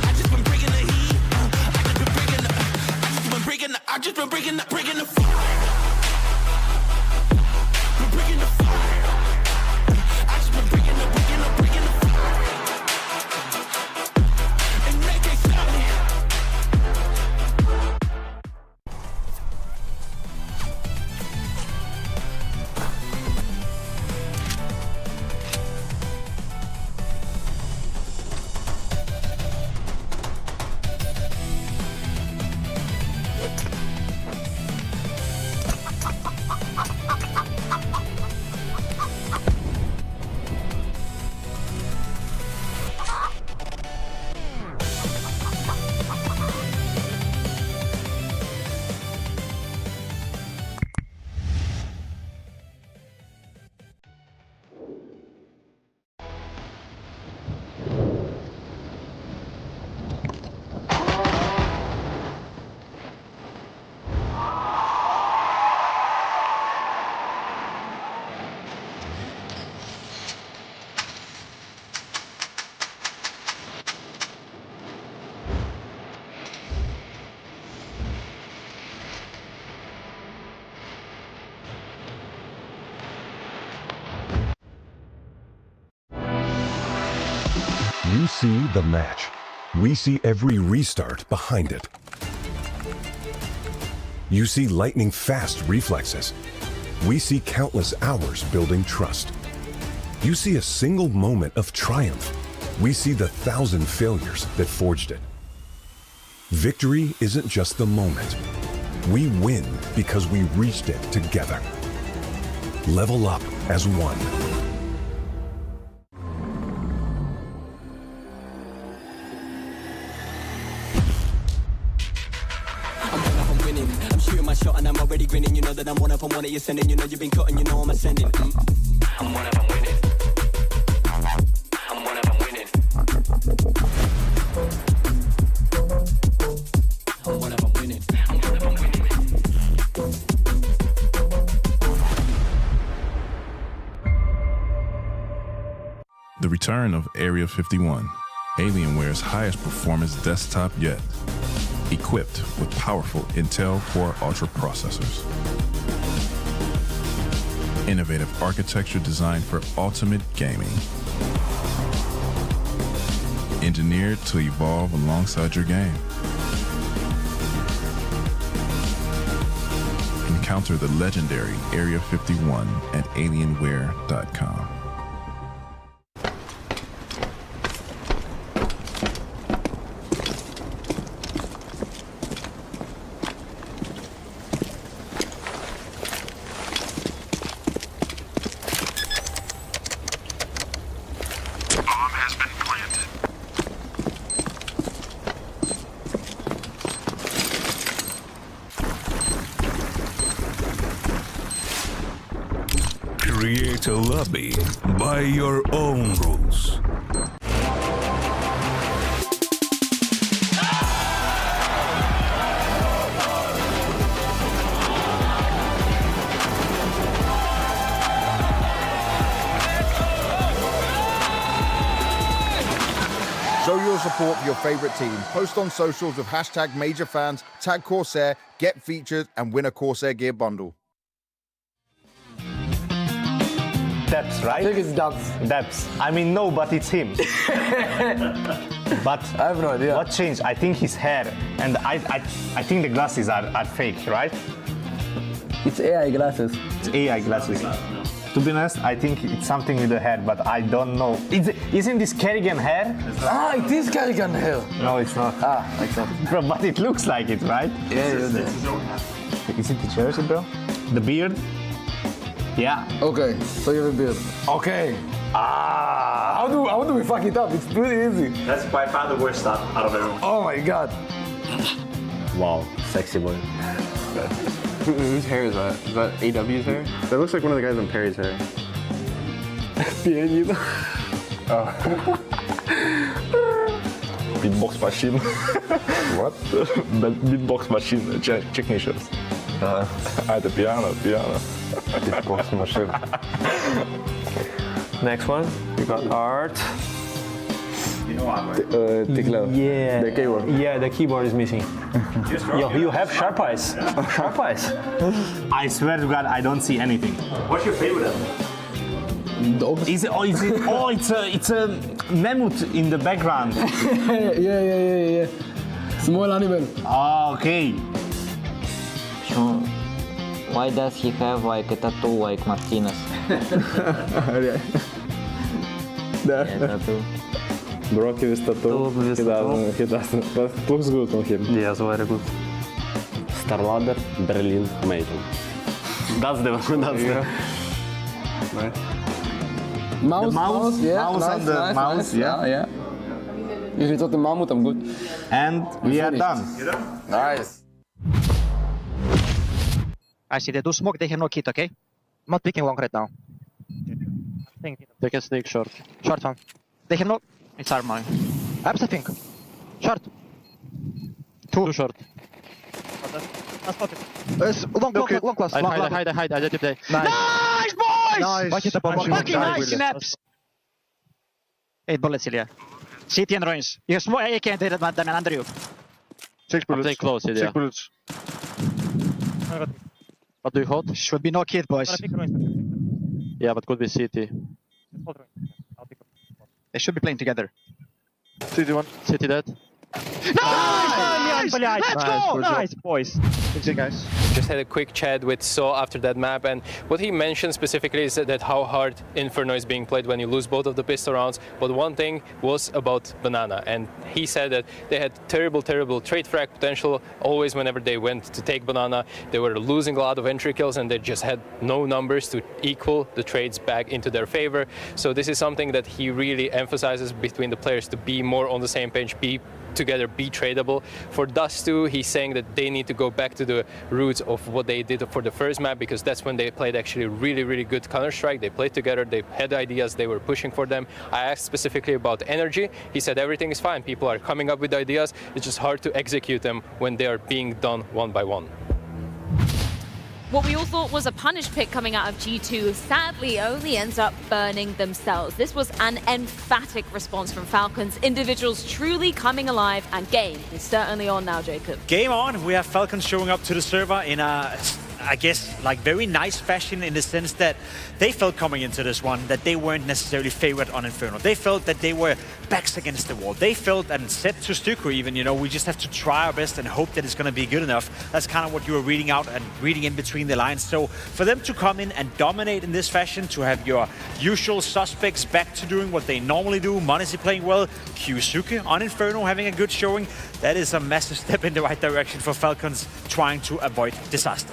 I just been bringing the heat. I just been bringing the fire. Been bringing the fire. I just been bringing the fire. And they can't stop me. You see the match. We see every restart behind it. You see lightning-fast reflexes. We see countless hours building trust. You see a single moment of triumph. We see the 1,000 failures that forged it. Victory isn't just the moment. We win because we reached it together. Level up as one. I'm shooting my shot and I'm already grinning. You know that I'm one of them, one of you sending. You know you've been cutting, you know I'm ascending. I'm one of them winning. I'm one of them winning. I'm one of them winning. I'm one of them winning. The return of Area 51, Alienware's highest performance desktop yet. Equipped with powerful Intel Core Ultra processors. Innovative architecture designed for ultimate gaming. Engineered to evolve alongside your game. Encounter the legendary Area 51 at Alienware.com. Create a lobby by your own rules. Show your support for your favorite team. Post on socials with hashtag Major Fans, tag Corsair, get featured, and win a Corsair gear bundle. Debs, right? I think it's Debs. Debs. I mean, no, but it's him. But I have no idea. What changed? I think his hair, and I think the glasses are fake, right? It's AI glasses. It's AI glasses. To be honest, I think it's something with the hair, but I don't know. Isn't this Kerrigan hair? Ah, it is Kerrigan hair. No, it's not. Ah, exactly. Bro, but it looks like it, right? Yeah, Is it the jersey, bro? The beard? Yeah. Okay, so you have a beard. Okay. Ah, how do we fuck it up? It's pretty easy. That's by far the worst stuff out of everyone. Oh my god. Wow, sexy boy. Whose hair is that? Is that AW's hair? That looks like one of the guys on Perry's hair. Oh. Beatbox machine. What? Beatbox machine, checking shows. The piano. Beatbox machine. Next one, we got art. Yeah. The keyboard. Yeah, the keyboard is missing. Yo, you have sharp eyes. Sharp eyes. I swear to God, I don't see anything. What's your favorite animal? Dogs. It's a mammoth in the background. Yeah. Small animal. Oh, okay. So, why does he have like a tattoo like Martinez? Yeah, tattoo. Brock with tattoo. He doesn't. But it looks good on him. Yes, very good. StarLadder, Berlin, amazing. That's the one. Right. Mouse, yeah. Nice. Yeah. If it's not the mammoth, I'm good. And we are done. Nice. I see they do smoke, they have no kit, okay? I'm not picking long right now. They can sneak short. Short one. They have no... It's armor. Abs, I think. Short. Two short. Long class. Hide. I did it. Nice, boys! Nice. Fucking nice, Synapse! 8 bullets, Ilya. CT and ruins. You have more AK than under you. 6 bullets. Stay close, Ilya. 6 bullets. What do you hold? Should be no kit, boys. Yeah, but could be CT. They should be playing together. CT one. CT dead. Nice! Let's go! Nice, boys. Good guys. Just had a quick chat with So after that map, and what he mentioned specifically is that how hard Inferno is being played when you lose both of the pistol rounds. But one thing was about Banana, and he said that they had terrible trade frag potential. Always whenever they went to take Banana, they were losing a lot of entry kills, and they just had no numbers to equal the trades back into their favor. So this is something that he really emphasizes between the players, to be more on the same page, be together, be tradable. For Dust 2, he's saying that they need to go back to the roots of what they did for the first map, because that's when they played actually really good Counter-Strike. They played together, they had ideas, they were pushing for them. I asked specifically about energy. He said everything is fine, people are coming up with ideas, it's just hard to execute them when they are being done one by one. What we all thought was a punish pick coming out of G2 sadly only ends up burning themselves. This was an emphatic response from Falcons. Individuals truly coming alive, and game is certainly on now, Jacob. Game on. We have Falcons showing up to the server in a, I guess, like very nice fashion, in the sense that they felt coming into this one that they weren't necessarily favored on Inferno. They felt that they were backs against the wall. They felt, and said to Stuku even, you know, we just have to try our best and hope that it's going to be good enough. That's kind of what you were reading out and reading in between the lines. So for them to come in and dominate in this fashion, to have your usual suspects back to doing what they normally do, m0NESY playing well, kyxsan on Inferno having a good showing, that is a massive step in the right direction for Falcons trying to avoid disaster.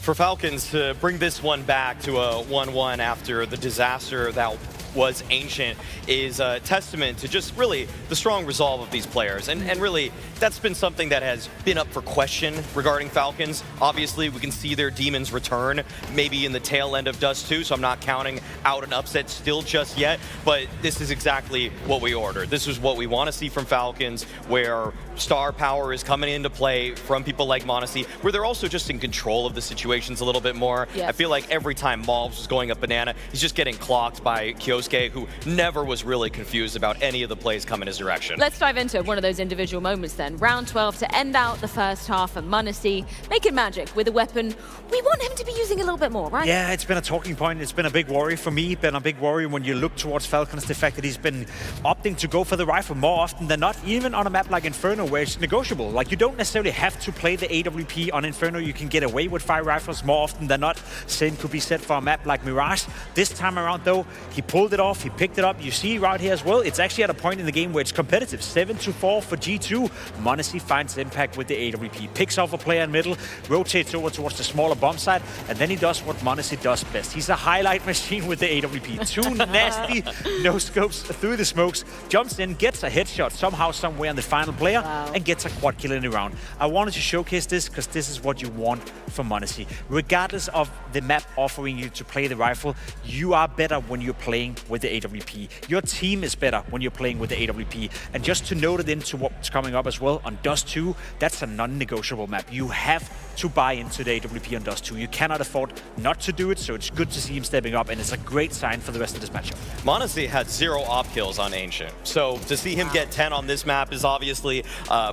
For Falcons to bring this one back to a 1-1 after the disaster that was Ancient is a testament to just really the strong resolve of these players. And really, that's been something that has been up for question regarding Falcons. Obviously, we can see their demons return maybe in the tail end of Dust 2, so I'm not counting out an upset still just yet, but this is exactly what we ordered. This is what we want to see from Falcons, where star power is coming into play from people like m0NESY, where they're also just in control of the situations a little bit more. Yes. I feel like every time malbs was going up banana, he's just getting clocked by kyxsan, who never was really confused about any of the plays coming his direction. Let's dive into one of those individual moments then. Round 12 to end out the first half, and m0NESY making magic with a weapon we want him to be using a little bit more, right? Yeah, it's been a talking point. It's been a big worry for me. Been a big worry when you look towards Falcons, the fact that he's been opting to go for the rifle more often than not, even on a map like Inferno, where it's negotiable. Like, you don't necessarily have to play the AWP on Inferno. You can get away with 5 rifles more often than not. Same could be said for a map like Mirage. This time around, though, he pulled it off. He picked it up. You see right here as well, it's actually at a point in the game where it's competitive. 7-4 for G2. m0NESY finds impact with the AWP. Picks off a player in middle, rotates over towards the smaller bomb side, and then he does what m0NESY does best. He's a highlight machine with the AWP. 2 nasty no-scopes through the smokes, jumps in, gets a headshot somehow, somewhere on the final player, and gets a quad kill in the round. I wanted to showcase this because this is what you want from m0NESY. Regardless of the map offering you to play the rifle, you are better when you're playing with the AWP. Your team is better when you're playing with the AWP. And just to note it into what's coming up as well, on Dust 2, that's a non-negotiable map. You have to buy into the AWP on Dust 2. You cannot afford not to do it, so it's good to see him stepping up, and it's a great sign for the rest of this matchup. m0NESY had 0 op kills on Ancient, so to see him get 10 on this map is obviously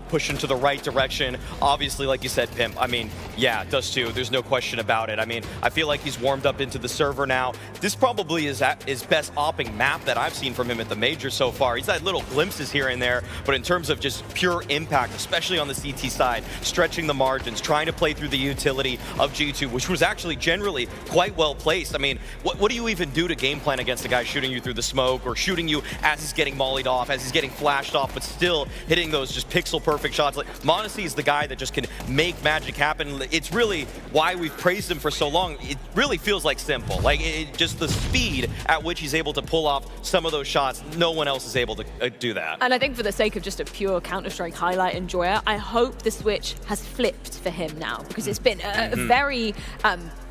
pushing to the right direction. Obviously, like you said, Pimp, I mean, yeah, Dust 2, there's no question about it. I mean, I feel like he's warmed up into the server now. This probably is his best opping map that I've seen from him at the major so far. He's had little glimpses here and there, but in terms of just pure impact, especially on the CT side, stretching the margins, trying to play through the utility of G2, which was actually generally quite well placed. I mean, what do you even do to game plan against a guy shooting you through the smoke, or shooting you as he's getting mollied off, as he's getting flashed off, but still hitting those just pixel perfect shots? Like, m0NESY is the guy that just can make magic happen. It's really why we've praised him for so long. It really feels like simple. Like, just the speed at which he's able to pull off some of those shots, no one else is able to do that. And I think for the sake of just a pure Counter-Strike highlight enjoyer, I hope the switch has flipped for him now, because it's been a very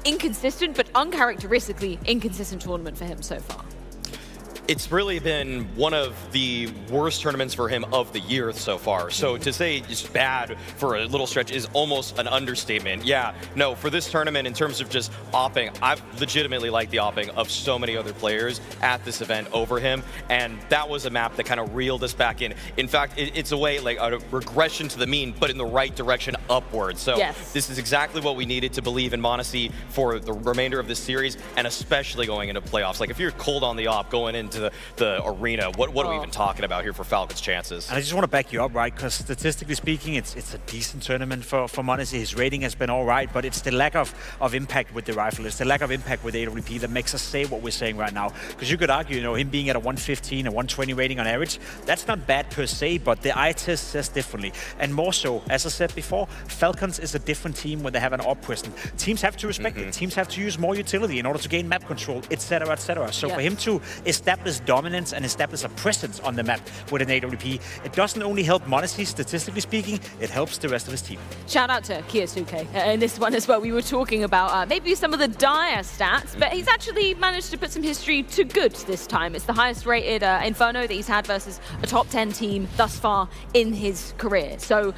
inconsistent but uncharacteristically inconsistent tournament for him so far. It's really been one of the worst tournaments for him of the year so far. So to say it's bad for a little stretch is almost an understatement. Yeah, no, for this tournament, in terms of just opping, I've legitimately liked the opping of so many other players at this event over him. And that was a map that kind of reeled us back in. In fact, it's a way, like a regression to the mean, but in the right direction upwards. So this is exactly what we needed to believe in m0NESY for the remainder of this series, and especially going into playoffs. Like, if you're cold on the op going into the arena, what are we even talking about here for Falcons' chances? And I just want to back you up, right? Because statistically speaking, it's a decent tournament for m0NESY. His rating has been all right, but it's the lack of impact with the rifle. It's the lack of impact with the AWP that makes us say what we're saying right now. Because you could argue, you know, him being at a 115, a 120 rating on average, that's not bad per se, but the eye test says differently. And more so, as I said before, Falcons is a different team when they have an op present. Teams have to respect it. Teams have to use more utility in order to gain map control, etc., etc. So for him to establish dominance and establish a presence on the map with an AWP, it doesn't only help m0NESY statistically speaking, it helps the rest of his team. Shout out to kyxsan in this one as well. We were talking about maybe some of the dire stats, but he's actually managed to put some history to good this time. It's the highest rated Inferno that he's had versus a top 10 team thus far in his career. So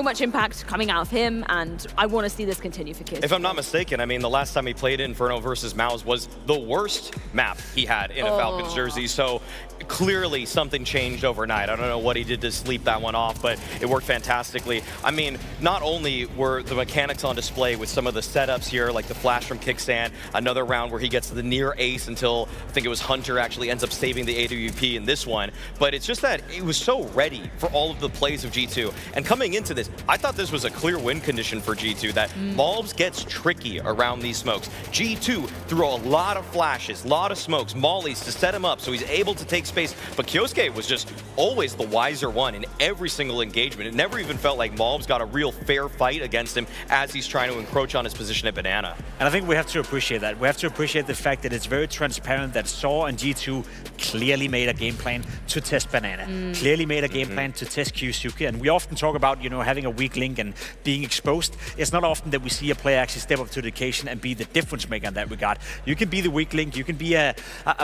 much impact coming out of him, and I want to see this continue for kyxsan. If I'm not mistaken, I mean, the last time he played Inferno versus MOUZ was the worst map he had in a Falcons jersey. So clearly something changed overnight. I don't know what he did to sleep that one off, but it worked fantastically. I mean, not only were the mechanics on display with some of the setups here, like the flash from kyxsan, another round where he gets the near ace until I think it was Hunter actually ends up saving the AWP in this one, but it's just that it was so ready for all of the plays of G2. And coming into this, I thought this was a clear win condition for G2, that malbs gets tricky around these smokes. G2 threw a lot of flashes, a lot of smokes, mollies to set him up, up, so he's able to take space. But kyxsan was just always the wiser one in every single engagement. It never even felt like malbs got a real fair fight against him as he's trying to encroach on his position at banana. And I think we have to appreciate that. We have to appreciate the fact that it's very transparent that Saw and G2 clearly made a game plan to test banana, clearly made a game plan to test kyxsan. And we often talk about, you know, having a weak link and being exposed. It's not often that we see a player actually step up to the occasion and be the difference maker in that regard. You can be the weak link, you can be a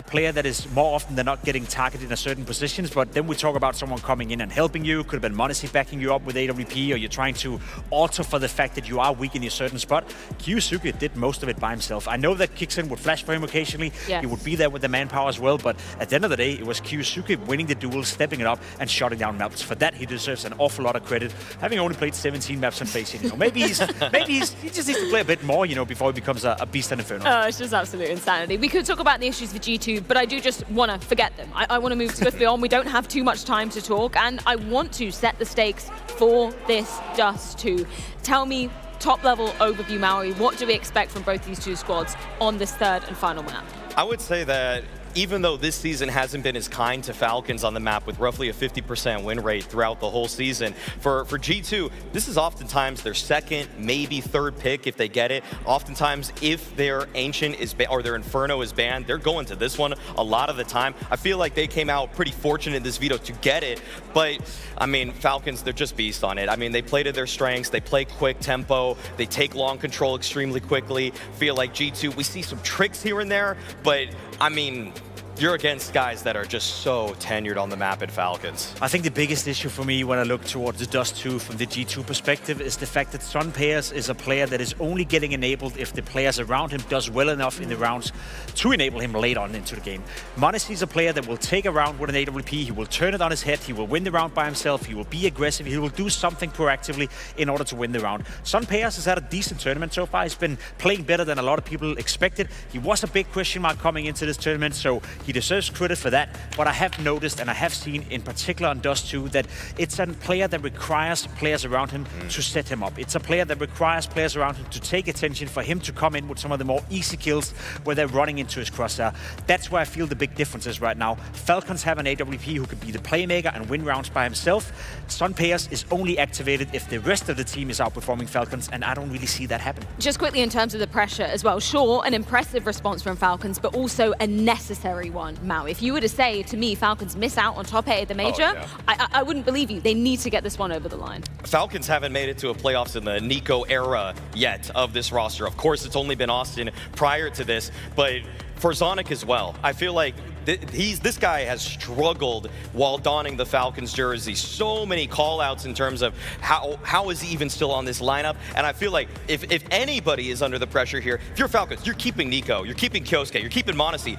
player that is more often than not getting targeted in certain positions, but then we talk about someone coming in and helping you. Could have been m0NESY backing you up with AWP, or you're trying to alter for the fact that you are weak in a certain spot. kyxsan did most of it by himself. I know that kyxsan would flash for him occasionally. Yes. He would be there with the manpower as well, but at the end of the day, it was kyxsan winning the duel, stepping it up, and shutting down maps. For that, he deserves an awful lot of credit, having only played 17 maps and facing. You know, maybe he just needs to play a bit more, you know, before he becomes a beast and inferno. Oh, it's just absolute insanity. We could talk about the issues for G2, but I do just want to forget them. I want to move swiftly on. We don't have too much time to talk, and I want to set the stakes for this Dust 2. Tell me, top-level overview, Maui, what do we expect from both these two squads on this third and final map? I would say that even though this season hasn't been as kind to Falcons on the map with roughly a 50% win rate throughout the whole season, for G2, this is oftentimes their second, maybe third pick if they get it. Oftentimes, if their Ancient is or their Inferno is banned, they're going to this one a lot of the time. I feel like they came out pretty fortunate in this veto to get it, but I mean, Falcons, they're just beast on it. I mean, they play to their strengths, they play quick tempo, they take long control extremely quickly. Feel like G2, we see some tricks here and there, but I mean, you're against guys that are just so tenured on the map at Falcons. I think the biggest issue for me when I look towards the Dust 2 from the G2 perspective is the fact that zunpayz is a player that is only getting enabled if the players around him does well enough in the rounds to enable him late on into the game. m0NESY is a player that will take a round with an AWP, he will turn it on his head, he will win the round by himself, he will be aggressive, he will do something proactively in order to win the round. zunpayz has had a decent tournament so far, he's been playing better than a lot of people expected. He was a big question mark coming into this tournament, so he deserves credit for that, but I have noticed and I have seen in particular on Dust 2 that it's a player that requires players around him to set him up. It's a player that requires players around him to take attention, for him to come in with some of the more easy kills where they're running into his crosshair. That's where I feel the big difference is right now. Falcons have an AWP who can be the playmaker and win rounds by himself. zunpayz is only activated if the rest of the team is outperforming Falcons, and I don't really see that happen. Just quickly in terms of the pressure as well, sure, an impressive response from Falcons, but also a necessary one. Maui, if you were to say to me Falcons miss out on top 8 at the major, I wouldn't believe you. They need to get this one over the line. Falcons haven't made it to a playoffs in the NiKo era yet of this roster. Of course, it's only been Austin prior to this, but for Zonic as well, I feel like this guy has struggled while donning the Falcons jersey. So many call-outs in terms of how is he even still on this lineup? And I feel like if anybody is under the pressure here, if you're Falcons, you're keeping NiKo, you're keeping kyxsan, you're keeping m0NESY.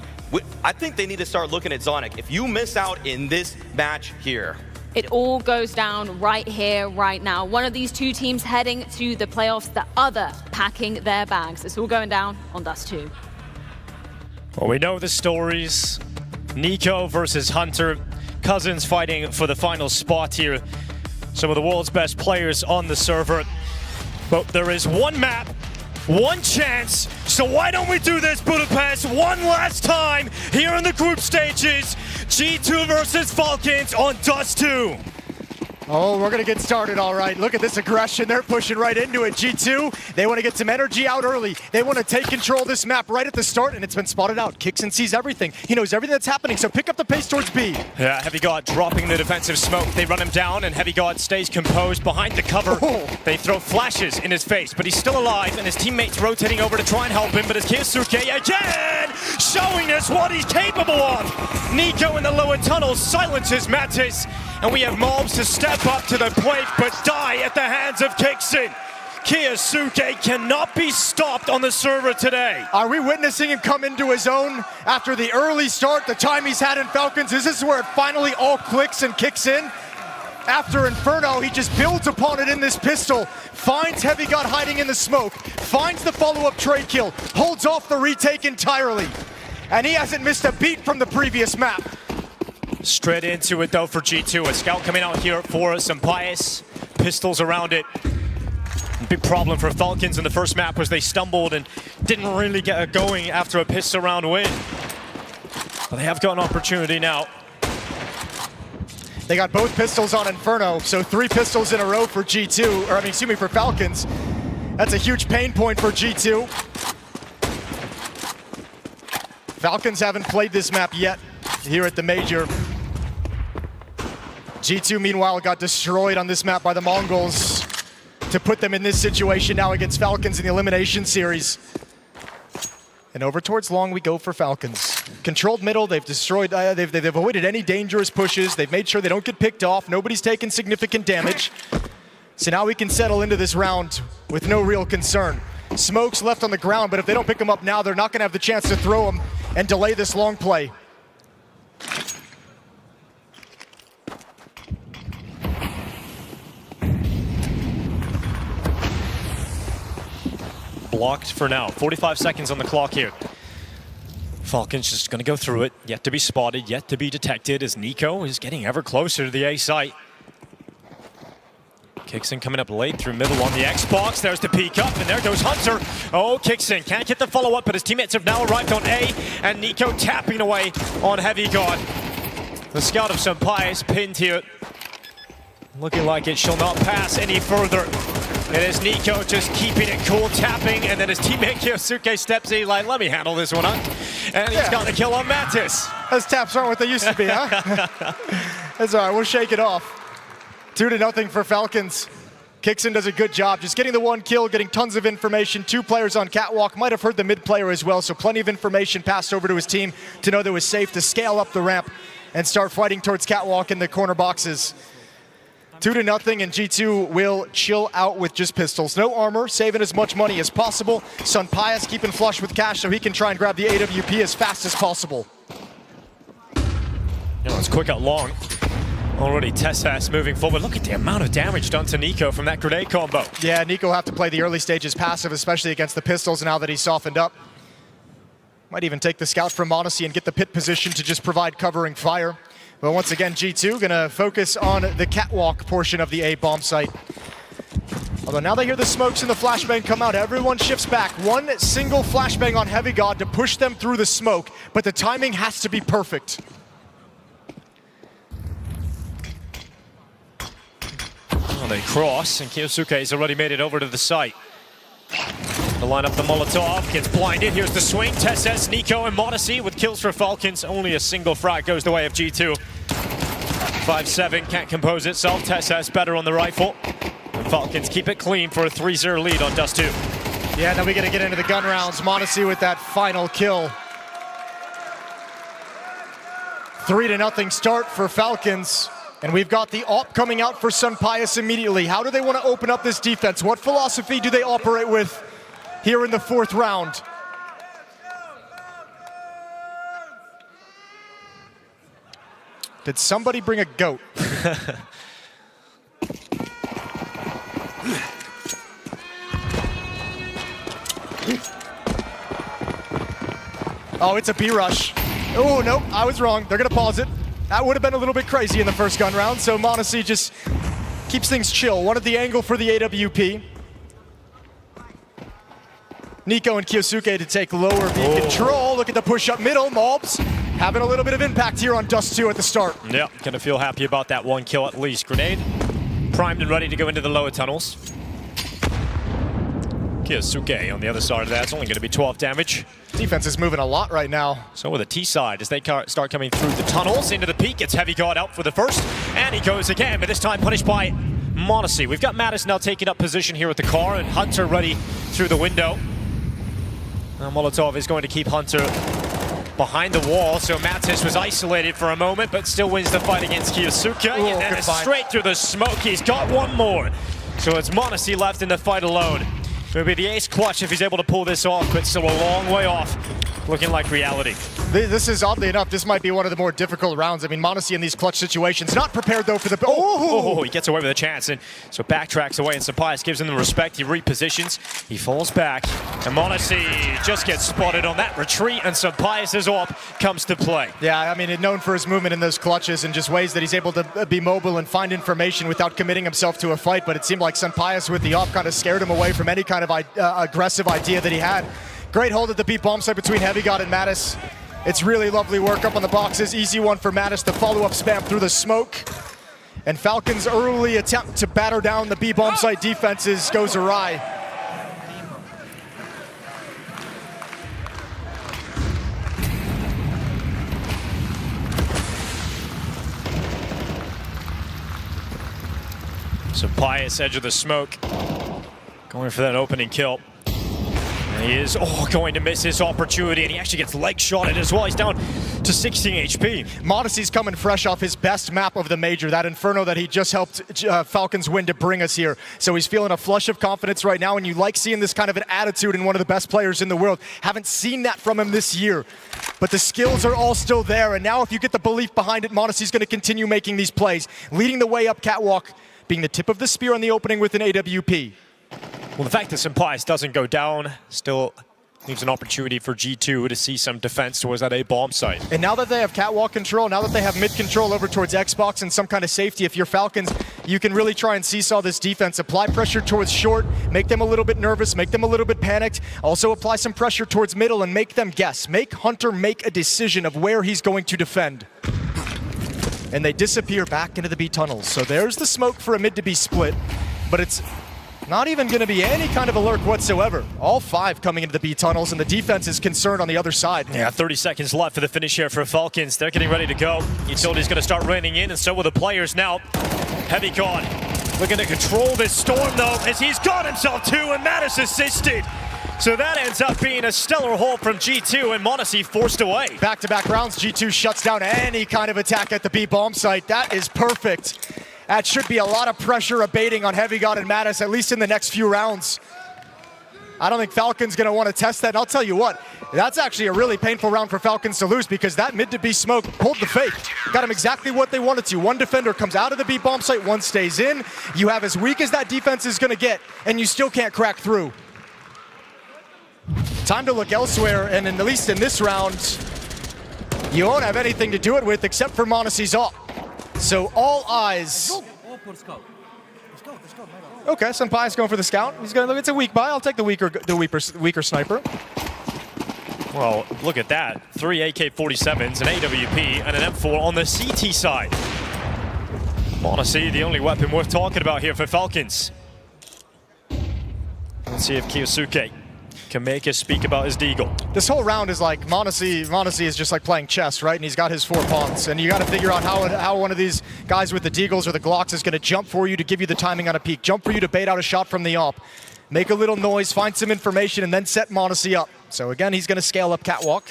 I think they need to start looking at Zonic. If you miss out in this match here, it all goes down right here, right now. One of these two teams heading to the playoffs, the other packing their bags. It's all going down on Dust 2. Well, we know the stories. NiKo versus Hunter. Cousins fighting for the final spot here. Some of the world's best players on the server. But there is one map, one chance. So why don't we do this, Budapest, one last time here in the group stages. G2 versus Falcons on Dust 2. Oh, we're going to get started all right. Look at this aggression. They're pushing right into it. G2, they want to get some energy out early. They want to take control of this map right at the start, and it's been spotted out. kyxsan sees everything. He knows everything that's happening, so pick up the pace towards B. Yeah, HeavyGoD dropping the defensive smoke. They run him down, and HeavyGoD stays composed behind the cover. Oh. They throw flashes in his face, but he's still alive, and his teammates rotating over to try and help him, but it's kyxsan again showing us what he's capable of. NiKo in the lower tunnel silences Mattis, and we have malbs to step up to the plate, but die at the hands of kyxsan. kyxsan cannot be stopped on the server today. Are we witnessing him come into his own after the early start, the time he's had in Falcons? Is this where it finally all clicks and kicks in? After Inferno, he just builds upon it in this pistol, finds HeavyGoD hiding in the smoke, finds the follow-up trade kill, holds off the retake entirely, and he hasn't missed a beat from the previous map. Straight into it though for G2. A scout coming out here for some bias. Pistols around it. Big problem for Falcons in the first map was they stumbled and didn't really get it going after a pistol round win. But they have got an opportunity now. They got both pistols on Inferno, so 3 pistols in a row for G2, or I mean, excuse me, for Falcons. That's a huge pain point for G2. Falcons haven't played this map yet here at the Major. G2, meanwhile, got destroyed on this map by the Mongols to put them in this situation now against Falcons in the Elimination Series. And over towards long we go for Falcons. Controlled middle, they've destroyed, they've avoided any dangerous pushes. They've made sure they don't get picked off. Nobody's taken significant damage. So now we can settle into this round with no real concern. Smokes left on the ground, but if they don't pick them up now, they're not gonna have the chance to throw them and delay this long play. Blocked for now. 45 seconds on the clock here. Falcons just going to go through it. Yet to be spotted, yet to be detected as NiKo is getting ever closer to the A site. kyxsan coming up late through middle on the Xbox. There's the peek up, and there goes Hunter. Oh, kyxsan can't get the follow-up, but his teammates have now arrived on A, and NiKo tapping away on HeavyGoD. The scout of Jimpphat is pinned here. Looking like it shall not pass any further. It is NiKo just keeping it cool, tapping, and then his teammate kyxsan steps in, like, let me handle this one, huh? And he's got the kill on Mattis. Those taps aren't what they used to be, huh? That's all right, we'll shake it off. 2-0 for Falcons. kyxsan does a good job, just getting the 1 kill, getting tons of information. 2 players on catwalk, might have heard the mid player as well, so plenty of information passed over to his team to know that it was safe to scale up the ramp and start fighting towards catwalk in the corner boxes. 2-0, and G2 will chill out with just pistols. No armor, saving as much money as possible. Jimpphat keeping flush with cash so he can try and grab the AWP as fast as possible. It's quick out long. Already TeSeS moving forward. Look at the amount of damage done to NiKo from that grenade combo. Yeah, NiKo will have to play the early stages passive, especially against the pistols now that he's softened up. Might even take the scout from m0NESY and get the pit position to just provide covering fire. But once again, G2 gonna focus on the catwalk portion of the A bomb site. Although now they hear the smokes and the flashbang come out, everyone shifts back. 1 single flashbang on HeavyGoD to push them through the smoke, but the timing has to be perfect. Well, they cross, and kyxsan's already made it over to the site. To line up the Molotov, gets blinded. Here's the swing. TeSeS, NiKo, and m0NESY with kills for Falcons. Only a single frag goes the way of G2. 5-7 can't compose itself. TeSeS better on the rifle. And Falcons keep it clean for a 3-0 lead on Dust 2. Yeah, then we gotta get into the gun rounds. m0NESY with that final kill. 3-0 start for Falcons. And we've got the AWP coming out for Jimpphat immediately. How do they want to open up this defense? What philosophy do they operate with here in the 4th round? Did somebody bring a goat? Oh, it's a B rush. Oh, nope, I was wrong. They're going to pause it. That would have been a little bit crazy in the first gun round, so m0NESY just keeps things chill. Wanted the angle for the AWP. NiKo and kyxsan to take lower B control. Look at the push up middle. malbs having a little bit of impact here on Dust 2 at the start. Yeah, gonna feel happy about that 1 kill at least. Grenade primed and ready to go into the lower tunnels. kyxsan on the other side of that. It's only gonna be 12 damage. Defense is moving a lot right now. So with the T side, as they start coming through the tunnels into the peak, it's HeavyGoD out for the first, and he goes again, but this time punished by m0NESY. We've got Mattis now taking up position here at the car, and Hunter ready through the window. Now Molotov is going to keep Hunter behind the wall, so Mattis was isolated for a moment, but still wins the fight against kyxsan, and then it's straight through the smoke. He's got 1 more. So it's m0NESY left in the fight alone. It'll be the ace clutch if he's able to pull this off, but still a long way off. Looking like reality. This is, oddly enough, this might be one of the more difficult rounds. I mean, m0NESY in these clutch situations, not prepared though for the... Oh, he gets away with a chance, and so backtracks away, and Jimpphat gives him the respect. He repositions, he falls back, and m0NESY just gets spotted on that retreat, and Jimpphat's AWP comes to play. Yeah, I mean, known for his movement in those clutches and just ways that he's able to be mobile and find information without committing himself to a fight, but it seemed like Jimpphat with the AWP kind of scared him away from any kind of aggressive idea that he had. Great hold at the B bomb site between HeavyGoD and Mattis. It's really lovely work up on the boxes. Easy one for Mattis. The follow-up spam through the smoke. And Falcons' early attempt to batter down the B bomb site defenses goes awry. So Pius, edge of the smoke, going for that opening kill. And he is going to miss his opportunity, and he actually gets leg shotted as well. He's down to 16 HP. Modesty's coming fresh off his best map of the major, that Inferno that he just helped Falcons win to bring us here. So he's feeling a flush of confidence right now, and you like seeing this kind of an attitude in one of the best players in the world. Haven't seen that from him this year, but the skills are all still there, and now if you get the belief behind it, Modesty's going to continue making these plays, leading the way up catwalk, being the tip of the spear on the opening with an AWP. Well, the fact that Pius doesn't go down still leaves an opportunity for G2 to see some defense towards that A bomb site. And now that they have catwalk control, now that they have mid control over towards Xbox and some kind of safety, if you're Falcons, you can really try and seesaw this defense. Apply pressure towards short, make them a little bit nervous, make them a little bit panicked. Also apply some pressure towards middle and make them guess. Make Hunter make a decision of where he's going to defend. And they disappear back into the B tunnels. So there's the smoke for a mid to B split, but it's not even going to be any kind of alert whatsoever. All 5 coming into the B tunnels, and the defense is concerned on the other side. Yeah, 30 seconds left for the finish here for Falcons. They're getting ready to go. Utility's going to start raining in, and so will the players now. HeavyGoD looking to control this storm, though, as he's got himself 2, and Mattis assisted. So that ends up being a stellar hold from G2, and Modesty forced away. Back-to-back rounds, G2 shuts down any kind of attack at the B bomb site. That is perfect. That should be a lot of pressure abating on HeavyGoD and Mattis, at least in the next few rounds. I don't think Falcons going to want to test that. And I'll tell you what, that's actually a really painful round for Falcons to lose, because that mid to B smoke pulled the fake. Got them exactly what they wanted to. One defender comes out of the B bomb site, one stays in. You have as weak as that defense is going to get, and you still can't crack through. Time to look elsewhere, and at least in this round, you won't have anything to do it with except for Monacy's op. So all eyes. Okay, Senpai's going for the scout. He's going to look. It's a weak buy. I'll take the weaker sniper. Well, look at that. 3 AK-47s, an AWP, and an M4 on the CT side. Monacy, the only weapon worth talking about here for Falcons. Let's see if kyxsan can make us speak about his deagle. This whole round is like Monacy is just like playing chess, right? And he's got his 4 pawns, and you got to figure out how one of these guys with the deagles or the Glocks is going to jump for you to give you the timing on a peek, jump for you to bait out a shot from the op, make a little noise, find some information, and then set Monacy up. So again, he's going to scale up catwalk.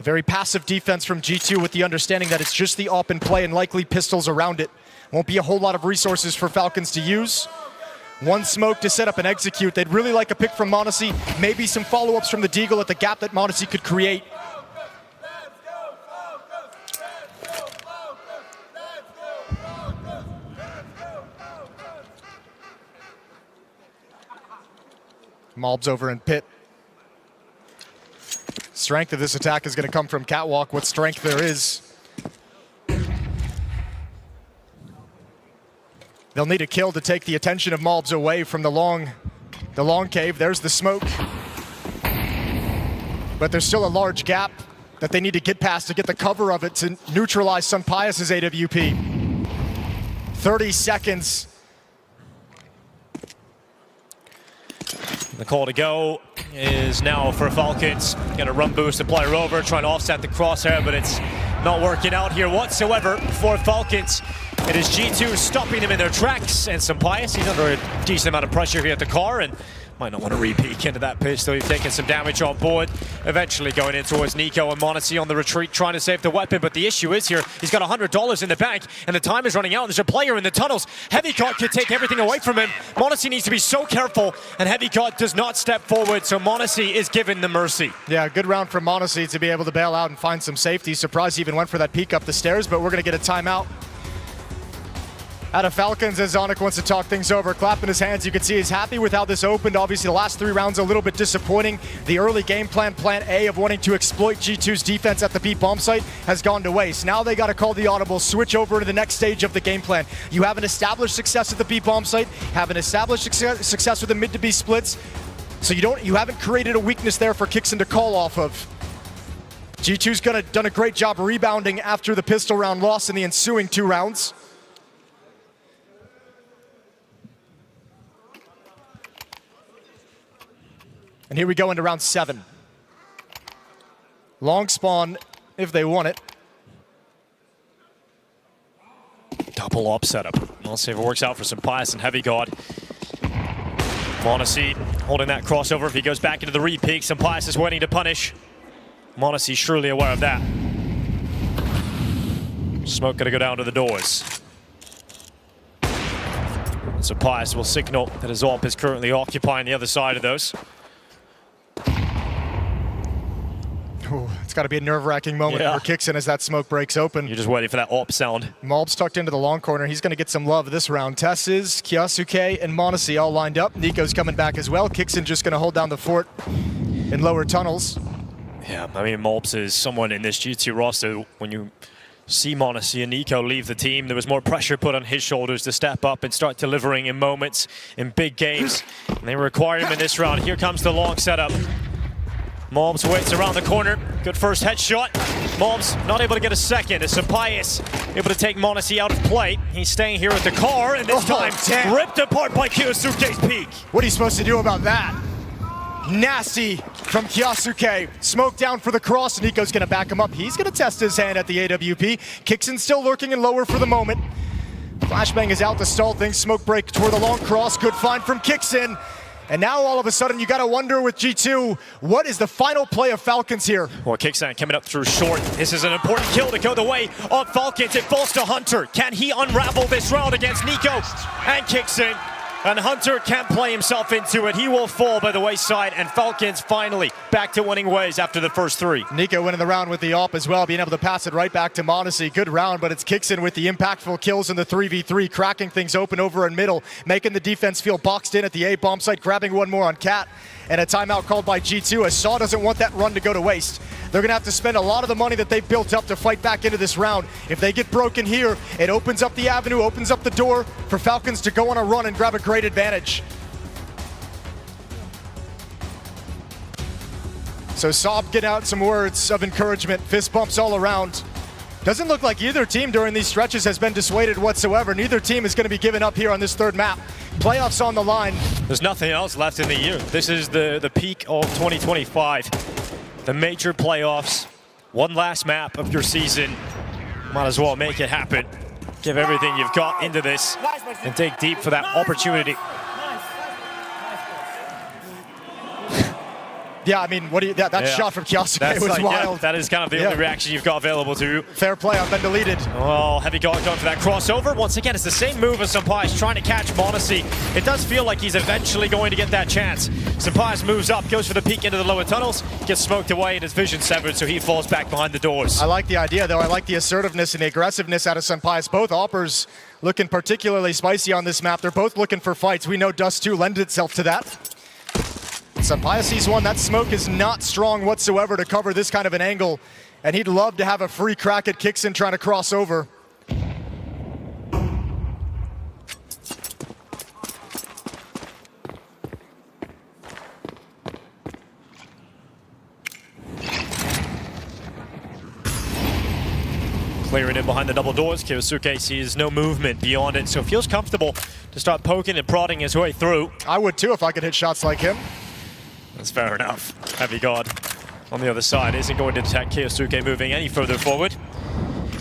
A very passive defense from G2 with the understanding that it's just the op in play and likely pistols around it. Won't be a whole lot of resources for Falcons to use. One smoke to set up and execute. They'd really like a pick from Monacy. Maybe some follow-ups from the deagle at the gap that Monacy could create. Malbs over in pit. Strength of this attack is going to come from catwalk. What strength there is. They'll need a kill to take the attention of Malbs away from the long cave. There's the smoke. But there's still a large gap that they need to get past to get the cover of it to neutralize Senpai's AWP. 30 seconds. The call to go is now for Falcons. Got a run boost, apply rover, trying to offset the crosshair, but it's not working out here whatsoever for Falcons. It is G2 stopping them in their tracks, and Senpai, he's under a decent amount of pressure here at the car, and might not want to re-peek into that pistol. He's taking some damage on board. Eventually going in towards NiKo and Monacy on the retreat, trying to save the weapon, but the issue is here, he's got $100 in the bank, and the time is running out. There's a player in the tunnels. HeavyGoD could take everything away from him. Monacy needs to be so careful, and HeavyGoD does not step forward, so Monacy is given the mercy. Yeah, good round from Monacy to be able to bail out and find some safety. Surprised he even went for that peek up the stairs, but we're going to get a timeout out of Falcons as Zonic wants to talk things over. Clapping his hands, you can see he's happy with how this opened. Obviously the last 3 rounds a little bit disappointing. The early game plan A of wanting to exploit G2's defense at the B bomb site has gone to waste. Now they got to call the audible, switch over to the next stage of the game plan. You have an established success at the B bomb site, have an established success with the mid to B splits, so you haven't created a weakness there for kyxsan to call off of. G2's done a great job rebounding after the pistol round loss in the ensuing 2 rounds. And here we go into round 7. Long spawn if they want it. Double op setup. We'll see if it works out for ZywOo and HeavyGoD. m0NESY holding that crossover. If he goes back into the re-peek, ZywOo is waiting to punish. m0NESY surely aware of that. Smoke gonna go down to the doors. ZywOo will signal that his AWP is currently occupying the other side of those. Ooh, it's got to be a nerve-wracking moment for kyxsan as that smoke breaks open. You're just waiting for that AWP sound. malbs tucked into the long corner. He's going to get some love this round. TeSeS, kyxsan, and m0NESY all lined up. NiKo's coming back as well. kyxsan just going to hold down the fort in lower tunnels. Yeah, I mean, malbs is someone in this G2 roster. When you see m0NESY and NiKo leave the team, there was more pressure put on his shoulders to step up and start delivering in moments, in big games. And they require him in this round. Here comes the long setup. malbs waits around the corner. Good first headshot. malbs not able to get a second as ZywOo able to take m0NESY out of play. He's staying here with the car, and this time ripped apart by kyxsan's peak. What are you supposed to do about that? Nasty from kyxsan. Smoke down for the cross. NiKo's going to back him up. He's going to test his hand at the AWP. kyxsan still lurking in lower for the moment. Flashbang is out to stall things. Smoke break toward the long cross. Good find from kyxsan. And now all of a sudden you got to wonder with G2, what is the final play of Falcons here? Well, kyxsan coming up through short. This is an important kill to go the way of Falcons. It falls to Hunter. Can he unravel this round against NiKo and kyxsan? And Hunter can't play himself into it. He will fall by the wayside, and Falcons finally back to winning ways after the first 3. NiKo winning the round with the AWP as well, being able to pass it right back to m0NESY. Good round, but it's kyxsan with the impactful kills in the 3v3, cracking things open over in middle, making the defense feel boxed in at the A bomb site, grabbing one more on Cat, and a timeout called by G2 as Saw doesn't want that run to go to waste. They're gonna have to spend a lot of the money that they've built up to fight back into this round. If they get broken here, it opens up the avenue, opens up the door for Falcons to go on a run and grab a great advantage. So Saab getting out some words of encouragement, fist bumps all around. Doesn't look like either team during these stretches has been dissuaded whatsoever. Neither team is gonna be giving up here on this 3rd map. Playoffs on the line. There's nothing else left in the year. This is the peak of 2025. The major playoffs, one last map of your season. Might as well make it happen. Give everything you've got into this and dig deep for that opportunity. Yeah, I mean, what do you? That shot from kyxsan was wild. Yeah, that is kind of the only reaction you've got available to you. Fair play on been deleted. Oh, HeavyGoD going for that crossover. Once again, it's the same move as ZywOo trying to catch m0NESY. It does feel like he's eventually going to get that chance. ZywOo moves up, goes for the peek into the lower tunnels, gets smoked away, and his vision severed, so he falls back behind the doors. I like the idea, though. I like the assertiveness and the aggressiveness out of ZywOo. Both AWPers looking particularly spicy on this map. They're both looking for fights. We know Dust 2 lends itself to that. ZywOo sees one. That smoke is not strong whatsoever to cover this kind of an angle, and he'd love to have a free crack at kyxsan trying to cross over. Clearing in behind the double doors. kyxsan sees no movement beyond it, so feels comfortable to start poking and prodding his way through. I would too if I could hit shots like him. That's fair enough. HeavyGoD on the other side isn't going to detect kyxsan moving any further forward.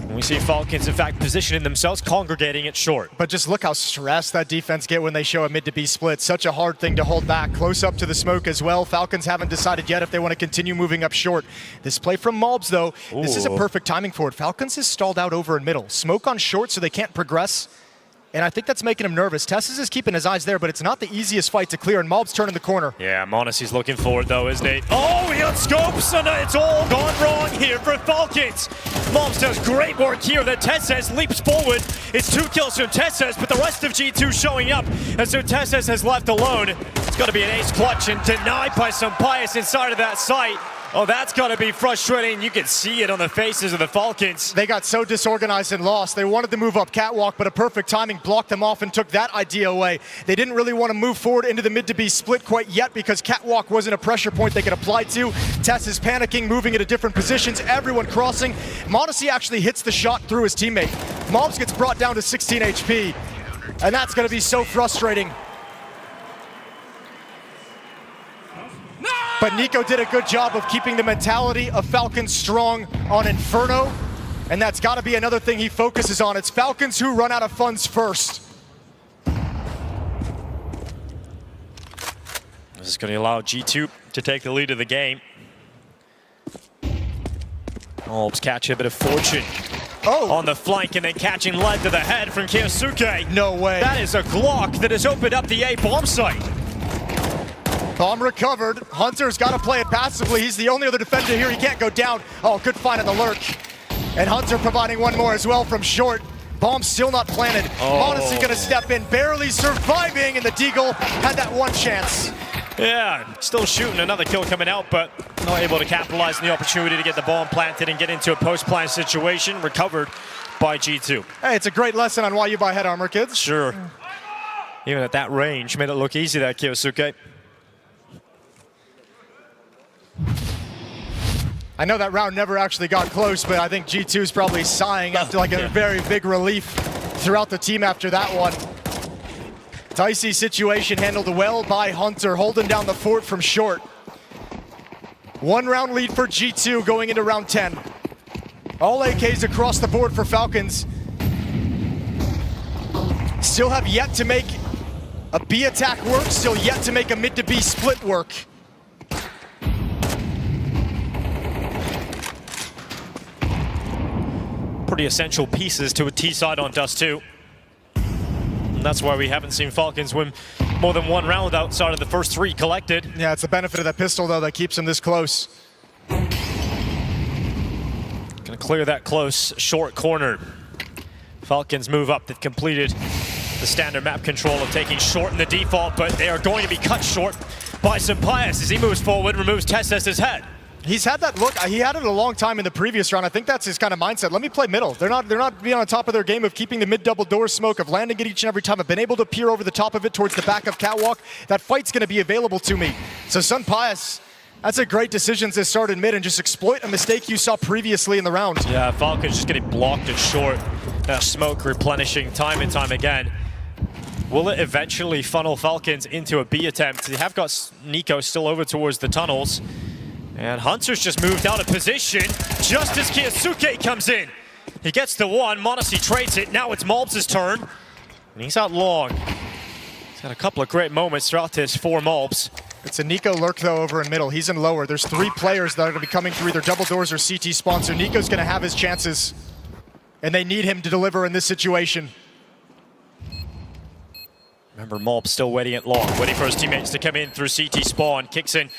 And we see Falcons, in fact, positioning themselves, congregating it short. But just look how stressed that defense get when they show a mid to B split. Such a hard thing to hold back. Close up to the smoke as well. Falcons haven't decided yet if they want to continue moving up short. This play from malbs, though, this is a perfect timing for it. Falcons is stalled out over in middle. Smoke on short so they can't progress. And I think that's making him nervous. TeSeS is keeping his eyes there, but it's not the easiest fight to clear, and malbs turning the corner. Yeah, m0NESY's looking for it, though, isn't he? Oh, he unscopes, and it's all gone wrong here for Falcons. malbs does great work here. The TeSeS leaps forward. It's 2 kills from TeSeS, but the rest of G2 showing up. And so TeSeS has left alone. It's got to be an ace clutch and denied by ZywOo inside of that site. Oh, that's got to be frustrating. You can see it on the faces of the Falcons. They got so disorganized and lost. They wanted to move up catwalk, but a perfect timing blocked them off and took that idea away. They didn't really want to move forward into the mid to be split quite yet because catwalk wasn't a pressure point they could apply to. TeSeS is panicking, moving into different positions, everyone crossing. m0NESY actually hits the shot through his teammate. malbs gets brought down to 16 HP, and that's going to be so frustrating. But NiKo did a good job of keeping the mentality of Falcons strong on Inferno, and that's got to be another thing he focuses on. It's Falcons who run out of funds first. This is going to allow G2 to take the lead of the game. malbs catch a bit of fortune on the flank and then catching lead to the head from kyxsan. No way. That is a Glock that has opened up the A bomb site. Bomb recovered. Hunter's got to play it passively. He's the only other defender here. He can't go down. Oh, good find on the lurk. And Hunter providing one more as well from short. Bomb still not planted. m0NESY going to step in, barely surviving, and the Deagle had that one chance. Yeah, still shooting. Another kill coming out, but not able to capitalize on the opportunity to get the bomb planted and get into a post-plant situation. Recovered by G2. Hey, it's a great lesson on why you buy head armor, kids. Sure. Even at that range, made it look easy, that kyxsan. I know that round never actually got close, but I think G2 is probably sighing after like a very big relief throughout the team after that one. Dicey situation handled well by Hunter, holding down the fort from short. 1 round lead for G2 going into round 10. All AKs across the board for Falcons. Still have yet to make a B attack work, still yet to make a mid to B split work. Pretty essential pieces to a T side on Dust 2. And that's why we haven't seen Falcons win more than 1 round outside of the first 3 collected. Yeah, it's the benefit of that pistol, though, that keeps him this close. Gonna clear that close short corner. Falcons move up. They've completed the standard map control of taking short in the default, but they are going to be cut short by Jimpphat as he moves forward, removes TeSeS' head. He's had that look. He had it a long time in the previous round. I think that's his kind of mindset. Let me play middle. They're not being on top of their game of keeping the mid double door smoke, of landing it each and every time. I've been able to peer over the top of it towards the back of catwalk. That fight's going to be available to me. So Jimpphat, that's a great decision to start in mid and just exploit a mistake you saw previously in the round. Yeah, Falcons just getting blocked at short. That smoke replenishing time and time again. Will it eventually funnel Falcons into a B attempt? They have got NiKo still over towards the tunnels. And Hunter's just moved out of position just as kyxsan comes in. He gets the one, m0NESY trades it. Now it's malbs' turn. And he's out long. He's had a couple of great moments throughout this for malbs. It's a NiKo lurk, though, over in middle. He's in lower. There's 3 players that are going to be coming through either double doors or CT spawn, so NiKo's going to have his chances. And they need him to deliver in this situation. Remember, malbs still waiting at long, waiting for his teammates to come in through CT spawn. kyxsan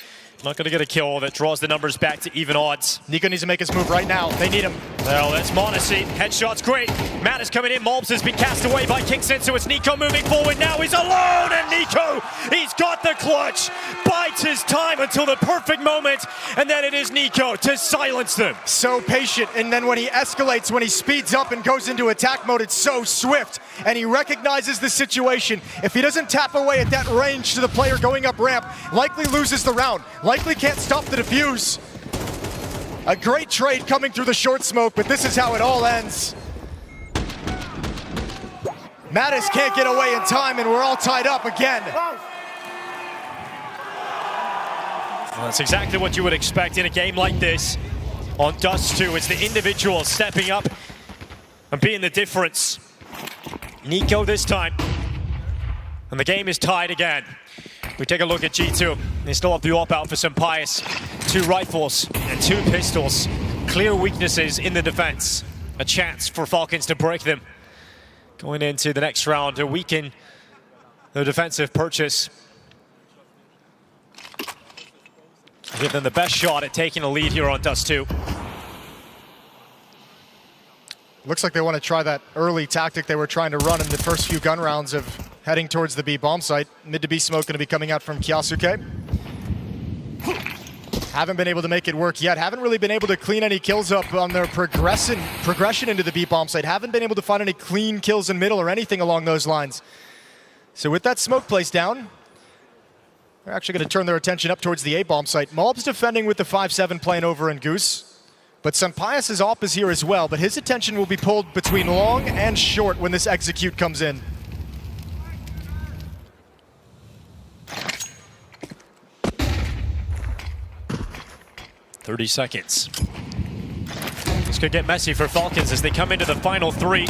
not going to get a kill. That draws the numbers back to even odds. NiKo needs to make his move right now. They need him. Well, that's m0NESY. Headshot's great. Matt is coming in. malbs has been cast away by kyxsan, so it's NiKo moving forward now. He's alone, and NiKo, he's got the clutch. Bides his time until the perfect moment, and then it is NiKo to silence them. So patient, and then when he escalates, when he speeds up and goes into attack mode, it's so swift, and he recognizes the situation. If he doesn't tap away at that range to the player going up ramp, likely loses the round. Likely can't stop the defuse. A great trade coming through the short smoke, but this is how it all ends. Mattis can't get away in time, and we're all tied up again. Well, that's exactly what you would expect in a game like this. On Dust 2, it's the individual stepping up and being the difference. NiKo this time. And the game is tied again. We take a look at G2. They still have the AWP out for Jimpphat. 2 rifles and 2 pistols. Clear weaknesses in the defense. A chance for Falcons to break them. Going into the next round to weaken the defensive purchase. Give them the best shot at taking a lead here on Dust 2. Looks like they want to try that early tactic they were trying to run in the first few gun rounds of heading towards the B bomb site. Mid to B smoke going to be coming out from kyxsan. Haven't been able to make it work yet. Haven't really been able to clean any kills up on their progression into the B-bomb site. Haven't been able to find any clean kills in middle or anything along those lines. So with that smoke placed down, they're actually going to turn their attention up towards the A-bomb site. malbs defending with the 5-7 playing over in Goose. But Sunpius' op is here as well, but his attention will be pulled between long and short when this execute comes in. 30 seconds. This could get messy for Falcons as they come into the final three.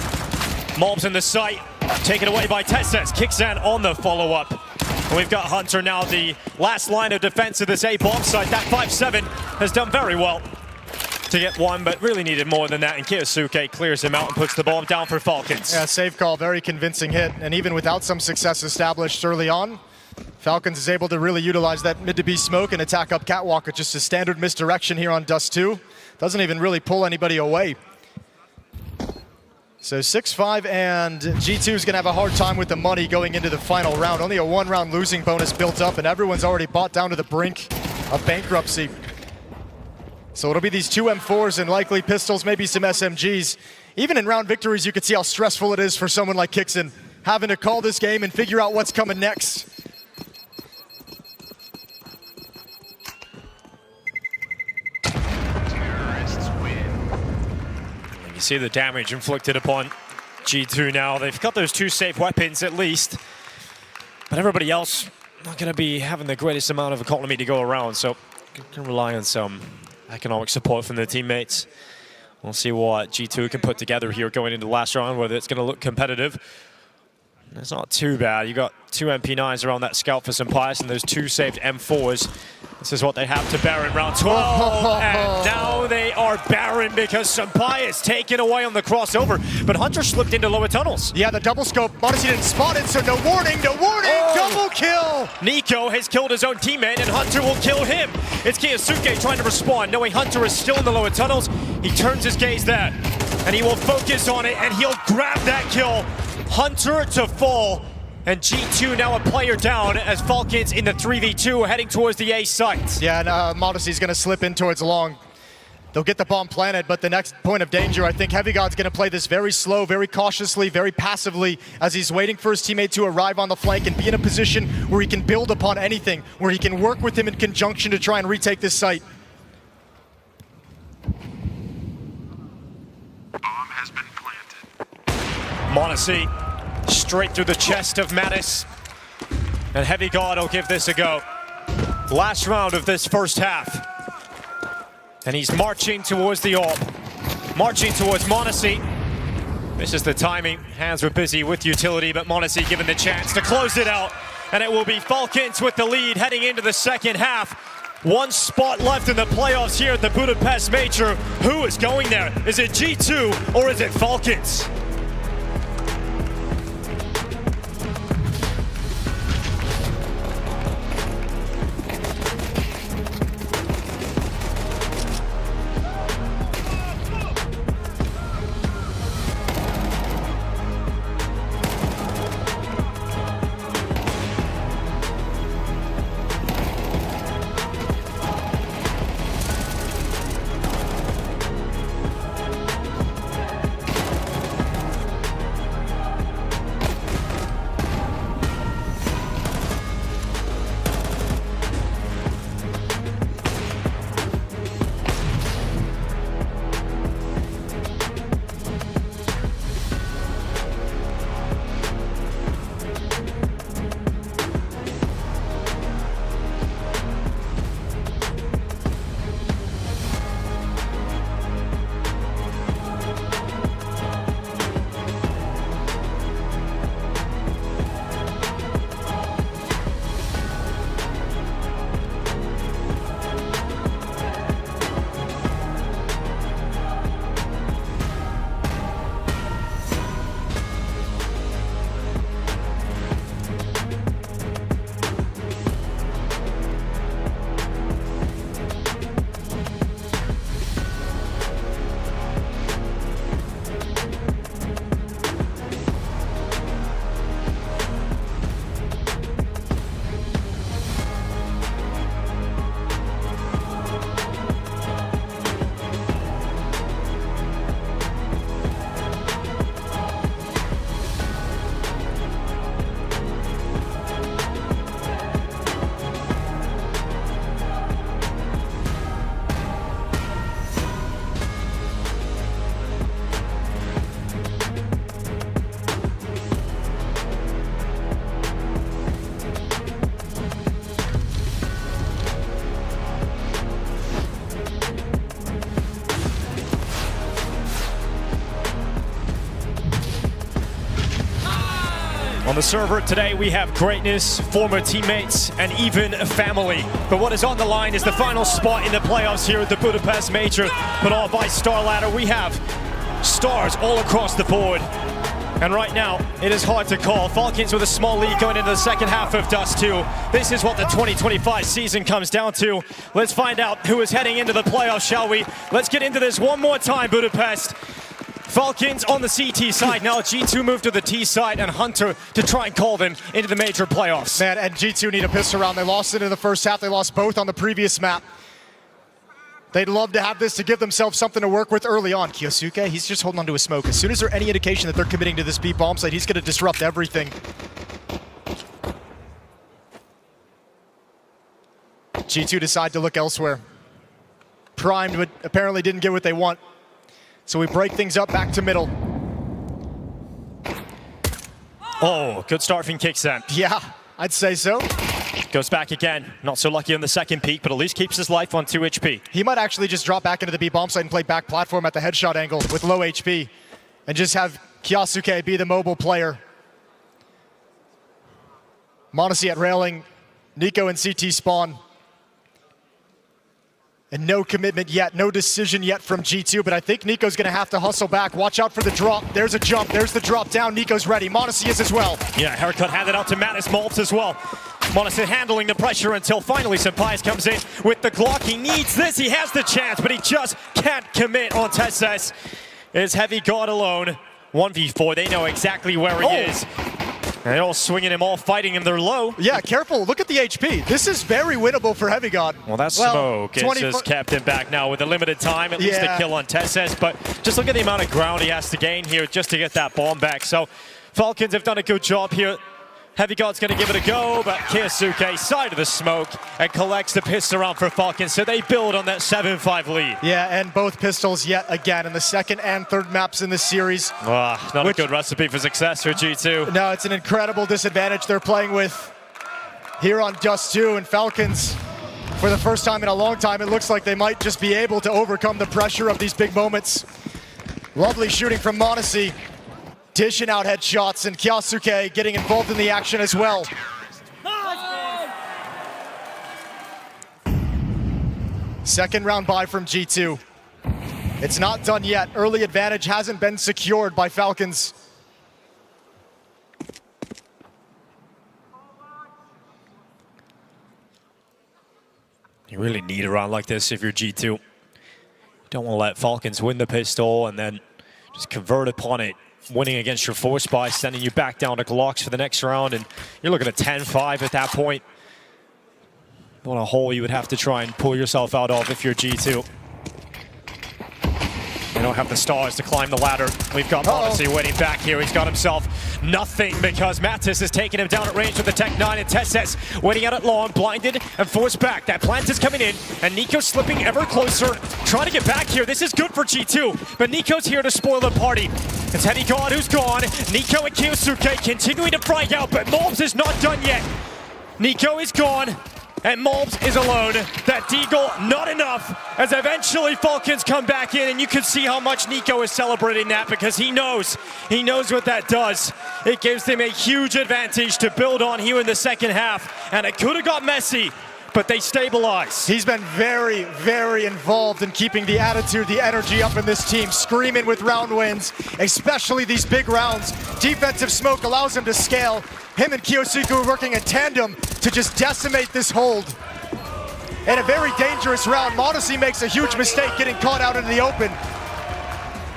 malbs in the sight, taken away by TeSeS. kyxsan on the follow-up. And we've got Hunter now, the last line of defense of this A-bomb site. That 5-7 has done very well to get one, but really needed more than that. And kyxsan clears him out and puts the bomb down for Falcons. Yeah, safe call, very convincing hit. And even without some success established early on, Falcons is able to really utilize that mid to B smoke and attack up Catwalk with just a standard misdirection here on Dust 2. Doesn't even really pull anybody away. So 6-5, and G2 is going to have a hard time with the money going into the final round. Only a one-round losing bonus built up, and everyone's already bought down to the brink of bankruptcy. So it'll be these two M4s and likely pistols, maybe some SMGs. Even in round victories, you can see how stressful it is for someone like kyxsan, having to call this game and figure out what's coming next. You see the damage inflicted upon G2 now. They've got those two safe weapons at least, but everybody else not going to be having the greatest amount of economy to go around, so can rely on some economic support from their teammates. We'll see what G2 can put together here going into the last round, whether it's going to look competitive. It's not too bad. You got two MP9s around that scout for Sunpius and those two saved M4s. This is what they have to bear in round 12. And now they are barren because Sunpius taken away on the crossover. But Hunter slipped into lower tunnels. Yeah, the double scope. m0NESY didn't spot it, so no warning, double kill! NiKo has killed his own teammate and Hunter will kill him. It's kyxsan trying to respond, knowing Hunter is still in the lower tunnels. He turns his gaze there and he will focus on it and he'll grab that kill. Hunter to fall, and G2 now a player down as Falcons in the 3v2 heading towards the A site. Yeah, and m0NESY's gonna slip in towards long. They'll get the bomb planted, but the next point of danger, I think HeavyGoD's gonna play this very slow, very cautiously, very passively as he's waiting for his teammate to arrive on the flank and be in a position where he can build upon anything, where he can work with him in conjunction to try and retake this site. m0NESY straight through the chest of Mattis. And HeavyGoD will give this a go. Last round of this first half. And he's marching towards the AWP. Marching towards m0NESY. This is the timing. Hands were busy with utility, but m0NESY given the chance to close it out. And it will be Falcons with the lead heading into the second half. One spot left in the playoffs here at the Budapest Major. Who is going there? Is it G2 or is it Falcons? On the server today, we have greatness, former teammates, and even family. But what is on the line is the final spot in the playoffs here at the Budapest Major, put on by StarLadder. We have stars all across the board. And right now, it is hard to call. Falcons with a small lead going into the second half of Dust 2. This is what the 2025 season comes down to. Let's find out who is heading into the playoffs, shall we? Let's get into this one more time, Budapest. Falcons on the CT side. Now G2 moved to the T side and Hunter to try and call them into the major playoffs. Man, and G2 need a pistol round. They lost it in the first half. They lost both on the previous map. They'd love to have this to give themselves something to work with early on. kyxsan, he's just holding on to a smoke. As soon as there's any indication that they're committing to this B bomb site, he's going to disrupt everything. G2 decide to look elsewhere. Primed, but apparently didn't get what they want. So we break things up back to middle. Oh, good start from kyxsan. Yeah, I'd say so. Goes back again. Not so lucky on the second peak, but at least keeps his life on 2 HP. He might actually just drop back into the B bomb site and play back platform at the headshot angle with low HP and just have kyxsan be the mobile player. m0NESY at railing, NiKo and CT spawn. And no commitment yet, no decision yet from G2, but I think NiKo's gonna have to hustle back. Watch out for the drop. There's a jump, there's the drop down. NiKo's ready. m0NESY is as well. Yeah, haircut handed out to malbsMd as well. m0NESY handling the pressure until finally ZywOo comes in with the Glock. He needs this, he has the chance, but he just can't commit on TeSeS. It's HeavyGoD alone. 1v4, they know exactly where he is. And they're all swinging him, all fighting him, they're low. Yeah, careful, look at the HP. This is very winnable for HeavyGoD. Well, that smoke is just kept him back now with a limited time, at least the kill on TeSeS, but just look at the amount of ground he has to gain here just to get that bomb back. So Falcons have done a good job here. HeavyGoD's going to give it a go, but kyxsan side of the smoke and collects the pistol round for Falcons, so they build on that 7-5 lead. Yeah, and both pistols yet again in the second and third maps in this series. Not a good recipe for success for G2. No, it's an incredible disadvantage they're playing with here on Dust 2, and Falcons, for the first time in a long time, it looks like they might just be able to overcome the pressure of these big moments. Lovely shooting from m0NESY. Dishing out headshots, and kyxsan getting involved in the action as well. Second round buy from G2. It's not done yet. Early advantage hasn't been secured by Falcons. You really need a round like this if you're G2. You don't want to let Falcons win the pistol and then just convert upon it. Winning against your force buy, sending you back down to Glocks for the next round, and you're looking at 10-5 at that point. What a hole you would have to try and pull yourself out of if you're G2. They don't have the stars to climb the ladder. We've got m0NESY waiting back here. He's got himself nothing because Mattis is taking him down at range with the Tech 9, and TeSeS waiting out at long, blinded and forced back. That plant is coming in, and NiKo slipping ever closer, trying to get back here. This is good for G2, but NiKo's here to spoil the party. It's HeavyGoD who's gone. NiKo and kyxsan continuing to frag out, but malbs is not done yet. NiKo is gone, and malbs is alone. That deagle, not enough, as eventually Falcons come back in, and you can see how much NiKo is celebrating that because he knows what that does. It gives them a huge advantage to build on here in the second half, and it could have got messy, but they stabilize. He's been very, very involved in keeping the attitude, the energy up in this team, screaming with round wins, especially these big rounds. Defensive smoke allows him to scale. Him and kyxsan are working in tandem to just decimate this hold. In a very dangerous round, m0NESY makes a huge mistake getting caught out in the open.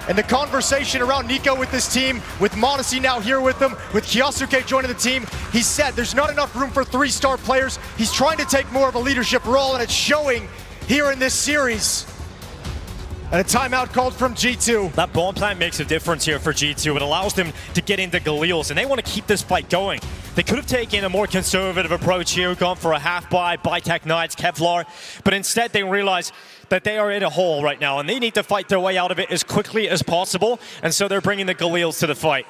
And the conversation around NiKo with this team, with m0NESY now here with them, with kyxsan joining the team, he said there's not enough room for 3-star players. He's trying to take more of a leadership role, and it's showing here in this series. And a timeout called from G2. That bomb plant makes a difference here for G2. It allows them to get into Galils, and they want to keep this fight going. They could have taken a more conservative approach here, gone for a half buy Tech Knights, Kevlar, but instead they realize that they are in a hole right now, and they need to fight their way out of it as quickly as possible, and so they're bringing the Galils to the fight.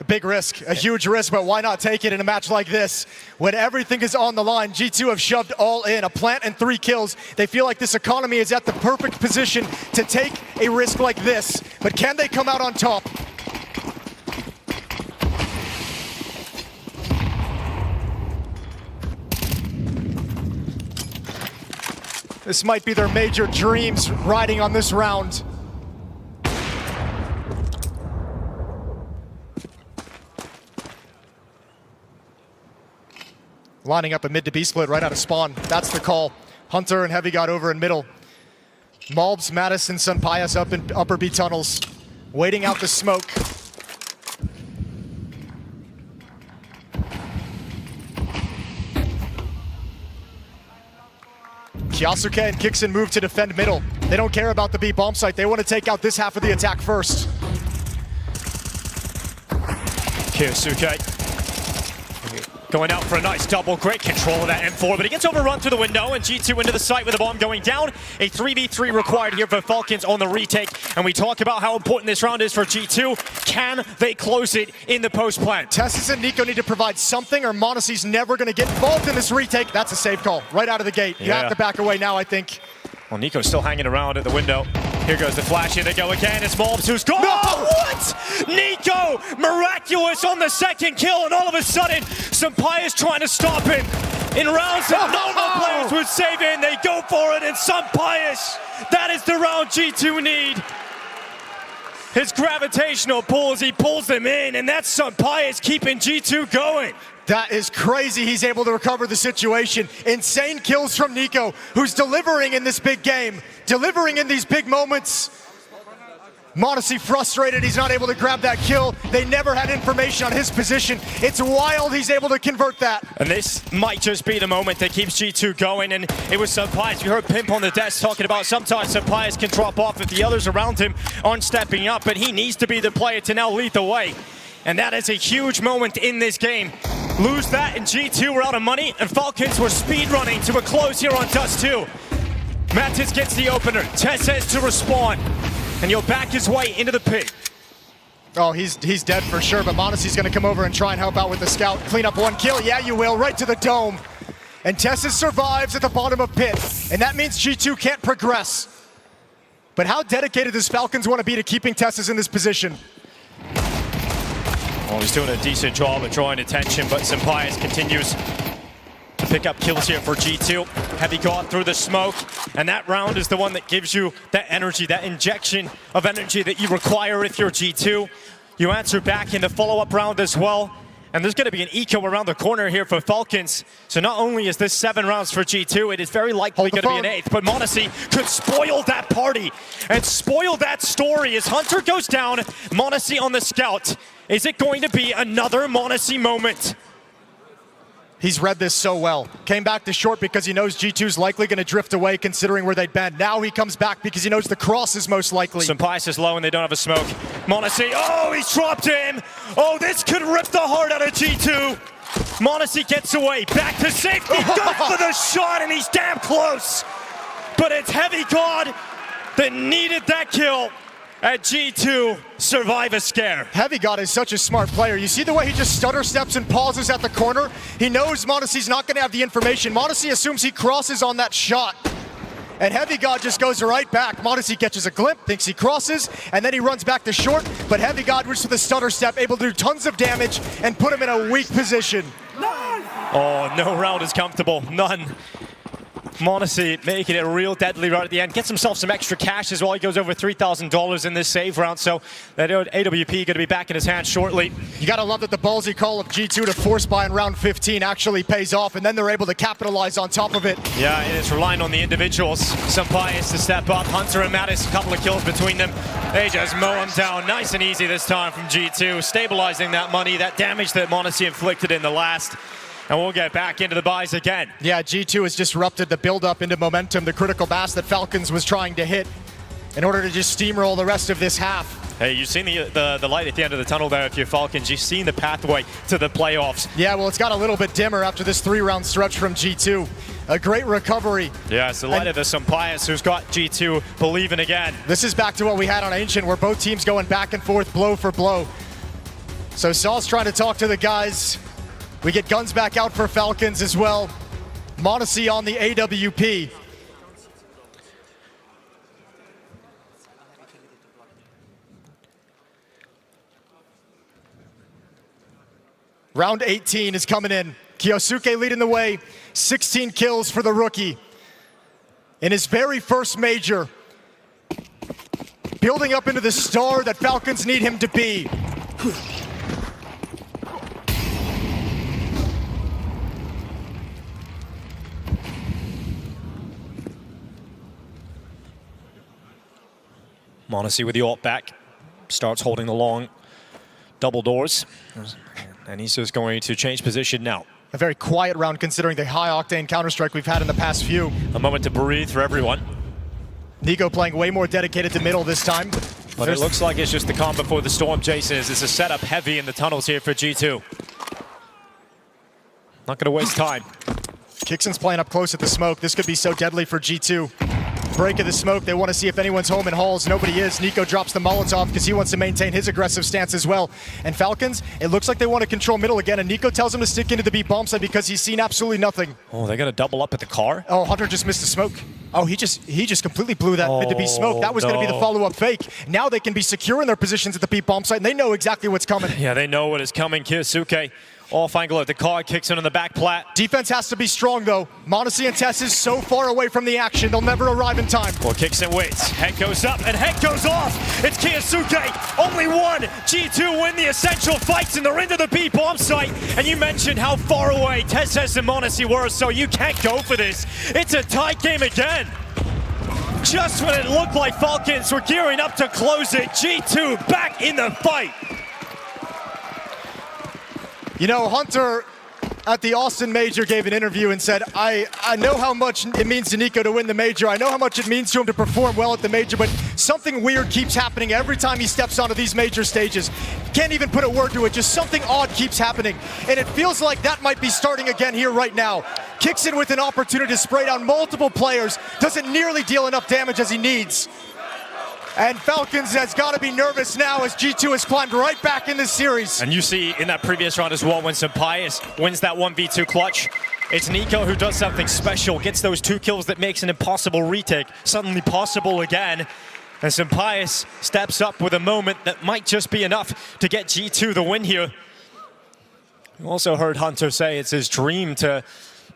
A big risk, a huge risk, but why not take it in a match like this? When everything is on the line, G2 have shoved all in, a plant and 3 kills. They feel like this economy is at the perfect position to take a risk like this, but can they come out on top? This might be their major dreams riding on this round. Lining up a mid to B split right out of spawn. That's the call. Hunter and HeavyGoD over in middle. Malbs, Madison, Sunpias up in upper B tunnels. Waiting out the smoke. Kyxsan and kyxsan move to defend middle. They don't care about the B bomb site. They want to take out this half of the attack first. Kyxsan going out for a nice double, great control of that M4, but he gets overrun through the window, and G2 into the site with the bomb going down. A 3v3 required here for Falcons on the retake, and we talk about how important this round is for G2. Can they close it in the post plant? TeSeS and NiKo need to provide something, or m0NESY's never going to get involved in this retake. That's a safe call, right out of the gate. You have to back away now, I think. Well, NiKo's still hanging around at the window. Here goes the flash, here they go again. It's malbs who's gone. No! What? NiKo, miraculous on the second kill, and all of a sudden, Sunpias trying to stop him. In rounds that normal players would save in, they go for it, and Sunpias, that is the round G2 need. His gravitational pulls, he pulls them in, and that's Sunpias keeping G2 going. That is crazy. He's able to recover the situation. Insane kills from NiKo, who's delivering in this big game, delivering in these big moments. m0NESY frustrated, he's not able to grab that kill. They never had information on his position. It's wild he's able to convert that. And this might just be the moment that keeps G2 going, and it was Sunpias. You heard Pimp on the desk talking about sometimes Sunpias can drop off if the others around him aren't stepping up, but he needs to be the player to now lead the way. And that is a huge moment in this game. Lose that and G2 were out of money, and Falcons were speed running to a close here on Dust 2. Mattis gets the opener, TeSeS to respawn, and he'll back his way into the pit. Oh, he's dead for sure, but m0NESY's gonna come over and try and help out with the scout. Clean up one kill, yeah you will, right to the dome. And TeSeS survives at the bottom of pit, and that means G2 can't progress. But how dedicated does Falcons want to be to keeping TeSeS in this position? Well, he's doing a decent job of drawing attention, but Sunpias continues to pick up kills here for G2. HeavyGoD through the smoke, and that round is the one that gives you that energy, that injection of energy that you require if you're G2. You answer back in the follow-up round as well, and there's going to be an eco around the corner here for Falcons. So not only is this 7 rounds for G2, it is very likely going to be an 8th, but m0NESY could spoil that party and spoil that story as Hunter goes down, m0NESY on the scout. Is it going to be another m0NESY moment? He's read this so well. Came back to short because he knows G2's likely going to drift away considering where they'd been. Now he comes back because he knows the cross is most likely. Sunpias is low and they don't have a smoke. m0NESY, oh, he's dropped him. Oh, this could rip the heart out of G2. m0NESY gets away, back to safety, goes for the shot, and he's damn close. But it's HeavyGoD that needed that kill. At G2, survive a scare. HeavyGoD is such a smart player. You see the way he just stutter steps and pauses at the corner? He knows m0NESY's not going to have the information. m0NESY assumes he crosses on that shot. And HeavyGoD just goes right back. m0NESY catches a glimpse, thinks he crosses, and then he runs back to short. But HeavyGoD was with the stutter step, able to do tons of damage and put him in a weak position. Oh, no round is comfortable. None. m0NESY making it real deadly right at the end. Gets himself some extra cash as well. He goes over $3,000 in this save round, so that AWP going to be back in his hands shortly. You got to love that the ballsy call of G2 to force buy in round 15 actually pays off, and then they're able to capitalize on top of it. Yeah, and it's relying on the individuals. Sunpias to step up. Hunter and Mattis, a couple of kills between them. They just mow him down nice and easy this time from G2, stabilizing that money, that damage that m0NESY inflicted in the last. And we'll get back into the buys again. Yeah, G2 has disrupted the build-up into momentum, the critical mass that Falcons was trying to hit in order to just steamroll the rest of this half. Hey, you've seen the light at the end of the tunnel there if you're Falcons. You've seen the pathway to the playoffs. Yeah, well, it's got a little bit dimmer after this 3-round stretch from G2. A great recovery. Yeah, it's the light of the Sunpias who's got G2 believing again. This is back to what we had on Ancient, where both teams going back and forth, blow for blow. So Saul's trying to talk to the guys. We get guns back out for Falcons as well. m0NESY on the AWP. Round 18 is coming in. Kyosuke leading the way, 16 kills for the rookie. in his very first major, building up into the star that Falcons need him to be. m0NESY with the ult back, starts holding the long double doors, and he's just going to change position now. A very quiet round considering the high-octane Counter-Strike we've had in the past few. A moment to breathe for everyone. NiKo playing way more dedicated to middle this time. But it looks like it's just the calm before the storm, Jason. It's a setup heavy in the tunnels here for G2. Not going to waste time. kyxsan's playing up close at the smoke. This could be so deadly for G2. Break of the smoke. They want to see if anyone's home in halls. Nobody is. NiKo drops the Molotov because he wants to maintain his aggressive stance as well. And Falcons, it looks like they want to control middle again, and NiKo tells him to stick into the B bomb site because he's seen absolutely nothing. Oh, they got to double up at the car? Oh, Hunter just missed a smoke. Oh, he just completely blew that mid to B smoke. That was going to be the follow-up fake. Now they can be secure in their positions at the B bomb site, and they know exactly what's coming. Yeah, they know what is coming. kyxsan off angle at the car, kyxsan on the back plat. Defense has to be strong, though. m0NESY and TeSeS is so far away from the action, they'll never arrive in time. Well, kyxsan waits. Head goes up, and head goes off. It's kyxsan. Only one. G2 win the essential fights, and they're into the B bomb site. And you mentioned how far away TeSeS and m0NESY were, so you can't go for this. It's a tight game again. Just when it looked like Falcons were gearing up to close it, G2 back in the fight. You know, Hunter at the Austin Major gave an interview and said, I know how much it means to NiKo to win the Major. I know how much it means to him to perform well at the Major, but something weird keeps happening every time he steps onto these major stages. Can't even put a word to it, just something odd keeps happening. And it feels like that might be starting again here right now. kyxsan with an opportunity to spray down multiple players, doesn't nearly deal enough damage as he needs. And Falcons has got to be nervous now as G2 has climbed right back in this series. And you see in that previous round as well, when Jimpphat wins that 1v2 clutch, it's NiKo who does something special, gets those 2 kills that makes an impossible retake suddenly possible again. And Jimpphat steps up with a moment that might just be enough to get G2 the win here. You also heard Hunter say it's his dream to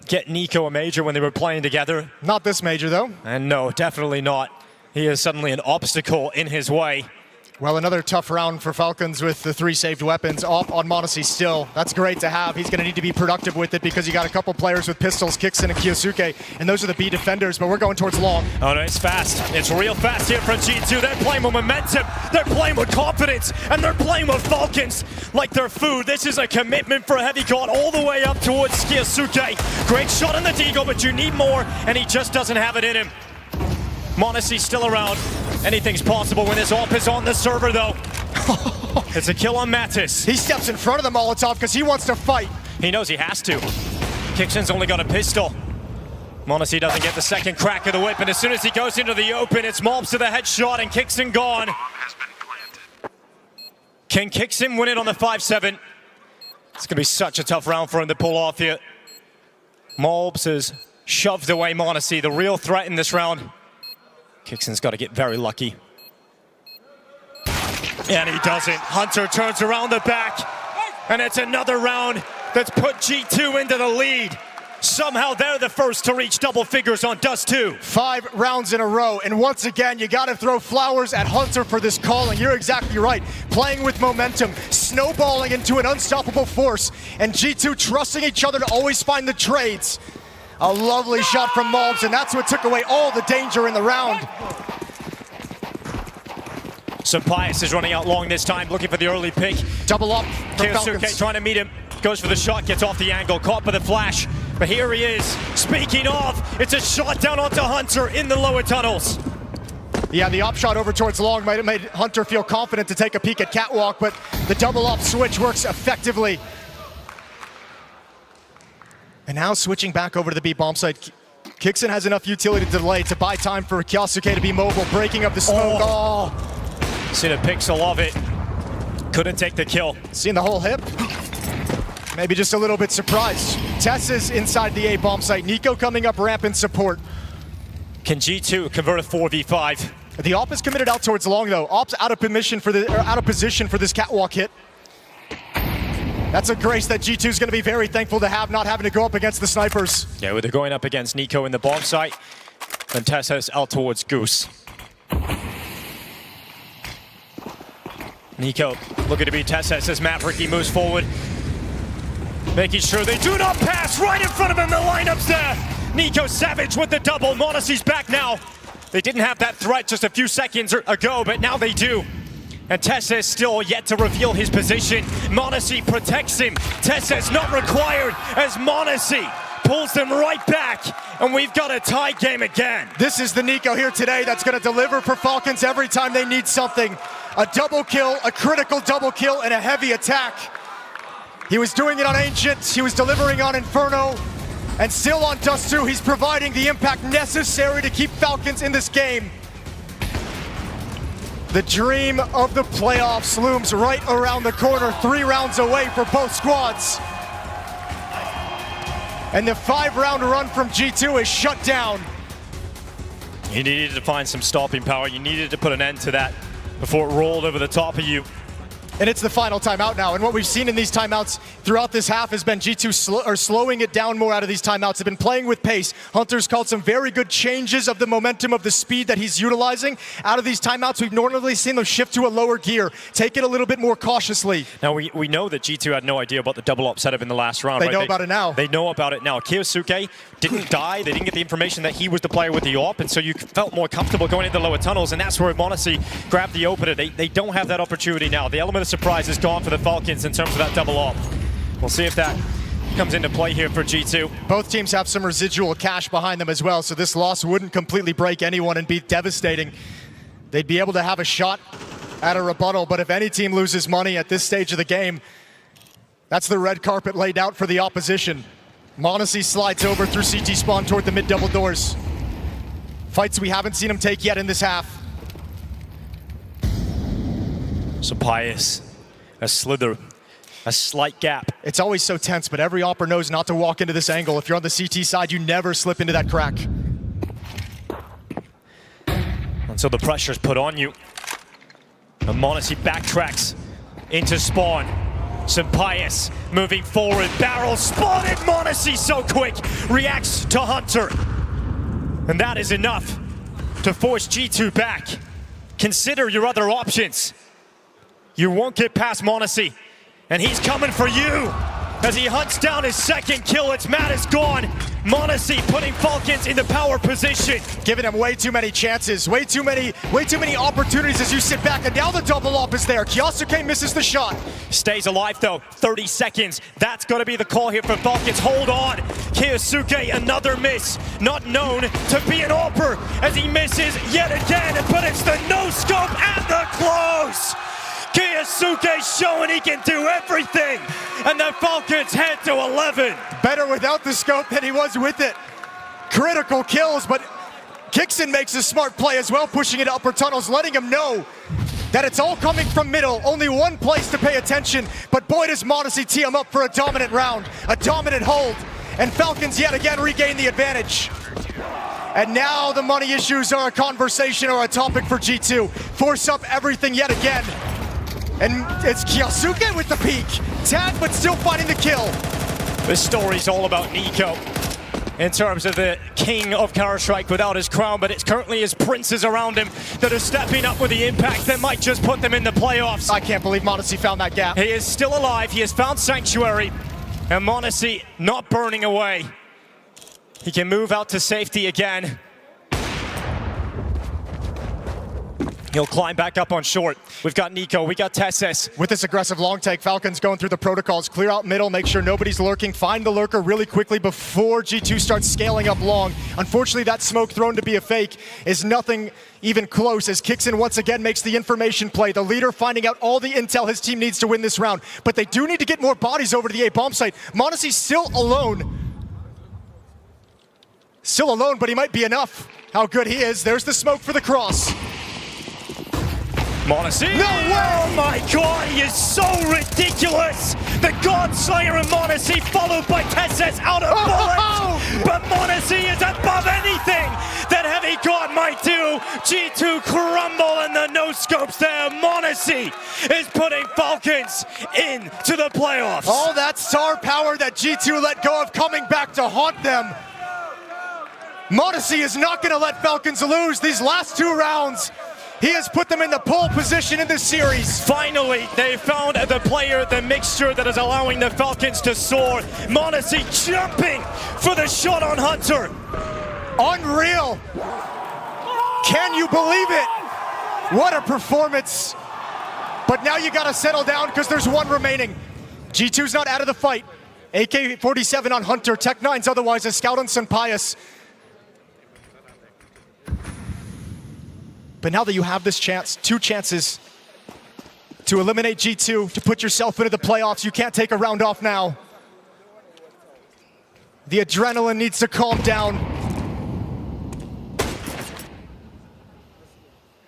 get NiKo a major when they were playing together. Not this major, though. And no, definitely not. He is suddenly an obstacle in his way. Well, another tough round for Falcons with the 3 saved weapons off on m0NESY still. That's great to have. He's going to need to be productive with it because you got a couple players with pistols, kyxsan and kyxsan, and those are the B defenders, but we're going towards long. Oh no, it's fast. It's real fast here from G2. They're playing with momentum, they're playing with confidence, and they're playing with Falcons like their food. This is a commitment for HeavyGoD all the way up towards kyxsan. Great shot on the Deagle, but you need more, and he just doesn't have it in him. m0NESY still around. Anything's possible when this AWP is on the server, though. It's a kill on Mattis. He steps in front of the Molotov because he wants to fight. He knows he has to. kyxsan's only got a pistol. m0NESY doesn't get the second crack of the whip, and as soon as he goes into the open, it's malbs to the headshot, and kyxsan gone. Can kyxsan win it on the 5-7? It's going to be such a tough round for him to pull off here. malbs has shoved away m0NESY, the real threat in this round. kyxsan's got to get very lucky. And he doesn't. Hunter turns around the back, and it's another round that's put G2 into the lead. Somehow they're the first to reach double figures on Dust 2. 5 rounds in a row, and once again, you gotta throw flowers at Hunter for this calling. You're exactly right. Playing with momentum, snowballing into an unstoppable force, and G2 trusting each other to always find the trades. A lovely shot from malbs, and that's what took away all the danger in the round. Jimpphat is running out long this time, looking for the early pick. Double up from kyxsan trying to meet him. Goes for the shot, gets off the angle, caught by the flash. But here he is. Speaking of, it's a shot down onto Hunter in the lower tunnels. Yeah, the op shot over towards long might have made Hunter feel confident to take a peek at Catwalk, but the double up switch works effectively. And now switching back over to the B bomb site. kyxsan has enough utility to delay to buy time for kyxsan to be mobile, breaking up the smoke. Oh. Seen a pixel of it. Couldn't take the kill. Seen the whole hip? Maybe just a little bit surprised. TeSeS inside the A bomb site. NiKo coming up ramp in support. Can G2 convert a 4v5? The op is committed out towards long though. Op's out of position for this Catwalk hit. That's a grace that G2 is going to be very thankful to have, not having to go up against the snipers. Yeah, they're going up against NiKo in the bomb site. And TeSeS out towards Goose. NiKo looking to beat TeSeS as Maverick. He moves forward, making sure they do not pass right in front of him. The lineup's there. NiKo savage with the double. m0NESY's back now. They didn't have that threat just a few seconds ago, but now they do. And TeSeS still yet to reveal his position. m0NESY protects him. TeSeS not required as m0NESY pulls them right back, and we've got a tie game again. This is the NiKo here today that's going to deliver for Falcons every time they need something. A double kill, a critical double kill, and a heavy attack. He was doing it on Ancient, he was delivering on Inferno, and still on Dust 2, he's providing the impact necessary to keep Falcons in this game. The dream of the playoffs looms right around the corner, 3 rounds away for both squads. And the 5-round run from G2 is shut down. You needed to find some stopping power. You needed to put an end to that before it rolled over the top of you. And it's the final timeout now. And what we've seen in these timeouts throughout this half has been G2 slowing it down more out of these timeouts. They've been playing with pace. Hunter's called some very good changes of the momentum of the speed that he's utilizing. Out of these timeouts, we've normally seen them shift to a lower gear, take it a little bit more cautiously. Now, we know that G2 had no idea about the double up setup in the last round. They know about it now. They know about it now. kyxsan didn't die. They didn't get the information that he was the player with the AWP, and so you felt more comfortable going into the lower tunnels, and that's where m0NESY grabbed the opener. They don't have that opportunity now. The element of surprise is gone for the Falcons in terms of that double AWP. We'll see if that comes into play here for G2. Both teams have some residual cash behind them as well, so this loss wouldn't completely break anyone and be devastating. They'd be able to have a shot at a rebuttal, but if any team loses money at this stage of the game, that's the red carpet laid out for the opposition. m0NESY slides over through CT spawn toward the mid double doors. Fights we haven't seen him take yet in this half. So Pius, a slither, a slight gap. It's always so tense, but every opper knows not to walk into this angle. If you're on the CT side, you never slip into that crack. Until the pressure's put on you. And m0NESY backtracks into spawn. Pius moving forward, barrel spotted. m0NESY so quick, reacts to Hunter. And that is enough to force G2 back. Consider your other options. You won't get past m0NESY, and he's coming for you. As he hunts down his second kill, it's Matt is gone. m0NESY putting Falcons in the power position. Giving him way too many chances, way too many opportunities as you sit back, and now the double up is there. kyxsan misses the shot. Stays alive though, 30 seconds. That's gonna be the call here for Falcons. Hold on, kyxsan, another miss. Not known to be an AWPer as he misses yet again, but it's the no scope and the close. kyxsan showing he can do everything, and the Falcons head to 11. Better without the scope than he was with it. Critical kills, but kyxsan makes a smart play as well, pushing it upper tunnels, letting him know that it's all coming from middle. Only one place to pay attention, but boy does m0NESY tee him up for a dominant round, a dominant hold, and Falcons yet again regain the advantage. And now the money issues are a conversation or a topic for G2. Force up everything yet again. And it's kyxsan with the peak. Tagged, but still finding the kill. This story's all about NiKo in terms of the king of Counter-Strike without his crown, but it's currently his princes around him that are stepping up with the impact that might just put them in the playoffs. I can't believe m0NESY found that gap. He is still alive. He has found Sanctuary, and m0NESY not burning away. He can move out to safety again. He'll climb back up on short. We've got NiKo, we got TeSeS. With this aggressive long take, Falcons going through the protocols. Clear out middle, make sure nobody's lurking. Find the lurker really quickly before G2 starts scaling up long. Unfortunately, that smoke thrown to be a fake is nothing even close as kyxsan once again makes the information play. The leader finding out all the intel his team needs to win this round. But they do need to get more bodies over to the A bomb site. m0NESY still alone. Still alone, but he might be enough. How good he is. There's the smoke for the cross. m0NESY. No way! Oh my god, he is so ridiculous! The God Slayer and m0NESY followed by TeSeS out of bullets! But m0NESY is above anything that HeavyGoD might do! G2 crumble and the no-scopes there. m0NESY is putting Falcons into the playoffs. All that star power that G2 let go of coming back to haunt them. m0NESY is not going to let Falcons lose these last 2 rounds. He has put them in the pole position in this series. Finally, they found the player, the mixture that is allowing the Falcons to soar. m0NESY jumping for the shot on Hunter. Unreal. Can you believe it? What a performance. But now you got to settle down because there's 1 remaining. G2's not out of the fight. AK-47 on Hunter. Tech9's otherwise a scout on Senpaius. But now that you have this chance, 2 chances to eliminate G2, to put yourself into the playoffs, you can't take a round off now. The adrenaline needs to calm down.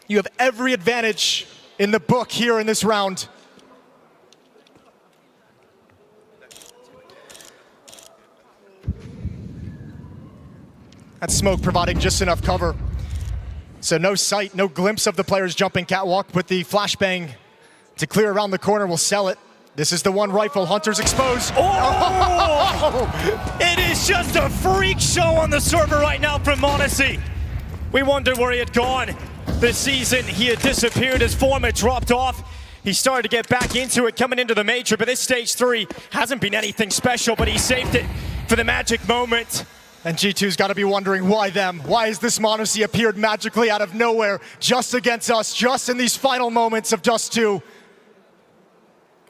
You have every advantage in the book here in this round. That smoke providing just enough cover. So no sight, no glimpse of the players jumping catwalk, but the flashbang to clear around the corner will sell it. This is the 1 rifle. Hunter's exposed. Oh! It is just a freak show on the server right now from m0NESY. We wondered where he had gone this season. He had disappeared, his form had dropped off. He started to get back into it coming into the major, but this stage 3 hasn't been anything special, but he saved it for the magic moment. And G2's got to be wondering, why them? Why has this m0NESY appeared magically out of nowhere, just against us, just in these final moments of Dust 2?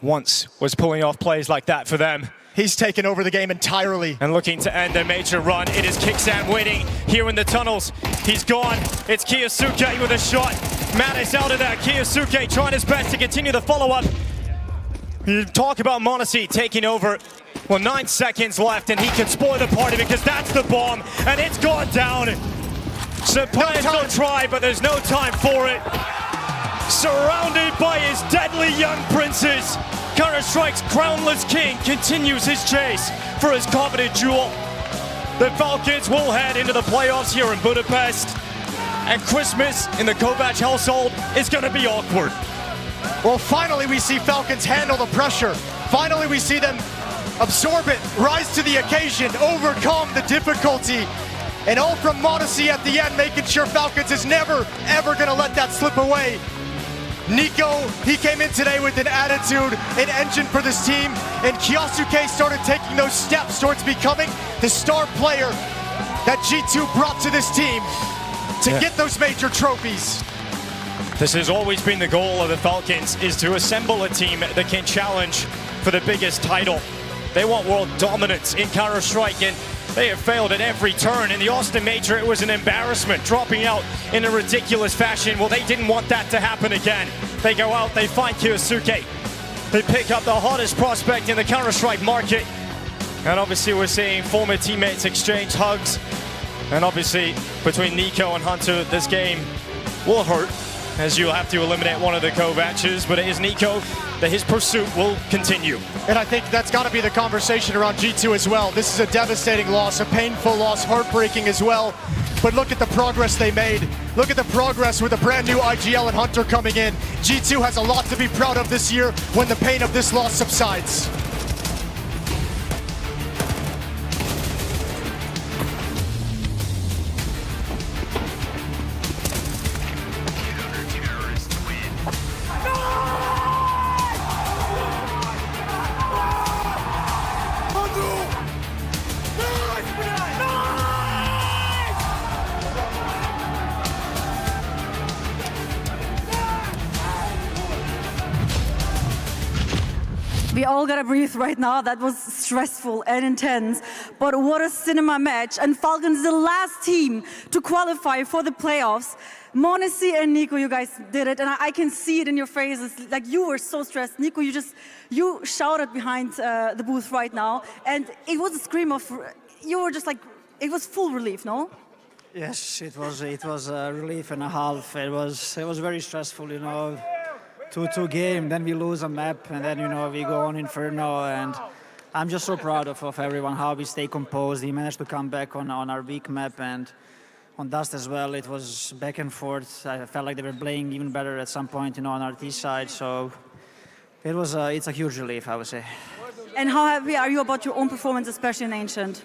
Once was pulling off plays like that for them. He's taken over the game entirely. And looking to end their major run. It is kyxsan waiting here in the tunnels. He's gone. It's kyxsan with a shot. Matt is out of there. kyxsan trying his best to continue the follow-up. You talk about m0NESY taking over. Well, 9 seconds left, and he can spoil the party because that's the bomb, and it's gone down. Senpaius will try, but there's no time for it. Surrounded by his deadly young princes, Counter-Strike's crownless king continues his chase for his coveted jewel. The Falcons will head into the playoffs here in Budapest, and Christmas in the Kovac household is going to be awkward. Well, finally we see Falcons handle the pressure. Finally we see them absorb it, rise to the occasion, overcome the difficulty. And all from m0NESY at the end, making sure Falcons is never, ever gonna let that slip away. NiKo, he came in today with an attitude, an engine for this team, and kyxsan started taking those steps towards becoming the star player that G2 brought to this team to get those major trophies. This has always been the goal of the Falcons, is to assemble a team that can challenge for the biggest title. They want world dominance in Counter-Strike, and they have failed at every turn. In the Austin Major, it was an embarrassment, dropping out in a ridiculous fashion. Well, they didn't want that to happen again. They go out, they find kyxsan. They pick up the hottest prospect in the Counter-Strike market. And obviously, we're seeing former teammates exchange hugs. And obviously, between NiKo and Hunter, this game will hurt, as you'll have to eliminate one of the Kovacs, but it is NiKo that his pursuit will continue. And I think that's got to be the conversation around G2 as well. This is a devastating loss, a painful loss, heartbreaking as well. But look at the progress they made. Look at the progress with a brand new IGL and Hunter coming in. G2 has a lot to be proud of this year when the pain of this loss subsides. We all gotta breathe right now. That was stressful and intense, but what a cinema match. And Falcons is the last team to qualify for the playoffs. m0NESY and NiKo, you guys did it, and I can see it in your faces. Like, you were so stressed. NiKo, you shouted behind the booth right now, and it was a scream of, you were just like, it was full relief, no? Yes, it was a relief and a half. It was very stressful, you know. 2-2 game, then we lose a map, and then, you know, we go on Inferno, and I'm just so proud of everyone, how we stay composed. We managed to come back on our weak map, and on Dust as well. It was back and forth. I felt like they were playing even better at some point, you know, on our T side, so it's a huge relief, I would say. And how happy are you about your own performance, especially in Ancient?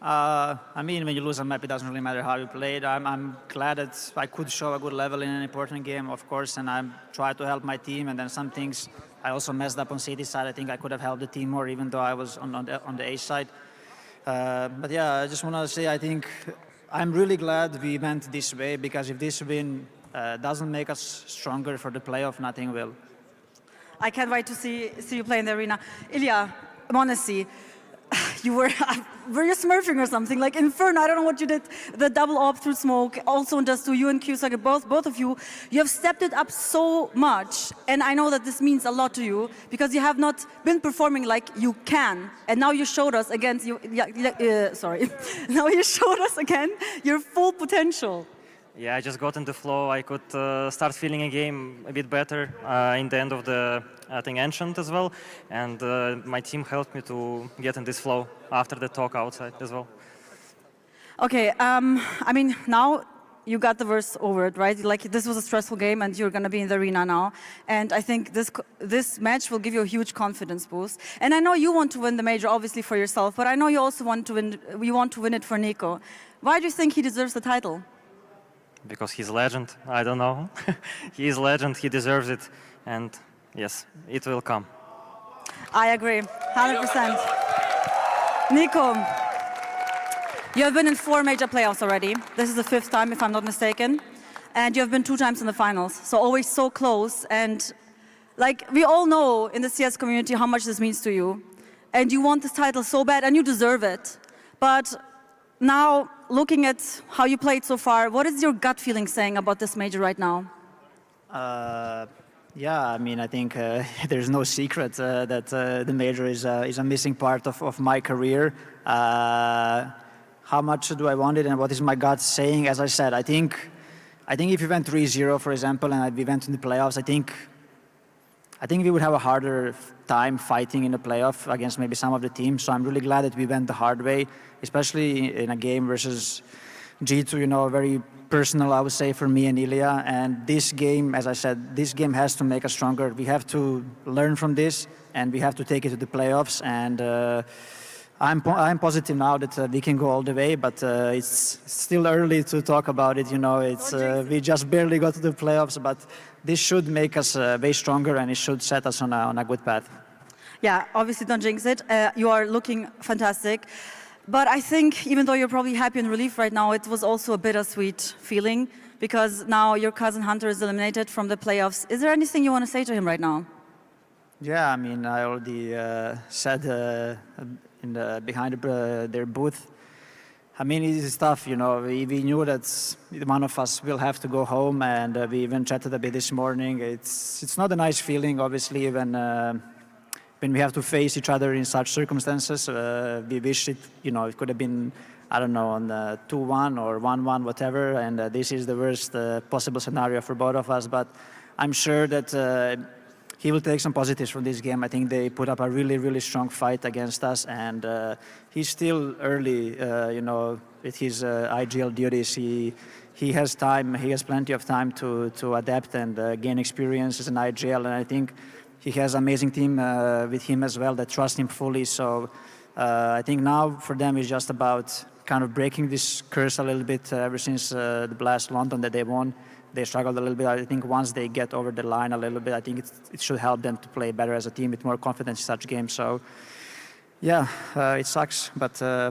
I mean, when you lose a map, it doesn't really matter how you played. I'm glad that I could show a good level in an important game, of course, and I tried to help my team. And then some things I also messed up on CT side. I think I could have helped the team more, even though I was on the A side. But yeah, I just want to say I think I'm really glad we went this way, because if this win doesn't make us stronger for the playoff, nothing will. I can't wait to see you play in the arena. Ilya, honestly, you were you smurfing or something? Like Inferno, I don't know what you did. The double op through smoke, also just to you and kyxsan, both of you. You have stepped it up so much, and I know that this means a lot to you because you have not been performing like you can, and now you showed us again. Now you showed us again your full potential. Yeah, I just got in the flow. I could start feeling a game a bit better in the end of the, I think, Ancient as well. And my team helped me to get in this flow after the talk outside as well. Okay, I mean, now you got the verse over it, right? Like, this was a stressful game, and you're going to be in the arena now. And I think this match will give you a huge confidence boost. And I know you want to win the major, obviously, for yourself, but I know you also want to win it for NiKo. Why do you think he deserves the title? Because he's legend. I don't know. He is legend. He deserves it. And yes, it will come. I agree, 100%. NiKo, you have been in 4 major playoffs already. This is the 5th time, if I'm not mistaken. And you have been 2 times in the finals. So always so close. And like, we all know in the CS community how much this means to you. And you want this title so bad, and you deserve it. But now, looking at how you played so far, what is your gut feeling saying about this major right now? Yeah, I mean, I think there's no secret that the major is a missing part of my career. How much do I want it, and what is my gut saying? As I said, I think if we went 3-0, for example, and we went to the playoffs, I think we would have a harder time fighting in the playoff against maybe some of the teams. So I'm really glad that we went the hard way, especially in a game versus G2, you know, very personal, I would say, for me and Ilya. And this game, as I said, this game has to make us stronger. We have to learn from this, and we have to take it to the playoffs. And I'm positive now that we can go all the way, but it's still early to talk about it. You know, it's we just barely got to the playoffs, but this should make us way stronger, and it should set us on a good path. Yeah, obviously don't jinx it. You are looking fantastic. But I think even though you're probably happy and relieved right now, it was also a bittersweet feeling because now your cousin Hunter is eliminated from the playoffs. Is there anything you want to say to him right now? Yeah, I mean, I already said behind their booth. I mean, it's tough, you know. We knew that one of us will have to go home, and we even chatted a bit this morning. It's not a nice feeling, obviously, when we have to face each other in such circumstances. We wish it, you know, it could have been, I don't know, on 2-1 or 1-1, whatever. And this is the worst possible scenario for both of us. But I'm sure that he will take some positives from this game. I think they put up a really, really strong fight against us, and he's still early, you know, with his IGL duties. He has time. He has plenty of time to adapt and gain experience as an IGL, and I think he has an amazing team with him as well that trust him fully. So I think now for them it's just about kind of breaking this curse a little bit. Ever since the Blast London that they won, they struggled a little bit. I think once they get over the line a little bit, I think it should help them to play better as a team with more confidence in such games. So yeah, it sucks, but yeah.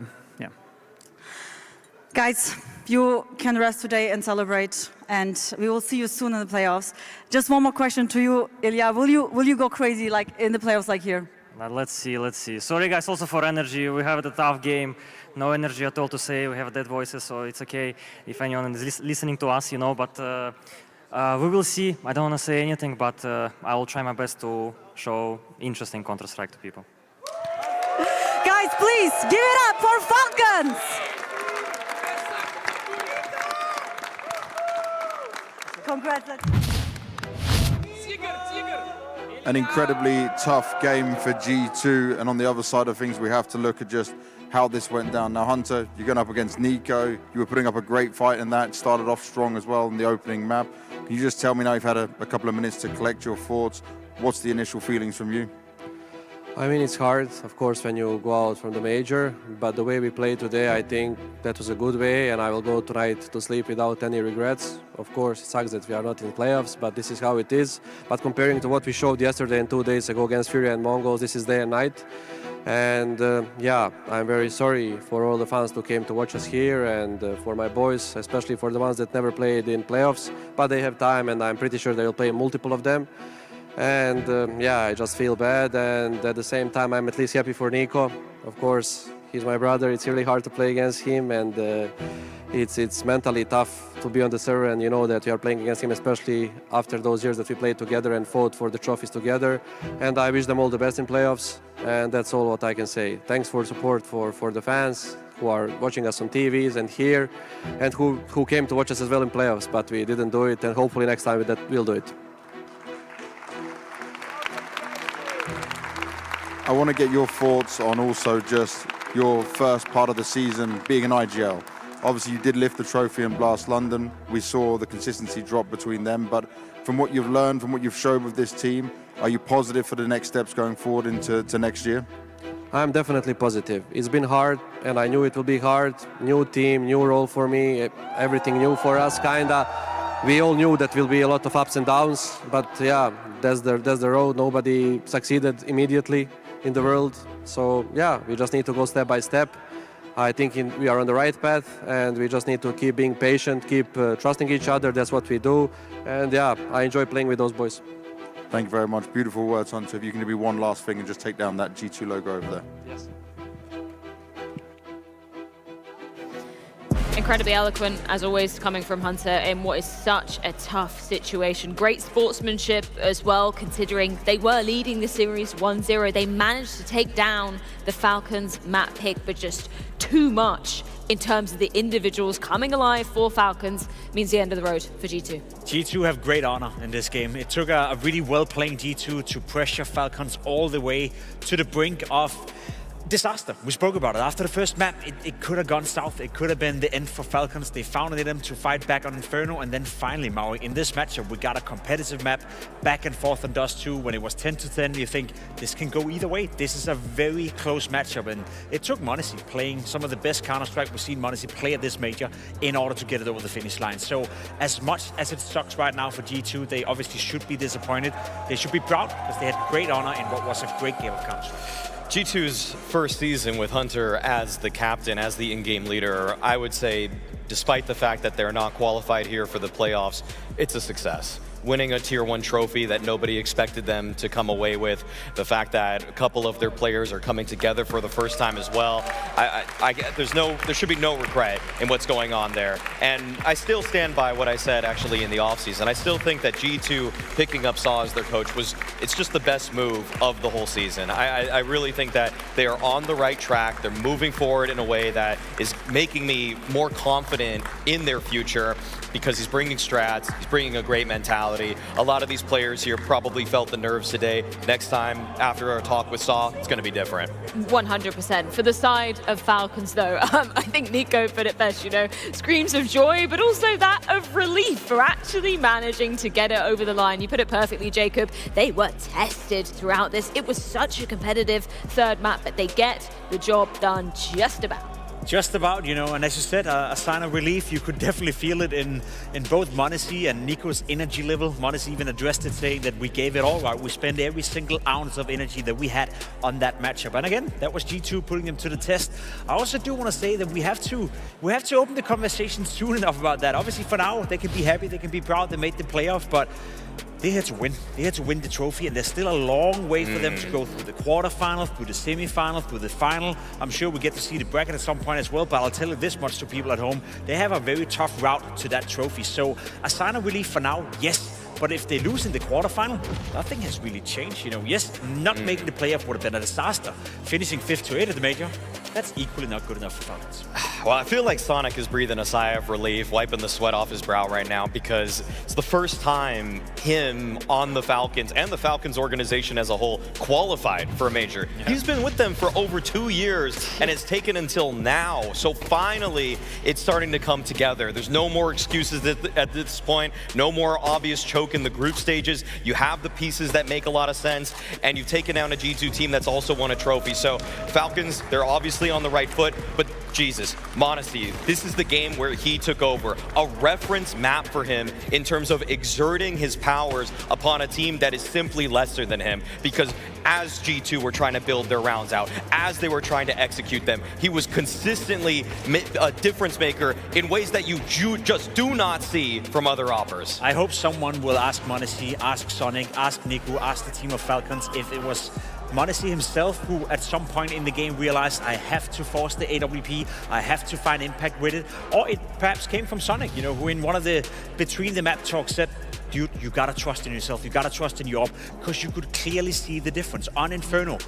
Guys, you can rest today and celebrate, and we will see you soon in the playoffs. Just one more question to you, Ilya. Will you go crazy like in the playoffs like here? Let's see. Sorry guys also for energy. We have a tough game. No energy at all to say. We have dead voices, so it's okay if anyone is listening to us, you know, but we will see. I don't want to say anything, but I will try my best to show interesting Counter-Strike to people. Guys, please give it up for Falcons! Congratulations. An incredibly tough game for G2, and on the other side of things we have to look at just how this went down. Now Hunter, you're going up against NiKo. You were putting up a great fight in that, started off strong as well in the opening map. Can you just tell me now, you've had a couple of minutes to collect your thoughts, what's the initial feelings from you? I mean, it's hard, of course, when you go out from the major, but the way we played today, I think that was a good way, and I will go tonight to sleep without any regrets. Of course, it sucks that we are not in playoffs, but this is how it is. But comparing to what we showed yesterday and 2 days ago against Fury and Mongols, this is day and night. And yeah, I'm very sorry for all the fans who came to watch us here, and for my boys, especially for the ones that never played in playoffs, but they have time, and I'm pretty sure they'll play multiple of them. And yeah, I just feel bad, and at the same time I'm at least happy for NiKo. Of course, he's my brother, it's really hard to play against him, and it's mentally tough to be on the server and you know that you are playing against him, especially after those years that we played together and fought for the trophies together. And I wish them all the best in playoffs, and that's all what I can say. Thanks for support for the fans who are watching us on TVs and here, and who came to watch us as well in playoffs, but we didn't do it, and hopefully next time we'll do it. I want to get your thoughts on also just your first part of the season being an IGL. Obviously, you did lift the trophy in Blast London. We saw the consistency drop between them, but from what you've learned, from what you've shown with this team, are you positive for the next steps going forward into next year? I'm definitely positive. It's been hard, and I knew it will be hard. New team, new role for me, everything new for us, kinda. We all knew that will be a lot of ups and downs, but yeah, that's the road. Nobody succeeded immediately in the world, so yeah, we just need to go step by step. I think we are on the right path, and we just need to keep being patient, keep trusting each other. That's what we do, and yeah, I enjoy playing with those boys. Thank you very much. Beautiful words, Hunter. If you can do one last thing and just take down that G2 logo over there. Yes. Incredibly eloquent, as always, coming from Hunter in what is such a tough situation. Great sportsmanship as well, considering they were leading the series 1-0. They managed to take down the Falcons map pick, but just too much in terms of the individuals coming alive for Falcons means the end of the road for G2. G2 have great honor in this game. It took a really well-playing G2 to pressure Falcons all the way to the brink of disaster. We spoke about it. After the first map, it could have gone south. It could have been the end for Falcons. They found it in them to fight back on Inferno, and then finally, Maui, in this matchup, we got a competitive map back and forth on Dust 2. When it was 10-10, you think this can go either way. This is a very close matchup, and it took m0NESY playing some of the best Counter-Strike we've seen m0NESY play at this major in order to get it over the finish line. So as much as it sucks right now for G2, they obviously should be disappointed. They should be proud because they had great honor in what was a great game of Counter-Strike. G2's first season with Hunter as the captain, as the in-game leader, I would say, despite the fact that they're not qualified here for the playoffs, it's a success. Winning a Tier 1 trophy that nobody expected them to come away with, the fact that a couple of their players are coming together for the first time as well, there should be no regret in what's going on there. And I still stand by what I said actually in the offseason. I still think that G2 picking up Saw as their coach it's just the best move of the whole season. I really think that they are on the right track. They're moving forward in a way that is making me more confident in their future, because he's bringing strats, he's bringing a great mentality. A lot of these players here probably felt the nerves today. Next time, after our talk with Saw, it's going to be different. 100%. For the side of Falcons, though, I think NiKo put it best, you know, screams of joy, but also that of relief for actually managing to get it over the line. You put it perfectly, Jacob. They were tested throughout this. It was such a competitive third map, but they get the job done just about. Just about, you know, and as you said, a sign of relief. You could definitely feel it in both m0NESY and NiKo's energy level. m0NESY even addressed it, saying that we gave it all right. We spent every single ounce of energy that we had on that matchup. And again, that was G2 putting them to the test. I also do want to say that we have to open the conversation soon enough about that. Obviously, for now, they can be happy, they can be proud, they made the playoff, but they had to win. They had to win the trophy, and there's still a long way for them to go through the quarterfinals, through the semifinals, through the final. I'm sure we get to see the bracket at some point as well, but I'll tell you this much to people at home. They have a very tough route to that trophy. So a sign of relief for now, yes. But if they lose in the quarterfinal, nothing has really changed. You know, yes, not making the playoff would have been a disaster. Finishing 5th to 8th at the major, that's equally not good enough for Falcons. Well, I feel like Sonic is breathing a sigh of relief, wiping the sweat off his brow right now, because it's the first time him on the Falcons and the Falcons organization as a whole qualified for a major. Yeah. He's been with them for over 2 years, and it's taken until now. So finally, it's starting to come together. There's no more excuses at this point, no more obvious choke in the group stages. You have the pieces that make a lot of sense, and you've taken down a G2 team that's also won a trophy. So Falcons, they're obviously on the right foot, but Jesus, m0NESY, this is the game where he took over. A reference map for him in terms of exerting his powers upon a team that is simply lesser than him, because as G2 were trying to build their rounds out, as they were trying to execute them, he was consistently a difference maker in ways that you just do not see from other oppers. I hope someone will ask m0NESY, ask Sonic, ask NiKo, ask the team of Falcons if it was m0NESY himself who at some point in the game realized, I have to force the AWP, I have to find impact with it, or it perhaps came from Sonic, you know, who in one of the between the map talks said, dude, you gotta trust in yourself, you gotta trust in your op, because you could clearly see the difference. On Inferno,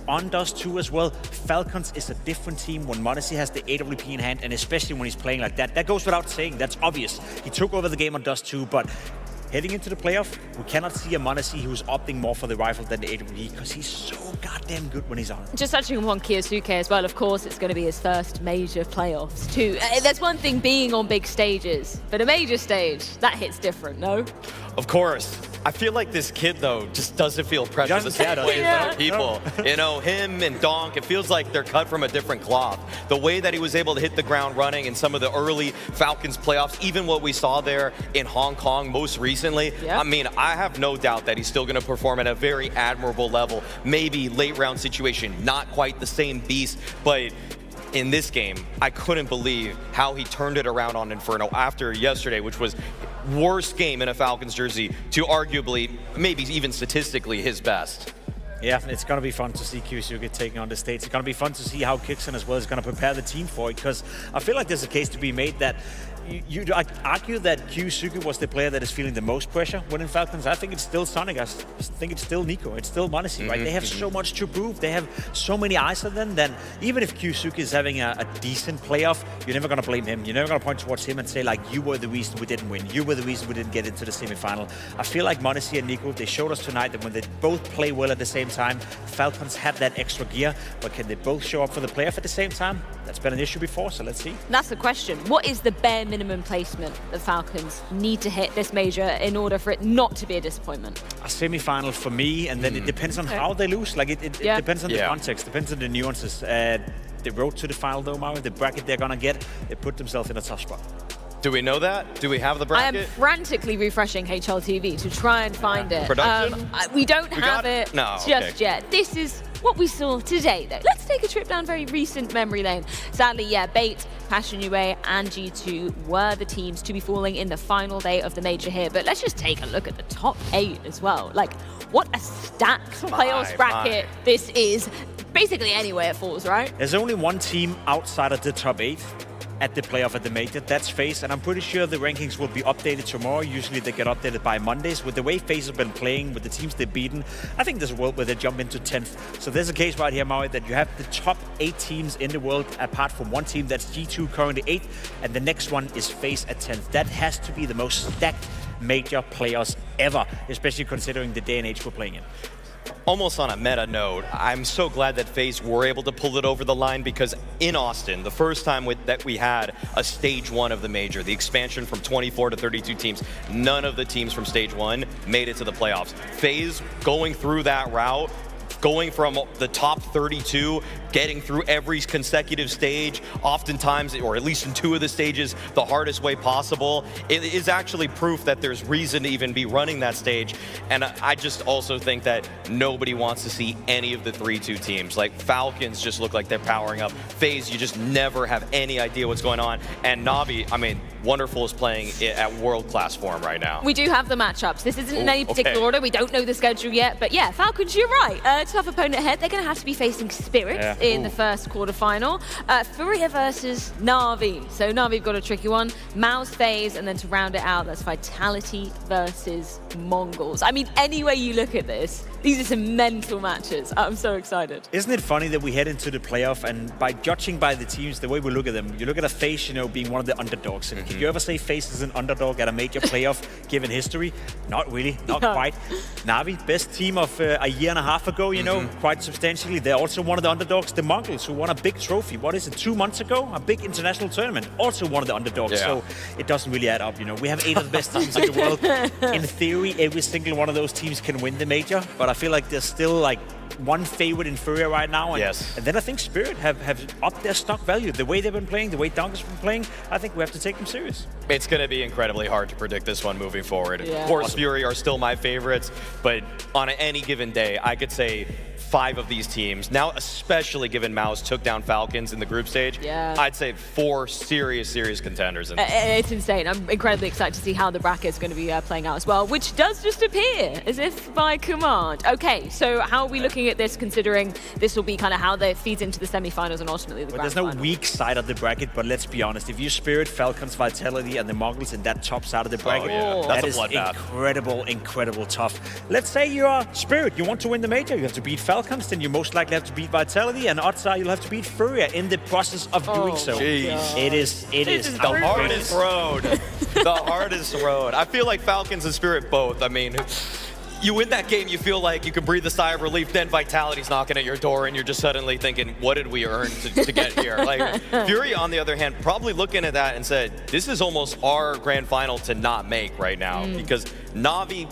on Dust 2 as well, Falcons is a different team when m0NESY has the AWP in hand, and especially when he's playing like that. That goes without saying, that's obvious. He took over the game on Dust 2, but heading into the playoff, we cannot see a m0NESY who's opting more for the rifle than the AWP, because he's so goddamn good when he's on. Just touching upon kyxsan as well, of course, it's going to be his first major playoffs too. There's one thing being on big stages, but a major stage, that hits different, no? Of course. I feel like this kid, though, just doesn't feel pressure the same way as other people. No. You know, him and Donk, it feels like they're cut from a different cloth. The way that he was able to hit the ground running in some of the early Falcons playoffs, even what we saw there in Hong Kong most recently, I mean, I have no doubt that he's still going to perform at a very admirable level. Maybe late round situation, not quite the same beast, but in this game, I couldn't believe how he turned it around on Inferno after yesterday, which was worst game in a Falcons jersey to arguably, maybe even statistically, his best. Yeah, it's going to be fun to see kyxsan taking on the stage. It's going to be fun to see how kyxsan as well is going to prepare the team for it, because I feel like there's a case to be made that you'd argue that kyxsan was the player that is feeling the most pressure within Falcons. I think it's still Sonic. I think it's still NiKo. It's still m0NESY, right? They have so much to prove. They have so many eyes on them. Then even if kyxsan is having a decent playoff, you're never going to blame him. You're never going to point towards him and say, like, you were the reason we didn't win. You were the reason we didn't get into the semifinal. I feel like m0NESY and NiKo, they showed us tonight that when they both play well at the same time, Falcons have that extra gear. But can they both show up for the playoff at the same time? That's been an issue before, so let's see. That's the question. What is the bare minimum placement the Falcons need to hit this major in order for it not to be a disappointment? A semi-final for me, and then it depends on how they lose. Like it depends on the context, depends on the nuances. The road to the final, though, Mario, the bracket they're gonna get, they put themselves in a tough spot. Do we know that? Do we have the bracket? I am frantically refreshing HLTV to try and find it. Production? We don't have it just yet. This is what we saw today, though. Let's take a trip down very recent memory lane. Sadly, Bait, Passion UA, and G2 were the teams to be falling in the final day of the major here. But let's just take a look at the top 8 as well. Like, what a stacked playoffs bracket this is. Basically anywhere it falls, right? There's only one team outside of the top 8 at the playoff at the major, that's FaZe, and I'm pretty sure the rankings will be updated tomorrow. Usually they get updated by Mondays. With the way FaZe have been playing, with the teams they've beaten, I think there's a world where they jump into 10th. So there's a case right here, Maui, that you have the top 8 teams in the world, apart from one team that's G2 currently 8th, and the next one is FaZe at 10th. That has to be the most stacked major playoffs ever, especially considering the day and age we're playing in. Almost on a meta note, I'm so glad that FaZe were able to pull it over the line, because in Austin, the first time that we had a stage 1 of the major, the expansion from 24 to 32 teams, none of the teams from stage 1 made it to the playoffs. FaZe going through that route, going from the top 32, getting through every consecutive stage, oftentimes, or at least in 2 of the stages, the hardest way possible. It is actually proof that there's reason to even be running that stage. And I just also think that nobody wants to see any of the 3-2 teams. Like, Falcons just look like they're powering up. FaZe, you just never have any idea what's going on. And Na'Vi, I mean, Wonderful is playing it at world-class form right now. We do have the matchups. This isn't in any particular okay. order. We don't know the schedule yet. But yeah, Falcons, you're right. Tough opponent ahead. They're going to have to be facing Spirit in the first quarterfinal. Furia versus Na'Vi. So Na'Vi've got a tricky one. Mao's FaZe, and then to round it out, that's Vitality versus Mongols. I mean, any way you look at this, these are some mental matches. I'm so excited. Isn't it funny that we head into the playoff, and by judging by the teams, the way we look at them, you look at a FaZe, you know, being one of the underdogs. And can you ever say FaZe is an underdog at a major playoff given history? Not really, not quite. Na'Vi, best team of a year and a half ago, you know, quite substantially. They're also one of the underdogs. The Mongols, who won a big trophy, what is it, 2 months ago? A big international tournament, also one of the underdogs. So it doesn't really add up, you know. We have 8 of the best teams in the world. In theory, every single one of those teams can win the major, but I feel like there's still like one favorite in Furia right now. And, and then I think Spirit have upped their stock value. The way they've been playing, the way donk has been playing, I think we have to take them serious. It's going to be incredibly hard to predict this one moving forward. Of course, Fury are still my favorites, but on any given day, I could say 5 of these teams, now especially given Mouse took down Falcons in the group stage, I'd say 4 serious contenders. In It's insane. I'm incredibly excited to see how the bracket is going to be playing out as well, which does just appear as if by command. Okay, so how are we looking at this, considering this will be kind of how it feeds into the semifinals and ultimately the grand There's no final? weak side of the bracket, but let's be honest, if you Spirit, Falcons, Vitality, and the Mongols in that top side of the bracket, That's that a is bloodbath. incredible tough. Let's say you are Spirit, you want to win the major, you have to beat Falcons, then you most likely have to beat Vitality, and odds are you'll have to beat Furia in the process of doing so. It is the hardest road. The hardest road. I feel like Falcons and Spirit both. I mean, you win that game, you feel like you can breathe a sigh of relief, then Vitality's knocking at your door and you're just suddenly thinking, what did we earn to get here? Like, Fury, on the other hand, probably looking at that and said, this is almost our grand final to not make right now, because Na'Vi,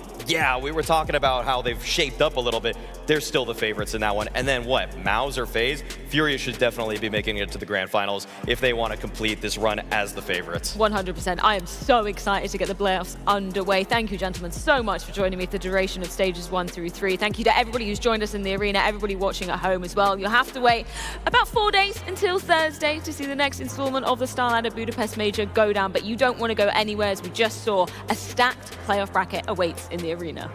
we were talking about how they've shaped up a little bit. They're still the favorites in that one. And then what, Mao's or FaZe? Furia should definitely be making it to the grand finals if they want to complete this run as the favorites. 100%. I am so excited to get the playoffs underway. Thank you, gentlemen, so much for joining me for the duration of stages 1 through 3. Thank you to everybody who's joined us in the arena, everybody watching at home as well. You'll have to wait about 4 days until Thursday to see the next installment of the StarLadder Budapest Major go down, but you don't want to go anywhere, as we just saw a stacked playoff bracket awaits in the arena.